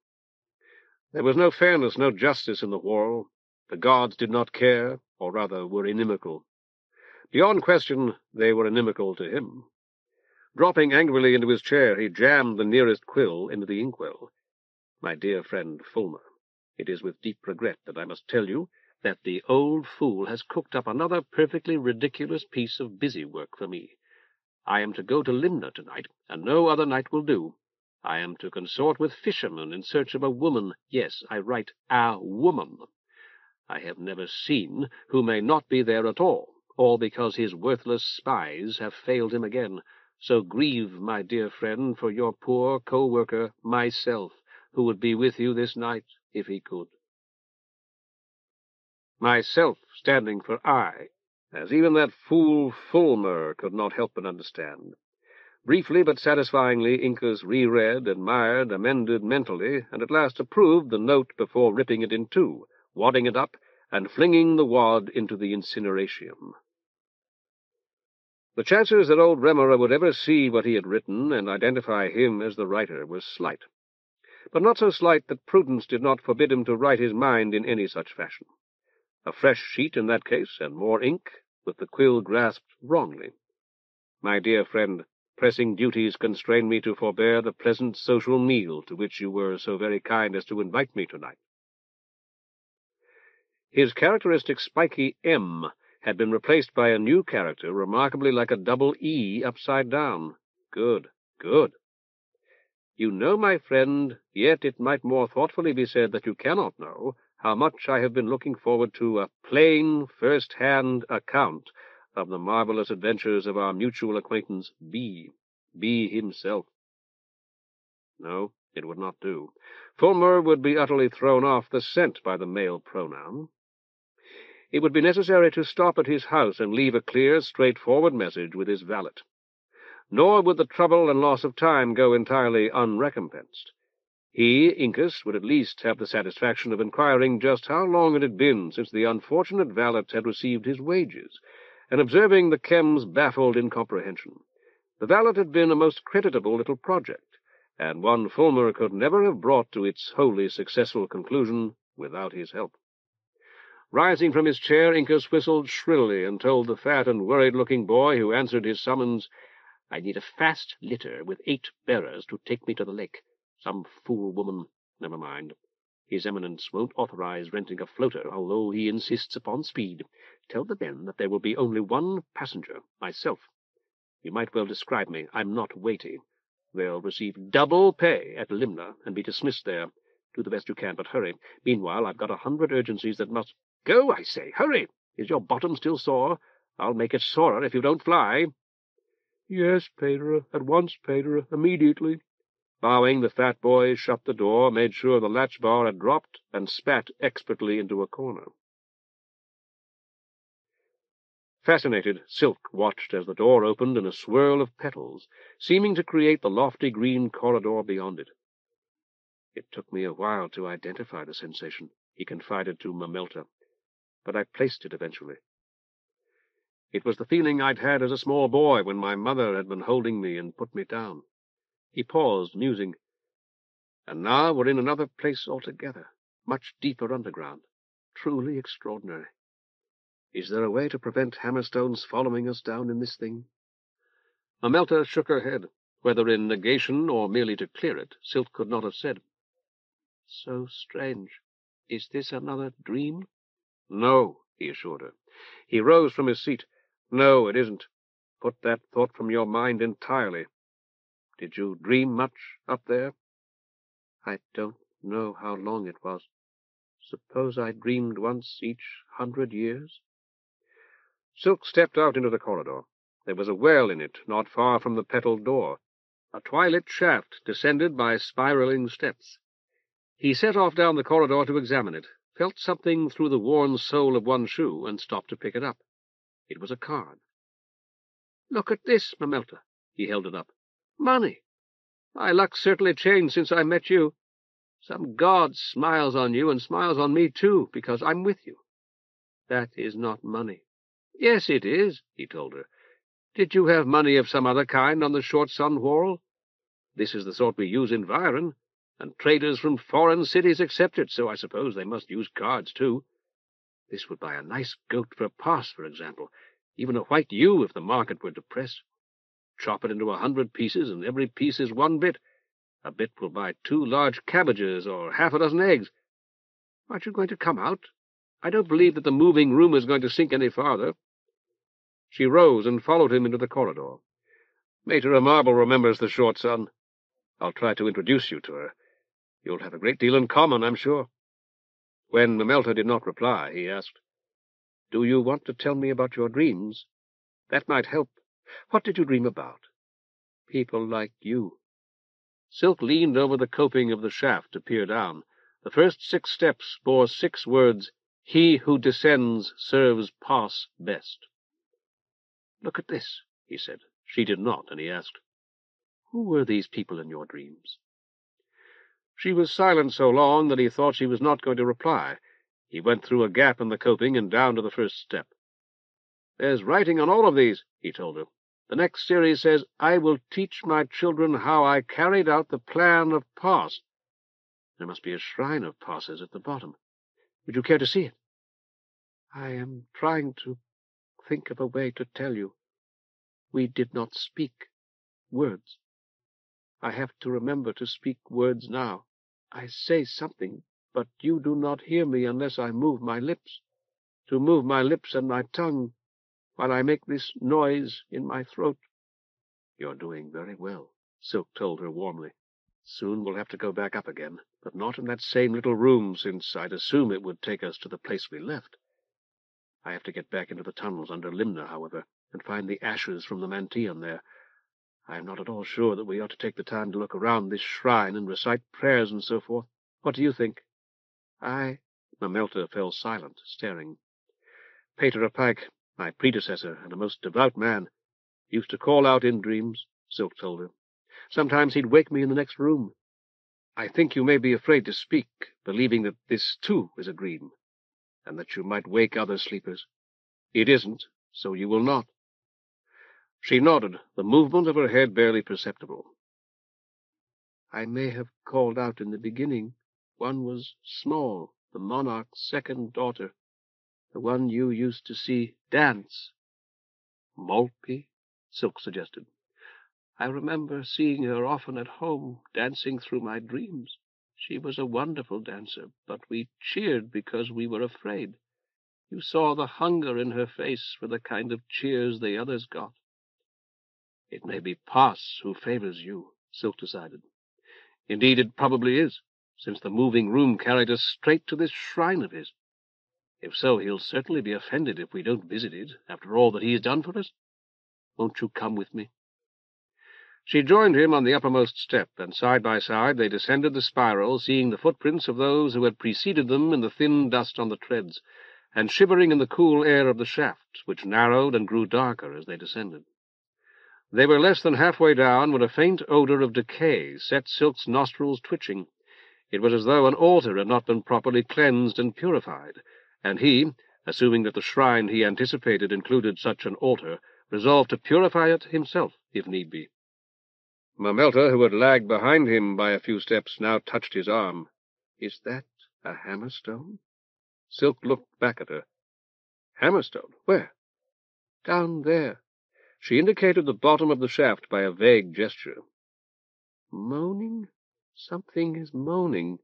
C: There was no fairness, no justice in the Whorl. The gods did not care, or rather were inimical. Beyond question, they were inimical to him. Dropping angrily into his chair, he jammed the nearest quill into the inkwell. My dear friend Fulmer, it is with deep regret that I must tell you that the old fool has cooked up another perfectly ridiculous piece of busy work for me. I am to go to Limna tonight, and no other night will do. I am to consort with fishermen in search of a woman. Yes, I write a woman. I have never seen, who may not be there at all because his worthless spies have failed him again. So grieve, my dear friend, for your poor co-worker, myself, who would be with you this night if he could. Myself standing for I, as even that fool Fulmer could not help but understand. Briefly but satisfyingly, Incas reread, admired, amended mentally, and at last approved the note before ripping it in two, wadding it up, and flinging the wad into the incineratium. The chances that old Lemur would ever see what he had written and identify him as the writer was slight, but not so slight that prudence did not forbid him to write his mind in any such fashion. A fresh sheet in that case, and more ink, with the quill grasped wrongly. My dear friend, pressing duties constrain me to forbear the pleasant social meal to which you were so very kind as to invite me tonight. His characteristic spiky M had been replaced by a new character remarkably like a double E upside down. Good, good. You know, my friend, yet it might more thoughtfully be said that you cannot know how much I have been looking forward to a plain, first-hand account of the marvelous adventures of our mutual acquaintance B himself. No, it would not do. Fulmer would be utterly thrown off the scent by the male pronoun. It would be necessary to stop at his house and leave a clear, straightforward message with his valet. Nor would the trouble and loss of time go entirely unrecompensed. He, Incas, would at least have the satisfaction of inquiring just how long it had been since the unfortunate valet had received his wages, and observing the chem's baffled incomprehension. The valet had been a most creditable little project, and one Fulmer could never have brought to its wholly successful conclusion without his help. Rising from his chair, Incas whistled shrilly and told the fat and worried-looking boy who answered his summons, "I need a fast litter with 8 bearers to take me to the lake. Some fool woman. Never mind. His Eminence won't authorize renting a floater, although he insists upon speed. Tell the men that there will be only one passenger, myself. You might well describe me. I'm not weighty. They'll receive double pay at Limna and be dismissed there. Do the best you can, but hurry. Meanwhile, I've got 100 urgencies that must— Go, I say! Hurry! Is your bottom still sore? I'll make it sorer if you don't fly." "Yes, Patera. At once, Patera. Immediately." Bowing, the fat boy shut the door, made sure the latch bar had dropped, and spat expertly into a corner. Fascinated, Silk watched as the door opened in a swirl of petals, seeming to create the lofty green corridor beyond it. "It took me a while to identify the sensation," he confided to Mamelta, "but I placed it eventually. It was the feeling I'd had as a small boy when my mother had been holding me and put me down." He paused, musing. "And now we're in another place altogether, much deeper underground. Truly extraordinary. Is there a way to prevent hammerstones following us down in this thing?" Mamelta shook her head. Whether in negation or merely to clear it, Silk could not have said. "So strange. Is this another dream?" "No," he assured her. He rose from his seat. "No, it isn't. Put that thought from your mind entirely. Did you dream much up there?" "I don't know how long it was. Suppose I dreamed once each 100 years?" Silk stepped out into the corridor. There was a well in it, not far from the petalled door. A twilit shaft descended by spiraling steps. He set off down the corridor to examine it, felt something through the worn sole of one shoe, and stopped to pick it up. It was a card. "Look at this, Mamelta." He held it up. "Money! My luck's certainly changed since I met you. Some god smiles on you and smiles on me, too, because I'm with you. That is not money. Yes, it is, he told her. Did you have money of some other kind on the short sun, Whorl? This is the sort we use in Viren, and traders from foreign cities accept it, so I suppose they must use cards, too. This would buy a nice goat for a pass, for example, even a white ewe if the market were depressed. Chop it into 100 pieces, and every piece is 1 bit. A bit will buy 2 large cabbages or half a dozen eggs. Aren't you going to come out? I don't believe that the moving room is going to sink any farther. She rose and followed him into the corridor. Patera Marble remembers the short sun. I'll try to introduce you to her. You'll have a great deal in common, I'm sure. When Mamelta did not reply, he asked, Do you want to tell me about your dreams? That might help. What did you dream about? People like you. Silk leaned over the coping of the shaft to peer down. The first 6 steps bore 6 words, He who descends serves pass best. Look at this, he said. She did not, and he asked, Who were these people in your dreams? She was silent so long that he thought she was not going to reply. He went through a gap in the coping and down to the first step. There's writing on all of these, he told her. The next series says, I will teach my children how I carried out the plan of Pass. There must be a shrine of Passes at the bottom. Would you care to see it? I am trying to think of a way to tell you. We did not speak words. I have to remember to speak words now. I say something, but you do not hear me unless I move my lips. To move my lips and my tongue, while I make this noise in my throat. You're doing very well, Silk told her warmly. Soon we'll have to go back up again, but not in that same little room, since I'd assume it would take us to the place we left. I have to get back into the tunnels under Limna, however, and find the ashes from the Manteon there. I am not at all sure that we ought to take the time to look around this shrine and recite prayers and so forth. What do you think? Mamelta fell silent, staring. Patera Pike, my predecessor and a most devout man, used to call out in dreams, Silk told her. Sometimes he'd wake me in the next room. I think you may be afraid to speak, believing that this, too, is a dream, and that you might wake other sleepers. It isn't, so you will not. She nodded, the movement of her head barely perceptible. I may have called out in the beginning. One was small, the monarch's 2nd daughter, the one you used to see dance. Maltby, Silk suggested. I remember seeing her often at home, dancing through my dreams. She was a wonderful dancer, but we cheered because we were afraid. You saw the hunger in her face for the kind of cheers the others got. It may be Pass who favors you, Silk decided. Indeed, it probably is, since the moving room carried us straight to this shrine of his. If so, he'll certainly be offended if we don't visit it, after all that he has done for us. Won't you come with me? She joined him on the uppermost step, and side by side they descended the spiral, seeing the footprints of those who had preceded them in the thin dust on the treads, and shivering in the cool air of the shaft, which narrowed and grew darker as they descended. They were less than halfway down when a faint odor of decay set Silk's nostrils twitching. It was as though an altar had not been properly cleansed and purified, and he, assuming that the shrine he anticipated included such an altar, resolved to purify it himself, if need be. Mamelta, who had lagged behind him by a few steps, now touched his arm. Is that a hammerstone? Silk looked back at her. Hammerstone? Where? Down there. She indicated the bottom of the shaft by a vague gesture. Moaning? Something is moaning.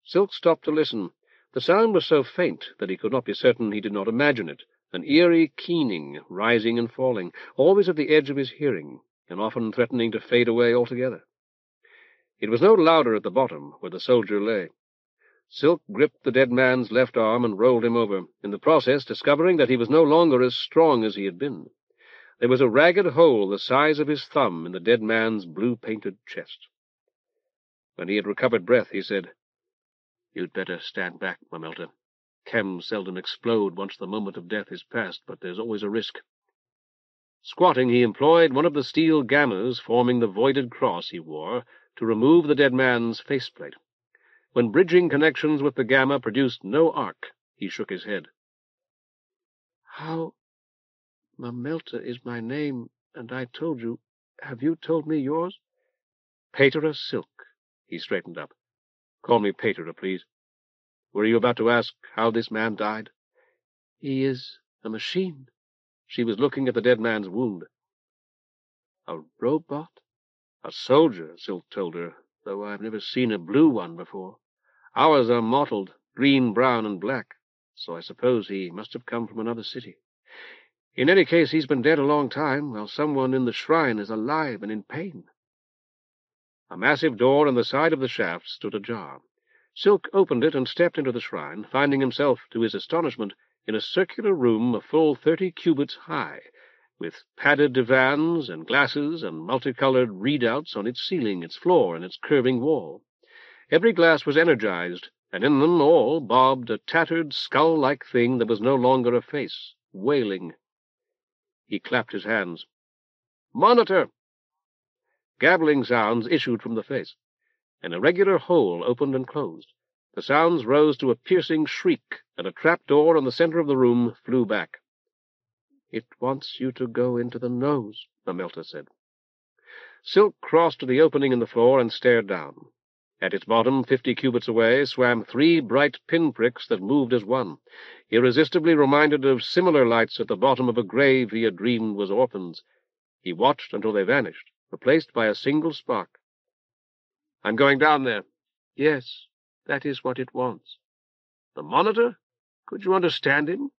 C: Silk stopped to listen. The sound was so faint that he could not be certain he did not imagine it, an eerie keening, rising and falling, always at the edge of his hearing, and often threatening to fade away altogether. It was no louder at the bottom, where the soldier lay. Silk gripped the dead man's left arm and rolled him over, in the process discovering that he was no longer as strong as he had been. There was a ragged hole the size of his thumb in the dead man's blue-painted chest. When he had recovered breath, he said, You'd better stand back, Mamelta. Chems seldom explode once the moment of death is past, but there's always a risk. Squatting, he employed one of the steel gammas forming the voided cross he wore to remove the dead man's faceplate. When bridging connections with the gamma produced no arc, he shook his head. How Mamelta is my name, and I told you. Have you told me yours?
A: Patera Silk. He straightened up. Call me Patera, please. Were you about to ask how this man died?
C: He is a machine.
A: She was looking at the dead man's wound.
C: A robot?
A: A soldier, Silk told her, though I've never seen a blue one before. Ours are mottled, green, brown, and black, so I suppose he must have come from another city. In any case, he's been dead a long time, while someone in the shrine is alive and in pain. A massive door in the side of the shaft stood ajar. Silk opened it and stepped into the shrine, finding himself, to his astonishment, in a circular room a full 30 cubits high, with padded divans and glasses and multicolored readouts on its ceiling, its floor, and its curving wall. Every glass was energized, and in them all bobbed a tattered, skull-like thing that was no longer a face, wailing. He clapped his hands. "Monitor!" Gabbling sounds issued from the face. An irregular hole opened and closed. The sounds rose to a piercing shriek, and a trap-door in the center of the room flew back.
C: "It wants you to go into the nose," Mamelta said.
A: Silk crossed to the opening in the floor and stared down. At its bottom, 50 cubits away, swam 3 bright pinpricks that moved as one, irresistibly reminded of similar lights at the bottom of a grave he had dreamed was orphans. He watched until they vanished, replaced by a single spark. "I'm going down there."
C: "Yes, that is what it wants."
A: "The monitor? Could you understand him?"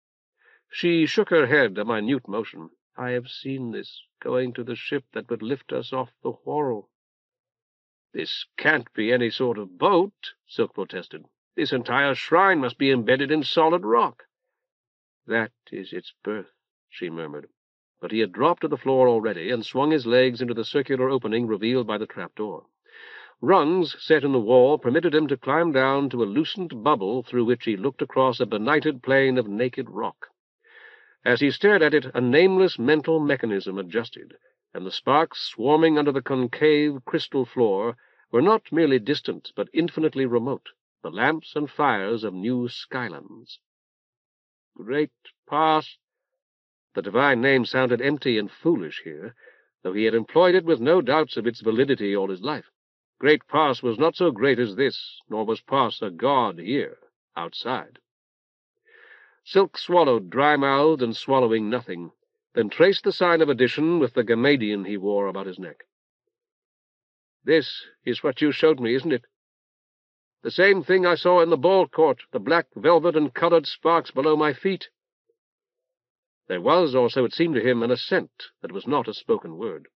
A: She shook her head, a minute motion.
C: "I have seen this, going to the ship that would lift us off the Whorl."
A: "This can't be any sort of boat," Silk protested. "This entire shrine must be embedded in solid rock."
C: "That is its birth," she murmured.
A: But he had dropped to the floor already and swung his legs into the circular opening revealed by the trapdoor. Rungs set in the wall permitted him to climb down to a loosened bubble through which he looked across a benighted plain of naked rock. As he stared at it, a nameless mental mechanism adjusted, and the sparks swarming under the concave crystal floor were not merely distant, but infinitely remote, the lamps and fires of new skylands.
C: "Great Past."
A: The divine name sounded empty and foolish here, though he had employed it with no doubts of its validity all his life. Great Pars was not so great as this, nor was Pars a god here, outside. Silk swallowed, dry-mouthed and swallowing nothing, then traced the sign of addition with the Gamadian he wore about his neck. "This is what you showed me, isn't it? The same thing I saw in the ball court, the black velvet and colored sparks below my feet." There was, or so it seemed to him, an assent that was not a spoken word.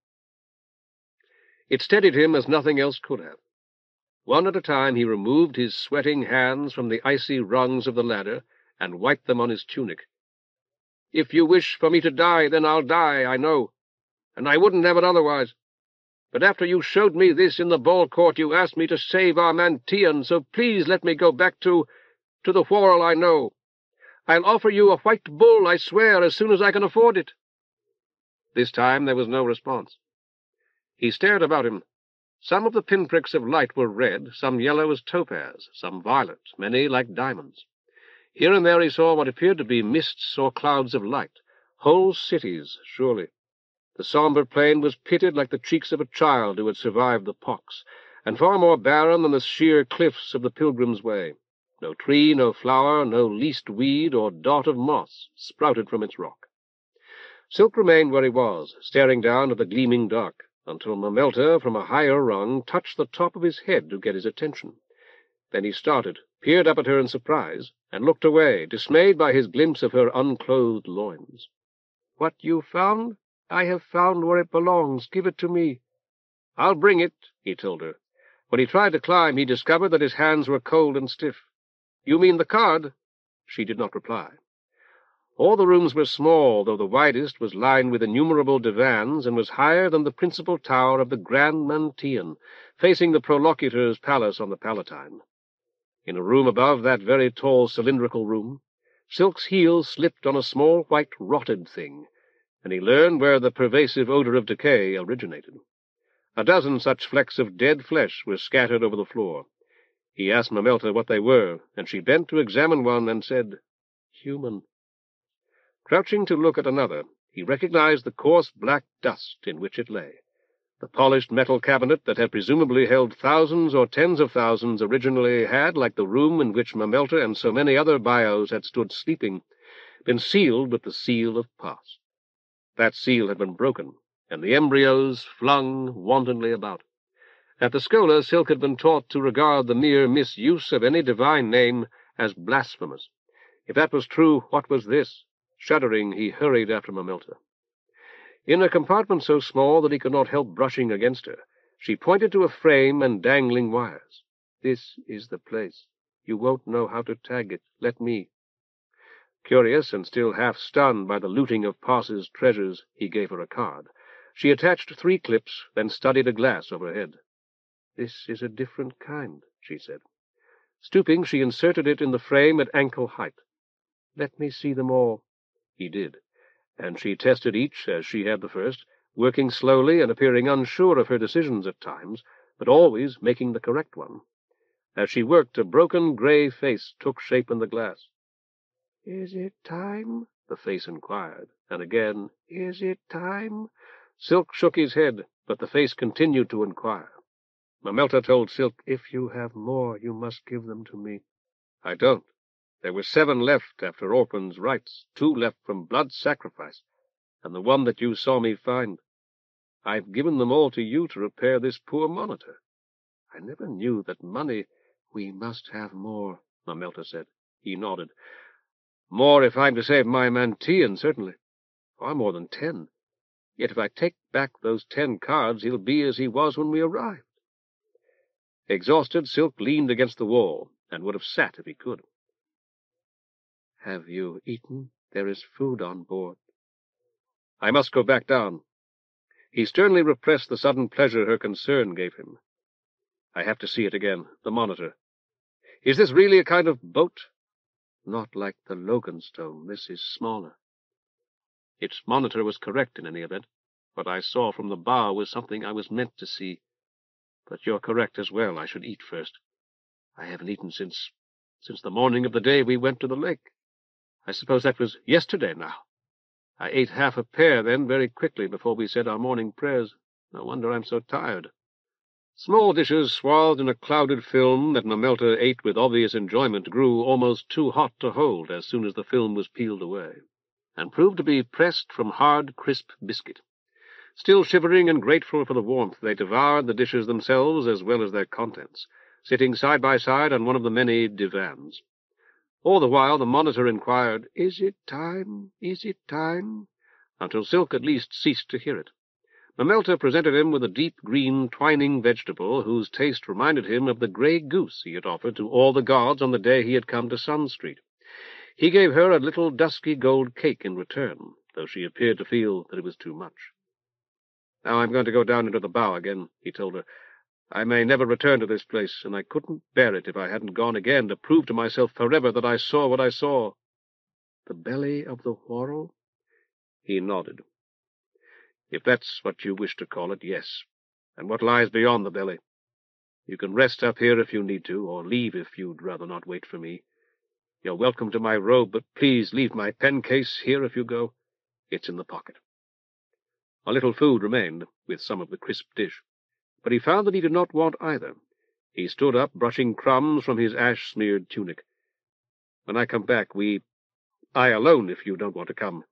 A: It steadied him as nothing else could have. One at a time he removed his sweating hands from the icy rungs of the ladder and wiped them on his tunic. "If you wish for me to die, then I'll die, I know, and I wouldn't have it otherwise. But after you showed me this in the ball court, you asked me to save our Mantean, so please let me go back to the Whorl I know. I'll offer you a white bull, I swear, as soon as I can afford it." This time there was no response. He stared about him. Some of the pinpricks of light were red, some yellow as topaz, some violet, many like diamonds. Here and there he saw what appeared to be mists or clouds of light, whole cities, surely. The somber plain was pitted like the cheeks of a child who had survived the pox, and far more barren than the sheer cliffs of the Pilgrim's Way. No tree, no flower, no least weed or dot of moss sprouted from its rock. Silk remained where he was, staring down at the gleaming dark, until Mamelta, from a higher rung, touched the top of his head to get his attention. Then he started, peered up at her in surprise, and looked away, dismayed by his glimpse of her unclothed loins.
C: "What you found? I have found where it belongs. Give it to me."
A: "I'll bring it," he told her. When he tried to climb, he discovered that his hands were cold and stiff. "You mean the card?" She did not reply. All the rooms were small, though the widest was lined with innumerable divans and was higher than the principal tower of the Grand Mantean, facing the Prolocutor's palace on the Palatine. In a room above that very tall cylindrical room, Silk's heel slipped on a small white rotted thing, and he learned where the pervasive odor of decay originated. A dozen such flecks of dead flesh were scattered over the floor. He asked Mamelta what they were, and she bent to examine one and said, "Human." Crouching to look at another, He recognized the coarse black dust in which it lay. The polished metal cabinet that had presumably held thousands or tens of thousands originally had, like the room in which Mamelta and so many other bios had stood sleeping, been sealed with the seal of past. That seal had been broken, and the embryos flung wantonly about. At the Schola, Silk had been taught to regard the mere misuse of any divine name as blasphemous. If that was true, what was this? Shuddering, he hurried after Mamelta. In a compartment so small that he could not help brushing against her, she pointed to a frame and dangling wires. "This is the place. You won't know how to tag it. Let me." Curious and still half-stunned by the looting of Parse's treasures, he gave her a card. She attached 3 clips, then studied a glass overhead. "This is a different kind," she said. Stooping, she inserted it in the frame at ankle height. "Let me see them all." He did, and she tested each as she had the first, working slowly and appearing unsure of her decisions at times, but always making the correct one. As she worked, a broken gray face took shape in the glass. "Is it time?" the face inquired, and again, "Is it time?" Silk shook his head, but the face continued to inquire. Mamelta told Silk, "If you have more, you must give them to me." "I don't. There were 7 left after Orphan's rites, 2 left from blood sacrifice, and the one that you saw me find. I've given them all to you to repair this poor monitor. I never knew that money—" "We must have more," Mamelta said. He nodded. "More if I'm to save my Mantean, certainly. Far more than 10. Yet if I take back those 10 cards, he'll be as he was when we arrived." Exhausted, Silk leaned against the wall, and would have sat if he could. "Have you eaten? There is food on board." "I must go back down." He sternly repressed the sudden pleasure her concern gave him. "I have to see it again, the monitor. Is this really a kind of boat?" "Not like the Loganstone. This is smaller." Its monitor was correct in any event. What I saw from the bow was something I was meant to see. But you're correct as well. I should eat first. I haven't eaten since the morning of the day we went to the lake. I suppose that was yesterday now. I ate half a pear then very quickly before we said our morning prayers. No wonder I'm so tired." Small dishes swathed in a clouded film that Mamelta ate with obvious enjoyment grew almost too hot to hold as soon as the film was peeled away, and proved to be pressed from hard, crisp biscuit. Still shivering and grateful for the warmth, they devoured the dishes themselves as well as their contents, sitting side by side on one of the many divans. All the while the monitor inquired, "Is it time? Is it time?" until Silk at least ceased to hear it. Mamelta presented him with a deep green twining vegetable whose taste reminded him of the gray goose he had offered to all the gods on the day he had come to Sun Street. He gave her a little dusky gold cake in return, though she appeared to feel that it was too much. "Now I'm going to go down into the bow again," he told her. "I may never return to this place, and I couldn't bear it if I hadn't gone again to prove to myself forever that I saw what I saw." "The belly of the Whorl?" He nodded. "If that's what you wish to call it, yes. And what lies beyond the belly. You can rest up here if you need to, or leave if you'd rather not wait for me. You're welcome to my robe, but please leave my pen case here if you go. It's in the pocket." A little food remained, with some of the crisp dish, but he found that he did not want either. He stood up, brushing crumbs from his ash-smeared tunic. "When I come back, I alone, if you don't want to come,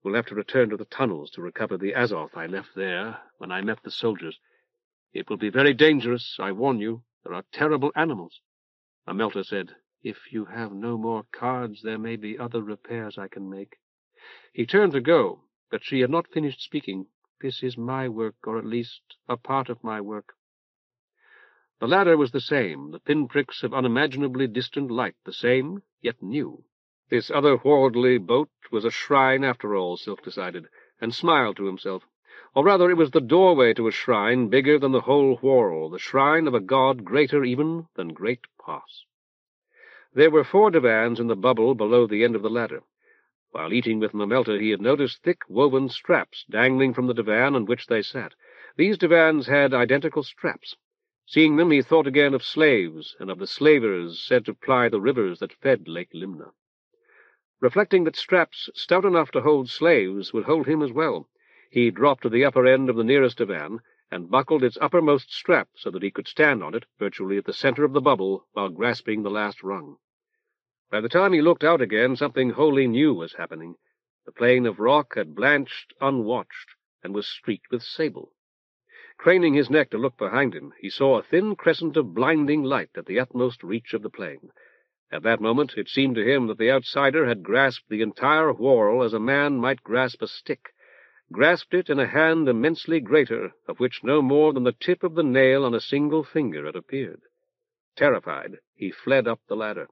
A: will have to return to the tunnels to recover the Azoth I left there when I met the soldiers. It will be very dangerous, I warn you. There are terrible animals." Mamelta said, "If you have no more cards, there may be other repairs I can make." He turned to go, but she had not finished speaking. "This is my work, or at least a part of my work." The ladder was the same, the pinpricks of unimaginably distant light the same, yet new. This otherworldly boat was a shrine after all, Silk decided, and smiled to himself. Or rather, it was the doorway to a shrine bigger than the whole Whorl, the shrine of a god greater even than Great Parse. There were 4 divans in the bubble below the end of the ladder. While eating with Mamelta, he had noticed thick woven straps dangling from the divan on which they sat. These divans had identical straps. Seeing them, he thought again of slaves and of the slavers said to ply the rivers that fed Lake Limna. Reflecting that straps stout enough to hold slaves would hold him as well, he dropped to the upper end of the nearest divan and buckled its uppermost strap so that he could stand on it, virtually at the center of the bubble, while grasping the last rung. By the time he looked out again, something wholly new was happening. The plain of rock had blanched unwatched, and was streaked with sable. Craning his neck to look behind him, he saw a thin crescent of blinding light at the utmost reach of the plain. At that moment it seemed to him that the outsider had grasped the entire Whorl as a man might grasp a stick, grasped it in a hand immensely greater, of which no more than the tip of the nail on a single finger had appeared. Terrified, he fled up the ladder.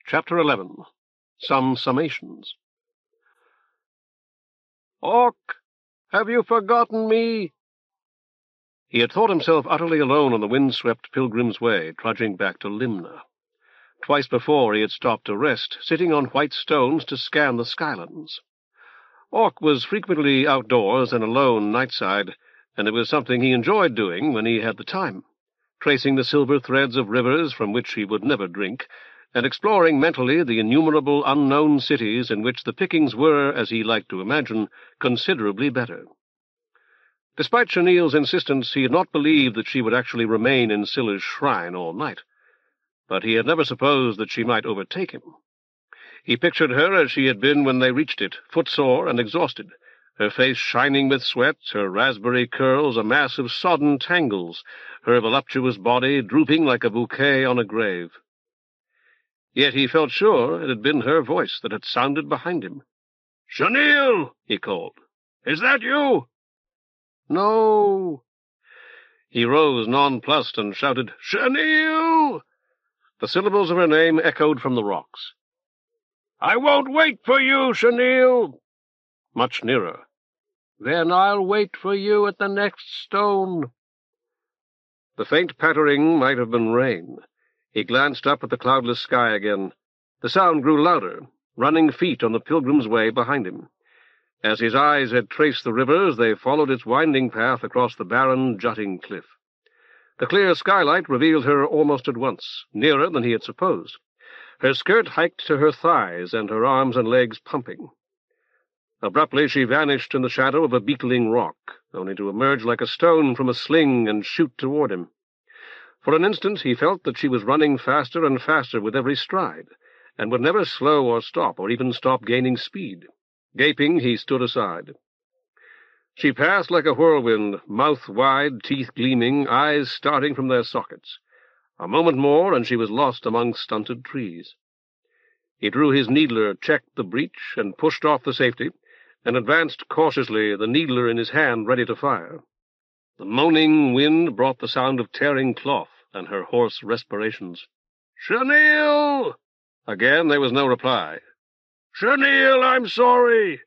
A: Chapter 11. Some Summations.
C: Orc, have you forgotten me?
A: He had thought himself utterly alone on the wind-swept Pilgrim's Way, trudging back to Limna. Twice before he had stopped to rest, sitting on white stones to scan the skylands. Orc was frequently outdoors and alone nightside, and it was something he enjoyed doing when he had the time, tracing the silver threads of rivers from which he would never drink, and exploring mentally the innumerable unknown cities in which the pickings were, as he liked to imagine, considerably better. Despite Chenille's insistence, he had not believed that she would actually remain in Scylla's shrine all night, but he had never supposed that she might overtake him. He pictured her as she had been when they reached it, footsore and exhausted, her face shining with sweat, her raspberry curls a mass of sodden tangles, her voluptuous body drooping like a bouquet on a grave. Yet he felt sure it had been her voice that had sounded behind him. "Chenille!" he called. "Is that you?" "No." He rose nonplussed and shouted, "Chenille!" The syllables of her name echoed from the rocks.
C: "I won't wait for you, Chenille."
A: Much nearer.
C: "Then I'll wait for you at the next stone."
A: The faint pattering might have been rain. He glanced up at the cloudless sky again. The sound grew louder, running feet on the Pilgrim's Way behind him. As his eyes had traced the rivers, they followed its winding path across the barren, jutting cliff. The clear skylight revealed her almost at once, nearer than he had supposed. Her skirt hiked to her thighs, and her arms and legs pumping. Abruptly she vanished in the shadow of a beetling rock, only to emerge like a stone from a sling and shoot toward him. For an instant he felt that she was running faster and faster with every stride, and would never slow or stop, or even stop gaining speed. Gaping, he stood aside. She passed like a whirlwind, mouth wide, teeth gleaming, eyes starting from their sockets. A moment more, and she was lost among stunted trees. He drew his needler, checked the breech, and pushed off the safety, and advanced cautiously, the needler in his hand, ready to fire. The moaning wind brought the sound of tearing cloth and her hoarse respirations. "Chenille!" Again there was no reply. "Chenille, I'm sorry!"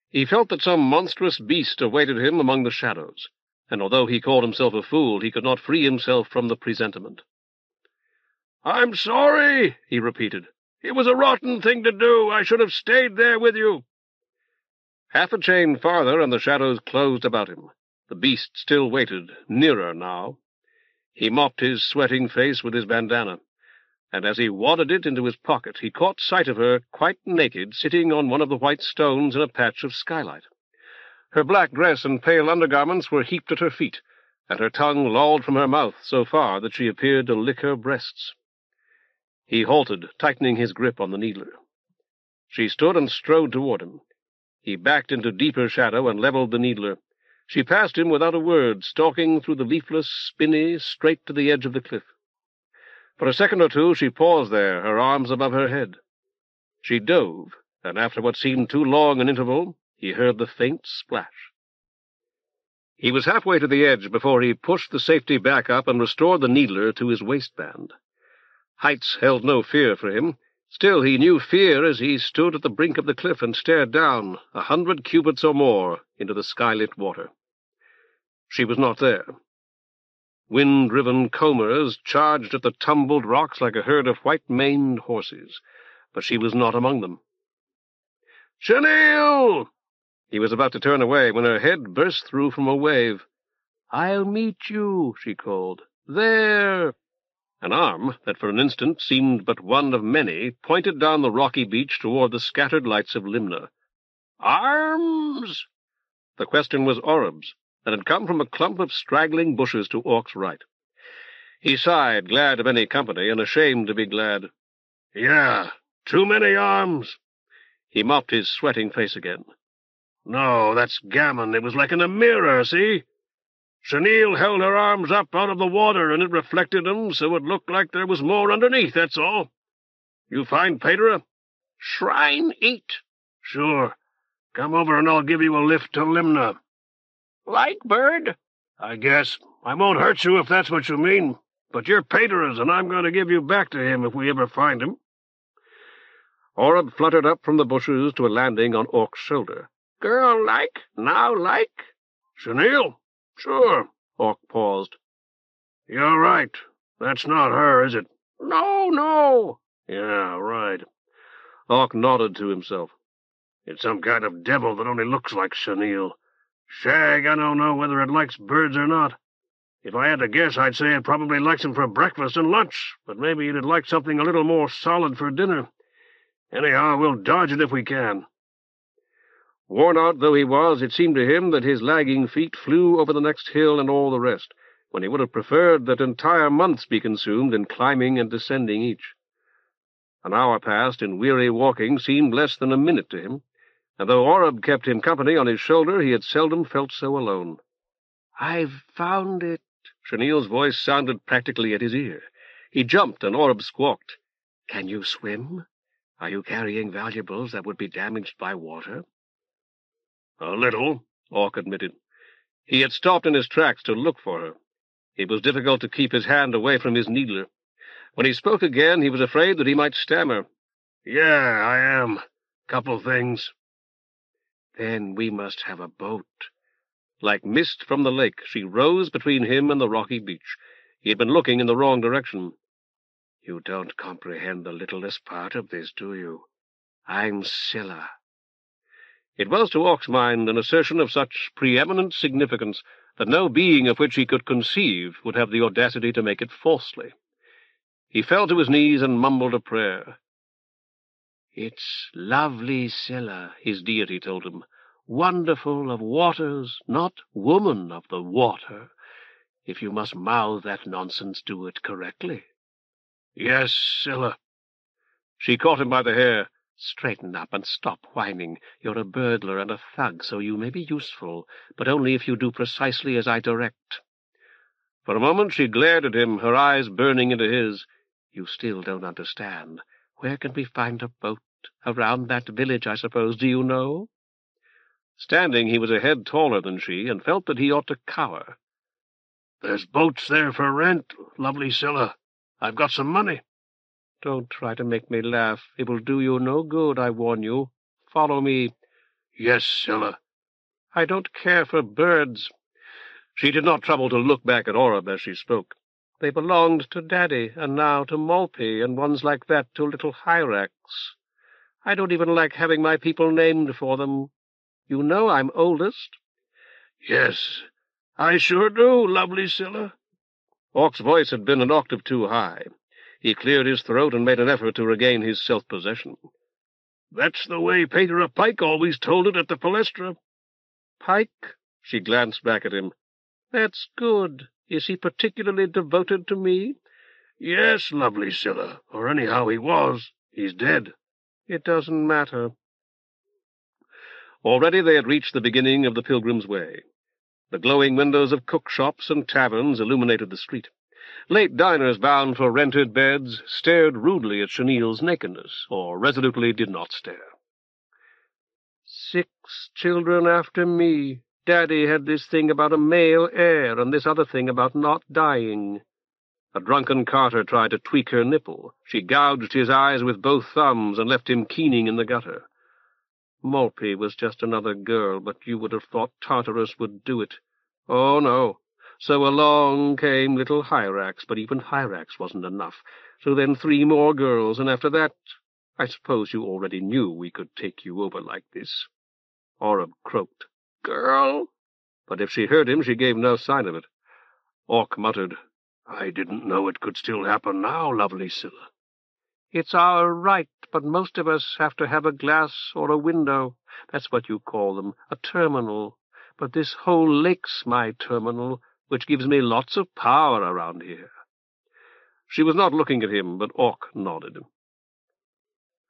A: He felt that some monstrous beast awaited him among the shadows, and although he called himself a fool, he could not free himself from the presentiment. "I'm sorry," he repeated. "It was a rotten thing to do. I should have stayed there with you." Half a chain farther, and the shadows closed about him. The beast still waited, nearer now. He mopped his sweating face with his bandana, and as he wadded it into his pocket, he caught sight of her, quite naked, sitting on one of the white stones in a patch of skylight. Her black dress and pale undergarments were heaped at her feet, and her tongue lolled from her mouth so far that she appeared to lick her breasts. He halted, tightening his grip on the needler. She stood and strode toward him. He backed into deeper shadow and leveled the needler. She passed him without a word, stalking through the leafless spinney straight to the edge of the cliff. For a second or two she paused there, her arms above her head. She dove, and after what seemed too long an interval, he heard the faint splash. He was halfway to the edge before he pushed the safety back up and restored the needler to his waistband. Heights held no fear for him. Still he knew fear as he stood at the brink of the cliff and stared down, 100 cubits or more, into the skylit water. She was not there. Wind-driven combers charged at the tumbled rocks like a herd of white-maned horses, but she was not among them. "Chenille!" He was about to turn away when her head burst through from a wave. "I'll meet you," she called. "There!" An arm that for an instant seemed but one of many pointed down the rocky beach toward the scattered lights of Limna. "Arms!" The question was Orob's, and had come from a clump of straggling bushes to Orc's right. He sighed, glad of any company, and ashamed to be glad. "Yeah, too many arms." He mopped his sweating face again. "No, that's gammon. It was like in a mirror, see? Chenille held her arms up out of the water, and it reflected 'em, so it looked like there was more underneath, that's all. You find Patera?" "Shrine eat." "Sure. Come over and I'll give you a lift to Limna." "Like bird?" "I guess. I won't hurt you if that's what you mean. But you're Patera's, and I'm going to give you back to him if we ever find him." Orob fluttered up from the bushes to a landing on Orc's shoulder. "Girl like? Now like?" "Chenille? Sure." Orc paused. "You're right. That's not her, is it?" "No, no." "Yeah, right." Orc nodded to himself. "It's some kind of devil that only looks like Chenille. Shag, I don't know whether it likes birds or not. If I had to guess, I'd say it probably likes them for breakfast and lunch, but maybe it'd like something a little more solid for dinner. Anyhow, we'll dodge it if we can." Worn out though he was, it seemed to him that his lagging feet flew over the next hill and all the rest, when he would have preferred that entire months be consumed in climbing and descending each. An hour passed in weary walking seemed less than a minute to him, and though Orob kept him company on his shoulder, he had seldom felt so alone. "I've found it." Chenille's voice sounded practically at his ear. He jumped, and Orob squawked. "Can you swim? Are you carrying valuables that would be damaged by water?" "A little," Orc admitted. He had stopped in his tracks to look for her. It was difficult to keep his hand away from his needler. When he spoke again, he was afraid that he might stammer. "Yeah, I am. Couple things." "Then we must have a boat." Like mist from the lake, she rose between him and the rocky beach. He had been looking in the wrong direction. "You don't comprehend the littlest part of this, do you? I'm Scylla." It was to Orc's mind an assertion of such preeminent significance that no being of which he could conceive would have the audacity to make it falsely. He fell to his knees and mumbled a prayer. "It's lovely Scylla," his deity told him. "Wonderful of waters, not woman of the water. If you must mouth that nonsense, do it correctly." "Yes, Scylla." She caught him by the hair. "Straighten up and stop whining. You're a burglar and a thug, so you may be useful, but only if you do precisely as I direct." For a moment she glared at him, her eyes burning into his. "You still don't understand. Where can we find a boat? Around that village, I suppose. Do you know?" Standing, he was a head taller than she, and felt that he ought to cower. "There's boats there for rent, lovely Scylla. I've got some money." "Don't try to make me laugh. It will do you no good, I warn you. Follow me." "Yes, Scylla." "I don't care for birds." She did not trouble to look back at Orob as she spoke. "They belonged to Daddy, and now to Malpe, and ones like that to little Hyrax. I don't even like having my people named for them. You know I'm oldest." "Yes, I sure do, lovely Scylla." Orc's voice had been an octave too high. He cleared his throat and made an effort to regain his self-possession. "That's the way Patera Pike always told it at the Palestra." "Pike?" She glanced back at him. "That's good. Is he particularly devoted to me?" "Yes, lovely Scylla, or anyhow he was. He's dead." "It doesn't matter." Already they had reached the beginning of the Pilgrim's Way. The glowing windows of cook-shops and taverns illuminated the street. Late diners bound for rented beds stared rudely at Chenille's nakedness, or resolutely did not stare. 6 children after me. Daddy had this thing about a male heir, and this other thing about not dying." A drunken carter tried to tweak her nipple. She gouged his eyes with both thumbs and left him keening in the gutter. "Malpe was just another girl, but you would have thought Tartarus would do it. Oh, no. So along came little Hyrax, but even Hyrax wasn't enough. So then 3 more girls, and after that, I suppose you already knew we could take you over like this." Orob croaked. "Girl?" But if she heard him, she gave no sign of it. Orc muttered, I didn't know it could still happen now, lovely Scylla.
C: It's our right, but most of us have to have a glass or a window. That's what you call them, a terminal. But this whole lake's my terminal, which gives me lots of power around here.
A: She was not looking at him, but Orc nodded.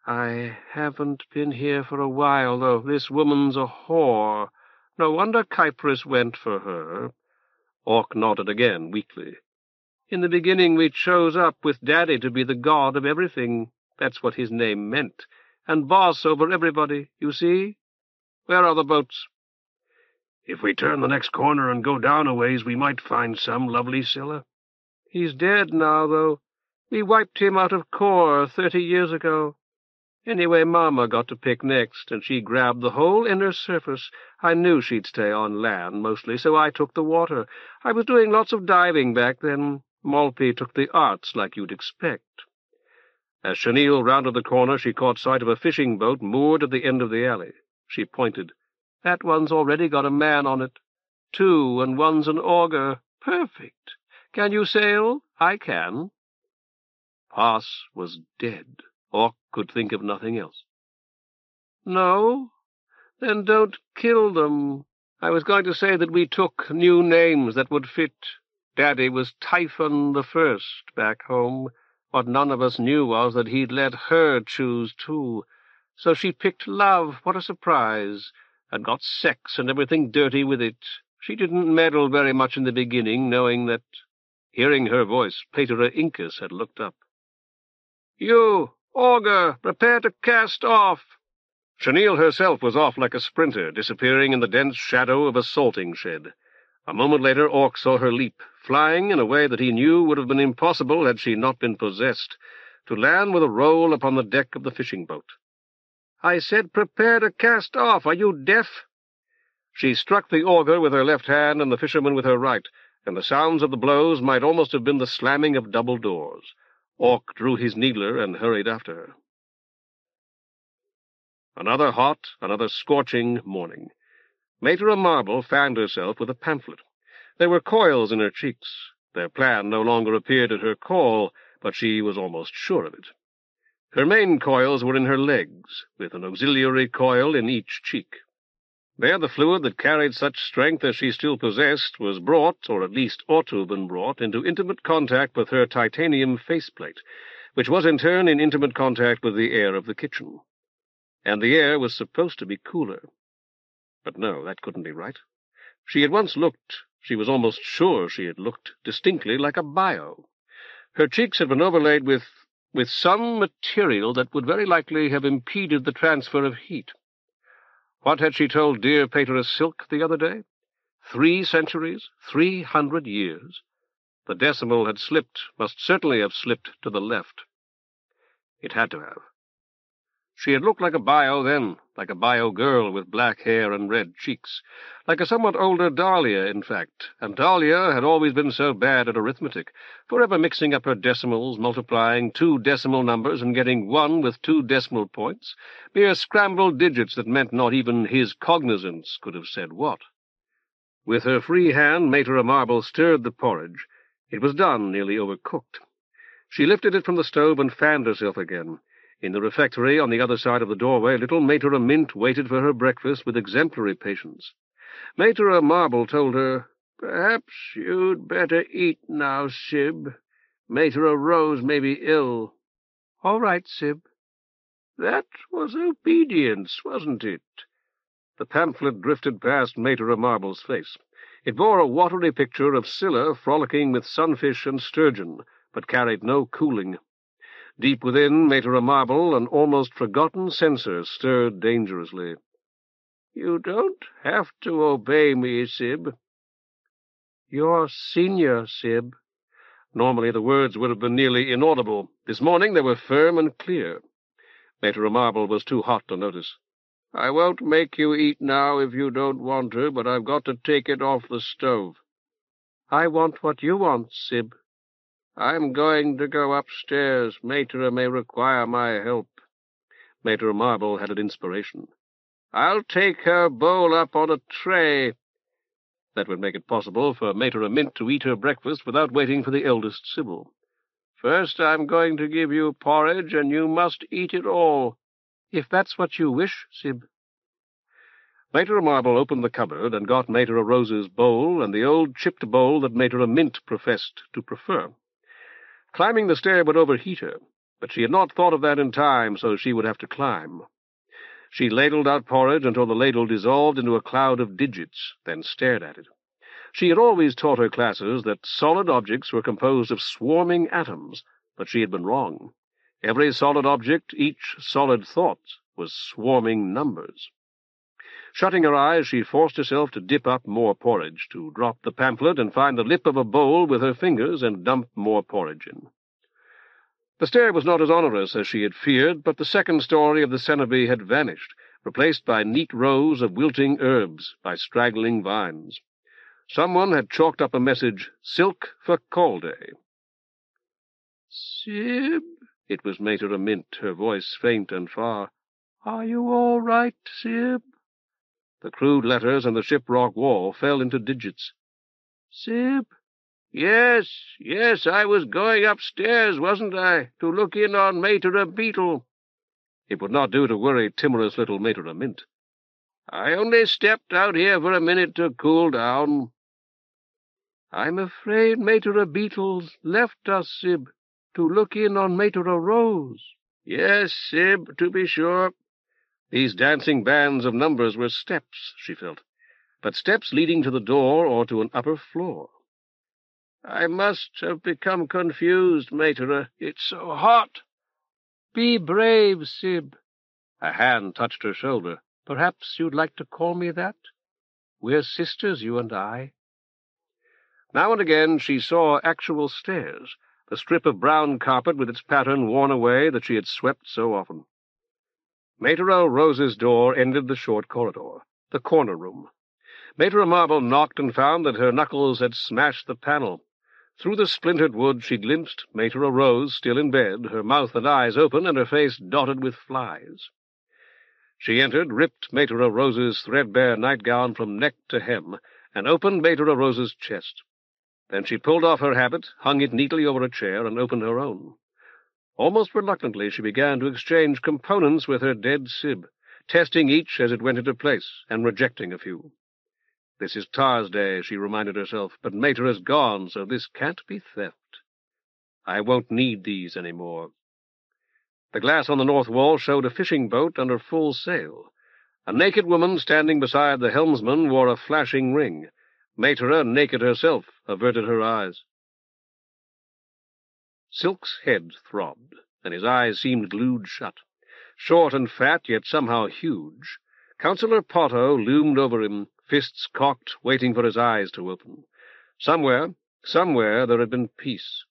C: I haven't been here for a while, though. This woman's a whore. No wonder Kypris went for her.
A: Orc nodded again, weakly.
C: In the beginning we chose up with Daddy to be the god of everything. That's what his name meant. And boss over everybody, you see? Where are the boats?
A: If we turn the next corner and go down a ways, we might find some, lovely Scylla.
C: He's dead now, though. We wiped him out of Kor 30 years ago. Anyway, Mama got to pick next, and she grabbed the whole inner surface. I knew she'd stay on land, mostly, so I took the water. I was doing lots of diving back then. Malpi took the arts, like you'd expect.
A: As Chenille rounded the corner, she caught sight of a fishing boat moored at the end of the alley. She pointed.
C: That one's already got a man on it. 2, and one's an auger. Perfect. Can you sail? I can.
A: Pass was dead. Orc could think of nothing else.
C: No? Then don't kill them. I was going to say that we took new names that would fit. Daddy was Typhon the First back home. What none of us knew was that he'd let her choose too. So she picked love, what a surprise, and got sex and everything dirty with it. She didn't meddle very much in the beginning, knowing that...
A: Hearing her voice, Patera Incus had looked up.
C: You, auger, prepare to cast off.
A: Chenille herself was off like a sprinter, disappearing in the dense shadow of a salting shed. A moment later, Orc saw her leap, flying in a way that he knew would have been impossible had she not been possessed, to land with a roll upon the deck of the fishing boat.
C: I said prepare to cast off. Are you deaf?
A: She struck the auger with her left hand and the fisherman with her right, and the sounds of the blows might almost have been the slamming of double doors. Orc drew his needler and hurried after her. Another hot, another scorching morning. Patera Marble fanned herself with a pamphlet. There were coils in her cheeks. Their plan no longer appeared at her call, but she was almost sure of it. Her main coils were in her legs, with an auxiliary coil in each cheek. There the fluid that carried such strength as she still possessed was brought, or at least ought to have been brought, into intimate contact with her titanium faceplate, which was in turn in intimate contact with the air of the kitchen. And the air was supposed to be cooler. But no, that couldn't be right. She had once looked, she was almost sure she had looked, distinctly like a bio. Her cheeks had been overlaid with some material that would very likely have impeded the transfer of heat. What had she told dear Patera Silk the other day? 3 centuries, 300 years. The decimal had slipped, must certainly have slipped to the left. It had to have. She had looked like a bio then, like a bio girl with black hair and red cheeks, like a somewhat older Dahlia, in fact, and Dahlia had always been so bad at arithmetic, forever mixing up her decimals, multiplying 2 decimal numbers and getting 1 with 2 decimal points, mere scrambled digits that meant not even his cognizance could have said what. With her free hand, Patera Marble stirred the porridge. It was done, nearly overcooked. She lifted it from the stove and fanned herself again. In the refectory, on the other side of the doorway, little Patera Mint waited for her breakfast with exemplary patience. Patera Marble told her, "Perhaps you'd better eat now, Sib. Patera Rose may be ill." "All right, Sib." "That was obedience, wasn't it?" The pamphlet drifted past Patera Marble's face. It bore a watery picture of Scylla frolicking with sunfish and sturgeon, but carried no cooling. Deep within Patera Marble, an almost forgotten censor stirred dangerously. "You don't have to obey me, Sib." "You're senior, Sib." Normally the words would have been nearly inaudible. This morning they were firm and clear. Patera Marble was too hot to notice. "I won't make you eat now if you don't want to, but I've got to take it off the stove." "I want what you want, Sib." "I'm going to go upstairs. Patera may require my help." Patera Marble had an inspiration. "I'll take her bowl up on a tray." That would make it possible for Patera Mint to eat her breakfast without waiting for the eldest Sybil. "First I'm going to give you porridge, and you must eat it all." "If that's what you wish, Syb." Patera Marble opened the cupboard and got Patera Rose's bowl and the old chipped bowl that Patera Mint professed to prefer. Climbing the stair would overheat her, but she had not thought of that in time, so she would have to climb. She ladled out porridge until the ladle dissolved into a cloud of digits, then stared at it. She had always taught her classes that solid objects were composed of swarming atoms, but she had been wrong. Every solid object, each solid thought, was swarming numbers. Shutting her eyes, she forced herself to dip up more porridge, to drop the pamphlet and find the lip of a bowl with her fingers and dump more porridge in. The stair was not as onerous as she had feared, but the second story of the cenobi had vanished, replaced by neat rows of wilting herbs, by straggling vines. Someone had chalked up a message, "Silk for Caldé." "Syb," it was Patera Mint, her voice faint and far. "Are you all right, Syb?" The crude letters on the ship-rock wall fell into digits. "Syb?" Yes, I was going upstairs, wasn't I, to look in on Patera Beetle." It would not do to worry timorous little Patera Mint. "I only stepped out here for a minute to cool down." "I'm afraid Patera Beetle's left us, Syb, to look in on Patera Rose." "Yes, Syb, to be sure." These dancing bands of numbers were steps, she felt, but steps leading to the door or to an upper floor. "I must have become confused, Patera. It's so hot." "Be brave, Syb." A hand touched her shoulder. "Perhaps you'd like to call me that? We're sisters, you and I." Now and again she saw actual stairs, the strip of brown carpet with its pattern worn away that she had swept so often. Patera Rose's door ended the short corridor, the corner room. Patera Marble knocked and found that her knuckles had smashed the panel. Through the splintered wood she glimpsed Patera Rose still in bed, her mouth and eyes open, and her face dotted with flies. She entered, ripped Patera Rose's threadbare nightgown from neck to hem, and opened Patera Rose's chest. Then she pulled off her habit, hung it neatly over a chair, and opened her own. Almost reluctantly she began to exchange components with her dead Syb, testing each as it went into place, and rejecting a few. "This is Tar's day," she reminded herself, "but Patera's gone, so this can't be theft. I won't need these any more." The glass on the north wall showed a fishing boat under full sail. A naked woman standing beside the helmsman wore a flashing ring. Patera, naked herself, averted her eyes. Silk's head throbbed, and his eyes seemed glued shut. Short and fat, yet somehow huge, Councillor Potto loomed over him, fists cocked, waiting for his eyes to open. Somewhere there had been peace.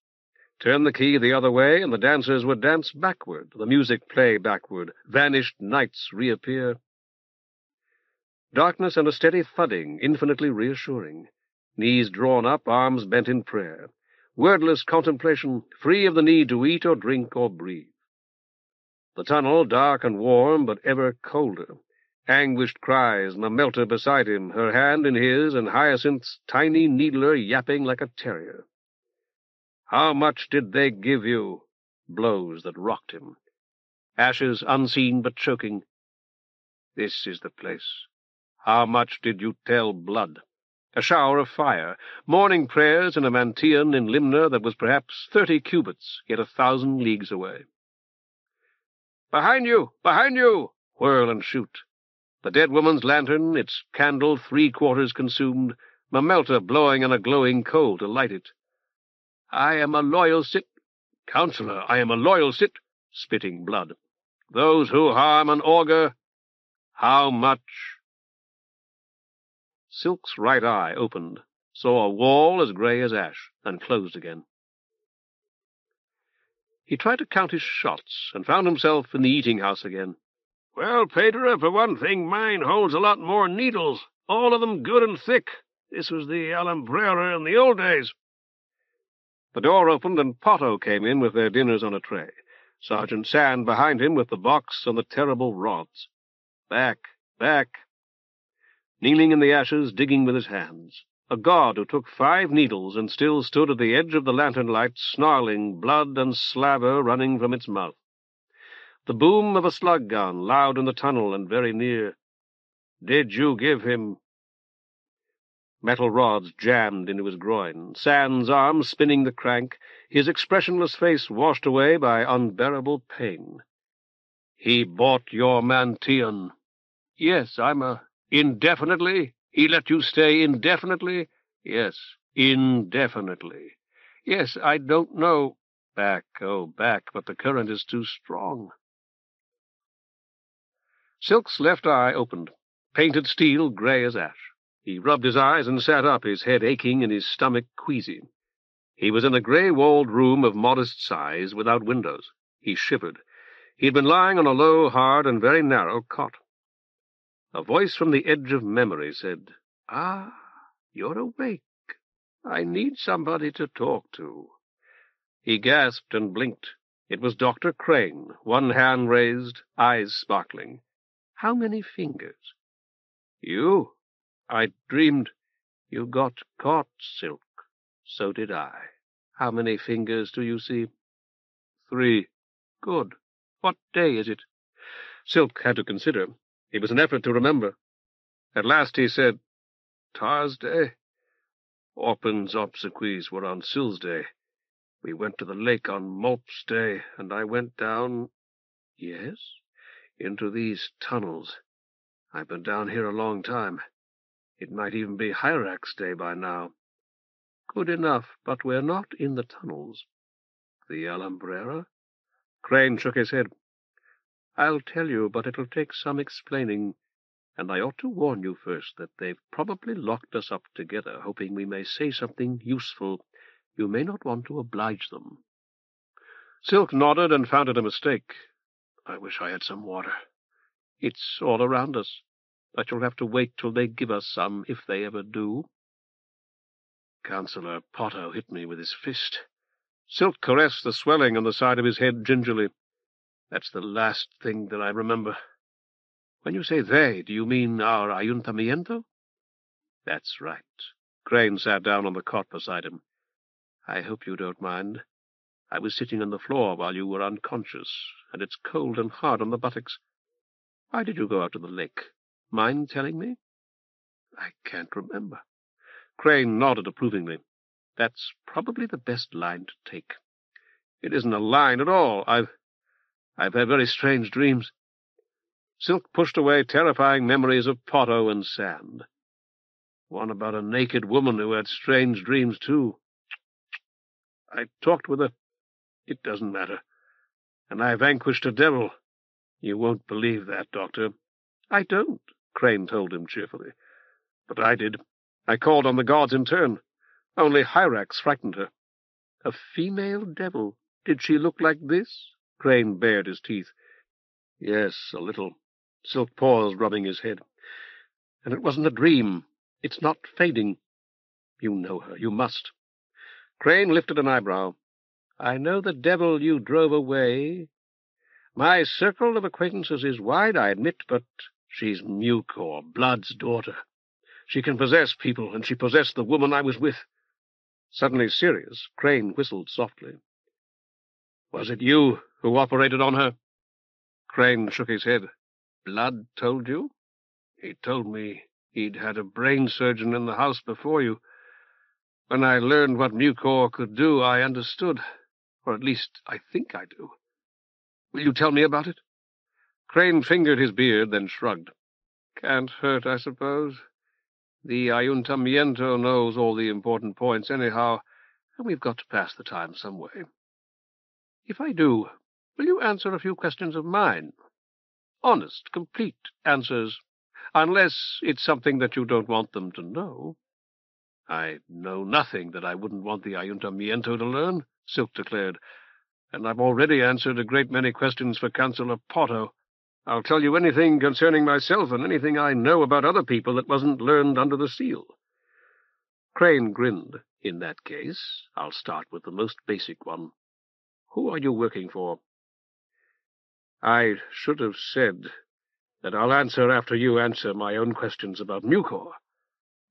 A: Turn the key the other way, and the dancers would dance backward, the music play backward, vanished knights reappear. Darkness and a steady thudding, infinitely reassuring. Knees drawn up, arms bent in prayer. Wordless contemplation, free of the need to eat or drink or breathe. The tunnel, dark and warm, but ever colder. Anguished cries, Mamelta beside him, her hand in his, and Hyacinth's tiny needler yapping like a terrier. "How much did they give you?" Blows that rocked him. Ashes unseen but choking. "This is the place. How much did you tell Blood?" A shower of fire, morning prayers in a Mantian in Limna that was perhaps 30 cubits, yet 1,000 leagues away. "Behind you! Behind you!" Whirl and shoot. The dead woman's lantern, its candle 3/4 consumed, Mamelta blowing on a glowing coal to light it. "I am a loyal cit—" "Counselor, I am a loyal cit—" spitting blood. "Those who harm an augur—" "How much?" Silk's right eye opened, saw a wall as grey as ash, and closed again. He tried to count his shots, and found himself in the eating-house again. "Well, Patera, for one thing, mine holds a lot more needles, all of them good and thick. This was the Alumbrera in the old days." The door opened, and Potto came in with their dinners on a tray. Sergeant Sand behind him with the box and the terrible rods. Back, back. Kneeling in the ashes, digging with his hands. a god who took 5 needles and still stood at the edge of the lantern light, snarling, blood and slaver running from its mouth. The boom of a slug gun, loud in the tunnel and very near. Did you give him... Metal rods jammed into his groin, Sand's arm spinning the crank, his expressionless face washed away by unbearable pain. He bought your Mantian. Yes, I'm a... Indefinitely? He let you stay indefinitely? Yes, indefinitely. Yes, I don't know. Back, oh, back, but the current is too strong. Silk's left eye opened, painted steel, gray as ash. He rubbed his eyes and sat up, his head aching and his stomach queasy. He was in a grey-walled room of modest size, without windows. He shivered. He had been lying on a low, hard, and very narrow cot. A voice from the edge of memory said, "Ah, you're awake. I need somebody to talk to." He gasped and blinked. It was Dr. Crane, one hand raised, eyes sparkling. "How many fingers?" "You? I dreamed you got caught, Silk. So did I. How many fingers do you see?" 3. Good. What day is it? Silk had to consider. It was an effort to remember. At last he said, "Thursday. Orphan's obsequies were on Sillsday. We went to the lake on Mulp's Day, and I went down—" "Yes?" "Into these tunnels. I've been down here a long time. It might even be Hyrax Day by now." "Good enough, but we're not in the tunnels." "The Alhambra?" Crane shook his head. "I'll tell you, but it'll take some explaining, and I ought to warn you first that they've probably locked us up together, hoping we may say something useful. You may not want to oblige them." Silk nodded and found it a mistake. "I wish I had some water. It's all around us, but you'll have to wait till they give us some, if they ever do." Councillor Potter hit me with his fist. Silk caressed the swelling on the side of his head gingerly. "That's the last thing that I remember." "When you say they, do you mean our ayuntamiento?" "That's right." Crane sat down on the cot beside him. "I hope you don't mind. I was sitting on the floor while you were unconscious, and it's cold and hard on the buttocks. Why did you go out to the lake? Mind telling me?" "I can't remember." Crane nodded approvingly. "That's probably the best line to take." "It isn't a line at all. I've had very strange dreams." Silk pushed away terrifying memories of Potto and sand. "One about a naked woman who had strange dreams, too. I talked with her. It doesn't matter. And I vanquished a devil. You won't believe that, Doctor." "I don't," Crane told him cheerfully. "But I did. I called on the gods in turn. Only Hyrax frightened her." "A female devil? Did she look like this?" Crane bared his teeth. "Yes, a little." Silk paused, rubbing his head. "And it wasn't a dream. It's not fading. You know her. You must." Crane lifted an eyebrow. "I know the devil you drove away. My circle of acquaintances is wide, I admit, but she's Mucor, Blood's daughter. She can possess people, and she possessed the woman I was with." Suddenly serious, Crane whistled softly. "Was it you who operated on her?" Crane shook his head. "Blood told you?" "He told me he'd had a brain surgeon in the house before you. When I learned what Mucor could do, I understood. Or at least, I think I do. Will you tell me about it?" Crane fingered his beard, then shrugged. "Can't hurt, I suppose. The ayuntamiento knows all the important points anyhow, and we've got to pass the time some way. If I do, will you answer a few questions of mine? Honest, complete answers, unless it's something that you don't want them to know." "I know nothing that I wouldn't want the ayuntamiento to learn," Silk declared, "and I've already answered a great many questions for Councillor Potto. I'll tell you anything concerning myself and anything I know about other people that wasn't learned under the seal." Crane grinned. "In that case, I'll start with the most basic one. Who are you working for?" "I should have said that I'll answer after you answer my own questions about Mucor.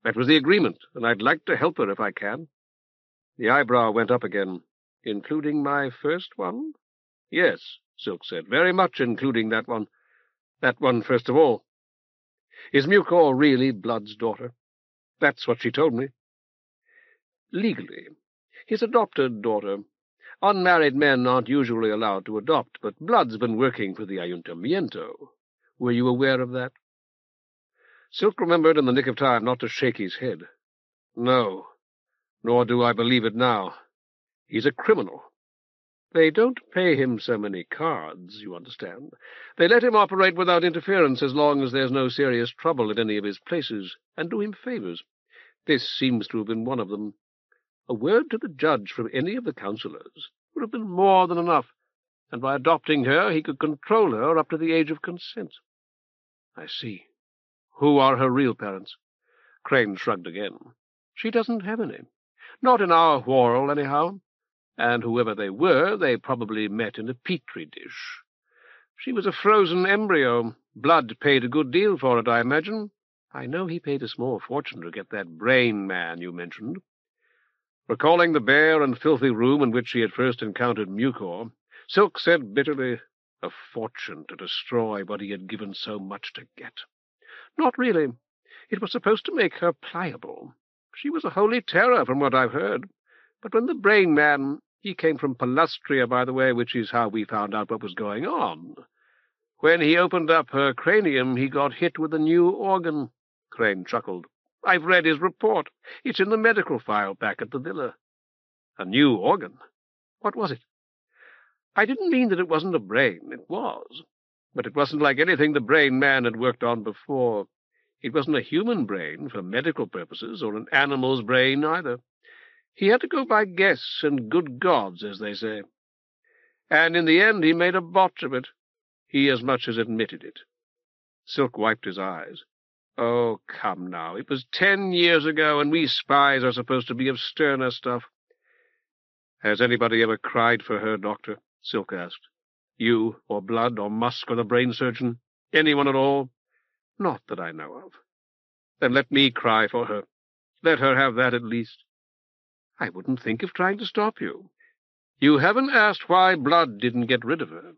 C: That was the agreement, and I'd like to help her if I can." The eyebrow went up again. "Including my first one?" "Yes," Silk said, "very much including that one. That one first of all. Is Mucor really Blood's daughter?" "That's what she told me." "Legally. His adopted daughter. Unmarried men aren't usually allowed to adopt, but Blood's been working for the Ayuntamiento. Were you aware of that?" Silk remembered in the nick of time not to shake his head. "No, nor do I believe it now. He's a criminal. They don't pay him so many cards, you understand. They let him operate without interference as long as there's no serious trouble at any of his places, and do him favors. This seems to have been one of them. A word to the judge from any of the councillors would have been more than enough, and by adopting her he could control her up to the age of consent." "I see. Who are her real parents?" Crane shrugged again. "She doesn't have any. Not in our Whorl, anyhow. And whoever they were, they probably met in a petri dish. She was a frozen embryo. Blood paid a good deal for it, I imagine. I know he paid a small fortune to get that brain man you mentioned." Recalling the bare and filthy room in which he had first encountered Mucor, Silk said bitterly, "A fortune to destroy what he had given so much to get." "Not really. It was supposed to make her pliable. She was a holy terror, from what I've heard. But when the brain man— he came from Palustria, by the way, which is how we found out what was going on. When he opened up her cranium, he got hit with a new organ." Crane chuckled. "I've read his report. It's in the medical file back at the villa." "A new organ? What was it?" "I didn't mean that it wasn't a brain. It was. But it wasn't like anything the brain man had worked on before. It wasn't a human brain for medical purposes, or an animal's brain either. He had to go by guess and good gods, as they say. And in the end he made a botch of it. He as much as admitted it." Silk wiped his eyes. "Oh, come now. It was 10 years ago, and we spies are supposed to be of sterner stuff." "Has anybody ever cried for her, Doctor?" Silk asked. "You, or Blood, or Musk, or the brain surgeon? Anyone at all?" "Not that I know of." "Then let me cry for her. Let her have that at least." "I wouldn't think of trying to stop you." "You haven't asked why Blood didn't get rid of her."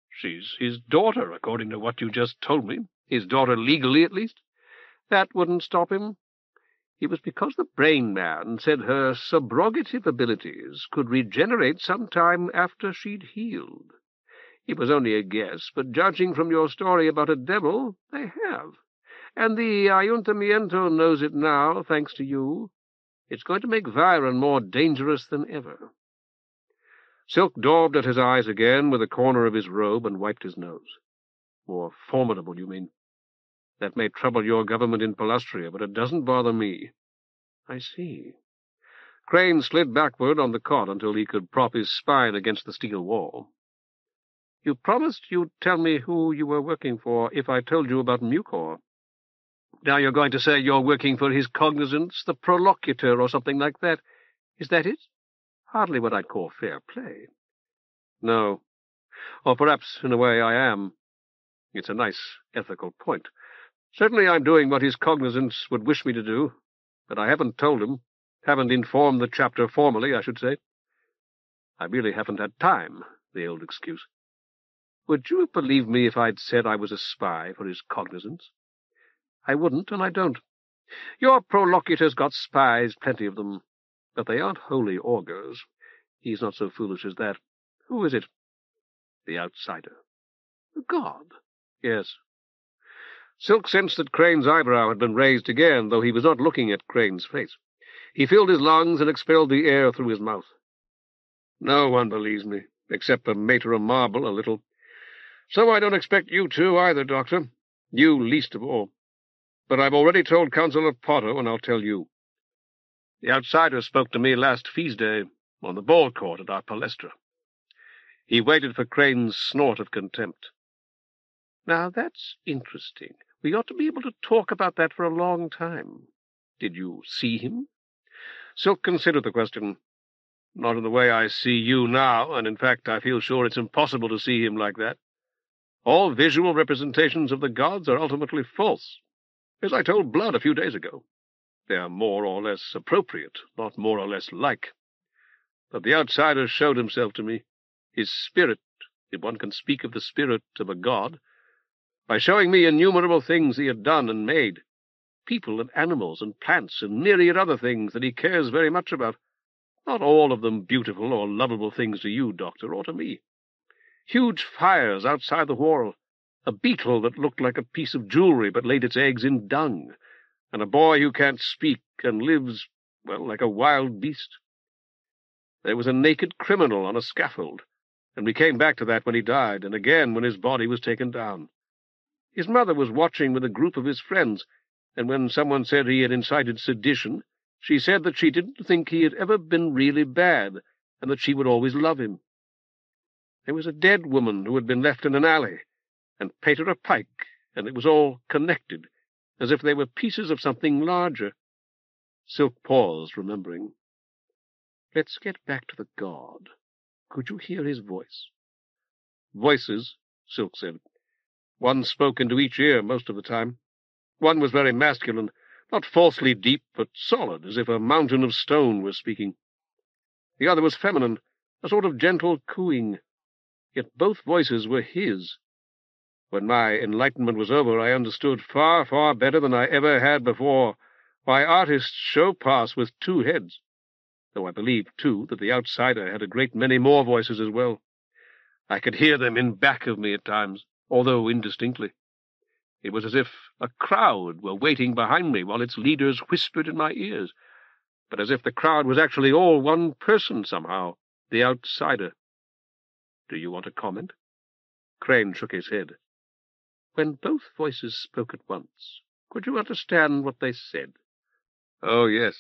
C: "She's his daughter, according to what you just told me. His daughter legally, at least." "That wouldn't stop him. It was because the brain man said her subrogative abilities could regenerate some time after she'd healed. It was only a guess, but judging from your story about a devil, they have. And the Ayuntamiento knows it now, thanks to you. It's going to make Viren more dangerous than ever." Silk daubed at his eyes again with a corner of his robe and wiped his nose. "More formidable, you mean? That may trouble your government in Palustria, but it doesn't bother me." "I see." Crane slid backward on the cot until he could prop his spine against the steel wall. "You promised you'd tell me who you were working for if I told you about Mucor. Now you're going to say you're working for his cognizance, the Prolocutor, or something like that. Is that it? Hardly what I'd call fair play." "No. Or perhaps, in a way, I am. It's a nice ethical point. Certainly I'm doing what his cognizance would wish me to do, but I haven't told him, haven't informed the chapter formally, I should say. I really haven't had time, the old excuse. Would you have believed me if I'd said I was a spy for his cognizance? I wouldn't, and I don't. Your Prolocutor's got spies, plenty of them, but they aren't holy augurs. He's not so foolish as that. Who is it?" "The outsider." "A god?" "Yes." Silk sensed that Crane's eyebrow had been raised again, though he was not looking at Crane's face. He filled his lungs and expelled the air through his mouth. "No one believes me, except for Mater of Marble, a little. So I don't expect you to either, Doctor. You least of all. But I've already told Councillor Potter, and I'll tell you. The outsider spoke to me last feast day, on the ball court at our palestra." He waited for Crane's snort of contempt. "Now that's interesting. We ought to be able to talk about that for a long time. Did you see him?" Silk considered the question. "Not in the way I see you now, and in fact I feel sure it's impossible to see him like that. All visual representations of the gods are ultimately false, as I told Blood a few days ago. They are more or less appropriate, not more or less like. But the outsider showed himself to me, his spirit, if one can speak of the spirit of a god, by showing me innumerable things he had done and made, people and animals and plants and myriad other things that he cares very much about, not all of them beautiful or lovable things to you, Doctor, or to me. Huge fires outside the Whorl, a beetle that looked like a piece of jewelry but laid its eggs in dung, and a boy who can't speak and lives, well, like a wild beast. There was a naked criminal on a scaffold, and we came back to that when he died, and again when his body was taken down. His mother was watching with a group of his friends, and when someone said he had incited sedition, she said that she didn't think he had ever been really bad, and that she would always love him. There was a dead woman who had been left in an alley, and Patera Pike, and it was all connected, as if they were pieces of something larger. Silk paused, remembering. Let's get back to the god. Could you hear his voice? Voices, Silk said. One spoke into each ear most of the time. One was very masculine, not falsely deep, but solid, as if a mountain of stone was speaking. The other was feminine, a sort of gentle cooing. Yet both voices were his. When my enlightenment was over, I understood far, far better than I ever had before why artists show pass with two heads, though I believed, too, that the outsider had a great many more voices as well. I could hear them in back of me at times, although indistinctly. It was as if a crowd were waiting behind me while its leaders whispered in my ears, but as if the crowd was actually all one person somehow, the outsider. Do you want to comment? Crane shook his head. When both voices spoke at once, could you understand what they said? Oh, yes.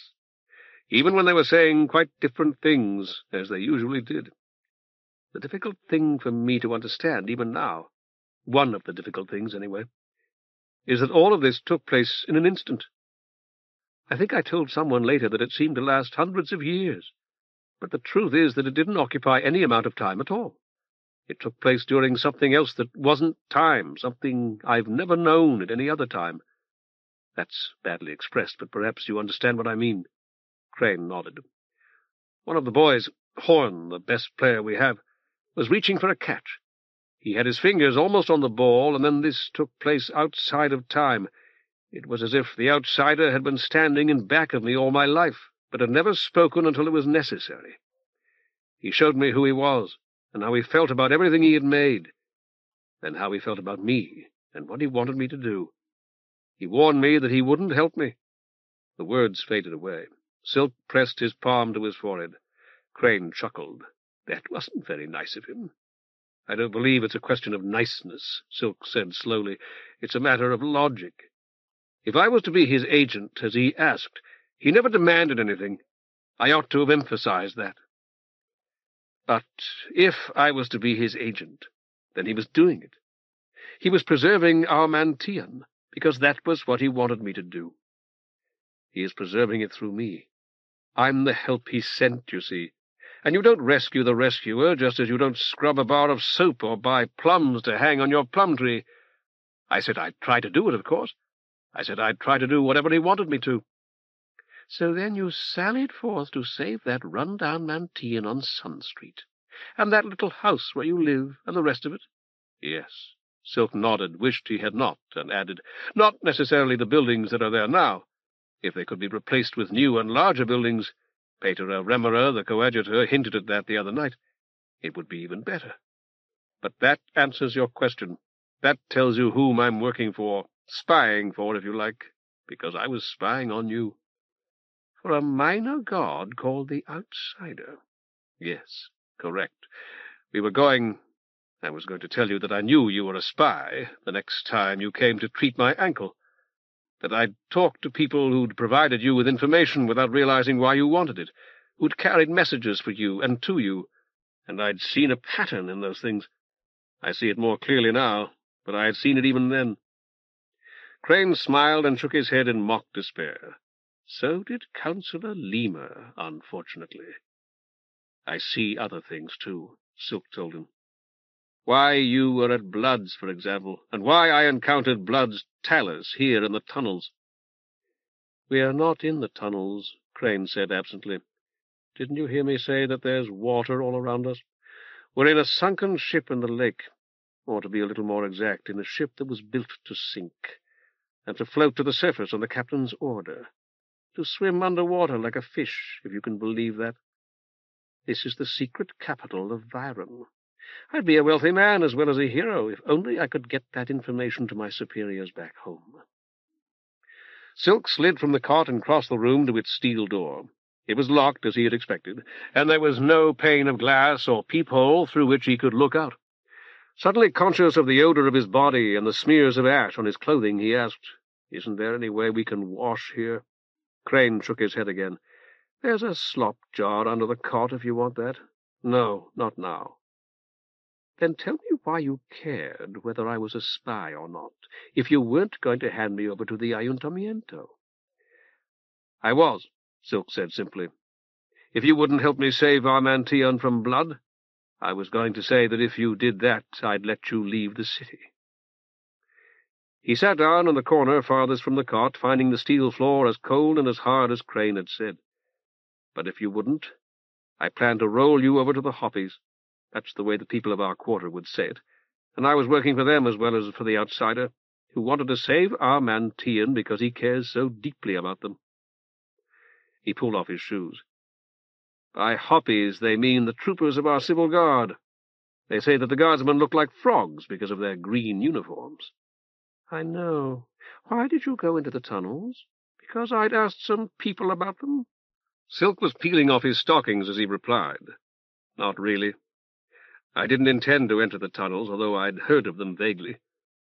C: Even when they were saying quite different things, as they usually did. The difficult thing for me to understand, even now, one of the difficult things, anyway, is that all of this took place in an instant. I think I told someone later that it seemed to last hundreds of years, but the truth is that it didn't occupy any amount of time at all. It took place during something else that wasn't time, something I've never known at any other time. That's badly expressed, but perhaps you understand what I mean. Crane nodded. One of the boys, Horton, the best player we have, was reaching for a catch. He had his fingers almost on the ball, and then this took place outside of time. It was as if the outsider had been standing in back of me all my life, but had never spoken until it was necessary. He showed me who he was, and how he felt about everything he had made, and how he felt about me, and what he wanted me to do. He warned me that he wouldn't help me. The words faded away. Silk pressed his palm to his forehead. Crane chuckled. That wasn't very nice of him. I don't believe it's a question of niceness, Silk said slowly. It's a matter of logic. If I was to be his agent, as he asked, he never demanded anything. I ought to have emphasized that. But if I was to be his agent, then he was doing it. He was preserving our Mantian, because that was what he wanted me to do. He is preserving it through me. I'm the help he sent, you see. And you don't rescue the rescuer, just as you don't scrub a bar of soap or buy plums to hang on your plum tree. I said I'd try to do it, of course. I said I'd try to do whatever he wanted me to. So then you sallied forth to save that run-down Mantian on Sun Street, and that little house where you live, and the rest of it? Yes. Silk nodded, wished he had not, and added, not necessarily the buildings that are there now. If they could be replaced with new and larger buildings, Patera Remera, the coadjutor, hinted at that the other night, it would be even better. But that answers your question. That tells you whom I'm working for, spying for, if you like, because I was spying on you. For a minor god called the Outsider. Yes, correct. I was going to tell you that I knew you were a spy the next time you came to treat my ankle, that I'd talked to people who'd provided you with information without realizing why you wanted it, who'd carried messages for you and to you, and I'd seen a pattern in those things. I see it more clearly now, but I had seen it even then. Crane smiled and shook his head in mock despair. So did Councillor Lemur, unfortunately. I see other things, too, Silk told him. Why you were at Blood's, for example, and why I encountered Blood's talus here in the tunnels.
A: "We are not in the tunnels," Crane said absently. "Didn't you hear me say that there's water all around us? We're in a sunken ship in the lake, or to be a little more exact, in a ship that was built to sink, and to float to the surface on the captain's order, to swim under water like a fish, if you can believe that. This is the secret capital of Vyron. I'd be a wealthy man as well as a hero, if only I could get that information to my superiors back home." Silk slid from the cot and crossed the room to its steel door. It was locked, as he had expected, and there was no pane of glass or peephole through which he could look out. Suddenly conscious of the odor of his body and the smears of ash on his clothing, he asked, "Isn't there any way we can wash here?" Crane shook his head again. "There's a slop jar under the cot if you want that." "No, not now." "Then tell me why you cared whether I was a spy or not, if you weren't going to hand me over to the Ayuntamiento." "I was," Silk said simply. "If you wouldn't help me save Armantion from blood, I was going to say that if you did that, I'd let you leave the city." He sat down in the corner farthest from the cot, finding the steel floor as cold and as hard as Crane had said. "But if you wouldn't, I planned to roll you over to the Hoppies. That's the way the people of our quarter would say it, and I was working for them as well as for the outsider, who wanted to save Armantion because he cares so deeply about them." He pulled off his shoes. "By Hoppies they mean the troopers of our civil guard. They say that the guardsmen look like frogs because of their green uniforms." "I know. Why did you go into the tunnels? Because I'd asked some people about them?" Silk was peeling off his stockings as he replied. "Not really. I didn't intend to enter the tunnels, although I'd heard of them vaguely.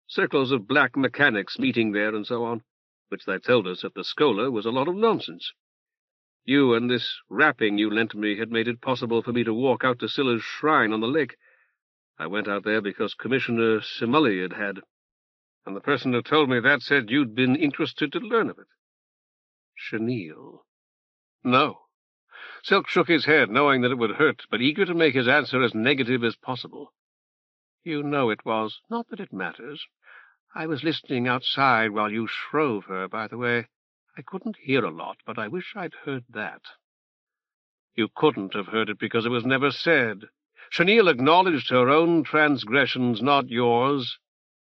A: Circles of black mechanics meeting there and so on, which they told us at the Schola was a lot of nonsense. You and this wrapping you lent me had made it possible for me to walk out to Scylla's shrine on the lake. I went out there because Commissioner Chenille had, and the person who told me that said you'd been interested to learn of it." "Chenille?" "No." Silk shook his head, knowing that it would hurt, but eager to make his answer as negative as possible. "You know it was. Not that it matters. I was listening outside while you shrove her, by the way. I couldn't hear a lot, but I wish I'd heard that." "You couldn't have heard it because it was never said. Chenille acknowledged her own transgressions, not yours."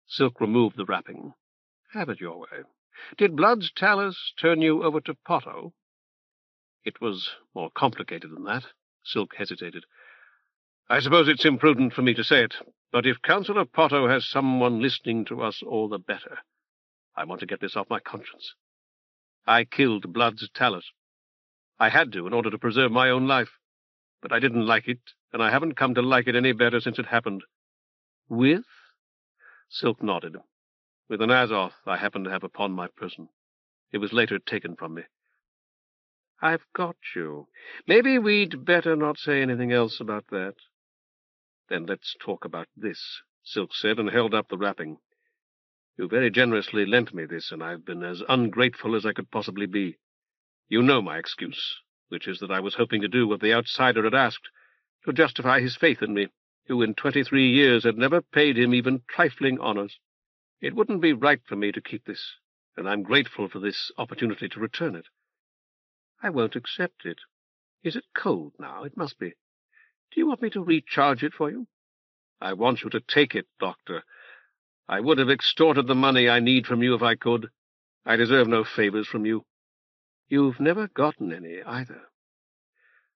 A: Silk removed the wrapping. "Have it your way. Did Blood's Talus turn you over to Potto?" "It was more complicated than that." Silk hesitated. "I suppose it's imprudent for me to say it, but if Councillor Potto has someone listening to us, all the better. I want to get this off my conscience. I killed Blood's Talus. I had to in order to preserve my own life, but I didn't like it, and I haven't come to like it any better since it happened." "With?" Silk nodded. "With an Azoth I happen to have upon my person. It was later taken from me." "I've got you. Maybe we'd better not say anything else about that." "Then let's talk about this," Silk said, and held up the wrapping. "You very generously lent me this, and I've been as ungrateful as I could possibly be. You know my excuse, which is that I was hoping to do what the outsider had asked, to justify his faith in me, who in 23 years had never paid him even trifling honors. It wouldn't be right for me to keep this, and I'm grateful for this opportunity to return it." "I won't accept it. Is it cold now? It must be. Do you want me to recharge it for you?" "I want you to take it, Doctor. I would have extorted the money I need from you if I could. I deserve no favors from you." "You've never gotten any, either."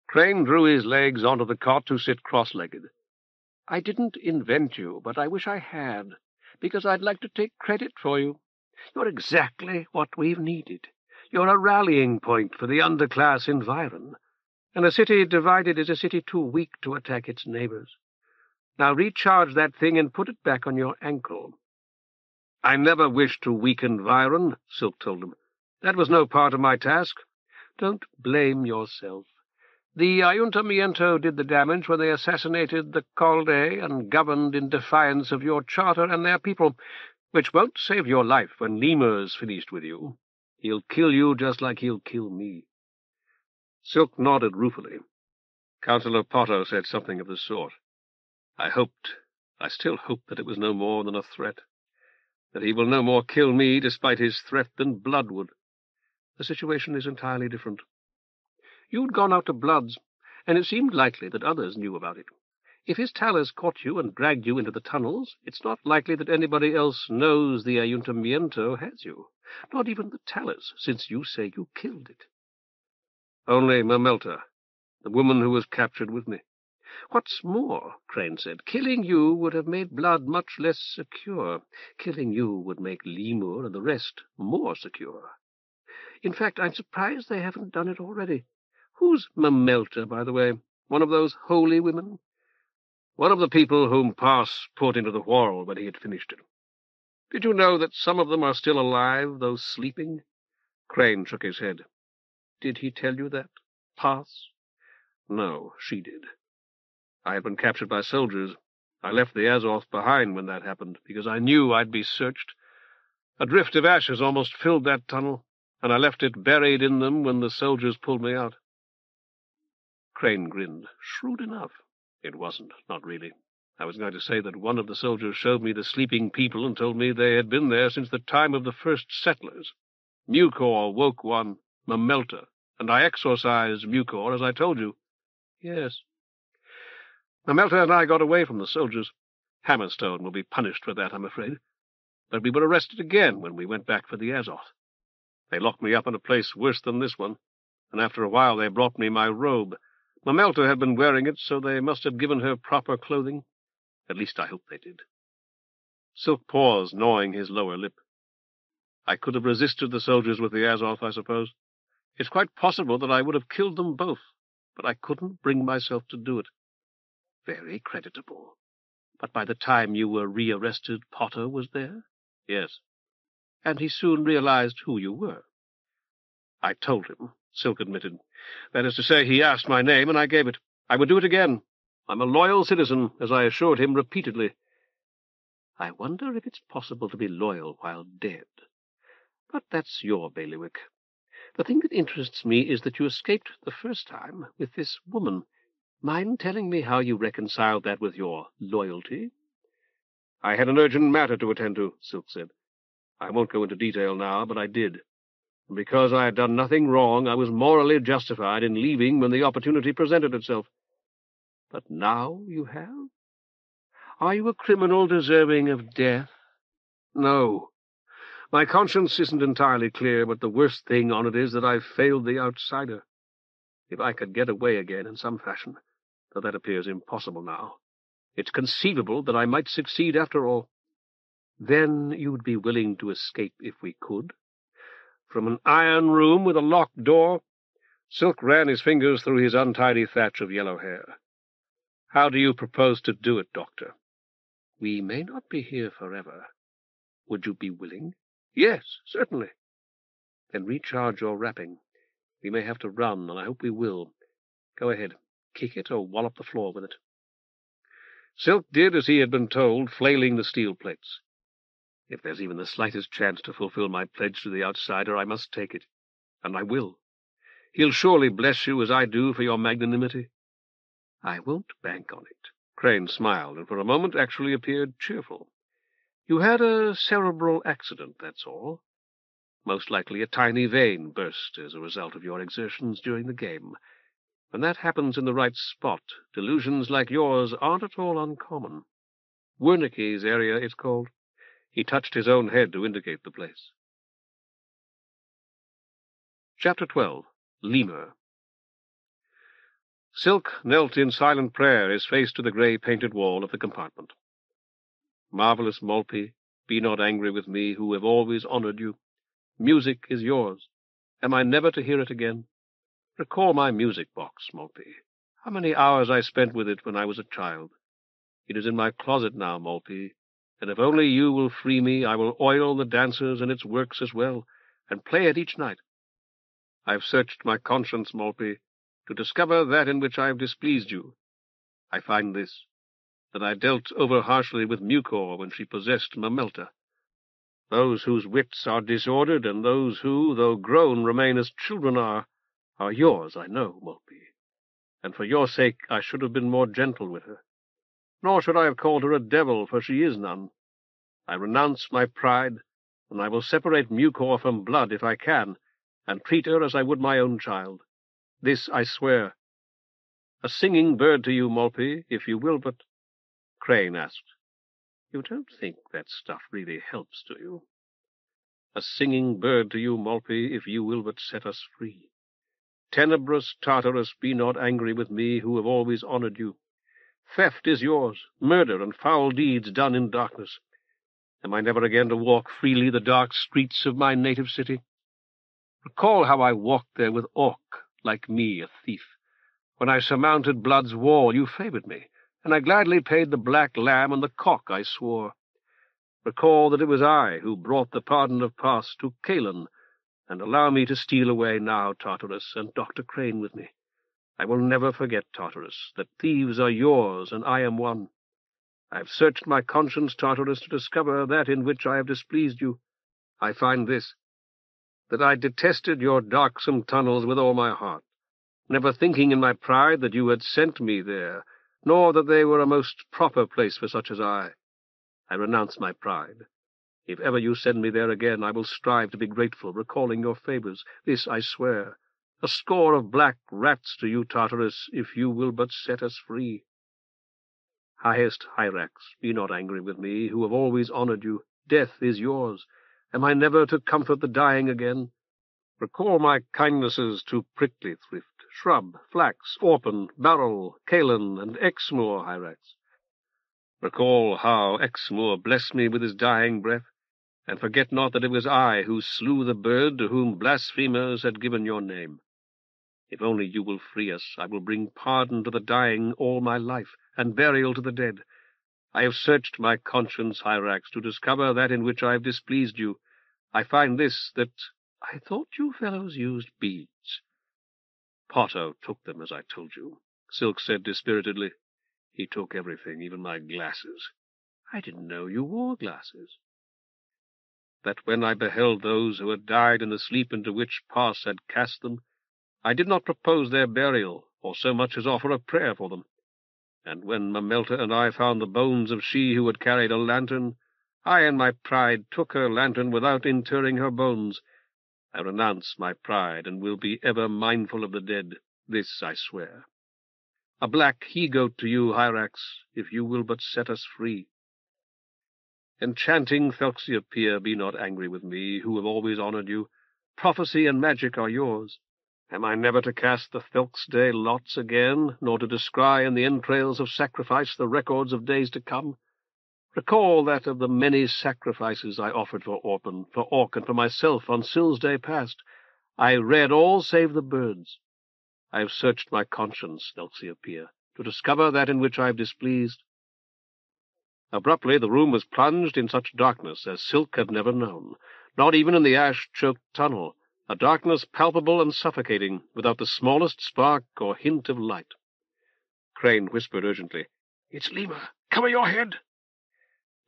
A: Crane drew his legs onto the cot to sit cross-legged. "I didn't invent you, but I wish I had, because I'd like to take credit for you. You're exactly what we've needed. You're a rallying point for the underclass in Vyron, and a city divided is a city too weak to attack its neighbors. Now recharge that thing and put it back on your ankle." "I never wished to weaken Vyron," Silk told him. "That was no part of my task." "Don't blame yourself. The Ayuntamiento did the damage when they assassinated the Caldé and governed in defiance of your charter and their people, which won't save your life when Lemur's finished with you. He'll kill you just like he'll kill me." Silk nodded ruefully. Councillor Potto said something of the sort. I still hope that it was no more than a threat, that he will no more kill me despite his threat than Blood would. the situation is entirely different. You'd gone out to Bloods, and it seemed likely that others knew about it. If his talus caught you and dragged you into the tunnels, it's not likely that anybody else knows the Ayuntamiento has you. Not even the talus, since you say you killed it. Only Mamelta, the woman who was captured with me. What's more, Crane said, killing you would have made Blood much less secure. Killing you would make Lemur and the rest more secure. In fact, I'm surprised they haven't done it already. Who's Mamelta, by the way? One of those holy women? One of the people whom Pass put into the Whorl when he had finished it. Did you know that some of them are still alive, though sleeping? Crane shook his head. Did he tell you that, Pass? No, she did. I had been captured by soldiers. I left the Azoth behind when that happened, because I knew I'd be searched. A drift of ashes almost filled that tunnel, and I left it buried in them when the soldiers pulled me out. Crane grinned. Shrewd enough. It wasn't, not really. I was going to say that one of the soldiers showed me the sleeping people and told me they had been there since the time of the first settlers. Mucor woke one, Mamelta, and I exorcised Mucor, as I told you. Yes. Mamelta and I got away from the soldiers. Hammerstone will be punished for that, I'm afraid. But we were arrested again when we went back for the Azoth. They locked me up in a place worse than this one, and after a while they brought me my robe. Mamelta had been wearing it, so they must have given her proper clothing. At least I hope they did. Silk paused, gnawing his lower lip. I could have resisted the soldiers with the Azoth, I suppose. It's quite possible that I would have killed them both, but I couldn't bring myself to do it. Very creditable. But by the time you were rearrested, Potter was there? Yes. And he soon realized who you were. I told him, Silk admitted. That is to say, he asked my name, and I gave it. I would do it again. I'm a loyal citizen, as I assured him repeatedly. I wonder if it's possible to be loyal while dead. But that's your bailiwick. The thing that interests me is that you escaped the first time with this woman. Mind telling me how you reconciled that with your loyalty? I had an urgent matter to attend to, Silk said. I won't go into detail now, but I did. And because I had done nothing wrong, I was morally justified in leaving when the opportunity presented itself. But now you have? Are you a criminal deserving of death? No. My conscience isn't entirely clear, but the worst thing on it is that I've failed the outsider. If I could get away again in some fashion, though that appears impossible now, it's conceivable that I might succeed after all. Then you'd be willing to escape if we could? From an iron room with a locked door? Silk ran his fingers through his untidy thatch of yellow hair. How do you propose to do it, Doctor? We may not be here forever. Would you be willing? Yes, certainly. Then recharge your wrapping. We may have to run, and I hope we will. Go ahead. Kick it or wallop the floor with it. Silk did as he had been told, flailing the steel plates. If there's even the slightest chance to fulfill my pledge to the outsider, I must take it. And I will. He'll surely bless you as I do for your magnanimity. I won't bank on it. Crane smiled, and for a moment actually appeared cheerful. You had a cerebral accident, that's all. Most likely a tiny vein burst as a result of your exertions during the game. When that happens in the right spot, delusions like yours aren't at all uncommon. Wernicke's area, it's called. He touched his own head to indicate the place. Chapter 12. Lemur. Silk knelt in silent prayer, his face to the grey-painted wall of the compartment. Marvelous Maltby, be not angry with me, who have always honoured you. Music is yours. Am I never to hear it again? Recall my music box, Maltby. How many hours I spent with it when I was a child. It is in my closet now, Maltby, and if only you will free me, I will oil the dancers and its works as well, and play it each night. I've searched my conscience, Maltby, to discover that in which I have displeased you. I find this, that I dealt over-harshly with Mucor when she possessed Mamelta. Those whose wits are disordered, and those who, though grown, remain as children are yours, I know, Maltby. And for your sake I should have been more gentle with her. Nor should I have called her a devil, for she is none. I renounce my pride, and I will separate Mucor from Blood if I can, and treat her as I would my own child. This I swear. A singing bird to you, Maltby, if you will but—" Crane asked, "You don't think that stuff really helps, do you?" "A singing bird to you, Maltby, if you will but set us free. Tenebrous Tartarus, be not angry with me, who have always honored you. Theft is yours, murder and foul deeds done in darkness. Am I never again to walk freely the dark streets of my native city? Recall how I walked there with Orc, like me, a thief. When I surmounted Blood's wall, you favored me, and I gladly paid the black lamb and the cock I swore. Recall that it was I who brought the pardon of past to Caelan, and allow me to steal away now, Tartarus, and Dr. Crane with me. I will never forget, Tartarus, that thieves are yours, and I am one. I have searched my conscience, Tartarus, to discover that in which I have displeased you. I find this, that I detested your darksome tunnels with all my heart, never thinking in my pride that you had sent me there, nor that they were a most proper place for such as I. I renounce my pride. If ever you send me there again, I will strive to be grateful, recalling your favors. This I swear. A score of black rats to you, Tartarus, if you will but set us free. Highest Hyrax, be not angry with me, who have always honored you. Death is yours. Am I never to comfort the dying again? Recall my kindnesses to Prickly Thrift, Shrub, Flax, Orphan, Barrel, Caelan, and Exmoor, Hyrax. Recall how Exmoor blessed me with his dying breath, and forget not that it was I who slew the bird to whom blasphemers had given your name. If only you will free us, I will bring pardon to the dying all my life, and burial to the dead. I have searched my conscience, Hyrax, to discover that in which I have displeased you. I find this, that I thought you fellows used beads. Potto took them, as I told you, Silk said dispiritedly. He took everything, even my glasses. I didn't know you wore glasses. That when I beheld those who had died in the sleep into which Pas had cast them, I did not propose their burial, or so much as offer a prayer for them. And when Mamelta and I found the bones of she who had carried a lantern, I in my pride took her lantern without interring her bones. I renounce my pride, and will be ever mindful of the dead. This I swear. A black he-goat to you, Hyrax, if you will but set us free. Enchanting Thelxiopeia, be not angry with me, who have always honored you. Prophecy and magic are yours. Am I never to cast the Thelxday lots again, nor to descry in the entrails of sacrifice the records of days to come? Recall that of the many sacrifices I offered for Orphan, for Orc, and for myself on Scyll's day past, I read all save the birds. I have searched my conscience, Thelxiopeia, to discover that in which I have displeased. Abruptly the room was plunged in such darkness as Silk had never known, not even in the ash-choked tunnel, a darkness palpable and suffocating, without the smallest spark or hint of light. Crane whispered urgently, "It's Lemur! Cover your head!"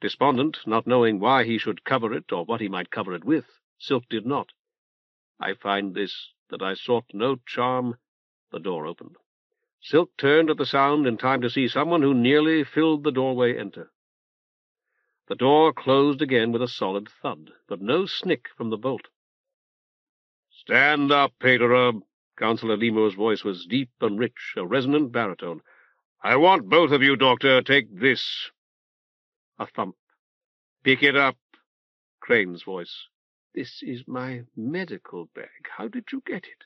A: Despondent, not knowing why he should cover it, or what he might cover it with, Silk did not. I find this, that I sought no charm. The door opened. Silk turned at the sound in time to see someone who nearly filled the doorway enter. The door closed again with a solid thud, but no snick from the bolt. "Stand up, Patera." Councillor Lemur's voice was deep and rich, a resonant baritone. "I want both of you, Doctor. Take this." A thump. "Pick it up." Crane's voice. "This is my medical bag. How did you get it?"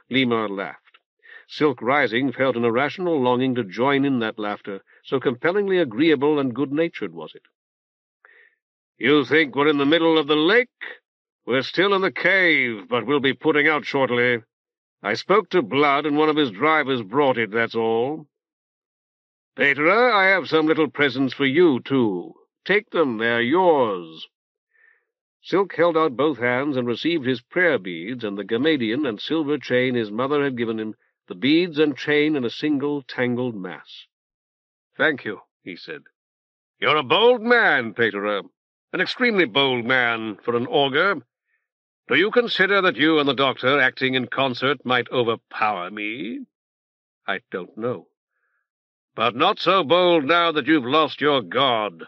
A: Lemur laughed. Silk, rising, felt an irrational longing to join in that laughter, so compellingly agreeable and good-natured was it. "You think we're in the middle of the lake? We're still in the cave, but we'll be putting out shortly. I spoke to Blood, and one of his drivers brought it, that's all. Patera, I have some little presents for you, too. Take them, they're yours." Silk held out both hands and received his prayer beads and the Gamadian and silver chain his mother had given him, the beads and chain in a single tangled mass. "Thank you," he said. "You're a bold man, Patera, an extremely bold man for an augur. Do you consider that you and the doctor, acting in concert, might overpower me?" "I don't know." "But not so bold now that you've lost your god.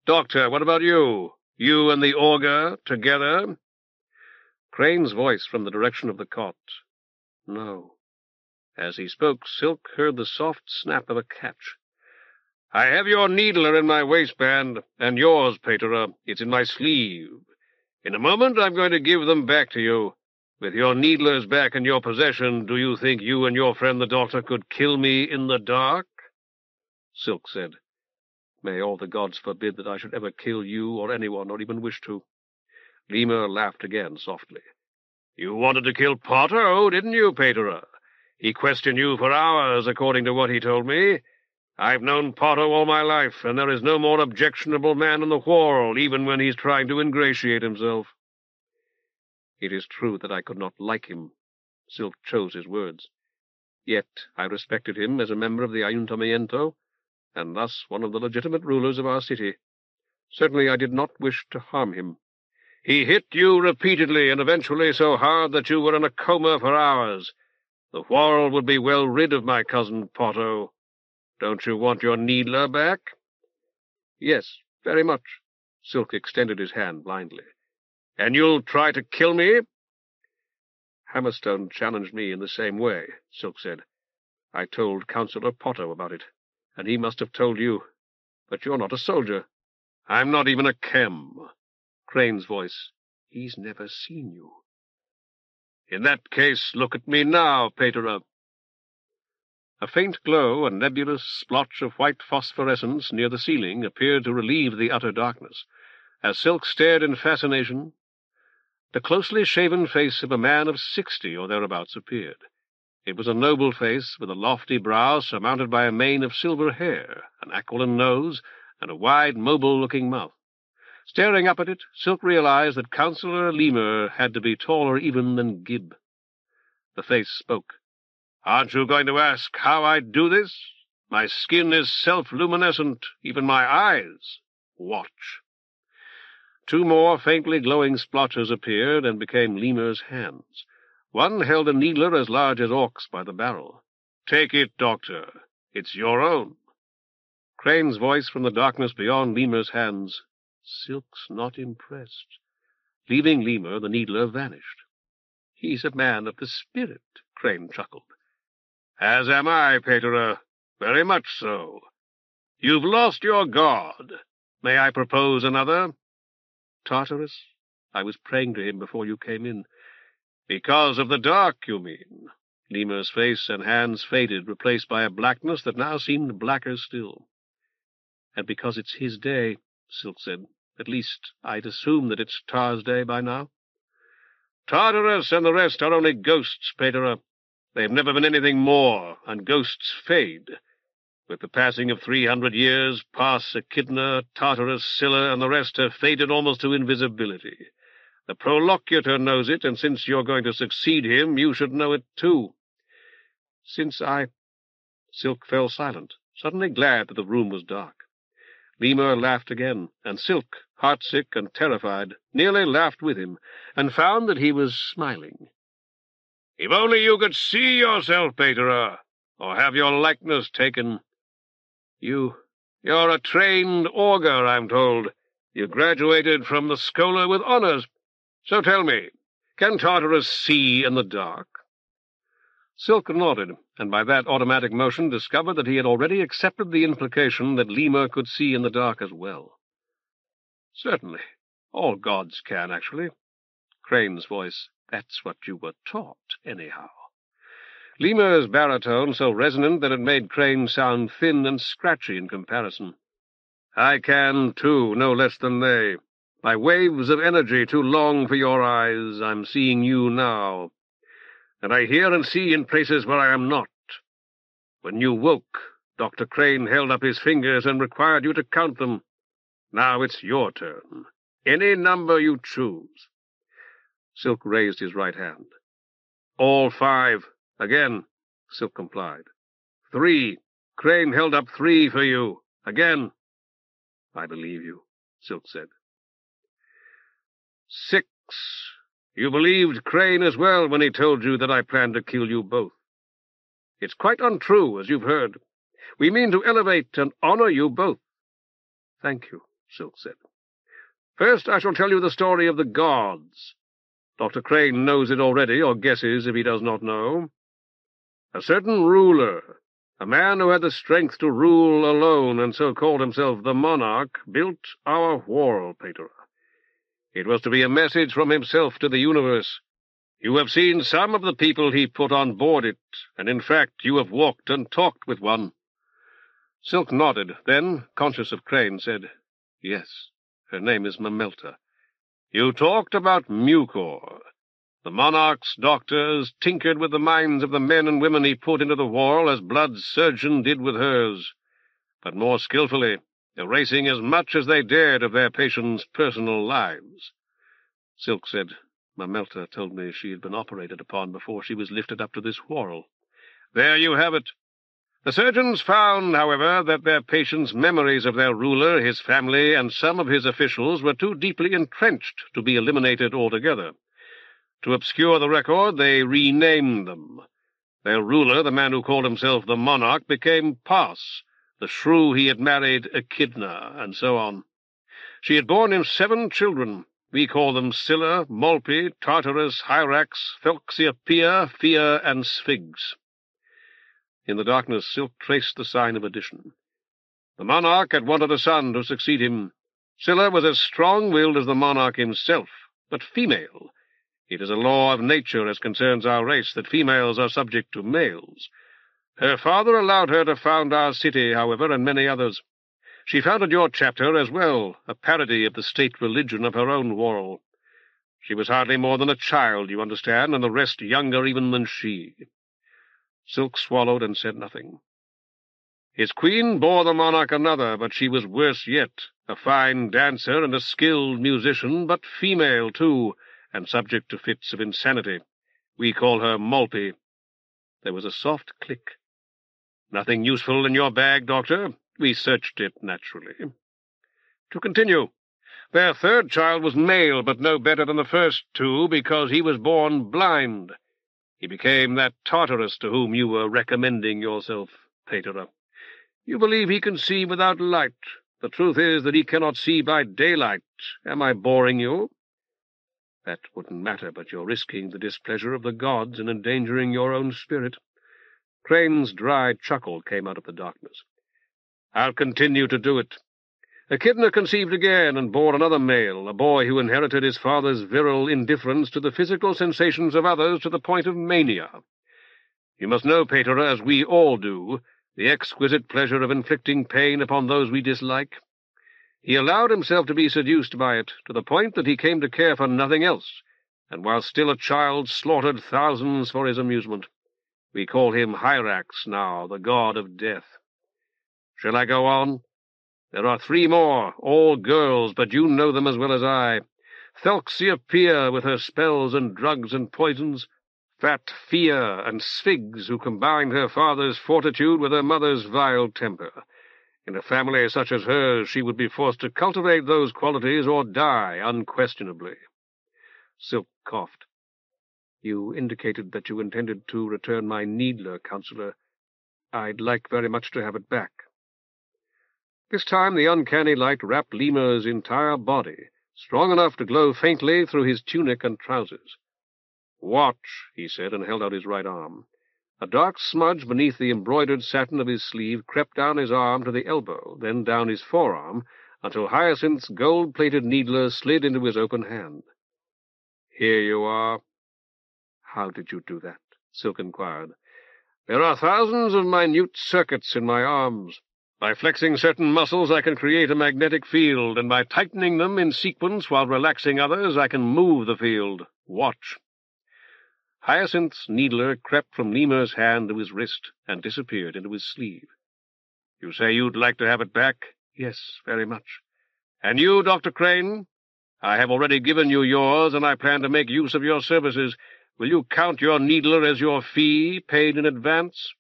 A: Doctor, what about you? You and the augur together?" Crane's voice from the direction of the cot. No. As he spoke, Silk heard the soft snap of a catch. I have your needler in my waistband, and yours, Patera. It's in my sleeve. In a moment I'm going to give them back to you. With your needlers back in your possession, do you think you and your friend the doctor could kill me in the dark? Silk said, May all the gods forbid that I should ever kill you or anyone, or even wish to. Lemur laughed again softly. You wanted to kill Potter, didn't you, Patera? He questioned you for hours, according to what he told me. I've known Potter all my life, and there is no more objectionable man in the Whorl, even when he's trying to ingratiate himself. It is true that I could not like him. Silk chose his words. Yet I respected him as a member of the Ayuntamiento, and thus one of the legitimate rulers of our city. Certainly I did not wish to harm him. He hit you repeatedly, and eventually so hard that you were in a coma for hours. The Whorl would be well rid of my cousin Potter. Don't you want your needler back? Yes, very much. Silk extended his hand blindly. And you'll try to kill me? Hammerstone challenged me in the same way, Silk said. I told Councillor Potter about it, and he must have told you. But you're not a soldier. I'm not even a chem. Crane's voice. He's never seen you. In that case, look at me now, Patera. A faint glow, a nebulous splotch of white phosphorescence near the ceiling, appeared to relieve the utter darkness. As Silk stared in fascination, the closely shaven face of a man of 60 or thereabouts appeared. It was a noble face, with a lofty brow surmounted by a mane of silver hair, an aquiline nose, and a wide, mobile-looking mouth. Staring up at it, Silk realized that Councillor Lemur had to be taller even than Gib. The face spoke. Aren't you going to ask how I do this? My skin is self-luminescent, even my eyes. Watch. Two more faintly glowing splotches appeared and became Lemur's hands. One held a needler as large as Orc's by the barrel. Take it, Doctor. It's your own. Crane's voice from the darkness beyond Lemur's hands. Silk's not impressed. Leaving Lemur, the needler vanished. He's a man of the spirit, Crane chuckled. As am I, Patera. Very much so. You've lost your god. May I propose another? Tartarus? I was praying to him before you came in. Because of the dark, you mean? Lemur's face and hands faded, replaced by a blackness that now seemed blacker still. And because it's his day, Silk said. At least, I'd assume that it's Tar's day by now. Tartarus and the rest are only ghosts, Patera. They've never been anything more, and ghosts fade. With the passing of 300 years, past Echidna, Tartarus, Scylla, and the rest have faded almost to invisibility. The Prolocutor knows it, and since you're going to succeed him, you should know it too. Silk fell silent, suddenly glad that the room was dark. Lemur laughed again, and Silk, heartsick and terrified, nearly laughed with him, and found that he was smiling. If only you could see yourself, Patera, or have your likeness taken. You're a trained augur, I'm told. You graduated from the Schola with honors. So tell me, can Tartarus see in the dark? Silk nodded, and by that automatic motion discovered that he had already accepted the implication that Lemur could see in the dark as well. Certainly. All gods can, actually. Crane's voice. That's what you were taught, anyhow. Lemur's baritone so resonant that it made Crane sound thin and scratchy in comparison. I can, too, no less than they. By waves of energy too long for your eyes, I'm seeing you now. And I hear and see in places where I am not. When you woke, Dr. Crane held up his fingers and required you to count them. Now it's your turn. Any number you choose. Silk raised his right hand. All 5. Again. Silk complied. 3. Crane held up 3 for you. Again. I believe you, Silk said. 6. You believed Crane as well when he told you that I planned to kill you both. It's quite untrue, as you've heard. We mean to elevate and honor you both. Thank you, Silk said. First I shall tell you the story of the gods.
C: Dr. Crane knows it already, or guesses if he does not know. A certain ruler, a man who had the strength to rule alone, and so called himself the monarch, built our Whorl, Patera. It was to be a message from himself to the universe. You have seen some of the people he put on board it, and in fact you have walked and talked with one. Silk nodded, then, conscious of Crane, said, Yes, her name is Mamelta. You talked about Mucor. The monarch's doctors tinkered with the minds of the men and women he put into the Whorl as Blood's surgeon did with hers, but more skillfully, erasing as much as they dared of their patients' personal lives. Silk said, Mamelta told me she had been operated upon before she was lifted up to this Whorl. There you have it. The surgeons found, however, that their patients' memories of their ruler, his family, and some of his officials were too deeply entrenched to be eliminated altogether. To obscure the record, they renamed them. Their ruler, the man who called himself the monarch, became Pas, the shrew he had married Echidna, and so on. She had borne him 7 children. We call them Scylla, Malpe, Tartarus, Hyrax, Phelxiopea, Phia, and Sphigx. In the darkness, Silk traced the sign of addition. The monarch had wanted a son to succeed him. Scylla was as strong-willed as the monarch himself, but female. It is a law of nature as concerns our race that females are subject to males. Her father allowed her to found our city, however, and many others. She founded your chapter as well, a parody of the state religion of her own Whorl. She was hardly more than a child, you understand, and the rest younger even than she. Silk swallowed and said nothing. His queen bore the monarch another, but she was worse yet, a fine dancer and a skilled musician, but female too, and subject to fits of insanity. We call her Malpe. There was a soft click. Nothing useful in your bag, Doctor? We searched it, naturally. To continue, their 3rd child was male, but no better than the first 2, because he was born blind. He became that Tartarus to whom you were recommending yourself, Patera. You believe he can see without light. The truth is that he cannot see by daylight. Am I boring you? That wouldn't matter, but you're risking the displeasure of the gods and endangering your own spirit. Crane's dry chuckle came out of the darkness. I'll continue to do it. Echidna conceived again and bore another male, a boy who inherited his father's virile indifference to the physical sensations of others to the point of mania. You must know, Patera, as we all do, the exquisite pleasure of inflicting pain upon those we dislike. He allowed himself to be seduced by it, to the point that he came to care for nothing else, and while still a child slaughtered thousands for his amusement. We call him Hyrax now, the god of death. Shall I go on? There are 3 more, all girls, but you know them as well as I. Phelxiopea, with her spells and drugs and poisons, fat Phia and Sphigx, who combined her father's fortitude with her mother's vile temper. In a family such as hers, she would be forced to cultivate those qualities or die, unquestionably. Silk coughed. You indicated that you intended to return my needler, Counselor. I'd like very much to have it back. This time the uncanny light wrapped Lemur's entire body, strong enough to glow faintly through his tunic and trousers. Watch, he said, and held out his right arm. A dark smudge beneath the embroidered satin of his sleeve crept down his arm to the elbow, then down his forearm, until Hyacinth's gold-plated needler slid into his open hand. Here you are. How did you do that? Silk inquired. There are thousands of minute circuits in my arms. By flexing certain muscles I can create a magnetic field, and by tightening them in sequence while relaxing others I can move the field. Watch. Hyacinth's needler crept from Lemur's hand to his wrist and disappeared into his sleeve. You say you'd like to have it back? Yes, very much. And you, Dr. Crane? I have already given you yours, and I plan to make use of your services. Will you count your needler as your fee, paid in advance?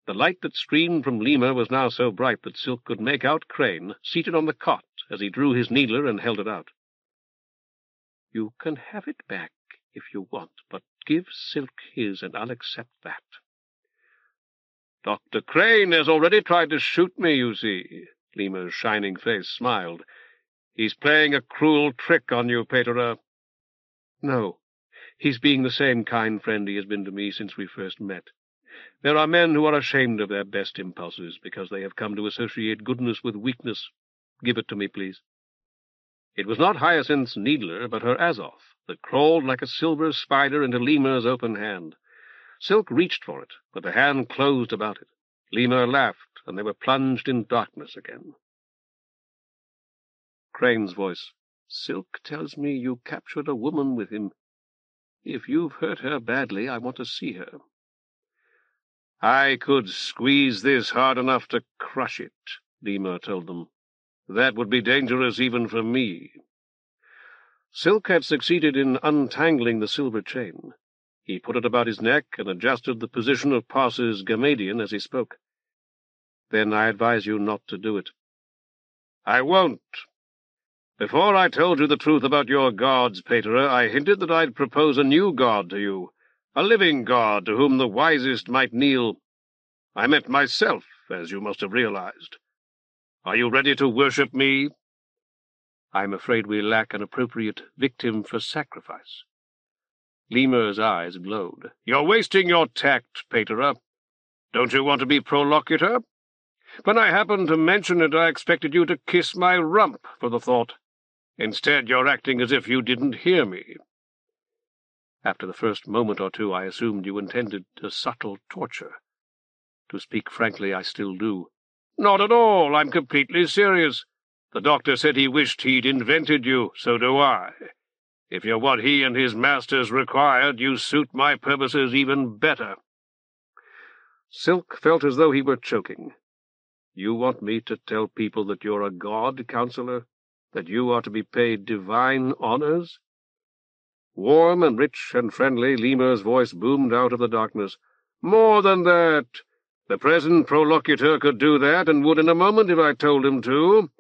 C: The light that streamed from Lemur was now so bright that Silk could make out Crane, seated on the cot, as he drew his needler and held it out. You can have it back if you want, but give Silk his, and I'll accept that. Dr. Crane has already tried to shoot me, you see. Lemur's shining face smiled. He's playing a cruel trick on you, Patera. No, he's being the same kind friend he has been to me since we first met. There are men who are ashamed of their best impulses because they have come to associate goodness with weakness. Give it to me, please." It was not Hyacinth's needler, but her Azoth, that crawled like a silver spider into Lemur's open hand. Silk reached for it, but the hand closed about it. Lemur laughed, and they were plunged in darkness again. Crane's voice. "Silk tells me you captured a woman with him. If you've hurt her badly, I want to see her." "I could squeeze this hard enough to crush it," Lemur told them. "That would be dangerous even for me." Silk had succeeded in untangling the silver chain. He put it about his neck and adjusted the position of Parse's Gamadian as he spoke. "Then I advise you not to do it." "I won't. Before I told you the truth about your gods, Patera, I hinted that I'd propose a new god to you, a living god to whom the wisest might kneel. I meant myself, as you must have realized. Are you ready to worship me?" "I'm afraid we lack an appropriate victim for sacrifice." Lemur's eyes glowed. "You're wasting your tact, Patera. Don't you want to be prolocutor? When I happened to mention it, I expected you to kiss my rump for the thought. Instead, you're acting as if you didn't hear me." "After the first moment or two, I assumed you intended a subtle torture. To speak frankly, I still do." "Not at all. I'm completely serious. The doctor said he wished he'd invented you. So do I. If you're what he and his masters required, you suit my purposes even better." Silk felt as though he were choking. "You want me to tell people that you're a god, counselor? That you are to be paid divine honors?" Warm and rich and friendly, Lemur's voice boomed out of the darkness. "More than that. The present prolocutor could do that, and would in a moment if I told him to.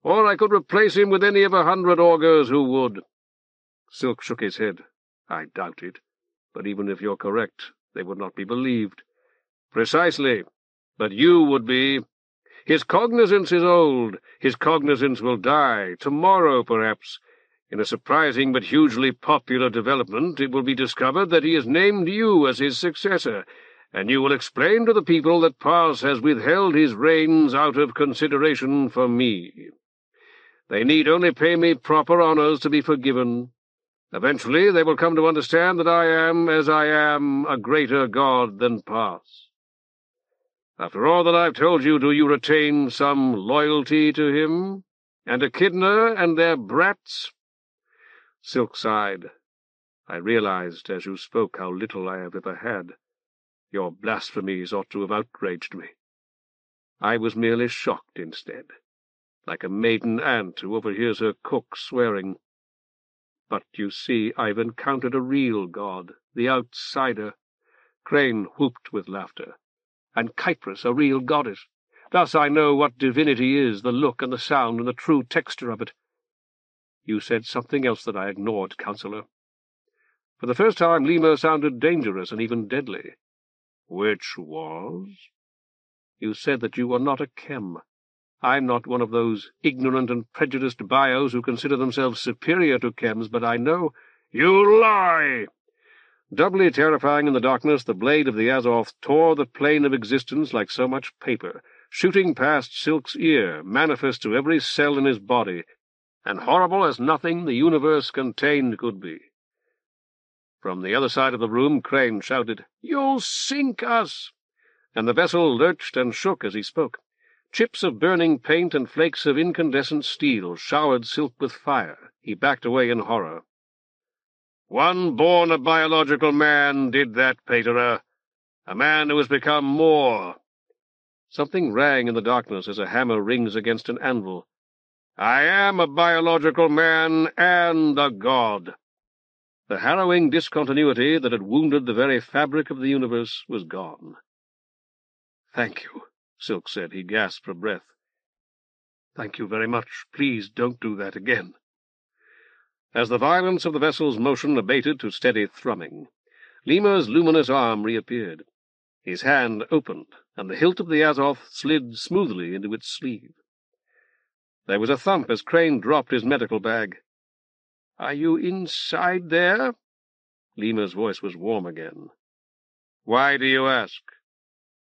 C: Or I could replace him with any of 100 augurs who would." Silk shook his head. "I doubt it. But even if you're correct, they would not be believed." "Precisely. But you would be. His cognizance is old. His cognizance will die, tomorrow perhaps. In a surprising but hugely popular development, it will be discovered that he has named you as his successor, and you will explain to the people that Parse has withheld his reigns out of consideration for me. They need only pay me proper honors to be forgiven. Eventually they will come to understand that I am, as I am, a greater god than Parse. After all that I've told you, do you retain some loyalty to him? And Echidna and their brats?" Silk sighed. "I realized as you spoke how little I have ever had. Your blasphemies ought to have outraged me. I was merely shocked instead, like a maiden aunt who overhears her cook swearing. But, you see, I've encountered a real god, the outsider." Crane whooped with laughter. "And Kypris, a real goddess. Thus I know what divinity is, the look and the sound and the true texture of it." "You said something else that I ignored, counselor." For the first time Lemur sounded dangerous and even deadly. "Which was?" "You said that you were not a chem. I'm not one of those ignorant and prejudiced bios who consider themselves superior to chems, but I know—" "You lie!" Doubly terrifying in the darkness, the blade of the Azoth tore the plane of existence like so much paper, shooting past Silk's ear, manifest to every cell in his body, and horrible as nothing the universe contained could be. From the other side of the room, Crane shouted, "You'll sink us!" And the vessel lurched and shook as he spoke. Chips of burning paint and flakes of incandescent steel showered Silk with fire. He backed away in horror. "One born a biological man did that, Patera. A man who has become more." Something rang in the darkness as a hammer rings against an anvil. "I am a biological man and a god." The harrowing discontinuity that had wounded the very fabric of the universe was gone. "Thank you," Silk said. He gasped for breath. "Thank you very much. Please don't do that again." As the violence of the vessel's motion abated to steady thrumming, Lemur's luminous arm reappeared. His hand opened, and the hilt of the Azoth slid smoothly into its sleeve. There was a thump as Crane dropped his medical bag. "Are you inside there?" Lemur's voice was warm again. "Why do you ask?"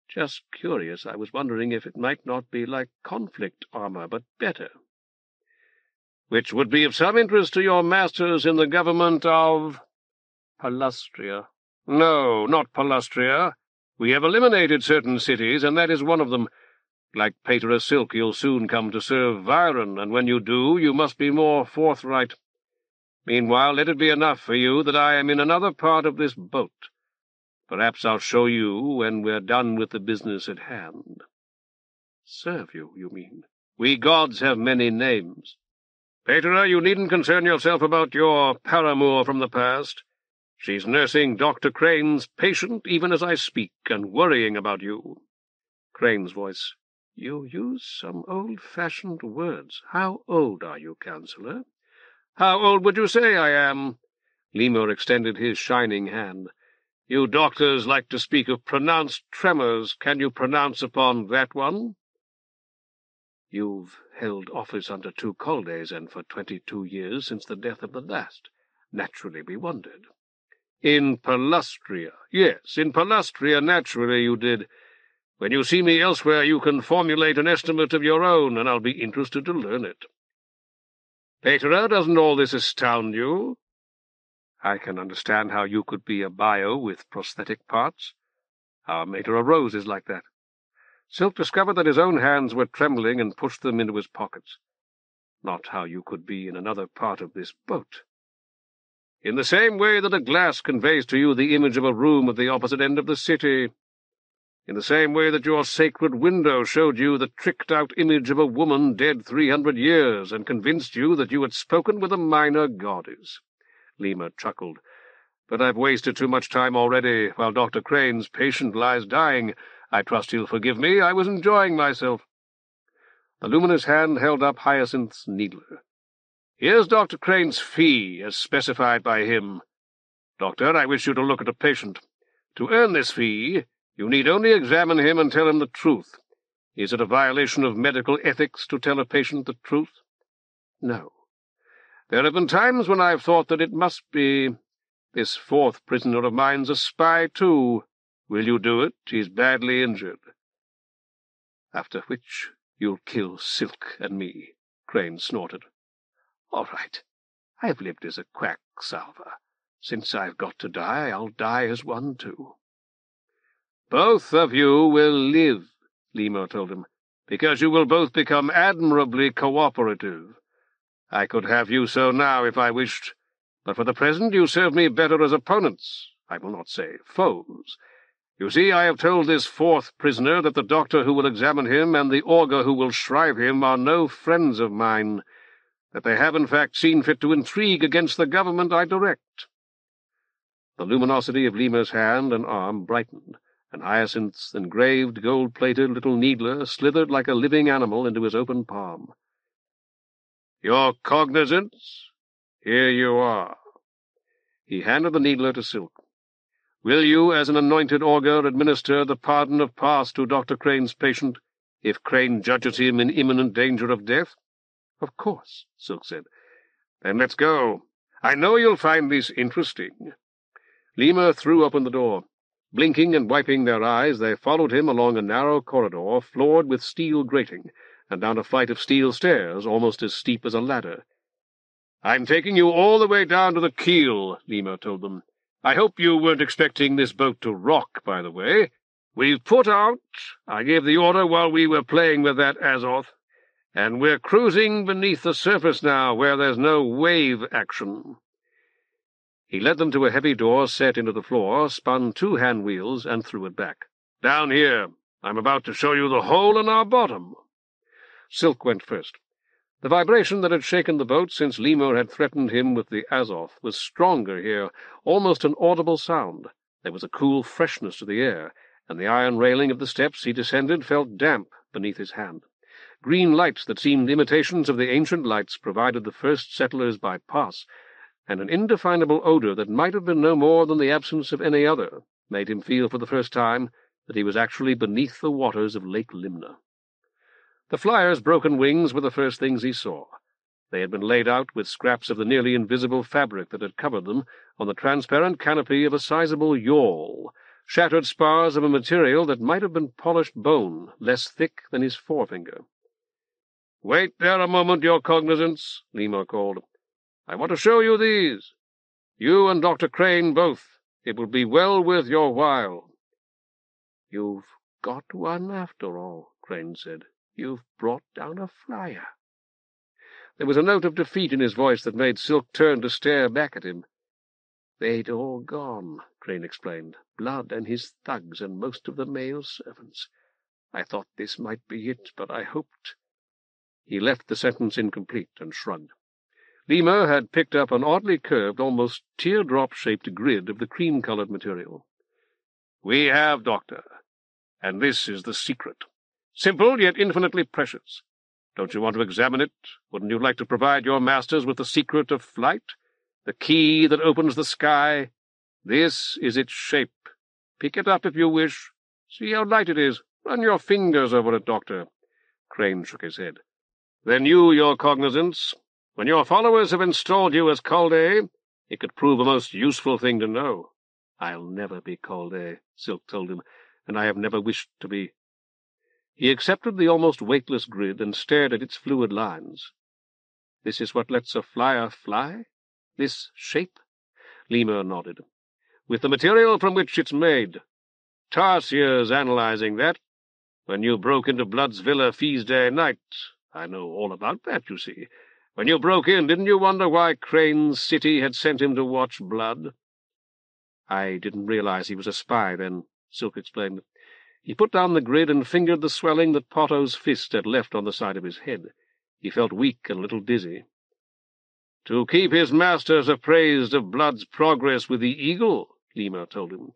C: "Just curious. I was wondering if it might not be like conflict armor, but better." "Which would be of some interest to your masters in the government of—" "Palustria." "No, not Palustria. We have eliminated certain cities, and that is one of them. Like Patera Silk, you'll soon come to serve Viron, and when you do, you must be more forthright. Meanwhile, let it be enough for you that I am in another part of this boat. Perhaps I'll show you when we're done with the business at hand." "Serve you, you mean?" "We gods have many names. Patera, you needn't concern yourself about your paramour from the past. She's nursing Dr. Crane's patient even as I speak, and worrying about you." Crane's voice. "You use some old-fashioned words. How old are you, Counselor?" "How old would you say I am?" Lemur extended his shining hand. "You doctors like to speak of pronounced tremors. Can you pronounce upon that one?" "You've held office under 2 Caldés, and for 22 years since the death of the last. Naturally we wondered." "In Palustria. Yes, in Palustria, naturally you did. When you see me elsewhere, you can formulate an estimate of your own, and I'll be interested to learn it. Patera, doesn't all this astound you?" "I can understand how you could be a bio with prosthetic parts. Our mater of Rose is like that." Silk discovered that his own hands were trembling and pushed them into his pockets. "Not how you could be in another part of this boat." "In the same way that a glass conveys to you the image of a room at the opposite end of the city. In the same way that your sacred window showed you the tricked-out image of a woman dead 300 years, and convinced you that you had spoken with a minor goddess." Lemur chuckled. "But I've wasted too much time already, while Dr. Crane's patient lies dying. I trust he'll forgive me. I was enjoying myself." The luminous hand held up Hyacinth's needler. "Here's Dr. Crane's fee, as specified by him. Doctor, I wish you to look at a patient. To earn this fee, you need only examine him and tell him the truth. Is it a violation of medical ethics to tell a patient the truth?" "No." "There have been times when I've thought that it must be. This 4th prisoner of mine's a spy, too. Will you do it? He's badly injured." "After which you'll kill Silk and me," Crane snorted. "All right. I've lived as a quack-salver. Since I've got to die, I'll die as one, too." "Both of you will live," Lemur told him, "because you will both become admirably cooperative. I could have you so now if I wished, but for the present you serve me better as opponents, I will not say foes. You see, I have told this 4th prisoner that the doctor who will examine him and the augur who will shrive him are no friends of mine, that they have in fact seen fit to intrigue against the government I direct." The luminosity of Lemur's hand and arm brightened, and Hyacinth's engraved, gold-plated little needler slithered like a living animal into his open palm. "Your cognizance? Here you are." He handed the needler to Silk. "Will you, as an anointed augur, administer the pardon of past to Dr. Crane's patient, if Crane judges him in imminent danger of death?" "Of course," Silk said. "Then let's go. I know you'll find this interesting." Lemur threw open the door. Blinking and wiping their eyes, they followed him along a narrow corridor floored with steel grating, and down a flight of steel stairs almost as steep as a ladder. "I'm taking you all the way down to the keel," Lemur told them. "I hope you weren't expecting this boat to rock, by the way. We've put out. I gave the order while we were playing with that Azoth, and we're cruising beneath the surface now, where there's no wave action." He led them to a heavy door set into the floor, spun 2 hand wheels, and threw it back. "Down here. I'm about to show you the hole in our bottom." Silk went first. The vibration that had shaken the boat since Lemur had threatened him with the Azoth was stronger here, almost an audible sound. There was a cool freshness to the air, and the iron railing of the steps he descended felt damp beneath his hand. Green lights that seemed imitations of the ancient lights provided the first settlers by pass, and an indefinable odor that might have been no more than the absence of any other made him feel for the first time that he was actually beneath the waters of Lake Limna. The flyer's broken wings were the first things he saw.
A: They had been laid out with scraps of the nearly invisible fabric that had covered them on the transparent canopy of a sizable yawl, shattered spars of a material that might have been polished bone, less thick than his forefinger. "Wait there a moment, your cognizance," Lemur called. "I want to show you these. You and Dr. Crane both. It will be well worth your while." "You've got one after all," Crane said. "You've brought down a flyer." There was a note of defeat in his voice that made Silk turn to stare back at him. "They'd all gone," Crane explained. "Blood and his thugs and most of the male servants. I thought this might be it, but I hoped—" He left the sentence incomplete and shrugged. Lemur had picked up an oddly curved, almost teardrop-shaped grid of the cream-colored material. "We have, Doctor, and this is the secret. Simple, yet infinitely precious. Don't you want to examine it? Wouldn't you like to provide your masters with the secret of flight? The key that opens the sky? This is its shape. Pick it up if you wish. See how light it is. Run your fingers over it, Doctor." Crane shook his head. "Then you, your cognizance. When your followers have installed you as Caldé, it could prove a most useful thing to know." "I'll never be Caldé," Silk told him, "and I have never wished to be." He accepted the almost weightless grid and stared at its fluid lines. "This is what lets a flyer fly? This shape?" Lemur nodded. "With the material from which it's made. Tarsiers analyzing that. When you broke into Blood's Villa feast day night, I know all about that, you see. When you broke in, didn't you wonder why Crane's city had sent him to watch Blood?" "I didn't realize he was a spy then," Silk explained. He put down the grid and fingered the swelling that Potto's fist had left on the side of his head. He felt weak and a little dizzy. "To keep his masters apprised of Blood's progress with the Eagle," Lemur told him.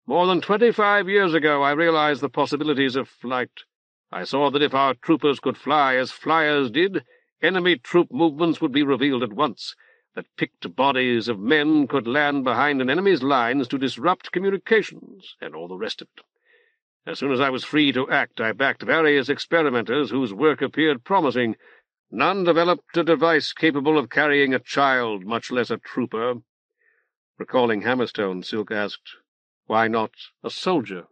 A: "More than 25 years ago I realized the possibilities of flight. I saw that if our troopers could fly as flyers did, enemy troop movements would be revealed at once, that picked bodies of men could land behind an enemy's lines to disrupt communications, and all the rest of it. As soon as I was free to act, I backed various experimenters whose work appeared promising. None developed a device capable of carrying a child, much less a trooper." Recalling Hammerstone, Silk asked, "Why not a soldier?"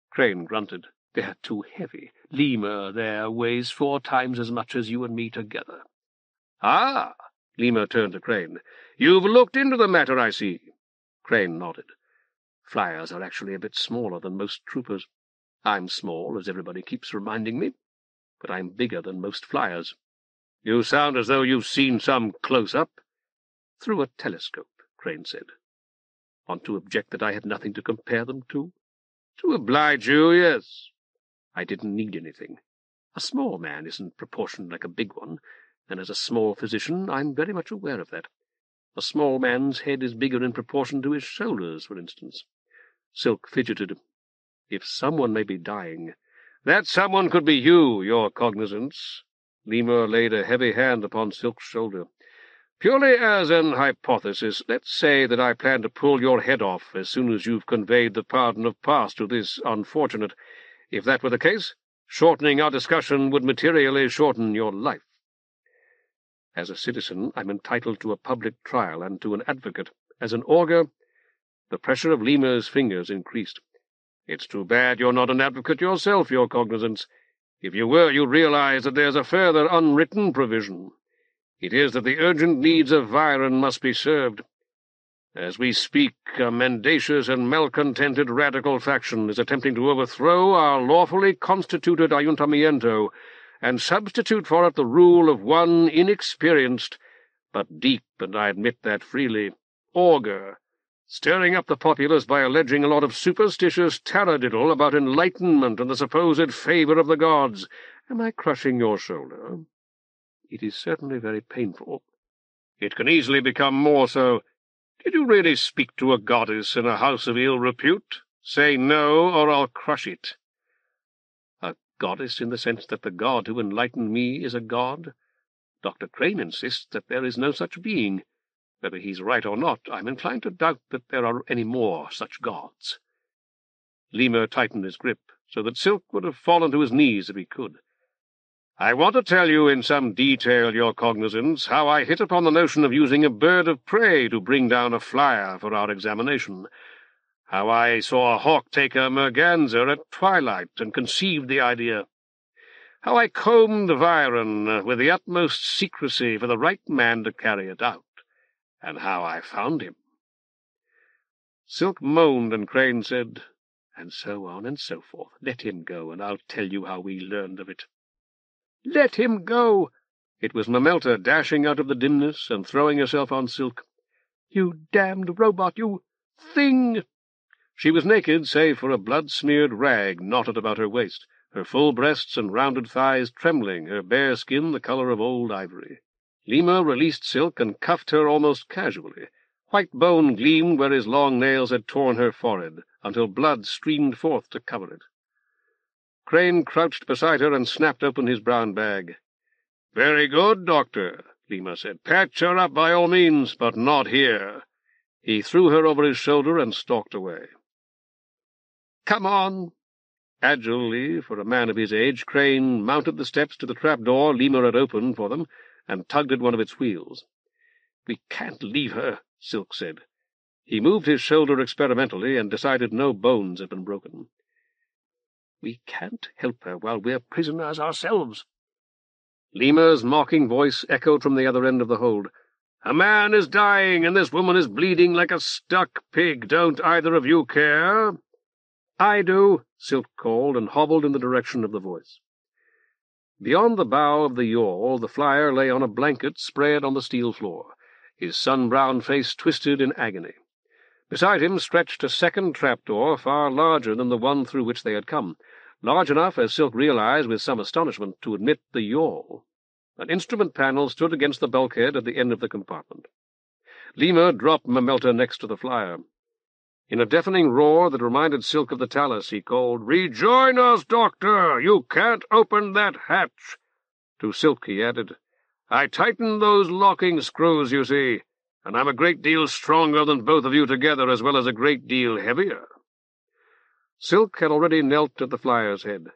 A: Crane grunted. "They're too heavy. Lemur there weighs 4 times as much as you and me together." "Ah!" Lemur turned to Crane. "You've looked into the matter, I see." Crane nodded. "Flyers are actually a bit smaller than most troopers. I'm small, as everybody keeps reminding me, but I'm bigger than most flyers." "You sound as though you've seen some close-up." "Through a telescope," Crane said. "Want to object that I had nothing to compare them to?" "To oblige you, yes." "I didn't need anything. A small man isn't proportioned like a big one, and as a small physician I'm very much aware of that. A small man's head is bigger in proportion to his shoulders, for instance." Silk fidgeted. "If someone may be dying—" "That someone could be you, your cognizance." Lemur laid a heavy hand upon Silk's shoulder. "Purely as an hypothesis, let's say that I plan to pull your head off as soon as you've conveyed the pardon of past to this unfortunate. If that were the case, shortening our discussion would materially shorten your life. As a citizen, I'm entitled to a public trial and to an advocate. As an augur—" The pressure of Lemur's fingers increased. "It's too bad you're not an advocate yourself, your cognizance. If you were, you'd realize that there's a further unwritten provision. It is that the urgent needs of Viren must be served. As we speak, a mendacious and malcontented radical faction is attempting to overthrow our lawfully constituted ayuntamiento and substitute for it the rule of one inexperienced, but deep, and I admit that freely, augur, stirring up the populace by alleging a lot of superstitious taradiddle about enlightenment and the supposed favour of the gods. Am I crushing your shoulder? It is certainly very painful. It can easily become more so. Did you really speak to a goddess in a house of ill repute? Say no, or I'll crush it." "A goddess in the sense that the god who enlightened me is a god? Dr. Crane insists that there is no such being. Whether he's right or not, I'm inclined to doubt that there are any more such gods." Lemur tightened his grip, so that Silk would have fallen to his knees if he could.
C: I want to tell you in some detail, your cognizance, how I hit upon the notion of using a bird of prey to bring down a flyer for our examination, how I saw a hawk take a merganser at twilight and conceived the idea, how I combed Viron with the utmost secrecy for the right man to carry it out, and how I found him. Silk moaned, and Crane said, "And so on and so forth. Let him go, and I'll tell you how we learned of it." "Let him go!" It was Mamelta dashing out of the dimness and throwing herself on Silk. "You damned robot, you thing!" She was naked, save for a blood-smeared rag knotted about her waist, her full breasts and rounded thighs trembling, her bare skin the color of old ivory. Lemur released Silk and cuffed her almost casually. White bone gleamed where his long nails had torn her forehead, until blood streamed forth to cover it. Crane crouched beside her and snapped open his brown bag. "Very good, Doctor," Lemur said. "Patch her up by all means, but not here." He threw her over his shoulder and stalked away. "Come on!" Agilely, for a man of his age, Crane mounted the steps to the trap-door Lemur had opened for them, and tugged at one of its wheels. "We can't leave her," Silk said. He moved his shoulder experimentally, and decided no bones had been broken. "We can't help her while we're prisoners ourselves." Lemur's mocking voice echoed from the other end of the hold. "A man is dying, and this woman is bleeding like a stuck pig. Don't either of you care?" "I do," Silk called, and hobbled in the direction of the voice. Beyond the bow of the yawl, the flyer lay on a blanket spread on the steel floor, his sun-brown face twisted in agony. Beside him stretched a second trapdoor, far larger than the one through which they had come, large enough, as Silk realized with some astonishment, to admit the yawl. An instrument panel stood against the bulkhead at the end of the compartment. Lemur dropped Mamelta next to the flyer. In a deafening roar that reminded Silk of the Talus, he called, "Rejoin us, Doctor! You can't open that hatch!" To Silk he added, "I tightened those locking screws, you see, and I'm a great deal stronger than both of you together, as well as a great deal heavier." Silk had already knelt at the flyer's head.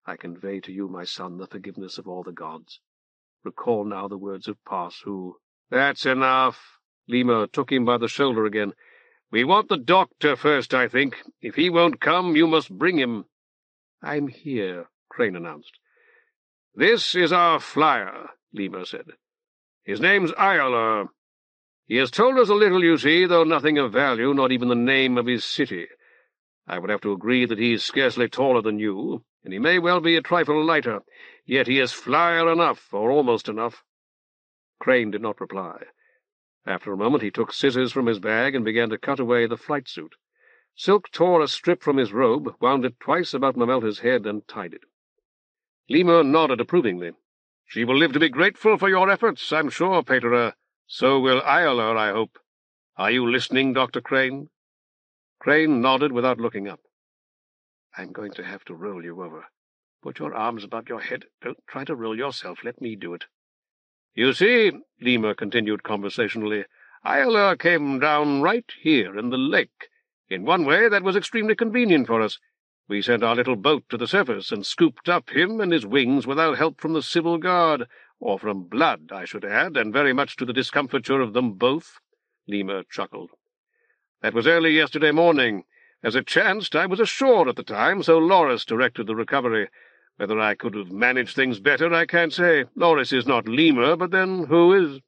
C: "I convey to you, my son, the forgiveness of all the gods. Recall now the words of Pas, who—" "That's enough." Lemur took him by the shoulder again. "We want the doctor first, I think. If he won't come, you must bring him." "I'm here," Crane announced. "This is our flyer," Lemur said. "His name's Iola. He has told us a little, you see, though nothing of value, not even the name of his city. I would have to agree that he is scarcely taller than you, and he may well be a trifle lighter, yet he is flyer enough, or almost enough." Crane did not reply. After a moment he took scissors from his bag and began to cut away the flight suit. Silk tore a strip from his robe, wound it twice about Mamelta's head, and tied it. Lemur nodded approvingly. "She will live to be grateful for your efforts, I'm sure, Patera. So will Iola, I hope. Are you listening, Dr. Crane?" Crane nodded without looking up. "I'm going to have to roll you over. Put your arms about your head. Don't try to roll yourself. Let me do it." "You see," Lemur continued conversationally, "Iola came down right here in the lake. In one way that was extremely convenient for us. We sent our little boat to the surface and scooped up him and his wings without help from the civil guard, or from blood, I should add, and very much to the discomfiture of them both." Lemur chuckled. "That was early yesterday morning. As it chanced, I was ashore at the time, so Loris directed the recovery. Whether I could have managed things better, I can't say. Loris is not Lemur, but then who is?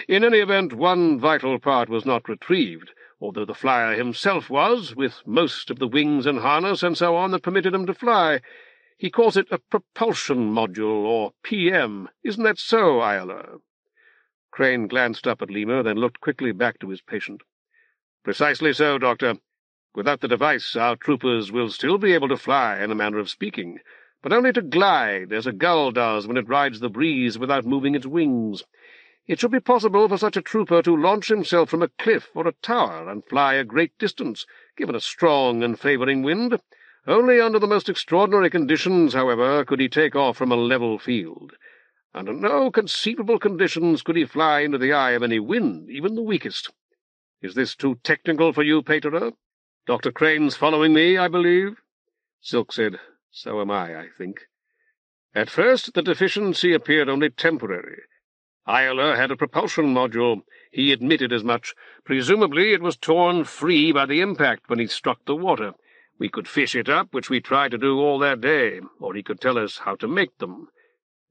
C: In any event, one vital part was not retrieved, although the flyer himself was, with most of the wings and harness and so on that permitted him to fly. He calls it a propulsion module, or PM. Isn't that so, Iola?" Crane glanced up at Lemur, then looked quickly back to his patient. "Precisely so, Doctor. Without the device, our troopers will still be able to fly, in a manner of speaking, but only to glide, as a gull does when it rides the breeze without moving its wings. It should be possible for such a trooper to launch himself from a cliff or a tower and fly a great distance, given a strong and favouring wind. Only under the most extraordinary conditions, however, could he take off from a level field. Under no conceivable conditions could he fly into the eye of any wind, even the weakest. Is this too technical for you, Patera? Dr. Crane's following me, I believe?" Silk said, "So am I think." At first the deficiency appeared only temporary. Ayala had a propulsion module. He admitted as much. Presumably it was torn free by the impact when he struck the water. We could fish it up, which we tried to do all that day, or he could tell us how to make them.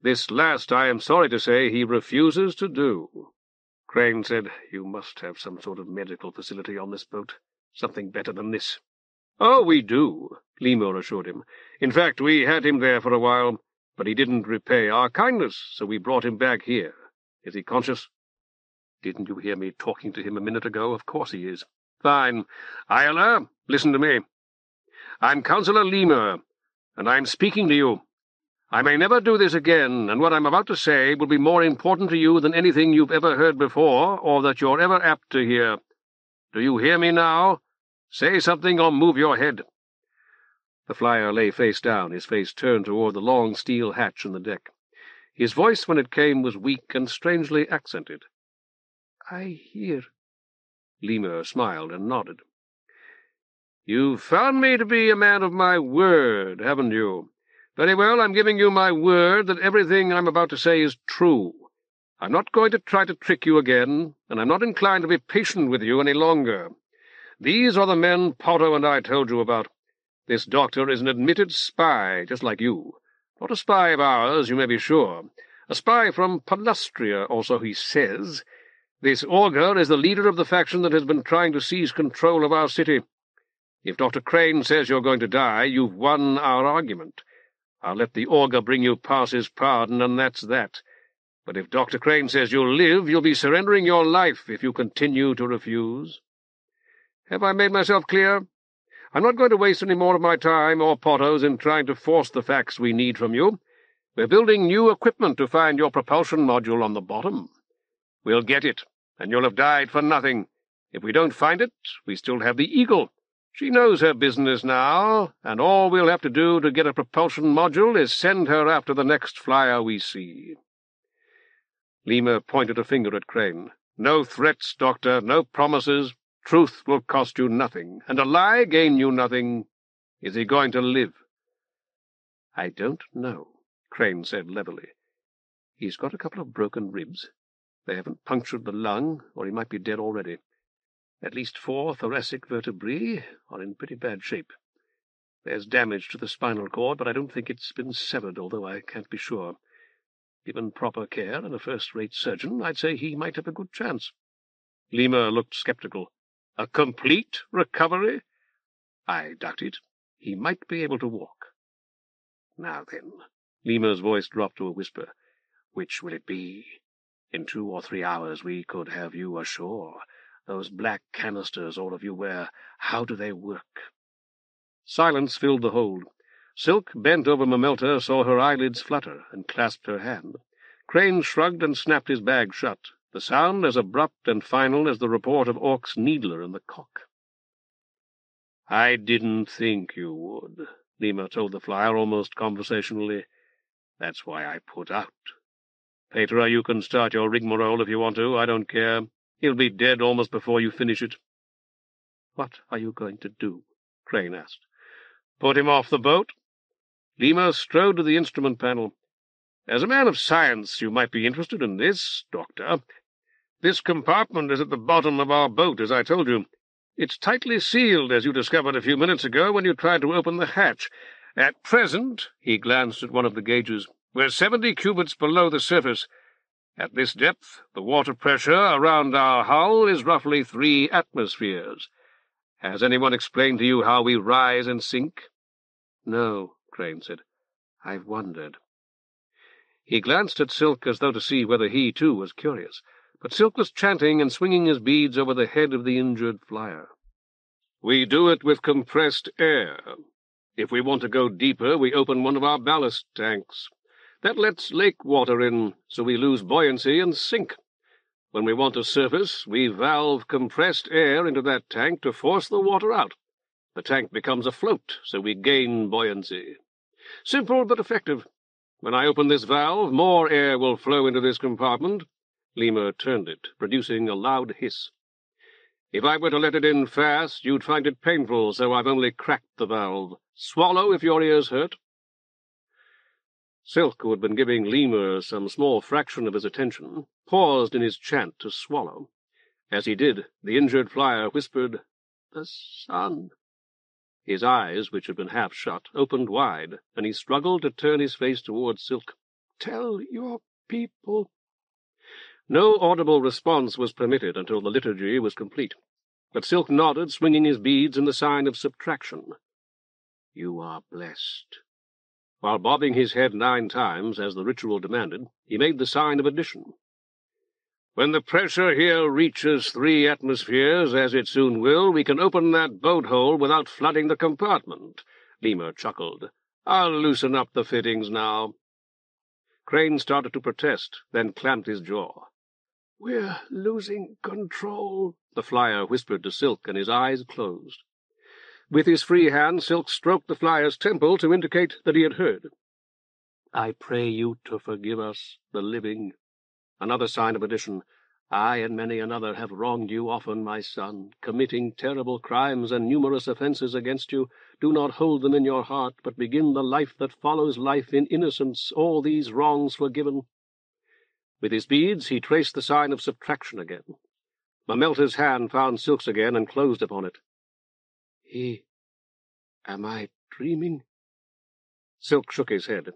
C: This last, I am sorry to say, he refuses to do. Crane said, "You must have some sort of medical facility on this boat. Something better than this." "Oh, we do," Lemur assured him. "In fact, we had him there for a while, but he didn't repay our kindness, so we brought him back here. Is he conscious?" "Didn't you hear me talking to him a minute ago? Of course he is." "Fine. Ayala, listen to me. I'm Councillor Lemur, and I'm speaking to you. I may never do this again, and what I'm about to say will be more important to you than anything you've ever heard before, or that you're ever apt to hear. Do you hear me now? Say something or move your head." The flyer lay face down, his face turned toward the long steel hatch in the deck. His voice, when it came, was weak and strangely accented. "I hear." Lemur smiled and nodded. "You've found me to be a man of my word, haven't you? Very well, I'm giving you my word that everything I'm about to say is true. I'm not going to try to trick you again, and I'm not inclined to be patient with you any longer. These are the men Potter and I told you about. This doctor is an admitted spy, just like you. Not a spy of ours, you may be sure. A spy from Palustria, or so he says. This augur is the leader of the faction that has been trying to seize control of our city. If Dr. Crane says you're going to die, you've won our argument. I'll let the augur bring you past his pardon, and that's that. But if Dr. Crane says you'll live, you'll be surrendering your life if you continue to refuse. Have I made myself clear? I'm not going to waste any more of my time or Potter's in trying to force the facts we need from you. We're building new equipment to find your propulsion module on the bottom. We'll get it, and you'll have died for nothing. If we don't find it, we still have the Eagle. She knows her business now, and all we'll have to do to get a propulsion module is send her after the next flyer we see." Lemur pointed a finger at Crane. "No threats, Doctor, no promises. Truth will cost you nothing, and a lie gain you nothing. Is he going to live?" "I don't know," Crane said levelly. "He's got a couple of broken ribs. They haven't punctured the lung, or he might be dead already. At least 4 thoracic vertebrae are in pretty bad shape. There's damage to the spinal cord, but I don't think it's been severed, although I can't be sure. Given proper care and a first-rate surgeon, I'd say he might have a good chance." Lemur looked sceptical. "A complete recovery?" "I doubt it. He might be able to walk." "Now then," Lemur's voice dropped to a whisper, "which will it be? In 2 or 3 hours we could have you ashore. Those black canisters all of you wear, how do they work?" Silence filled the hold. Silk, bent over Mamelta, saw her eyelids flutter and clasped her hand. Crane shrugged and snapped his bag shut, the sound as abrupt and final as the report of Orc's needler in the cock. "I didn't think you would," Lemur told the flyer almost conversationally. "That's why I put out. Patera, you can start your rigmarole if you want to. I don't care. He'll be dead almost before you finish it." "What are you going to do?" Crane asked. "Put him off the boat." Lemur strode to the instrument panel. "As a man of science, you might be interested in this, Doctor. This compartment is at the bottom of our boat, as I told you. It's tightly sealed, as you discovered a few minutes ago when you tried to open the hatch. At present," he glanced at one of the gauges, "we're 70 cubits below the surface. At this depth, the water pressure around our hull is roughly 3 atmospheres. Has anyone explained to you how we rise and sink?" "No," Crane said. "I've wondered." He glanced at Silk as though to see whether he, too, was curious, but Silk was chanting and swinging his beads over the head of the injured flyer. "We do it with compressed air. If we want to go deeper, we open one of our ballast tanks. That lets lake water in, so we lose buoyancy and sink. When we want to surface, we valve compressed air into that tank to force the water out. The tank becomes afloat, so we gain buoyancy. Simple but effective. When I open this valve, more air will flow into this compartment." Lemur turned it, producing a loud hiss. "If I were to let it in fast, you'd find it painful, so I've only cracked the valve. Swallow if your ears hurt."
A: Silk, who had been giving Lemur some small fraction of his attention, paused in his chant to swallow. As he did, the injured flyer whispered, "The sun." His eyes, which had been half shut, opened wide, and he struggled to turn his face towards Silk. "Tell your people." No audible response was permitted until the liturgy was complete, but Silk nodded, swinging his beads in the sign of subtraction. "You are blessed." While bobbing his head 9 times, as the ritual demanded, he made the sign of addition. "When the pressure here reaches 3 atmospheres, as it soon will, we can open that boat-hole without flooding the compartment." Lemur chuckled. "I'll loosen up the fittings now." Crane started to protest, then clamped his jaw. "We're losing control," the flyer whispered to Silk, and his eyes closed. With his free hand, Silk stroked the flyer's temple to indicate that he had heard. "I pray you to forgive us, the living." Another sign of addition. "I and many another have wronged you often, my son, committing terrible crimes and numerous offences against you. Do not hold them in your heart, but begin the life that follows life in innocence, all these wrongs forgiven." With his beads, he traced the sign of subtraction again. Mamelta's hand found Silk's again and closed upon it. Am I dreaming?" Silk shook his head.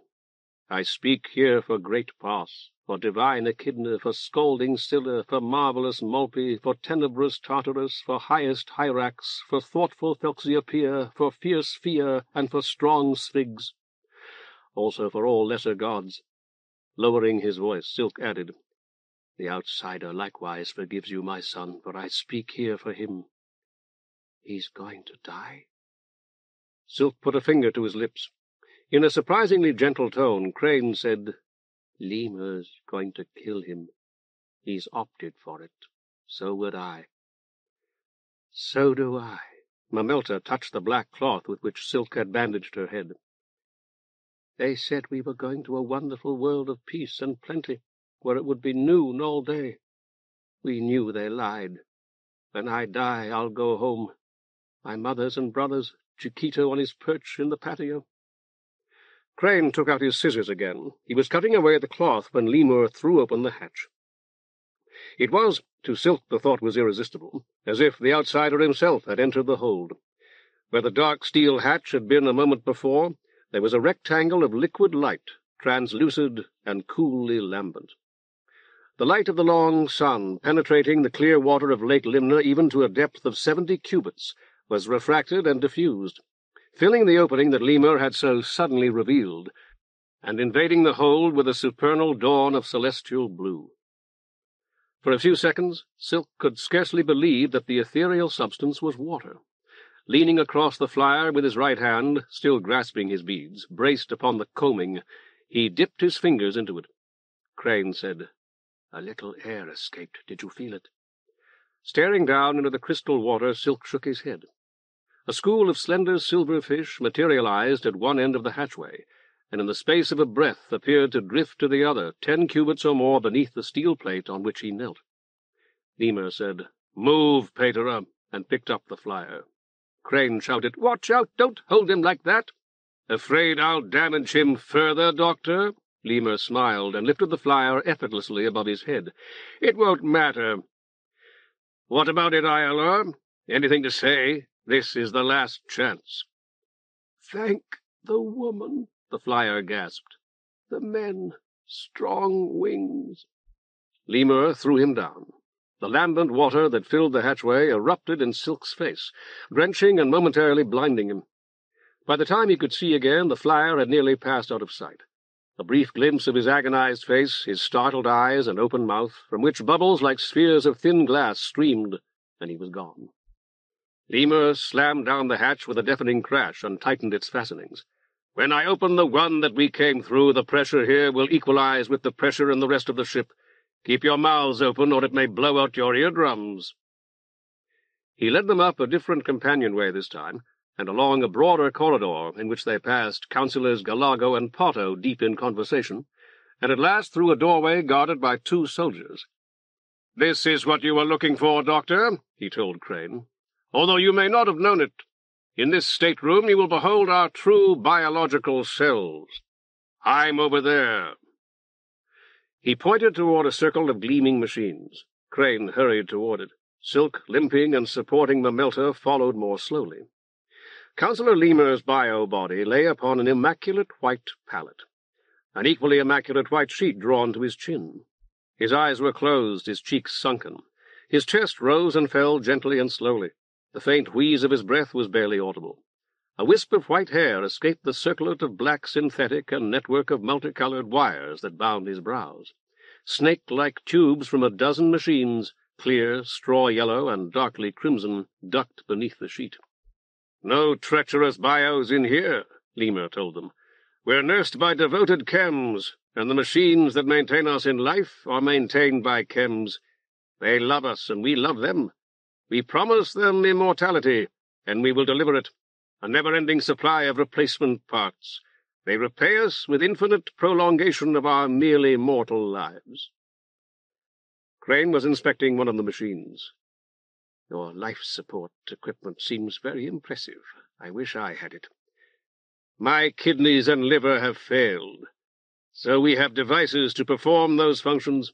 A: "I speak here for great Pos, for divine Echidna, for scalding Scylla, for marvellous Malpi, for tenebrous Tartarus, for highest Hyrax, for thoughtful Phelxiopeia, for fierce Phia, and for strong Sphigx. Also for all lesser gods." Lowering his voice, Silk added, "The outsider likewise forgives you, my son, for I speak here for him." "He's going to die?" Silk put a finger to his lips. In a surprisingly gentle tone, Crane said, "Lemur's going to kill him. He's opted for it. So would I." "So do I." Mamelta touched the black cloth with which Silk had bandaged her head. "They said we were going to a wonderful world of peace and plenty, where it would be noon all day. We knew they lied. When I die, I'll go home. My mothers and brothers, Chiquito on his perch in the patio." Crane took out his scissors again. He was cutting away the cloth when Lemur threw open the hatch. It was, to Silk the thought was irresistible, as if the outsider himself had entered the hold. Where the dark steel hatch had been a moment before, there was a rectangle of liquid light, translucid and coolly lambent. The light of the long sun, penetrating the clear water of Lake Limna even to a depth of 70 cubits, was refracted and diffused, filling the opening that Lemur had so suddenly revealed, and invading the hold with a supernal dawn of celestial blue. For a few seconds, Silk could scarcely believe that the ethereal substance was water. Leaning across the flyer with his right hand, still grasping his beads, braced upon the combing, he dipped his fingers into it. Crane said, "A little air escaped. Did you feel it?" Staring down into the crystal water, Silk shook his head. A school of slender silver fish materialized at one end of the hatchway, and in the space of a breath appeared to drift to the other, 10 cubits or more beneath the steel plate on which he knelt. Lemur said, "Move, Patera," and picked up the flyer. Crane shouted, "Watch out! Don't hold him like that!" "Afraid I'll damage him further, Doctor?" Lemur smiled and lifted the flyer effortlessly above his head. "It won't matter. What about it, Ayala? Anything to say? This is the last chance." "Thank the woman," the flyer gasped. "The men, strong wings." Lemur threw him down. The lambent water that filled the hatchway erupted in Silk's face, drenching and momentarily blinding him. By the time he could see again, the flyer had nearly passed out of sight. A brief glimpse of his agonized face, his startled eyes and open mouth, from which bubbles like spheres of thin glass streamed, and he was gone. Lemur slammed down the hatch with a deafening crash and tightened its fastenings. "When I open the one that we came through, the pressure here will equalize with the pressure in the rest of the ship. Keep your mouths open, or it may blow out your eardrums." He led them up a different companionway this time, and along a broader corridor in which they passed Councillors Galago and Potto deep in conversation, and at last through a doorway guarded by 2 soldiers. "This is what you were looking for, Doctor," he told Crane, "although you may not have known it. In this stateroom you will behold our true biological cells." I'm over there." He pointed toward a circle of gleaming machines. Crane hurried toward it. Silk, limping and supporting the melter, followed more slowly. Councillor Lemur's bio-body lay upon an immaculate white pallet, an equally immaculate white sheet drawn to his chin. His eyes were closed, his cheeks sunken. His chest rose and fell gently and slowly. The faint wheeze of his breath was barely audible. A wisp of white hair escaped the circlet of black synthetic and network of multicolored wires that bound his brows. Snake-like tubes from a dozen machines, clear, straw-yellow, and darkly crimson, ducked beneath the sheet. "No treacherous bios in here," Lemur told them. "We're nursed by devoted chems, and the machines that maintain us in life are maintained by chems. They love us, and we love them. We promise them immortality, and we will deliver it, a never-ending supply of replacement parts. They repay us with infinite prolongation of our merely mortal lives." Crane was inspecting one of the machines. "Your life support equipment seems very impressive. I wish I had it. My kidneys and liver have failed, so we have devices to perform those functions.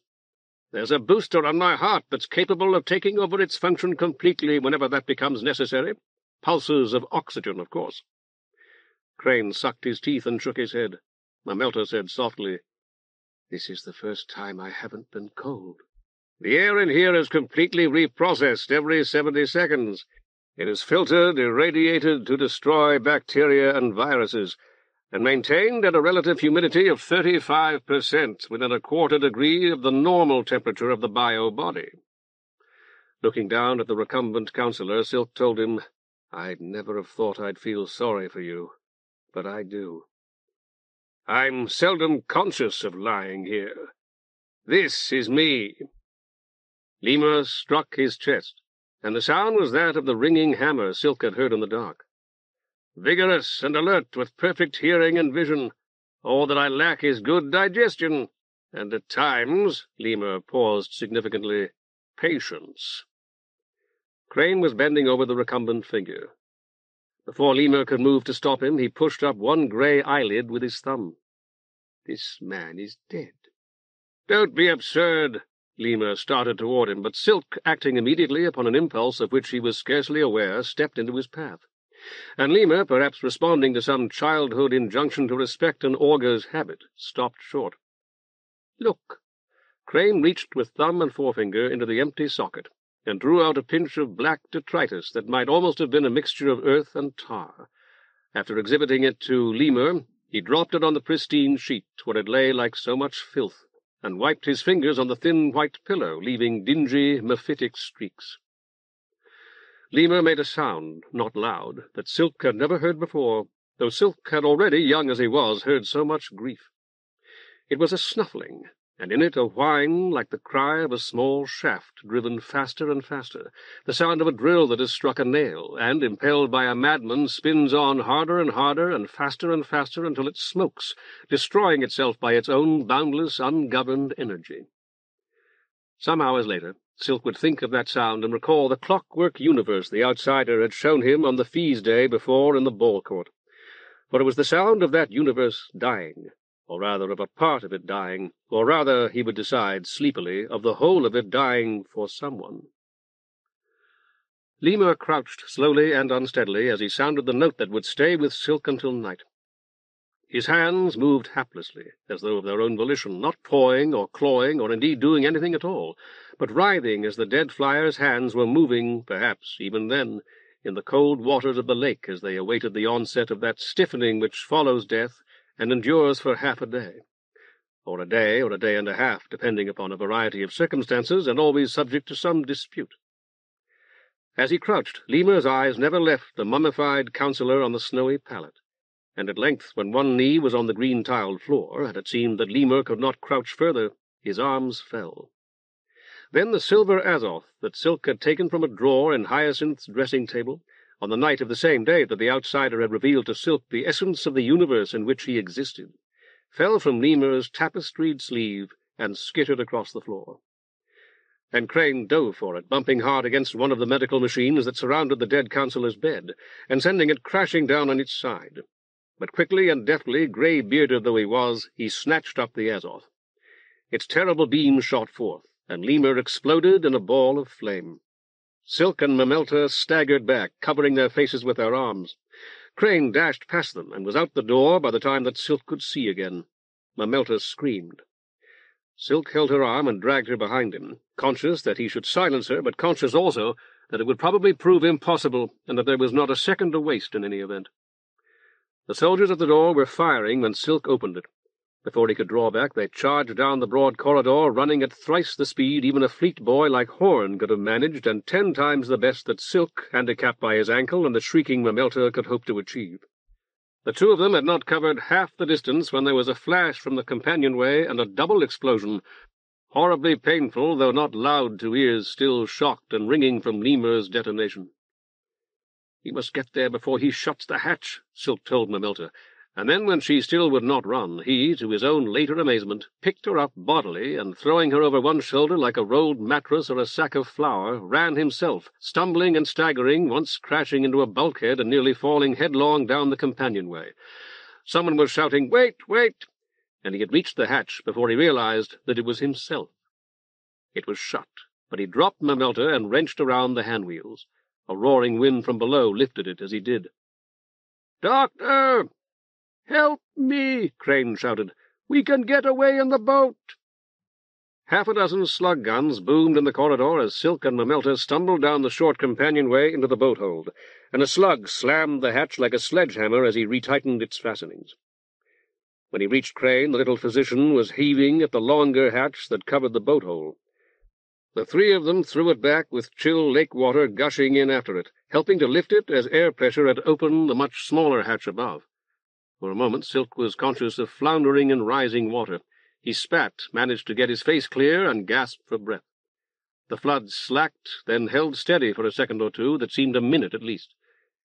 A: There's a booster on my heart that's capable of taking over its function completely whenever that becomes necessary. Pulses of oxygen, of course." Crane sucked his teeth and shook his head. The melter said softly, "This is the first time I haven't been cold." "The air in here is completely reprocessed every 70 seconds. It is filtered, irradiated to destroy bacteria and viruses, and maintained at a relative humidity of 35%, within a quarter degree of the normal temperature of the bio-body." Looking down at the recumbent councillor, Silk told him, "I'd never have thought I'd feel sorry for you, but I do. I'm seldom conscious of lying here. This is me." Lemur struck his chest, and the sound was that of the ringing hammer Silk had heard in the dark. "Vigorous and alert, with perfect hearing and vision. All that I lack is good digestion, and at times," Lemur paused significantly, "patience." Crane was bending over the recumbent figure. Before Lemur could move to stop him, he pushed up one grey eyelid with his thumb. "This man is dead." "Don't be absurd." Lemur started toward him, but Silk, acting immediately upon an impulse of which he was scarcely aware, stepped into his path. And Lemur, perhaps responding to some childhood injunction to respect an augur's habit, stopped short. "Look." Crane reached with thumb and forefinger into the empty socket, and drew out a pinch of black detritus that might almost have been a mixture of earth and tar. After exhibiting it to Lemur, he dropped it on the pristine sheet, where it lay like so much filth, and wiped his fingers on the thin white pillow, leaving dingy, mephitic streaks. Lemur made a sound, not loud, that Silk had never heard before, though Silk had already, young as he was, heard so much grief. It was a snuffling, and in it a whine like the cry of a small shaft driven faster and faster, the sound of a drill that has struck a nail, and, impelled by a madman, spins on harder and faster until it smokes, destroying itself by its own boundless, ungoverned energy. Some hours later, Silk would think of that sound and recall the clockwork universe the outsider had shown him on the feast day before in the ball court. For it was the sound of that universe dying, or rather of a part of it dying, or rather, he would decide sleepily, of the whole of it dying for someone. Lemur crouched slowly and unsteadily as he sounded the note that would stay with Silk until night. His hands moved haplessly, as though of their own volition, not pawing or clawing or indeed doing anything at all, but writhing as the dead flyer's hands were moving, perhaps, even then, in the cold waters of the lake as they awaited the onset of that stiffening which follows death and endures for half a day, or a day and a half, depending upon a variety of circumstances, and always subject to some dispute. As he crouched, Lemur's eyes never left the mummified councillor on the snowy pallet, and at length, when one knee was on the green-tiled floor, and it seemed that Lemur could not crouch further, his arms fell. Then the silver azoth that Silk had taken from a drawer in Hyacinth's dressing-table, on the night of the same day that the outsider had revealed to Silk the essence of the universe in which he existed, fell from Lemur's tapestried sleeve and skittered across the floor. And Crane dove for it, bumping hard against one of the medical machines that surrounded the dead councillor's bed, and sending it crashing down on its side. but quickly and deftly, grey-bearded though he was, he snatched up the Azoth. Its terrible beam shot forth, and Lemur exploded in a ball of flame. Silk and Mamelta staggered back, covering their faces with their arms. Crane dashed past them, and was out the door by the time that Silk could see again. Mamelta screamed. Silk held her arm and dragged her behind him, conscious that he should silence her, but conscious also that it would probably prove impossible, and that there was not a second to waste in any event. The soldiers at the door were firing when Silk opened it. Before he could draw back, they charged down the broad corridor, running at thrice the speed even a fleet boy like Horton could have managed, and 10 times the best that Silk, handicapped by his ankle, and the shrieking Mamelta could hope to achieve. The two of them had not covered half the distance when there was a flash from the companionway and a double explosion, horribly painful, though not loud to ears still shocked and ringing from Lemur's detonation. "He must get there before he shuts the hatch," Silk told Mamelta, and then, when she still would not run, he, to his own later amazement, picked her up bodily, and throwing her over one shoulder like a rolled mattress or a sack of flour, ran himself, stumbling and staggering, once crashing into a bulkhead and nearly falling headlong down the companionway. Someone was shouting, "Wait, wait!" and he had reached the hatch before he realized that it was himself. It was shut, but he dropped Mamelta and wrenched around the handwheels. A roaring wind from below lifted it as he did. "Doctor! Help me!" Crane shouted. "We can get away in the boat!" Half a dozen slug guns boomed in the corridor as Silk and Mamelta stumbled down the short companionway into the boat-hold, and a slug slammed the hatch like a sledgehammer as he retightened its fastenings. When he reached Crane, the little physician was heaving at the longer hatch that covered the boat-hole. The three of them threw it back with chill lake water gushing in after it, helping to lift it as air pressure had opened the much smaller hatch above. For a moment Silk was conscious of floundering in rising water. He spat, managed to get his face clear, and gasped for breath. The flood slacked, then held steady for a second or two that seemed a minute at least.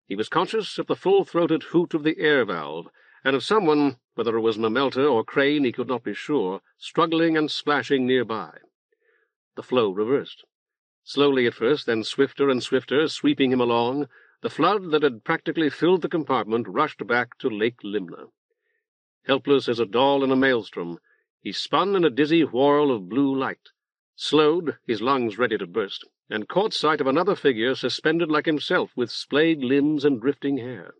A: He was conscious of the full-throated hoot of the air valve, and of someone, whether it was Mamelta or Crane he could not be sure, struggling and splashing nearby. The flow reversed. Slowly at first, then swifter and swifter, sweeping him along, the flood that had practically filled the compartment rushed back to Lake Limna. Helpless as a doll in a maelstrom, he spun in a dizzy whirl of blue light, slowed, his lungs ready to burst, and caught sight of another figure suspended like himself with splayed limbs and drifting hair.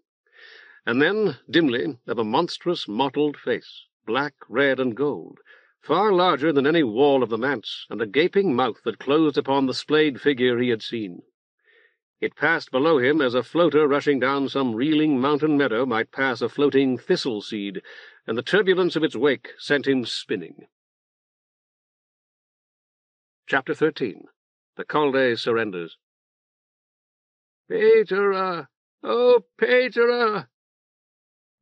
A: And then, dimly, of a monstrous mottled face, black, red, and gold, far larger than any wall of the manse, and a gaping mouth that closed upon the splayed figure he had seen. It passed below him as a floater rushing down some reeling mountain meadow might pass a floating thistle seed, and the turbulence of its wake sent him spinning. Chapter 13. The Caldé Surrenders. "Patera! Oh, Patera!"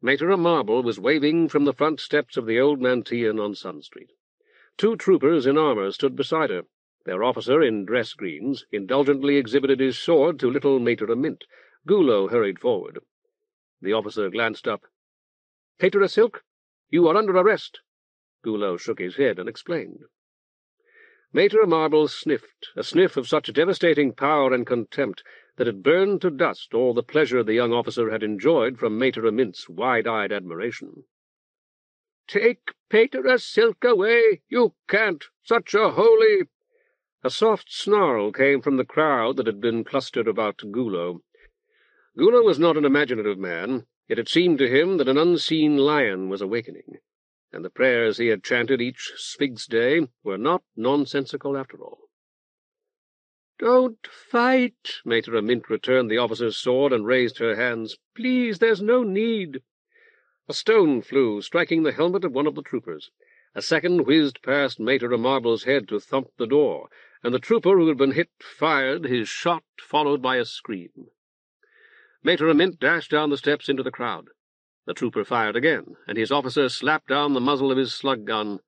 A: Patera Marble was waving from the front steps of the old Mantean on Sun Street. 2 troopers in armour stood beside her. Their officer, in dress greens, indulgently exhibited his sword to little Patera Mint. Gulo hurried forward. The officer glanced up. "Patera Silk, you are under arrest." Gulo shook his head and explained. Patera Marble sniffed, a sniff of such devastating power and contempt that it burned to dust all the pleasure the young officer had enjoyed from Patera Mint's wide-eyed admiration. "Take Patera Silk away! You can't! Such a holy—" A soft snarl came from the crowd that had been clustered about Gulo. Gulo was not an imaginative man, yet it seemed to him that an unseen lion was awakening, and the prayers he had chanted each Sphigx day were not nonsensical after all. "Don't fight!" Patera Mint returned the officer's sword and raised her hands. "Please, there's no need." A stone flew, striking the helmet of one of the troopers. A second whizzed past Patera Marble's head to thump the door, and the trooper who had been hit fired, his shot followed by a scream. Patera Mint dashed down the steps into the crowd. The trooper fired again, and his officer slapped down the muzzle of his slug gun.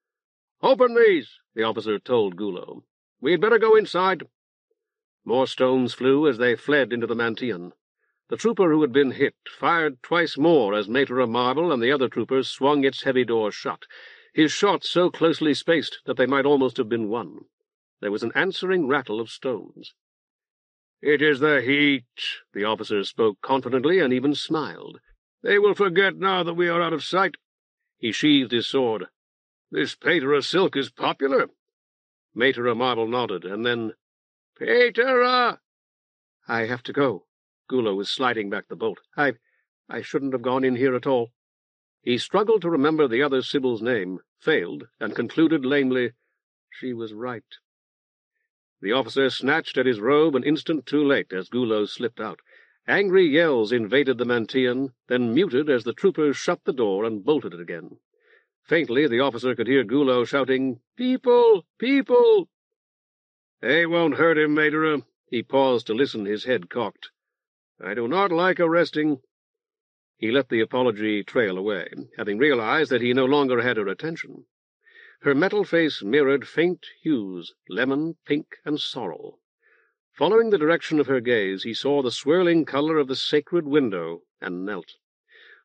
A: "Open these," the officer told Gulo. "We'd better go inside." More stones flew as they fled into the Mantean. The trooper who had been hit fired twice more as Patera Marble and the other troopers swung its heavy door shut, his shots so closely spaced that they might almost have been one. There was an answering rattle of stones. "It is the heat," the officer spoke confidently and even smiled.
C: They will forget now that we are out of sight." He sheathed his sword. "This Patera Silk is popular." Matera Marble nodded, and then, "Patera!" "I have to go." Gulo was sliding back the bolt. I shouldn't have gone in here at all." He struggled to remember the other Sibyl's name, failed, and concluded lamely, "She was right." The officer snatched at his robe an instant too late as Gulo slipped out. Angry yells invaded the Mantian, then muted as the troopers shut the door and bolted it again. Faintly, the officer could hear Gulo shouting, "People! People!" "They won't hurt him, Matera." He paused to listen, his head cocked. "I do not like arresting." He let the apology trail away, having realized that he no longer had her attention. Her metal face mirrored faint hues, lemon, pink, and sorrel. Following the direction of her gaze, he saw the swirling color of the sacred window, and knelt.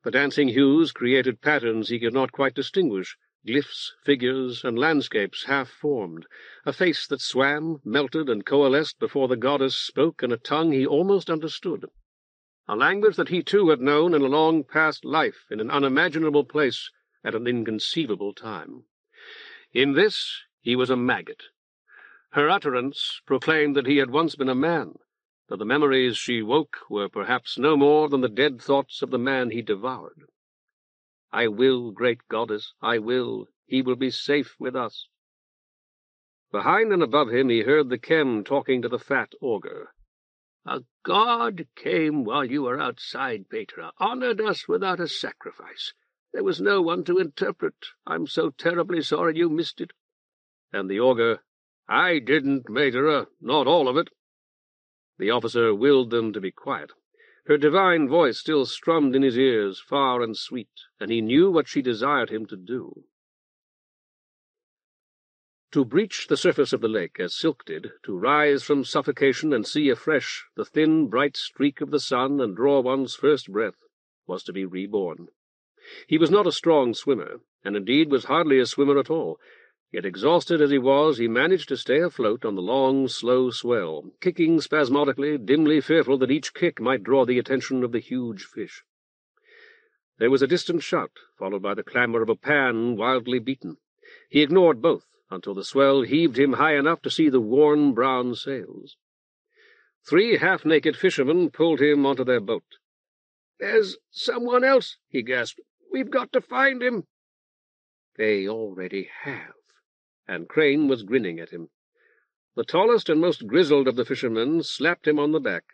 C: The dancing hues created patterns he could not quite distinguish, glyphs, figures, and landscapes half-formed, a face that swam, melted, and coalesced before the goddess spoke in a tongue he almost understood, a language that he too had known in a long past life in an unimaginable place at an inconceivable time. In this he was a maggot. Her utterance proclaimed that he had once been a man, that the memories she woke were perhaps no more than the dead thoughts of the man he devoured. "I will, great goddess, I will. He will be safe with us." Behind and above him he heard the Chem talking to the fat augur. "A god came while you were outside, Patera, honored us without a sacrifice. There was no one to interpret. I'm so terribly sorry you missed it." And the augur, "I didn't, Matera, not all of it." The officer willed them to be quiet. Her divine voice still strummed in his ears, far and sweet, and he knew what she desired him to do. To breach the surface of the lake, as Silk did, to rise from suffocation and see afresh the thin, bright streak of the sun and draw one's first breath, was to be reborn. He was not a strong swimmer, and indeed was hardly a swimmer at all. Yet exhausted as he was, he managed to stay afloat on the long, slow swell, kicking spasmodically, dimly fearful that each kick might draw the attention of the huge fish. There was a distant shout, followed by the clamor of a pan wildly beaten. He ignored both, until the swell heaved him high enough to see the worn brown sails. 3 half-naked fishermen pulled him onto their boat. "There's someone else," he gasped. "We've got to find him." "They already have," and Crane was grinning at him. The tallest and most grizzled of the fishermen slapped him on the back.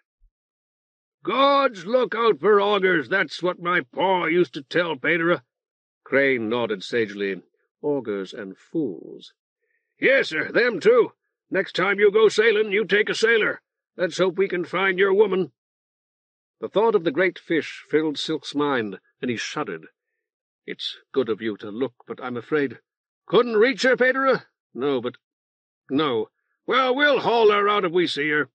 C: "Gods look out for augurs, that's what my pa used to tell Patera." Crane nodded sagely. "Augurs and fools." "Yes, sir, them too. Next time you go sailing, you take a sailor. Let's hope we can find your woman." The thought of the great fish filled Silk's mind, and he shuddered. "It's good of you to look, but I'm afraid—" "Couldn't reach her, Patera?" "No, but—" "No. Well, we'll haul her out if we see her."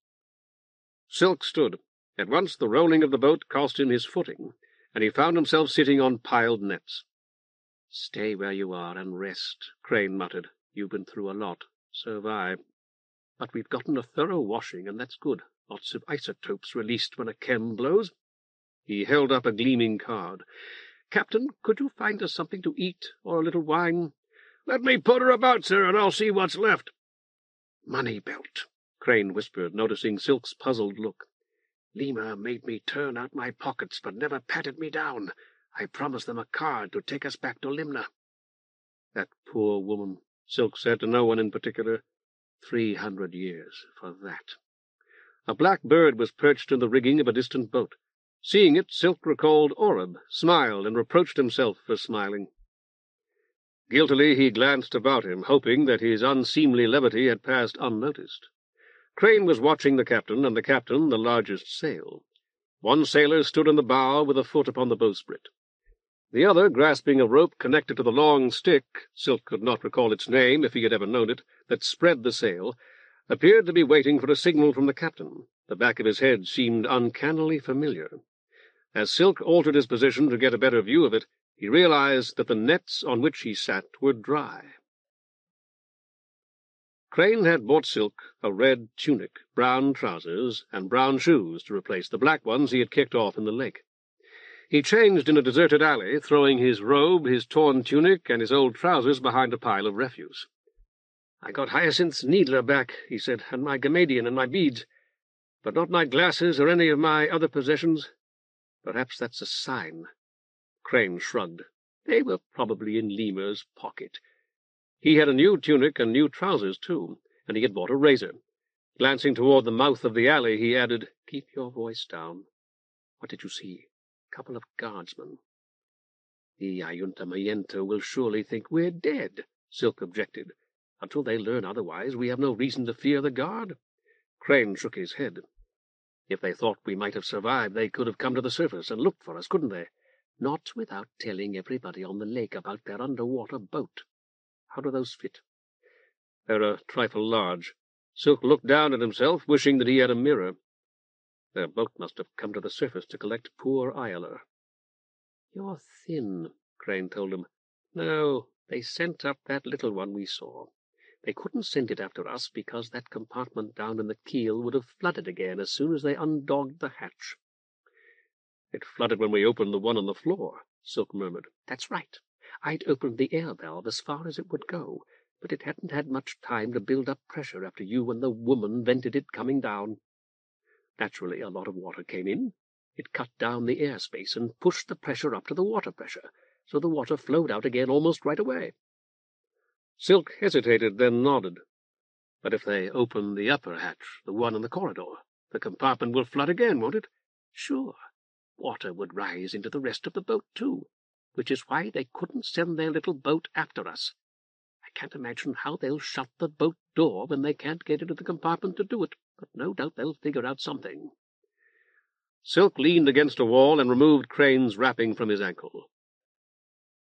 C: Silk stood. At once the rolling of the boat cost him his footing, and he found himself sitting on piled nets. "Stay where you are and rest," Crane muttered. "You've been through a lot. So have I. But we've gotten a thorough washing, and that's good. Lots of isotopes released when a chem blows." He held up a gleaming card. "Captain, could you find us something to eat, or a little wine?" "Let me put her about, sir, and I'll see what's left." "Money belt," Crane whispered, noticing Silk's puzzled look. "Lemur made me turn out my pockets, but never patted me down. I promised them a card to take us back to Limna." "That poor woman," Silk said to no one in particular. 300 years for that. A black bird was perched in the rigging of a distant boat. Seeing it, Silk recalled Oreb, smiled, and reproached himself for smiling. Guiltily he glanced about him, hoping that his unseemly levity had passed unnoticed. Crane was watching the captain, and the captain the largest sail. One sailor stood in the bow with a foot upon the bowsprit. The other, grasping a rope connected to the long stick, Silk could not recall its name if he had ever known it, that spread the sail, appeared to be waiting for a signal from the captain. The back of his head seemed uncannily familiar. As Silk altered his position to get a better view of it, he realized that the nets on which he sat were dry. Crane had bought Silk a red tunic, brown trousers, and brown shoes to replace the black ones he had kicked off in the lake.
A: He changed in a deserted alley, throwing his robe, his torn tunic, and his old trousers behind a pile of refuse. "I got Hyacinth's needler back," he said, "and my Gamadian and my beads, but not my glasses or any of my other possessions. Perhaps that's a sign." Crane shrugged. They were probably in Lemur's pocket. He had a new tunic and new trousers, too, and he had bought a razor. Glancing toward the mouth of the alley, he added, "Keep your voice down. What did you see?" "Couple of guardsmen." "The Ayuntamiento will surely think we're dead," Silk objected. "Until they learn otherwise, we have no reason to fear the guard." Crane shook his head. "If they thought we might have survived, they could have come to the surface and looked for us, couldn't they?" "Not without telling everybody on the lake about their underwater boat." "How do those fit?" "They're a trifle large." Silk looked down at himself, wishing that he had a mirror. Their boat must have come to the surface to collect poor Ayala. "You're thin," Crane told him. "No, they sent up that little one we saw. They couldn't send it after us because that compartment down in the keel would have flooded again as soon as they undogged the hatch." "It flooded when we opened the one on the floor," Silk murmured. "That's right. I'd opened the air valve as far as it would go, but it hadn't had much time to build up pressure after you and the woman vented it coming down. Naturally, a lot of water came in. It cut down the airspace and pushed the pressure up to the water pressure, so the water flowed out again almost right away." Silk hesitated, then nodded. "But if they open the upper hatch, the one in the corridor, the compartment will flood again, won't it?" "Sure. Water would rise into the rest of the boat, too, which is why they couldn't send their little boat after us. I can't imagine how they'll shut the boat door when they can't get into the compartment to do it, but no doubt they'll figure out something." Silk leaned against a wall and removed Crane's wrapping from his ankle.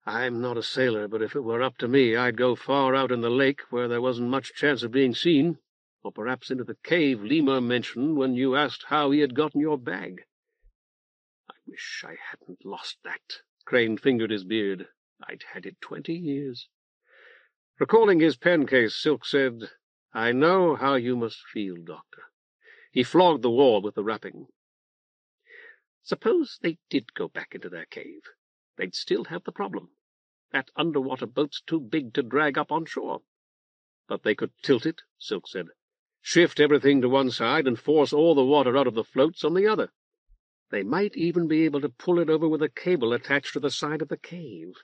A: "I'm not a sailor, but if it were up to me, I'd go far out in the lake where there wasn't much chance of being seen, or perhaps into the cave Lemur mentioned when you asked how he had gotten your bag." "I wish I hadn't lost that." Crane fingered his beard. "I'd had it 20 years. Recalling his pen case, Silk said, "I know how you must feel, Doctor." He flogged the wall with the wrapping. "Suppose they did go back into their cave. They'd still have the problem. That underwater boat's too big to drag up on shore." "But they could tilt it," Silk said. "Shift everything to one side and force all the water out of the floats on the other. They might even be able to pull it over with a cable attached to the side of the cave."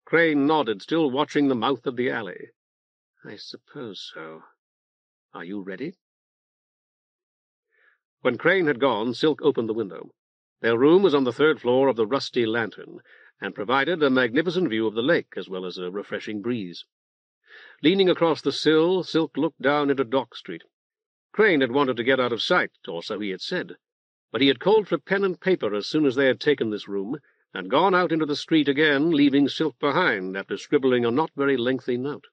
A: Crane nodded, still watching the mouth of the alley. "I suppose so. Are you ready?" When Crane had gone, Silk opened the window. Their room was on the 3rd floor of the Rusty Lantern, and provided a magnificent view of the lake, as well as a refreshing breeze. Leaning across the sill, Silk looked down into Dock Street. Crane had wanted to get out of sight, or so he had said, but he had called for pen and paper as soon as they had taken this room, and gone out into the street again, leaving Silk behind after scribbling a not very lengthy note.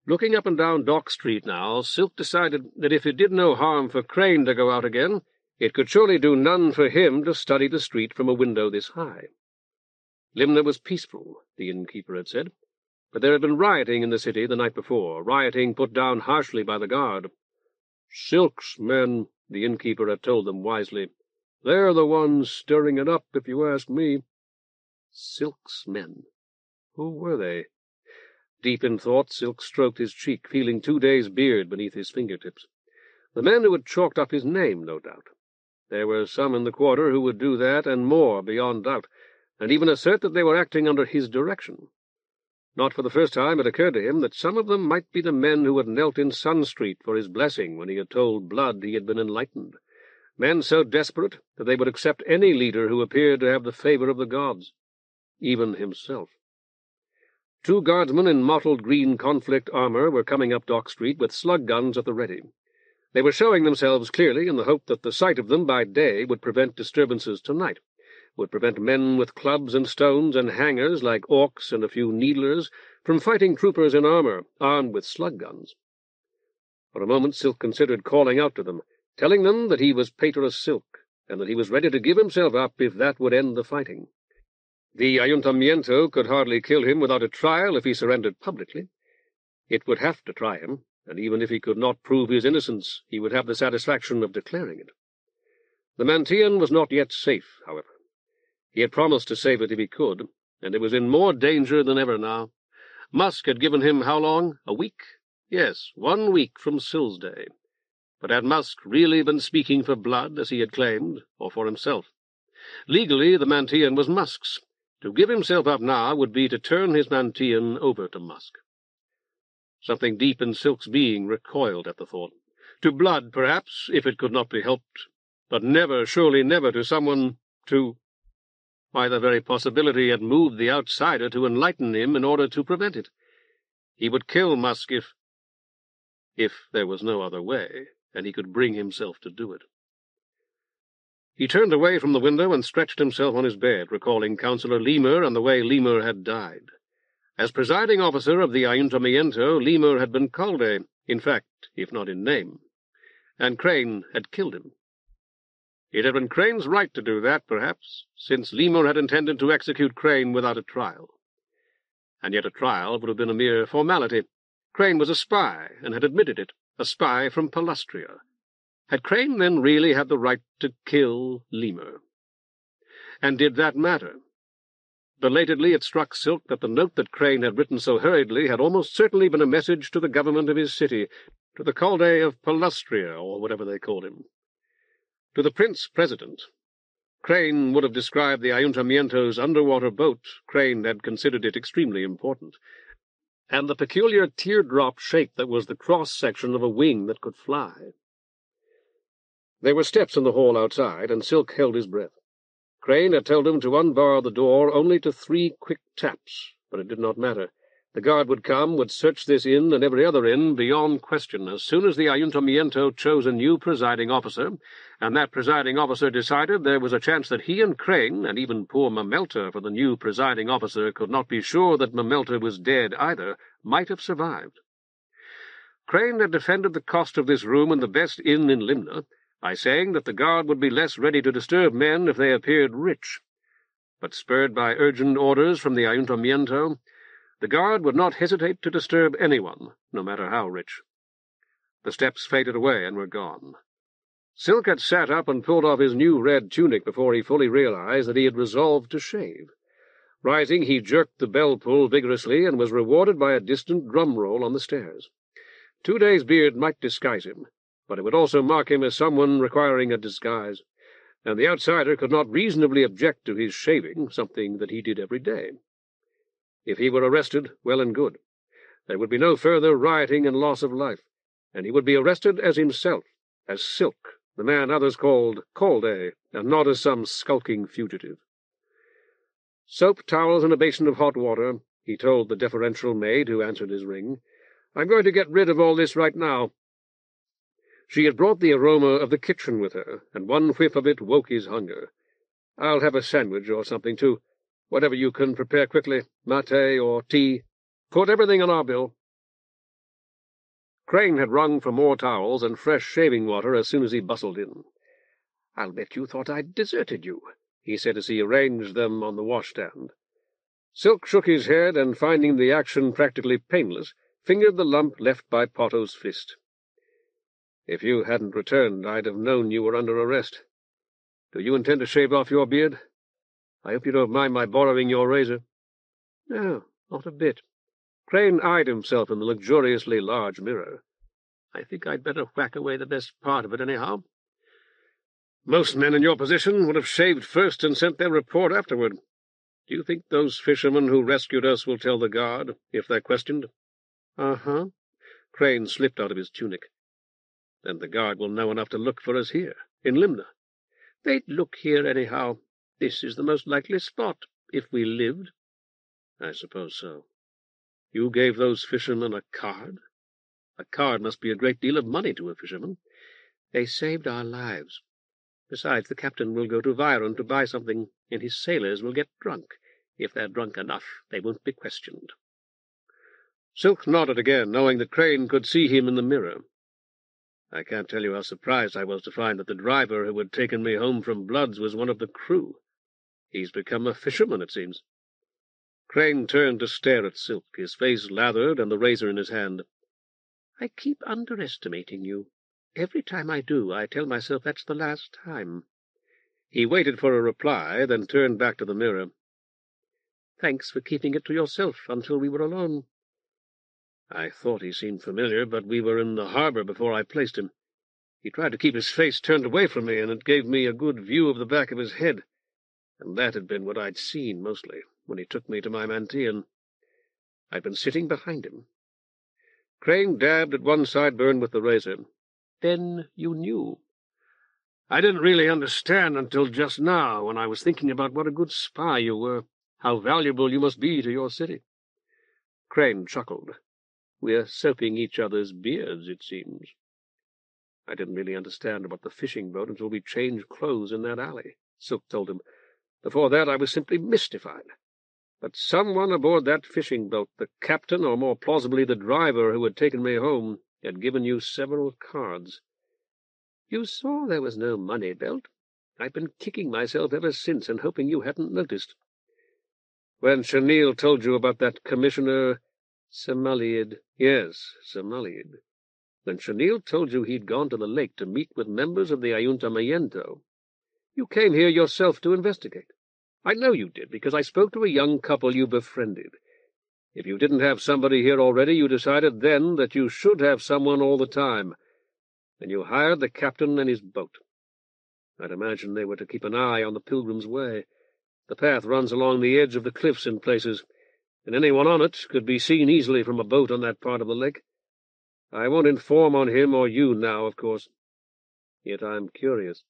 A: Looking up and down Dock Street now, Silk decided that if it did no harm for Crane to go out again, it could surely do none for him to study the street from a window this high. Limna was peaceful, the innkeeper had said, but there had been rioting in the city the night before, rioting put down harshly by the guard. "Silk's men," the innkeeper had told them wisely. "They're the ones stirring it up, if you ask me." Silk's men. Who were they? Deep in thought, Silk stroked his cheek, feeling 2 days' beard beneath his fingertips. The men who had chalked up his name, no doubt. There were some in the quarter who would do that, and more, beyond doubt, and even assert that they were acting under his direction. Not for the first time it occurred to him that some of them might be the men who had knelt in Sun Street for his blessing when he had told Blood he had been enlightened. Men so desperate that they would accept any leader who appeared to have the favor of the gods, even himself. 2 guardsmen in mottled green conflict armor were coming up Dock Street with slug guns at the ready. They were showing themselves clearly in the hope that the sight of them by day would prevent disturbances tonight, would prevent men with clubs and stones and hangers like orcs and a few needlers from fighting troopers in armor, armed with slug guns. For a moment Silk considered calling out to them, telling them that he was Patera Silk, and that he was ready to give himself up if that would end the fighting. The Ayuntamiento could hardly kill him without a trial if he surrendered publicly. It would have to try him, and even if he could not prove his innocence, he would have the satisfaction of declaring it. The Mantian was not yet safe, however. He had promised to save it if he could, and it was in more danger than ever now. Musk had given him how long? A week? Yes, 1 week from Scyll's Day. But had Musk really been speaking for blood, as he had claimed, or for himself? Legally, the Mantian was Musk's. To give himself up now would be to turn his Mantian over to Musk. Something deep in Silk's being recoiled at the thought. To blood, perhaps, if it could not be helped, but never, surely never, to someone, to... Why, the very possibility had moved the outsider to enlighten him in order to prevent it. He would kill Musk if there was no other way, and he could bring himself to do it. He turned away from the window and stretched himself on his bed, recalling Councillor Lemur and the way Lemur had died. As presiding officer of the Ayuntamiento, Lemur had been Caldé, in fact, if not in name, and Crane had killed him. It had been Crane's right to do that, perhaps, since Lemur had intended to execute Crane without a trial. And yet a trial would have been a mere formality. Crane was a spy, and had admitted it, a spy from Palustria. Had Crane then really had the right to kill Lemur? And did that matter? Belatedly it struck Silk that the note that Crane had written so hurriedly had almost certainly been a message to the government of his city, to the Caldé of Palustria, or whatever they called him. To the Prince-President. Crane would have described the Ayuntamiento's underwater boat. Crane had considered it extremely important. And the peculiar teardrop shape that was the cross-section of a wing that could fly. There were steps in the hall outside, and Silk held his breath. Crane had told him to unbar the door only to 3 quick taps, but it did not matter. The guard would come, would search this inn and every other inn beyond question as soon as the Ayuntamiento chose a new presiding officer, and that presiding officer decided there was a chance that he and Crane, and even poor Mamelta, for the new presiding officer could not be sure that Mamelta was dead either, might have survived. Crane had defended the cost of this room in the best inn in Limna by saying that the guard would be less ready to disturb men if they appeared rich. But spurred by urgent orders from the Ayuntamiento, the guard would not hesitate to disturb anyone, no matter how rich. The steps faded away and were gone. Silk had sat up and pulled off his new red tunic before he fully realized that he had resolved to shave. Rising, he jerked the bell-pull vigorously and was rewarded by a distant drum-roll on the stairs. 2 days' beard might disguise him, but it would also mark him as someone requiring a disguise, and the outsider could not reasonably object to his shaving, something that he did every day. If he were arrested, well and good. There would be no further rioting and loss of life, and he would be arrested as himself, as Silk, the man others called Caldé, and not as some skulking fugitive. Soap, towels, and a basin of hot water, he told the deferential maid who answered his ring. I'm going to get rid of all this right now. She had brought the aroma of the kitchen with her, and one whiff of it woke his hunger. I'll have a sandwich or something, too. Whatever you can prepare quickly, maté or tea. Put everything on our bill. Crane had rung for more towels and fresh shaving water as soon as he bustled in. I'll bet you thought I'd deserted you, he said as he arranged them on the washstand. Silk shook his head, and finding the action practically painless, fingered the lump left by Potto's fist. If you hadn't returned, I'd have known you were under arrest. Do you intend to shave off your beard? I hope you don't mind my borrowing your razor. No, not a bit. Crane eyed himself in the luxuriously large mirror. I think I'd better whack away the best part of it, anyhow. Most men in your position would have shaved first and sent their report afterward. Do you think those fishermen who rescued us will tell the guard, if they're questioned? Uh-huh. Crane slipped out of his tunic. Then the guard will know enough to look for us here, in Limna. They'd look here anyhow. This is the most likely spot, if we lived. I suppose so. You gave those fishermen a card? A card must be a great deal of money to a fisherman. They saved our lives. Besides, the captain will go to Viron to buy something, and his sailors will get drunk. If they're drunk enough, they won't be questioned. Silk nodded again, knowing that Crane could see him in the mirror. I can't tell you how surprised I was to find that the driver who had taken me home from Blood's was one of the crew. He's become a fisherman, it seems. Crane turned to stare at Silk, his face lathered and the razor in his hand. I keep underestimating you. Every time I do, I tell myself that's the last time.
C: He waited for a reply, then turned back to the mirror. "Thanks for keeping it to yourself until we were alone." I thought he seemed familiar, but we were in the harbor before I placed him. He tried to keep his face turned away from me, and it gave me a good view of the back of his head, and that had been what I'd seen, mostly, when he took me to my Mantian. I'd been sitting behind him. Crane dabbed at one sideburn with the razor. "Then you knew." "I didn't really understand until just now, when I was thinking about what a good spy you were, how valuable you must be to your city." Crane chuckled. "We're soaping each other's beards, it seems." "I didn't really understand about the fishing boat until we changed clothes in that alley," Silk told him. "Before that I was simply mystified. But someone aboard that fishing boat, the captain, or more plausibly the driver who had taken me home, had given you several cards." "You saw there was no money belt. I've been kicking myself ever since and hoping you hadn't noticed." "When Chenille told you about that Commissioner Summations." "Yes, Summations. When Chenille told you he'd gone to the lake to meet with members of the Ayuntamiento, you came here yourself to investigate. I know you did, because I spoke to a young couple you befriended. If you didn't have somebody here already, you decided then that you should have someone all the time, and you hired the captain and his boat. I'd imagine they were to keep an eye on the Pilgrim's Way. The path runs along the edge of the cliffs in places, and anyone on it could be seen easily from a boat on that part of the lake. I won't inform on him or you now, of course. Yet I'm curious.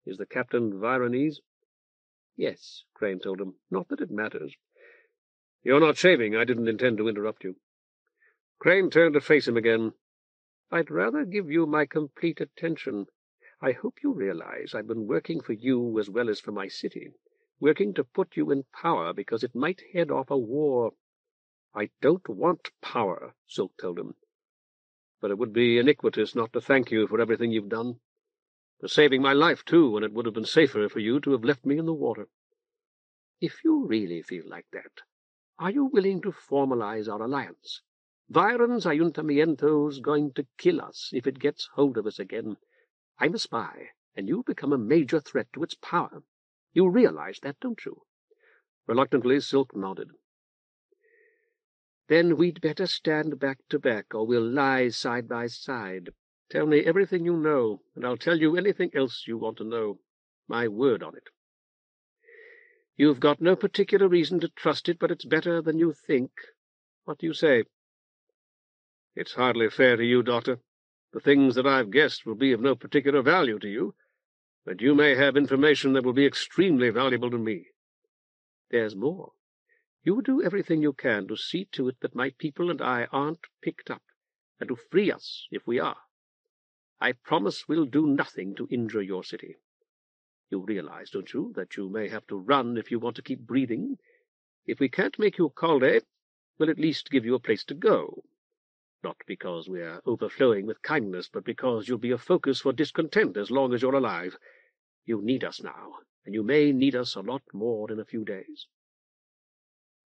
C: Is the captain Vironese?" "Yes," Crane told him. "Not that it matters." "You're not shaving. I didn't intend to interrupt you." Crane turned to face him again. "I'd rather give you my complete attention. I hope you realize I've been working for you as well as for my city, working to put you in power because it might head off a war." "I don't want power," Silk told him. "But it would be iniquitous not to thank you for everything you've done. For saving my life, too, when it would have been safer for you to have left me in the water." "If you really feel like that, are you willing to formalize our alliance? Viron's Ayuntamiento's going to kill us if it gets hold of us again. I'm a spy, and you become a major threat to its power. You realize that, don't you?" Reluctantly, Silk nodded. "Then we'd better stand back to back, or we'll lie side by side. Tell me everything you know, and I'll tell you anything else you want to know. My word on it. You've got no particular reason to trust it, but it's better than you think. What do you say?" "It's hardly fair to you, Doctor. The things that I've guessed will be of no particular value to you, but you may have information that will be extremely valuable to me." "There's more. You do everything you can to see to it that my people and I aren't picked up, and to free us if we are. I promise we'll do nothing to injure your city. You realize, don't you, that you may have to run if you want to keep breathing? If we can't make you Caldé, we'll at least give you a place to go. Not because we're overflowing with kindness, but because you'll be a focus for discontent as long as you're alive. You need us now, and you may need us a lot more in a few days."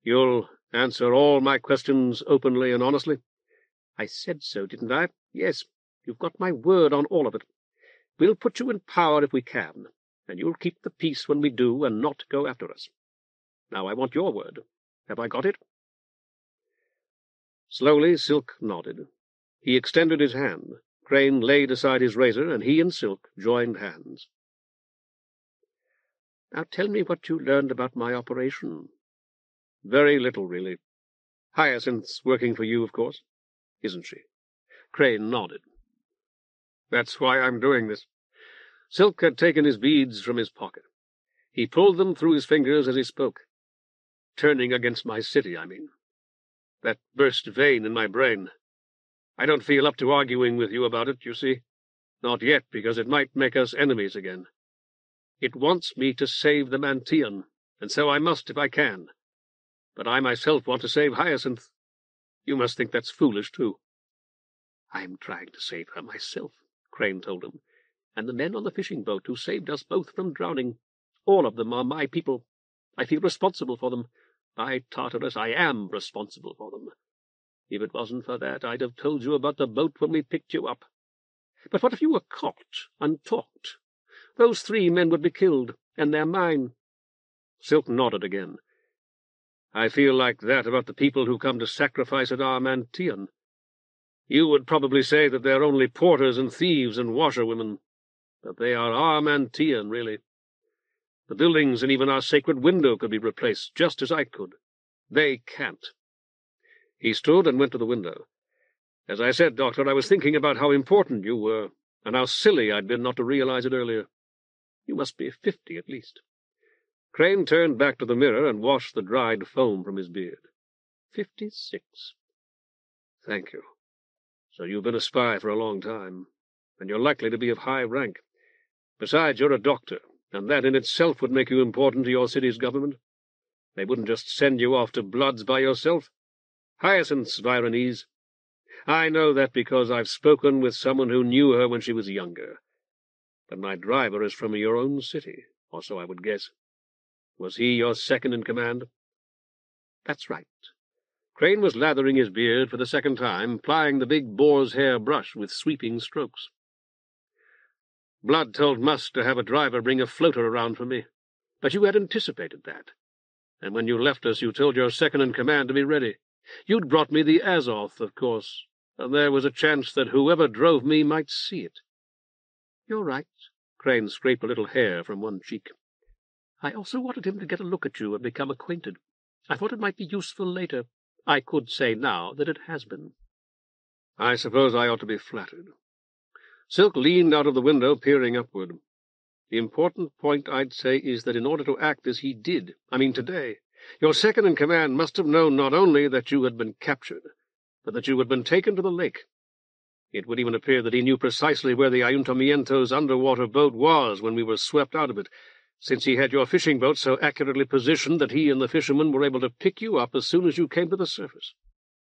C: "You'll answer all my questions openly and honestly?" "I said so, didn't I? Yes, you've got my word on all of it. We'll put you in power if we can, and you'll keep the peace when we do and not go after us. Now I want your word. Have I got it?" Slowly, Silk nodded. He extended his hand. Crane laid aside his razor, and he and Silk joined hands. "Now tell me what you learned about my operation." "Very little, really. Hyacinth's working for you, of course, isn't she?" Crane nodded. "That's why I'm doing this." Silk had taken his beads from his pocket. He pulled them through his fingers as he spoke. "Turning against my city, I mean. That burst vein in my brain. I don't feel up to arguing with you about it, you see. Not yet, because it might make us enemies again. It wants me to save the Mantian, and so I must if I can. But I myself want to save Hyacinth. You must think that's foolish, too." "I'm trying to save her myself," Crane told him. "And the men on the fishing boat who saved us both from drowning, all of them are my people. I feel responsible for them. By Tartarus, I am responsible for them. If it wasn't for that, I'd have told you about the boat when we picked you up. But what if you were caught and talked? Those 3 men would be killed, and they're mine."
D: Silk nodded again. "I feel like that about the people who come to sacrifice at Armantean. You would probably say that they're only porters and thieves and washerwomen, but they are Armantean, really. The buildings and even our sacred window could be replaced, just as I could. They can't." He stood and went to the window. "As I said, Doctor, I was thinking about how important you were, and how silly I'd been not to realize it earlier. You must be 50 at least." Crane turned back to the mirror and washed the dried foam from his beard. 56. "Thank you. So you've been a spy for a long time, and you're likely to be of high rank. Besides, you're a doctor, and that in itself would make you important to your city's government. They wouldn't just send you off to Bloods by yourself. Hyacinth's Vironese. I know that because I've spoken with someone who knew her when she was younger. But my driver is from your own city, or so I would guess. Was he your second in command?"
C: "That's right."
D: Crane was lathering his beard for the second time, plying the big boar's hair brush with sweeping strokes. "Blood told Musk to have a driver bring a floater around for me, but you had anticipated that. And when you left us, you told your second-in-command to be ready. You'd brought me the Azoth, of course, and there was a chance that whoever drove me might see it."
C: "You're right."
D: Crane scraped a little hair from one cheek.
C: "I also wanted him to get a look at you and become acquainted. I thought it might be useful later. I could say now that it has been."
D: "I suppose I ought to be flattered." Silk leaned out of the window, peering upward. "The important point, I'd say, is that in order to act as he did, today, your second-in-command must have known not only that you had been captured, but that you had been taken to the lake. It would even appear that he knew precisely where the Ayuntamiento's underwater boat was when we were swept out of it, since he had your fishing boat so accurately positioned that he and the fishermen were able to pick you up as soon as you came to the surface.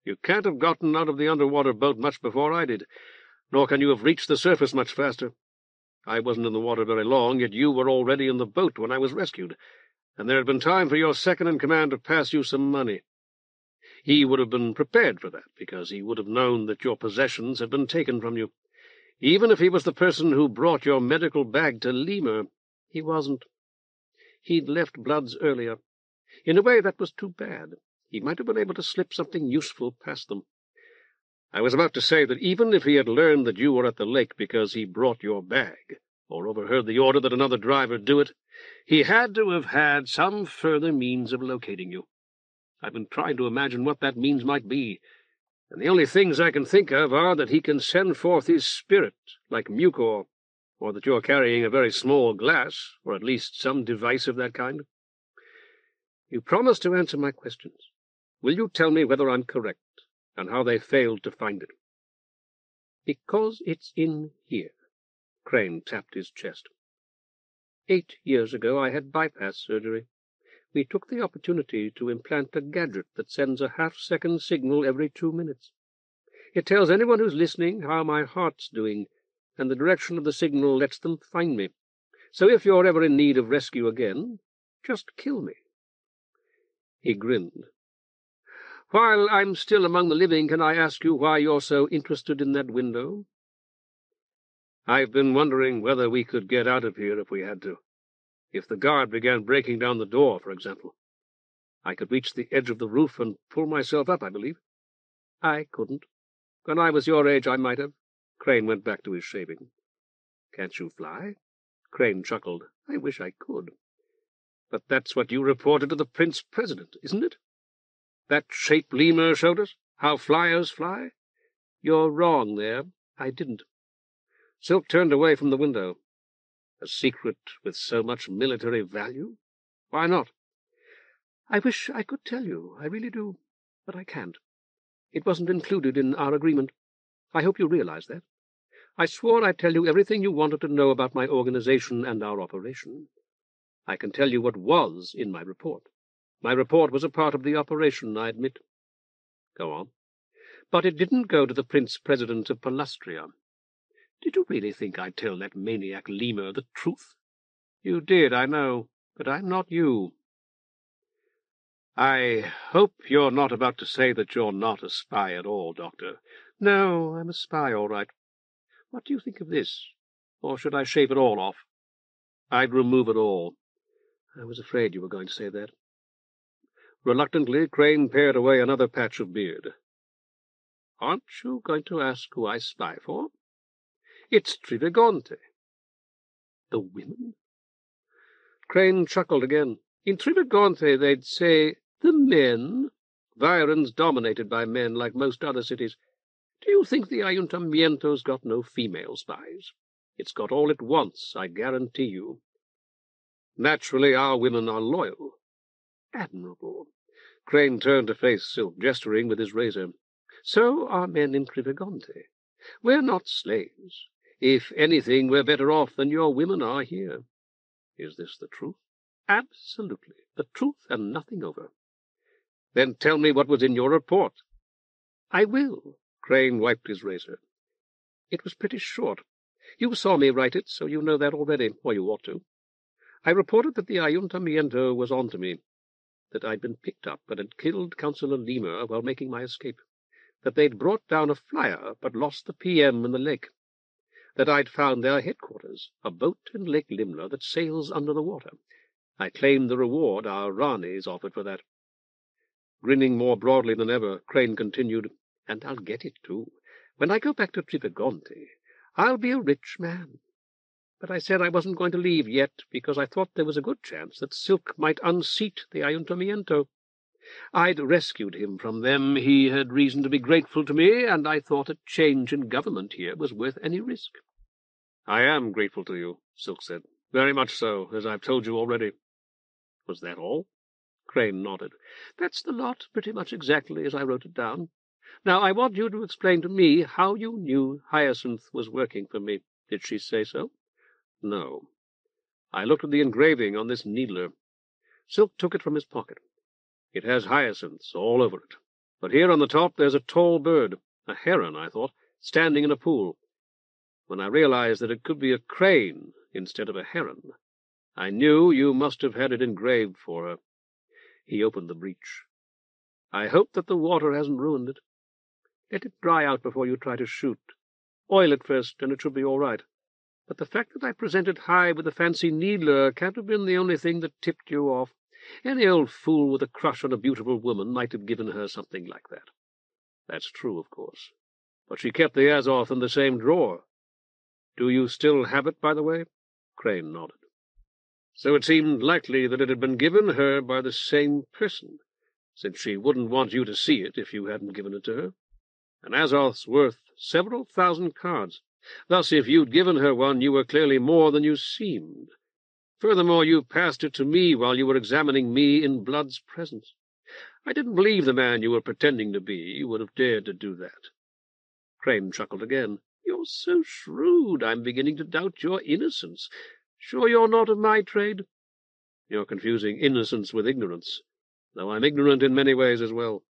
D: You can't have gotten out of the underwater boat much before I did, nor can you have reached the surface much faster. I wasn't in the water very long, yet you were already in the boat when I was rescued, and there had been time for your second-in-command to pass you some money. He would have been prepared for that, because he would have known that your possessions had been taken from you. Even if he was the person who brought your medical bag to Lemur, he wasn't. He'd left Bloods earlier. In a way, that was too bad. He might have been able to slip something useful past them. I was about to say that even if he had learned that you were at the lake because he brought your bag, or overheard the order that another driver do it, he had to have had some further means of locating you. I've been trying to imagine what that means might be, and the only things I can think of are that he can send forth his spirit, like Mucor, or that you're carrying a very small glass, or at least some device of that kind. You promised to answer my questions. Will you tell me whether I'm correct, and how they failed to find it?"
C: "Because it's in here." Crane tapped his chest. 8 years ago I had bypass surgery. We took the opportunity to implant a gadget that sends a half-second signal every 2 minutes. It tells anyone who's listening how my heart's doing, and the direction of the signal lets them find me. So if you're ever in need of rescue again, just kill me." He grinned. "While I'm still among the living, can I ask you why you're so interested in that window?"
D: "I've been wondering whether we could get out of here if we had to. If the guard began breaking down the door, for example. I could reach the edge of the roof and pull myself up, I believe."
C: "I couldn't. When I was your age, I might have."
D: Crane went back to his shaving.
C: "Can't you fly?"
D: Crane chuckled.
C: "I wish I could."
D: "But that's what you reported to the Prince President, isn't it? That shape Lemur showed us? How flyers fly?"
C: "You're wrong there. I didn't."
D: Silk turned away from the window. "A secret with so much military value? Why not?"
C: "I wish I could tell you. I really do. But I can't. It wasn't included in our agreement. I hope you realize that. I swore I'd tell you everything you wanted to know about my organization and our operation. I can tell you what was in my report. My report was a part of the operation, I admit."
D: "Go on."
C: "But it didn't go to the Prince President of Palustria. Did you really think I'd tell that maniac Lemur the truth?"
D: "You did, I know, but I'm not you." "I hope you're not about to say that you're not a spy at all, Doctor."
C: "No, I'm a spy, all right. What do you think of this? Or should I shave it all off?"
D: "I'd remove it all.
C: I was afraid you were going to say that. Reluctantly, Crane pared away another patch of beard. Aren't you going to ask who I spy for? It's Trivegonte. The women? Crane chuckled again. In Trivegonte they'd say, the men. Viron's dominated by men like most other cities. Do you think the Ayuntamiento's got no female spies? It's got all it wants, I guarantee you. Naturally, our women are loyal. Admirable. Crane turned to face Silk, gesturing with his razor. So are men in Trivegonte. We're not slaves. If anything, we're better off than your women are here. Is this the truth? Absolutely. The truth and nothing over. Then tell me what was in your report. I will. Crane wiped his razor. It was pretty short. You saw me write it, so you know that already, or you ought to. I reported that the Ayuntamiento was on to me, that I'd been picked up and had killed Councillor Lemur while making my escape, that they'd brought down a flyer but lost the PM in the lake, that I'd found their headquarters, a boat in Lake Limna that sails under the water. I claimed the reward our Ranis offered for that. Grinning more broadly than ever, Crane continued, and I'll get it, too. When I go back to Trivegonte, I'll be a rich man. But I said I wasn't going to leave yet, because I thought there was a good chance that Silk might unseat the Ayuntamiento. I'd rescued him from them. He had reason to be grateful to me, and I thought a change in government here was worth any risk. I am grateful to you, Silk said. Very much so, as I've told you already. Was that all? Crane nodded. That's the lot, pretty much exactly as I wrote it down. Now I want you to explain to me how you knew Hyacinth was working for me. Did she say so? No. I looked at the engraving on this needler. Silk took it from his pocket. It has hyacinths all over it. But here on the top there's a tall bird, a heron, I thought, standing in a pool. When I realized that it could be a crane instead of a heron, I knew you must have had it engraved for her. He opened the breech. I hope that the water hasn't ruined it. Let it dry out before you try to shoot. Oil it first, and it should be all right. But the fact that I presented high with a fancy needler can't have been the only thing that tipped you off. Any old fool with a crush on a beautiful woman might have given her something like that. That's true, of course. But she kept the Azoth in the same drawer. Do you still have it, by the way? Crane nodded. So it seemed likely that it had been given her by the same person, since she wouldn't want you to see it if you hadn't given it to her. An Azoth's worth several thousand cards. Thus, if you'd given her one, you were clearly more than you seemed. Furthermore, you passed it to me while you were examining me in Blood's presence. I didn't believe the man you were pretending to be would have dared to do that. Crane chuckled again. You're so shrewd, I'm beginning to doubt your innocence. Sure you're not of my trade? You're confusing innocence with ignorance, though I'm ignorant in many ways as well.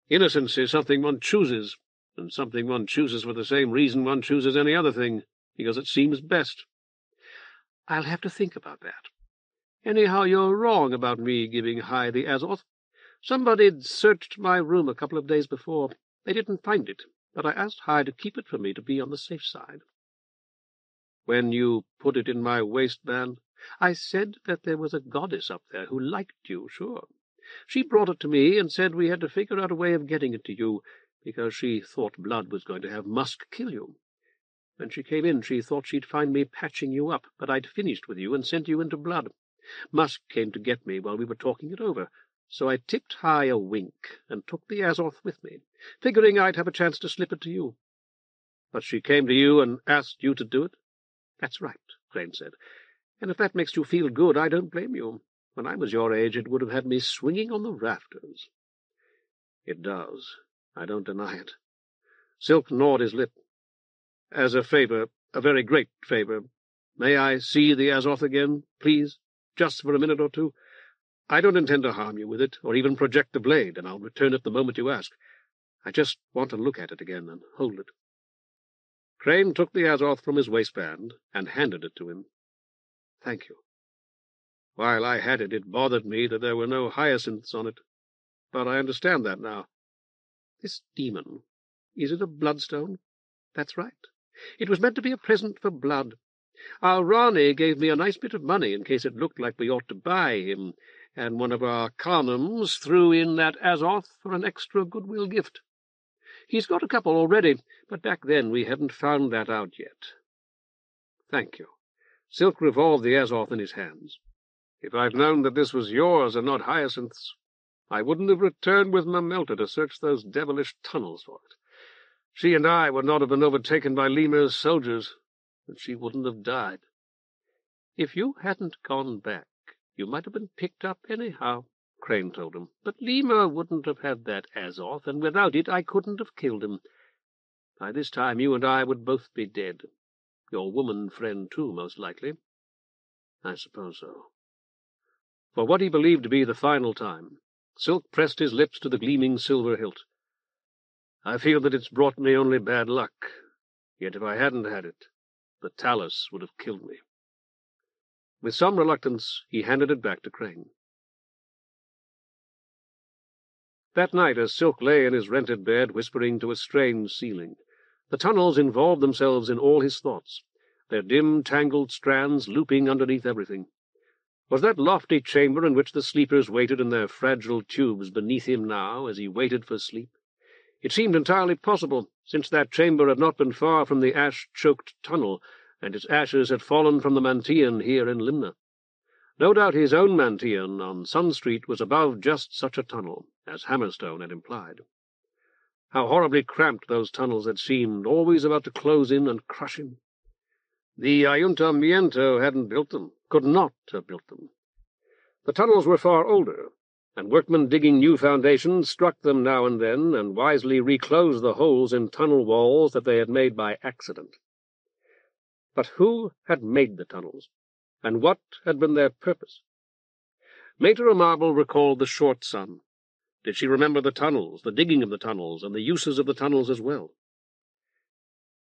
C: Innocence is something one chooses, and something one chooses for the same reason one chooses any other thing, because it seems best. I'll have to think about that. Anyhow, you're wrong about me giving High the Azoth. Somebody'd searched my room a couple of days before. They didn't find it, but I asked High to keep it for me to be on the safe side. When you put it in my waistband, I said that there was a goddess up there who liked you, sure. She brought it to me and said we had to figure out a way of getting it to you, because she thought Blood was going to have Musk kill you. When she came in, she thought she'd find me patching you up, but I'd finished with you and sent you into Blood. Musk came to get me while we were talking it over, so I tipped High a wink and took the Azoth with me, figuring I'd have a chance to slip it to you. But she came to you and asked you to do it? That's right, Crane said. And if that makes you feel good, I don't blame you. When I was your age, it would have had me swinging on the rafters. It does. I don't deny it. Silk gnawed his lip. As a favor, a very great favor, may I see the Azoth again, please, just for a minute or two? I don't intend to harm you with it, or even project the blade, and I'll return it the moment you ask. I just want to look at it again and hold it. Crane took the Azoth from his waistband and handed it to him. Thank you. While I had it, it bothered me that there were no hyacinths on it, but I understand that now. This demon, is it a bloodstone? That's right. It was meant to be a present for Blood. Our Rani gave me a nice bit of money in case it looked like we ought to buy him, and one of our Khanums threw in that Azoth for an extra goodwill gift. He's got a couple already, but back then we hadn't found that out yet. Thank you. Silk revolved the Azoth in his hands. If I'd known that this was yours and not Hyacinth's, I wouldn't have returned with Mamelta to search those devilish tunnels for it. She and I would not have been overtaken by Lemur's soldiers, and she wouldn't have died. If you hadn't gone back, you might have been picked up anyhow, Crane told him. But Lemur wouldn't have had that Azoth, and without it I couldn't have killed him. By this time you and I would both be dead. Your woman friend, too, most likely. I suppose so. For what he believed to be the final time, Silk pressed his lips to the gleaming silver hilt. I feel that it's brought me only bad luck, yet if I hadn't had it, the talus would have killed me. With some reluctance, he handed it back to Crane. That night, as Silk lay in his rented bed, whispering to a strange ceiling, the tunnels involved themselves in all his thoughts, their dim, tangled strands looping underneath everything. Was that lofty chamber in which the sleepers waited in their fragile tubes beneath him now, as he waited for sleep? It seemed entirely possible, since that chamber had not been far from the ash-choked tunnel, and its ashes had fallen from the Mantian here in Limna. No doubt his own Mantian on Sun Street was above just such a tunnel, as Hammerstone had implied. How horribly cramped those tunnels had seemed, always about to close in and crush him. The Ayuntamiento hadn't built them, could not have built them. The tunnels were far older, and workmen digging new foundations struck them now and then, and wisely reclosed the holes in tunnel walls that they had made by accident. But who had made the tunnels, and what had been their purpose? Patera Marble recalled the short sun. Did she remember the tunnels, the digging of the tunnels, and the uses of the tunnels as well?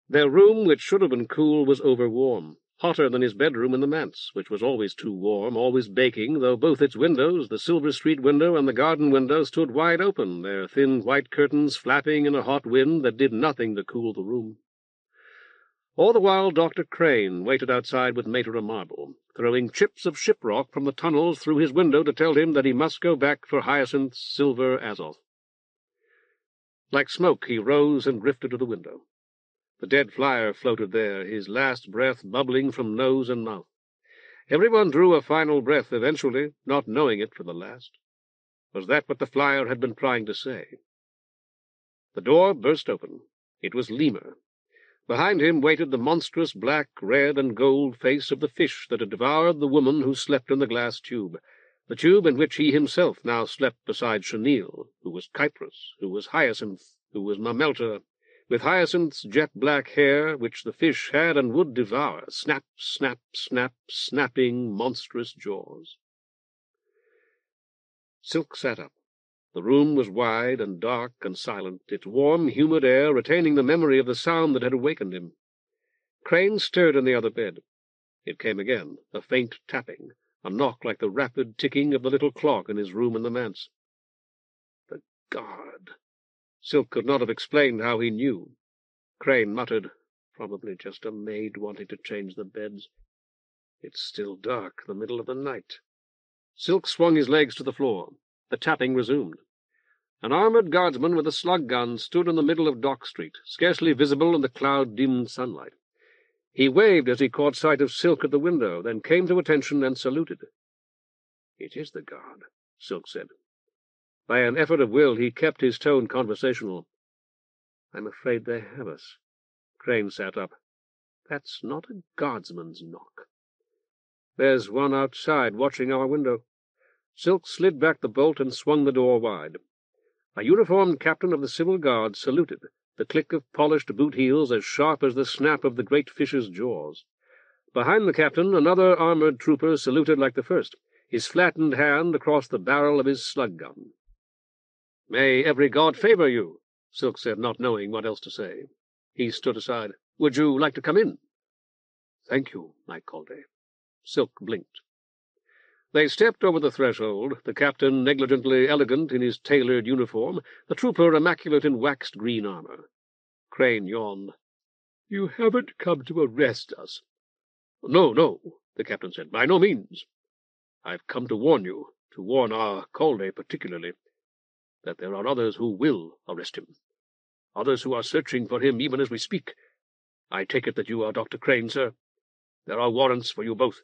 C: Their room, which should have been cool, was overwarm, hotter than his bedroom in the manse, which was always too warm, always baking, though both its windows, the Silver Street window and the garden window, stood wide open, their thin white curtains flapping in a hot wind that did nothing to cool the room. All the while Dr. Crane waited outside with Patera Marble, throwing chips of shiprock from the tunnels through his window to tell him that he must go back for Hyacinth's silver Azoth. Like smoke he rose and drifted to the window. The dead flyer floated there, his last breath bubbling from nose and mouth. Everyone drew a final breath eventually, not knowing it for the last. Was that what the flyer had been trying to say? The door burst open. It was Lemur. Behind him waited the monstrous black, red, and gold face of the fish that had devoured the woman who slept in the glass tube, the tube in which he himself now slept beside Chenille, who was Kypris, who was Hyacinth, who was Mamelta, with Hyacinth's jet-black hair, which the fish had and would devour, snap, snap, snap, snapping monstrous jaws. Silk sat up. The room was wide and dark and silent, its warm, humid air retaining the memory of the sound that had awakened him. Crane stirred in the other bed. It came again, a faint tapping, a knock like the rapid ticking of the little clock in his room in the manse. The guard. Silk could not have explained how he knew. Crane muttered, "Probably just a maid wanting to change the beds. It's still dark, the middle of the night." Silk swung his legs to the floor. The tapping resumed. An armored guardsman with a slug gun stood in the middle of Dock Street, scarcely visible in the cloud-dimmed sunlight. He waved as he caught sight of Silk at the window, then came to attention and saluted. "It is the guard," Silk said. By an effort of will he kept his tone conversational. "I'm afraid they have us." Crane sat up. "That's not a guardsman's knock. There's one outside watching our window." Silk slid back the bolt and swung the door wide. A uniformed captain of the Civil Guard saluted, the click of polished boot heels as sharp as the snap of the great fish's jaws. Behind the captain another armored trooper saluted like the first, his flattened hand across the barrel of his slug gun. "May every god favor you," Silk said, not knowing what else to say. He stood aside. "Would you like to come in?" "Thank you, my Caldé." Silk blinked. They stepped over the threshold, the captain negligently elegant in his tailored uniform, the trooper immaculate in waxed green armor. Crane yawned. "You haven't come to arrest us." No, no, the captain said. By no means. I've come to warn you, to warn our Caldé particularly, that there are others who will arrest him. Others who are searching for him even as we speak. I take it that you are Dr. Crane, sir. There are warrants for you both.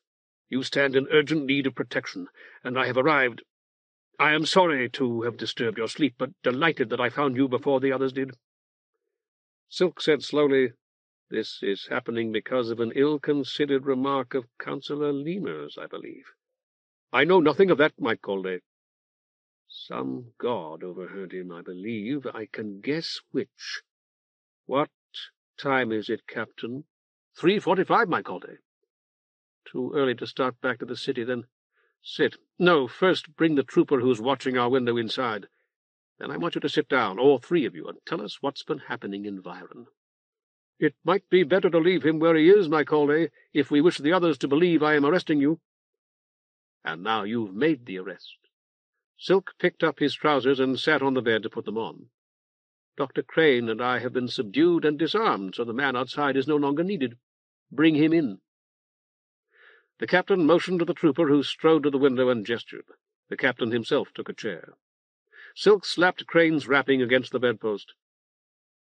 C: You stand in urgent need of protection, and I have arrived. I am sorry to have disturbed your sleep, but delighted that I found you before the others did. Silk said slowly, This is happening because of an ill-considered remark of Councillor Lemur's, I believe. I know nothing of that, my Caldé. Some god overheard him, I believe. I can guess which. What time is it, Captain? 3:45, my Caldé. Too early to start back to the city, then. Sit. No, first bring the trooper who's watching our window inside. Then I want you to sit down, all three of you, and tell us what's been happening in Viron. It might be better to leave him where he is, my Caldé, if we wish the others to believe I am arresting you. And now you've made the arrest. Silk picked up his trousers and sat on the bed to put them on. Dr. Crane and I have been subdued and disarmed, so the man outside is no longer needed. Bring him in. The captain motioned to the trooper, who strode to the window and gestured. The captain himself took a chair. Silk slapped Crane's wrapping against the bedpost.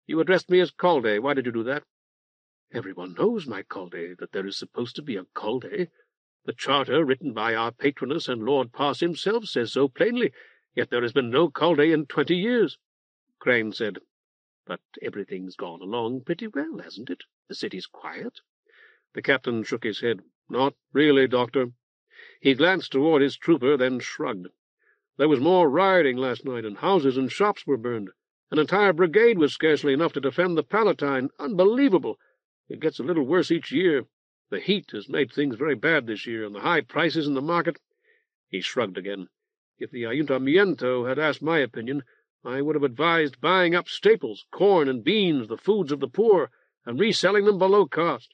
C: You addressed me as Caldé. Why did you do that? Everyone knows, my Caldé, that there is supposed to be a Caldé. The charter, written by our patroness and Lord Pass himself, says so plainly, yet there has been no Caldé in 20 years. Crane said, But everything's gone along pretty well, hasn't it? The city's quiet. The captain shook his head. Not really, Doctor. He glanced toward his trooper, then shrugged. There was more rioting last night, and houses and shops were burned. An entire brigade was scarcely enough to defend the Palatine. Unbelievable. It gets a little worse each year. The heat has made things very bad this year, and the high prices in the market. He shrugged again. If the Ayuntamiento had asked my opinion, I would have advised buying up staples, corn and beans, the foods of the poor, and reselling them below cost.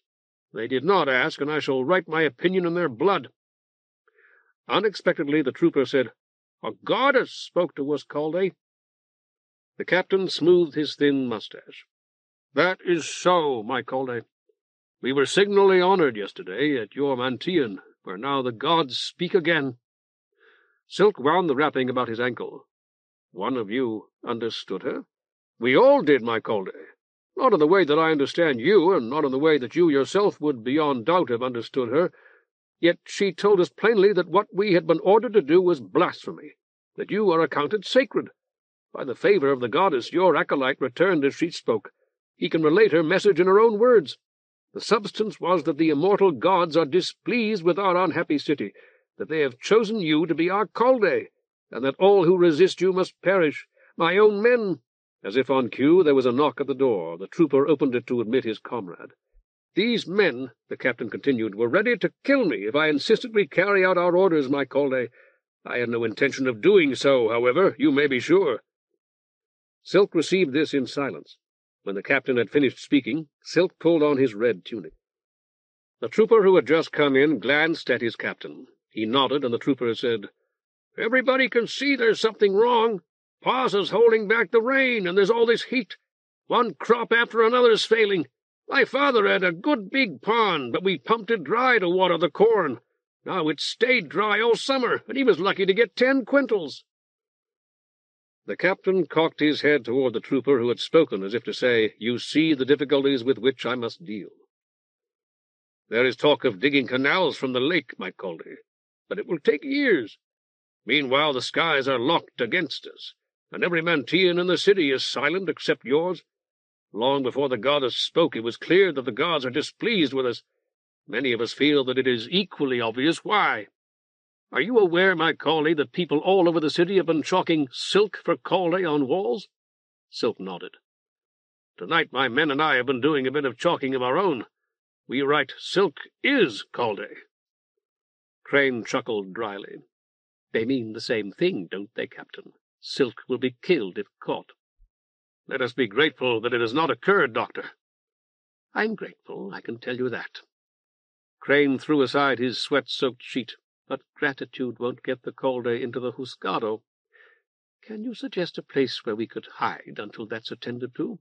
C: They did not ask, and I shall write my opinion in their blood. Unexpectedly the trooper said, A goddess spoke to us, Caldé. The captain smoothed his thin mustache. That is so, my Caldé. We were signally honored yesterday at your Mantian, where now the gods speak again. Silk wound the wrapping about his ankle. One of you understood her? We all did, my Caldé. Not in the way that I understand you, and not in the way that you yourself would beyond doubt have understood her. Yet she told us plainly that what we had been ordered to do was blasphemy, that you are accounted sacred. By the favor of the goddess, your acolyte returned as she spoke. He can relate her message in her own words. The substance was that the immortal gods are displeased with our unhappy city, that they have chosen you to be our Caldé, and that all who resist you must perish. My own men— As if on cue, there was a knock at the door. The trooper opened it to admit his comrade. These men, the captain continued, were ready to kill me if I insisted we carry out our orders, my Caldé. I had no intention of doing so, however, you may be sure. Silk received this in silence. When the captain had finished speaking, Silk pulled on his red tunic. The trooper who had just come in glanced at his captain. He nodded, and the trooper said, Everybody can see there's something wrong. Pa's is holding back the rain, and there's all this heat. One crop after another's failing. My father had a good big pond, but we pumped it dry to water the corn. Now it's stayed dry all summer, and he was lucky to get 10 quintals. The captain cocked his head toward the trooper who had spoken, as if to say, You see the difficulties with which I must deal. There is talk of digging canals from the lake, my Caldé, but it will take years. Meanwhile the skies are locked against us, and every Mantian in the city is silent except yours. Long before the goddess spoke, it was clear that the gods are displeased with us. Many of us feel that it is equally obvious why. Are you aware, my Caldé, that people all over the city have been chalking Silk for Caldé on walls? Silk nodded. Tonight my men and I have been doing a bit of chalking of our own. We write, Silk is Caldé. Crane chuckled dryly. They mean the same thing, don't they, Captain? Silk will be killed if caught. Let us be grateful that it has not occurred, Doctor. I'm grateful, I can tell you that. Crane threw aside his sweat-soaked sheet, but gratitude won't get the Caldé into the Huscado. Can you suggest a place where we could hide until that's attended to?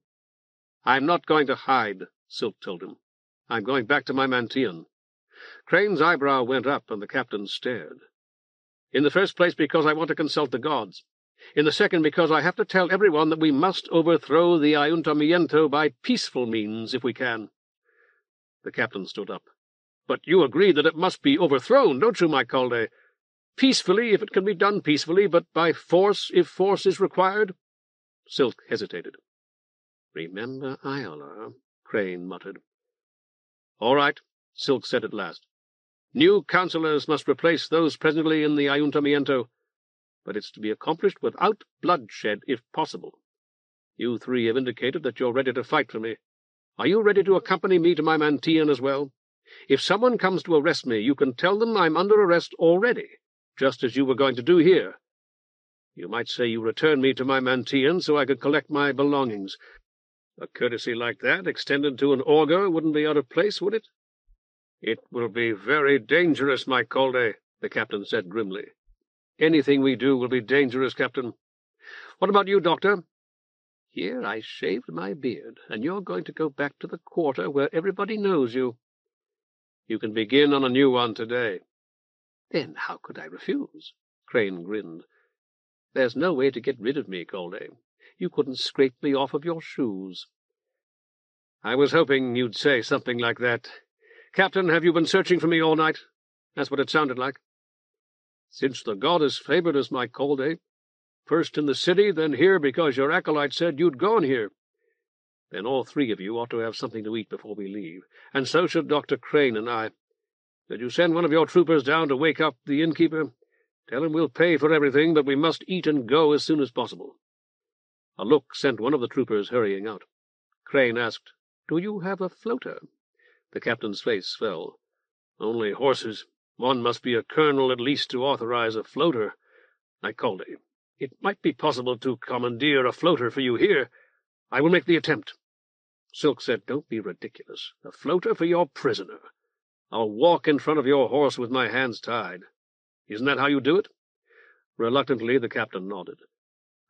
C: I'm not going to hide, Silk told him. I'm going back to my Mantian.
A: Crane's eyebrow went up, and the captain stared. "In the first place, because I want to consult the gods. In the second, because I have to tell everyone that we must overthrow the Ayuntamiento by peaceful means, if we can." The captain stood up. "But you agree that it must be overthrown, don't you, my Caldé? Peacefully, if it can be done peacefully, but by force, if force is required?" Silk hesitated. "Remember Iola," Crane muttered. "All right," Silk said at last. "New councillors must replace those presently in the Ayuntamiento, but it's to be accomplished without bloodshed, if possible. You three have indicated that you're ready to fight for me. Are you ready to accompany me to my Mantian as well? If someone comes to arrest me, you can tell them I'm under arrest already, just as you were going to do here. You might say you return me to my Mantian so I could collect my belongings. A courtesy like that, extended to an augur, wouldn't be out of place, would it?" "It will be very dangerous, my Caldé," the captain said grimly. "Anything we do will be dangerous, Captain. What about you, Doctor?" "Here I shaved my beard, and you're going to go back to the quarter where everybody knows you." "You can begin on a new one today." "Then how could I refuse?" Crane grinned. "There's no way to get rid of me, Caldé. You couldn't scrape me off of your shoes." "I was hoping you'd say something like that. Captain, have you been searching for me all night? That's what it sounded like." "Since the goddess favored us, my Caldé. First in the city, then here because your acolyte said you'd gone here. Then all three of you ought to have something to eat before we leave, and so should Dr. Crane and I. Did you send one of your troopers down to wake up the innkeeper? Tell him we'll pay for everything, but we must eat and go as soon as possible." A look sent one of the troopers hurrying out. Crane asked, "Do you have a floater?" The captain's face fell. "Only horses. One must be a colonel at least to authorize a floater. I called it. It might be possible to commandeer a floater for you here. I will make the attempt." Silk said, "Don't be ridiculous. A floater for your prisoner. I'll walk in front of your horse with my hands tied. Isn't that how you do it?" Reluctantly, the captain nodded.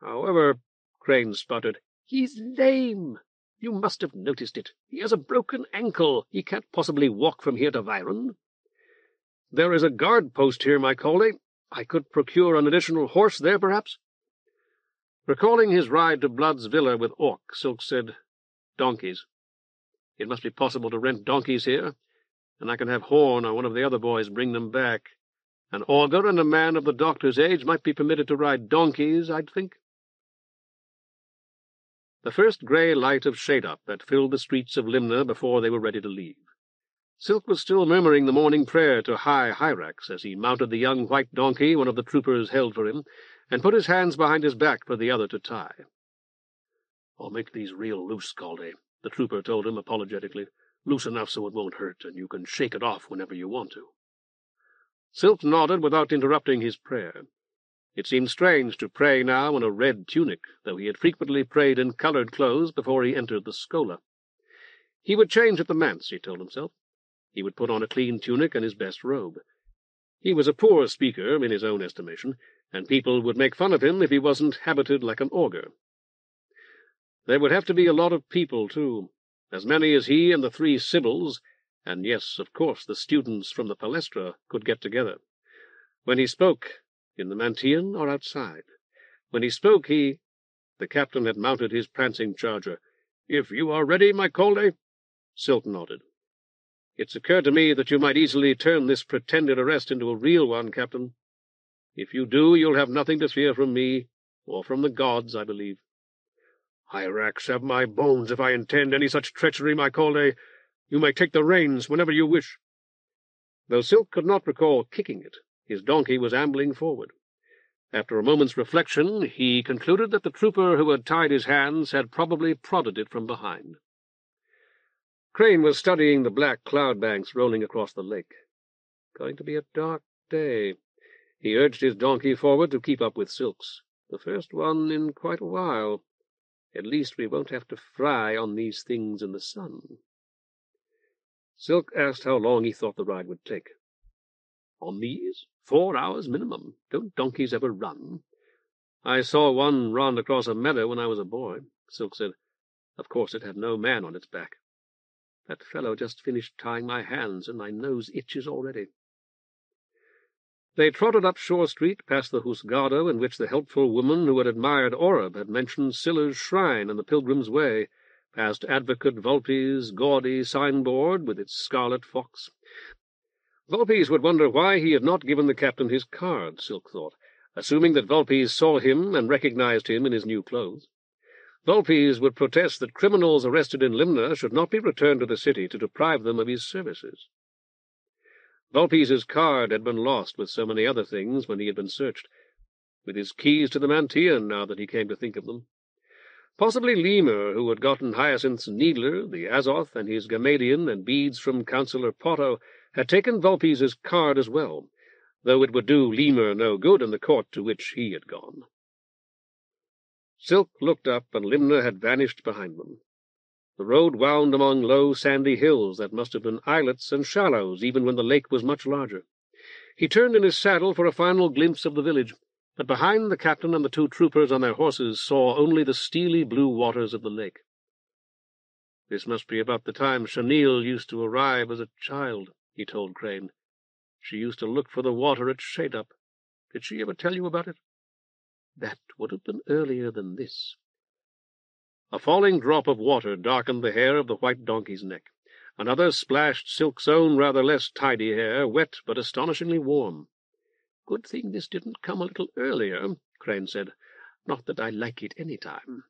A: "However," Crane sputtered, "he's lame. You must have noticed it. He has a broken ankle. He can't possibly walk from here to Viron." "There is a guard post here, my Caldé. I could procure an additional horse there, perhaps?" Recalling his ride to Blood's villa with Orc, Silk said, "Donkeys. It must be possible to rent donkeys here, and I can have Horn or one of the other boys bring them back. An augur and a man of the doctor's age might be permitted to ride donkeys, I'd think." The first grey light of shade-up had filled the streets of Limna before they were ready to leave. Silk was still murmuring the morning prayer to High Hyrax as he mounted the young white donkey one of the troopers held for him, and put his hands behind his back for the other to tie. "I'll make these real loose, Caldé," the trooper told him apologetically. "Loose enough so it won't hurt, and you can shake it off whenever you want to." Silk nodded without interrupting his prayer. It seemed strange to pray now in a red tunic, though he had frequently prayed in coloured clothes before he entered the schola. He would change at the manse, he told himself. He would put on a clean tunic and his best robe. He was a poor speaker, in his own estimation, and people would make fun of him if he wasn't habited like an augur. There would have to be a lot of people, too, as many as he and the 3 Sibyls, and yes, of course, the students from the Palestra could get together. When he spoke, in the Mantian or outside, when he spoke, the captain had mounted his prancing charger. "If you are ready, my Caldé?" Silk nodded. "It's occurred to me that you might easily turn this pretended arrest into a real one, Captain. If you do, you'll have nothing to fear from me, or from the gods, I believe." "Hyrax have my bones if I intend any such treachery, my Caldé. You may take the reins whenever you wish." Though Silk could not recall kicking it, his donkey was ambling forward. After a moment's reflection, he concluded that the trooper who had tied his hands had probably prodded it from behind. Crane was studying the black cloud banks rolling across the lake. Going to be a dark day. He urged his donkey forward to keep up with Silk's. The first one in quite a while. At least we won't have to fry on these things in the sun. Silk asked how long he thought the ride would take. "On these? 4 hours minimum. Don't donkeys ever run?" "I saw one run across a meadow when I was a boy," Silk said. "Of course it had no man on its back."
D: That fellow just finished tying my hands, and my nose itches already. They trotted up Shore Street, past the Husgado, in which the helpful woman who had admired Oreb had mentioned Scylla's shrine and the Pilgrim's Way, past Advocate Vulpe's gaudy signboard with its scarlet fox. Vulpes would wonder why he had not given the captain his card, Silk thought, assuming that Vulpes saw him and recognized him in his new clothes. Vulpes would protest that criminals arrested in Limna should not be returned to the city to deprive them of his services. Vulpes's card had been lost with so many other things when he had been searched, with his keys to the Mantian, now that he came to think of them. Possibly Lemur, who had gotten Hyacinth's needler, the Azoth, and his Gamadian and beads from Councillor Potto, had taken Vulpes's card as well, though it would do Lemur no good in the court to which he had gone. Silk looked up, and Limna had vanished behind them. The road wound among low sandy hills that must have been islets and shallows even when the lake was much larger. He turned in his saddle for a final glimpse of the village, but behind the captain and the two troopers on their horses saw only the steely blue waters of the lake. "This must be about the time Chenille used to arrive as a child," he told Crane. "She used to look for the water at Shadeup. Did she ever tell you about it?" "That would have been earlier than this." A falling drop of water darkened the hair of the white donkey's neck. Another splashed Silk's own rather less tidy hair, wet but astonishingly warm. "Good thing this didn't come a little earlier," Crane said. "Not that I like it any time."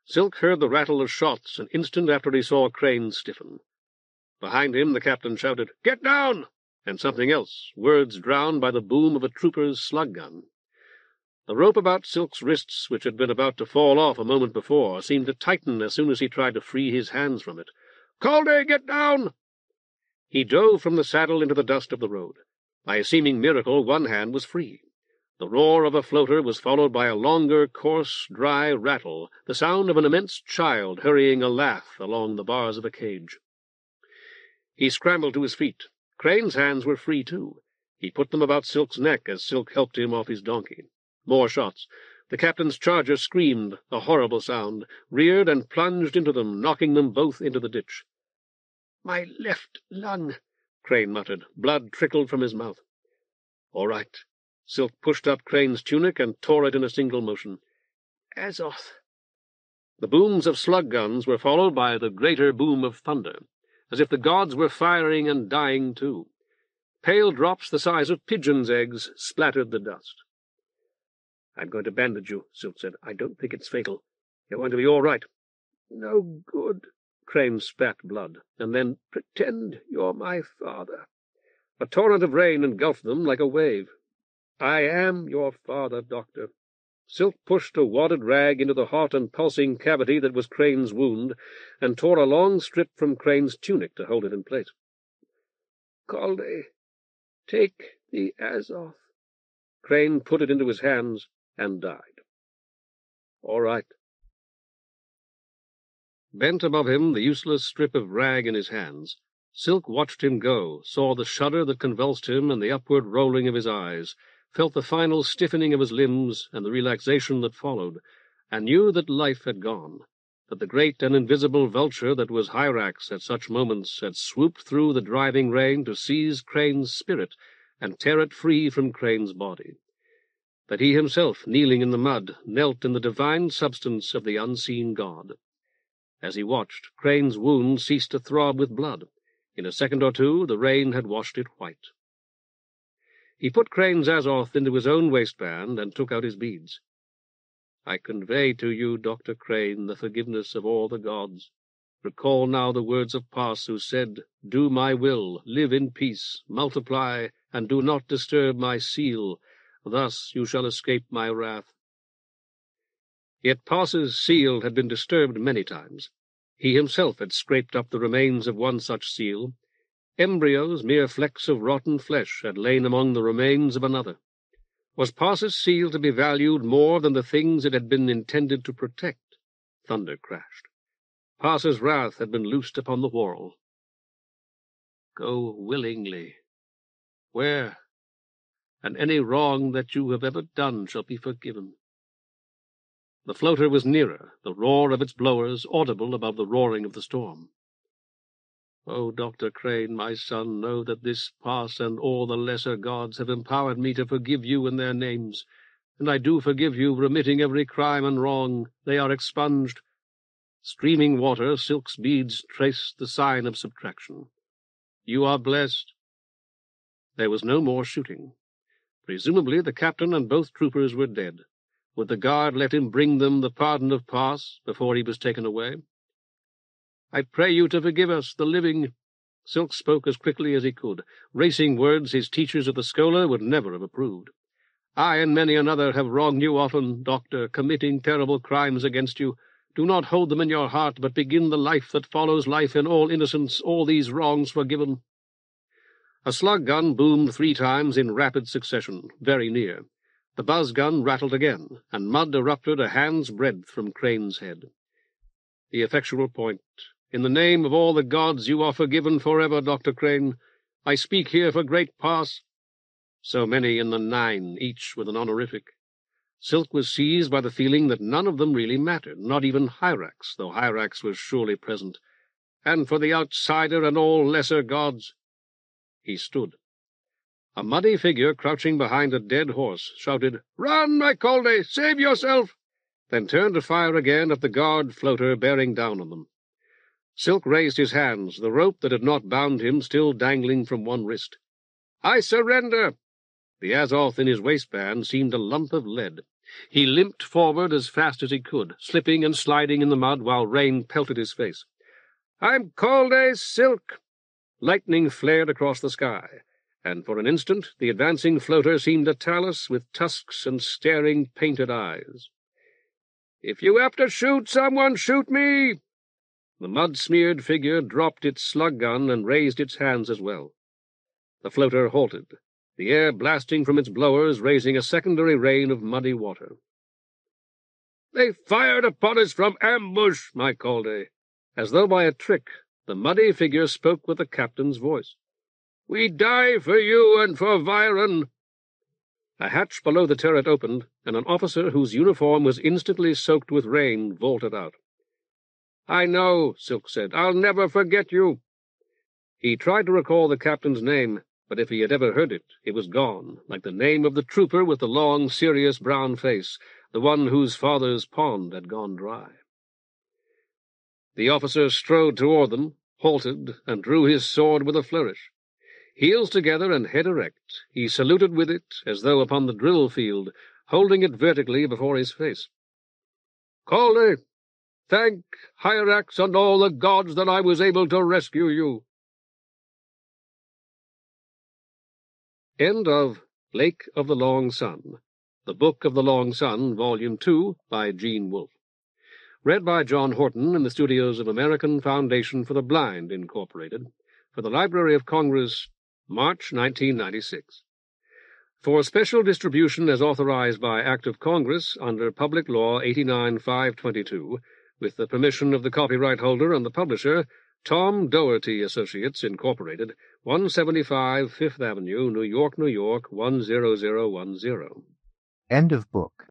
D: Silk heard the rattle of shots an instant after he saw Crane stiffen. Behind him the captain shouted, "Get down!" and something else, words drowned by the boom of a trooper's slug gun. The rope about Silk's wrists, which had been about to fall off a moment before, seemed to tighten as soon as he tried to free his hands from it. "Caldé, get down!" He dove from the saddle into the dust of the road. By a seeming miracle, one hand was free. The roar of a floater was followed by a longer, coarse, dry rattle, the sound of an immense child hurrying a lath along the bars of a cage. He scrambled to his feet. Crane's hands were free, too. He put them about Silk's neck as Silk helped him off his donkey. More shots. The captain's charger screamed, a horrible sound, reared and plunged into them, knocking them both into the ditch. "My left lung," Crane muttered. Blood trickled from his mouth. "All right." Silk pushed up Crane's tunic and tore it in a single motion. "Azoth." The booms of slug guns were followed by the greater boom of thunder, as if the gods were firing and dying too. Pale drops the size of pigeons' eggs splattered the dust. "I'm going to bandage you," Silk said. "I don't think it's fatal. You're going to be all right." "No good." Crane spat blood, and then, "Pretend you're my father." A torrent of rain engulfed them like a wave. "I am your father, Doctor." Silk pushed a wadded rag into the hot and pulsing cavity that was Crane's wound, and tore a long strip from Crane's tunic to hold it in place. "Caldé, take the Azoth." Crane put it into his hands and died. "All right." Bent above him, the useless strip of rag in his hands, Silk watched him go, saw the shudder that convulsed him and the upward rolling of his eyes, felt the final stiffening of his limbs and the relaxation that followed, and knew that life had gone, that the great and invisible vulture that was Hyrax at such moments had swooped through the driving rain to seize Crane's spirit and tear it free from Crane's body, that he himself, kneeling in the mud, knelt in the divine substance of the unseen god. As he watched, Crane's wound ceased to throb with blood. In a second or two, the rain had washed it white. He put Crane's Azoth into his own waistband and took out his beads. "I convey to you, Dr. Crane, the forgiveness of all the gods. Recall now the words of Pas, who said, 'Do my will, live in peace, multiply, and do not disturb my seal. Thus you shall escape my wrath.'" Yet Pas's seal had been disturbed many times. He himself had scraped up the remains of one such seal. Embryos, mere flecks of rotten flesh, had lain among the remains of another. Was Pas's seal to be valued more than the things it had been intended to protect? Thunder crashed. Pas's wrath had been loosed upon the Whorl. "Go willingly." "Where?" "And any wrong that you have ever done shall be forgiven." The floater was nearer, the roar of its blowers audible above the roaring of the storm.
C: Oh, Dr. Crane, my son, know that this pass and all the lesser gods have empowered me to forgive you in their names, and I do forgive you, remitting every crime and wrong. They are expunged. Streaming water, Silk's beads trace the sign of subtraction. You are blessed. There was no more shooting. Presumably the captain and both troopers were dead. Would the guard let him bring them the pardon of pass before he was taken away? I pray you to forgive us, the living. Silk spoke as quickly as he could, racing words his teachers at the Schola would never have approved. I and many another have wronged you often, Doctor, committing terrible crimes against you. Do not hold them in your heart, but begin the life that follows life in all innocence, all these wrongs forgiven. A slug gun boomed 3 times in rapid succession, very near. The buzz gun rattled again, and mud erupted a hand's breadth from Crane's head. The effectual point. In the name of all the gods, you are forgiven forever, Dr. Crane. I speak here for great pass. So many in the 9, each with an honorific. Silk was seized by the feeling that none of them really mattered, not even Hyrax, though Hyrax was surely present. And for the outsider and all lesser gods. He stood. A muddy figure crouching behind a dead horse shouted, "Run, my Caldé! Save yourself!" then turned to fire again at the guard floater bearing down on them. Silk raised his hands, the rope that had not bound him still dangling from one wrist. "I surrender!" The Azoth in his waistband seemed a lump of lead. He limped forward as fast as he could, slipping and sliding in the mud while rain pelted his face. "I'm Caldé Silk!" Lightning flared across the sky, and for an instant the advancing floater seemed a talus with tusks and staring painted eyes. "If you have to shoot someone, shoot me!" The mud-smeared figure dropped its slug gun and raised its hands as well. The floater halted, the air blasting from its blowers, raising a secondary rain of muddy water. "They fired upon us from ambush, my Caldé." As though by a trick, the muddy figure spoke with the captain's voice. "We die for you and for Viren." A hatch below the turret opened, and an officer whose uniform was instantly soaked with rain vaulted out. "I know," Silk said. "I'll never forget you." He tried to recall the captain's name, but if he had ever heard it, it was gone, like the name of the trooper with the long, serious brown face, the one whose father's pond had gone dry. The officer strode toward them, halted, and drew his sword with a flourish. Heels together and head erect, he saluted with it as though upon the drill field, holding it vertically before his face. "Caldé, thank Hyrax and all the gods that I was able to rescue you." End of Lake of the Long Sun, The Book of the Long Sun, Volume 2, by Gene Wolfe. Read by John Horton in the studios of American Foundation for the Blind, Incorporated, for the Library of Congress, March 1996. For special distribution as authorized by Act of Congress under Public Law 89-522, with the permission of the copyright holder and the publisher, Tom Doherty Associates, Incorporated, 175 Fifth Avenue, New York, New York, 10010.
E: End of book.